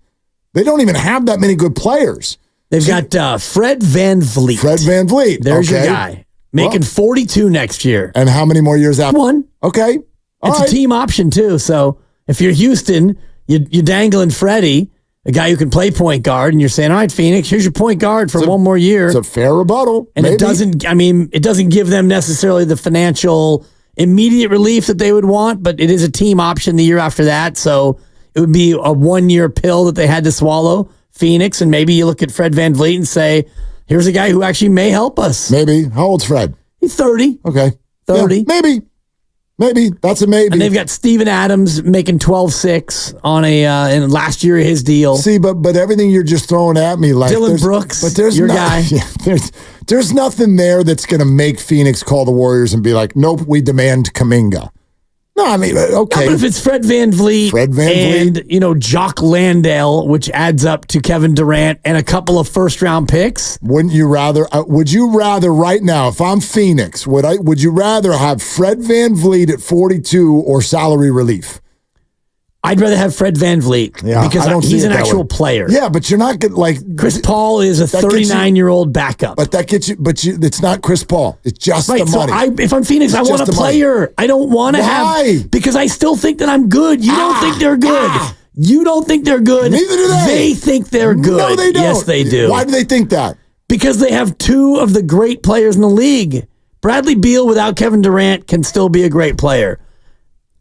They don't even have that many good players. They've got Fred VanVleet. Fred VanVleet. There's your guy. Making 42 next year. And how many more years after? 1. Okay. It's a team option, too. So if you're Houston, you're dangling Freddie, a guy who can play point guard, and you're saying, all right, Phoenix, here's your point guard for one more year. It's a fair rebuttal. And it doesn't give them necessarily the financial immediate relief that they would want, but it is a team option the year after that. So it would be a 1-year pill that they had to swallow, Phoenix, and maybe you look at Fred VanVleet and say, here's a guy who actually may help us. Maybe. How old's Fred? He's 30. Okay. 30. Yeah, maybe. That's a maybe. And they've got Steven Adams making 12.6 on in last year of his deal. See, but everything you're just throwing at me, like Dylan Brooks, but there's your guy. Yeah, there's nothing there that's going to make Phoenix call the Warriors and be like, nope, we demand Kuminga. No, I mean, okay. No, but if it's Fred VanVleet and, Jock Landale, which adds up to Kevin Durant and a couple of first-round picks. Would you rather right now, if I'm Phoenix, would you rather have Fred VanVleet at 42 or salary relief? I'd rather have Fred VanVleet because he's an actual player. Yeah, but you're not getting Chris Paul is a 39-year-old backup. But that gets you. It's not Chris Paul. It's just the money. So if I'm Phoenix, I want a player. Money. I don't want to have because I still think that I'm good. You don't think they're good. You don't think they're good. Neither do they. They think they're good. No, they don't. Yes, they do. Why do they think that? Because they have 2 of the great players in the league. Bradley Beal without Kevin Durant can still be a great player.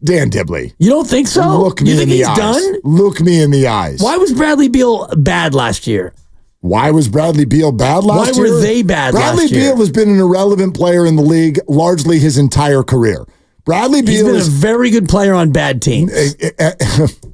Dan Dibley. You don't think so? Look me in the eyes. Done? Look me in the eyes. Why was Bradley Beal bad last year? Why was Bradley Beal bad last year? Why were they bad last year? Bradley Beal has been an irrelevant player in the league largely his entire career. Bradley Beal is a very good player on bad teams.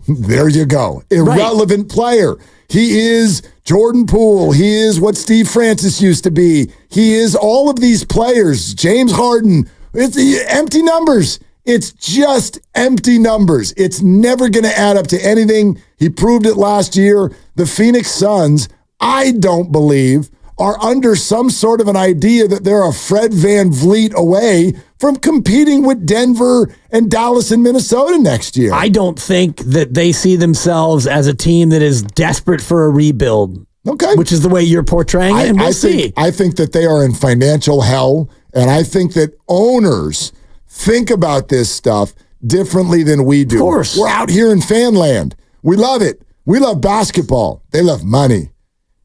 There you go. Irrelevant player. He is Jordan Poole. He is what Steve Francis used to be. He is all of these players. James Harden. It's empty numbers. It's just empty numbers. It's never going to add up to anything. He proved it last year. The Phoenix Suns, I don't believe, are under some sort of an idea that they're a Fred VanVleet away from competing with Denver and Dallas and Minnesota next year. I don't think that they see themselves as a team that is desperate for a rebuild. Okay. Which is the way you're portraying it, and we'll see. I think that they are in financial hell, and I think that owners think about this stuff differently than we do. Of course. We're out here in fan land. We love it. We love basketball. They love money.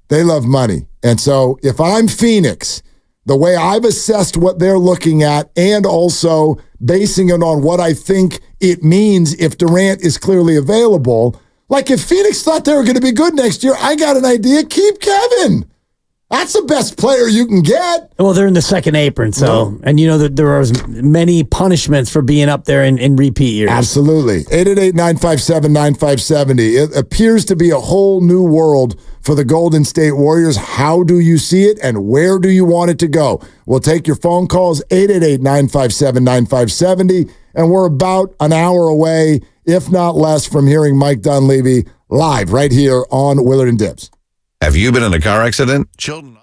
They love money. And so if I'm Phoenix, the way I've assessed what they're looking at and also basing it on what I think it means if Durant is clearly available, like if Phoenix thought they were going to be good next year, I got an idea. Keep Kevin. That's the best player you can get. Well, they're in the second apron, so and you know that there are many punishments for being up there in repeat years. Absolutely. 888-957-9570. It appears to be a whole new world for the Golden State Warriors. How do you see it, and where do you want it to go? We'll take your phone calls, 888-957-9570, and we're about an hour away, if not less, from hearing Mike Dunleavy live right here on Willard and Dibs. Have you been in a car accident? Children.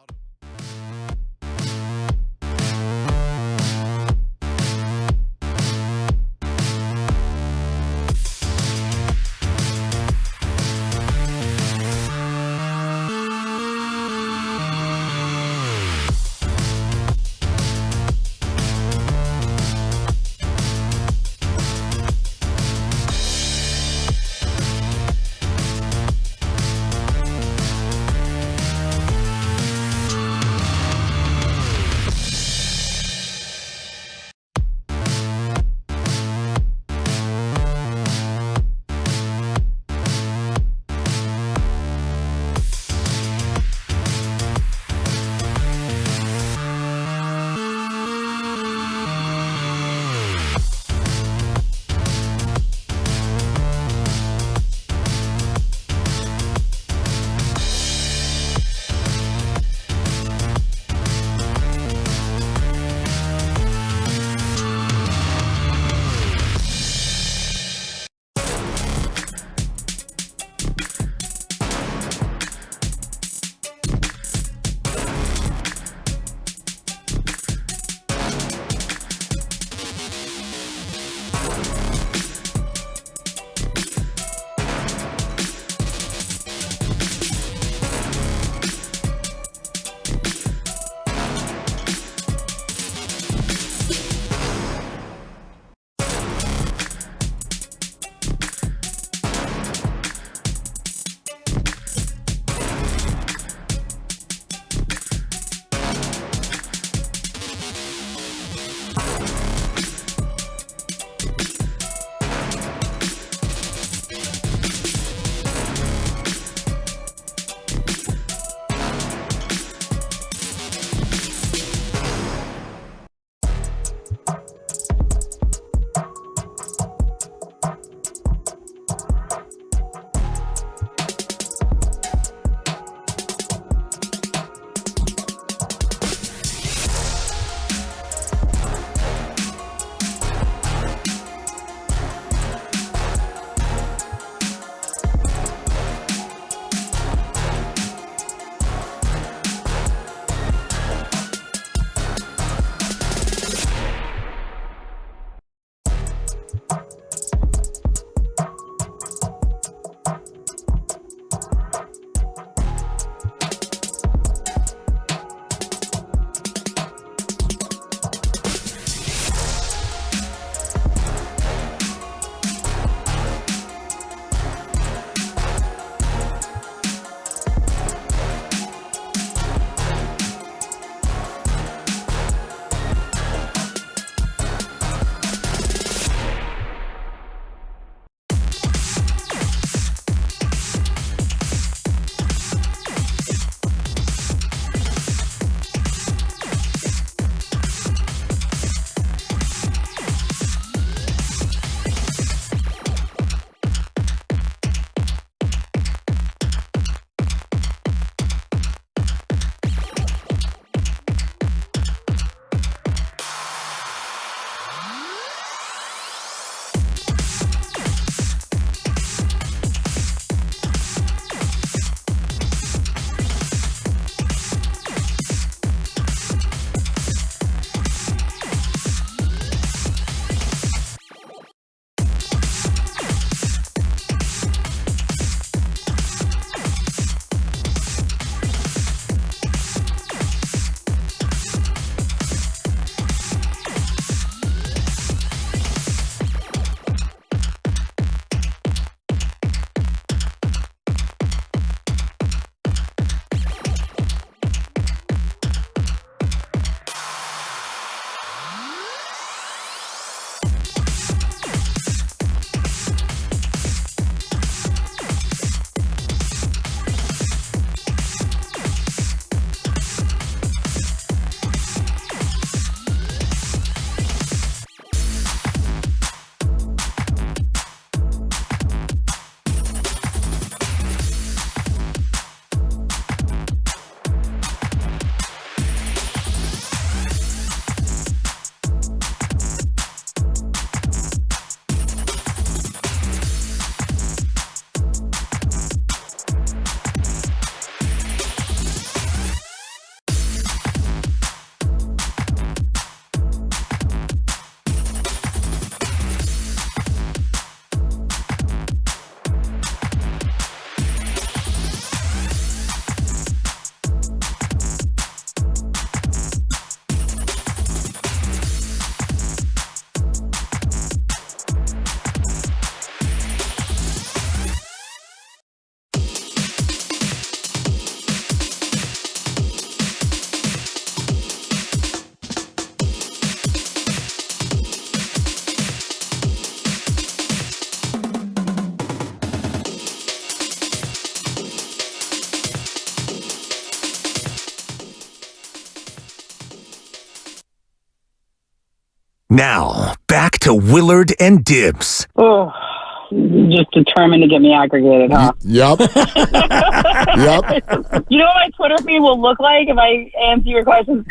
Now, back to Willard and Dibbs. Oh, just determined to get me aggregated, huh? Yep. Yep. You know what my Twitter feed will look like if I answer your questions?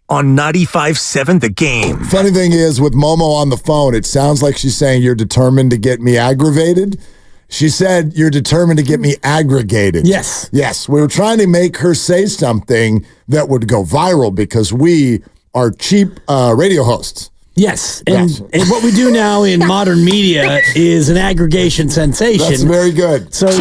On 95.7 The Game. Funny thing is, with Momo on the phone, it sounds like she's saying you're determined to get me aggravated. She said you're determined to get me aggregated. Yes. Yes. We were trying to make her say something that would go viral because we are cheap radio hosts. Yes. And what we do now in modern media is an aggregation sensation. That's very good. So you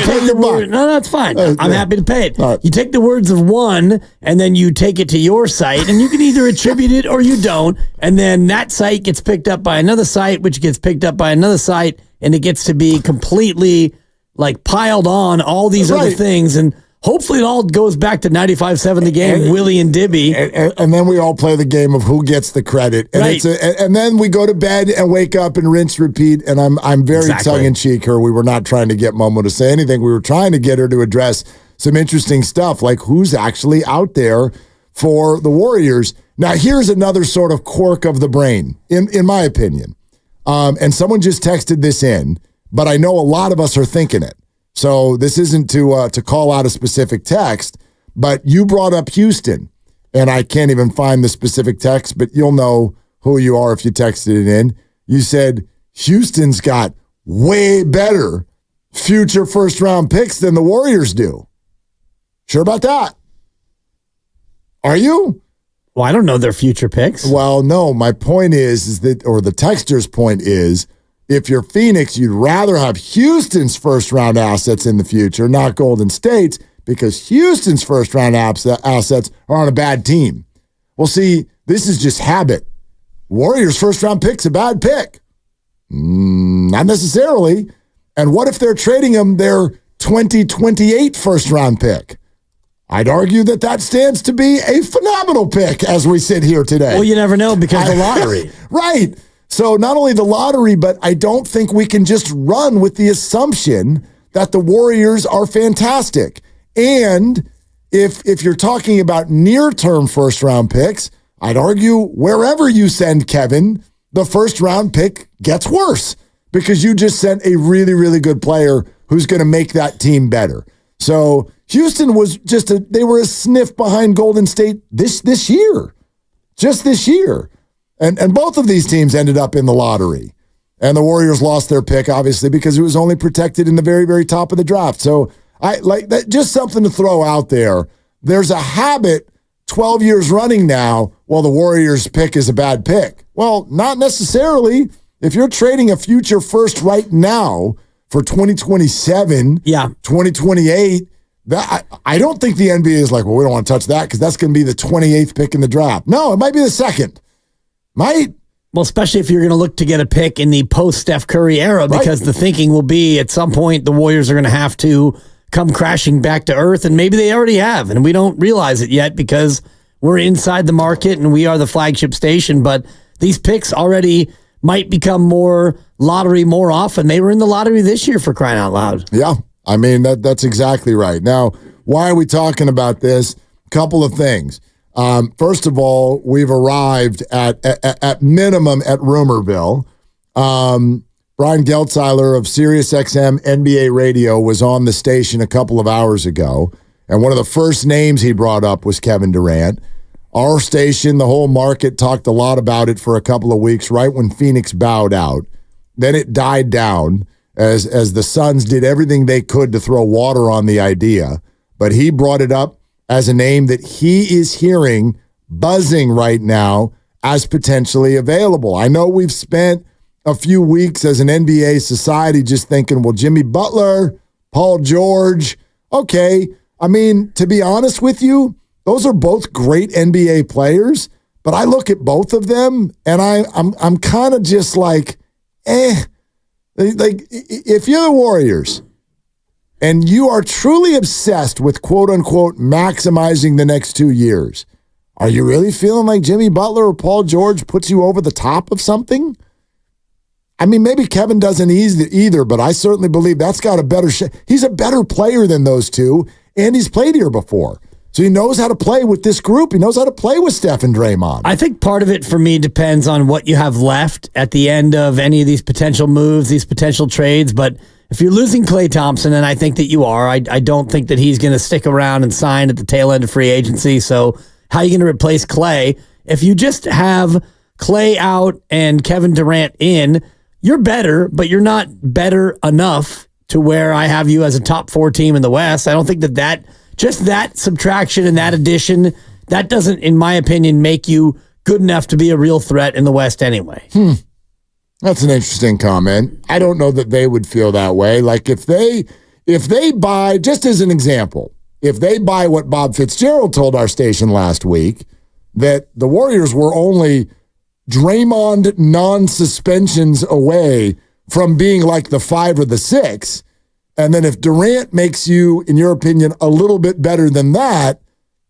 take the word. No, that's fine. I'm happy to pay it. You take the words of one, and then you take it to your site, and you can either attribute it or you don't. And then that site gets picked up by another site, which gets picked up by another site, and it gets to be completely like piled on all these other things. And hopefully it all goes back to 95.7 The Game, Willie and Dibby. And then we all play the game of who gets the credit. And and then we go to bed and wake up and rinse, repeat. And I'm very tongue-in-cheek here. We were not trying to get Momo to say anything. We were trying to get her to address some interesting stuff, like who's actually out there for the Warriors. Now, here's another sort of quirk of the brain, in my opinion. And someone just texted this in, but I know a lot of us are thinking it. So this isn't to call out a specific text, but you brought up Houston, and I can't even find the specific text, but you'll know who you are if you texted it in. You said Houston's got way better future first-round picks than the Warriors do. Sure about that? Are you? Well, I don't know their future picks. Well, no, my point is that, or the texter's point is, if you're Phoenix, you'd rather have Houston's first-round assets in the future, not Golden State's, because Houston's first-round assets are on a bad team. Well, see, this is just habit. Warriors' first-round pick's a bad pick. Not necessarily. And what if they're trading them their 2028 first-round pick? I'd argue that stands to be a phenomenal pick as we sit here today. Well, you never know because of the lottery. Right. So not only the lottery, but I don't think we can just run with the assumption that the Warriors are fantastic. And if you're talking about near-term first-round picks, I'd argue wherever you send Kevin, the first-round pick gets worse because you just sent a really, really good player who's going to make that team better. So Houston was they were a sniff behind Golden State this year, just this year. And both of these teams ended up in the lottery. And the Warriors lost their pick, obviously, because it was only protected in the very, very top of the draft. So I like that, just something to throw out there. There's a habit 12 years running now, well, the Warriors pick is a bad pick. Well, not necessarily. If you're trading a future first right now for 2027, 2028, I don't think the NBA is like, well, we don't want to touch that because that's going to be the 28th pick in the draft. No, it might be the second. Might. Well, especially if you're going to look to get a pick in the post-Steph Curry era, because the thinking will be at some point the Warriors are going to have to come crashing back to earth, and maybe they already have, and we don't realize it yet because we're inside the market and we are the flagship station, but these picks already might become more lottery more often. They were in the lottery this year, for crying out loud. Yeah, I mean, that's exactly right. Now, why are we talking about this? Couple of things. First of all, we've arrived at minimum at Rumorville. Brian Geltzeiler of SiriusXM NBA Radio was on the station a couple of hours ago, and one of the first names he brought up was Kevin Durant. Our station, the whole market, talked a lot about it for a couple of weeks, right when Phoenix bowed out. Then it died down as the Suns did everything they could to throw water on the idea, but he brought it up as a name that he is hearing buzzing right now as potentially available. I know we've spent a few weeks as an NBA society just thinking, well, Jimmy Butler, Paul George, okay. I mean, to be honest with you, those are both great NBA players, but I look at both of them and I'm kind of just like, Like, if you're the Warriors and you are truly obsessed with quote-unquote maximizing the next 2 years, are you really feeling like Jimmy Butler or Paul George puts you over the top of something? I mean, maybe Kevin doesn't either, but I certainly believe that's got a better he's a better player than those two, and he's played here before. So he knows how to play with this group. He knows how to play with Steph and Draymond. I think part of it for me depends on what you have left at the end of any of these potential moves, these potential trades. But if you're losing Klay Thompson, and I think that you are, I don't think that he's going to stick around and sign at the tail end of free agency. So how are you going to replace Klay? If you just have Klay out and Kevin Durant in, you're better, but you're not better enough to where I have you as a top 4 team in the West. I don't think that just that subtraction and that addition, that doesn't, in my opinion, make you good enough to be a real threat in the West anyway. That's an interesting comment. I don't know that they would feel that way. Like if they buy, just as an example, if they buy what Bob Fitzgerald told our station last week, that the Warriors were only Draymond non-suspensions away from being like the 5 or the 6, and then if Durant makes you, in your opinion, a little bit better than that,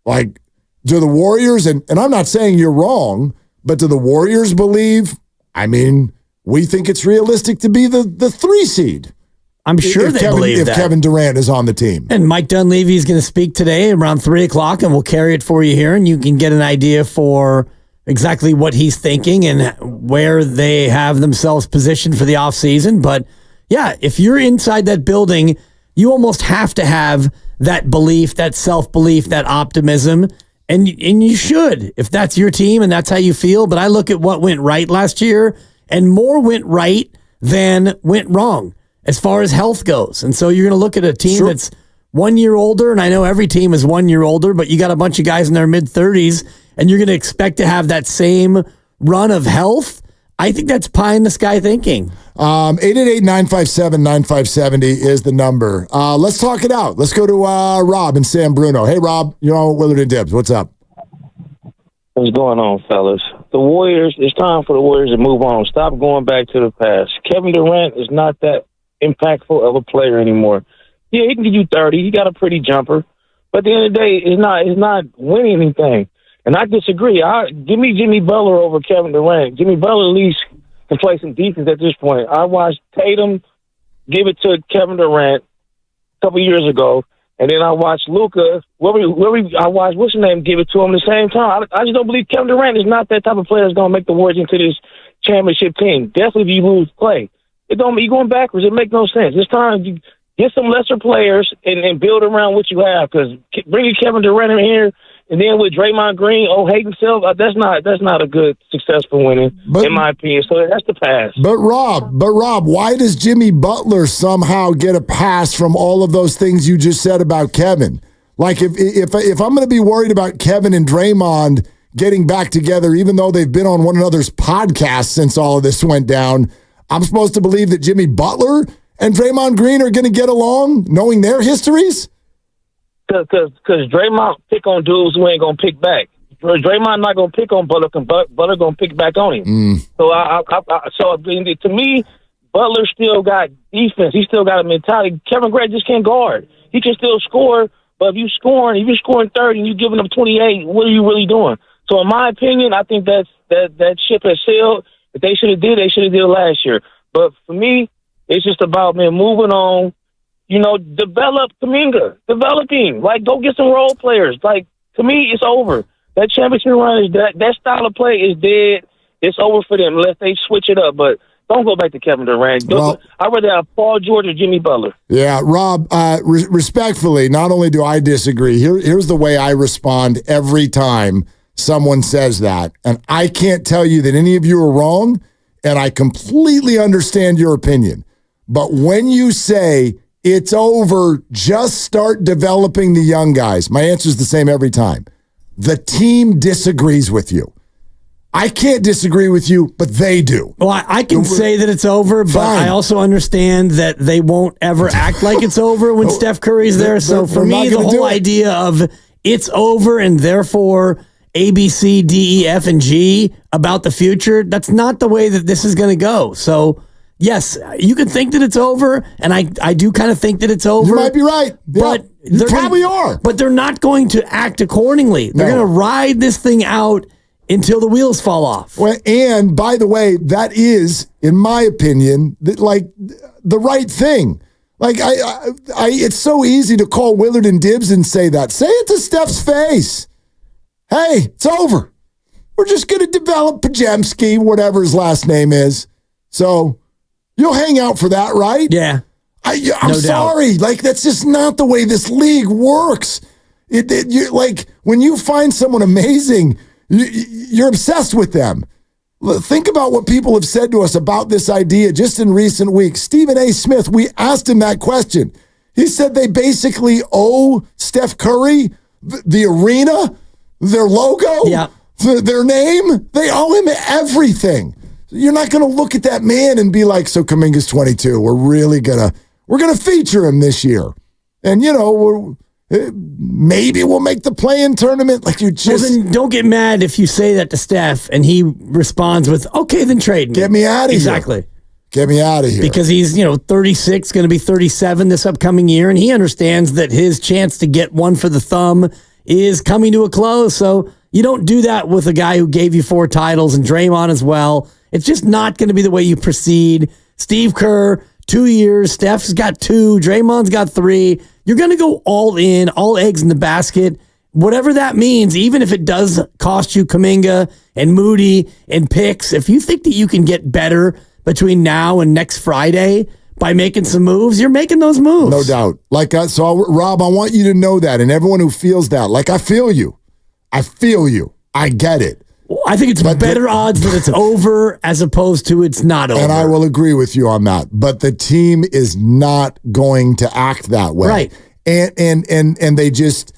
like, do the Warriors, and I'm not saying you're wrong, but do the Warriors believe, I mean, we think it's realistic to be the 3 seed? I'm sure they believe that. If Kevin Durant is on the team. And Mike Dunleavy is going to speak today around 3 o'clock, and we'll carry it for you here, and you can get an idea for exactly what he's thinking and where they have themselves positioned for the offseason. But yeah, if you're inside that building, you almost have to have that belief, that self-belief, that optimism, and you should, if that's your team and that's how you feel. But I look at what went right last year, and more went right than went wrong as far as health goes. And so you're going to look at a team that's 1 year older, and I know every team is 1 year older, but you got a bunch of guys in their mid-30s, and you're going to expect to have that same run of health. I think that's pie in the sky thinking. 888-957-9570 is the number. Let's talk it out. Let's go to Rob and San Bruno. Hey, Rob, you're on Willard and Dibs. What's up? What's going on, fellas? The Warriors, it's time for the Warriors to move on. Stop going back to the past. Kevin Durant is not that impactful of a player anymore. Yeah, he can give you 30. He got a pretty jumper. But at the end of the day, it's not winning anything. And I disagree. Give me Jimmy Butler over Kevin Durant. Jimmy Butler at least can play some defense at this point. I watched Tatum give it to Kevin Durant a couple years ago, and then I watched Luka. I watched what's his name give it to him at the same time. I just don't believe Kevin Durant is not that type of player that's going to make the Warriors into this championship team. Definitely if you lose Klay. You're going backwards. It makes no sense. It's time to get some lesser players and build around what you have, because bringing Kevin Durant in here, and then with Draymond Green, hate himself, that's not a good, successful winning, in my opinion. So that's the pass. But Rob, why does Jimmy Butler somehow get a pass from all of those things you just said about Kevin? Like if I'm going to be worried about Kevin and Draymond getting back together, even though they've been on one another's podcasts since all of this went down, I'm supposed to believe that Jimmy Butler and Draymond Green are going to get along, knowing their histories? Because Draymond pick on dudes who ain't going to pick back. Draymond not going to pick on Butler, Butler going to pick back on him. So to me, Butler still got defense. He still got a mentality. Kevin Durant just can't guard. He can still score, but if you're scoring 30 and you're giving them 28, what are you really doing? So in my opinion, I think that ship has sailed. If they should have did it last year. But for me, it's just about moving on. Develop Kuminga. Developing. Like, go get some role players. Like, to me, it's over. That championship run is that style of play is dead. It's over for them unless they switch it up. But don't go back to Kevin Durant. I'd rather have Paul George or Jimmy Butler. Yeah, Rob, respectfully, not only do I disagree, here's the way I respond every time someone says that. And I can't tell you that any of you are wrong, and I completely understand your opinion. But when you say it's over, just start developing the young guys, my answer is the same every time. The team disagrees with you. I can't disagree with you, but they do. Well, I can say that it's over, but I also understand that they won't ever act like it's over when Steph Curry's there. So for me, the whole idea of it's over and therefore A, B, C, D, E, F, and G about the future, that's not the way that this is going to go. So yes, you can think that it's over, and I do kind of think that it's over. You might be right. But you probably are. But they're not going to act accordingly. They're going to ride this thing out until the wheels fall off. Well, and by the way, that is, in my opinion, like the right thing. Like, it's so easy to call Willard and Dibbs and say that. Say it to Steph's face. Hey, it's over. We're just going to develop Pajemski, whatever his last name is. So you'll hang out for that, right? Yeah. I'm sorry. Like, that's just not the way this league works. Like, when you find someone amazing, you're obsessed with them. Think about what people have said to us about this idea just in recent weeks. Stephen A. Smith, we asked him that question. He said they basically owe Steph Curry the arena, their logo, their name. They owe him everything. You're not going to look at that man and be like, so Kuminga's 22. We're going to feature him this year. And, maybe we'll make the play-in tournament. Like, you just... Well, then don't get mad if you say that to Steph and he responds with, okay, then trade me. Get me out of here. Exactly. Get me out of here. Because he's, 36, going to be 37 this upcoming year, and he understands that his chance to get one for the thumb is coming to a close. So you don't do that with a guy who gave you 4 titles and Draymond as well. It's just not going to be the way you proceed. Steve Kerr, 2 years. Steph's got 2. Draymond's got 3. You're going to go all in, all eggs in the basket, whatever that means, even if it does cost you Kuminga and Moody and picks. If you think that you can get better between now and next Friday by making some moves, you're making those moves. No doubt. Rob, I want you to know that, and everyone who feels that, like, I feel you. I get it. I think it's better odds that it's over as opposed to it's not over. And I will agree with you on that. But the team is not going to act that way. Right. And they just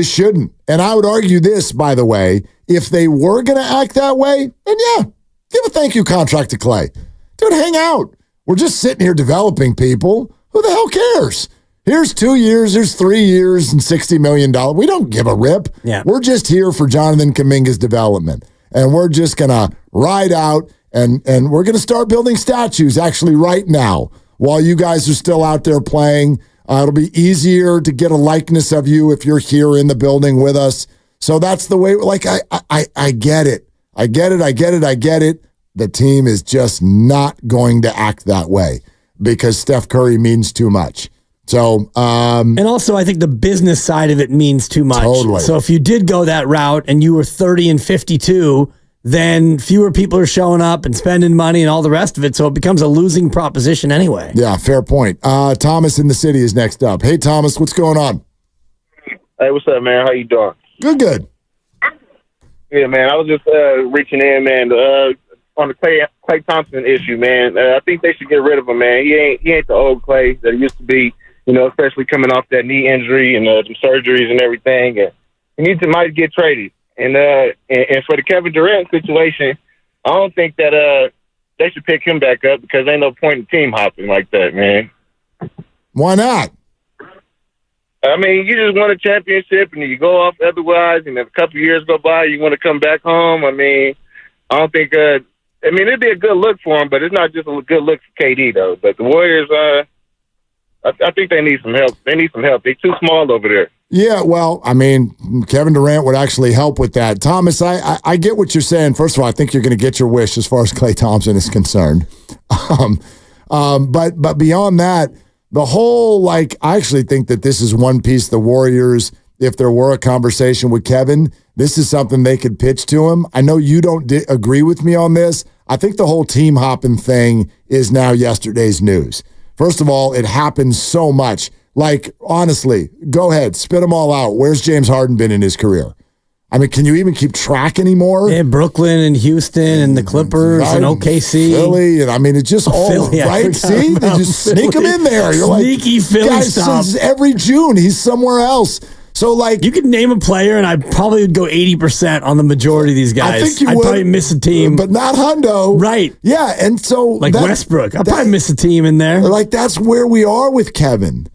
shouldn't. And I would argue this, by the way, if they were going to act that way, then yeah, give a thank you contract to Klay. Dude, hang out. We're just sitting here developing people. Who the hell cares? Here's 2 years, here's 3 years and $60 million. We don't give a rip. Yeah. We're just here for Jonathan Kuminga's development. And we're just going to ride out and we're going to start building statues actually right now while you guys are still out there playing. It'll be easier to get a likeness of you if you're here in the building with us. So that's the way, like, I get it. I get it. The team is just not going to act that way because Steph Curry means too much. So, and also I think the business side of it means too much. Totally. So if you did go that route and you were 30 and 52, then fewer people are showing up and spending money and all the rest of it. So it becomes a losing proposition anyway. Yeah, fair point. Thomas in the city is next up. Hey, Thomas, what's going on? Hey, what's up, man? How you doing? Good. Yeah, man. I was just reaching in, man, on the Klay Thompson issue, man. I think they should get rid of him, man. He ain't the old Klay that he used to be. Especially coming off that knee injury and the surgeries and everything. And he might get traded. And for the Kevin Durant situation, I don't think that they should pick him back up because ain't no point in team hopping like that, man. Why not? I mean, you just won a championship and you go off otherwise, and if a couple of years go by, you want to come back home. I mean, I don't think it'd be a good look for him, but it's not just a good look for KD, though. But the Warriors, I think they need some help. They're too small over there. Yeah, well, I mean, Kevin Durant would actually help with that. Thomas, I get what you're saying. First of all, I think you're going to get your wish as far as Klay Thompson is concerned. But beyond that, the whole, I actually think that this is one piece the Warriors, if there were a conversation with Kevin, this is something they could pitch to him. I know you don't agree with me on this. I think the whole team hopping thing is now yesterday's news. First of all, it happens so much. Honestly, go ahead, spit them all out. Where's James Harden been in his career? I mean, can you even keep track anymore? Yeah, Brooklyn and Houston and the Clippers and OKC. Philly, and I mean, it's just all, Philly, right? See, they just sneak him in there. You're Sneaky Philly guys, stuff. since every June, he's somewhere else. So, you could name a player, and I probably would go 80% on the majority of these guys. I think you I'd would. probably miss a team. But not Hundo. Right. Yeah, and so. Westbrook. I'll probably miss a team in there. That's where we are with Kevin.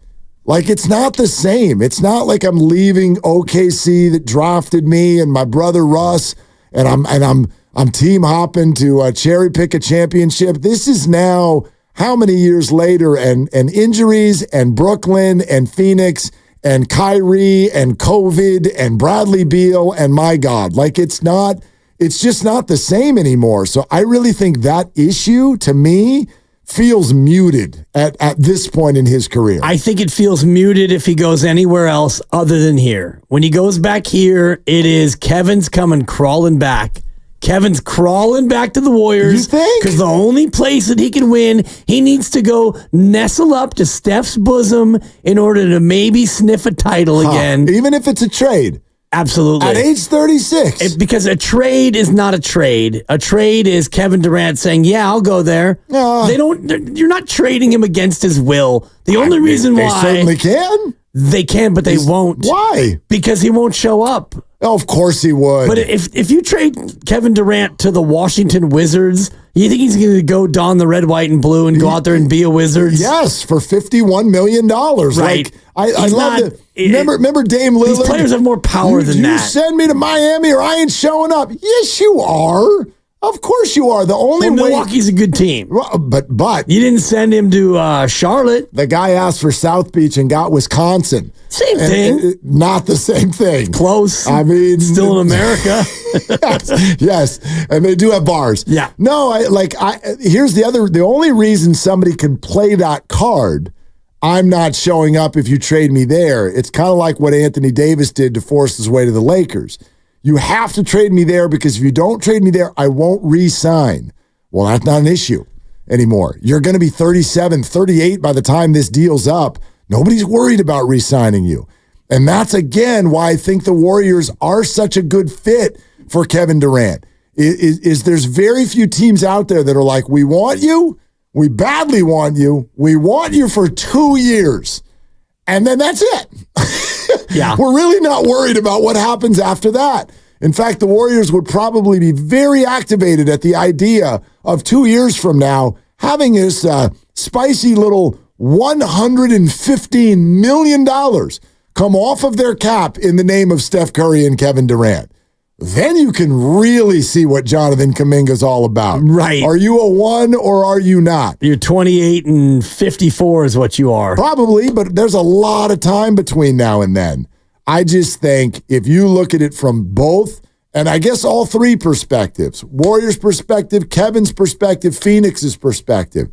It's not the same. It's not like I'm leaving OKC that drafted me and my brother Russ, and I'm team hopping to cherry pick a championship. This is now how many years later, and injuries, and Brooklyn, and Phoenix, and Kyrie, and COVID, and Bradley Beal, and my God, it's just not the same anymore. So I really think that issue, to me, feels muted at this point in his career. I think it feels muted if he goes anywhere else other than here. When he goes back here, it is Kevin's coming crawling back. Kevin's crawling back to the Warriors. You think? Because the only place that he can win, he needs to go nestle up to Steph's bosom in order to maybe sniff a title again. Even if it's a trade. Absolutely. At age 36. Because a trade is not a trade. A trade is Kevin Durant saying, yeah, I'll go there. You're not trading him against his will. The only reason why. They certainly can. They can, but they won't. Why? Because he won't show up. Oh, of course he would. But if you trade Kevin Durant to the Washington Wizards, you think he's going to go don the red, white, and blue and go out there and be a Wizard? Yes, for $51 million. Right. Like, I love it. Remember Dame Lillard? These players have more power than that. You send me to Miami or I ain't showing up. Yes, you are. Of course you are. The only way Milwaukee's a good team. But you didn't send him to Charlotte. The guy asked for South Beach and got Wisconsin. Same thing. Not the same thing. Close. I mean, still in America. yes, and they do have bars. Yeah. No, here's the only reason somebody can play that card. I'm not showing up if you trade me there. It's kind of like what Anthony Davis did to force his way to the Lakers. You have to trade me there because if you don't trade me there, I won't re-sign. Well, that's not an issue anymore. You're going to be 37, 38 by the time this deal's up. Nobody's worried about re-signing you. And that's, again, why I think the Warriors are such a good fit for Kevin Durant. Is there's very few teams out there that are like, we want you, we badly want you, we want you for 2 years. And then that's it. Yeah. We're really not worried about what happens after that. In fact, the Warriors would probably be very activated at the idea of 2 years from now having this spicy little $115 million come off of their cap in the name of Steph Curry and Kevin Durant. Then you can really see what Jonathan Kuminga's all about. Right. Are you a one or are you not? You're 28 and 54 is what you are. Probably, but there's a lot of time between now and then. I just think if you look at it from both, and I guess all three perspectives, Warriors' perspective, Kevin's perspective, Phoenix's perspective,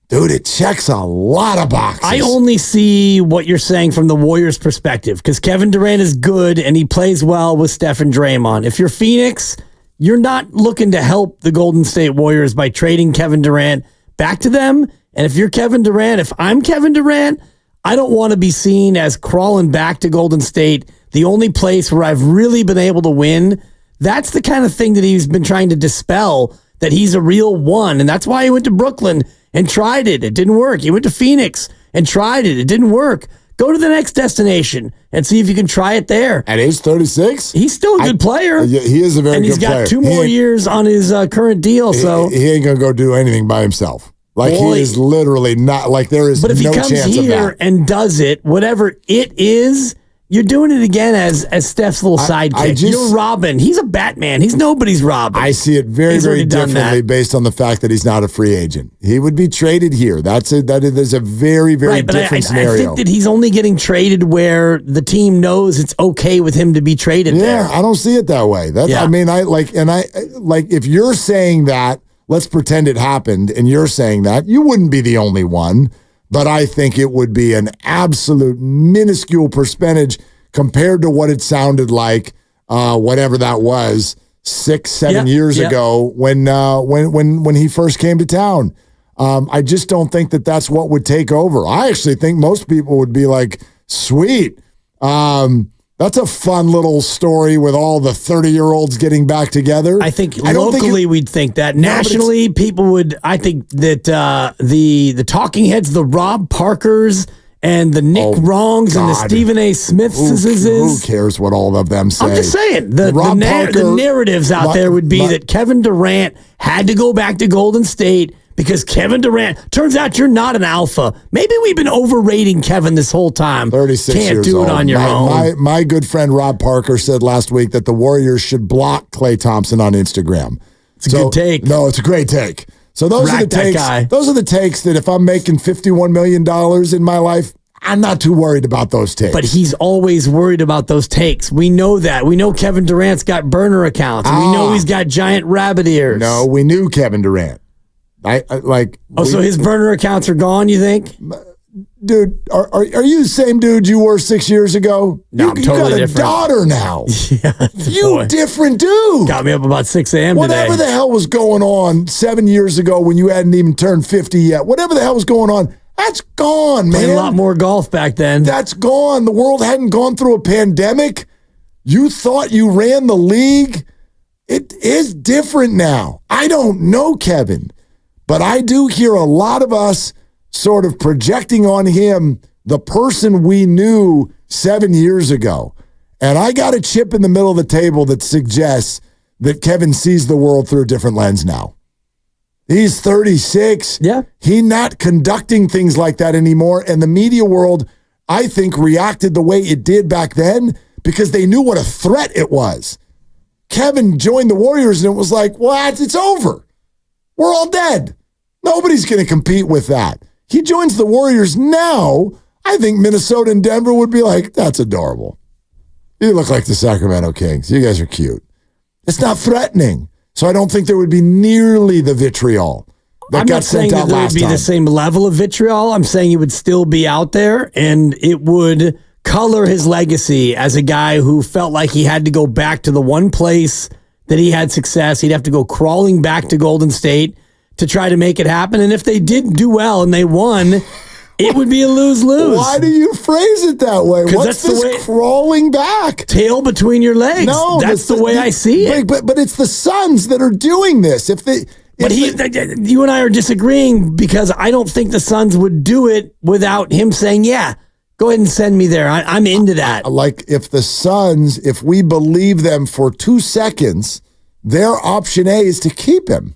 dude, it checks a lot of boxes. I only see what you're saying from the Warriors' perspective because Kevin Durant is good and he plays well with Steph and Draymond. If you're Phoenix, you're not looking to help the Golden State Warriors by trading Kevin Durant back to them. And if you're Kevin Durant, if I'm Kevin Durant, I don't want to be seen as crawling back to Golden State, the only place where I've really been able to win. That's the kind of thing that he's been trying to dispel, that he's a real one. And that's why he went to Brooklyn and tried it. It didn't work. He went to Phoenix and tried it. It didn't work. Go to the next destination and see if you can try it there. At age 36? He's still a good player. Yeah, he is a very good player. And he's got 2 more years on his current deal. So he ain't going to go do anything by himself. Like, he is literally not, like, there is no chance of that. But if he comes here and does it, whatever it is, you're doing it again as Steph's little sidekick. You're Robin. He's a Batman. He's nobody's Robin. I see it very, very differently based on the fact that he's not a free agent. He would be traded here. That is a very, very different scenario. I think that he's only getting traded where the team knows it's okay with him to be traded there. Yeah, I don't see it that way. I mean, if you're saying that, let's pretend it happened, and you're saying that, you wouldn't be the only one. But I think it would be an absolute minuscule percentage compared to what it sounded like, whatever that was, 6-7 years ago when he first came to town. I just don't think that that's what would take over. I actually think most people would be like, sweet. That's a fun little story with all the 30-year-olds getting back together. I think locally we'd think that. Nationally, people would. I think that the talking heads, the Rob Parkers and the Nick Wrongs and the Stephen A. Smiths. Who cares what all of them say? I'm just saying. The narratives out there would be that Kevin Durant had to go back to Golden State because Kevin Durant, turns out you're not an alpha. Maybe we've been overrating Kevin this whole time. 36 Can't years do old. it on your own. My good friend Rob Parker said last week that the Warriors should block Klay Thompson on Instagram. It's a good take. No, it's a great take. So those are the takes. Those are the takes that if I'm making $51 million in my life, I'm not too worried about those takes. But he's always worried about those takes. We know that. We know Kevin Durant's got burner accounts. We know he's got giant rabbit ears. No, we knew Kevin Durant. I like. So his burner accounts are gone, you think? Dude, are you the same dude you were 6 years ago? No, I'm totally you got a different. daughter now. Yeah, you different dude. Got me up about 6 a.m. Whatever today. the hell was going on 7 years ago when you hadn't even turned 50 yet, whatever the hell was going on, that's gone, man. Played a lot more golf back then. That's gone. The world hadn't gone through a pandemic. You thought you ran the league. It is different now. I don't know, Kevin, but I do hear a lot of us sort of projecting on him the person we knew 7 years ago. And I got a chip in the middle of the table that suggests that Kevin sees the world through a different lens now. He's 36. Yeah. He's not conducting things like that anymore. And the media world, I think, reacted the way it did back then because they knew what a threat it was. Kevin joined the Warriors and it was like, what? It's over. We're all dead. Nobody's going to compete with that. He joins the Warriors now. I think Minnesota and Denver would be like, that's adorable. You look like the Sacramento Kings. You guys are cute. It's not threatening. So I don't think there would be nearly the vitriol that I'm got not saying sent out that there would last be time. the same level of vitriol. I'm saying he would still be out there, and it would color his legacy as a guy who felt like he had to go back to the one place that he had success. He'd have to go crawling back to Golden State to try to make it happen. And if they didn't do well and they won, it would be a lose-lose. Why do you phrase it that way? What's that's the this way- crawling back? Tail between your legs. No, That's the way I see it. But it's the Suns that are doing this. But you and I are disagreeing because I don't think the Suns would do it without him saying, yeah, go ahead and send me there. I'm into that. Like if the Suns, if we believe them for 2 seconds, their option A is to keep him.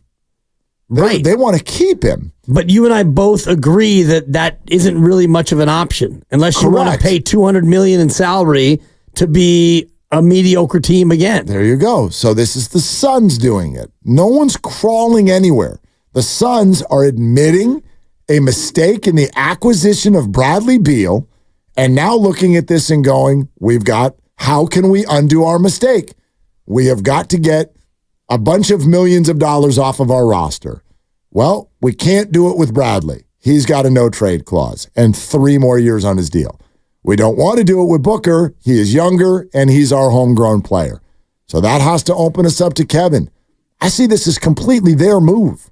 Right. They want to keep him. But you and I both agree that that isn't really much of an option unless you want to Correct. pay $200 million in salary to be a mediocre team again. There you go. So this is the Suns doing it. No one's crawling anywhere. The Suns are admitting a mistake in the acquisition of Bradley Beal and now looking at this and going, how can we undo our mistake? We have got to get a bunch of millions of dollars off of our roster. Well, we can't do it with Bradley. He's got a no-trade clause and 3 more years on his deal. We don't want to do it with Booker. He is younger, and he's our homegrown player. So that has to open us up to Kevin. I see this as completely their move.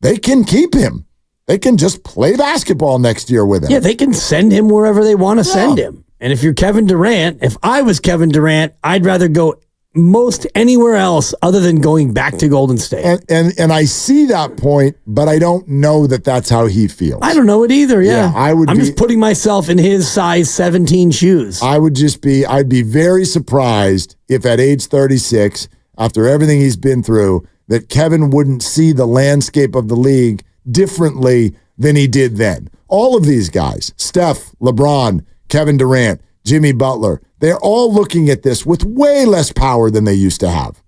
They can keep him. They can just play basketball next year with him. Yeah, they can send him wherever they want to send him. And if you're Kevin Durant, if I was Kevin Durant, I'd rather go most anywhere else other than going back to Golden State. And I see that point, but I don't know that that's how he feels. I don't know it either, yeah. I'm just putting myself in his size 17 shoes. I'd be very surprised if at age 36, after everything he's been through, that Kevin wouldn't see the landscape of the league differently than he did then. All of these guys, Steph, LeBron, Kevin Durant, Jimmy Butler, they're all looking at this with way less power than they used to have.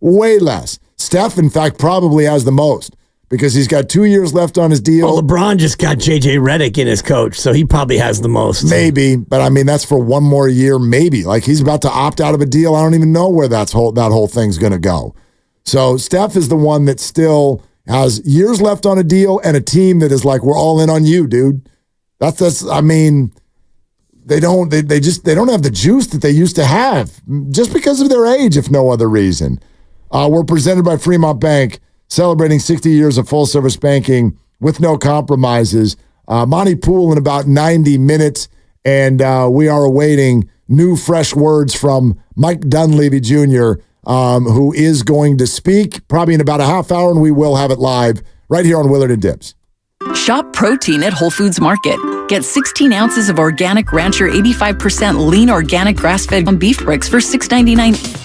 Way less. Steph, in fact, probably has the most because he's got 2 years left on his deal. Well, LeBron just got J.J. Redick in his coach, so he probably has the most. Maybe, but I mean, that's for one more year, maybe. Like he's about to opt out of a deal. I don't even know where that whole thing's going to go. So Steph is the one that still has years left on a deal and a team that is like, we're all in on you, dude. That's I mean, they don't have the juice that they used to have just because of their age, if no other reason. We're presented by Fremont Bank, celebrating 60 years of full-service banking with no compromises. Monty Poole in about 90 minutes, and we are awaiting new, fresh words from Mike Dunleavy Jr., who is going to speak probably in about a half hour, and we will have it live right here on Willard and Dibbs. Shop protein at Whole Foods Market. Get 16 ounces of organic Rancher 85% lean organic grass-fed beef bricks for $6.99.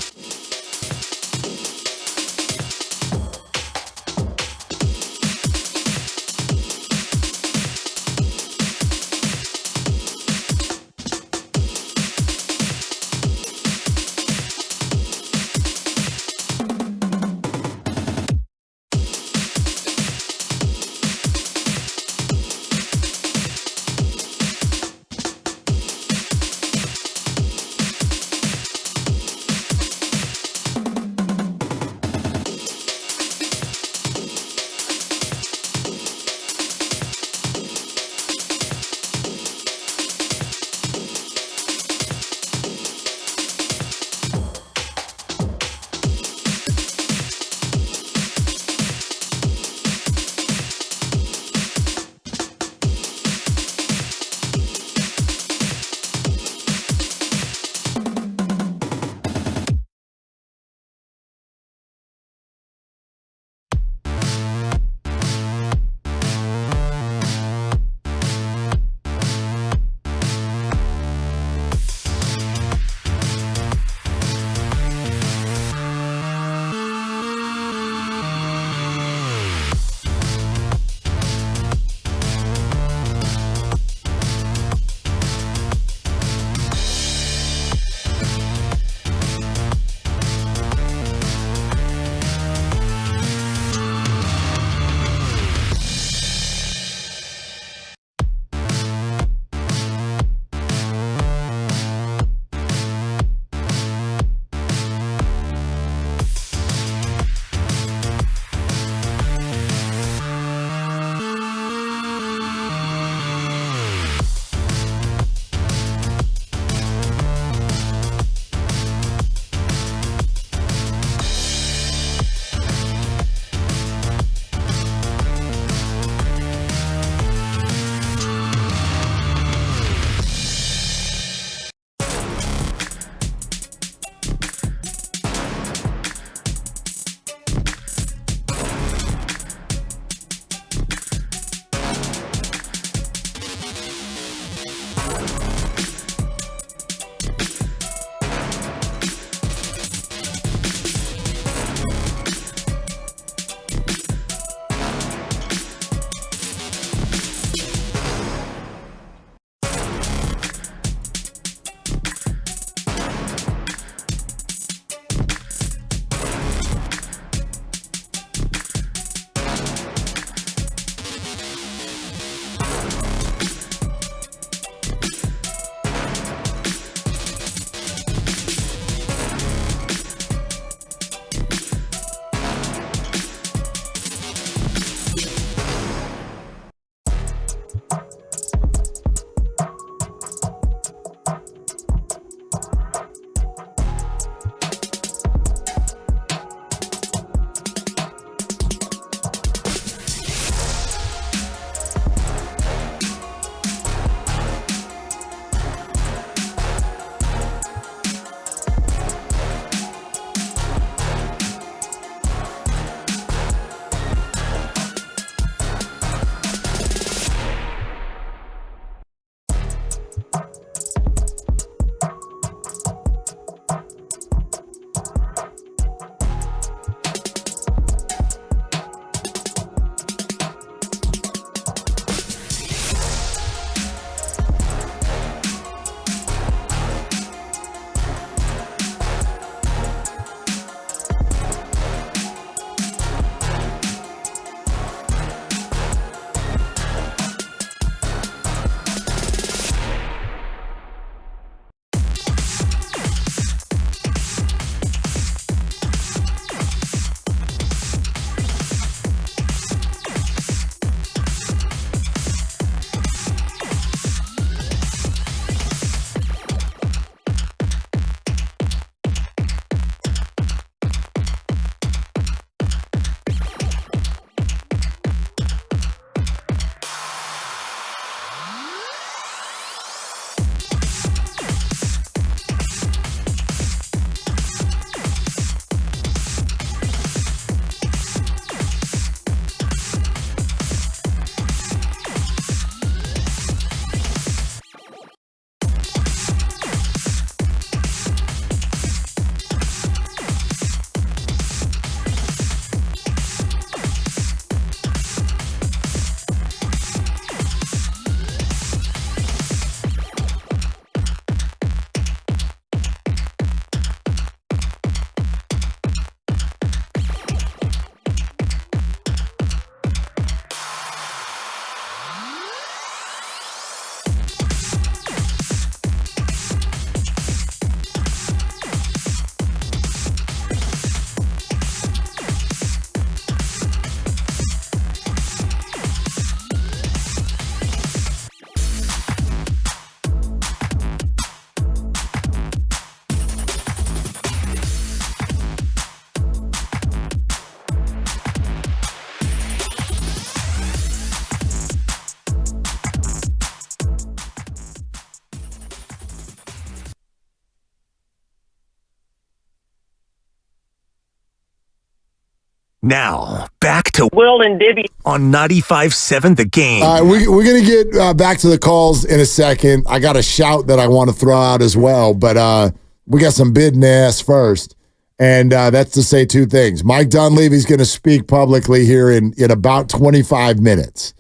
Now, back to Will and Dibby on 95.7 The Game. We're going to get back to the calls in a second. I got a shout that I want to throw out as well, but we got some business first. And that's to say two things. Mike Dunleavy's going to speak publicly here in about 25 minutes.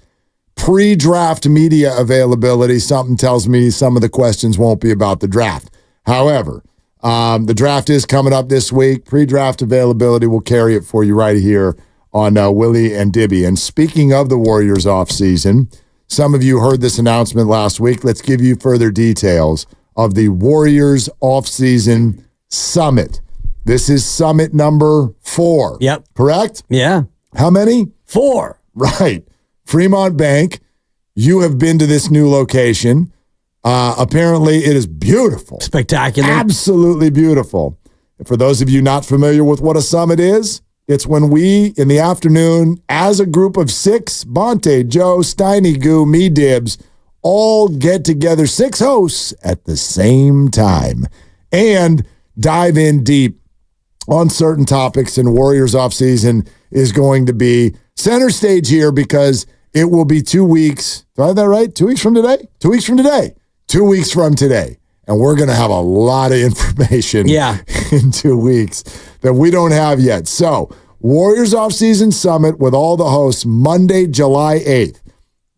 Pre-draft media availability, something tells me some of the questions won't be about the draft. However, the draft is coming up this week. Pre-draft availability, will carry it for you right here on Willie and Dibby. And speaking of the Warriors offseason, some of you heard this announcement last week. Let's give you further details of the Warriors offseason summit. This is summit number 4. Yep. Correct? Yeah. How many? 4. Right. Fremont Bank. You have been to this new location. Apparently, it is beautiful. Spectacular. Absolutely beautiful. For those of you not familiar with what a summit is, it's when we, in the afternoon, as a group of 6, Bonte, Joe, Steiny, Goo, me, Dibs, all get together, 6 hosts at the same time, and dive in deep on certain topics. And Warriors offseason is going to be center stage here because it will be 2 weeks. Do I have that right? 2 weeks from today? 2 weeks from today. 2 weeks from today. And we're going to have a lot of information in 2 weeks that we don't have yet. So, Warriors Offseason Summit with all the hosts Monday, July 8th.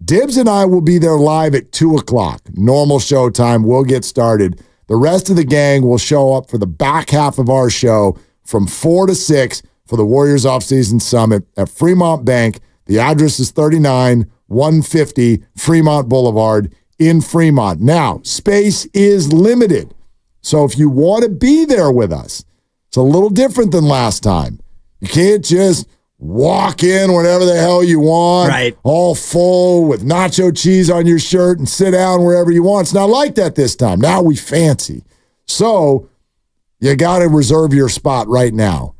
Dibs and I will be there live at 2 o'clock. Normal show time. We'll get started. The rest of the gang will show up for the back half of our show from 4 to 6 for the Warriors Offseason Summit at Fremont Bank. The address is 39150 Fremont Boulevard in Fremont. Now, space is limited. So if you want to be there with us, it's a little different than last time. You can't just walk in whenever the hell you want, right, all full with nacho cheese on your shirt and sit down wherever you want. It's not like that this time. Now we fancy. So you got to reserve your spot right now.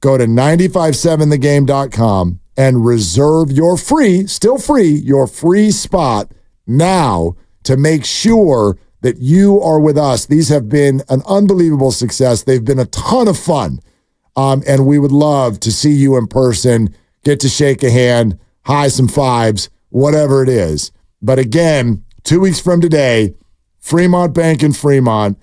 Go to 957thegame.com and reserve your free, still free, your free spot now to make sure that you are with us. These have been an unbelievable success. They've been a ton of fun. And we would love to see you in person, get to shake a hand, high some fives, whatever it is. But again, 2 weeks from today, Fremont Bank in Fremont,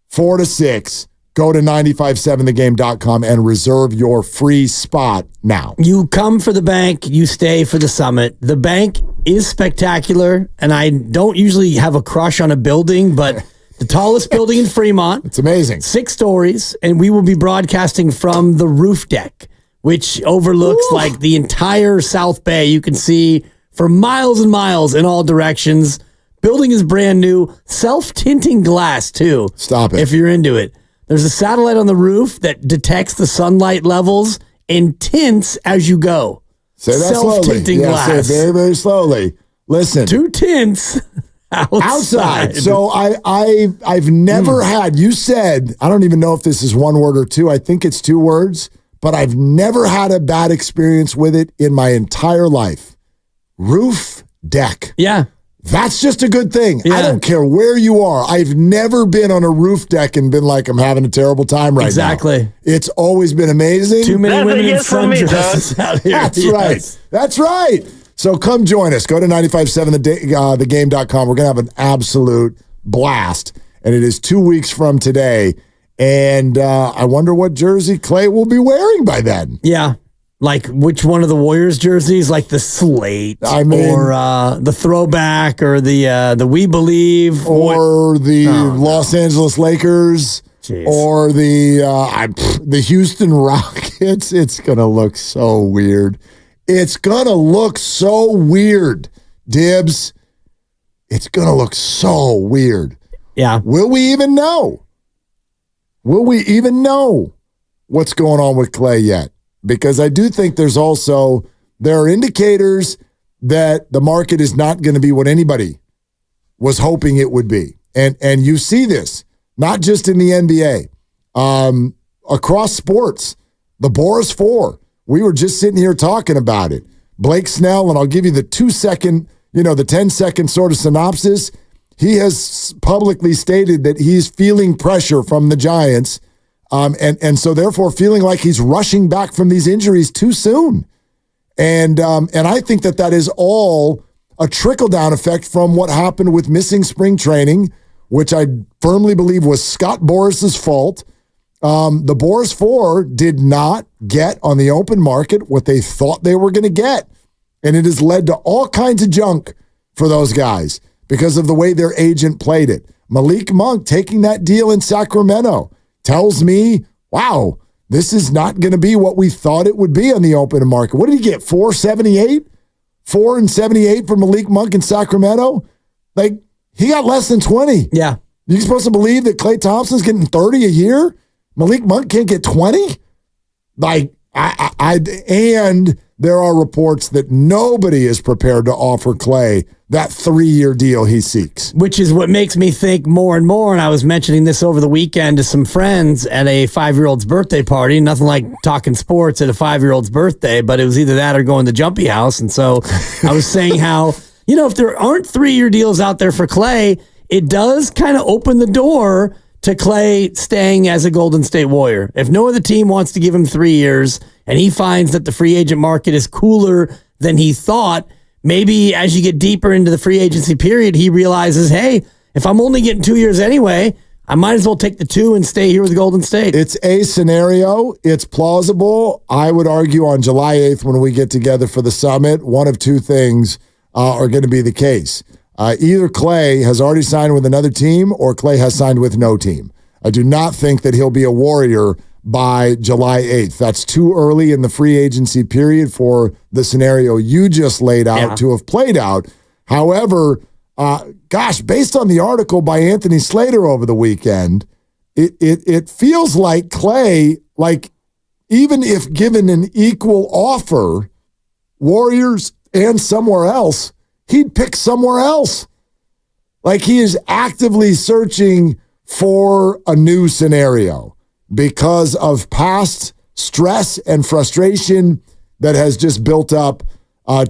4 to 6. Go to 957thegame.com and reserve your free spot now. You come for the bank, you stay for the summit. The bank is spectacular, and I don't usually have a crush on a building, but the tallest building in Fremont. It's amazing. 6 stories, and we will be broadcasting from the roof deck, which overlooks like the entire South Bay. You can see for miles and miles in all directions. Building is brand new. Self-tinting glass, too. Stop it. If you're into it. There's a satellite on the roof that detects the sunlight levels and tints as you go. Say that slowly. Self-tinting glass. Say it very, very slowly. Listen. 2 tints outside. So I've never had, you said, I don't even know if this is one word or two. I think it's 2 words, but I've never had a bad experience with it in my entire life. Roof deck. Yeah. That's just a good thing. Yeah. I don't care where you are. I've never been on a roof deck and been like, I'm having a terrible time right now. Exactly. It's always been amazing. Too many women in sundresses out here. That's right. That's right. So come join us. Go to 957thegame.com. We're going to have an absolute blast. And it is 2 weeks from today. And I wonder what jersey Klay will be wearing by then. Yeah. Like which one of the Warriors jerseys, like the slate, or the throwback, or the We Believe, or the Los Angeles Lakers, or the Houston Rockets. It's gonna look so weird. It's gonna look so weird, Dibs. It's gonna look so weird. Yeah. Will we even know? Will we even know what's going on with Klay yet? Because I do think there are indicators that the market is not going to be what anybody was hoping it would be. And you see this, not just in the NBA, across sports. The Boris 4, we were just sitting here talking about it. Blake Snell, and I'll give you the 2-second, the 10-second sort of synopsis. He has publicly stated that he's feeling pressure from the Giants And so therefore feeling like he's rushing back from these injuries too soon. And I think that is all a trickle-down effect from what happened with missing spring training, which I firmly believe was Scott Boris's fault. The Boris 4 did not get on the open market what they thought they were going to get. And it has led to all kinds of junk for those guys because of the way their agent played it. Malik Monk taking that deal in Sacramento tells me, wow, this is not going to be what we thought it would be on the open market. What did he get, 478? 478 for Malik Monk in Sacramento? Like, he got less than 20. Yeah. You supposed to believe that Klay Thompson's getting 30 a year? Malik Monk can't get 20? Like, and there are reports that nobody is prepared to offer Klay that 3-year deal he seeks. Which is what makes me think more and more, and I was mentioning this over the weekend to some friends at a 5-year-old's birthday party. Nothing like talking sports at a 5-year-old's birthday, but it was either that or going to Jumpy House. And so I was saying how, if there aren't 3-year deals out there for Klay, it does kind of open the door to Klay staying as a Golden State Warrior. If no other team wants to give him 3 years and he finds that the free agent market is cooler than he thought, maybe as you get deeper into the free agency period, he realizes, hey, if I'm only getting 2 years anyway, I might as well take the 2 and stay here with Golden State. It's a scenario. It's plausible. I would argue on July 8th when we get together for the summit, one of two things are going to be the case. Either Klay has already signed with another team or Klay has signed with no team. I do not think that he'll be a Warrior by July 8th. That's too early in the free agency period for the scenario you just laid out to have played out. However, based on the article by Anthony Slater over the weekend, it feels like Klay, like even if given an equal offer, Warriors and somewhere else, he'd pick somewhere else. Like he is actively searching for a new scenario because of past stress and frustration that has just built up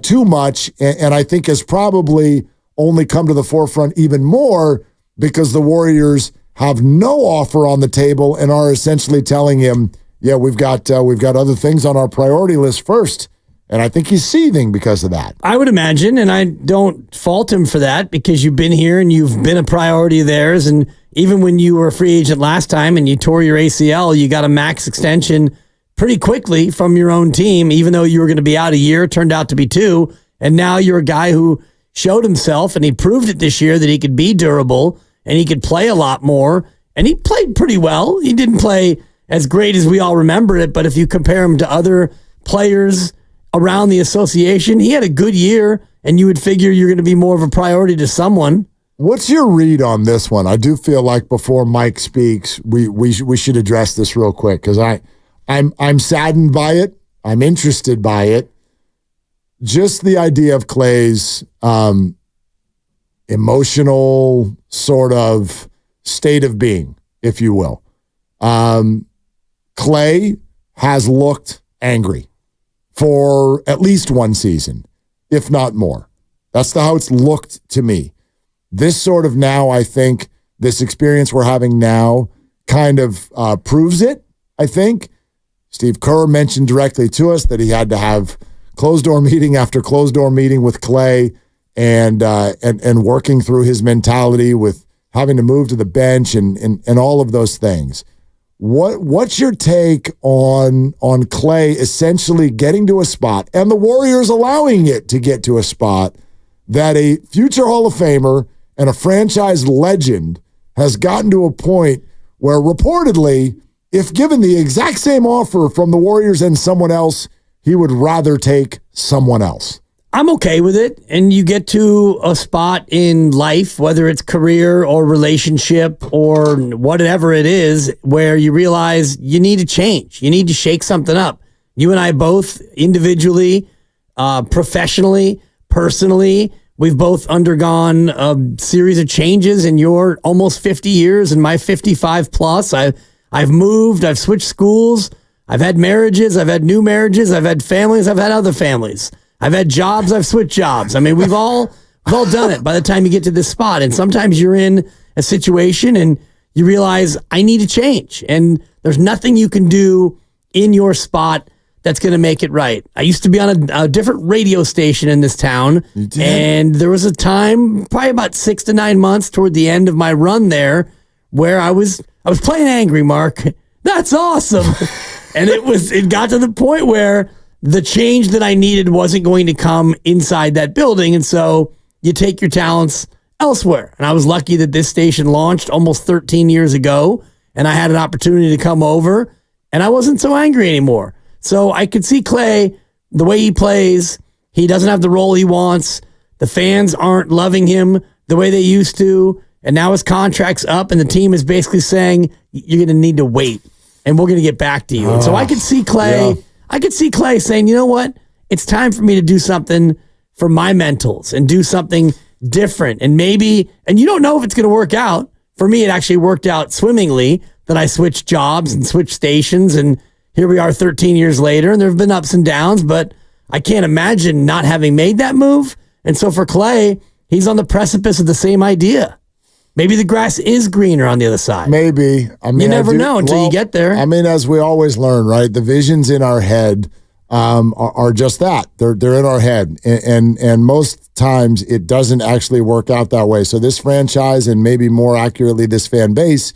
too much. And I think has probably only come to the forefront even more because the Warriors have no offer on the table and are essentially telling him, yeah, we've got other things on our priority list first. And I think he's seething because of that. I would imagine, and I don't fault him for that because you've been here and you've been a priority of theirs. And even when you were a free agent last time and you tore your ACL, you got a max extension pretty quickly from your own team, even though you were going to be out a year, turned out to be 2. And now you're a guy who showed himself and he proved it this year that he could be durable and he could play a lot more. And he played pretty well. He didn't play as great as we all remember it, but if you compare him to other players around the association, he had a good year, and you would figure you're going to be more of a priority to someone. What's your read on this one? I do feel like before Mike speaks, we should address this real quick because I'm saddened by it. I'm interested by it. Just the idea of Klay's emotional sort of state of being, if you will. Klay has looked angry for at least one season, if not more. That's how it's looked to me. This sort of now, I think, this experience we're having now kind of proves it, I think. Steve Kerr mentioned directly to us that he had to have closed-door meeting after closed-door meeting with Klay and working through his mentality with having to move to the bench and all of those things. What's your take on Klay essentially getting to a spot and the Warriors allowing it to get to a spot that a future Hall of Famer and a franchise legend has gotten to a point where reportedly, if given the exact same offer from the Warriors and someone else, he would rather take someone else? I'm okay with it. And you get to a spot in life, whether it's career or relationship or whatever it is, where you realize you need to change. You need to shake something up. You and I both individually, professionally, personally, we've both undergone a series of changes in your almost 50 years and my 55 plus. I've moved, I've switched schools, I've had marriages, I've had new marriages, I've had families, I've had other families. I've had jobs, I've switched jobs. I mean, we've all done it by the time you get to this spot. And sometimes you're in a situation and you realize I need to change. And There's nothing you can do in your spot that's going to make it right. I used to be on a different radio station in this town, and there was a time, probably about 6 to 9 months toward the end of my run there, where I was playing angry, Mark. That's awesome. And it got to the point where the change that I needed wasn't going to come inside that building, and so you take your talents elsewhere. And I was lucky that this station launched almost 13 years ago, and I had an opportunity to come over, and I wasn't so angry anymore. So I could see Klay, the way he plays, he doesn't have the role he wants. The fans aren't loving him the way they used to, and now his contract's up, and the team is basically saying, you're going to need to wait, and we're going to get back to you. And so I could see Klay. Yeah. I could see Klay saying, you know what? It's time for me to do something for my mentals and do something different. And maybe, and you don't know if it's going to work out. For me, it actually worked out swimmingly that I switched jobs and switched stations. And here we are 13 years later, and there have been ups and downs, but I can't imagine not having made that move. And so for Klay, he's on the precipice of the same idea. Maybe the grass is greener on the other side. Maybe. I mean, you never know until you get there. I mean, as we always learn, right? The visions in our head are just that. They're in our head. And most times it doesn't actually work out that way. So this franchise, and maybe more accurately, this fan base,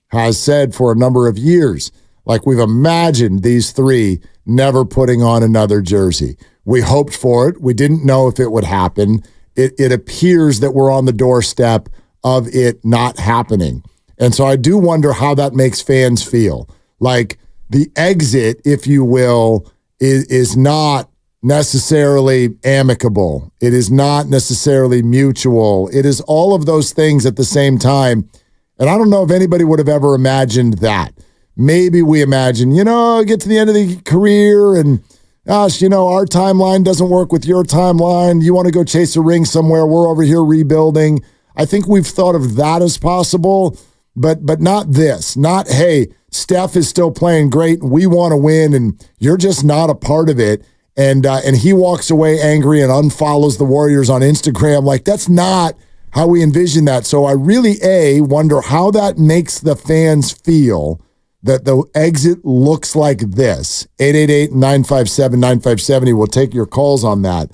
has said for a number of years, like, we've imagined these three never putting on another jersey. We hoped for it. We didn't know if it would happen. It appears that we're on the doorstep of it not happening. And so I do wonder how that makes fans feel. Like, the exit, if you will, is not necessarily amicable. It is not necessarily mutual. It is all of those things at the same time. And I don't know if anybody would have ever imagined that. Maybe we imagine, get to the end of the career and, gosh, our timeline doesn't work with your timeline. You want to go chase a ring somewhere. We're over here rebuilding. I think we've thought of that as possible, but not this. Not, hey, Steph is still playing great and we want to win and you're just not a part of it. And he walks away angry and unfollows the Warriors on Instagram. Like, that's not how we envision that. So I really, wonder how that makes the fans feel that the exit looks like this. 888-957-9570. We'll take your calls on that.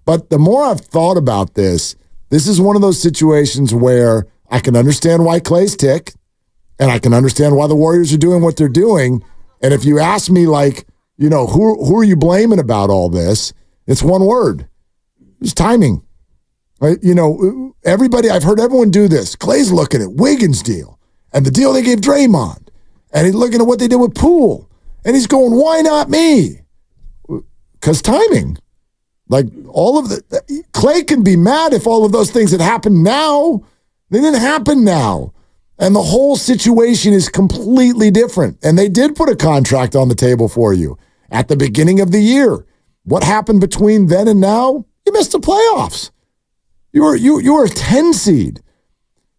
But the more I've thought about this is one of those situations where I can understand why Klay's ticked, and I can understand why the Warriors are doing what they're doing. And if you ask me, like, who are you blaming about all this? It's one word. It's timing. Right? Everybody, I've heard everyone do this. Klay's looking at Wiggins' deal and the deal they gave Draymond. And he's looking at what they did with Poole. And he's going, why not me? Because timing. Like, all of Klay can be mad if all of those things had happened now. They didn't happen now. And the whole situation is completely different. And they did put a contract on the table for you at the beginning of the year. What happened between then and now? You missed the playoffs. You were a 10 seed.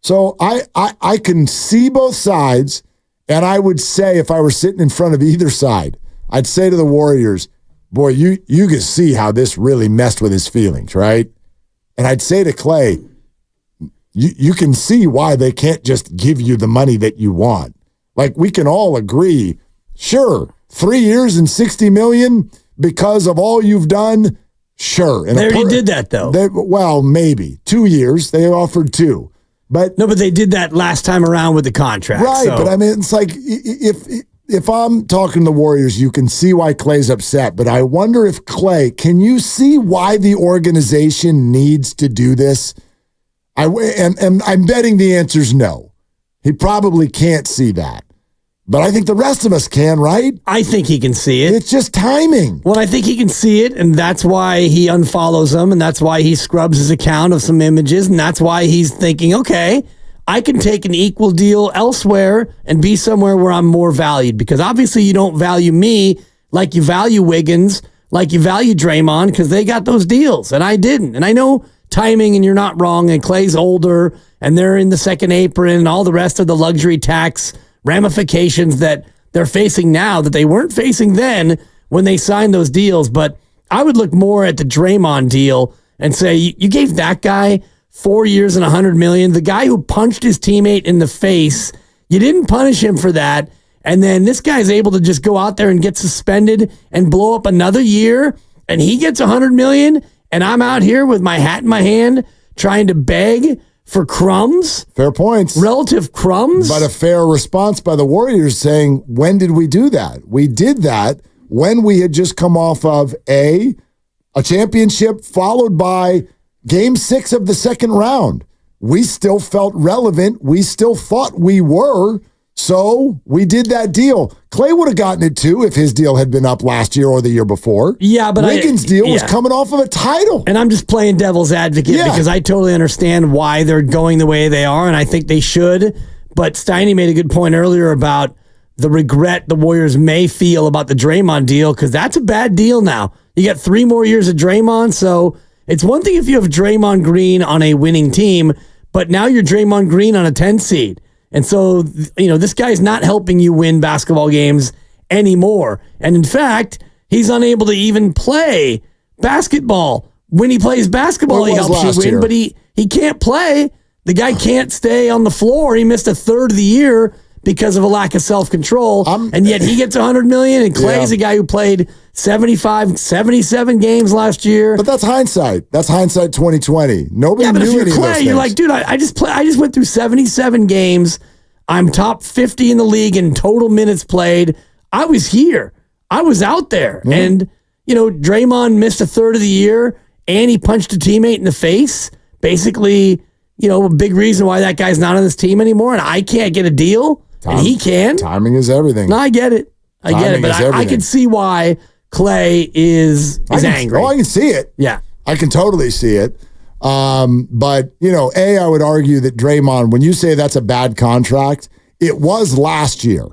So I can see both sides. And I would say, if I were sitting in front of either side, I'd say to the Warriors, boy, you can see how this really messed with his feelings, right? And I'd say to Klay, you can see why they can't just give you the money that you want. Like, we can all agree, sure, 3 years and $60 million because of all you've done, sure. And they already did that, though. Well, maybe. 2 years. They offered 2. But they did that last time around with the contract. Right, so. But I mean, it's like, if I'm talking to the Warriors, you can see why Klay's upset. But I wonder if Klay, can you see why the organization needs to do this? And I'm betting the answer's no. He probably can't see that. But I think the rest of us can, right? I think he can see it. It's just timing. Well, I think he can see it, and that's why he unfollows them, and that's why he scrubs his account of some images, and that's why he's thinking, okay, I can take an equal deal elsewhere and be somewhere where I'm more valued, because obviously you don't value me like you value Wiggins, like you value Draymond, because they got those deals, and I didn't. And I know timing, and you're not wrong, and Klay's older, and they're in the second apron, and all the rest of the luxury tax ramifications that they're facing now that they weren't facing then when they signed those deals. But I would look more at the Draymond deal and say, you gave that guy 4 years and $100 million, the guy who punched his teammate in the face. You didn't punish him for that, And then this guy's able to just go out there and get suspended and blow up another year, and he gets $100 million, and I'm out here with my hat in my hand trying to beg for crumbs. Fair points. Relative crumbs. But a fair response by the Warriors saying, when did we do that? We did that when we had just come off of a championship followed by Game 6 of the second round. We still felt relevant. We still thought we were. So we did that deal. Klay would have gotten it too if his deal had been up last year or the year before. Yeah, but Wiggins' deal was coming off of a title. And I'm just playing devil's advocate because I totally understand why they're going the way they are, and I think they should. But Steiny made a good point earlier about the regret the Warriors may feel about the Draymond deal, because that's a bad deal now. You got 3 more years of Draymond, so it's one thing if you have Draymond Green on a winning team, but now you're Draymond Green on a 10 seed. And so, this guy's not helping you win basketball games anymore. And in fact, he's unable to even play basketball. When he plays basketball, he helps you win, but he can't play. The guy can't stay on the floor. He missed a third of the year because of a lack of self-control. And yet he gets $100 million, and Klay's a guy who played 77 games last year. But that's hindsight. That's hindsight 2020. Nobody knew if you're any of those Klay, things. you're like, dude, I just went through 77 games. I'm top 50 in the league in total minutes played. I was here. I was out there. Yeah. And, Draymond missed a third of the year, and he punched a teammate in the face. Basically, a big reason why that guy's not on this team anymore, and I can't get a deal, and he can. Timing is everything. No, I get it. But I can see why Klay is angry. Oh, I can see it. Yeah. I can totally see it. But, I would argue that Draymond, when you say that's a bad contract, it was last year.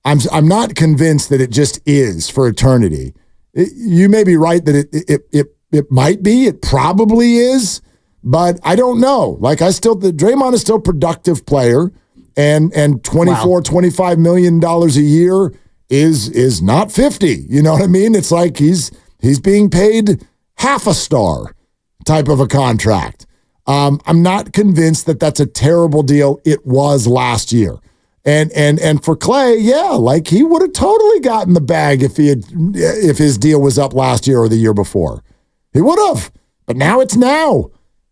I'm not convinced that it just is for eternity. You may be right that it might be. It probably is. But I don't know. Draymond is still a productive player, and $25 million a year is not 50. You know what I mean? It's like he's being paid half a star type of a contract. I'm not convinced that that's a terrible deal. It was last year. And for Klay, he would have totally gotten the bag if his deal was up last year or the year before. He would have. But now it's now.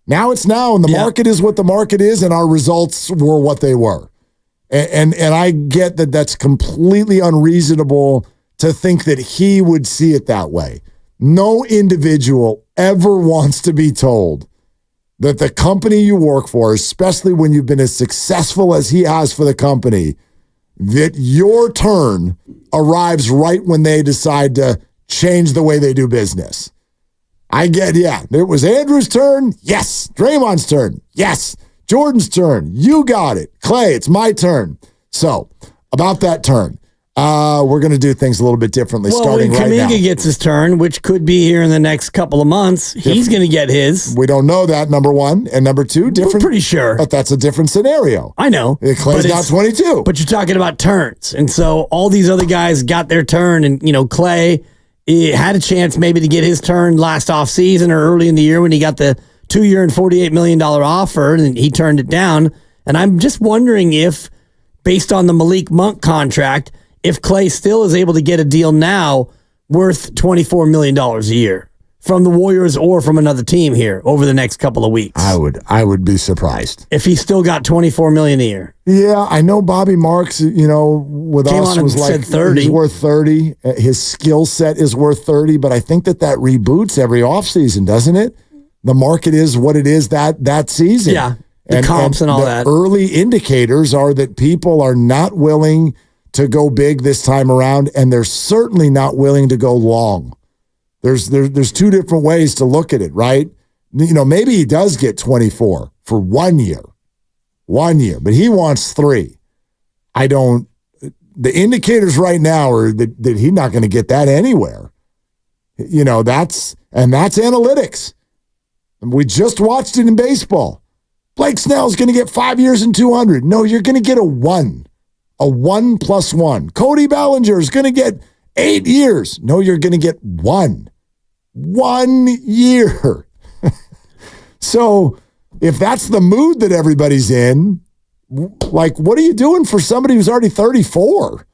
Now it's now, and the market is what the market is, and our results were what they were. And I get that that's completely unreasonable to think that he would see it that way. No individual ever wants to be told that the company you work for, especially when you've been as successful as he has for the company, that your turn arrives right when they decide to change the way they do business. I get, it was Andrew's turn. Yes. Draymond's turn. Yes. Jordan's turn. You got it. Klay, it's my turn. So, about that turn, we're going to do things a little bit differently starting right now. When Kuminga gets his turn, which could be here in the next couple of months, he's going to get his. We don't know that, number one. And number two, different. We're pretty sure. But that's a different scenario. I know. Klay's got 22. But you're talking about turns. And so all these other guys got their turn, and, Klay had a chance maybe to get his turn last offseason or early in the year when he got the 2-year and $48 million offer, and he turned it down. And I'm just wondering if, based on the Malik Monk contract, if Klay still is able to get a deal now worth $24 million a year from the Warriors or from another team here over the next couple of weeks. I would be surprised if he still got $24 million a year. Yeah, I know Bobby Marks, with Came us on was and like said 30. He's worth 30. His skill set is worth 30, but I think that reboots every offseason, doesn't it? The market is what it is that season. Yeah, the comps and all that. Early indicators are that people are not willing to go big this time around, and they're certainly not willing to go long. There's 2 different ways to look at it, right? Maybe he does get 24 for 1 year, but he wants 3. The indicators right now are that he's not going to get that anywhere. That's analytics. And we just watched it in baseball. Blake Snell's going to get 5 years and $200. No, you're going to get a 1 plus 1. Cody Bellinger is going to get 8 years. No, you're going to get 1 year. So if that's the mood that everybody's in, what are you doing for somebody who's already 34?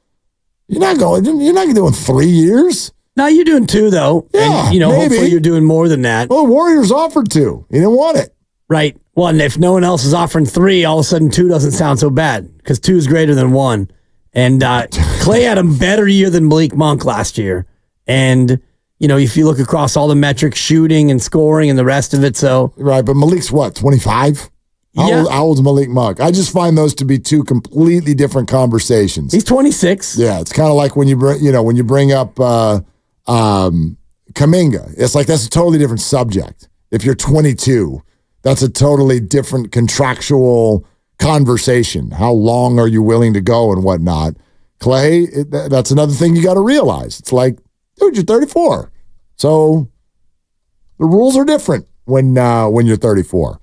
You're not doing 3 years. No, you're doing 2 though. Yeah, and, maybe. hopefully you're doing more than that. Well, Warriors offered 2. He didn't want it. Right. Well, and if no one else is offering 3, all of a sudden 2 doesn't sound so bad because 2 is greater than 1. And Klay had a better year than Malik Monk last year. And, if you look across all the metrics, shooting and scoring and the rest of it, so. Right, but Malik's what, 25? How old's Malik Monk? I just find those to be 2 completely different conversations. He's 26. Yeah, it's kind of like when you bring up Kuminga. It's like that's a totally different subject. If you're 22, that's a totally different contractual conversation. How long are you willing to go and whatnot? Klay, that's another thing you got to realize. It's like, dude, you're 34. So the rules are different when you're 34.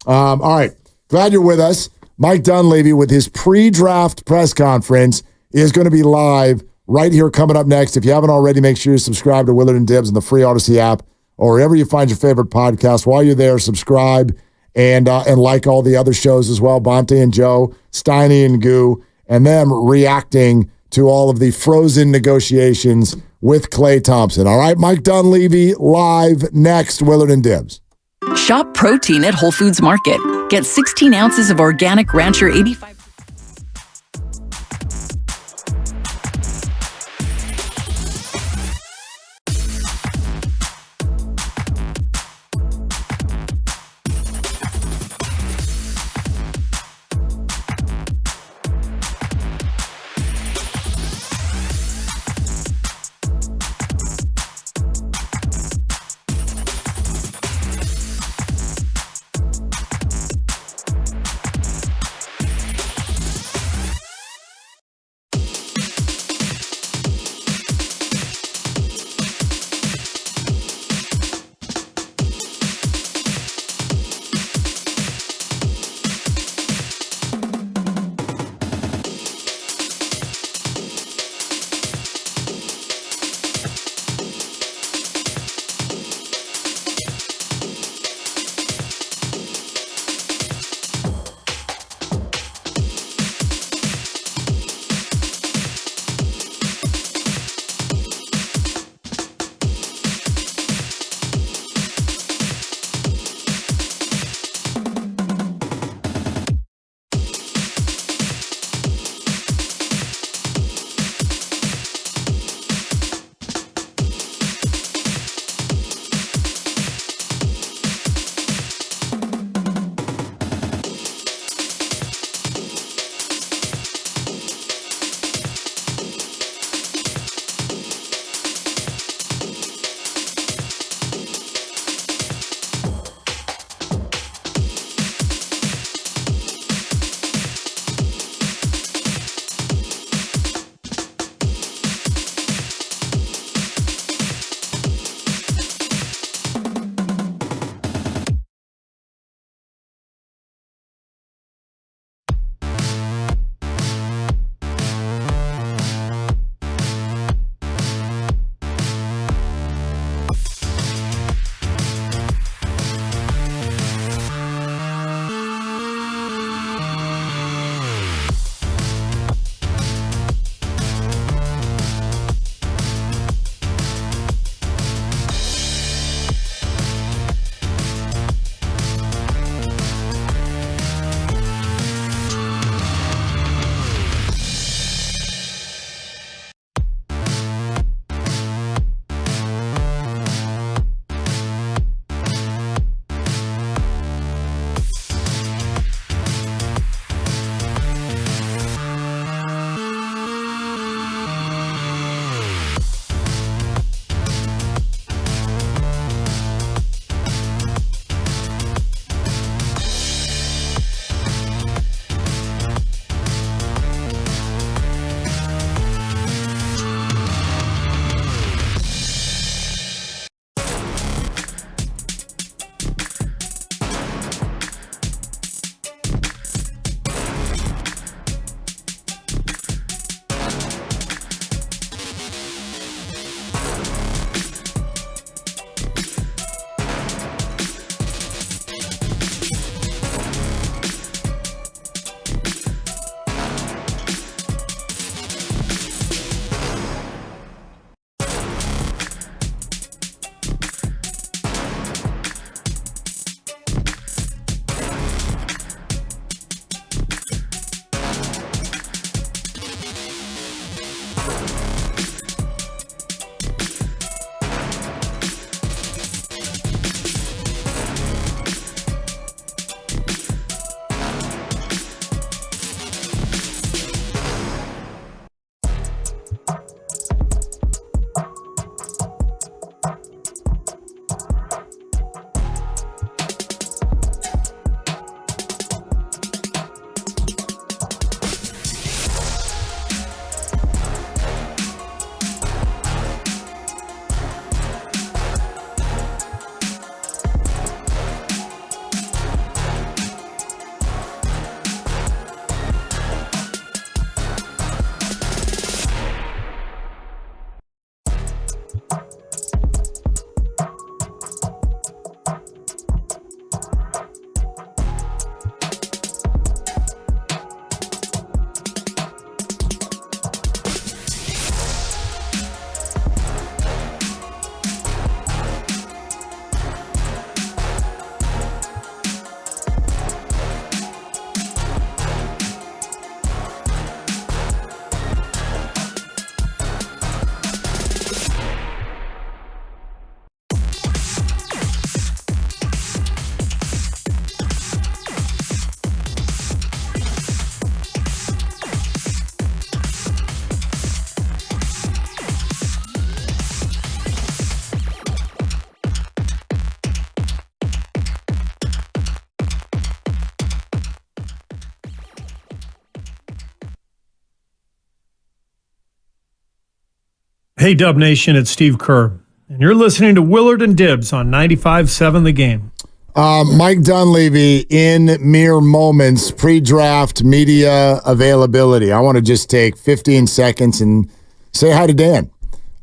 All right. Glad you're with us. Mike Dunleavy with his pre-draft press conference is going to be live right here coming up next. If you haven't already, make sure you subscribe to Willard and Dibs in the free Odyssey app or wherever you find your favorite podcast. While you're there, subscribe and like all the other shows as well. Bonte and Joe, Steiny and Goo, and them reacting to all of the frozen negotiations with Klay Thompson. All right, Mike Dunleavy live next, Willard and Dibs. Shop protein at Whole Foods Market. Get 16 ounces of organic Rancher 85. Hey, Dub Nation, it's Steve Kerr, and you're listening to Willard and Dibbs on 95.7 The Game. Mike Dunleavy, in mere moments, pre-draft media availability. I want to just take 15 seconds and say hi to Dan.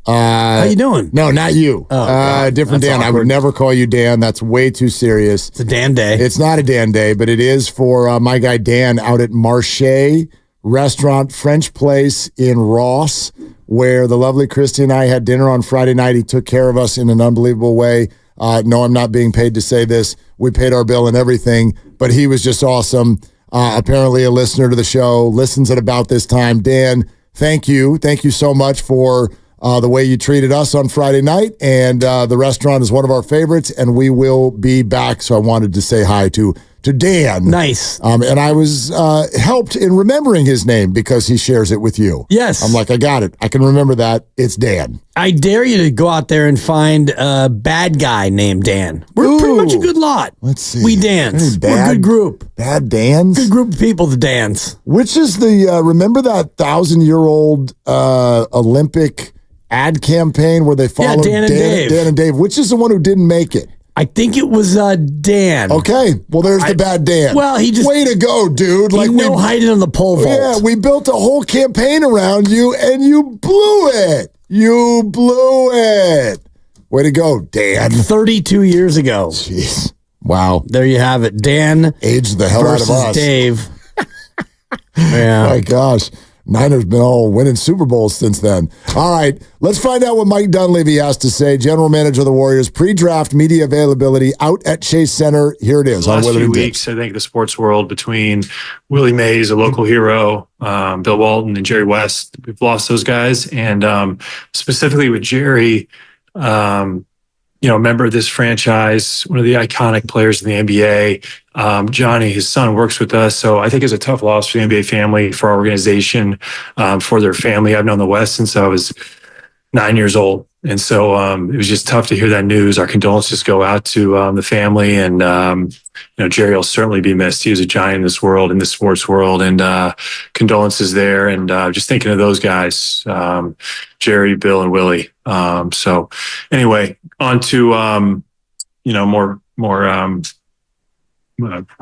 How you doing? No, not you. Different That's Dan. awkward. I would never call you Dan. That's way too serious. It's a Dan day. It's not a Dan day, but it is for my guy Dan out at Marche Restaurant, French place in Ross, where the lovely Christy and I had dinner on Friday night. He took care of us in an unbelievable way. No, I'm not being paid to say this. We paid our bill and everything, but he was just awesome. Apparently a listener to the show, listens at about this time. Dan, thank you. Thank you so much for the way you treated us on Friday night. And the restaurant is one of our favorites, and we will be back. So I wanted to say hi to Dan. Nice. And I was helped in remembering his name because he shares it with you. Yes. I'm like, I got it. I can remember that. It's Dan. I dare you to go out there and find a bad guy named Dan. We're pretty much a good lot. Let's see. We dance. We're a good group. Bad Dans? Good group of people to dance. Which is the, remember that 1,000-year-old Olympic ad campaign where they followed Dan and Dave. Which is the one who didn't make it? I think it was Dan. Okay, well, there's the bad Dan. Well, he just... Way to go, dude. Like no hiding on the pole vault. Yeah, we built a whole campaign around you, and you blew it. You blew it. Way to go, Dan. 32 years ago. Jeez. Wow. There you have it. Dan aged the hell out of us. Dave. Yeah. My gosh. Niners been all winning Super Bowls since then. All right, let's find out what Mike Dunleavy has to say, general manager of the Warriors, pre-draft media availability out at Chase Center. Here it is. The on last Willard few and Dibbs. weeks, I think the sports world, between Willie Mays, a local hero, Bill Walton, and Jerry West, we've lost those guys. And specifically with Jerry, member of this franchise, one of the iconic players in the NBA. Johnny, his son, works with us. So I think it's a tough loss for the NBA family, for our organization, for their family. I've known the West since I was 9 years old. And so it was just tough to hear that news. Our condolences go out to the family. And, Jerry will certainly be missed. He was a giant in this world, in the sports world, and condolences there. And just thinking of those guys, Jerry, Bill, and Willie. So anyway, on to, more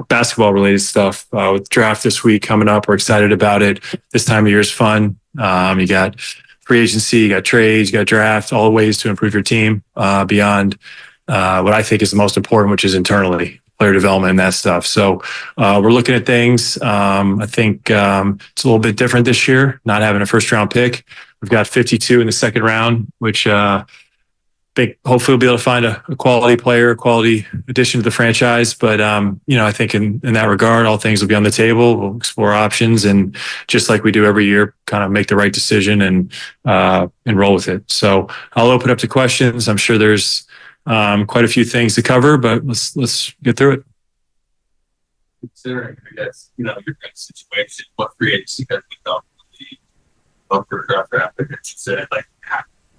basketball related stuff with draft this week coming up. We're excited about it. This time of year is fun. You got free agency, you got trades, you got draft, all ways to improve your team beyond what I think is the most important, which is internally, player development and that stuff. So we're looking at things. I think it's a little bit different this year, not having a first round pick. We've got 52 in the second round, which think hopefully we'll be able to find a quality player, a quality addition to the franchise. But, I think in that regard, all things will be on the table. We'll explore options and just like we do every year, kind of make the right decision and roll with it. So I'll open up to questions. I'm sure there's quite a few things to cover, but let's get through it. Considering, I guess, your current situation, what free agency has become for draft pick, you said,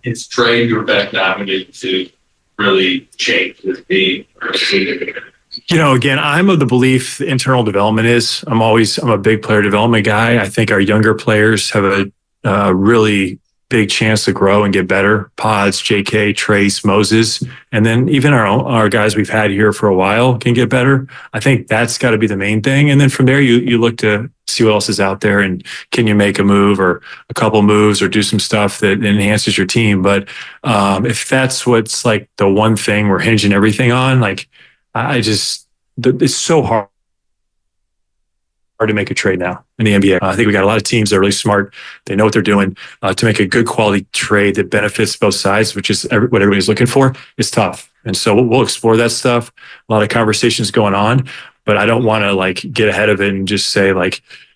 is trade your best avenue to really change this team? Again, I'm of the belief internal development is. I'm a big player development guy. I think our younger players have a really big chance to grow and get better. Pods, JK, Trace, Moses, and then even our guys we've had here for a while can get better. I think that's got to be the main thing. And then from there, you look to see what else is out there and can you make a move or a couple moves or do some stuff that enhances your team. But if that's what's like the one thing we're hinging everything on, it's so hard to make a trade now in the NBA. I think we got a lot of teams that are really smart. They know what they're doing. To make a good quality trade that benefits both sides, which is what everybody's looking for, is tough. And so we'll explore that stuff. A lot of conversations going on, but I don't want to get ahead of it and just say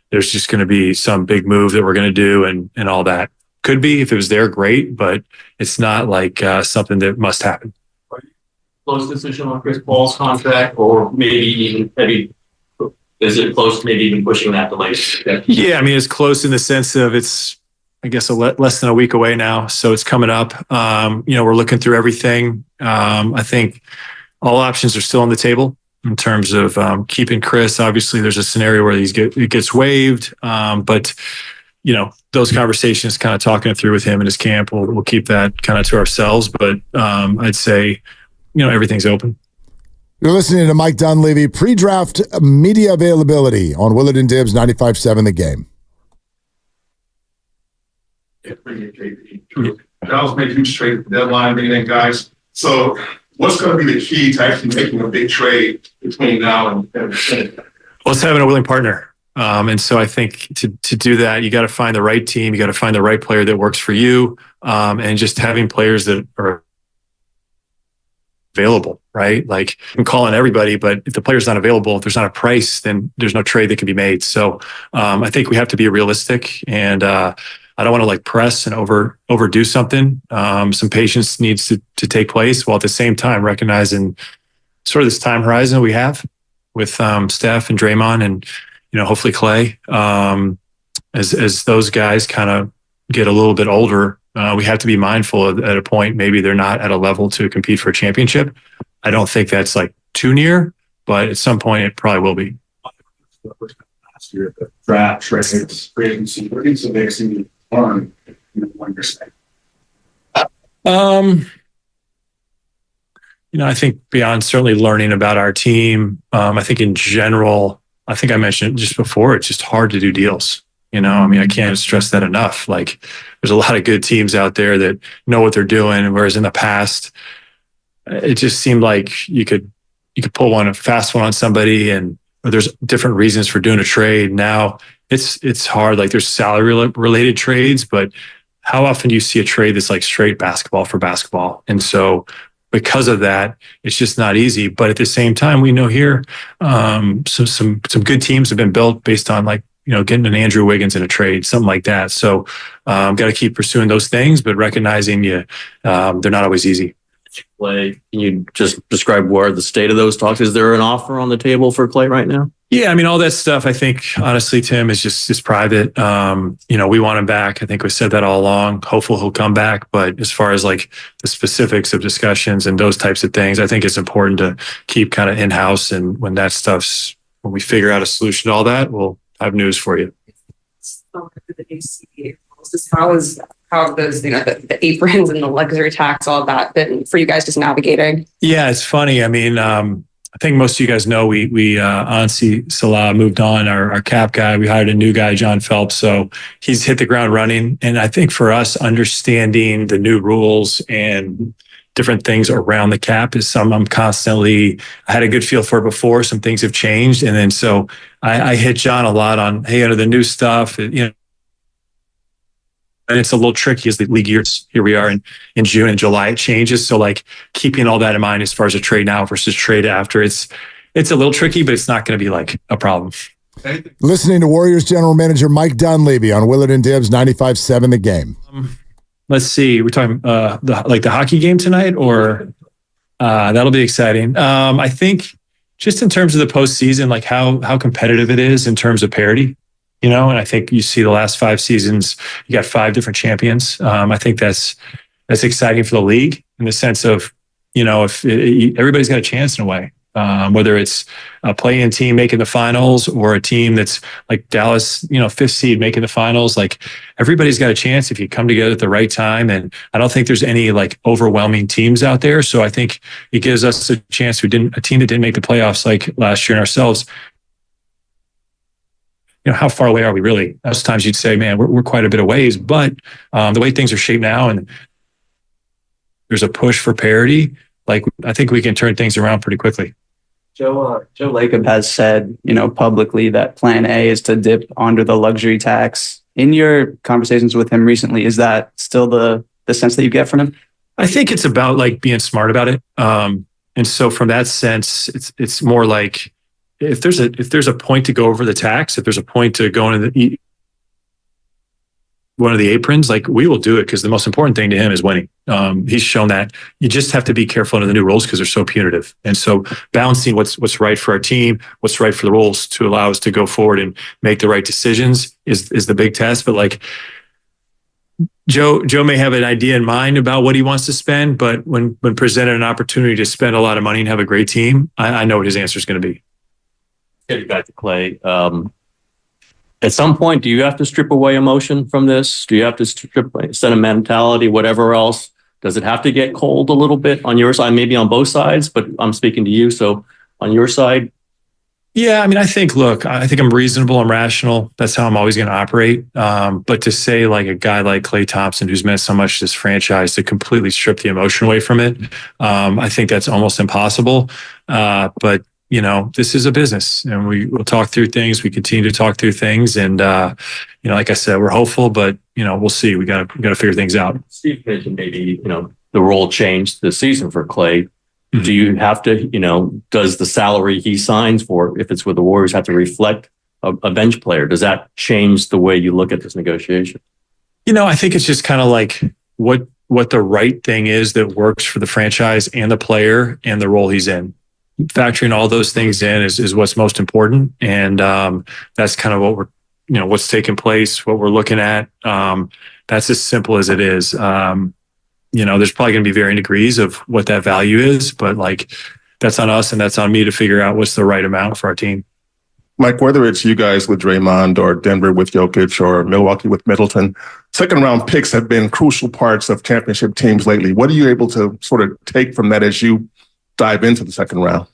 there's just going to be some big move that we're going to do and all that. Could be if it was there, great, but it's not something that must happen. Close decision on Chris Paul's contract, or maybe is it close to maybe even pushing that delay? Yeah, it's close in the sense of it's, I guess, less than a week away now. So it's coming up. We're looking through everything. I think all options are still on the table in terms of keeping Chris. Obviously, there's a scenario where it gets waived. But, those conversations, kind of talking it through with him and his camp, we'll keep that kind of to ourselves. But I'd say, everything's open. You're listening to Mike Dunleavy, pre-draft media availability on Willard and Dibbs 95.7 The Game. Dallas made a huge trade at the deadline, anything, guys. So what's going to be the key to actually making a big trade between now and Well, it's having a willing partner. And so I think to do that, you got to find the right team. You got to find the right player that works for you. And just having players that are available, right? Like, I'm calling everybody, but if the player's not available, if there's not a price, then there's no trade that can be made. So I think we have to be realistic, and I don't want to press and overdo something. Some patience needs to take place, while at the same time recognizing sort of this time horizon we have with Steph and Draymond and hopefully Klay. As those guys kind of get a little bit older, we have to be mindful at a point maybe they're not at a level to compete for a championship. I don't think that's too near, but at some point it probably will be. last year, the draft, trades, free agency, what is the next thing you learn in 1 year? I think beyond certainly learning about our team, I think in general, I think I mentioned it just before, it's just hard to do deals. I can't stress that enough. There's a lot of good teams out there that know what they're doing, whereas in the past, it just seemed like you could pull a fast one on somebody, or there's different reasons for doing a trade. Now it's hard. There's salary related trades, but how often do you see a trade that's straight basketball for basketball? And so because of that, it's just not easy. But at the same time, we know here, some good teams have been built based on getting an Andrew Wiggins in a trade, something like that. So got to keep pursuing those things, but recognizing they're not always easy. Klay, can you just describe where the state of those talks? Is there an offer on the table for Klay right now? Yeah, all that stuff, I think, honestly, Tim, is just private. We want him back. I think we said that all along. Hopefully he'll come back. But as far as the specifics of discussions and those types of things, I think it's important to keep kind of in-house. And when we figure out a solution to all that, we'll have news for you. How have those, the aprons and the luxury tax, all of that been for you guys just navigating? Yeah, it's funny. I think most of you guys know we Ansi Salah moved on, our cap guy. We hired a new guy, John Phelps. So he's hit the ground running. And I think for us, understanding the new rules and different things around the cap is something I had a good feel for before. Some things have changed. And then so I hit John a lot on, hey, under the new stuff, and it's a little tricky as the league years. Here we are in June and July, it changes. So keeping all that in mind as far as a trade now versus trade after, it's a little tricky, but it's not going to be a problem. Listening to Warriors general manager Mike Dunleavy on Willard and Dibbs 95.7 The Game. Let's see. We're talking the hockey game tonight, or that'll be exciting. I think just in terms of the postseason, how competitive it is in terms of parity. And I think you see the last 5 seasons, you got 5 different champions. I think that's exciting for the league in the sense of, if everybody's got a chance in a way, whether it's a play-in team making the finals or a team that's like Dallas, 5th seed making the finals, everybody's got a chance if you come together at the right time. And I don't think there's any overwhelming teams out there. So I think it gives us a chance. A team that didn't make the playoffs last year and ourselves. How far away are we really? Most times you'd say, man, we're quite a bit of ways, but the way things are shaped now and there's a push for parity, I think we can turn things around pretty quickly. Joe Lacob has said, publicly that plan A is to dip under the luxury tax. In your conversations with him recently, is that still the sense that you get from him? I think it's about being smart about it. And so from that sense, it's more if there's a point to go over the tax, if there's a point to go into one of the aprons, we will do it because the most important thing to him is winning. He's shown that. You just have to be careful under the new rules because they're so punitive. And so balancing what's right for our team, what's right for the rules to allow us to go forward and make the right decisions is the big test. But Joe may have an idea in mind about what he wants to spend, but when presented an opportunity to spend a lot of money and have a great team, I know what his answer is going to be. Getting back to Klay, At some point, do you have to strip away emotion from this? Do you have to strip away sentimentality, whatever else? Does it have to get cold a little bit on your side? Maybe on both sides, but I'm speaking to you. So on your side. Yeah, I mean, I think I'm reasonable, I'm rational. That's how I'm always going to operate. But to say like a guy like Klay Thompson, who's meant so much to this franchise, to completely strip the emotion away from it, I think that's almost impossible. But this is a business, and we'll talk through things. We continue to talk through things, and like I said, we're hopeful, but we'll see. We got to figure things out. Steve mentioned maybe the role changed this season for Klay. Mm-hmm. Do you have to does the salary he signs for, if it's with the Warriors, have to reflect a bench player? Does that change the way you look at this negotiation? I think it's just kind of like what the right thing is that works for the franchise and the player and the role he's in. Factoring all those things in is what's most important. And that's kind of what what's taking place, what we're looking at. That's as simple as it is. There's probably going to be varying degrees of what that value is, but that's on us and that's on me to figure out what's the right amount for our team. Mike, whether it's you guys with Draymond or Denver with Jokic or Milwaukee with Middleton, second round picks have been crucial parts of championship teams lately. What are you able to sort of take from that as you dive into the second round?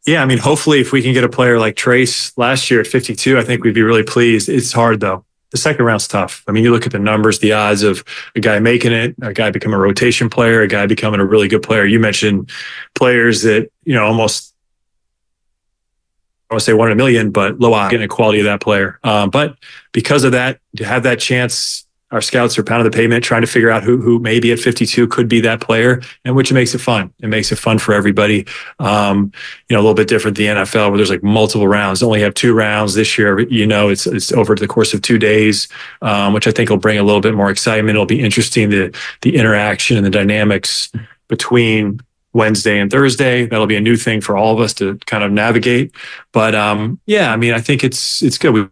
Yeah, I mean, hopefully if we can get a player like Trace last year at 52, I think we'd be really pleased. It's hard though. The second round's tough. I mean, you look at the numbers, the odds of a guy making it, a guy becoming a rotation player, a guy becoming a really good player. You mentioned players that, almost, I want to say 1 in a million, but low odds getting the quality of that player. But because of that, to have that chance, our scouts are pounding the pavement trying to figure out who maybe at 52 could be that player, and which makes it fun. It makes it fun for everybody. A little bit different than the NFL where there's multiple rounds. They only have 2 rounds this year. It's over the course of 2 days, which I think will bring a little bit more excitement. It'll be interesting, the interaction and the dynamics between Wednesday and Thursday. That'll be a new thing for all of us to kind of navigate. But I think it's good. We'd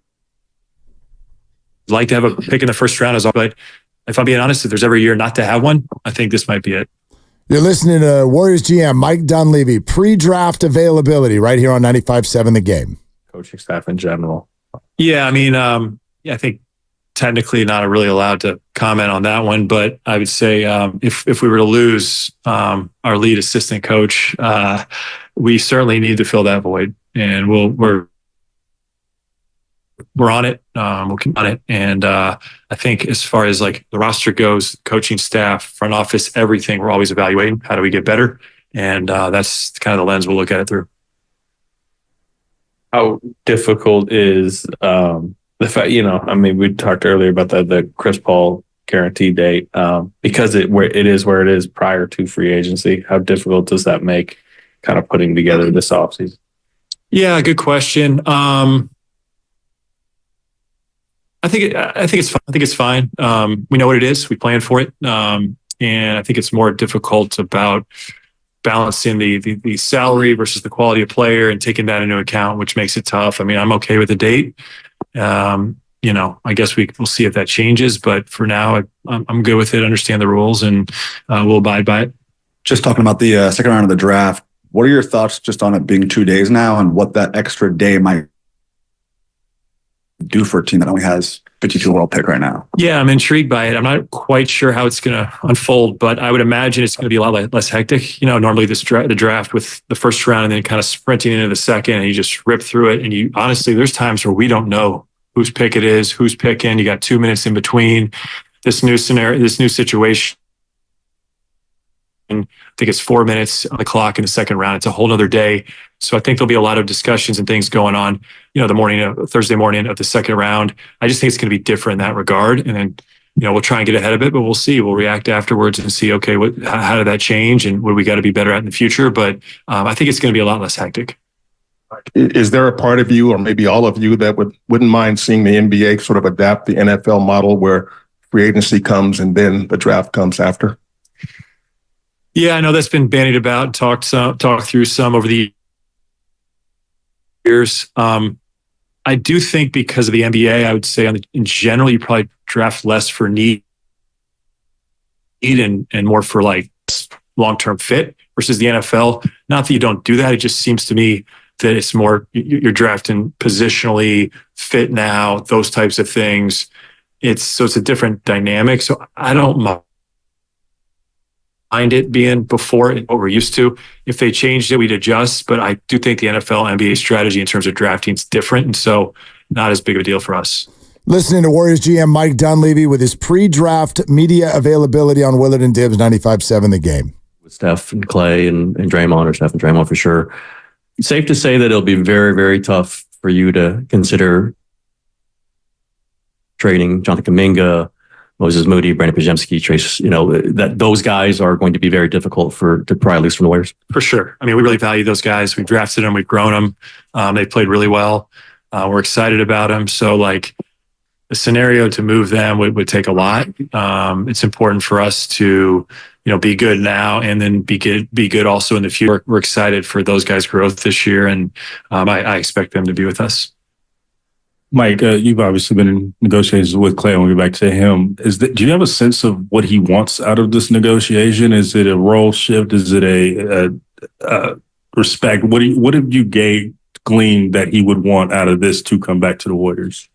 like to have a pick in the first round as well, but if I'm being honest, if there's ever a year not to have one, I think this might be it. You're listening to Warriors GM Mike Dunleavy, pre-draft availability right here on 95.7 The Game. Coaching staff in general. Yeah, I mean, I think technically not really allowed to comment on that one, but I would say if we were to lose our lead assistant coach, we certainly need to fill that void, and we're on it. We'll keep on it. And I think as far as the roster goes, coaching staff, front office, everything, we're always evaluating. How do we get better? And that's kind of the lens we'll look at it through. How difficult is the fact, we talked earlier about the Chris Paul guarantee date because it is where it is prior to free agency. How difficult does that make kind of putting together this offseason? Yeah, good question. I think it's fine. I think it's fine. We know what it is. We plan for it. And I think it's more difficult about balancing the salary versus the quality of player and taking that into account, which makes it tough. I mean, I'm okay with the date. I guess we'll see if that changes, but for now, I'm good with it. Understand the rules, and we'll abide by it. Just talking about the second round of the draft, what are your thoughts just on it being 2 days now and what that extra day might do for a team that only has 52 overall pick right now? Yeah, I'm intrigued by it. I'm not quite sure how it's going to unfold, but I would imagine it's going to be a lot less hectic. Normally the draft with the first round and then kind of sprinting into the second, and you just rip through it. And honestly, there's times where we don't know whose pick it is, who's picking. You got 2 minutes in between. This new scenario, this new situation. I think it's 4 minutes on the clock in the second round. It's a whole nother day. So I think there'll be a lot of discussions and things going on, Thursday morning of the second round. I just think it's going to be different in that regard. And then, we'll try and get ahead of it, but we'll see. We'll react afterwards and see, okay, how did that change and what do we got to be better at in the future? But I think it's going to be a lot less hectic. Is there a part of you or maybe all of you that wouldn't mind seeing the NBA sort of adapt the NFL model where free agency comes and then the draft comes after? Yeah, I know that's been bandied about, talked through some over the years. I do think because of the NBA, I would say in general, you probably draft less for need and more for long-term fit versus the NFL. Not that you don't do that. It just seems to me that it's more, you're drafting positionally fit now, those types of things. It's a different dynamic. So I don't mind it being before what we're used to. If they changed it, we'd adjust. But I do think the NFL NBA strategy in terms of drafting is different. And so not as big of a deal for us. Listening to Warriors GM Mike Dunleavy with his pre-draft media availability on Willard and Dibbs 95.7 The Game. With Steph and Klay and Draymond, or Steph and Draymond for sure. It's safe to say that it'll be very, very tough for you to consider trading Jonathan Kuminga, Moses Moody, Brandon Podziemski, Trace, that those guys are going to be very difficult to pry loose from the Warriors. For sure. I mean, we really value those guys. We've drafted them. We've grown them. They've played really well. We're excited about them. So the scenario to move them would take a lot. It's important for us to, be good now and then be good also in the future. We're excited for those guys' growth this year, and I expect them to be with us. Mike, you've obviously been in negotiations with Klay. I'll get back to him. Do you have a sense of what he wants out of this negotiation? Is it a role shift? Is it a respect? What have you gleaned that he would want out of this to come back to the Warriors?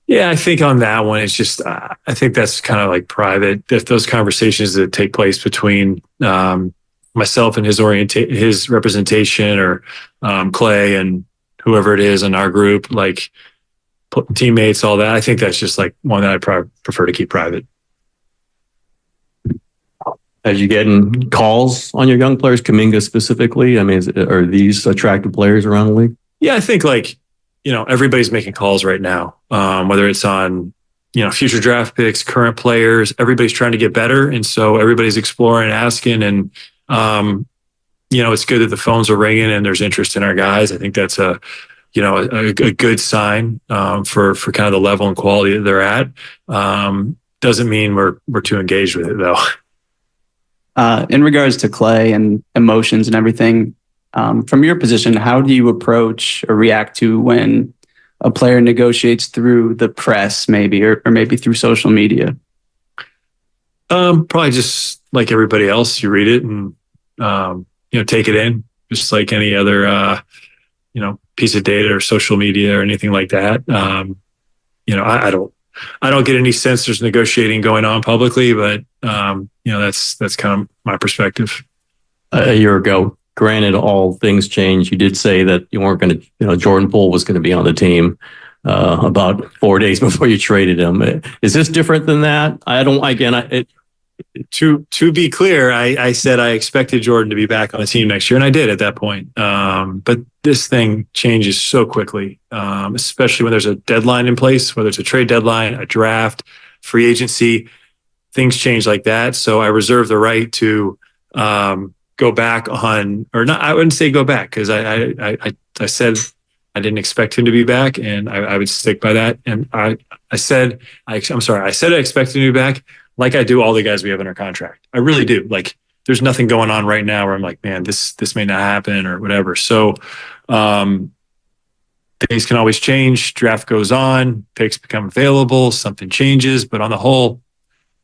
Yeah, I think on that one, it's just, I think that's kind of like private. If those conversations that take place between myself and his representation, or Klay and whoever it is in our group, like teammates, all that, I think that's just like one that I prefer to keep private. As you getting calls on your young players, Kuminga specifically? I mean, are these attractive players around the league? Yeah, I think everybody's making calls right now, whether it's on, future draft picks, current players, everybody's trying to get better. And so everybody's exploring, asking, and, it's good that the phones are ringing and there's interest in our guys. I think that's a good sign, for kind of the level and quality that they're at. Doesn't mean we're too engaged with it though. In regards to Klay and emotions and everything, from your position, how do you approach or react to when a player negotiates through the press, maybe, or maybe through social media? Probably just like everybody else, you read it and, take it in, just like any other, piece of data or social media or anything like that. I don't get any sense there's negotiating going on publicly, but, that's kind of my perspective. A year ago, granted, all things changed. You did say that you weren't going to, Jordan Poole was going to be on the team about 4 days before you traded him. Is this different than that? To be clear, I said I expected Jordan to be back on the team next year, and I did at that point. But this thing changes so quickly, especially when there's a deadline in place, whether it's a trade deadline, a draft, free agency, things change like that. So I reserve the right to go back on, or not, I wouldn't say go back, because I said I didn't expect him to be back, and I would stick by that. And I said I expected him to be back, like I do all the guys we have in our contract. I really do. Like, there's nothing going on right now where I'm like, man, this may not happen or whatever. So things can always change. Draft goes on, picks become available, something changes. But on the whole,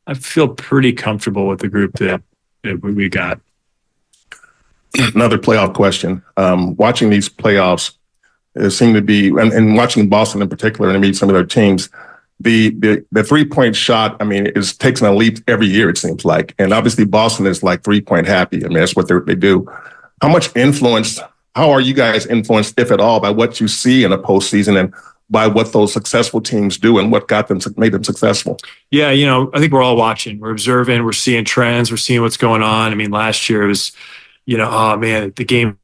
I feel pretty comfortable with the group that we got. Another playoff question. Watching these playoffs, it seemed to be, and watching Boston in particular, and maybe some of their teams, the 3-point shot, I mean, is takes a leap every year, it seems like. And obviously Boston is like 3-point happy. I mean, that's what they do. How are you guys influenced, if at all, by what you see in a postseason and by what those successful teams do and what made them successful? Yeah, I think we're all watching. We're observing. We're seeing trends. We're seeing what's going on. I mean, last year it was, oh man, the game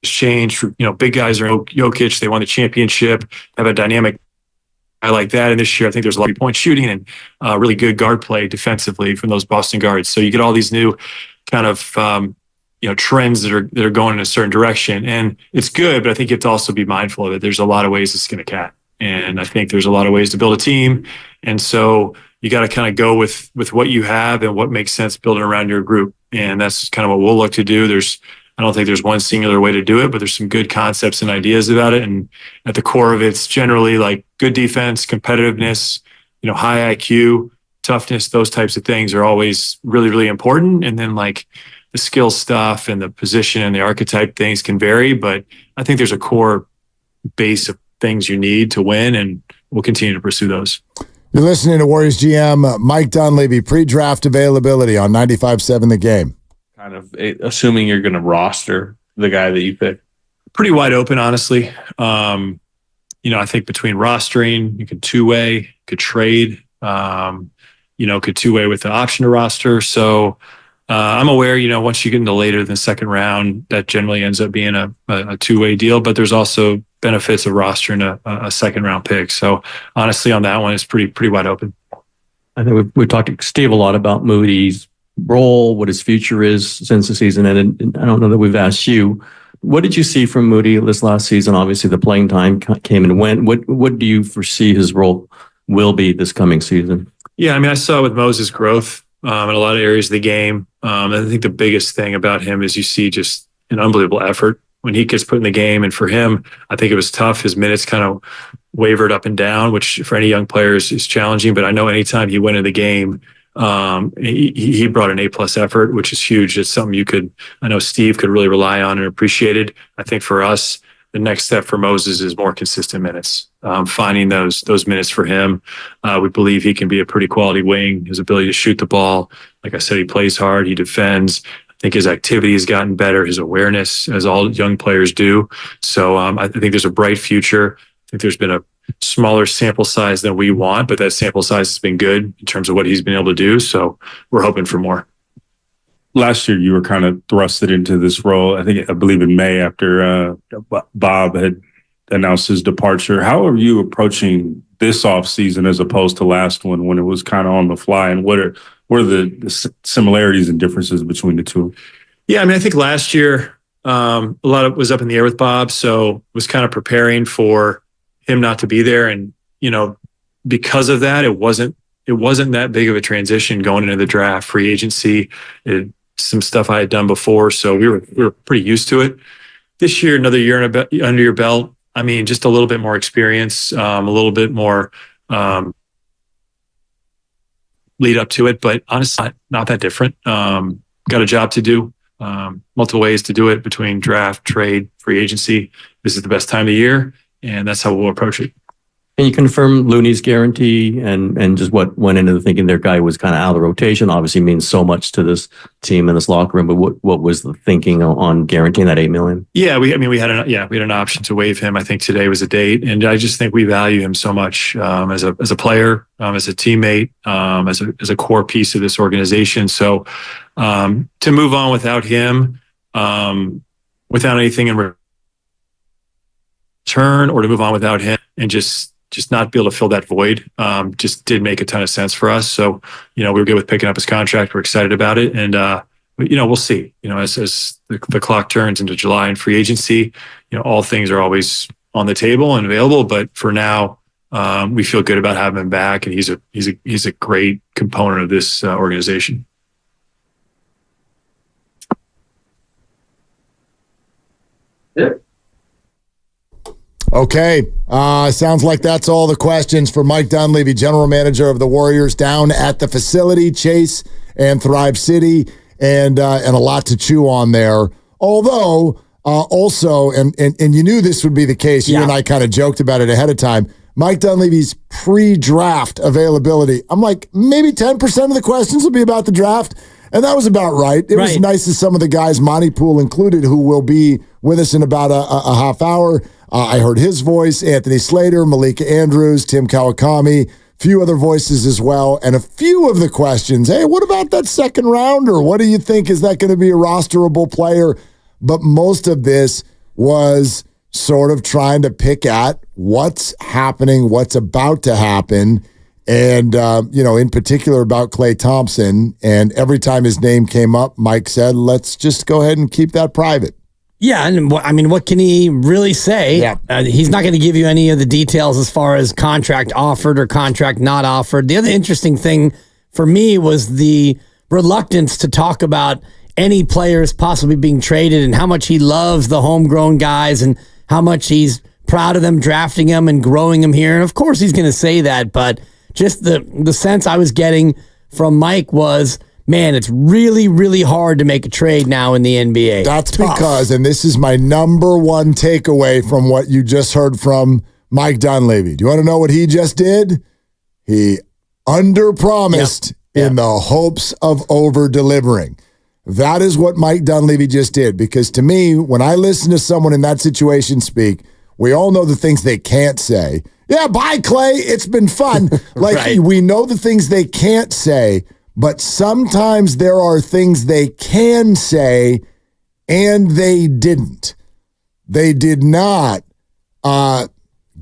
has changed. Big guys are Jokic. They won the championship, have a dynamic guy like that. And this year, I think there's a lot of point shooting and really good guard play defensively from those Boston guards. So you get all these new kind of trends that are going in a certain direction, and it's good. But I think you have to also be mindful of it. There's a lot of ways to skin a cat, and I think there's a lot of ways to build a team. And so you got to kind of go with what you have and what makes sense building around your group. And that's kind of what we'll look to do. I don't think there's one singular way to do it, but there's some good concepts and ideas about it. And at the core of it's generally like good defense, competitiveness, high IQ, toughness, those types of things are always really, really important. And then like skill stuff and the position and the archetype things can vary, but I think there's a core base of things you need to win, and we'll continue to pursue those. You're listening to Warriors GM Mike Dunleavy, pre-draft availability on 95.7 The Game. Kind of assuming you're going to roster the guy that you pick. Pretty wide open, honestly. I think between rostering, you could two-way, could trade, could two-way with the option to roster. So I'm aware, once you get into later than second round, that generally ends up being a two-way deal, but there's also benefits of rostering a second round pick. So honestly, on that one, it's pretty wide open. I think we've talked to Steve a lot about Moody's role, what his future is since the season. And I don't know that we've asked you, what did you see from Moody this last season? Obviously the playing time came and went. What do you foresee his role will be this coming season? Yeah. I saw with Moses growth in a lot of areas of the game. I think the biggest thing about him is you see just an unbelievable effort when he gets put in the game. And for him, I think it was tough. His minutes kind of wavered up and down, which for any young players is challenging. But I know anytime he went in the game, he brought an A+ effort, which is huge. It's something I know Steve could really rely on and appreciated. I think for us, the next step for Moses is more consistent minutes, finding those minutes for him. We believe he can be a pretty quality wing. His ability to shoot the ball, like I said, he plays hard, he defends. I think his activity has gotten better, his awareness, as all young players do. So I think there's a bright future. I think there's been a smaller sample size than we want, but that sample size has been good in terms of what he's been able to do. So we're hoping for more. Last year, you were kind of thrusted into this role, I believe in May after Bob had announced his departure. How are you approaching this offseason as opposed to last one when it was kind of on the fly? And what are the similarities and differences between the two? Yeah, I think last year, a lot of it was up in the air with Bob, so was kind of preparing for him not to be there. And, because of that, it wasn't that big of a transition going into the draft, free agency, some stuff I had done before. So we were pretty used to it. This year, another year under your belt. Just a little bit more experience, a little bit more lead up to it, but honestly, not that different. Got a job to do, multiple ways to do it between draft, trade, free agency. This is the best time of year, and that's how we'll approach it. Can you confirm Looney's guarantee and just what went into the thinking their guy was kind of out of the rotation? Obviously means so much to this team and this locker room, but what was the thinking on guaranteeing that $8 million? Yeah, we had an option to waive him. I think today was the date, and I just think we value him so much as a player, as a teammate, as a core piece of this organization. So to move on without him, without anything in return, or to move on without him and just not be able to fill that void, just did make a ton of sense for us. So, we were good with picking up his contract. We're excited about it. And, we'll see, as the clock turns into July and free agency, all things are always on the table and available. But for now, we feel good about having him back. And he's a great component of this organization. Yeah. Okay. Sounds like that's all the questions for Mike Dunleavy, general manager of the Warriors, down at the facility, Chase and Thrive City, and a lot to chew on there. Although, also, and you knew this would be the case. You and I kind of joked about it ahead of time. Mike Dunleavy's pre-draft availability. I'm like, maybe 10% of the questions will be about the draft. And that was about right. It was nice to some of the guys, Monty Poole included, who will be with us in about a half hour. I heard his voice, Anthony Slater, Malika Andrews, Tim Kawakami, few other voices as well, and a few of the questions. Hey, what about that second rounder? What do you think? Is that going to be a rosterable player? But most of this was sort of trying to pick at what's happening, what's about to happen, and, in particular about Klay Thompson. And every time his name came up, Mike said, let's just go ahead and keep that private. Yeah, and what can he really say? Yeah. He's not going to give you any of the details as far as contract offered or contract not offered. The other interesting thing for me was the reluctance to talk about any players possibly being traded and how much he loves the homegrown guys and how much he's proud of them drafting them and growing them here. And of course he's going to say that, but just the sense I was getting from Mike was man, it's really, really hard to make a trade now in the NBA. That's Tough. because, and this is my number one takeaway from what you just heard from Mike Dunleavy. Do you want to know what he just did? He underpromised in the hopes of over-delivering. That is what Mike Dunleavy just did, because to me, when I listen to someone in that situation speak, we all know the things they can't say. Yeah, bye, Klay. It's been fun. We know the things they can't say, but sometimes there are things they can say, and they didn't. They did not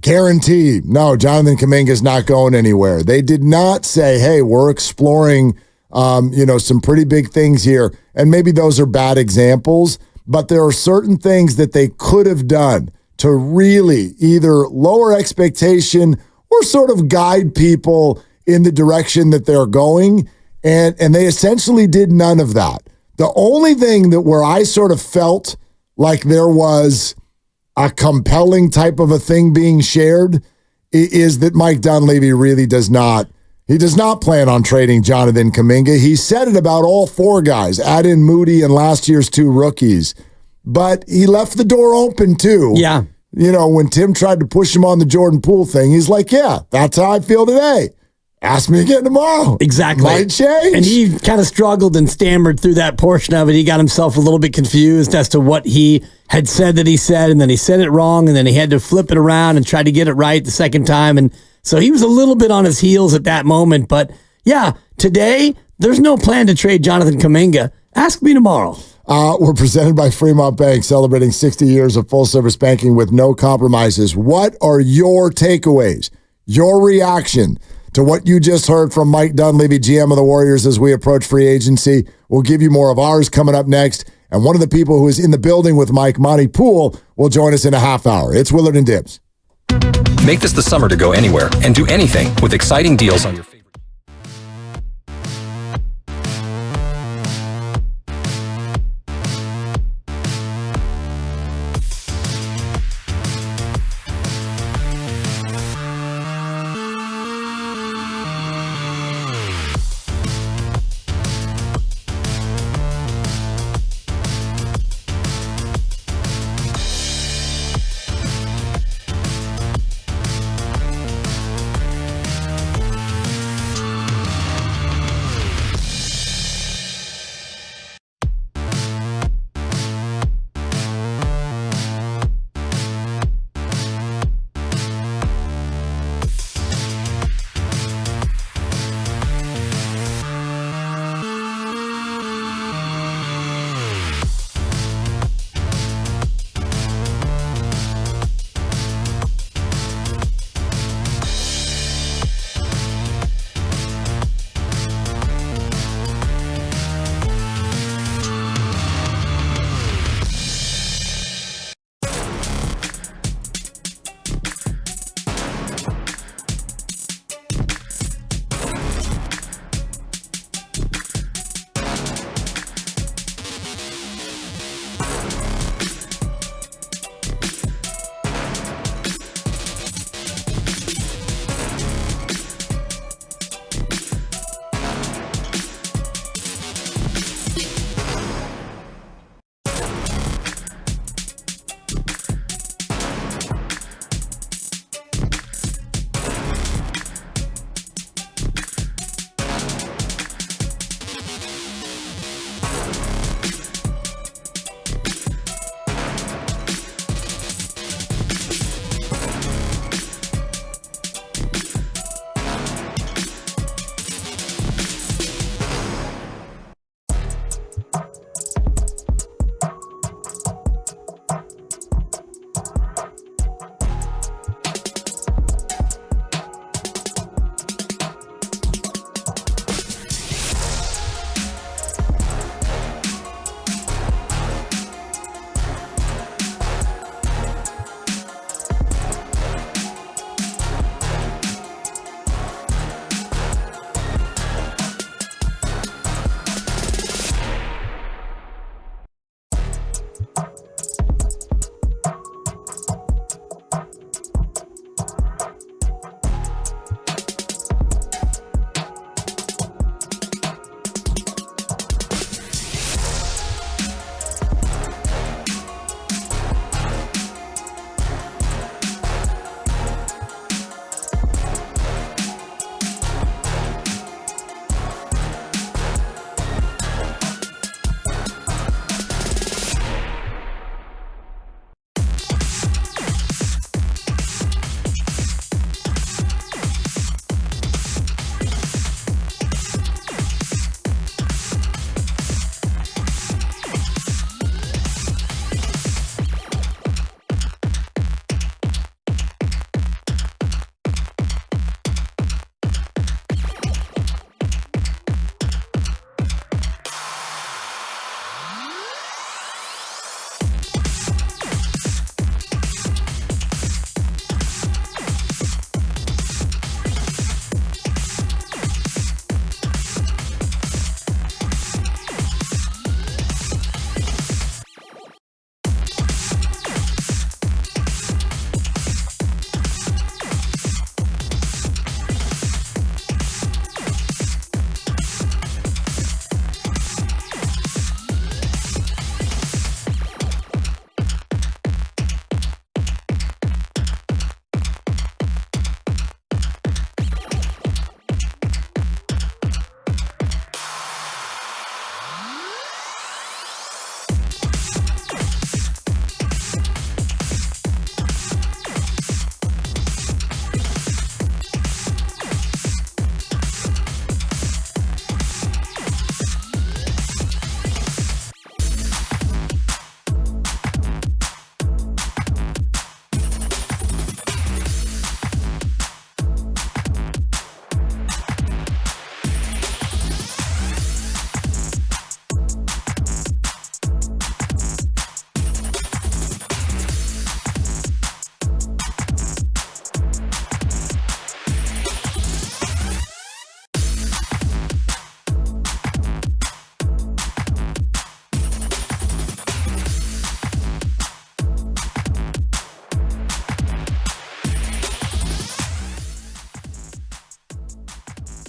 guarantee, no, Jonathan Kuminga is not going anywhere. They did not say, hey, we're exploring some pretty big things here. And maybe those are bad examples, but there are certain things that they could have done to really either lower expectation or sort of guide people in the direction that they're going. And they essentially did none of that. The only thing that where I sort of felt like there was a compelling type of a thing being shared is that Mike Dunleavy really does not plan on trading Jonathan Kuminga. He said it about all four guys, add in Moody and last year's two rookies. But he left the door open too. Yeah. When Tim tried to push him on the Jordan Poole thing, he's like, yeah, that's how I feel today. Ask me again tomorrow. Exactly. Might change. And he kind of struggled and stammered through that portion of it. He got himself a little bit confused as to what he had said that he said, and then he said it wrong, and then he had to flip it around and try to get it right the second time. And so he was a little bit on his heels at that moment. But yeah, today, there's no plan to trade Jonathan Kuminga. Ask me tomorrow. We're presented by Fremont Bank, celebrating 60 years of full-service banking with no compromises. What are your takeaways, your reaction to what you just heard from Mike Dunleavy, GM of the Warriors, as we approach free agency? We'll give you more of ours coming up next. And one of the people who is in the building with Mike, Monty Poole, will join us in a half hour. It's Willard and Dibs. Make this the summer to go anywhere and do anything with exciting deals on your favorite.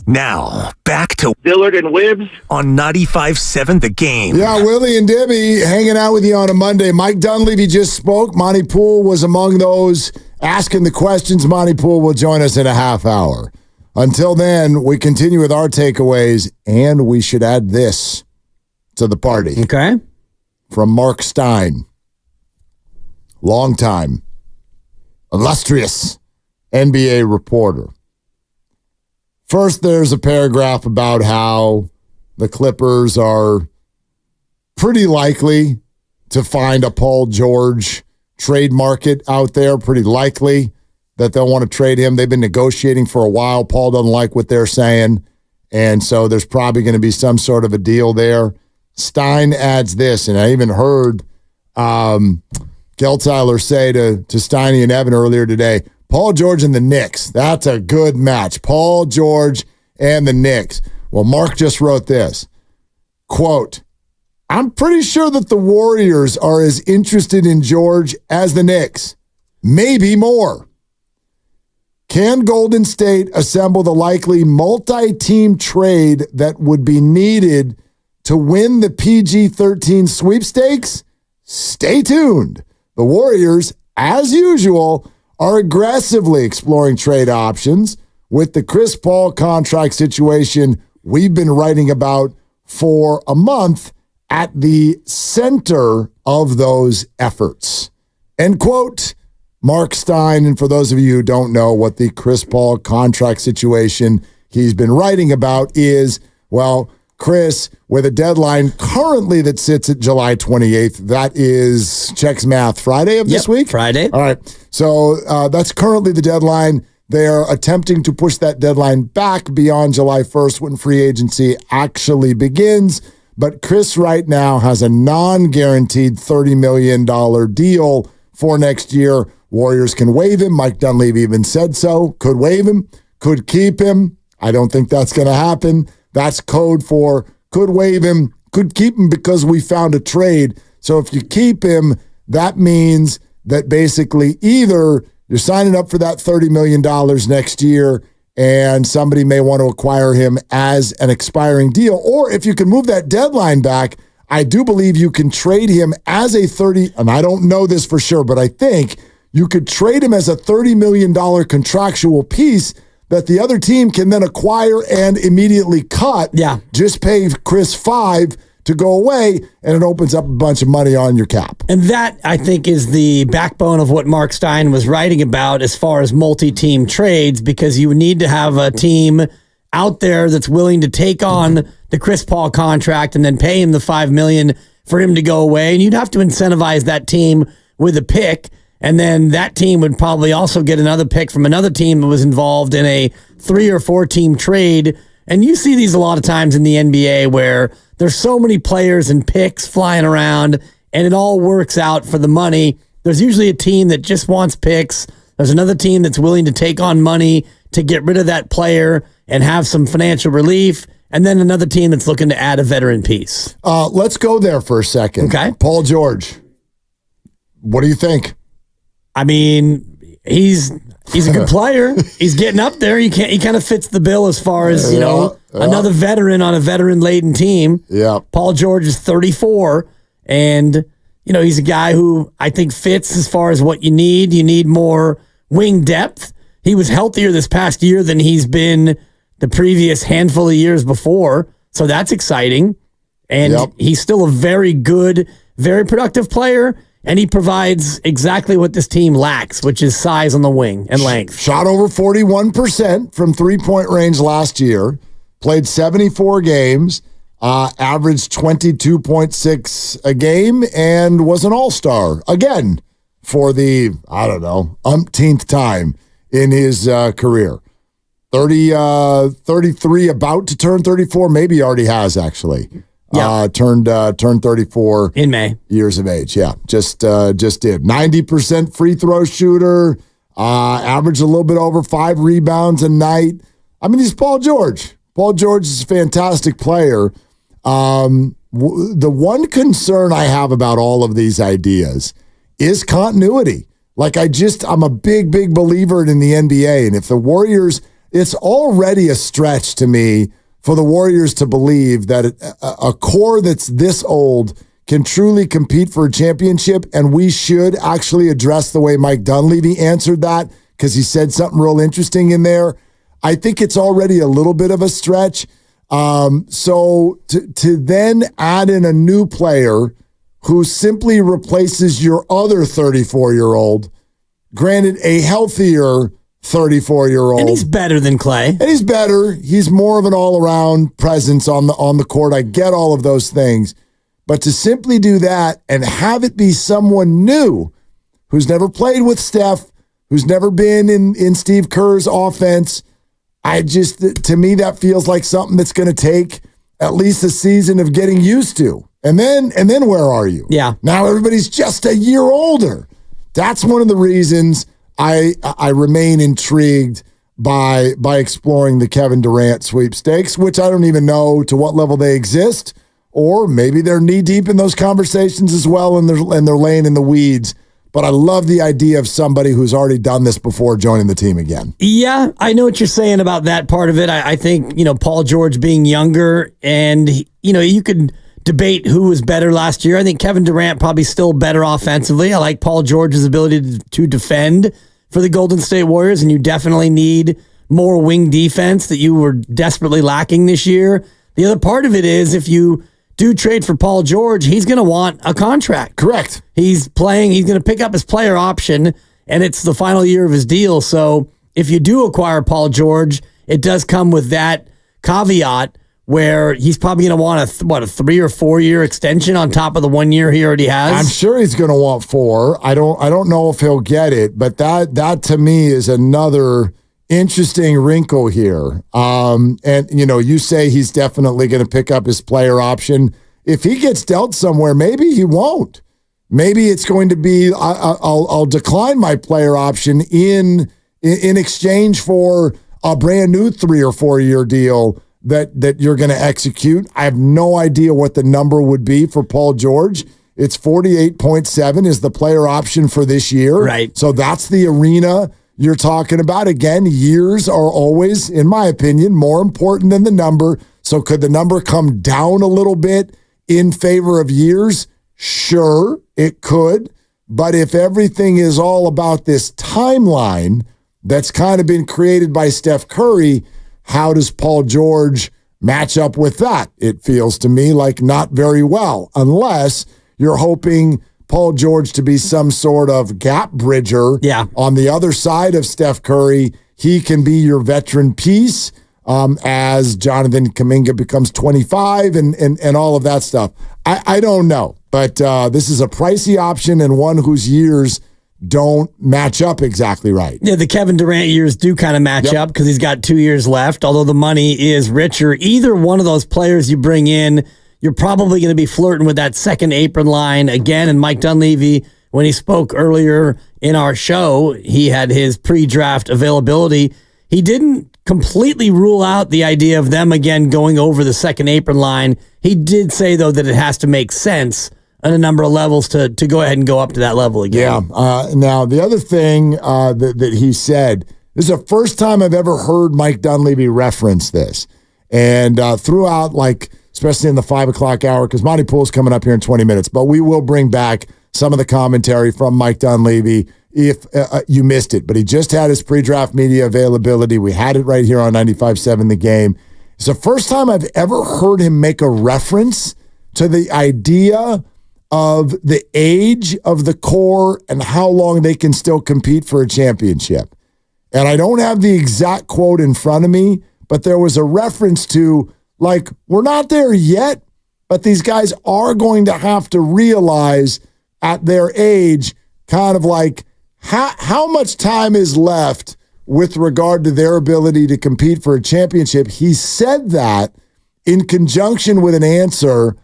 Now, back to Dillard and Wibbs on 95.7 The Game. Yeah, Willie and Debbie hanging out with you on a Monday. Mike Dunleavy just spoke. Monty Poole was among those asking the questions. Monty Poole will join us in a half hour. Until then, we continue with our takeaways, and we should add this to the party. Okay. From Mark Stein. Long time, illustrious NBA reporter. First, there's a paragraph about how the Clippers are pretty likely to find a Paul George trade market out there, pretty likely that they'll want to trade him. They've been negotiating for a while. Paul doesn't like what they're saying, and so there's probably going to be some sort of a deal there. Stein adds this, and I even heard Geltyler say to Steiny and Evan earlier today, Paul George and the Knicks. That's a good match. Paul George and the Knicks. Well, Mark just wrote this. Quote, I'm pretty sure that the Warriors are as interested in George as the Knicks. Maybe more. Can Golden State assemble the likely multi-team trade that would be needed to win the PG-13 sweepstakes? Stay tuned. The Warriors, as usual, are aggressively exploring trade options with the Chris Paul contract situation we've been writing about for a month at the center of those efforts. End quote. Mark Stein, and for those of you who don't know what the Chris Paul contract situation he's been writing about is, well, Chris, with a deadline currently that sits at July 28th, that is, checks math, Friday of this week? Friday. All right. So that's currently the deadline. They're attempting to push that deadline back beyond July 1st when free agency actually begins. But Chris right now has a non-guaranteed $30 million deal for next year. Warriors can waive him. Mike Dunleavy even said so. Could waive him. Could keep him. I don't think that's going to happen. That's code for could waive him, could keep him because we found a trade. So if you keep him, that means that basically either you're signing up for that $30 million next year and somebody may want to acquire him as an expiring deal, or if you can move that deadline back, I do believe you can trade him as a 30, and I don't know this for sure, but I think you could trade him as a $30 million contractual piece that the other team can then acquire and immediately cut. Yeah. Just pay Chris $5 to go away, and it opens up a bunch of money on your cap. And that, I think, is the backbone of what Mark Stein was writing about as far as multi-team trades, because you need to have a team out there that's willing to take on the Chris Paul contract and then pay him the $5 million for him to go away. And you'd have to incentivize that team with a pick. And then that team would probably also get another pick from another team that was involved in a 3 or 4 team trade. And you see these a lot of times in the NBA where there's so many players and picks flying around and it all works out for the money. There's usually a team that just wants picks. There's another team that's willing to take on money to get rid of that player and have some financial relief. And then another team that's looking to add a veteran piece. Let's go there for a second. Okay. Paul George, what do you think? I mean, he's a good player. He's getting up there. He kind of fits the bill as far as, another veteran on a veteran-laden team. Yeah. Paul George is 34, and, he's a guy who I think fits as far as what you need. You need more wing depth. He was healthier this past year than he's been the previous handful of years before, so that's exciting. And he's still a very good, very productive player. And he provides exactly what this team lacks, which is size on the wing and length. Shot over 41% from three-point range last year. Played 74 games. Averaged 22.6 a game and was an all-star again for the, umpteenth time in his career. 33, about to turn 34. Maybe he already has, actually. Turned 34 in May. Years of age. Yeah, just did. 90% free throw shooter. Averaged a little bit over 5 rebounds a night. I mean, he's Paul George. Paul George is a fantastic player. The one concern I have about all of these ideas is continuity. I'm a big believer in the NBA, and if the Warriors it's already a stretch to me for the Warriors to believe that a core that's this old can truly compete for a championship, and we should actually address the way Mike Dunleavy answered that, because he said something real interesting in there. I think it's already a little bit of a stretch. So to then add in a new player who simply replaces your other 34-year-old, granted a healthier 34-year-old. And he's better than Klay. And he's better. He's more of an all-around presence on the court. I get all of those things. But to simply do that and have it be someone new who's never played with Steph, who's never been in Steve Kerr's offense, to me, that feels like something that's going to take at least a season of getting used to. And then where are you? Yeah. Now everybody's just a year older. That's one of the reasons I remain intrigued by exploring the Kevin Durant sweepstakes, which I don't even know to what level they exist, or maybe they're knee deep in those conversations as well, and they're laying in the weeds. But I love the idea of somebody who's already done this before joining the team again. Yeah, I know what you're saying about that part of it. I think, Paul George being younger, and, you could debate who was better last year. I think Kevin Durant probably still better offensively. I like Paul George's ability to defend for the Golden State Warriors, and you definitely need more wing defense that you were desperately lacking this year. The other part of it is if you do trade for Paul George, he's going to want a contract. Correct. He's going to pick up his player option, and it's the final year of his deal. So if you do acquire Paul George, it does come with that caveat where he's probably going to want a 3 or 4 year extension on top of the 1 year he already has. I'm sure he's going to want 4. I don't know if he'll get it, but that to me is another interesting wrinkle here. And you say he's definitely going to pick up his player option. If he gets dealt somewhere, maybe he won't. Maybe it's going to be I'll decline my player option in exchange for a brand new 3 or 4 year deal that you're going to execute. I have no idea what the number would be for Paul George. It's 48.7 is the player option for this year. Right. So that's the arena you're talking about. Again, years are always, in my opinion, more important than the number. So could the number come down a little bit in favor of years? Sure, it could. But if everything is all about this timeline that's kind of been created by Steph Curry, how does Paul George match up with that? It feels to me like not very well, unless you're hoping Paul George to be some sort of gap bridger. Yeah. On the other side of Steph Curry, he can be your veteran piece as Jonathan Kuminga becomes 25 and all of that stuff. I don't know, but this is a pricey option and one whose years don't match up exactly right. Yeah, the Kevin Durant years do kind of match up because he's got 2 years left, although the money is richer. Either one of those players you bring in, you're probably going to be flirting with that second apron line again. And Mike Dunleavy, when he spoke earlier in our show, he had his pre-draft availability. He didn't completely rule out the idea of them again going over the second apron line. He did say, though, that it has to make sense on a number of levels to go ahead and go up to that level again. Yeah. Now, the other thing that he said, this is the first time I've ever heard Mike Dunleavy reference this. And throughout, especially in the 5 o'clock hour, because Monty Poole's coming up here in 20 minutes, but we will bring back some of the commentary from Mike Dunleavy if you missed it. But he just had his pre-draft media availability. We had it right here on 95.7 The Game. It's the first time I've ever heard him make a reference to the idea of the age of the core and how long they can still compete for a championship. And I don't have the exact quote in front of me, but there was a reference to, we're not there yet, but these guys are going to have to realize at their age kind of how much time is left with regard to their ability to compete for a championship. He said that in conjunction with an answer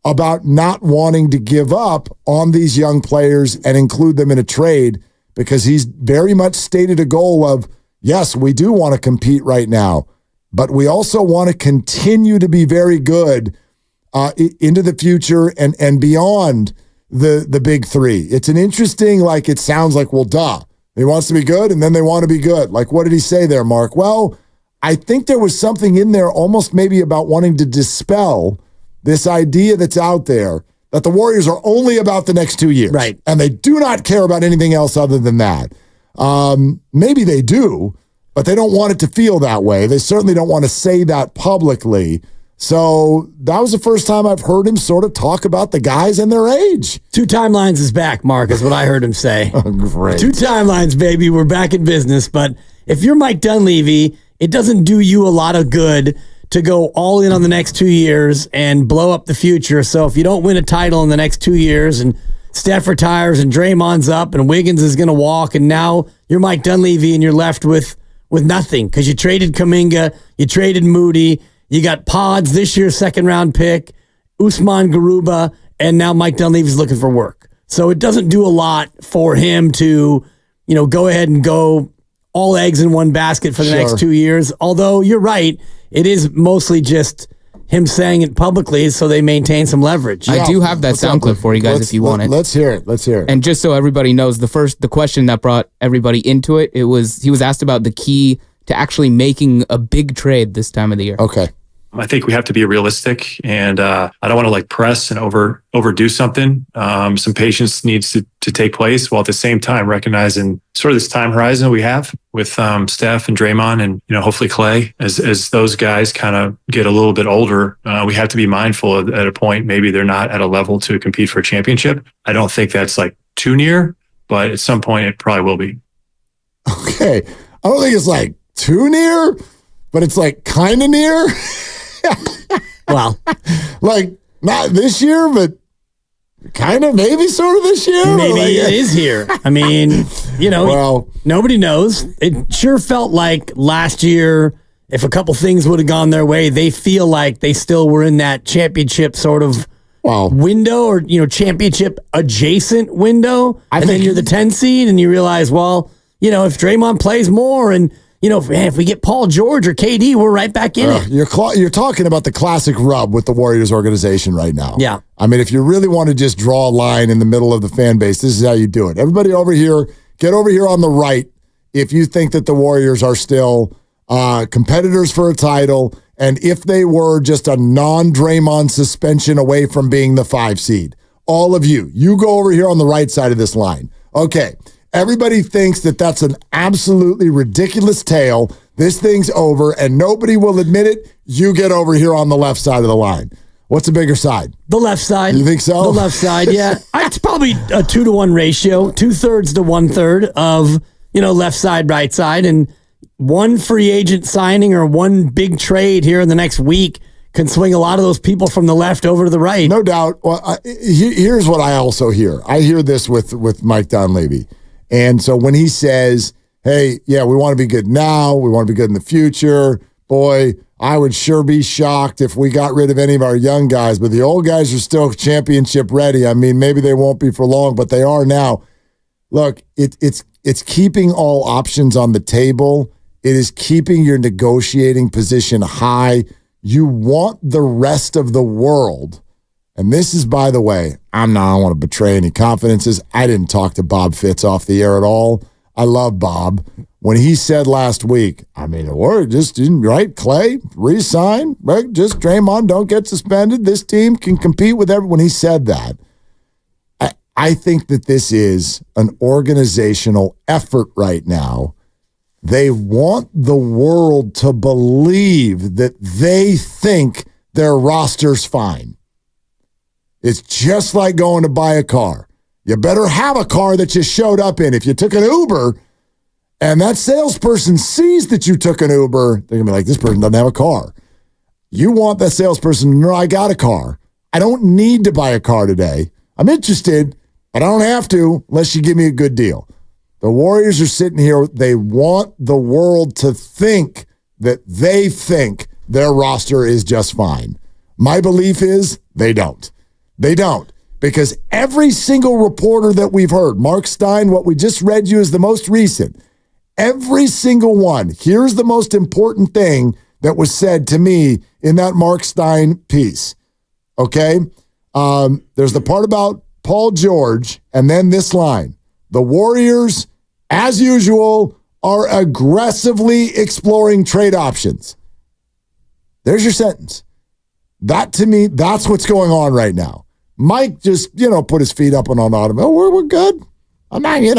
about not wanting to give up on these young players and include them in a trade, because he's very much stated a goal of, yes, we do want to compete right now, but we also want to continue to be very good into the future and beyond the big three. It's an interesting, it sounds like, well, duh. He wants to be good, and then they want to be good. What did he say there, Mark? Well, I think there was something in there almost maybe about wanting to dispel this idea that's out there that the Warriors are only about the next 2 years. Right. And they do not care about anything else other than that. Maybe they do, but they don't want it to feel that way. They certainly don't want to say that publicly. So that was the first time I've heard him sort of talk about the guys and their age. 2 timelines is back, Mark, is what I heard him say. Oh, great. 2 timelines, baby. We're back in business. But if you're Mike Dunleavy, it doesn't do you a lot of good to go all in on the next 2 years and blow up the future. So if you don't win a title in the next 2 years and Steph retires and Draymond's up and Wiggins is going to walk and now you're Mike Dunleavy and you're left with nothing because you traded Kuminga, you traded Moody, you got Pods, this year's second-round pick, Usman Garuba, and now Mike Dunleavy's looking for work. So it doesn't do a lot for him to, go ahead and go all eggs in one basket for the next 2 years. Although you're right, it is mostly just him saying it publicly so they maintain some leverage. I do have that sound clip for you guys if you want it. Let's hear it. And just so everybody knows, the question that brought everybody into it, he was asked about the key to actually making a big trade this time of the year. Okay. I think we have to be realistic, and I don't want to press and overdo something. Some patience needs to take place, while at the same time recognizing sort of this time horizon we have with Steph and Draymond, and hopefully Klay. As those guys kind of get a little bit older, we have to be mindful at a point maybe they're not at a level to compete for a championship. I don't think that's too near, but at some point it probably will be. Okay, I don't think it's too near, but it's kind of near. Well, not this year, but kind of maybe sort of this year. Maybe it is here. I mean, nobody knows. It sure felt like last year, if a couple things would have gone their way, they feel like they still were in that championship sort of window or, championship adjacent window. And then you're the 10 seed and you realize, if Draymond plays more and if we get Paul George or KD, we're right back in it. You're talking about the classic rub with the Warriors organization right now. Yeah. I mean, if you really want to just draw a line in the middle of the fan base, this is how you do it. Everybody over here, get over here on the right if you think that the Warriors are still competitors for a title, and if they were just a non-Draymond suspension away from being the 5 seed. All of you go over here on the right side of this line. Okay. Everybody thinks that that's an absolutely ridiculous tale. This thing's over, and nobody will admit it. You get over here on the left side of the line. What's the bigger side? The left side. You think so? The left side, yeah. It's probably a 2-to-1 ratio, 2/3 to 1/3 of, left side, right side. And one free agent signing or one big trade here in the next week can swing a lot of those people from the left over to the right. No doubt. Well, here's what I also hear. I hear this with Mike Dunleavy. And so when he says, hey, yeah, we want to be good now, we want to be good in the future, boy, I would sure be shocked if we got rid of any of our young guys, but the old guys are still championship ready. I mean, maybe they won't be for long, but they are now. Look, it's keeping all options on the table. It is keeping your negotiating position high. You want the rest of the world. And this is, by the way, I don't want to betray any confidences. I didn't talk to Bob Fitz off the air at all. I love Bob. When he said last week, or just right, Klay, re-sign, right? Just Draymond, don't get suspended. This team can compete with everyone. When he said that, I think that this is an organizational effort right now. They want the world to believe that they think their roster's fine. It's just like going to buy a car. You better have a car that you showed up in. If you took an Uber and that salesperson sees that you took an Uber, they're going to be like, this person doesn't have a car. You want that salesperson to know, I got a car. I don't need to buy a car today. I'm interested, but I don't have to unless you give me a good deal. The Warriors are sitting here. They want the world to think that they think their roster is just fine. My belief is they don't. They don't, because every single reporter that we've heard, Mark Stein, what we just read you is the most recent. Every single one. Here's the most important thing that was said to me in that Mark Stein piece. Okay? There's the part about Paul George, and then this line. The Warriors, as usual, are aggressively exploring trade options. There's your sentence. That, to me, that's what's going on right now. Mike just, put his feet up on autumn. Oh, we're good. I'm not, It's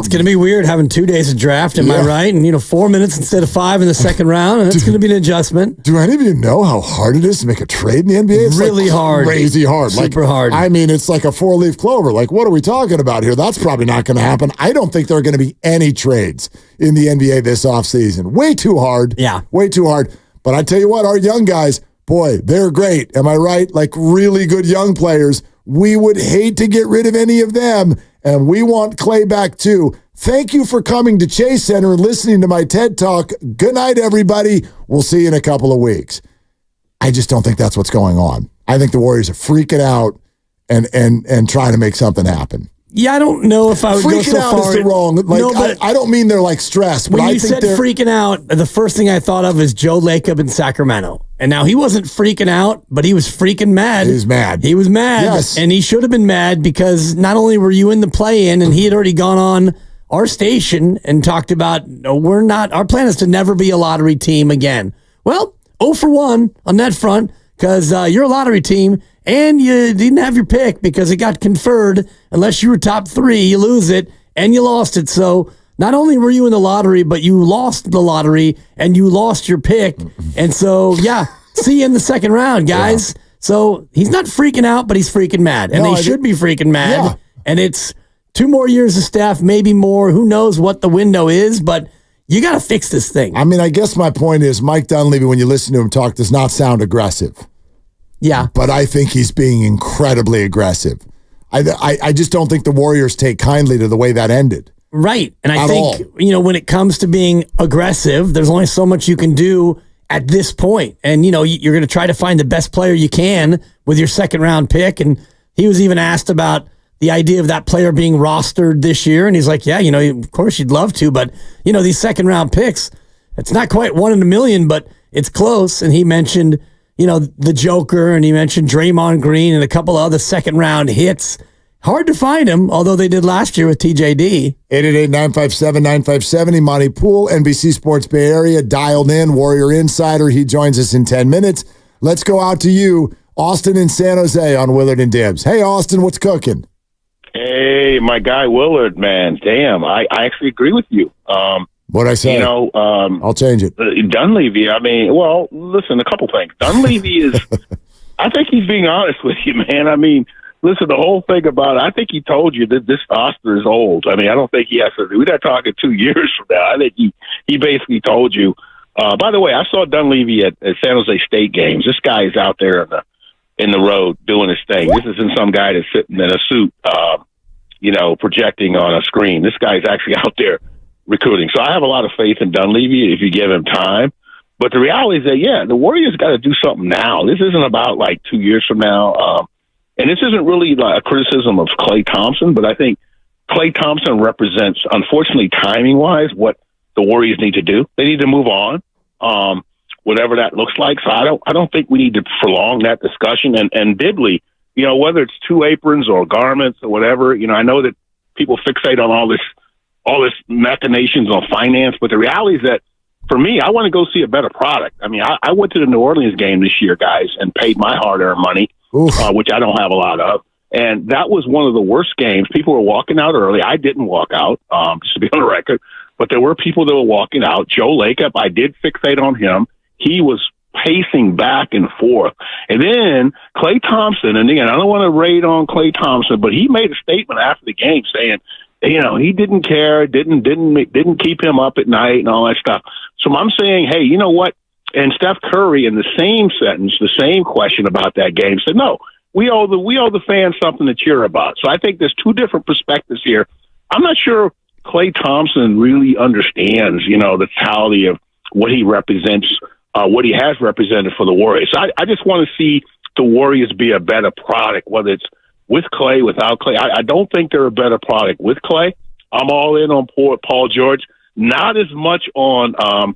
going to be weird having 2 days of draft, am I right? And, 4 minutes instead of 5 in the second round. That's going to be an adjustment. Do any of you know how hard it is to make a trade in the NBA? It's really hard. Crazy hard. Super hard. I mean, it's like a 4-leaf clover. Like, what are we talking about here? That's probably not going to happen. I don't think there are going to be any trades in the NBA this offseason. Way too hard. Yeah. Way too hard. But I tell you what, our young guys, boy, they're great. Am I right? Like, really good young players. We would hate to get rid of any of them. And we want Klay back too. Thank you for coming to Chase Center and listening to my TED Talk. Good night, everybody. We'll see you in a couple of weeks. I just don't think that's what's going on. I think the Warriors are freaking out and trying to make something happen. Yeah, I don't know if I would go so far. Freaking out is the wrong. Like, no, but I don't mean they're like stressed. When but you I think said freaking out, the first thing I thought of is Joe Lacob in Sacramento. And now he wasn't freaking out, but he was freaking mad. He was mad. He was mad. Yes. And he should have been mad because not only were you in the play-in, and he had already gone on our station and talked about, our plan is to never be a lottery team again. Well, 0 for 1 on that front because you're a lottery team. And you didn't have your pick because it got conferred. Unless you were top 3, you lose it, and you lost it. So not only were you in the lottery, but you lost the lottery, and you lost your pick. And so, see you in the second round, guys. Yeah. So he's not freaking out, but he's freaking mad. And they should be freaking mad. Yeah. And it's 2 more years of staff, maybe more. Who knows what the window is, but you got to fix this thing. I mean, I guess my point is Mike Dunleavy, when you listen to him talk, does not sound aggressive. Yeah. But I think he's being incredibly aggressive. I just don't think the Warriors take kindly to the way that ended. Right. And I think, when it comes to being aggressive, there's only so much you can do at this point. And, you're going to try to find the best player you can with your second round pick. And he was even asked about the idea of that player being rostered this year. And he's like, yeah, of course you'd love to. But, these second round picks, it's not quite 1 in a million, but it's close. And he mentioned the Joker, and he mentioned Draymond Green and a couple of other second-round hits. Hard to find him, although they did last year with TJD. 888-957-9570. Monty Poole, NBC Sports Bay Area, dialed in, Warrior Insider. He joins us in 10 minutes. Let's go out to you, Austin in San Jose on Willard and Dibs. Hey, Austin, what's cooking? Hey, my guy Willard, man. Damn, I actually agree with you. What'd I say? I'll change it. Dunleavy, listen, a couple things. Dunleavy is, I think he's being honest with you, man. I mean, listen, the whole thing about it, I think he told you that this roster is old. I mean, I don't think he has to, we're not talking 2 years from now. I think he basically told you. By the way, I saw Dunleavy at San Jose State games. This guy is out there in the road doing his thing. This isn't some guy that's sitting in a suit, projecting on a screen. This guy's actually out there recruiting. So I have a lot of faith in Dunleavy if you give him time. But the reality is that, the Warriors got to do something now. This isn't about like 2 years from now. And this isn't really like a criticism of Klay Thompson, but I think Klay Thompson represents, unfortunately, timing-wise, what the Warriors need to do. They need to move on, whatever that looks like. So I don't think we need to prolong that discussion. And Dibley, whether it's 2 aprons or garments or whatever, I know that people fixate on all this machinations on finance, but the reality is that for me, I want to go see a better product. I mean, I went to the New Orleans game this year, guys, and paid my hard-earned money, which I don't have a lot of. And that was one of the worst games. People were walking out early. I didn't walk out, just to be on the record, but there were people that were walking out. Joe Lacob, I did fixate on him. He was pacing back and forth. And then Klay Thompson, and again, I don't want to raid on Klay Thompson, but he made a statement after the game saying, he didn't care, didn't keep him up at night and all that stuff. So I'm saying, hey, you know what? And Steph Curry, in the same sentence, the same question about that game, said, no, we owe the fans something to cheer about. So I think there's 2 different perspectives here. I'm not sure Klay Thompson really understands, the totality of what he represents, what he has represented for the Warriors. So I just want to see the Warriors be a better product, whether it's with Klay, without Klay. I don't think they're a better product with Klay. I'm all in on Paul George. Not as much on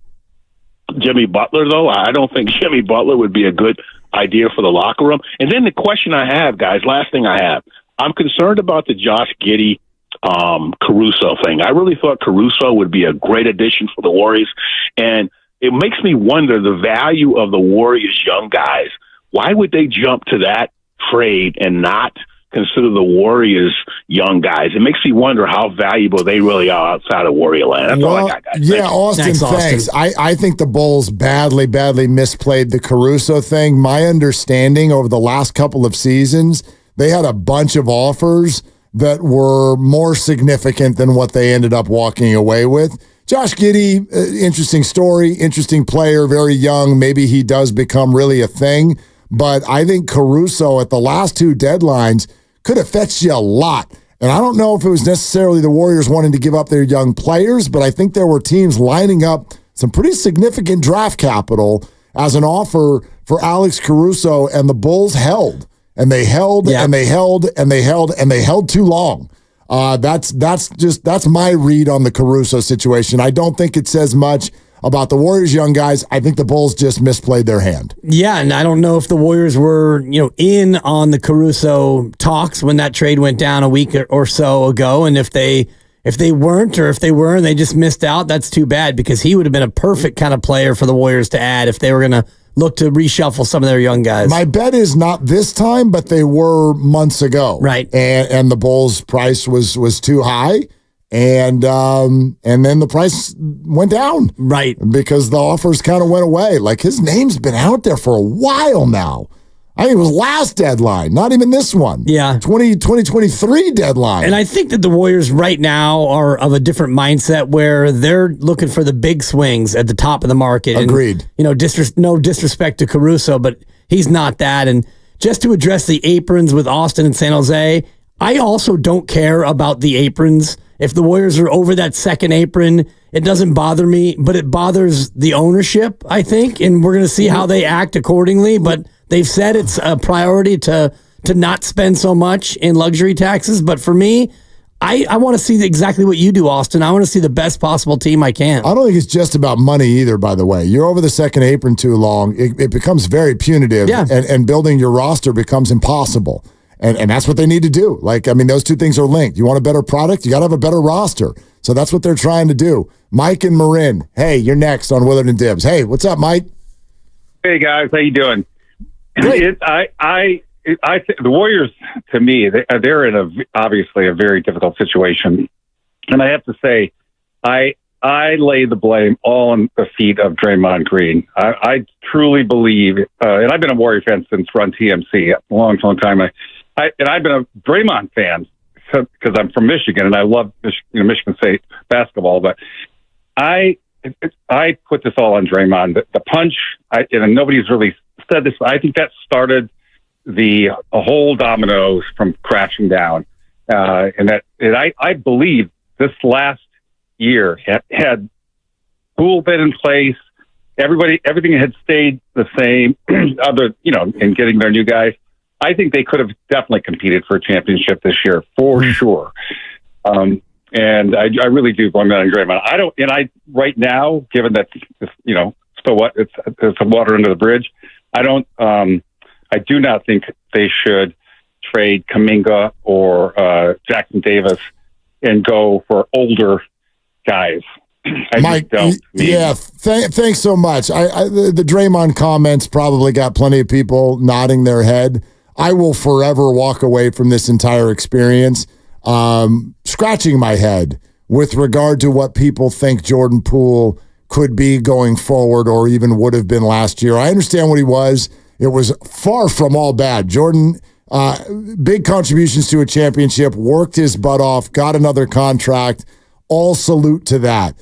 Jimmy Butler, though. I don't think Jimmy Butler would be a good idea for the locker room. And then the question I have, guys, last thing I have, I'm concerned about the Josh Giddey Caruso thing. I really thought Caruso would be a great addition for the Warriors, and it makes me wonder the value of the Warriors' young guys. Why would they jump to that trade and not consider the Warriors young guys? It makes me wonder how valuable they really are outside of Warrior land. That's all I got, guys. Yeah, Austin, thanks. I think the Bulls badly misplayed the Caruso thing. My understanding over the last couple of seasons, they had a bunch of offers that were more significant than what they ended up walking away with. Josh Giddey, interesting story, interesting player, very young. Maybe he does become really a thing. But I think Caruso at the last two deadlines could have fetched you a lot. And I don't know if it was necessarily the Warriors wanting to give up their young players, but I think there were teams lining up some pretty significant draft capital as an offer for Alex Caruso, and the Bulls held. And they held, and they held, and they held, and they held too long. That's my read on the Caruso situation. I don't think it says much about the Warriors' young guys. I think the Bulls just misplayed their hand. Yeah, and I don't know if the Warriors were, in on the Caruso talks when that trade went down a week or so ago, and if they weren't, or if they were and they just missed out, that's too bad, because he would have been a perfect kind of player for the Warriors to add if they were going to look to reshuffle some of their young guys. My bet is not this time, but they were months ago. Right. And the Bulls' price was too high. And then the price went down. Right. Because the offers kind of went away. Like, his name's been out there for a while now. I think it was last deadline, not even this one. Yeah. 2023 deadline. And I think that the Warriors right now are of a different mindset where they're looking for the big swings at the top of the market. Agreed. And, no disrespect to Caruso, but he's not that. And just to address the aprons with Austin and San Jose, I also don't care about the aprons. If the Warriors are over that second apron, it doesn't bother me, but it bothers the ownership, I think. And we're going to see how they act accordingly. But they've said it's a priority to not spend so much in luxury taxes. But for me, I want to see exactly what you do, Austin. I want to see the best possible team I can. I don't think it's just about money either, by the way. You're over the second apron too long. It becomes very punitive, and building your roster becomes impossible. And that's what they need to do. Those two things are linked. You want a better product, you got to have a better roster. So that's what they're trying to do. Mike and Marin, hey, you're next on Willard and Dibs. Hey, what's up, Mike? Hey, guys. How you doing? Great. The Warriors, to me, they're in obviously a very difficult situation. And I have to say, I lay the blame all on the feet of Draymond Green. I truly believe, and I've been a Warrior fan since Run TMC, a long time. I've been a Draymond fan because I'm from Michigan and I love Michigan State basketball. But I put this all on Draymond. The punch, and nobody's really said this, but I think that started the whole dominoes from crashing down. I believe this last year had Poole been in place, everything had stayed the same, in getting their new guys. I think they could have definitely competed for a championship this year for sure. And I really do blame that on Draymond. Right now, given that, so what, it's some water under the bridge. I do not think they should trade Kuminga or Jackson Davis and go for older guys. Mike, thanks so much. The Draymond comments probably got plenty of people nodding their head. I will forever walk away from this entire experience scratching my head with regard to what people think Jordan Poole could be going forward or even would have been last year. I understand what he was. It was far from all bad. Jordan, big contributions to a championship, worked his butt off, got another contract. All salute to that.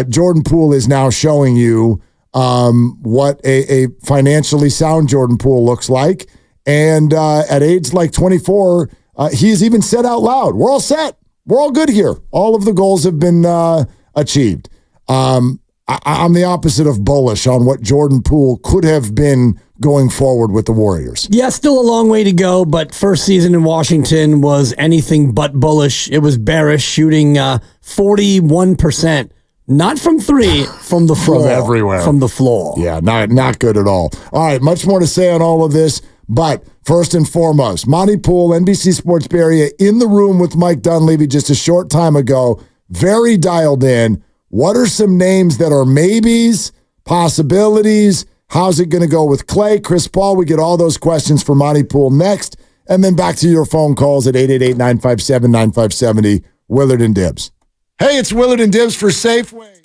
Jordan Poole is now showing you what a financially sound Jordan Poole looks like. And at age like 24, he's even said out loud, we're all set. We're all good here. All of the goals have been achieved. I'm the opposite of bullish on what Jordan Poole could have been going forward with the Warriors. Yeah, still a long way to go, but first season in Washington was anything but bullish. It was bearish, shooting 41%. Not from three, from the floor. From everywhere. From the floor. Yeah, not good at all. All right, much more to say on all of this. But first and foremost, Monty Poole, NBC Sports Bay Area, in the room with Mike Dunleavy just a short time ago, very dialed in. What are some names that are maybes, possibilities? How's it going to go with Klay, Chris Paul? We get all those questions for Monty Poole next. And then back to your phone calls at 888-957-9570, Willard and Dibs. Hey, it's Willard and Dibs for Safeway.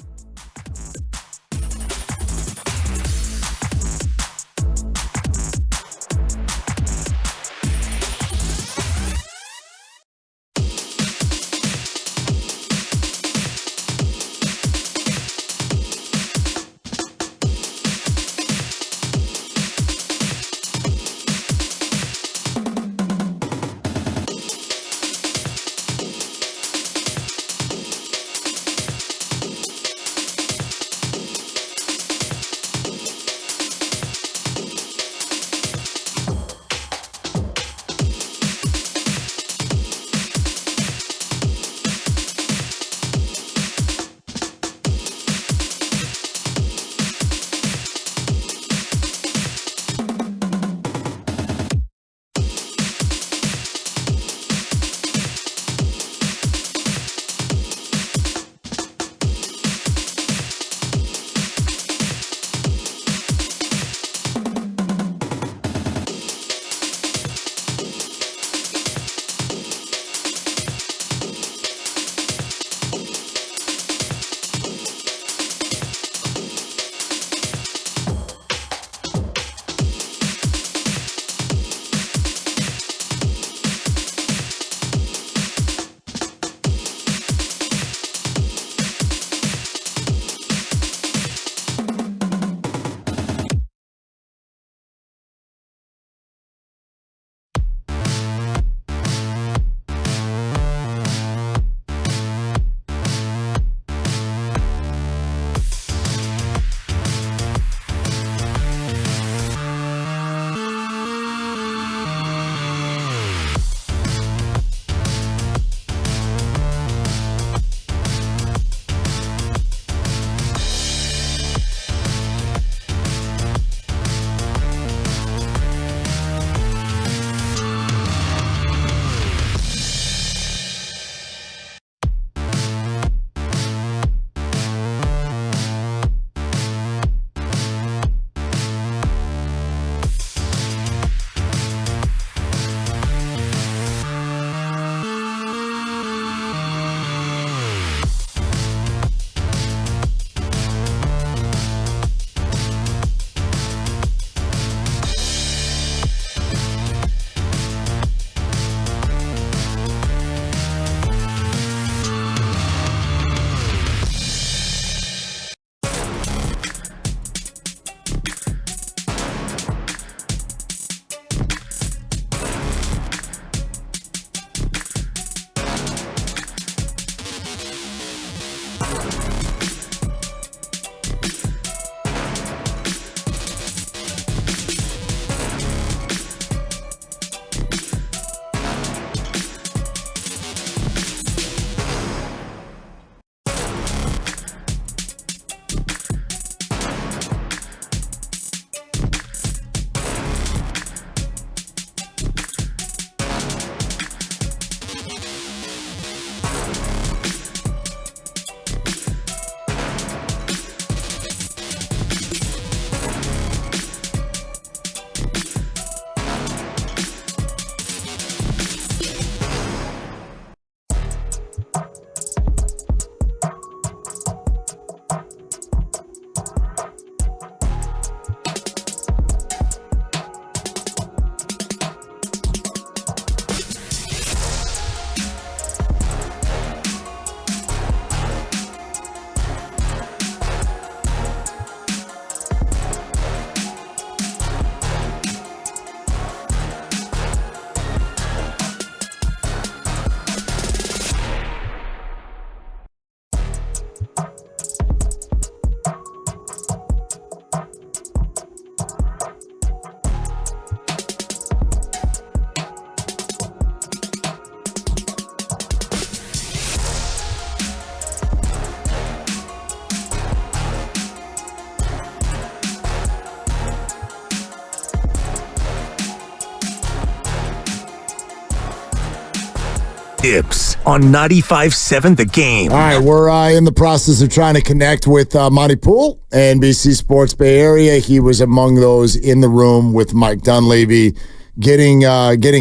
Dibs on 95.7 The Game. All right, we're in the process of trying to connect with Monty Poole, NBC Sports Bay Area. He was among those in the room with Mike Dunleavy, getting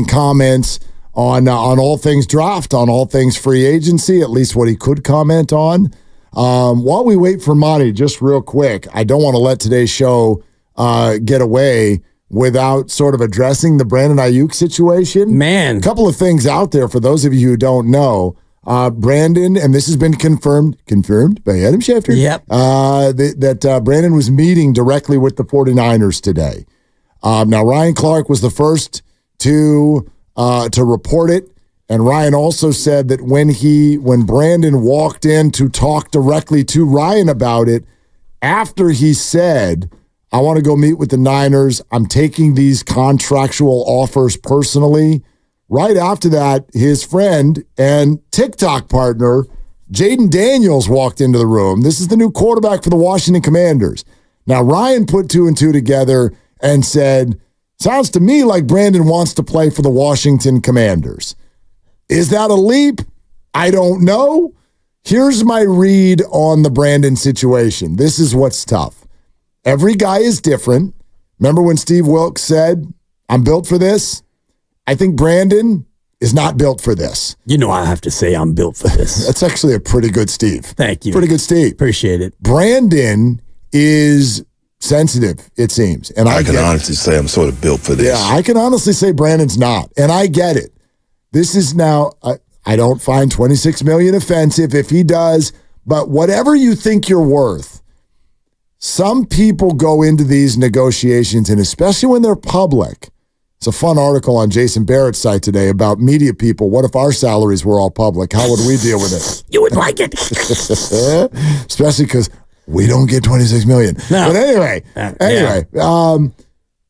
comments on all things draft, on all things free agency, at least what he could comment on. While we wait for Monty, just real quick, I don't want to let today's show get away without sort of addressing the Brandon Ayuk situation. Man. A couple of things out there for those of you who don't know. Brandon, and this has been confirmed by Adam Schefter. Yep. That Brandon was meeting directly with the 49ers today. Now, Ryan Clark was the first to report it. And Ryan also said that when Brandon walked in to talk directly to Ryan about it, after he said, I want to go meet with the Niners, I'm taking these contractual offers personally. Right after that, his friend and TikTok partner, Jaden Daniels, walked into the room. This is the new quarterback for the Washington Commanders. Now, Ryan put two and two together and said, sounds to me like Brandon wants to play for the Washington Commanders. Is that a leap? I don't know. Here's my read on the Brandon situation. This is what's tough. Every guy is different. Remember when Steve Wilkes said, I'm built for this? I think Brandon is not built for this. You know, I have to say I'm built for this. That's actually a pretty good Steve. Thank you. Pretty good Steve. Appreciate it. Brandon is sensitive, it seems. And I can honestly say I'm sort of built for this. Yeah, I can honestly say Brandon's not. And I get it. This is now, I don't find $26 million offensive if he does, but whatever you think you're worth, some people go into these negotiations, and especially when they're public. It's a fun article on Jason Barrett's site today about media people. What if our salaries were all public? How would we deal with it? You would like it. Especially because we don't get $26 million. No. But anyway,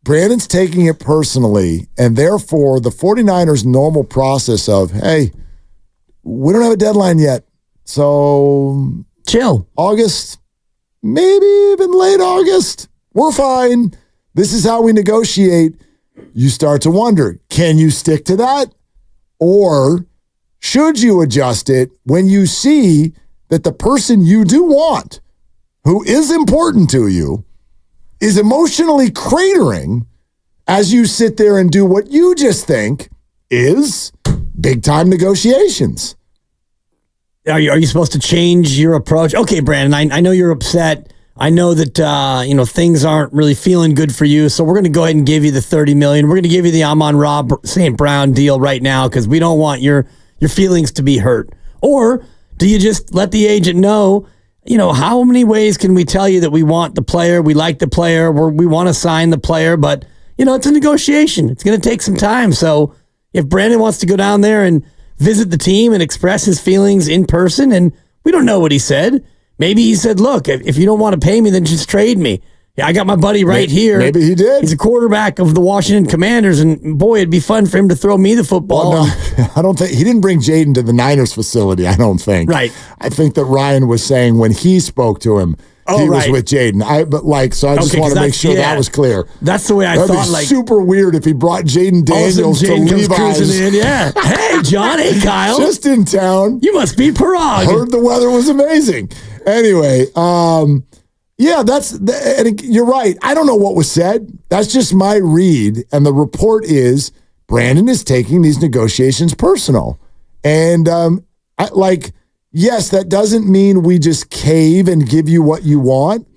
Brandon's taking it personally, and therefore the 49ers' normal process of, hey, we don't have a deadline yet, so chill. August, maybe even late August, we're fine. This is how we negotiate. You start to wonder, can you stick to that? Or should you adjust it when you see that the person you do want, who is important to you, is emotionally cratering as you sit there and do what you just think is big-time negotiations? Are you supposed to change your approach? Okay, Brandon, I know you're upset. I know that things aren't really feeling good for you, so we're going to go ahead and give you the $30 million. We're going to give you the Amon-Ra St. Brown deal right now because we don't want your feelings to be hurt. Or do you just let the agent know, how many ways can we tell you that we want the player, we like the player, we want to sign the player, but, it's a negotiation. It's going to take some time. So if Brandon wants to go down there and visit the team and express his feelings in person, and we don't know what he said. Maybe he said, look, if you don't want to pay me, then just trade me. Yeah, I got my buddy right here. Maybe he did. He's a quarterback of the Washington Commanders, and boy, it'd be fun for him to throw me the football. Well, no, I don't think he didn't bring Jaden to the Niners facility, I don't think. Right. I think that Ryan was saying when he spoke to him, he was with Jaden. I just want to make sure that was clear. That's the way I That'd thought. Be super weird if he brought Jaden Daniels to Levi's. Yeah. Hey, John. Hey, Kyle. Just in town. You must be Parag. Heard the weather was amazing. Anyway, and you're right. I don't know what was said. That's just my read. And the report is Brandon is taking these negotiations personal. And yes, that doesn't mean we just cave and give you what you want.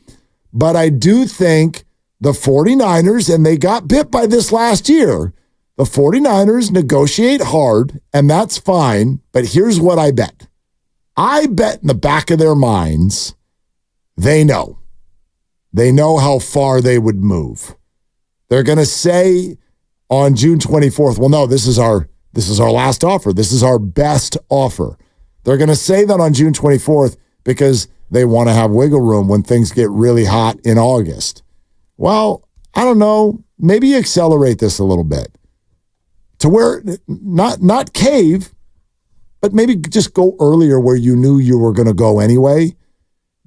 But I do think the 49ers, and they got bit by this last year, the 49ers negotiate hard, and that's fine. But here's what I bet. I bet in the back of their minds, they know. They know how far they would move. They're going to say on June 24th, well, no, this is our last offer. This is our best offer. They're going to say that on June 24th because they want to have wiggle room when things get really hot in August. Well, I don't know. Maybe you accelerate this a little bit to where not cave, but maybe just go earlier where you knew you were going to go anyway,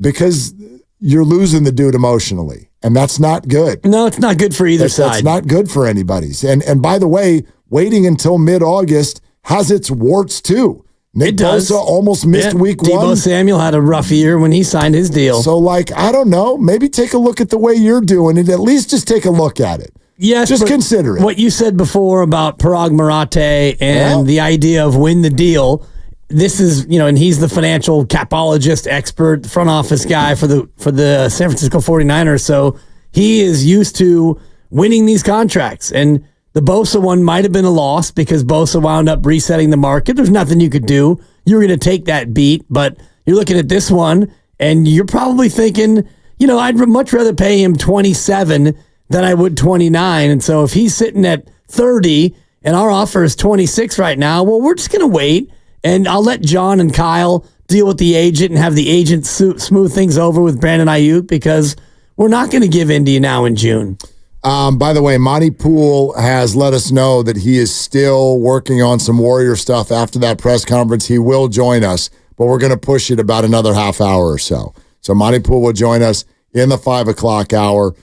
because you're losing the dude emotionally, and that's not good. No, it's not good for either side. That's not good for anybody's. And by the way, waiting until mid-August has its warts too. Nick Bosa almost missed week one. Deebo Samuel had a rough year when he signed his deal. So, I don't know. Maybe take a look at the way you're doing it. At least just take a look at it. Yes, just consider it. What you said before about Parag Marathe and the idea of win the deal. This is, and he's the financial capologist expert, front office guy for the San Francisco 49ers. So he is used to winning these contracts. And the Bosa one might have been a loss because Bosa wound up resetting the market. There's nothing you could do. You were going to take that beat, but you're looking at this one and you're probably thinking, I'd much rather pay him 27 than I would 29. And so if he's sitting at 30 and our offer is 26 right now, well, we're just going to wait. And I'll let John and Kyle deal with the agent and have the agent smooth things over with Brandon Ayuk because we're not going to give Indy now in June. By the way, Monty Poole has let us know that he is still working on some Warrior stuff after that press conference. He will join us, but we're going to push it about another half hour or so. So Monty Poole will join us in the 5 o'clock hour.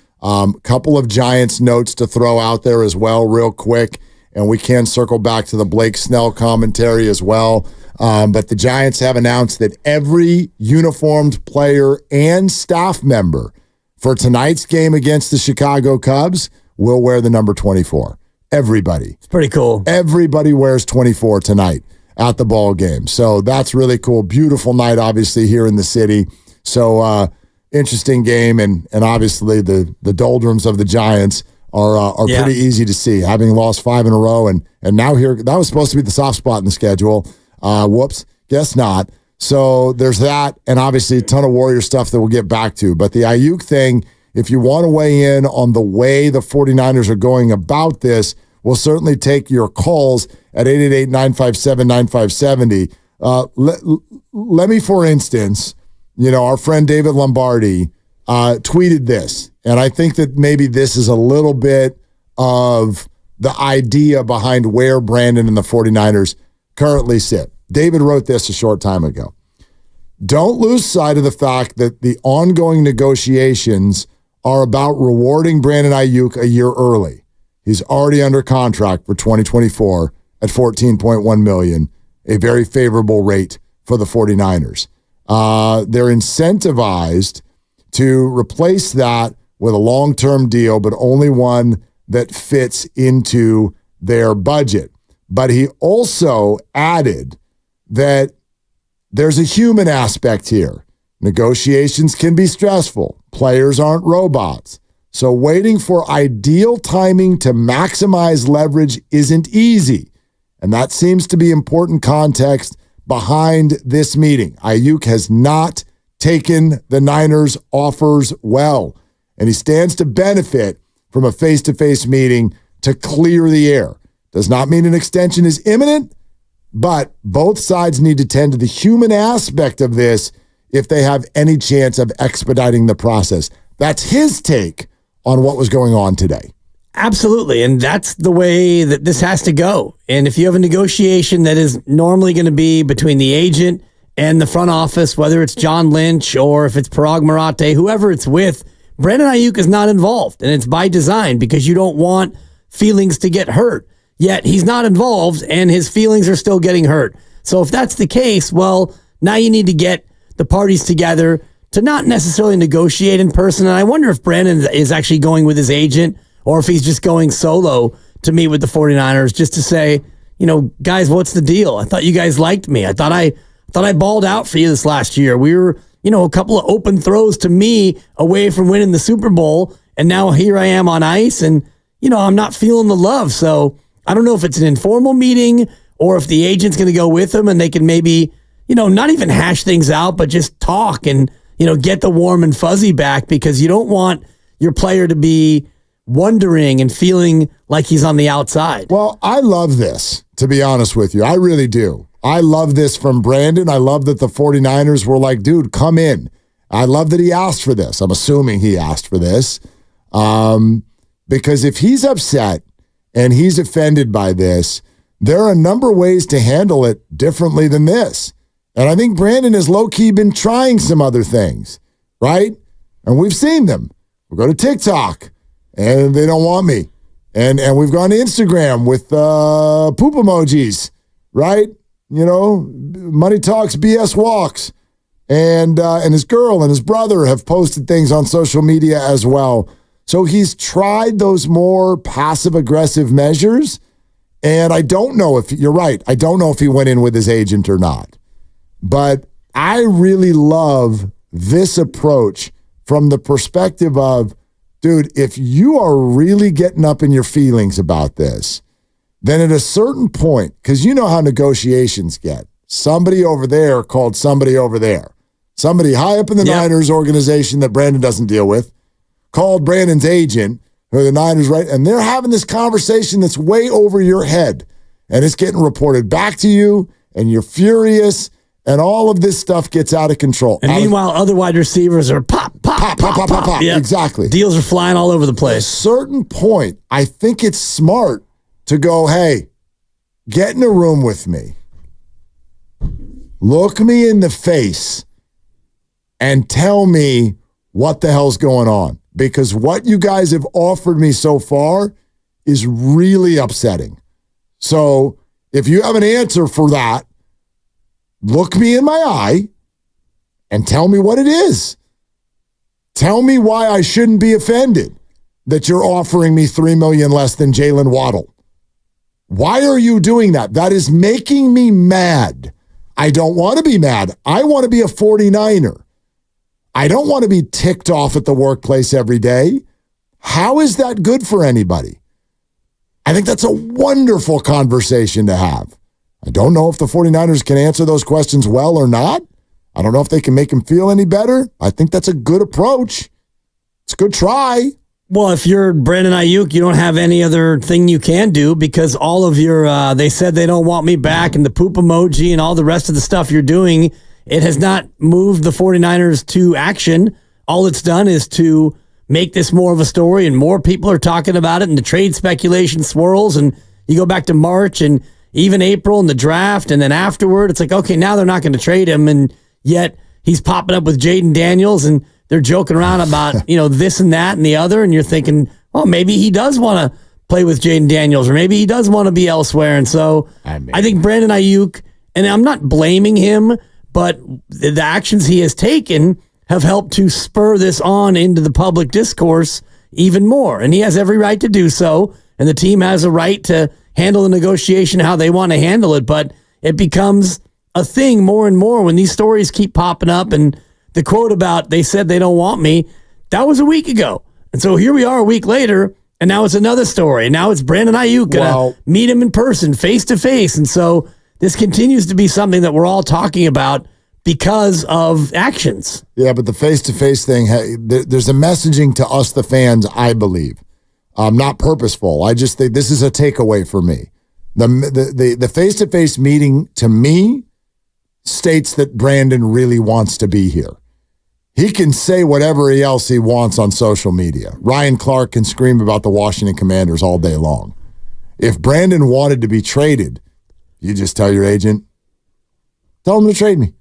Couple of Giants notes to throw out there as well real quick, and we can circle back to the Blake Snell commentary as well. But the Giants have announced that every uniformed player and staff member for tonight's game against the Chicago Cubs will wear the number 24. Everybody. It's pretty cool. Everybody wears 24 tonight at the ball game. So that's really cool. Beautiful night, obviously, here in the city. So interesting game, and obviously the doldrums of the Giants are pretty easy to see, having lost 5 in a row. And now here, that was supposed to be the soft spot in the schedule. Whoops, guess not. So there's that, and obviously a ton of Warrior stuff that we'll get back to. But the Ayuk thing, if you want to weigh in on the way the 49ers are going about this, we'll certainly take your calls at 888-957-9570. Let me, for instance, our friend David Lombardi tweeted this, and I think that maybe this is a little bit of the idea behind where Brandon and the 49ers currently sit. David wrote this a short time ago. Don't lose sight of the fact that the ongoing negotiations are about rewarding Brandon Ayuk a year early. He's already under contract for 2024 at $14.1 million, a very favorable rate for the 49ers. They're incentivized to replace that with a long-term deal, but only one that fits into their budget. But he also added that there's a human aspect here. Negotiations can be stressful. Players aren't robots. So waiting for ideal timing to maximize leverage isn't easy. And that seems to be important context behind this meeting. Ayuk has not taken the Niners' offers well, and he stands to benefit from a face-to-face meeting to clear the air. Does not mean an extension is imminent, but both sides need to tend to the human aspect of this if they have any chance of expediting the process. That's his take on what was going on today. Absolutely. And that's the way that this has to go. And if you have a negotiation that is normally going to be between the agent and the front office, whether it's John Lynch or if it's Parag Marathe, whoever it's with, Brandon Ayuk is not involved. And it's by design because you don't want feelings to get hurt. Yet he's not involved and his feelings are still getting hurt. So if that's the case, well, now you need to get the parties together to not necessarily negotiate in person. And I wonder if Brandon is actually going with his agent or if he's just going solo to meet with the 49ers just to say, guys, what's the deal? I thought you guys liked me. I thought I balled out for you this last year. We were, a couple of open throws to me away from winning the Super Bowl. And now here I am on ice and, I'm not feeling the love. So I don't know if it's an informal meeting or if the agent's going to go with them and they can maybe, not even hash things out, but just talk and, get the warm and fuzzy back because you don't want your player to be wondering and feeling like he's on the outside. Well, I love this, to be honest with you. I really do. I love this from Brandon. I love that the 49ers were like, dude, come in. I love that he asked for this. I'm assuming he asked for this because if he's upset and he's offended by this, there are a number of ways to handle it differently than this. And I think Brandon has low-key been trying some other things, right? And we've seen them. We go to TikTok, and they don't want me. And we've gone to Instagram with poop emojis, right? Money talks, BS walks. And his girl and his brother have posted things on social media as well. So he's tried those more passive-aggressive measures. And I don't know if, you're right, I don't know if he went in with his agent or not. But I really love this approach from the perspective of, dude, if you are really getting up in your feelings about this, then at a certain point, because you know how negotiations get, somebody over there called somebody over there. Somebody high up in the Niners organization that Brandon doesn't deal with called Brandon's agent, who the Niners, right? And they're having this conversation that's way over your head. And it's getting reported back to you, and you're furious, and all of this stuff gets out of control. And meanwhile, other wide receivers are pop. Yep. Exactly. Deals are flying all over the place. At a certain point, I think it's smart to go, hey, get in a room with me. Look me in the face and tell me what the hell's going on. Because what you guys have offered me so far is really upsetting. So if you have an answer for that, look me in my eye and tell me what it is. Tell me why I shouldn't be offended that you're offering me $3 million less than Jalen Waddle. Why are you doing that? That is making me mad. I don't want to be mad. I want to be a 49er. I don't want to be ticked off at the workplace every day. How is that good for anybody? I think that's a wonderful conversation to have. I don't know if the 49ers can answer those questions well or not. I don't know if they can make him feel any better. I think that's a good approach. It's a good try. Well, if you're Brandon Ayuk, you don't have any other thing you can do because all of your, they said they don't want me back and the poop emoji and all the rest of the stuff you're doing, it has not moved the 49ers to action. All it's done is to make this more of a story and more people are talking about it and the trade speculation swirls and you go back to March and even April and the draft and then afterward, it's like, okay, now they're not going to trade him and yet he's popping up with Jaden Daniels and they're joking around about, this and that and the other and you're thinking, well, maybe he does want to play with Jaden Daniels or maybe he does want to be elsewhere. And so I think Brandon Ayuk, and I'm not blaming him, but the actions he has taken have helped to spur this on into the public discourse even more. And he has every right to do so. And the team has a right to handle the negotiation how they want to handle it. But it becomes a thing more and more when these stories keep popping up. And the quote about they said they don't want me, that was a week ago. And so here we are a week later, and now it's another story. And now it's Brandon Ayuk going to meet him in person, face to face. And so this continues to be something that we're all talking about because of actions. Yeah, but the face-to-face thing, there's a messaging to us, the fans, I believe. Not purposeful. I just think this is a takeaway for me. The face-to-face meeting, to me, states that Brandon really wants to be here. He can say whatever else he wants on social media. Ryan Clark can scream about the Washington Commanders all day long. If Brandon wanted to be traded, you just tell your agent, tell him to trade me.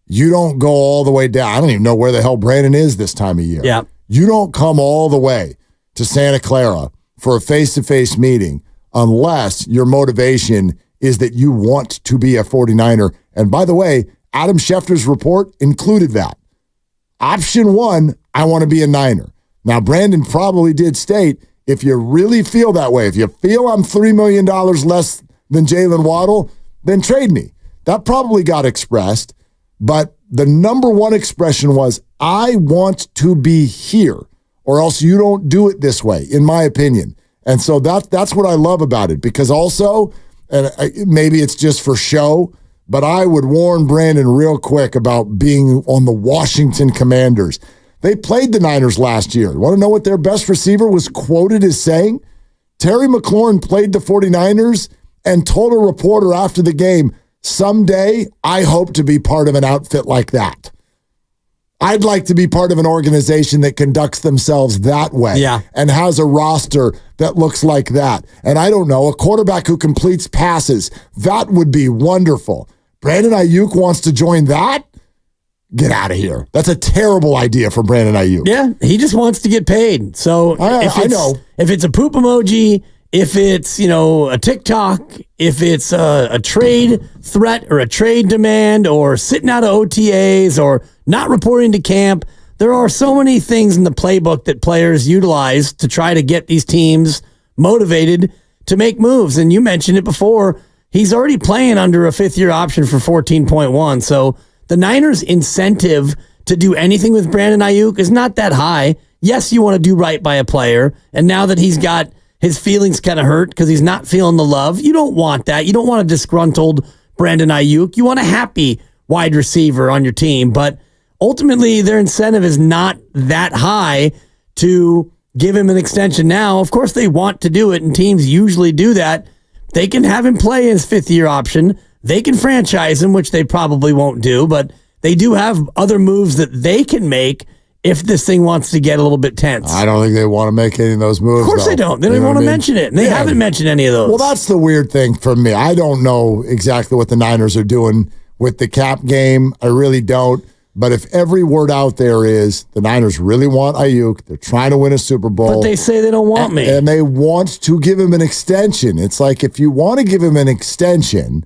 You don't go all the way down. I don't even know where the hell Brandon is this time of year. Yeah. You don't come all the way to Santa Clara for a face-to-face meeting unless your motivation is that you want to be a 49er. And by the way, Adam Schefter's report included that. Option 1, I want to be a Niner. Now, Brandon probably did state, if you really feel that way, if you feel I'm $3 million less than Jalen Waddle, then trade me. That probably got expressed, but the number one expression was, I want to be here, or else you don't do it this way, in my opinion. And so that's what I love about it, because also, and maybe it's just for show, but I would warn Brandon real quick about being on the Washington Commanders. They played the Niners last year. Want to know what their best receiver was quoted as saying? Terry McLaurin played the 49ers and told a reporter after the game, someday I hope to be part of an outfit like that. I'd like to be part of an organization that conducts themselves that way and has a roster that looks like that. And I don't know, a quarterback who completes passes, that would be wonderful. Brandon Ayuk wants to join that? Get out of here. That's a terrible idea for Brandon Ayuk. Yeah, he just wants to get paid. So I know. If it's a poop emoji, if it's, a TikTok, if it's a trade threat or a trade demand or sitting out of OTAs or not reporting to camp, there are so many things in the playbook that players utilize to try to get these teams motivated to make moves. And you mentioned it before, he's already playing under a 5th-year option for 14.1. So the Niners' incentive to do anything with Brandon Ayuk is not that high. Yes, you want to do right by a player. And now that he's got his feelings kind of hurt because he's not feeling the love, you don't want that. You don't want a disgruntled Brandon Ayuk. You want a happy wide receiver on your team. But ultimately, their incentive is not that high to give him an extension now. Of course, they want to do it, and teams usually do that. They can have him play his 5th-year option. They can franchise him, which they probably won't do, but they do have other moves that they can make if this thing wants to get a little bit tense. I don't think they want to make any of those moves. Of course they don't. They don't even want to mention it. And they haven't mentioned any of those. Well, that's the weird thing for me. I don't know exactly what the Niners are doing with the cap game. I really don't. But if every word out there is the Niners really want Ayuk, they're trying to win a Super Bowl. But they say they don't want me. And they want to give him an extension. It's like if you want to give him an extension,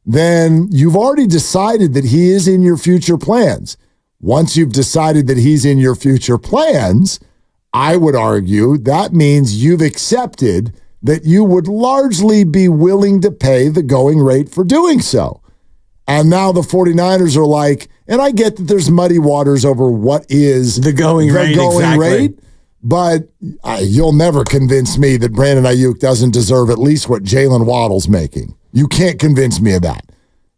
then you've already decided that he is in your future plans. Once you've decided that he's in your future plans, I would argue that means you've accepted that you would largely be willing to pay the going rate for doing so. And now the 49ers are like, and I get that there's muddy waters over what is the going rate, but you'll never convince me that Brandon Ayuk doesn't deserve at least what Jalen Waddle's making. You can't convince me of that.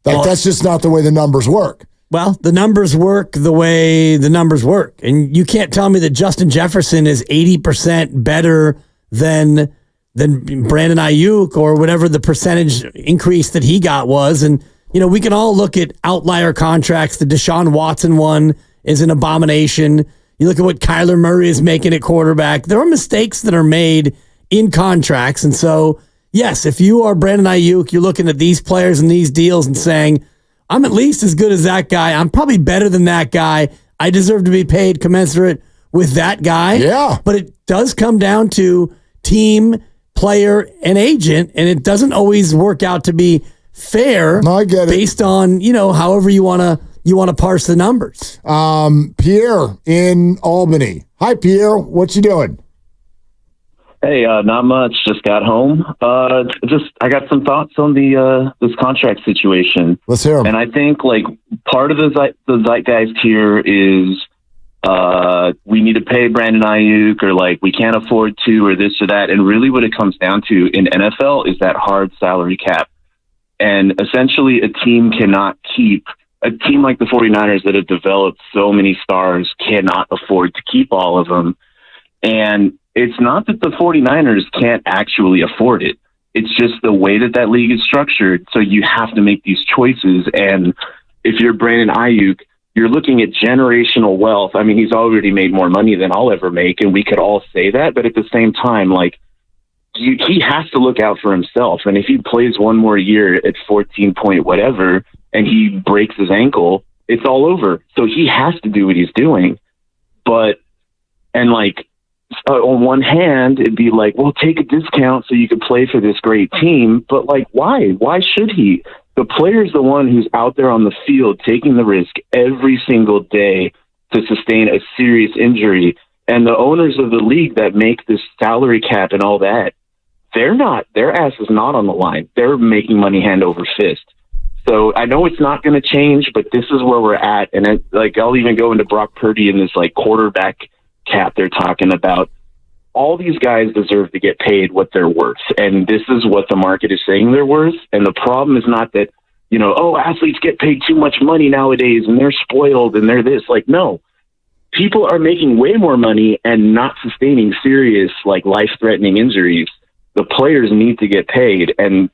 That's just not the way the numbers work. Well, the numbers work the way the numbers work. And you can't tell me that Justin Jefferson is 80% better than Brandon Ayuk or whatever the percentage increase that he got was. And we can all look at outlier contracts. The Deshaun Watson one is an abomination. You look at what Kyler Murray is making at quarterback. There are mistakes that are made in contracts. And so, yes, if you are Brandon Ayuk, you're looking at these players and these deals and saying, I'm at least as good as that guy. I'm probably better than that guy. I deserve to be paid commensurate with that guy. Yeah. But it does come down to team, player, and agent, and it doesn't always work out to be fair. No, I get it. Based on, however you want to parse the numbers. Pierre in Albany. Hi, Pierre. What you doing? Hey, not much. Just got home. I got some thoughts on this contract situation. Let's hear them. And I think part of the zeitgeist here is we need to pay Brandon Ayuk, or we can't afford to, or this or that. And really, what it comes down to in NFL is that hard salary cap. And essentially, a team like the 49ers that have developed so many stars cannot afford to keep all of them. And it's not that the 49ers can't actually afford it. It's just the way that league is structured. So you have to make these choices. And if you're Brandon Ayuk, you're looking at generational wealth. I mean, he's already made more money than I'll ever make, and we could all say that. But at the same time, he has to look out for himself. And if he plays one more year at 14 point whatever, and he breaks his ankle, it's all over. So he has to do what he's doing. On one hand, it'd be well, take a discount so you could play for this great team. But why? Why should he? The player's the one who's out there on the field taking the risk every single day to sustain a serious injury. And the owners of the league that make this salary cap and all that, their ass is not on the line. They're making money hand over fist. So I know it's not going to change, but this is where we're at. And I'll even go into Brock Purdy and this quarterback cap they're talking about. All these guys deserve to get paid what they're worth. And this is what the market is saying they're worth. And the problem is not that, athletes get paid too much money nowadays and they're spoiled and they're this. No, people are making way more money and not sustaining serious, life-threatening injuries. The players need to get paid. And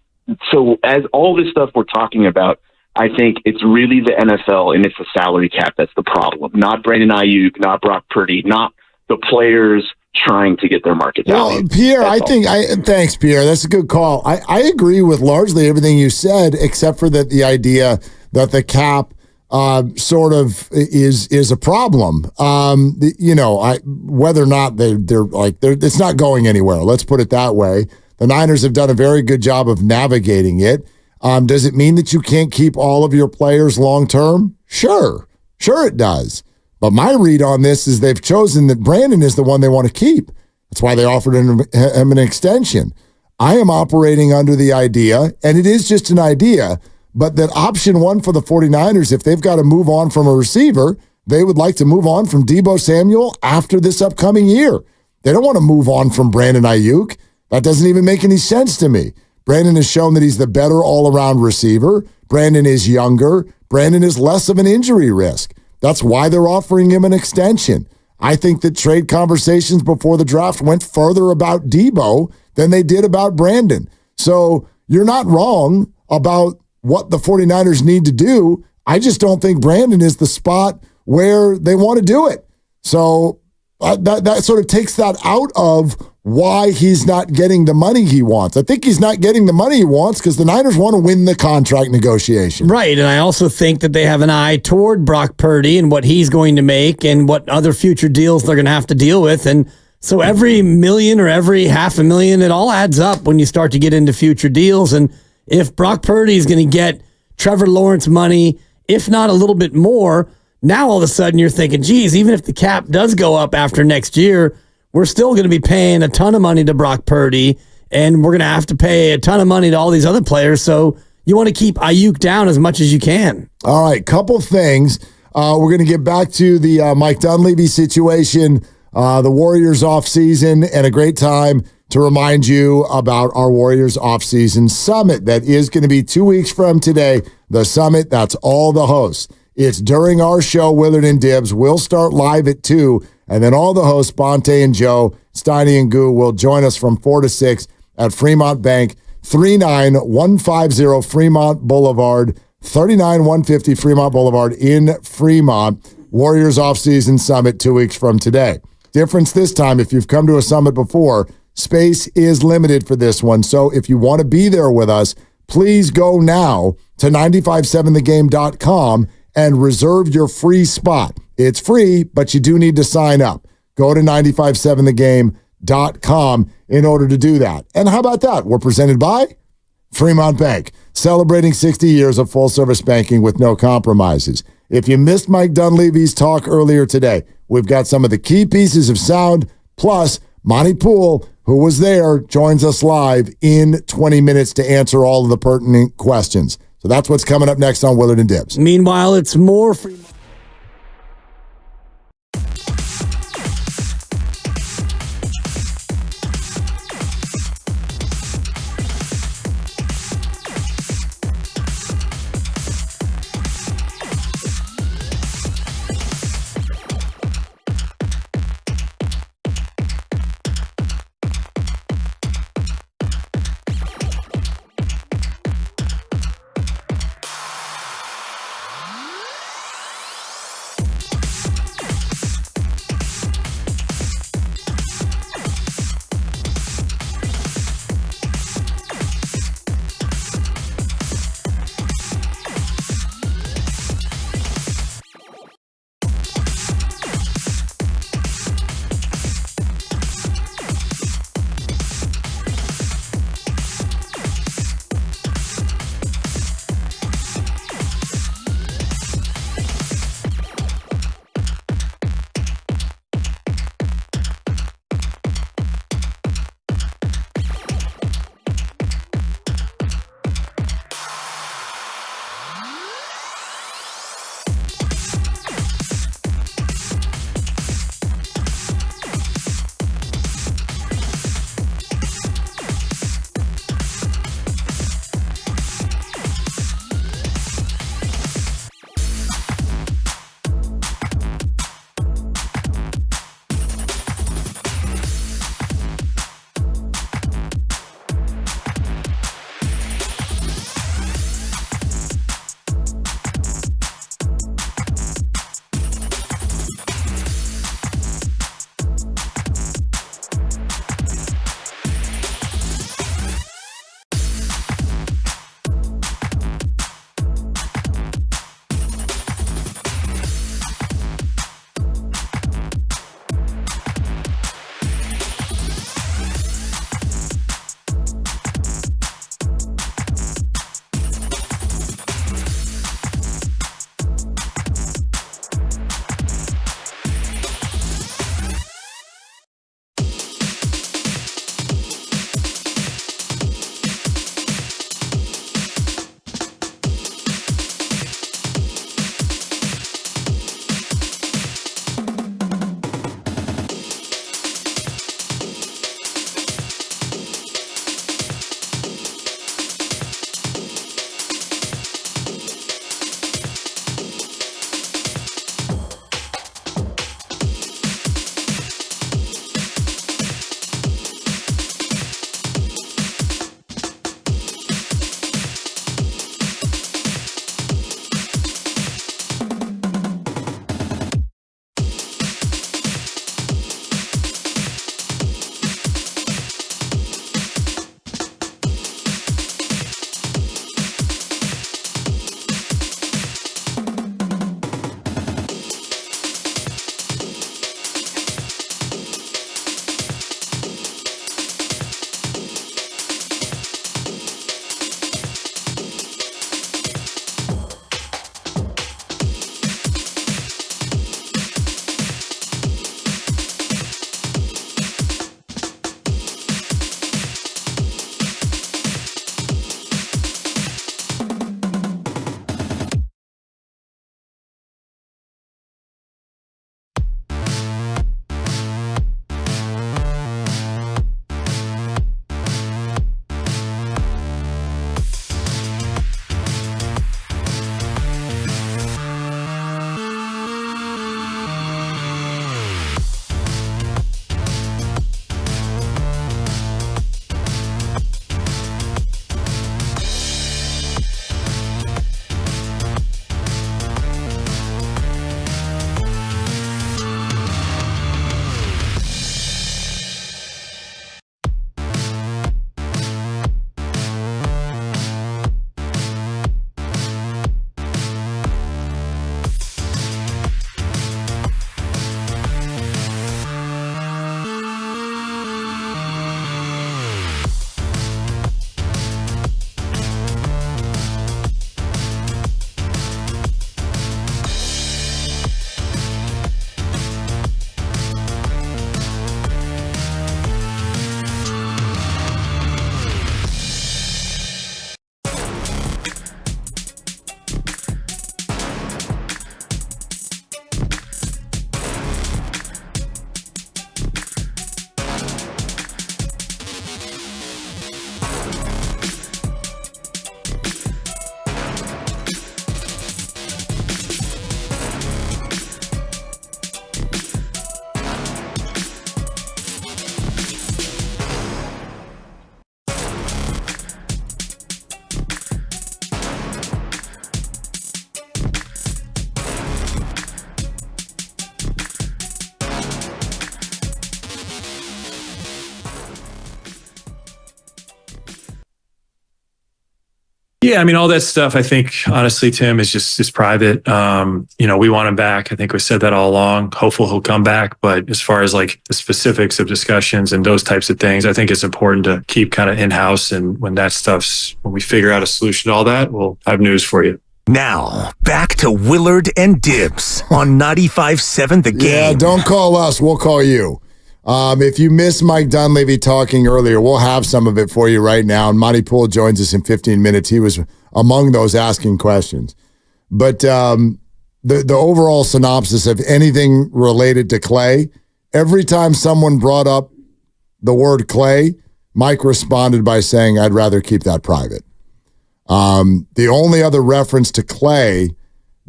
so as all this stuff we're talking about, I think it's really the NFL and it's the salary cap that's the problem. Not Brandon Ayuk, not Brock Purdy, not the players trying to get their market value. Well, Pierre, thanks, Pierre. That's a good call. I agree with largely everything you said, except for the idea that the cap sort of is a problem. Whether or not they're it's not going anywhere. Let's put it that way. The Niners have done a very good job of navigating it. Does it mean that you can't keep all of your players long term? Sure it does. But my read on this is they've chosen that Brandon is the one they want to keep. That's why they offered him an extension. I am operating under the idea, and it is just an idea, but that option one for the 49ers, if they've got to move on from a receiver, they would like to move on from Deebo Samuel after this upcoming year. They don't want to move on from Brandon Ayuk. That doesn't even make any sense to me. Brandon has shown that he's the better all-around receiver. Brandon is younger. Brandon is less of an injury risk. That's why they're offering him an extension. I think that trade conversations before the draft went further about Deebo than they did about Brandon. So you're not wrong about what the 49ers need to do. I just don't think Brandon is the spot where they want to do it. So that sort of takes that out of why he's not getting the money he wants. I think he's not getting the money he wants because the Niners want to win the contract negotiation. Right, and I also think that they have an eye toward Brock Purdy and what he's going to make and what other future deals they're going to have to deal with. And so every million or every $500,000, it all adds up when you start to get into future deals. And if Brock Purdy is going to get Trevor Lawrence money, if not a little bit more, now all of a sudden you're thinking, geez, even if the cap does go up after next year, we're still going to be paying a ton of money to Brock Purdy, and we're going to have to pay a ton of money to all these other players. So you want to keep Ayuk down as much as you can. All right, couple things. We're going to get back to the Mike Dunleavy situation, the Warriors offseason, and a great time to remind you about our Warriors offseason summit that is going to be 2 weeks from today. The summit, that's all the hosts. It's during our show, Willard and Dibbs. We'll start live at 2, and then all the hosts, Bonte and Joe, Steiny and Goo, will join us from 4 to 6 at Fremont Bank, 39150 Fremont Boulevard, 39150 Fremont Boulevard in Fremont. Warriors Offseason Summit 2 weeks from today. Difference this time, if you've come to a summit before, space is limited for this one. So if you want to be there with us, please go now to 957thegame.com and reserve your free spot. It's free, but you do need to sign up. Go to 957thegame.com in order to do that. And how about that? We're presented by Fremont Bank, celebrating 60 years of full-service banking with no compromises. If you missed Mike Dunleavy's talk earlier today, we've got some of the key pieces of sound, plus Monty Poole, who was there, joins us live in 20 minutes to answer all of the pertinent questions. So that's what's coming up next on Willard and Dibbs. Meanwhile, it's more free. Yeah, I mean, all that stuff, I think, honestly, Tim, is just private. We want him back. I think we said that all along. Hopeful he'll come back. But as far as like the specifics of discussions and those types of things, I think it's important to keep kind of in-house. And when we figure out a solution to all that, we'll have news for you. Now, back to Willard and Dibbs on 95.7 The Game. Yeah, don't call us. We'll call you. If you missed Mike Dunleavy talking earlier, we'll have some of it for you right now. And Monty Poole joins us in 15 minutes. He was among those asking questions. But the overall synopsis of anything related to Klay, every time someone brought up the word Klay, Mike responded by saying, I'd rather keep that private. The only other reference to Klay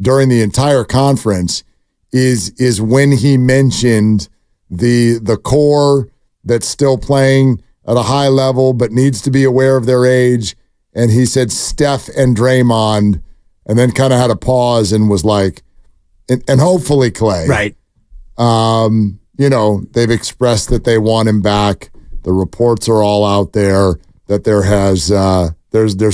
during the entire conference is when he mentioned the core that's still playing at a high level but needs to be aware of their age. And he said Steph and Draymond, and then kind of had a pause and was like, and hopefully Klay. Right. They've expressed that they want him back. The reports are all out there that there's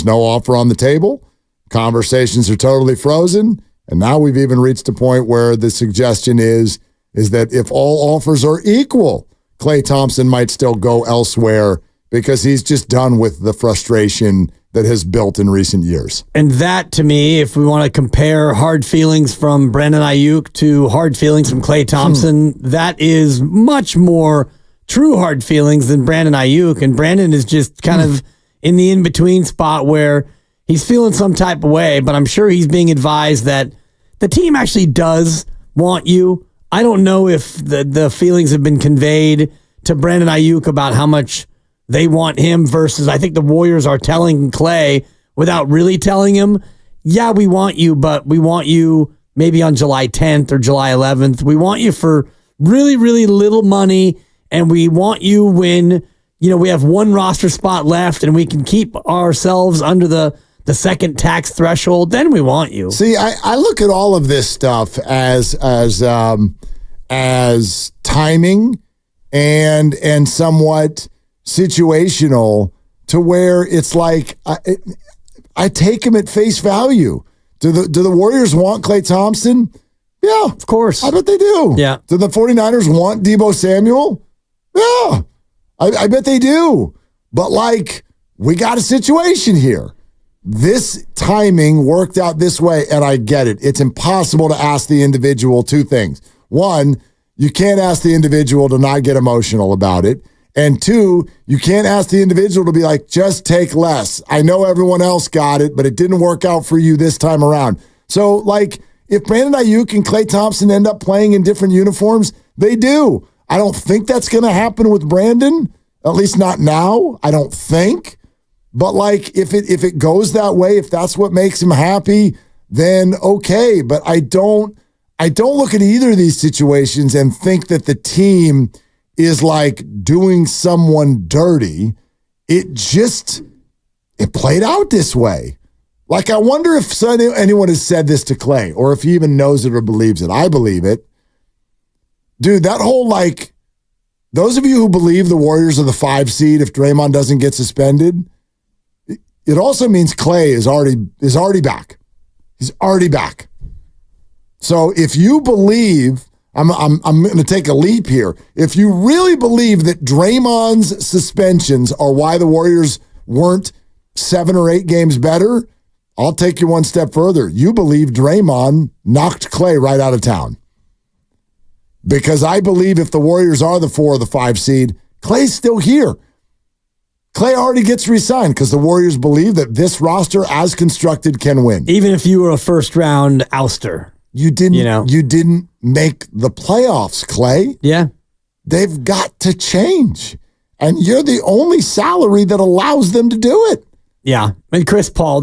no offer on the table. Conversations are totally frozen. And now we've even reached a point where the suggestion is that if all offers are equal, Klay Thompson might still go elsewhere because he's just done with the frustration that has built in recent years. And that, to me, if we want to compare hard feelings from Brandon Ayuk to hard feelings from Klay Thompson, that is much more true hard feelings than Brandon Ayuk. And Brandon is just kind of in the in-between spot where he's feeling some type of way, but I'm sure he's being advised that the team actually does want you. I don't know if the feelings have been conveyed to Brandon Ayuk about how much they want him versus I think the Warriors are telling Klay without really telling him, yeah, we want you, but we want you maybe on July 10th or July 11th. We want you for really, really little money, and we want you when we have one roster spot left and we can keep ourselves under the second tax threshold, then we want you. See, I look at all of this stuff as timing and somewhat situational to where it's like I take him at face value. Do the Warriors want Klay Thompson? Yeah. Of course. I bet they do. Yeah. Do the 49ers want Deebo Samuel? Yeah. I bet they do. But we got a situation here. This timing worked out this way, and I get it. It's impossible to ask the individual two things. One, you can't ask the individual to not get emotional about it. And two, you can't ask the individual to be like, just take less. I know everyone else got it, but it didn't work out for you this time around. So, if Brandon Ayuk and Klay Thompson end up playing in different uniforms, they do. I don't think that's going to happen with Brandon, at least not now. I don't think. But if it goes that way, if that's what makes him happy, then okay. But I don't look at either of these situations and think that the team is doing someone dirty. It played out this way. I wonder if anyone has said this to Klay or if he even knows it or believes it. I believe it. Dude, that whole those of you who believe the Warriors are the 5 seed if Draymond doesn't get suspended, it also means Klay is already back. He's already back. So if you believe, I'm going to take a leap here. If you really believe that Draymond's suspensions are why the Warriors weren't 7 or 8 games better, I'll take you one step further. You believe Draymond knocked Klay right out of town. Because I believe if the Warriors are the 4 or the 5 seed, Klay's still here. Klay already gets re-signed because the Warriors believe that this roster, as constructed, can win. Even if you were a first-round ouster. You didn't make the playoffs, Klay. Yeah. They've got to change. And you're the only salary that allows them to do it. Yeah. And the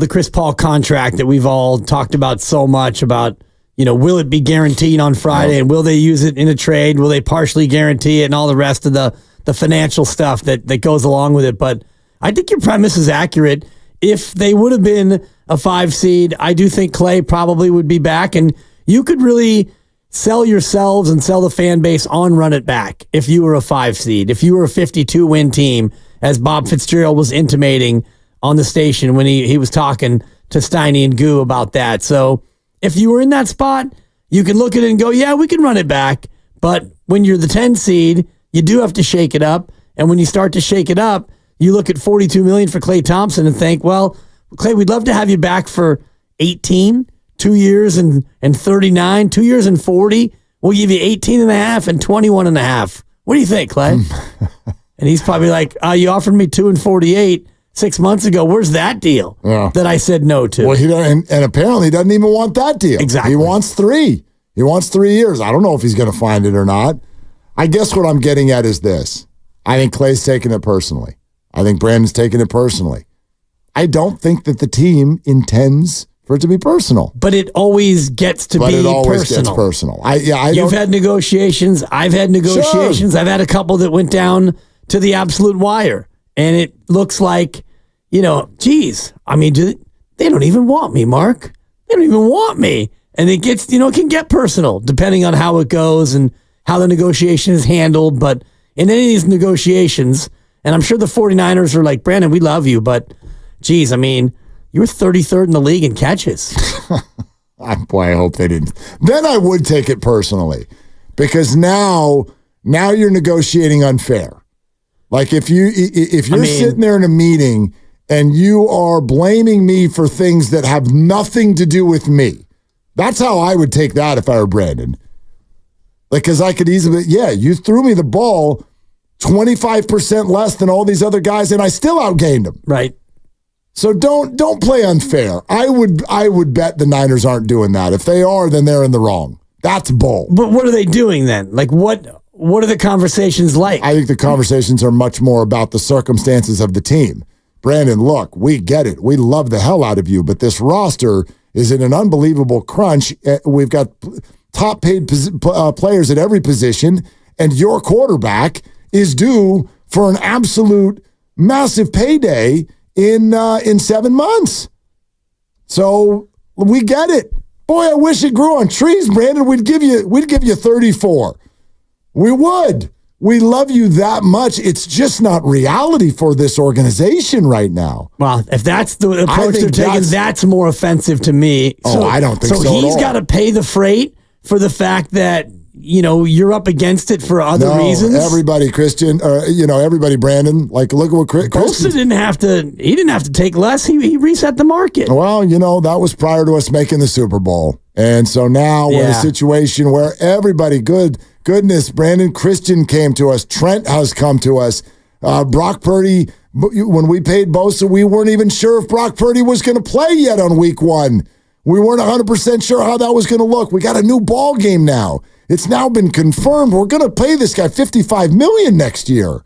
Chris Paul contract that we've all talked about so much about, will it be guaranteed on Friday and will they use it in a trade? Will they partially guarantee it and all the rest of the financial stuff that goes along with it? But I think your premise is accurate. If they would have been a 5 seed, I do think Klay probably would be back, and you could really sell yourselves and sell the fan base on run it back if you were a 5 seed. If you were a 52-win team, as Bob Fitzgerald was intimating on the station when he was talking to Steiny and Goo about that. So if you were in that spot, you can look at it and go, yeah, we can run it back. But when you're the 10 seed, you do have to shake it up. And when you start to shake it up, you look at $42 million for Klay Thompson and think, well, Klay, we'd love to have you back for 18, 2 years and 39, 2 years and 40. We'll give you 18 and a half and 21 and a half. What do you think, Klay? And he's probably like, you offered me 2 and 48 6 months ago. Where's that deal that I said no to? Well, he don't, and apparently he doesn't even want that deal. Exactly. He wants 3. He wants 3 years. I don't know if he's going to find it or not. I guess what I'm getting at is this. I think Klay's taking it personally. I think Brandon's taking it personally. I don't think that the team intends for it to be personal. But it always gets to be personal. But it always gets personal. You've had negotiations. I've had negotiations. Sure. I've had a couple that went down to the absolute wire. And it looks like, geez, I mean, they don't even want me, Mark. They don't even want me. And it gets, it can get personal depending on how it goes and how the negotiation is handled. But in any of these negotiations, and I'm sure the 49ers are like, Brandon, we love you, but geez, I mean, you were 33rd in the league in catches. Boy, I hope they didn't. Then I would take it personally because now you're negotiating unfair. Like if you're sitting there in a meeting and you are blaming me for things that have nothing to do with me, that's how I would take that if I were Brandon. Like, because I could easily, you threw me the ball 25% less than all these other guys, and I still outgained them. Right. So don't play unfair. I would bet the Niners aren't doing that. If they are, then they're in the wrong. That's bull. But what are they doing then? Like what are the conversations like? I think the conversations are much more about the circumstances of the team. Brandon, look, we get it. We love the hell out of you, but this roster is in an unbelievable crunch. We've got top paid players at every position, and your quarterback is due for an absolute massive payday in 7 months. So we get it. Boy, I wish it grew on trees, Brandon. We'd give you 34. We would. We love you that much. It's just not reality for this organization right now. Well, if that's the approach they're taking, that's more offensive to me. I don't think so. So he's got to pay the freight for the fact that you're up against it for other reasons. Everybody, Christian, everybody, Brandon. Like, look at what Christian didn't have to. He didn't have to take less. He reset the market. Well, that was prior to us making the Super Bowl, and so now we're in a situation where everybody, goodness, Brandon, Christian came to us. Trent has come to us. Brock Purdy. When we paid Bosa, we weren't even sure if Brock Purdy was going to play yet on week 1. We weren't 100% sure how that was going to look. We got a new ball game now. It's now been confirmed. We're going to pay this guy $55 million next year.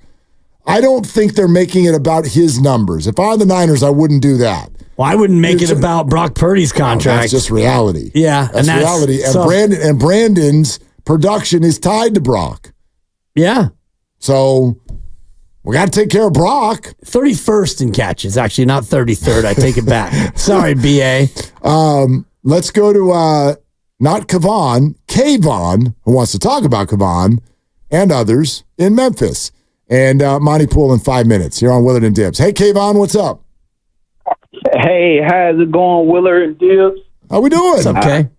I don't think they're making it about his numbers. If I were the Niners, I wouldn't do that. Well, I wouldn't make it about Brock Purdy's contract. That's just reality. Yeah, that's reality. And Brandon's production is tied to Brock. Yeah. So we got to take care of Brock. 31st in catches, actually, not 33rd. I take it back. Sorry, BA. Let's go to not Kayvon, who wants to talk about Kayvon and others in Memphis. And Monty Poole in 5 minutes here on Willard and Dibs. Hey, Kayvon, what's up? Hey, how's it going, Willard and Dibs? How we doing? It's okay.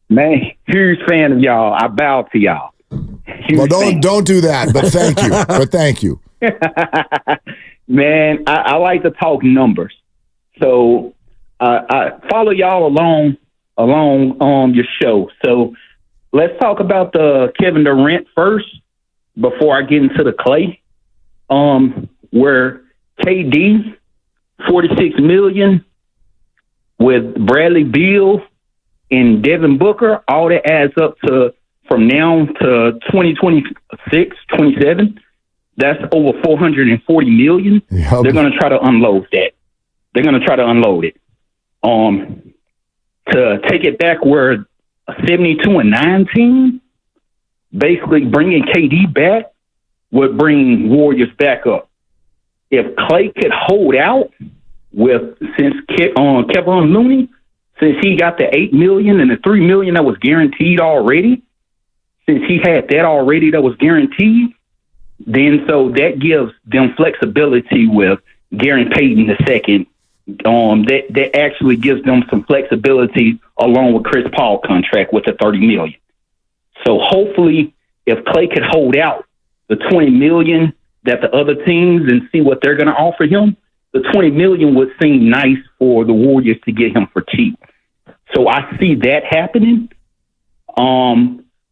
Man, huge fan of y'all. I bow to y'all. Well, don't do that, but thank you. But thank you. Man, I like to talk numbers. So I follow y'all along on your show. So let's talk about the Kevin Durant first before I get into the Klay. Where KD, $46 million with Bradley Beal and Devin Booker, all that adds up to from now to 2026, 27. That's over $440 million. Yep. They're going to try to unload that. They're going to try to unload it. To take it back where 72-9 basically bringing KD back would bring Warriors back up. If Klay could hold out since Kevin Looney, since he got the $8 million and the $3 million that was guaranteed already, since he had that already that was guaranteed, then so that gives them flexibility with Gary Payton II. That actually gives them some flexibility along with Chris Paul contract with the $30 million. So hopefully, if Klay could hold out the $20 million that the other teams and see what they're going to offer him, the $20 million would seem nice for the Warriors to get him for cheap. So I see that happening.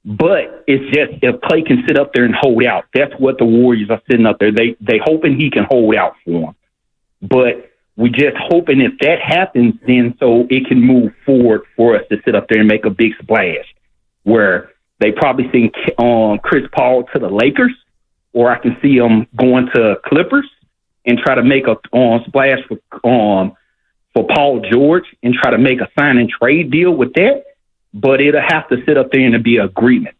But it's just if Klay can sit up there and hold out, that's what the Warriors are sitting up there. They hoping he can hold out for them. But we just hoping if that happens, then so it can move forward for us to sit up there and make a big splash, where they probably send Chris Paul to the Lakers, or I can see him going to Clippers and try to make a splash for Paul George and try to make a sign and trade deal with that. But it'll have to sit up there and be an agreement.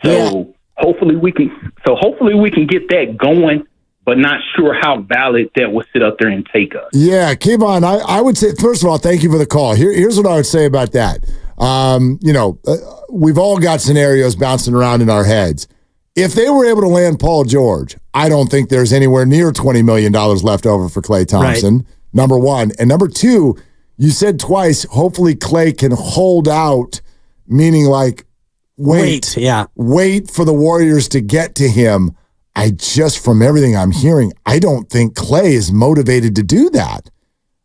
So hopefully we can get that going, but not sure how valid that will sit up there and take us. Yeah, Kayvon, I would say, first of all, thank you for the call. Here's what I would say about that. We've all got scenarios bouncing around in our heads. If they were able to land Paul George, I don't think there's anywhere near $20 million left over for Klay Thompson, right. Number one. And number two, you said twice, hopefully Klay can hold out, meaning like wait for the Warriors to get to him. From everything I'm hearing, I don't think Klay is motivated to do that.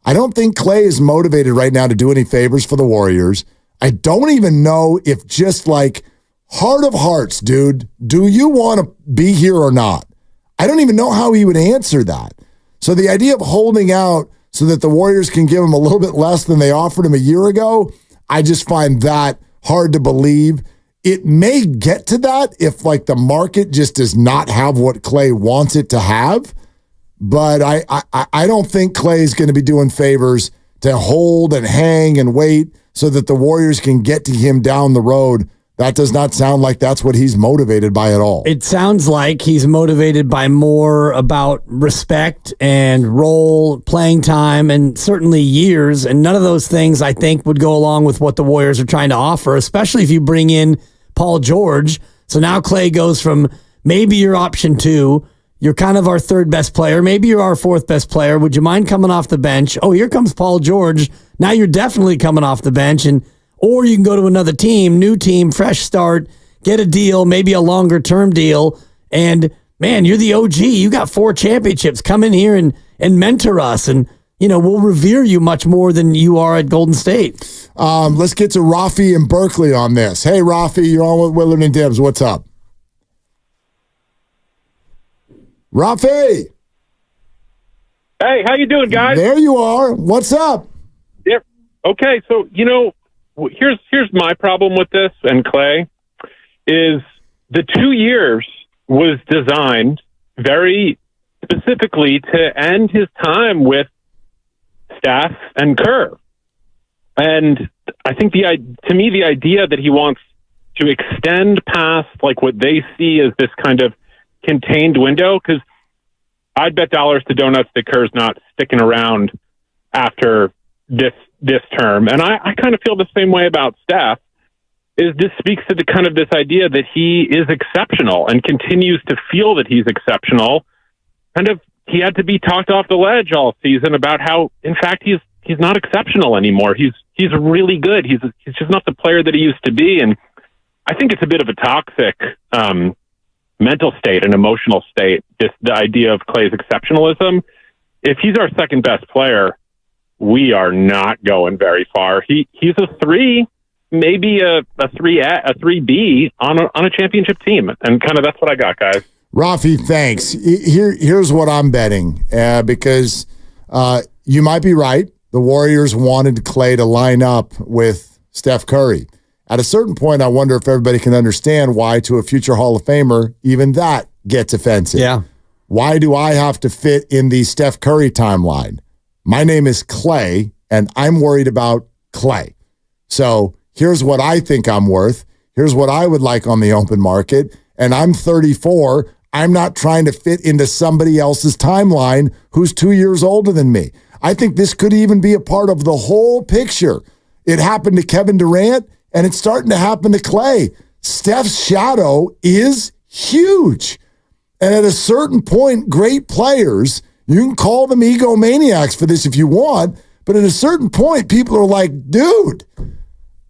I don't think Klay is motivated right now to do any favors for the Warriors. I don't even know if just like heart of hearts, dude, do you want to be here or not? I don't even know how he would answer that. So the idea of holding out so that the Warriors can give him a little bit less than they offered him a year ago, I just find that hard to believe. It may get to that if like the market just does not have what Klay wants it to have, but I don't think Klay is going to be doing favors to hold and hang and wait so that the Warriors can get to him down the road. That does not sound like that's what he's motivated by at all. It sounds like he's motivated by more about respect and role, playing time, and certainly years. And none of those things, I think, would go along with what the Warriors are trying to offer, especially if you bring in Paul George. So now Klay goes from maybe your option 2, you're kind of our third best player, maybe you're our fourth best player. Would you mind coming off the bench? Oh, here comes Paul George. Now you're definitely coming off the bench, or you can go to another team, new team, fresh start, get a deal, maybe a longer term deal. And man, you're the OG. You got 4 championships. Come in here and mentor us. And, we'll revere you much more than you are at Golden State. Let's get to Rafi and Berkeley on this. Hey, Rafi, you're on with Willard and Dibs. What's up? Rafi. Hey, how you doing, guys? There you are. What's up? Yeah. Okay, so, here's my problem with this and Klay is the 2 years was designed very specifically to end his time with Steph and Kerr. And I think the idea that he wants to extend past like what they see as this kind of contained window, because I'd bet dollars to donuts that Kerr's not sticking around after this term. And I kind of feel the same way about Steph. This speaks to the kind of this idea that he is exceptional and continues to feel that he's exceptional. Kind of, he had to be talked off the ledge all season about how, in fact, he's not exceptional anymore. He's really good. He's just not the player that he used to be. And I think it's a bit of a toxic mental state and emotional state. The idea of Klay's exceptionalism. If he's our second best player, we are not going very far. He's a 3, maybe a 3B on a championship team, and kind of that's what I got, guys. Rafi, thanks. Here's what I'm betting, because you might be right. The Warriors wanted Klay to line up with Steph Curry. At a certain point, I wonder if everybody can understand why, to a future Hall of Famer, even that gets offensive. Yeah. Why do I have to fit in the Steph Curry timeline? My name is Klay, and I'm worried about Klay. So here's what I think I'm worth. Here's what I would like on the open market. And I'm 34. I'm not trying to fit into somebody else's timeline who's 2 years older than me. I think this could even be a part of the whole picture. It happened to Kevin Durant, and it's starting to happen to Klay. Steph's shadow is huge. And at a certain point, great players You can call them egomaniacs for this if you want, but at a certain point, people are like, dude,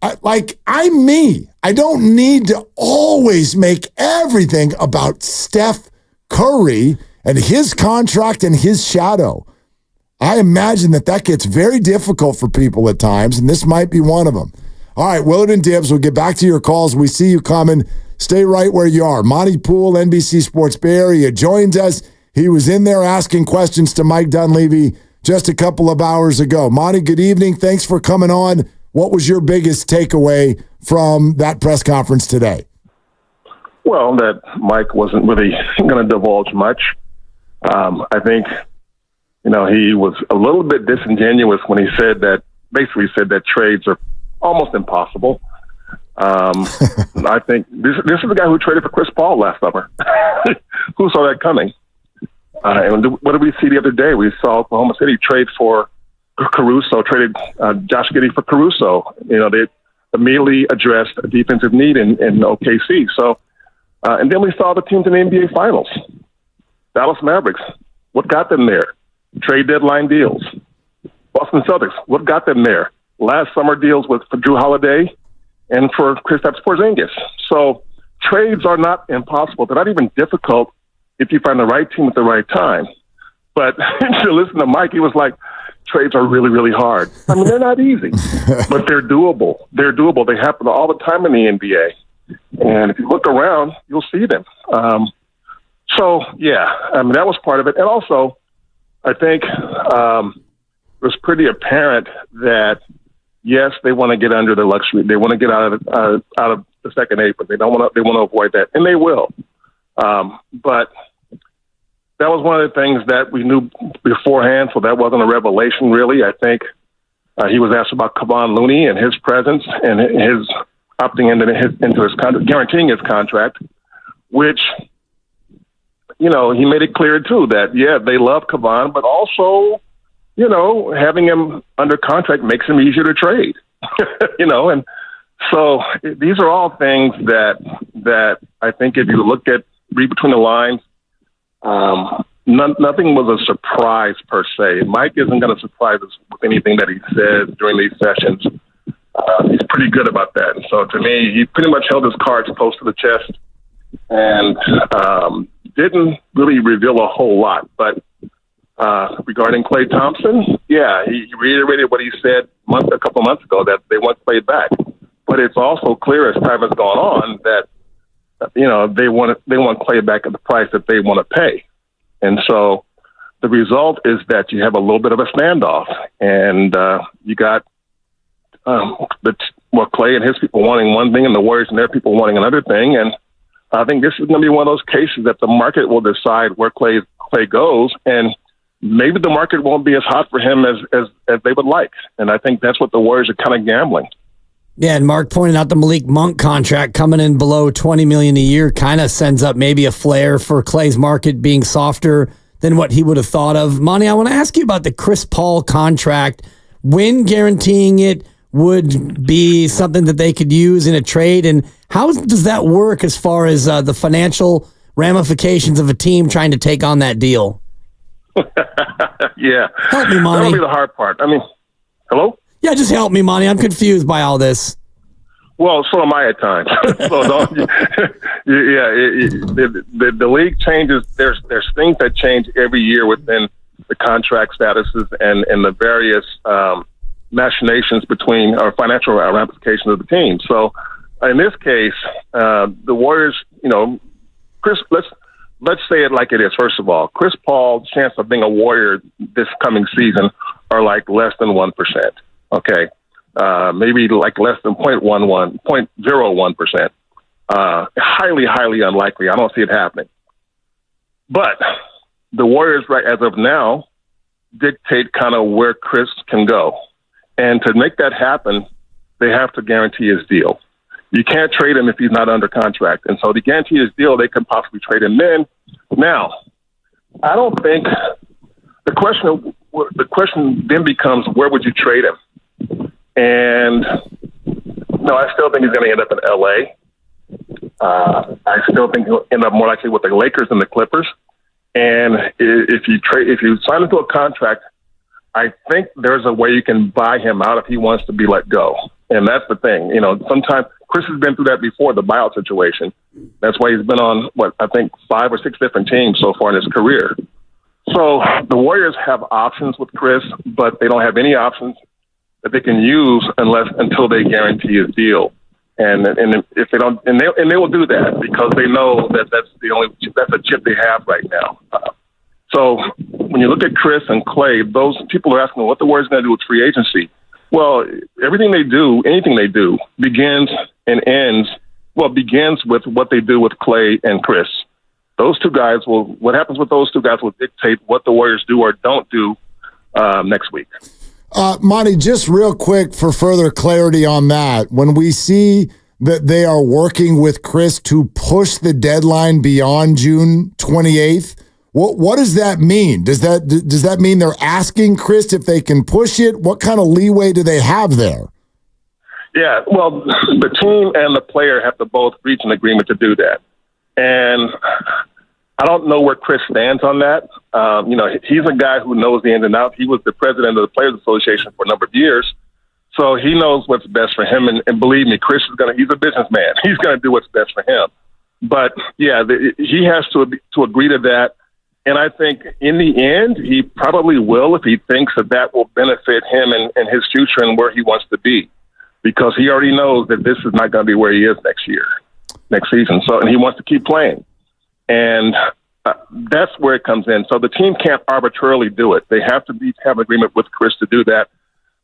I'm me. I don't need to always make everything about Steph Curry and his contract and his shadow. I imagine that gets very difficult for people at times, and this might be one of them. All right, Willard and Dibbs, we'll get back to your calls. We see you coming. Stay right where you are. Monty Poole, NBC Sports Bay Area, joins us. He was in there asking questions to Mike Dunleavy just a couple of hours ago. Monty, good evening. Thanks for coming on. What was your biggest takeaway from that press conference today? Well, that Mike wasn't really going to divulge much. I think, he was a little bit disingenuous when he basically said that trades are almost impossible. I think this is the guy who traded for Chris Paul last summer. Who saw that coming? And what did we see the other day? We saw Oklahoma City trade for Caruso, traded Josh Giddey for Caruso. They immediately addressed a defensive need in OKC. So, and then we saw the teams in the NBA Finals. Dallas Mavericks, what got them there? Trade deadline deals. Boston Celtics, what got them there? Last summer deals for Drew Holiday and for Kristaps Porzingis. So trades are not impossible. They're not even difficult if you find the right team at the right time. But to listen to Mike, he was like, trades are really, really hard. I mean, they're not easy, but they're doable. They're doable. They happen all the time in the NBA. And if you look around, you'll see them. So, yeah, I mean, that was part of it. And also, I think it was pretty apparent that, yes, they want to get under the luxury. They want to get out of the second eight, but they want to avoid that, and they will. But that was one of the things that we knew beforehand, so that wasn't a revelation, really. I think he was asked about Kevon Looney and his presence and his opting into his contract, guaranteeing his contract, which, he made it clear, too, that, yeah, they love Kevon, but also, having him under contract makes him easier to trade, and so these are all things that I think if you read between the lines, nothing was a surprise per se. Mike isn't going to surprise us with anything that he says during these sessions. He's pretty good about that. And so to me, he pretty much held his cards close to the chest and didn't really reveal a whole lot. But regarding Klay Thompson, yeah, he reiterated what he said a couple months ago, that they want Klay back. But it's also clear as time has gone on that they want Klay back at the price that they want to pay. And so the result is that you have a little bit of a standoff, and you got Klay and his people wanting one thing and the Warriors and their people wanting another thing. And I think this is going to be one of those cases that the market will decide where Klay goes, and maybe the market won't be as hot for him as they would like. And I think that's what the Warriors are kind of gambling. Yeah, and Mark pointed out the Malik Monk contract coming in below $20 million a year kind of sends up maybe a flare for Klay's market being softer than what he would have thought of. Monty, I want to ask you about the Chris Paul contract. When guaranteeing it would be something that they could use in a trade, and how does that work as far as the financial ramifications of a team trying to take on that deal? Yeah. Help me, Monty. That'll be the hard part. I mean, hello? Yeah, just help me, Monty. I'm confused by all this. Well, so am I at times. So the league changes. There's things that change every year within the contract statuses and the various machinations between our financial ramifications of the team. So in this case, the Warriors, Chris, let's say it like it is. First of all, Chris Paul's chance of being a Warrior this coming season are like less than 1%. Okay. Maybe like less than 0.01%. Highly, highly unlikely. I don't see it happening. But the Warriors, right as of now, dictate kind of where Chris can go. And to make that happen, they have to guarantee his deal. You can't trade him if he's not under contract. And so to guarantee his deal, they can possibly trade him then. Now, I don't think the question then becomes, where would you trade him? And no, I still think he's going to end up in LA. I still think he'll end up more likely with the Lakers than the Clippers. And if you sign into a contract, I think there's a way you can buy him out if he wants to be let go. And that's the thing. Sometimes Chris has been through that before, the buyout situation. That's why he's been on, I think 5 or 6 different teams so far in his career. So the Warriors have options with Chris, but they don't have any options that they can use until they guarantee his deal. And if they don't, and they will do that because they know that that's a chip they have right now. So when you look at Chris and Klay, those people are asking what the Warriors going to do with free agency. Well, anything they do, begins with what they do with Klay and Chris. Those two guys what happens with those two guys will dictate what the Warriors do or don't do next week. Monty, just real quick for further clarity on that, when we see that they are working with Chris to push the deadline beyond June 28th, what does that mean? Does that mean they're asking Chris if they can push it? What kind of leeway do they have there? Yeah, well, the team and the player have to both reach an agreement to do that. And I don't know where Chris stands on that. He's a guy who knows the ins and outs. He was the president of the Players Association for a number of years. So he knows what's best for him. And believe me, Chris he's a businessman. He's going to do what's best for him. But yeah, he has to agree to that. And I think in the end, he probably will if he thinks that will benefit him and his future and where he wants to be, because he already knows that this is not going to be where he is next season. So, and he wants to keep playing. And that's where it comes in. So the team can't arbitrarily do it. They have to have agreement with Chris to do that.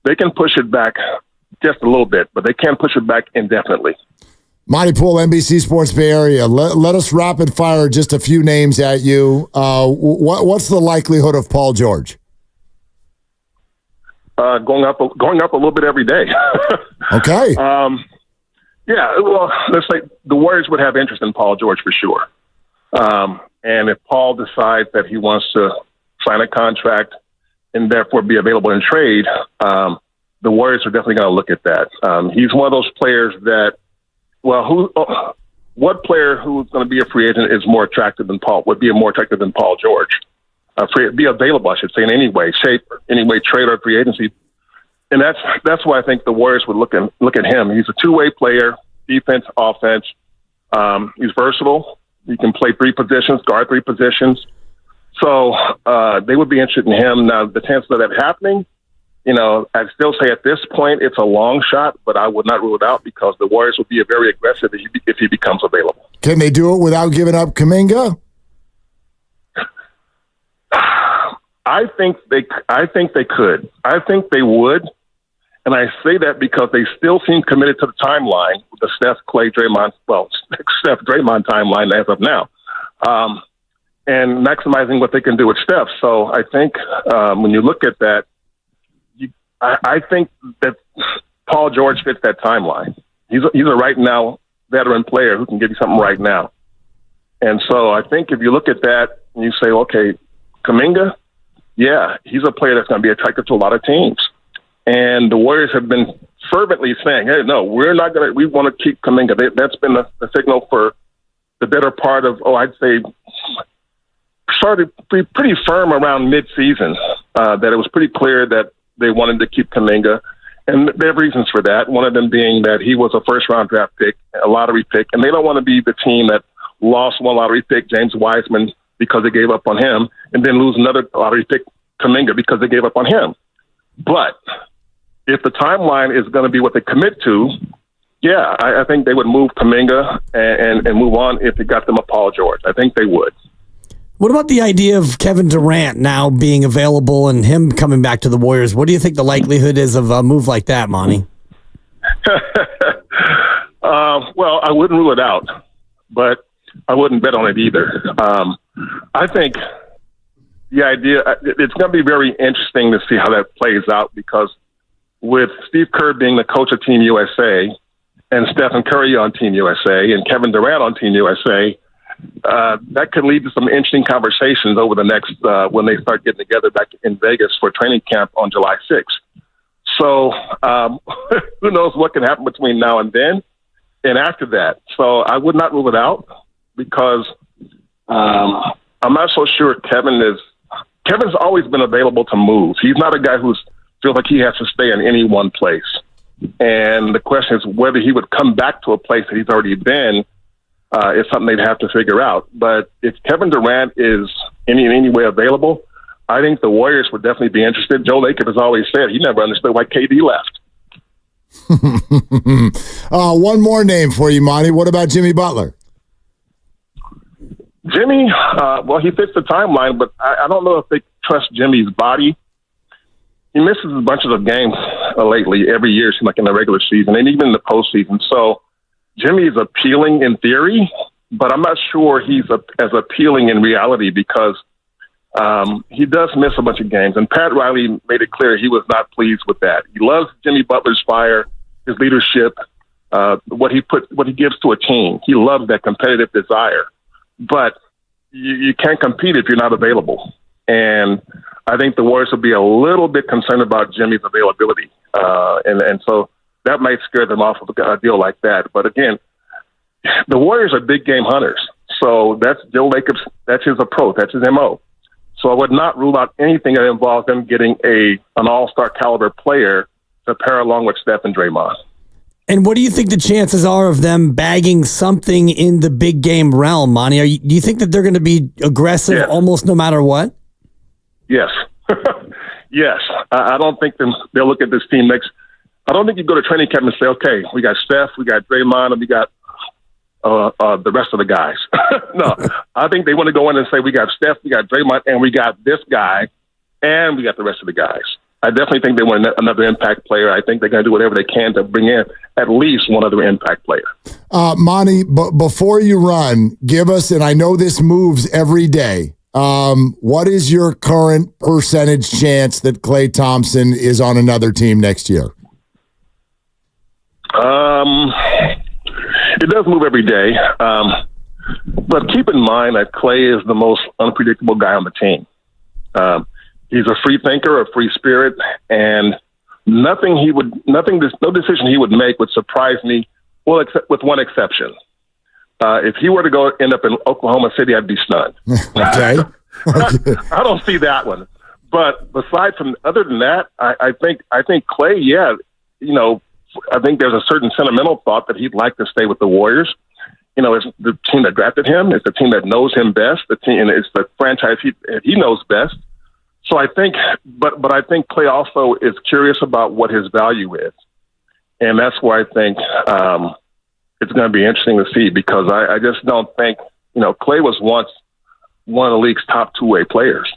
They can push it back just a little bit, but they can't push it back indefinitely. Monty Poole, NBC Sports Bay Area. Let us rapid fire just a few names at you. What's the likelihood of Paul George? Going up a little bit every day. Okay. Yeah, well, let's say the Warriors would have interest in Paul George for sure. And if Paul decides that he wants to sign a contract and therefore be available in trade, the Warriors are definitely going to look at that. He's one of those players that, what player who's going to be a free agent is more attractive than Paul, would be more attractive than Paul George? Be available, I should say, in any way, shape, any way, trade or free agency. And that's why I think the Warriors would look at him. He's a two-way player, defense, offense. He's versatile. He can play 3 positions, guard 3 positions. So they would be interested in him. Now, the chances of that happening, I'd still say at this point it's a long shot, but I would not rule it out because the Warriors would be very aggressive if he becomes available. Can they do it without giving up Kuminga? I think they could. I think they would. And I say that because they still seem committed to the timeline, the Steph, Klay, Draymond, Draymond timeline as of now, and maximizing what they can do with Steph. So I think when you look at that, I think that Paul George fits that timeline. He's a right now veteran player who can give you something right now. And so I think if you look at that and you say, okay, Kuminga, yeah, he's a player that's going to be attracted to a lot of teams. And the Warriors have been fervently saying, hey, no, we're not going to, we want to keep Kuminga. That's been the signal for the better part of, I'd say, started pretty firm around mid-season, that it was pretty clear that they wanted to keep Kuminga. And they have reasons for that. One of them being that he was a first-round draft pick, a lottery pick, and they don't want to be the team that lost one lottery pick, James Wiseman, because they gave up on him, and then lose another lottery pick, Kuminga, because they gave up on him. But if the timeline is going to be what they commit to, yeah, I think they would move Kuminga and move on if it got them a Paul George. I think they would. What about the idea of Kevin Durant now being available and him coming back to the Warriors? What do you think the likelihood is of a move like that, Monty? Well, I wouldn't rule it out, but I wouldn't bet on it either. I think the idea, it's going to be very interesting to see how that plays out, because with Steve Kerr being the coach of Team USA and Stephen Curry on Team USA and Kevin Durant on Team USA, that could lead to some interesting conversations over the next, when they start getting together back in Vegas for training camp on July 6th. So who knows what can happen between now and then and after that. So I would not rule it out, because I I'm not so sure Kevin's always been available to move. He's not a guy who feels like he has to stay in any one place. And the question is whether he would come back to a place that he's already been is something they'd have to figure out. But if Kevin Durant is in any way available, I think the Warriors would definitely be interested. Joe Lacob has always said he never understood why KD left. One more name for you, Monty. What about Jimmy Butler? Jimmy, well, he fits the timeline, but I don't know if they trust Jimmy's body. He misses a bunch of games lately, every year, like in the regular season and even in the postseason. So Jimmy is appealing in theory, but I'm not sure he's as appealing in reality because he does miss a bunch of games. And Pat Riley made it clear he was not pleased with that. He loves Jimmy Butler's fire, his leadership, what he gives to a team. He loves that competitive desire. But you can't compete if you're not available. And I think the Warriors will be a little bit concerned about Jimmy's availability. And so that might scare them off of a deal like that. But again, the Warriors are big game hunters. So that's Joe Lacob's, that's his approach, that's his MO. So I would not rule out anything that involves them getting an all-star caliber player to pair along with Steph and Draymond. And what do you think the chances are of them bagging something in the big game realm, Monty? Do you think that they're going to be aggressive almost no matter what? Yes. Yes. I don't think they'll look at this team next. I don't think you go to training camp and say, okay, we got Steph, we got Draymond, and we got the rest of the guys. No, I think they want to go in and say, we got Steph, we got Draymond, and we got this guy, and we got the rest of the guys. I definitely think they want another impact player. I think they're going to do whatever they can to bring in at least one other impact player. Monty, before you run, give us, and I know this moves every day, what is your current percentage chance that Klay Thompson is on another team next year? It does move every day. But keep in mind that Klay is the most unpredictable guy on the team. He's a free thinker, a free spirit, and no decision he would make would surprise me, well, except with one exception. If he were to end up in Oklahoma City, I'd be stunned. Okay. I don't see that one. But other than that, I think Klay, I think there's a certain sentimental thought that he'd like to stay with the Warriors. It's the team that drafted him. It's the team that knows him best. And it's the franchise he knows best. So I think, but I think Klay also is curious about what his value is. And that's why I think it's going to be interesting to see, because I just don't think, Klay was once one of the league's top two-way players.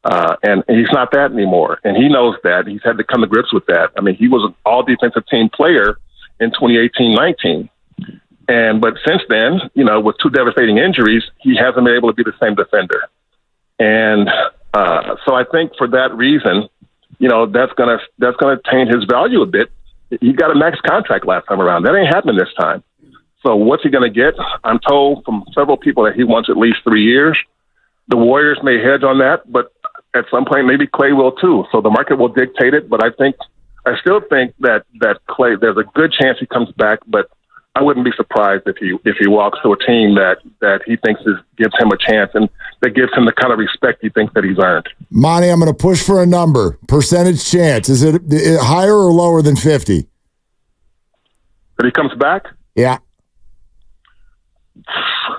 And he's not that anymore. And he knows that. He's had to come to grips with that. I mean, he was an all-defensive team player in 2018-19. But since then, with two devastating injuries, he hasn't been able to be the same defender. And so I think for that reason, that's gonna taint his value a bit. He got a max contract last time around. That ain't happening this time. So what's he gonna get? I'm told from several people that he wants at least 3 years. The Warriors may hedge on that, but at some point maybe Klay will too. So the market will dictate it. But I still think that Klay, there's a good chance he comes back, but I wouldn't be surprised if he walks to a team that he thinks gives him a chance and that gives him the kind of respect he thinks that he's earned. Monty, I'm going to push for a number. Percentage chance. Is it higher or lower than 50? That he comes back? Yeah.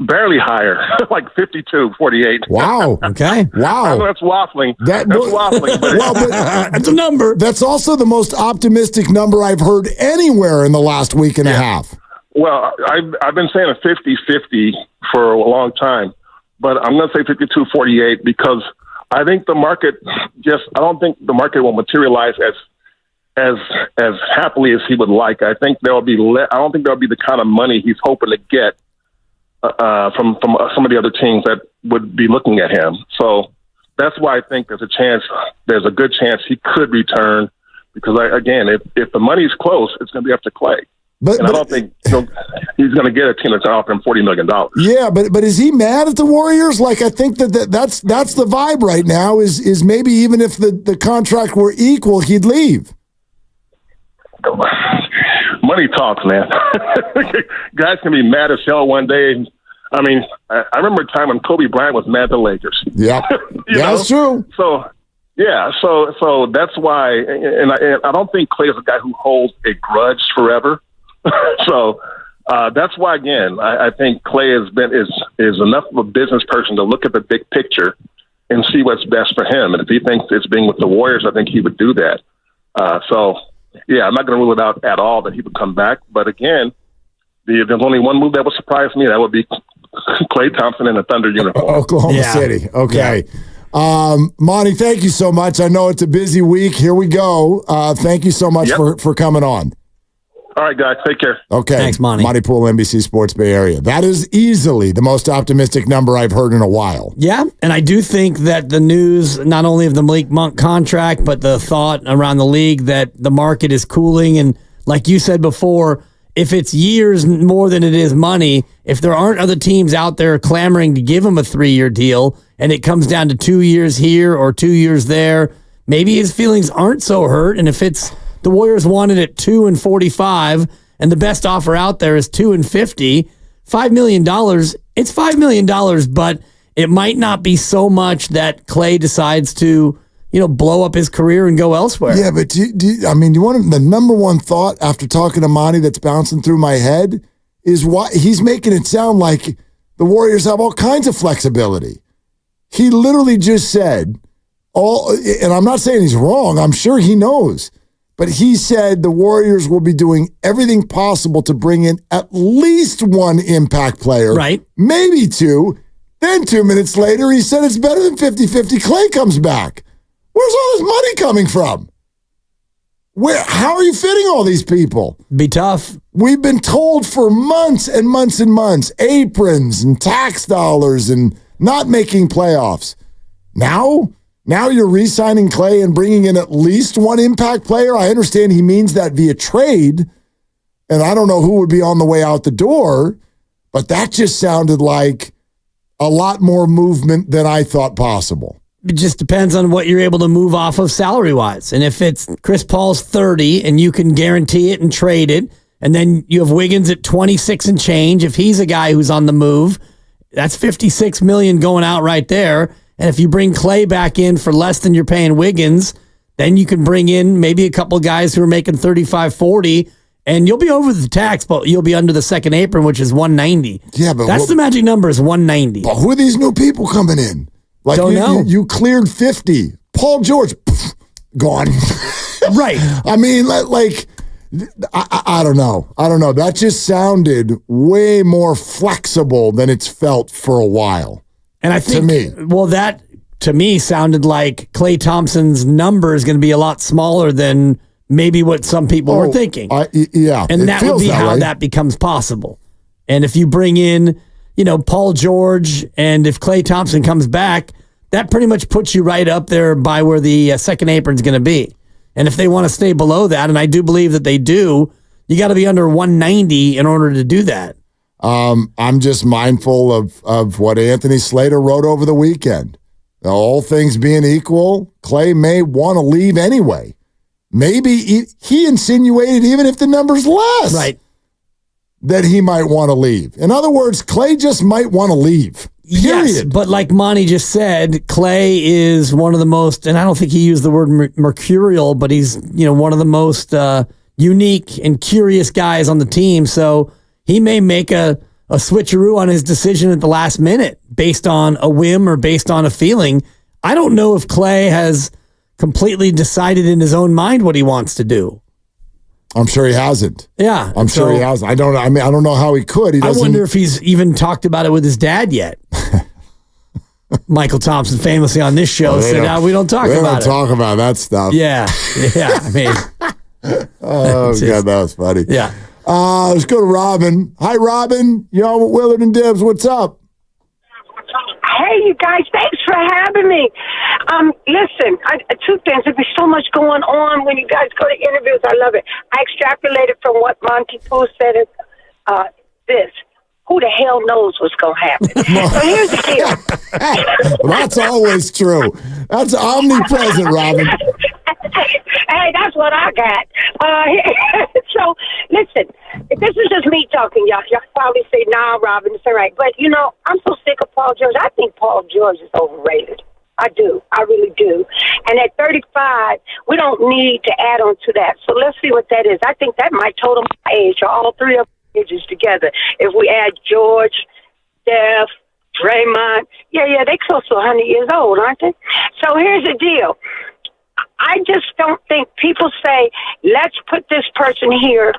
Barely higher, like 52-48. Wow. Okay. Wow. I know that's waffling. That's waffling. But that's a number. That's also the most optimistic number I've heard anywhere in the last week and a half. Well, I've been saying a 50-50 for a long time, but I'm going to say 52-48 because I think the market I don't think the market will materialize as happily as he would like. I think I don't think there'll be the kind of money he's hoping to get from some of the other teams that would be looking at him. So that's why I think there's a good chance he could return, because if the money's close, it's going to be up to Klay. But I don't think he's going to get a team that's offering $40 million. Yeah, but is he mad at the Warriors? Like, I think that's the vibe right now. Is maybe even if the contract were equal, he'd leave. Money talks, man. Guys can be mad as hell one day, I mean, I remember a time when Kobe Bryant was mad at the Lakers. Yeah, that's true. So, yeah, so that's why, and I don't think Klay is a guy who holds a grudge forever. So that's why, again, I think Klay is enough of a business person to look at the big picture and see what's best for him. And if he thinks it's being with the Warriors, I think he would do that. So, yeah, I'm not going to rule it out at all that he would come back. But again, there's only one move that would surprise me. That would be Klay Thompson in a Thunder uniform. Oklahoma City. Okay. Yeah. Monty, thank you so much. I know it's a busy week. Here we go. Thank you so much for coming on. All right, guys. Take care. Okay. Thanks, Monty. Monty Poole, NBC Sports Bay Area. That is easily the most optimistic number I've heard in a while. Yeah, and I do think that the news, not only of the Malik Monk contract, but the thought around the league that the market is cooling. And like you said before, if it's years more than it is money, if there aren't other teams out there clamoring to give him a 3-year deal and it comes down to 2 years here or 2 years there, maybe his feelings aren't so hurt. And if it's the Warriors wanted it $2 and $45 and the best offer out there is $2 and $50, $5 million, it's $5 million, but it might not be so much that Klay decides to, blow up his career and go elsewhere. Yeah, but do you want the number one thought after talking to Monty that's bouncing through my head is why he's making it sound like the Warriors have all kinds of flexibility. He literally just said, and I'm not saying he's wrong, I'm sure he knows, but he said the Warriors will be doing everything possible to bring in at least one impact player. Right. Maybe two. Then 2 minutes later, he said it's better than 50-50. Klay comes back. Where's all this money coming from? How are you fitting all these people? Be tough. We've been told for months and months and months, aprons and tax dollars and not making playoffs. Now you're re-signing Klay and bringing in at least one impact player. I understand he means that via trade, and I don't know who would be on the way out the door, but that just sounded like a lot more movement than I thought possible. It just depends on what you're able to move off of salary-wise. And if it's Chris Paul's 30 and you can guarantee it and trade it, and then you have Wiggins at 26 and change, if he's a guy who's on the move, that's $56 million going out right there. And if you bring Klay back in for less than you're paying Wiggins, then you can bring in maybe a couple guys who are making 35, 40, and you'll be over the tax, but you'll be under the second apron, which is 190. Yeah, but that's the magic number is 190. But who are these new people coming in? Like Don't know. You cleared 50. Paul George, gone. Right. I mean, I don't know. That just sounded way more flexible than it's felt for a while. And I think, that to me sounded like Klay Thompson's number is going to be a lot smaller than maybe what some people were thinking. Yeah. And that would be how that becomes possible. And if you bring in, Paul George, and if Klay Thompson comes back, that pretty much puts you right up there by where the second apron is going to be. And if they want to stay below that, and I do believe that they do, you got to be under 190 in order to do that. I'm just mindful of what Anthony Slater wrote over the weekend. All things being equal, Klay may want to leave anyway. Maybe he insinuated even if the number's less. Right. That he might want to leave. In other words, Klay just might want to leave. Period. Yes, but like Monty just said, Klay is one of the most, and I don't think he used the word mercurial, but he's one of the most unique and curious guys on the team. So he may make a switcheroo on his decision at the last minute based on a whim or based on a feeling. I don't know if Klay has completely decided in his own mind what he wants to do. I'm sure he hasn't. Yeah. I'm sure he hasn't. I don't know how he could. I wonder if he's even talked about it with his dad yet. Michael Thompson famously on this show said, we don't talk about it. We don't talk about that stuff. Yeah. Yeah. I mean. Oh, God, that was funny. Yeah. Let's go to Robin. Hi, Robin. You're on with Willard and Dibs. What's up? Hey, you guys. Thanks for having me. Listen, two things. There's so much going on when you guys go to interviews. I love it. I extrapolated from what Monty Poole said. This. Who the hell knows what's going to happen? So here's the deal. Well, that's always true. That's omnipresent, Robin. Hey, that's what I got. So, listen, this is just me talking, y'all. Y'all probably say, nah, Robin, it's all right. But, I'm so sick of Paul George. I think Paul George is overrated. I do. I really do. And at 35, we don't need to add on to that. So let's see what that is. I think that might total my age, or all three of our ages together. If we add George, Steph, Draymond, yeah, they close to 100 years old, aren't they? So here's the deal. I just don't think people say, let's put this person here.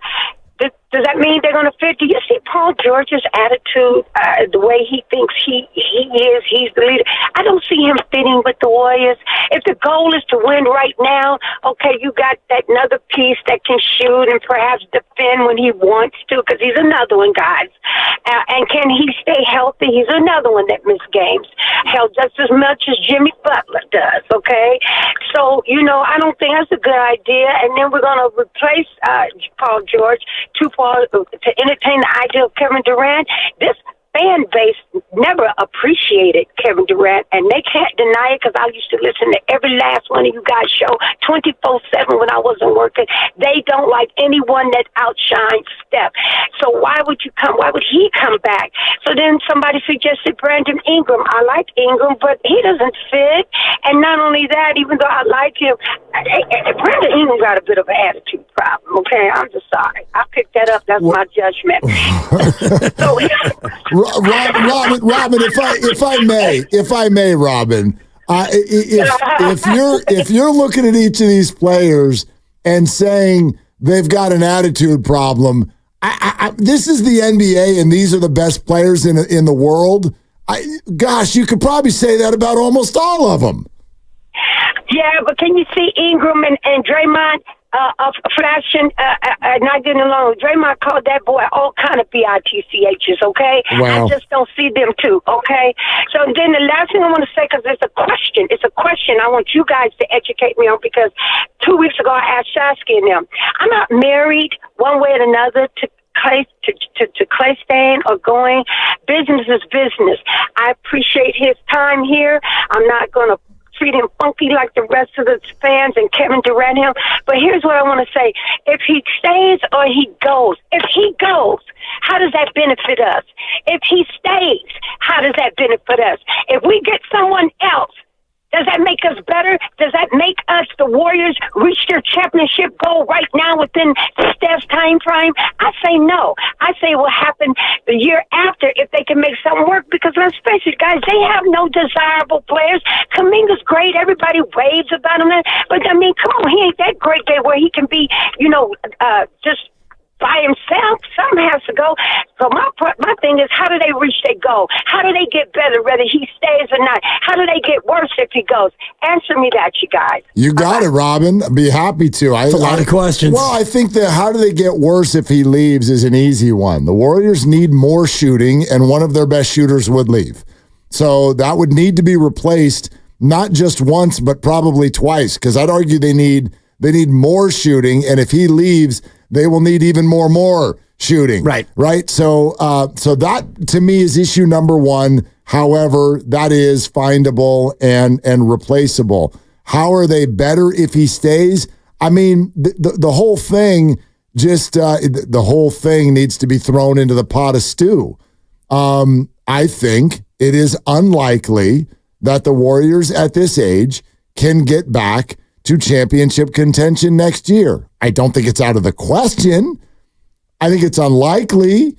Does that mean they're going to fit? Do you see Paul George's attitude, the way he thinks he is? He's the leader. I don't see him fitting with the Warriors. If the goal is to win right now, okay, you got that another piece that can shoot and perhaps defend when he wants to, because he's another one, guys. And can he stay healthy? He's another one that missed games. Hell, just as much as Jimmy Butler does, okay? So, I don't think that's a good idea. And then we're going to replace Paul George to entertain the idea of Kevin Durant. This fan base never appreciated Kevin Durant, and they can't deny it, because I used to listen to every last one of you guys' show 24/7 when I wasn't working. They don't like anyone that outshines Steph. So why would he come back? So then somebody suggested Brandon Ingram. I like Ingram, but he doesn't fit. And not only that, even though I like him, Brandon Ingram got a bit of an attitude problem, okay? I'm just sorry. I picked that up. That's my judgment. So, Robin, if I may, Robin, if you're looking at each of these players and saying they've got an attitude problem, this is the NBA and these are the best players in the world. Gosh, you could probably say that about almost all of them. Yeah, but can you see Ingram and Draymond flashing, not getting along? Draymond called that boy all kind of bitchs, okay? Wow. I just don't see them too, okay? So then the last thing I want to say, because it's a question I want you guys to educate me on, because 2 weeks ago I asked Shasky and them. I'm not married one way or another to Klay staying or going. Business is business. I appreciate his time here. I'm not going to treat him funky like the rest of the fans and Kevin Durant him. But here's what I want to say. If he stays or he goes, how does that benefit us? If he stays, how does that benefit us? If we get someone else, does that make us better? Does that make us, the Warriors, reach their championship goal right now within Steph's time frame? I say no. I say what happened the year after if they can make something work, because let's face it, guys, they have no desirable players. Kuminga's great. Everybody raves about him. But, come on, he ain't that great there where he can be, just by himself. Something has to go. So my thing is, how do they reach their goal? How do they get better, whether he stays or not? How do they get worse if he goes? Answer me that, you guys. You got it, Robin. I'd be happy to. That's a lot of questions. Well, I think that how do they get worse if he leaves is an easy one. The Warriors need more shooting, and one of their best shooters would leave. So that would need to be replaced, not just once, but probably twice, because I'd argue they need more shooting, and if he leaves, they will need even more shooting. Right. So that to me is issue number one. However, that is findable and replaceable. How are they better if he stays? I mean, the whole thing the whole thing needs to be thrown into the pot of stew. I think it is unlikely that the Warriors at this age can get back to championship contention next year. I don't think it's out of the question. I think it's unlikely.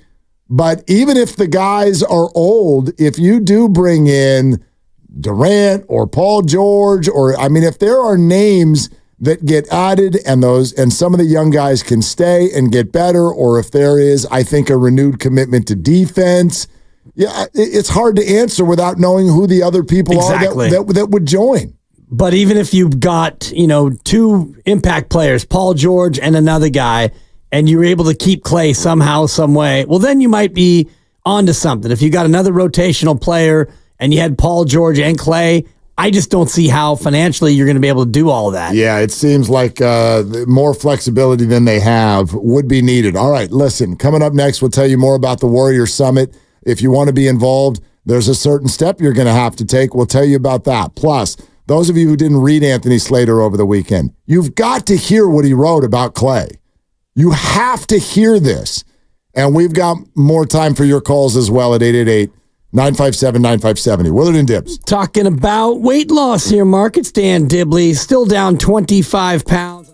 But even if the guys are old, if you do bring in Durant or Paul George, if there are names that get added and some of the young guys can stay and get better, or if there is, I think, a renewed commitment to defense, it's hard to answer without knowing who the other people are that would join. But even if you've got, two impact players, Paul George and another guy, and you're able to keep Klay somehow, some way, well, then you might be onto something. If you got another rotational player and you had Paul George and Klay, I just don't see how financially you're going to be able to do all of that. Yeah, it seems like more flexibility than they have would be needed. All right, listen, coming up next, we'll tell you more about the Warriors Summit. If you want to be involved, there's a certain step you're going to have to take. We'll tell you about that. Plus, those of you who didn't read Anthony Slater over the weekend, you've got to hear what he wrote about Klay. You have to hear this. And we've got more time for your calls as well at 888-957-9570. Willard and Dibs. Talking about weight loss here, Mark. It's Dan Dibley, still down 25 pounds.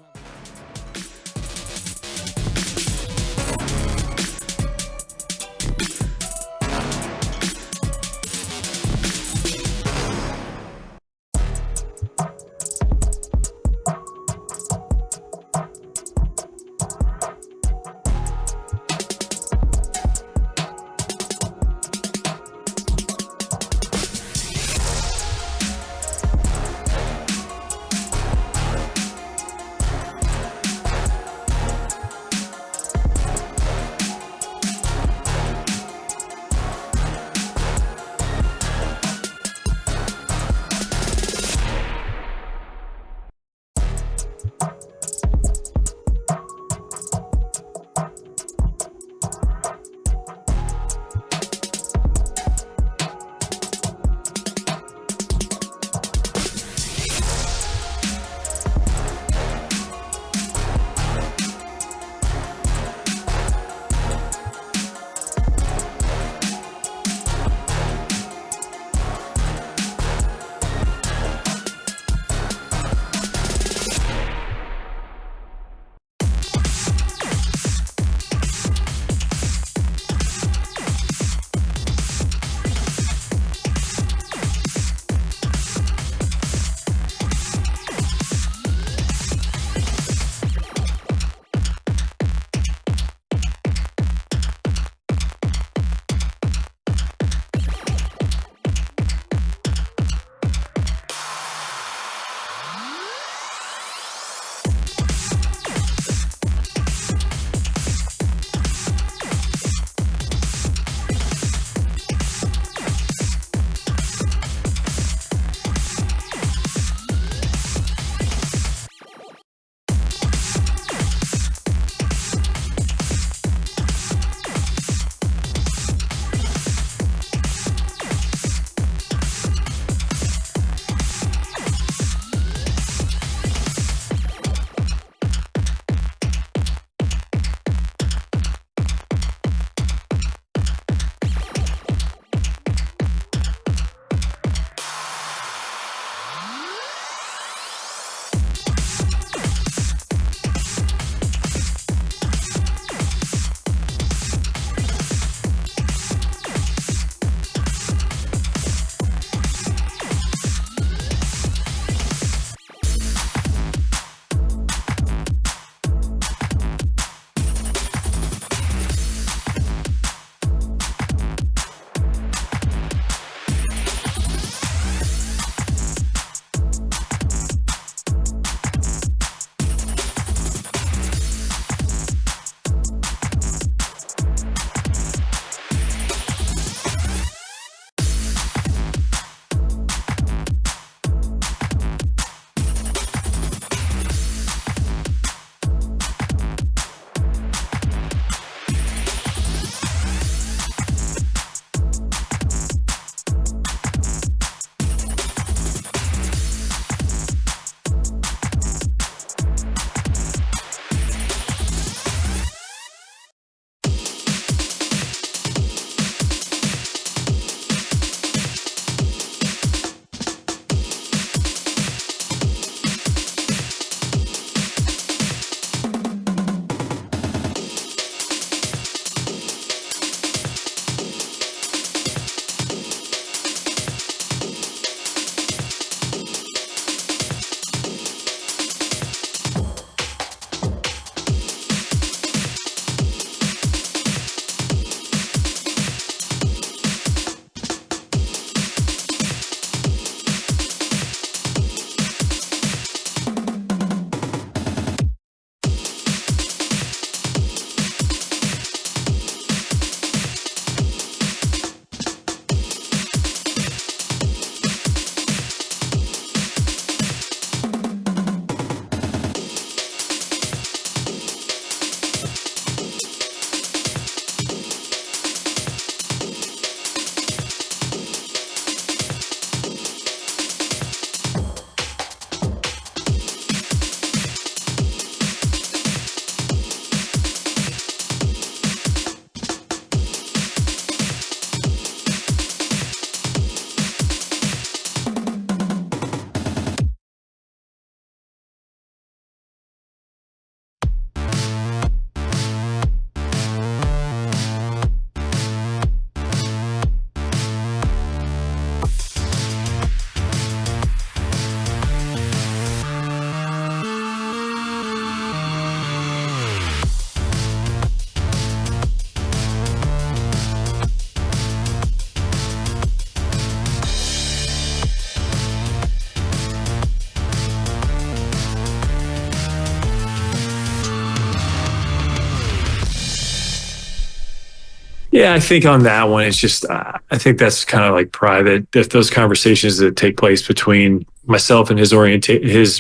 Yeah, I think on that one, it's just, I think that's kind of like private. If those conversations that take place between myself and his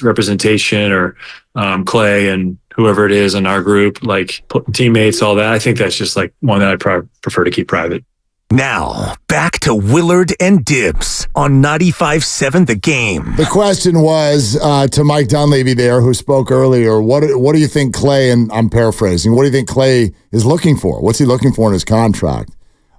representation, or Klay and whoever it is in our group, like teammates, all that, I think that's just like one that I'd prefer to keep private. Now, back to Willard and Dibbs on 95.7 The Game. The question was to Mike Dunleavy there, who spoke earlier, what do you think Klay, and I'm paraphrasing, what do you think Klay is looking for? What's he looking for in his contract?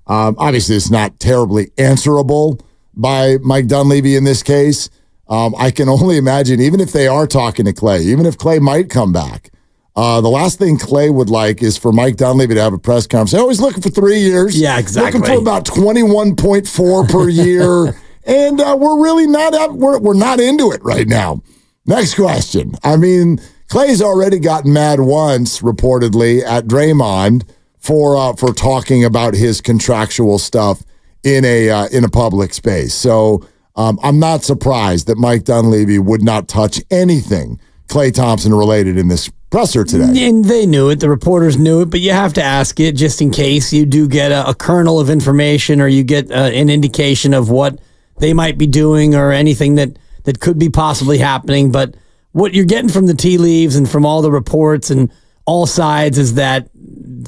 Obviously, it's not terribly answerable by Mike Dunleavy in this case. I can only imagine, even if they are talking to Klay, even if Klay might come back, the last thing Klay would like is for Mike Dunleavy to have a press conference. Oh, he's looking for 3 years. Yeah, exactly. Looking for about 21.4 per year. And we're really we're not into it right now. Next question. I mean, Klay's already gotten mad once, reportedly, at Draymond for talking about his contractual stuff in a public space. So I'm not surprised that Mike Dunleavy would not touch anything Klay Thompson related in this presser today. And they knew it. The reporters knew it, but you have to ask it just in case you do get a kernel of information, or you get an indication of what they might be doing, or anything that could be possibly happening. But what you're getting from the tea leaves and from all the reports and all sides is that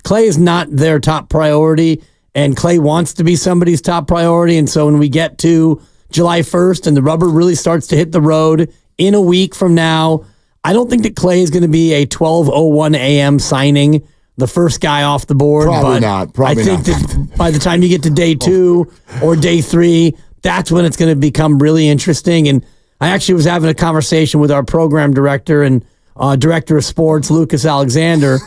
Klay is not their top priority, and Klay wants to be somebody's top priority. And so when we get to July 1st and the rubber really starts to hit the road in a week from now, I don't think that Klay is going to be a 12:01 a.m. signing, the first guy off the board. Probably not. I think that by the time you get to day 2 or day 3, that's when it's going to become really interesting. And I actually was having a conversation with our program director and director of sports, Lucas Alexander.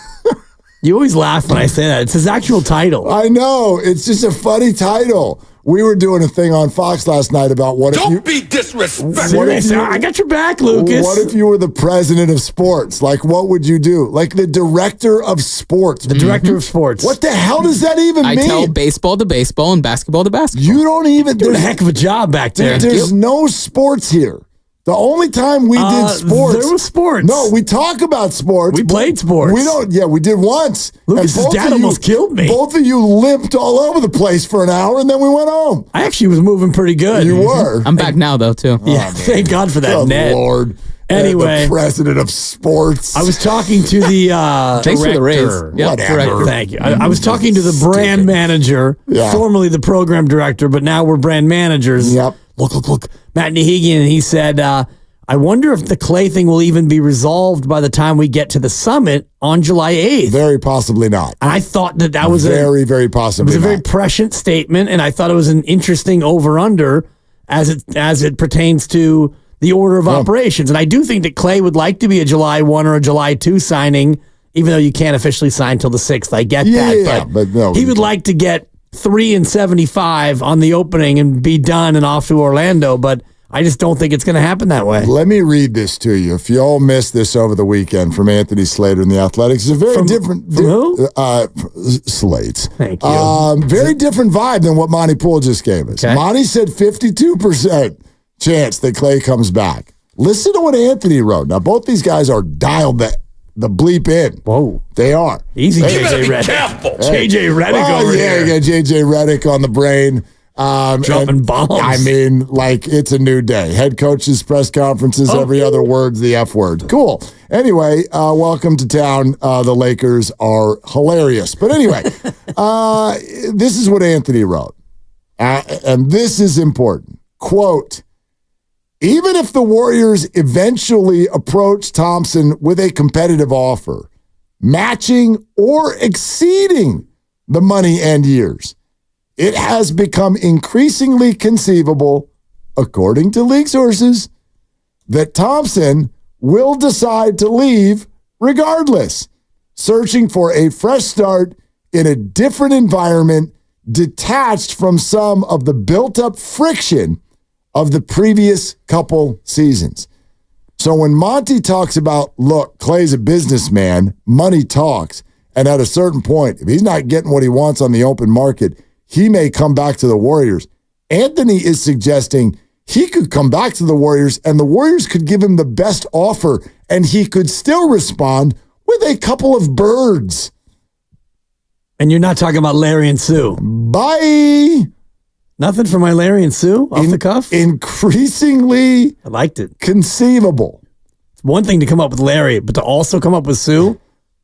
You always laugh when I say that. It's his actual title. I know. It's just a funny title. We were doing a thing on Fox last night about Don't be disrespectful. I got your back, Lucas. What if you were the president of sports? Like, what would you do? Like the director of sports. The director of sports. What the hell does that even mean? I tell baseball to baseball and basketball to basketball. You don't even... Doing a heck of a job back there. There's no sports here. The only time we did sports... There was sports. No, we talk about sports. We played sports. We don't... Yeah, we did once. Lucas's dad almost killed me. Both of you limped all over the place for an hour, and then we went home. I actually was moving pretty good. You were. I'm back now, though, too. Yeah, thank God for that, Good Ned. Lord. Anyway, the president of sports. I was talking to the Thanks for the raise. Yep, Whatever. Thank you. I was talking to the brand manager, formerly the program director, but now we're brand managers. Yep. Look, Matt Nahigian, and he said, I wonder if the Klay thing will even be resolved by the time we get to the summit on July 8th. Very possibly not. And I thought that was very possibly it was a very prescient statement, and I thought it was an interesting over-under as it pertains to the order of operations. And I do think that Klay would like to be a July 1 or a July 2 signing, even though you can't officially sign till the 6th. I get that. But no, he would like to get 3 and 75 on the opening and be done and off to Orlando, but I just don't think it's going to happen that way. Let me read this to you. If you all missed this over the weekend from Anthony Slater in the Athletics, it's a very different Slates. Thank you. Very different vibe than what Monty Poole just gave us. Okay. Monty said 52% chance that Klay comes back. Listen to what Anthony wrote. Now, both these guys are dialed the bleep in. Whoa. They are. Easy, JJ Redick. JJ Redick over here. You got JJ Redick on the brain. Dropping bombs. I mean, like, it's a new day. Head coaches, press conferences, every other word's the F word. Cool. Anyway, welcome to town. The Lakers are hilarious. But anyway, this is what Anthony wrote. And this is important. Quote, even if the Warriors eventually approach Thompson with a competitive offer, matching or exceeding the money and years, it has become increasingly conceivable, according to league sources, that Thompson will decide to leave regardless, searching for a fresh start in a different environment, detached from some of the built-up friction of the previous couple seasons. So when Monty talks about, look, Klay's a businessman, money talks, and at a certain point, if he's not getting what he wants on the open market, he may come back to the Warriors. Anthony is suggesting he could come back to the Warriors and the Warriors could give him the best offer and he could still respond with a couple of birds. And you're not talking about Larry and Sue. Bye. Nothing for my Larry and Sue off the cuff? Increasingly I liked it. Conceivable. It's one thing to come up with Larry, but to also come up with Sue,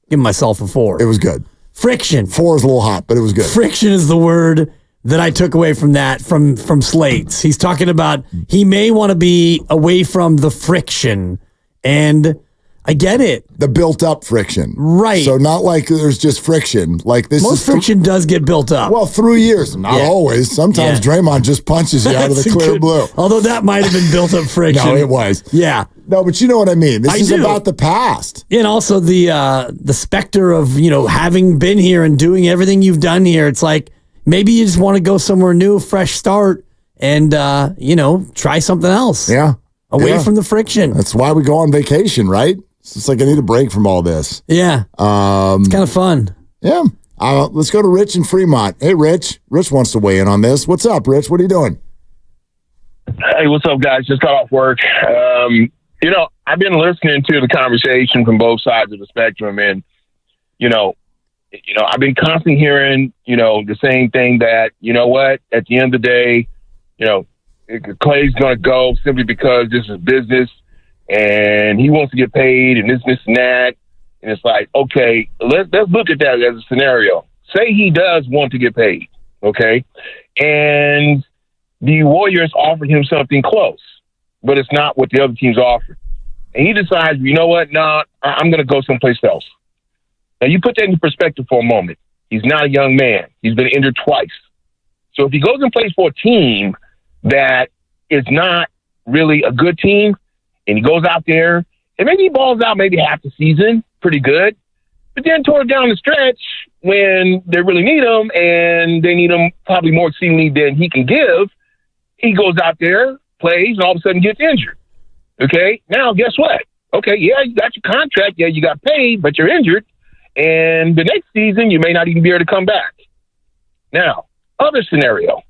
give myself a 4. It was good. Friction. 4 is a little hot, but it was good. Friction is the word that I took away from that, from Slates. He's talking about he may want to be away from the friction, and I get it. The built-up friction. Right. So not like there's just friction. Like this Most friction does get built up. Well, through years. Not always. Sometimes Draymond just punches you out of the clear blue. Although that might have been built up friction. No, it was. Yeah. No, but you know what I mean. This is about the past. And also the specter of, having been here and doing everything you've done here. It's like maybe you just want to go somewhere new, fresh start, and, try something else. Yeah. Away from the friction. That's why we go on vacation, right? It's just like I need a break from all this. Yeah. It's kind of fun. Yeah. Let's go to Rich in Fremont. Hey, Rich. Rich wants to weigh in on this. What's up, Rich? What are you doing? Hey, what's up, guys? Just got off work. I've been listening to the conversation from both sides of the spectrum, and I've been constantly hearing, the same thing that, what, at the end of the day, Klay's going to go simply because this is business and he wants to get paid and this and that. And it's like, okay, let's look at that as a scenario. Say he does want to get paid, okay? And the Warriors offer him something close, but it's not what the other teams offer. And he decides, you know what? No, I'm going to go someplace else. Now, you put that into perspective for a moment. He's not a young man. He's been injured twice. So if he goes and plays for a team that is not really a good team, and he goes out there, and maybe he balls out maybe half the season, pretty good, but then toward down the stretch when they really need him, and they need him probably more exceedingly than he can give, he goes out there, plays, and all of a sudden gets injured. Okay, now guess what? Okay, yeah, you got your contract, yeah, you got paid, but you're injured, and the next season you may not even be able to come back. Now, other scenario,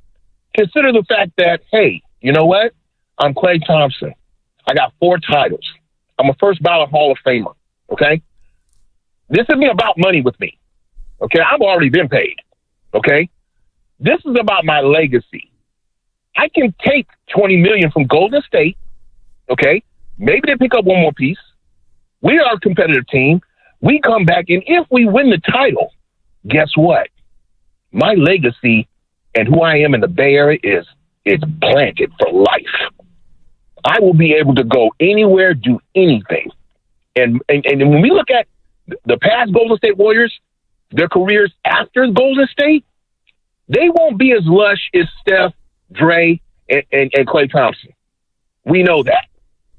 consider the fact that, hey, you know what? I'm Klay Thompson. I got 4 titles. I'm a first ballot Hall of Famer. Okay? This isn't about money with me. Okay? I've already been paid. Okay? This is about my legacy. I can take $20 million from Golden State. Okay? Maybe they pick up one more piece. We are a competitive team. We come back, and if we win the title, guess what? My legacy and who I am in the Bay Area is planted for life. I will be able to go anywhere, do anything. And when we look at the past Golden State Warriors, their careers after Golden State, they won't be as lush as Steph, Dre, and Klay Thompson. We know that.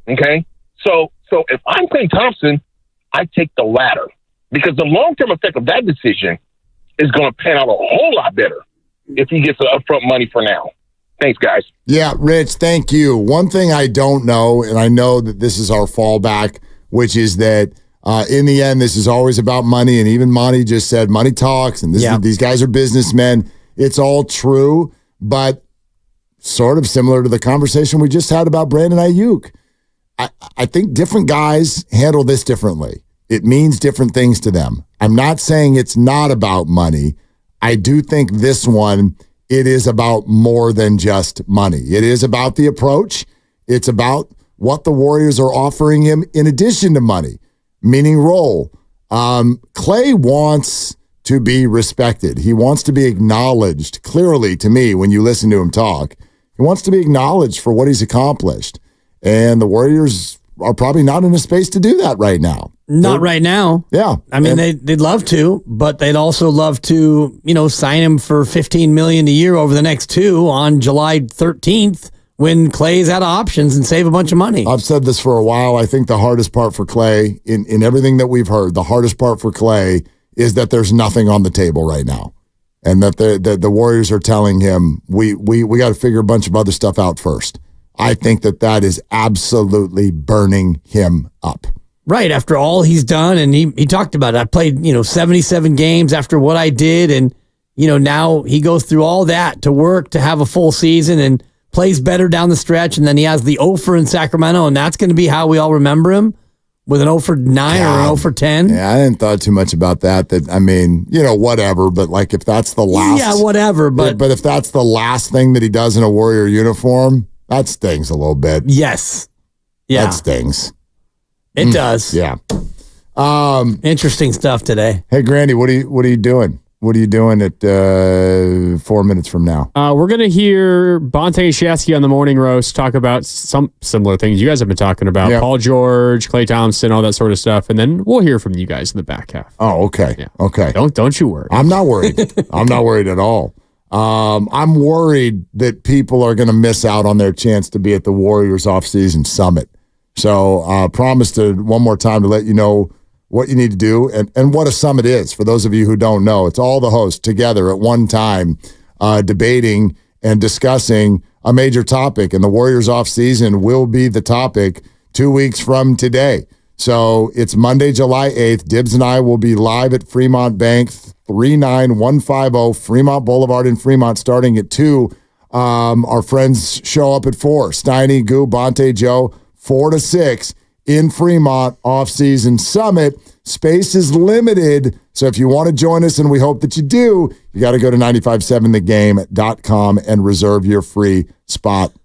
Okay? So if I'm Klay Thompson, I take the latter, because the long-term effect of that decision is going to pan out a whole lot better if he gets the upfront money for now. Thanks, guys. Yeah, Rich, thank you. One thing I don't know, and I know that this is our fallback, which is that in the end, this is always about money. And even Monty just said money talks, and these guys are businessmen. It's all true, but sort of similar to the conversation we just had about Brandon Ayuk. I think different guys handle this differently. It means different things to them. I'm not saying it's not about money. I do think this one, it is about more than just money. It is about the approach. It's about what the Warriors are offering him in addition to money, meaning role. Klay wants to be respected. He wants to be acknowledged. Clearly, to me, when you listen to him talk, he wants to be acknowledged for what he's accomplished. And the Warriors are probably not in a space to do that right now. Not right now. Yeah. I mean, they'd love to, but they'd also love to, sign him for $15 million a year over the next 2 on July 13th when Klay's out of options and save a bunch of money. I've said this for a while. I think the hardest part for Klay, in everything that we've heard, the hardest part for Klay is that there's nothing on the table right now. And that the Warriors are telling him, we got to figure a bunch of other stuff out first. I think that is absolutely burning him up. Right, after all he's done, and he talked about it. I played, 77 games after what I did, and, now he goes through all that to work, to have a full season, and plays better down the stretch, and then he has the offer in Sacramento, and that's going to be how we all remember him. with an 0 for 9 or an 0 for 10. Yeah, I didn't thought too much about that. That, I mean, whatever. But like, if that's the last, Yeah, whatever. But if that's the last thing that he does in a Warrior uniform, that stings a little bit. Yes. Yeah. That stings. It does. Yeah. Interesting stuff today. Hey, Grandy, what are you doing? What are you doing at 4 minutes from now? We're going to hear Bonte and Shasky on the morning roast talk about some similar things you guys have been talking about. Yeah. Paul George, Klay Thompson, all that sort of stuff. And then we'll hear from you guys in the back half. Oh, okay. Yeah. Okay. Don't you worry. I'm not worried. I'm not worried at all. I'm worried that people are going to miss out on their chance to be at the Warriors offseason summit. So promise to one more time to let you know what you need to do and what a summit is. For those of you who don't know, it's all the hosts together at one time debating and discussing a major topic. And the Warriors offseason will be the topic 2 weeks from today. So it's Monday, July 8th. Dibbs and I will be live at Fremont Bank, 39150 Fremont Boulevard in Fremont, starting at 2. Our friends show up at 4. Steiny, Goo, Bonte, Joe, 4 to 6 in Fremont off-season summit. Space is limited, so if you want to join us, and we hope that you do, you got to go to 957thegame.com and reserve your free spot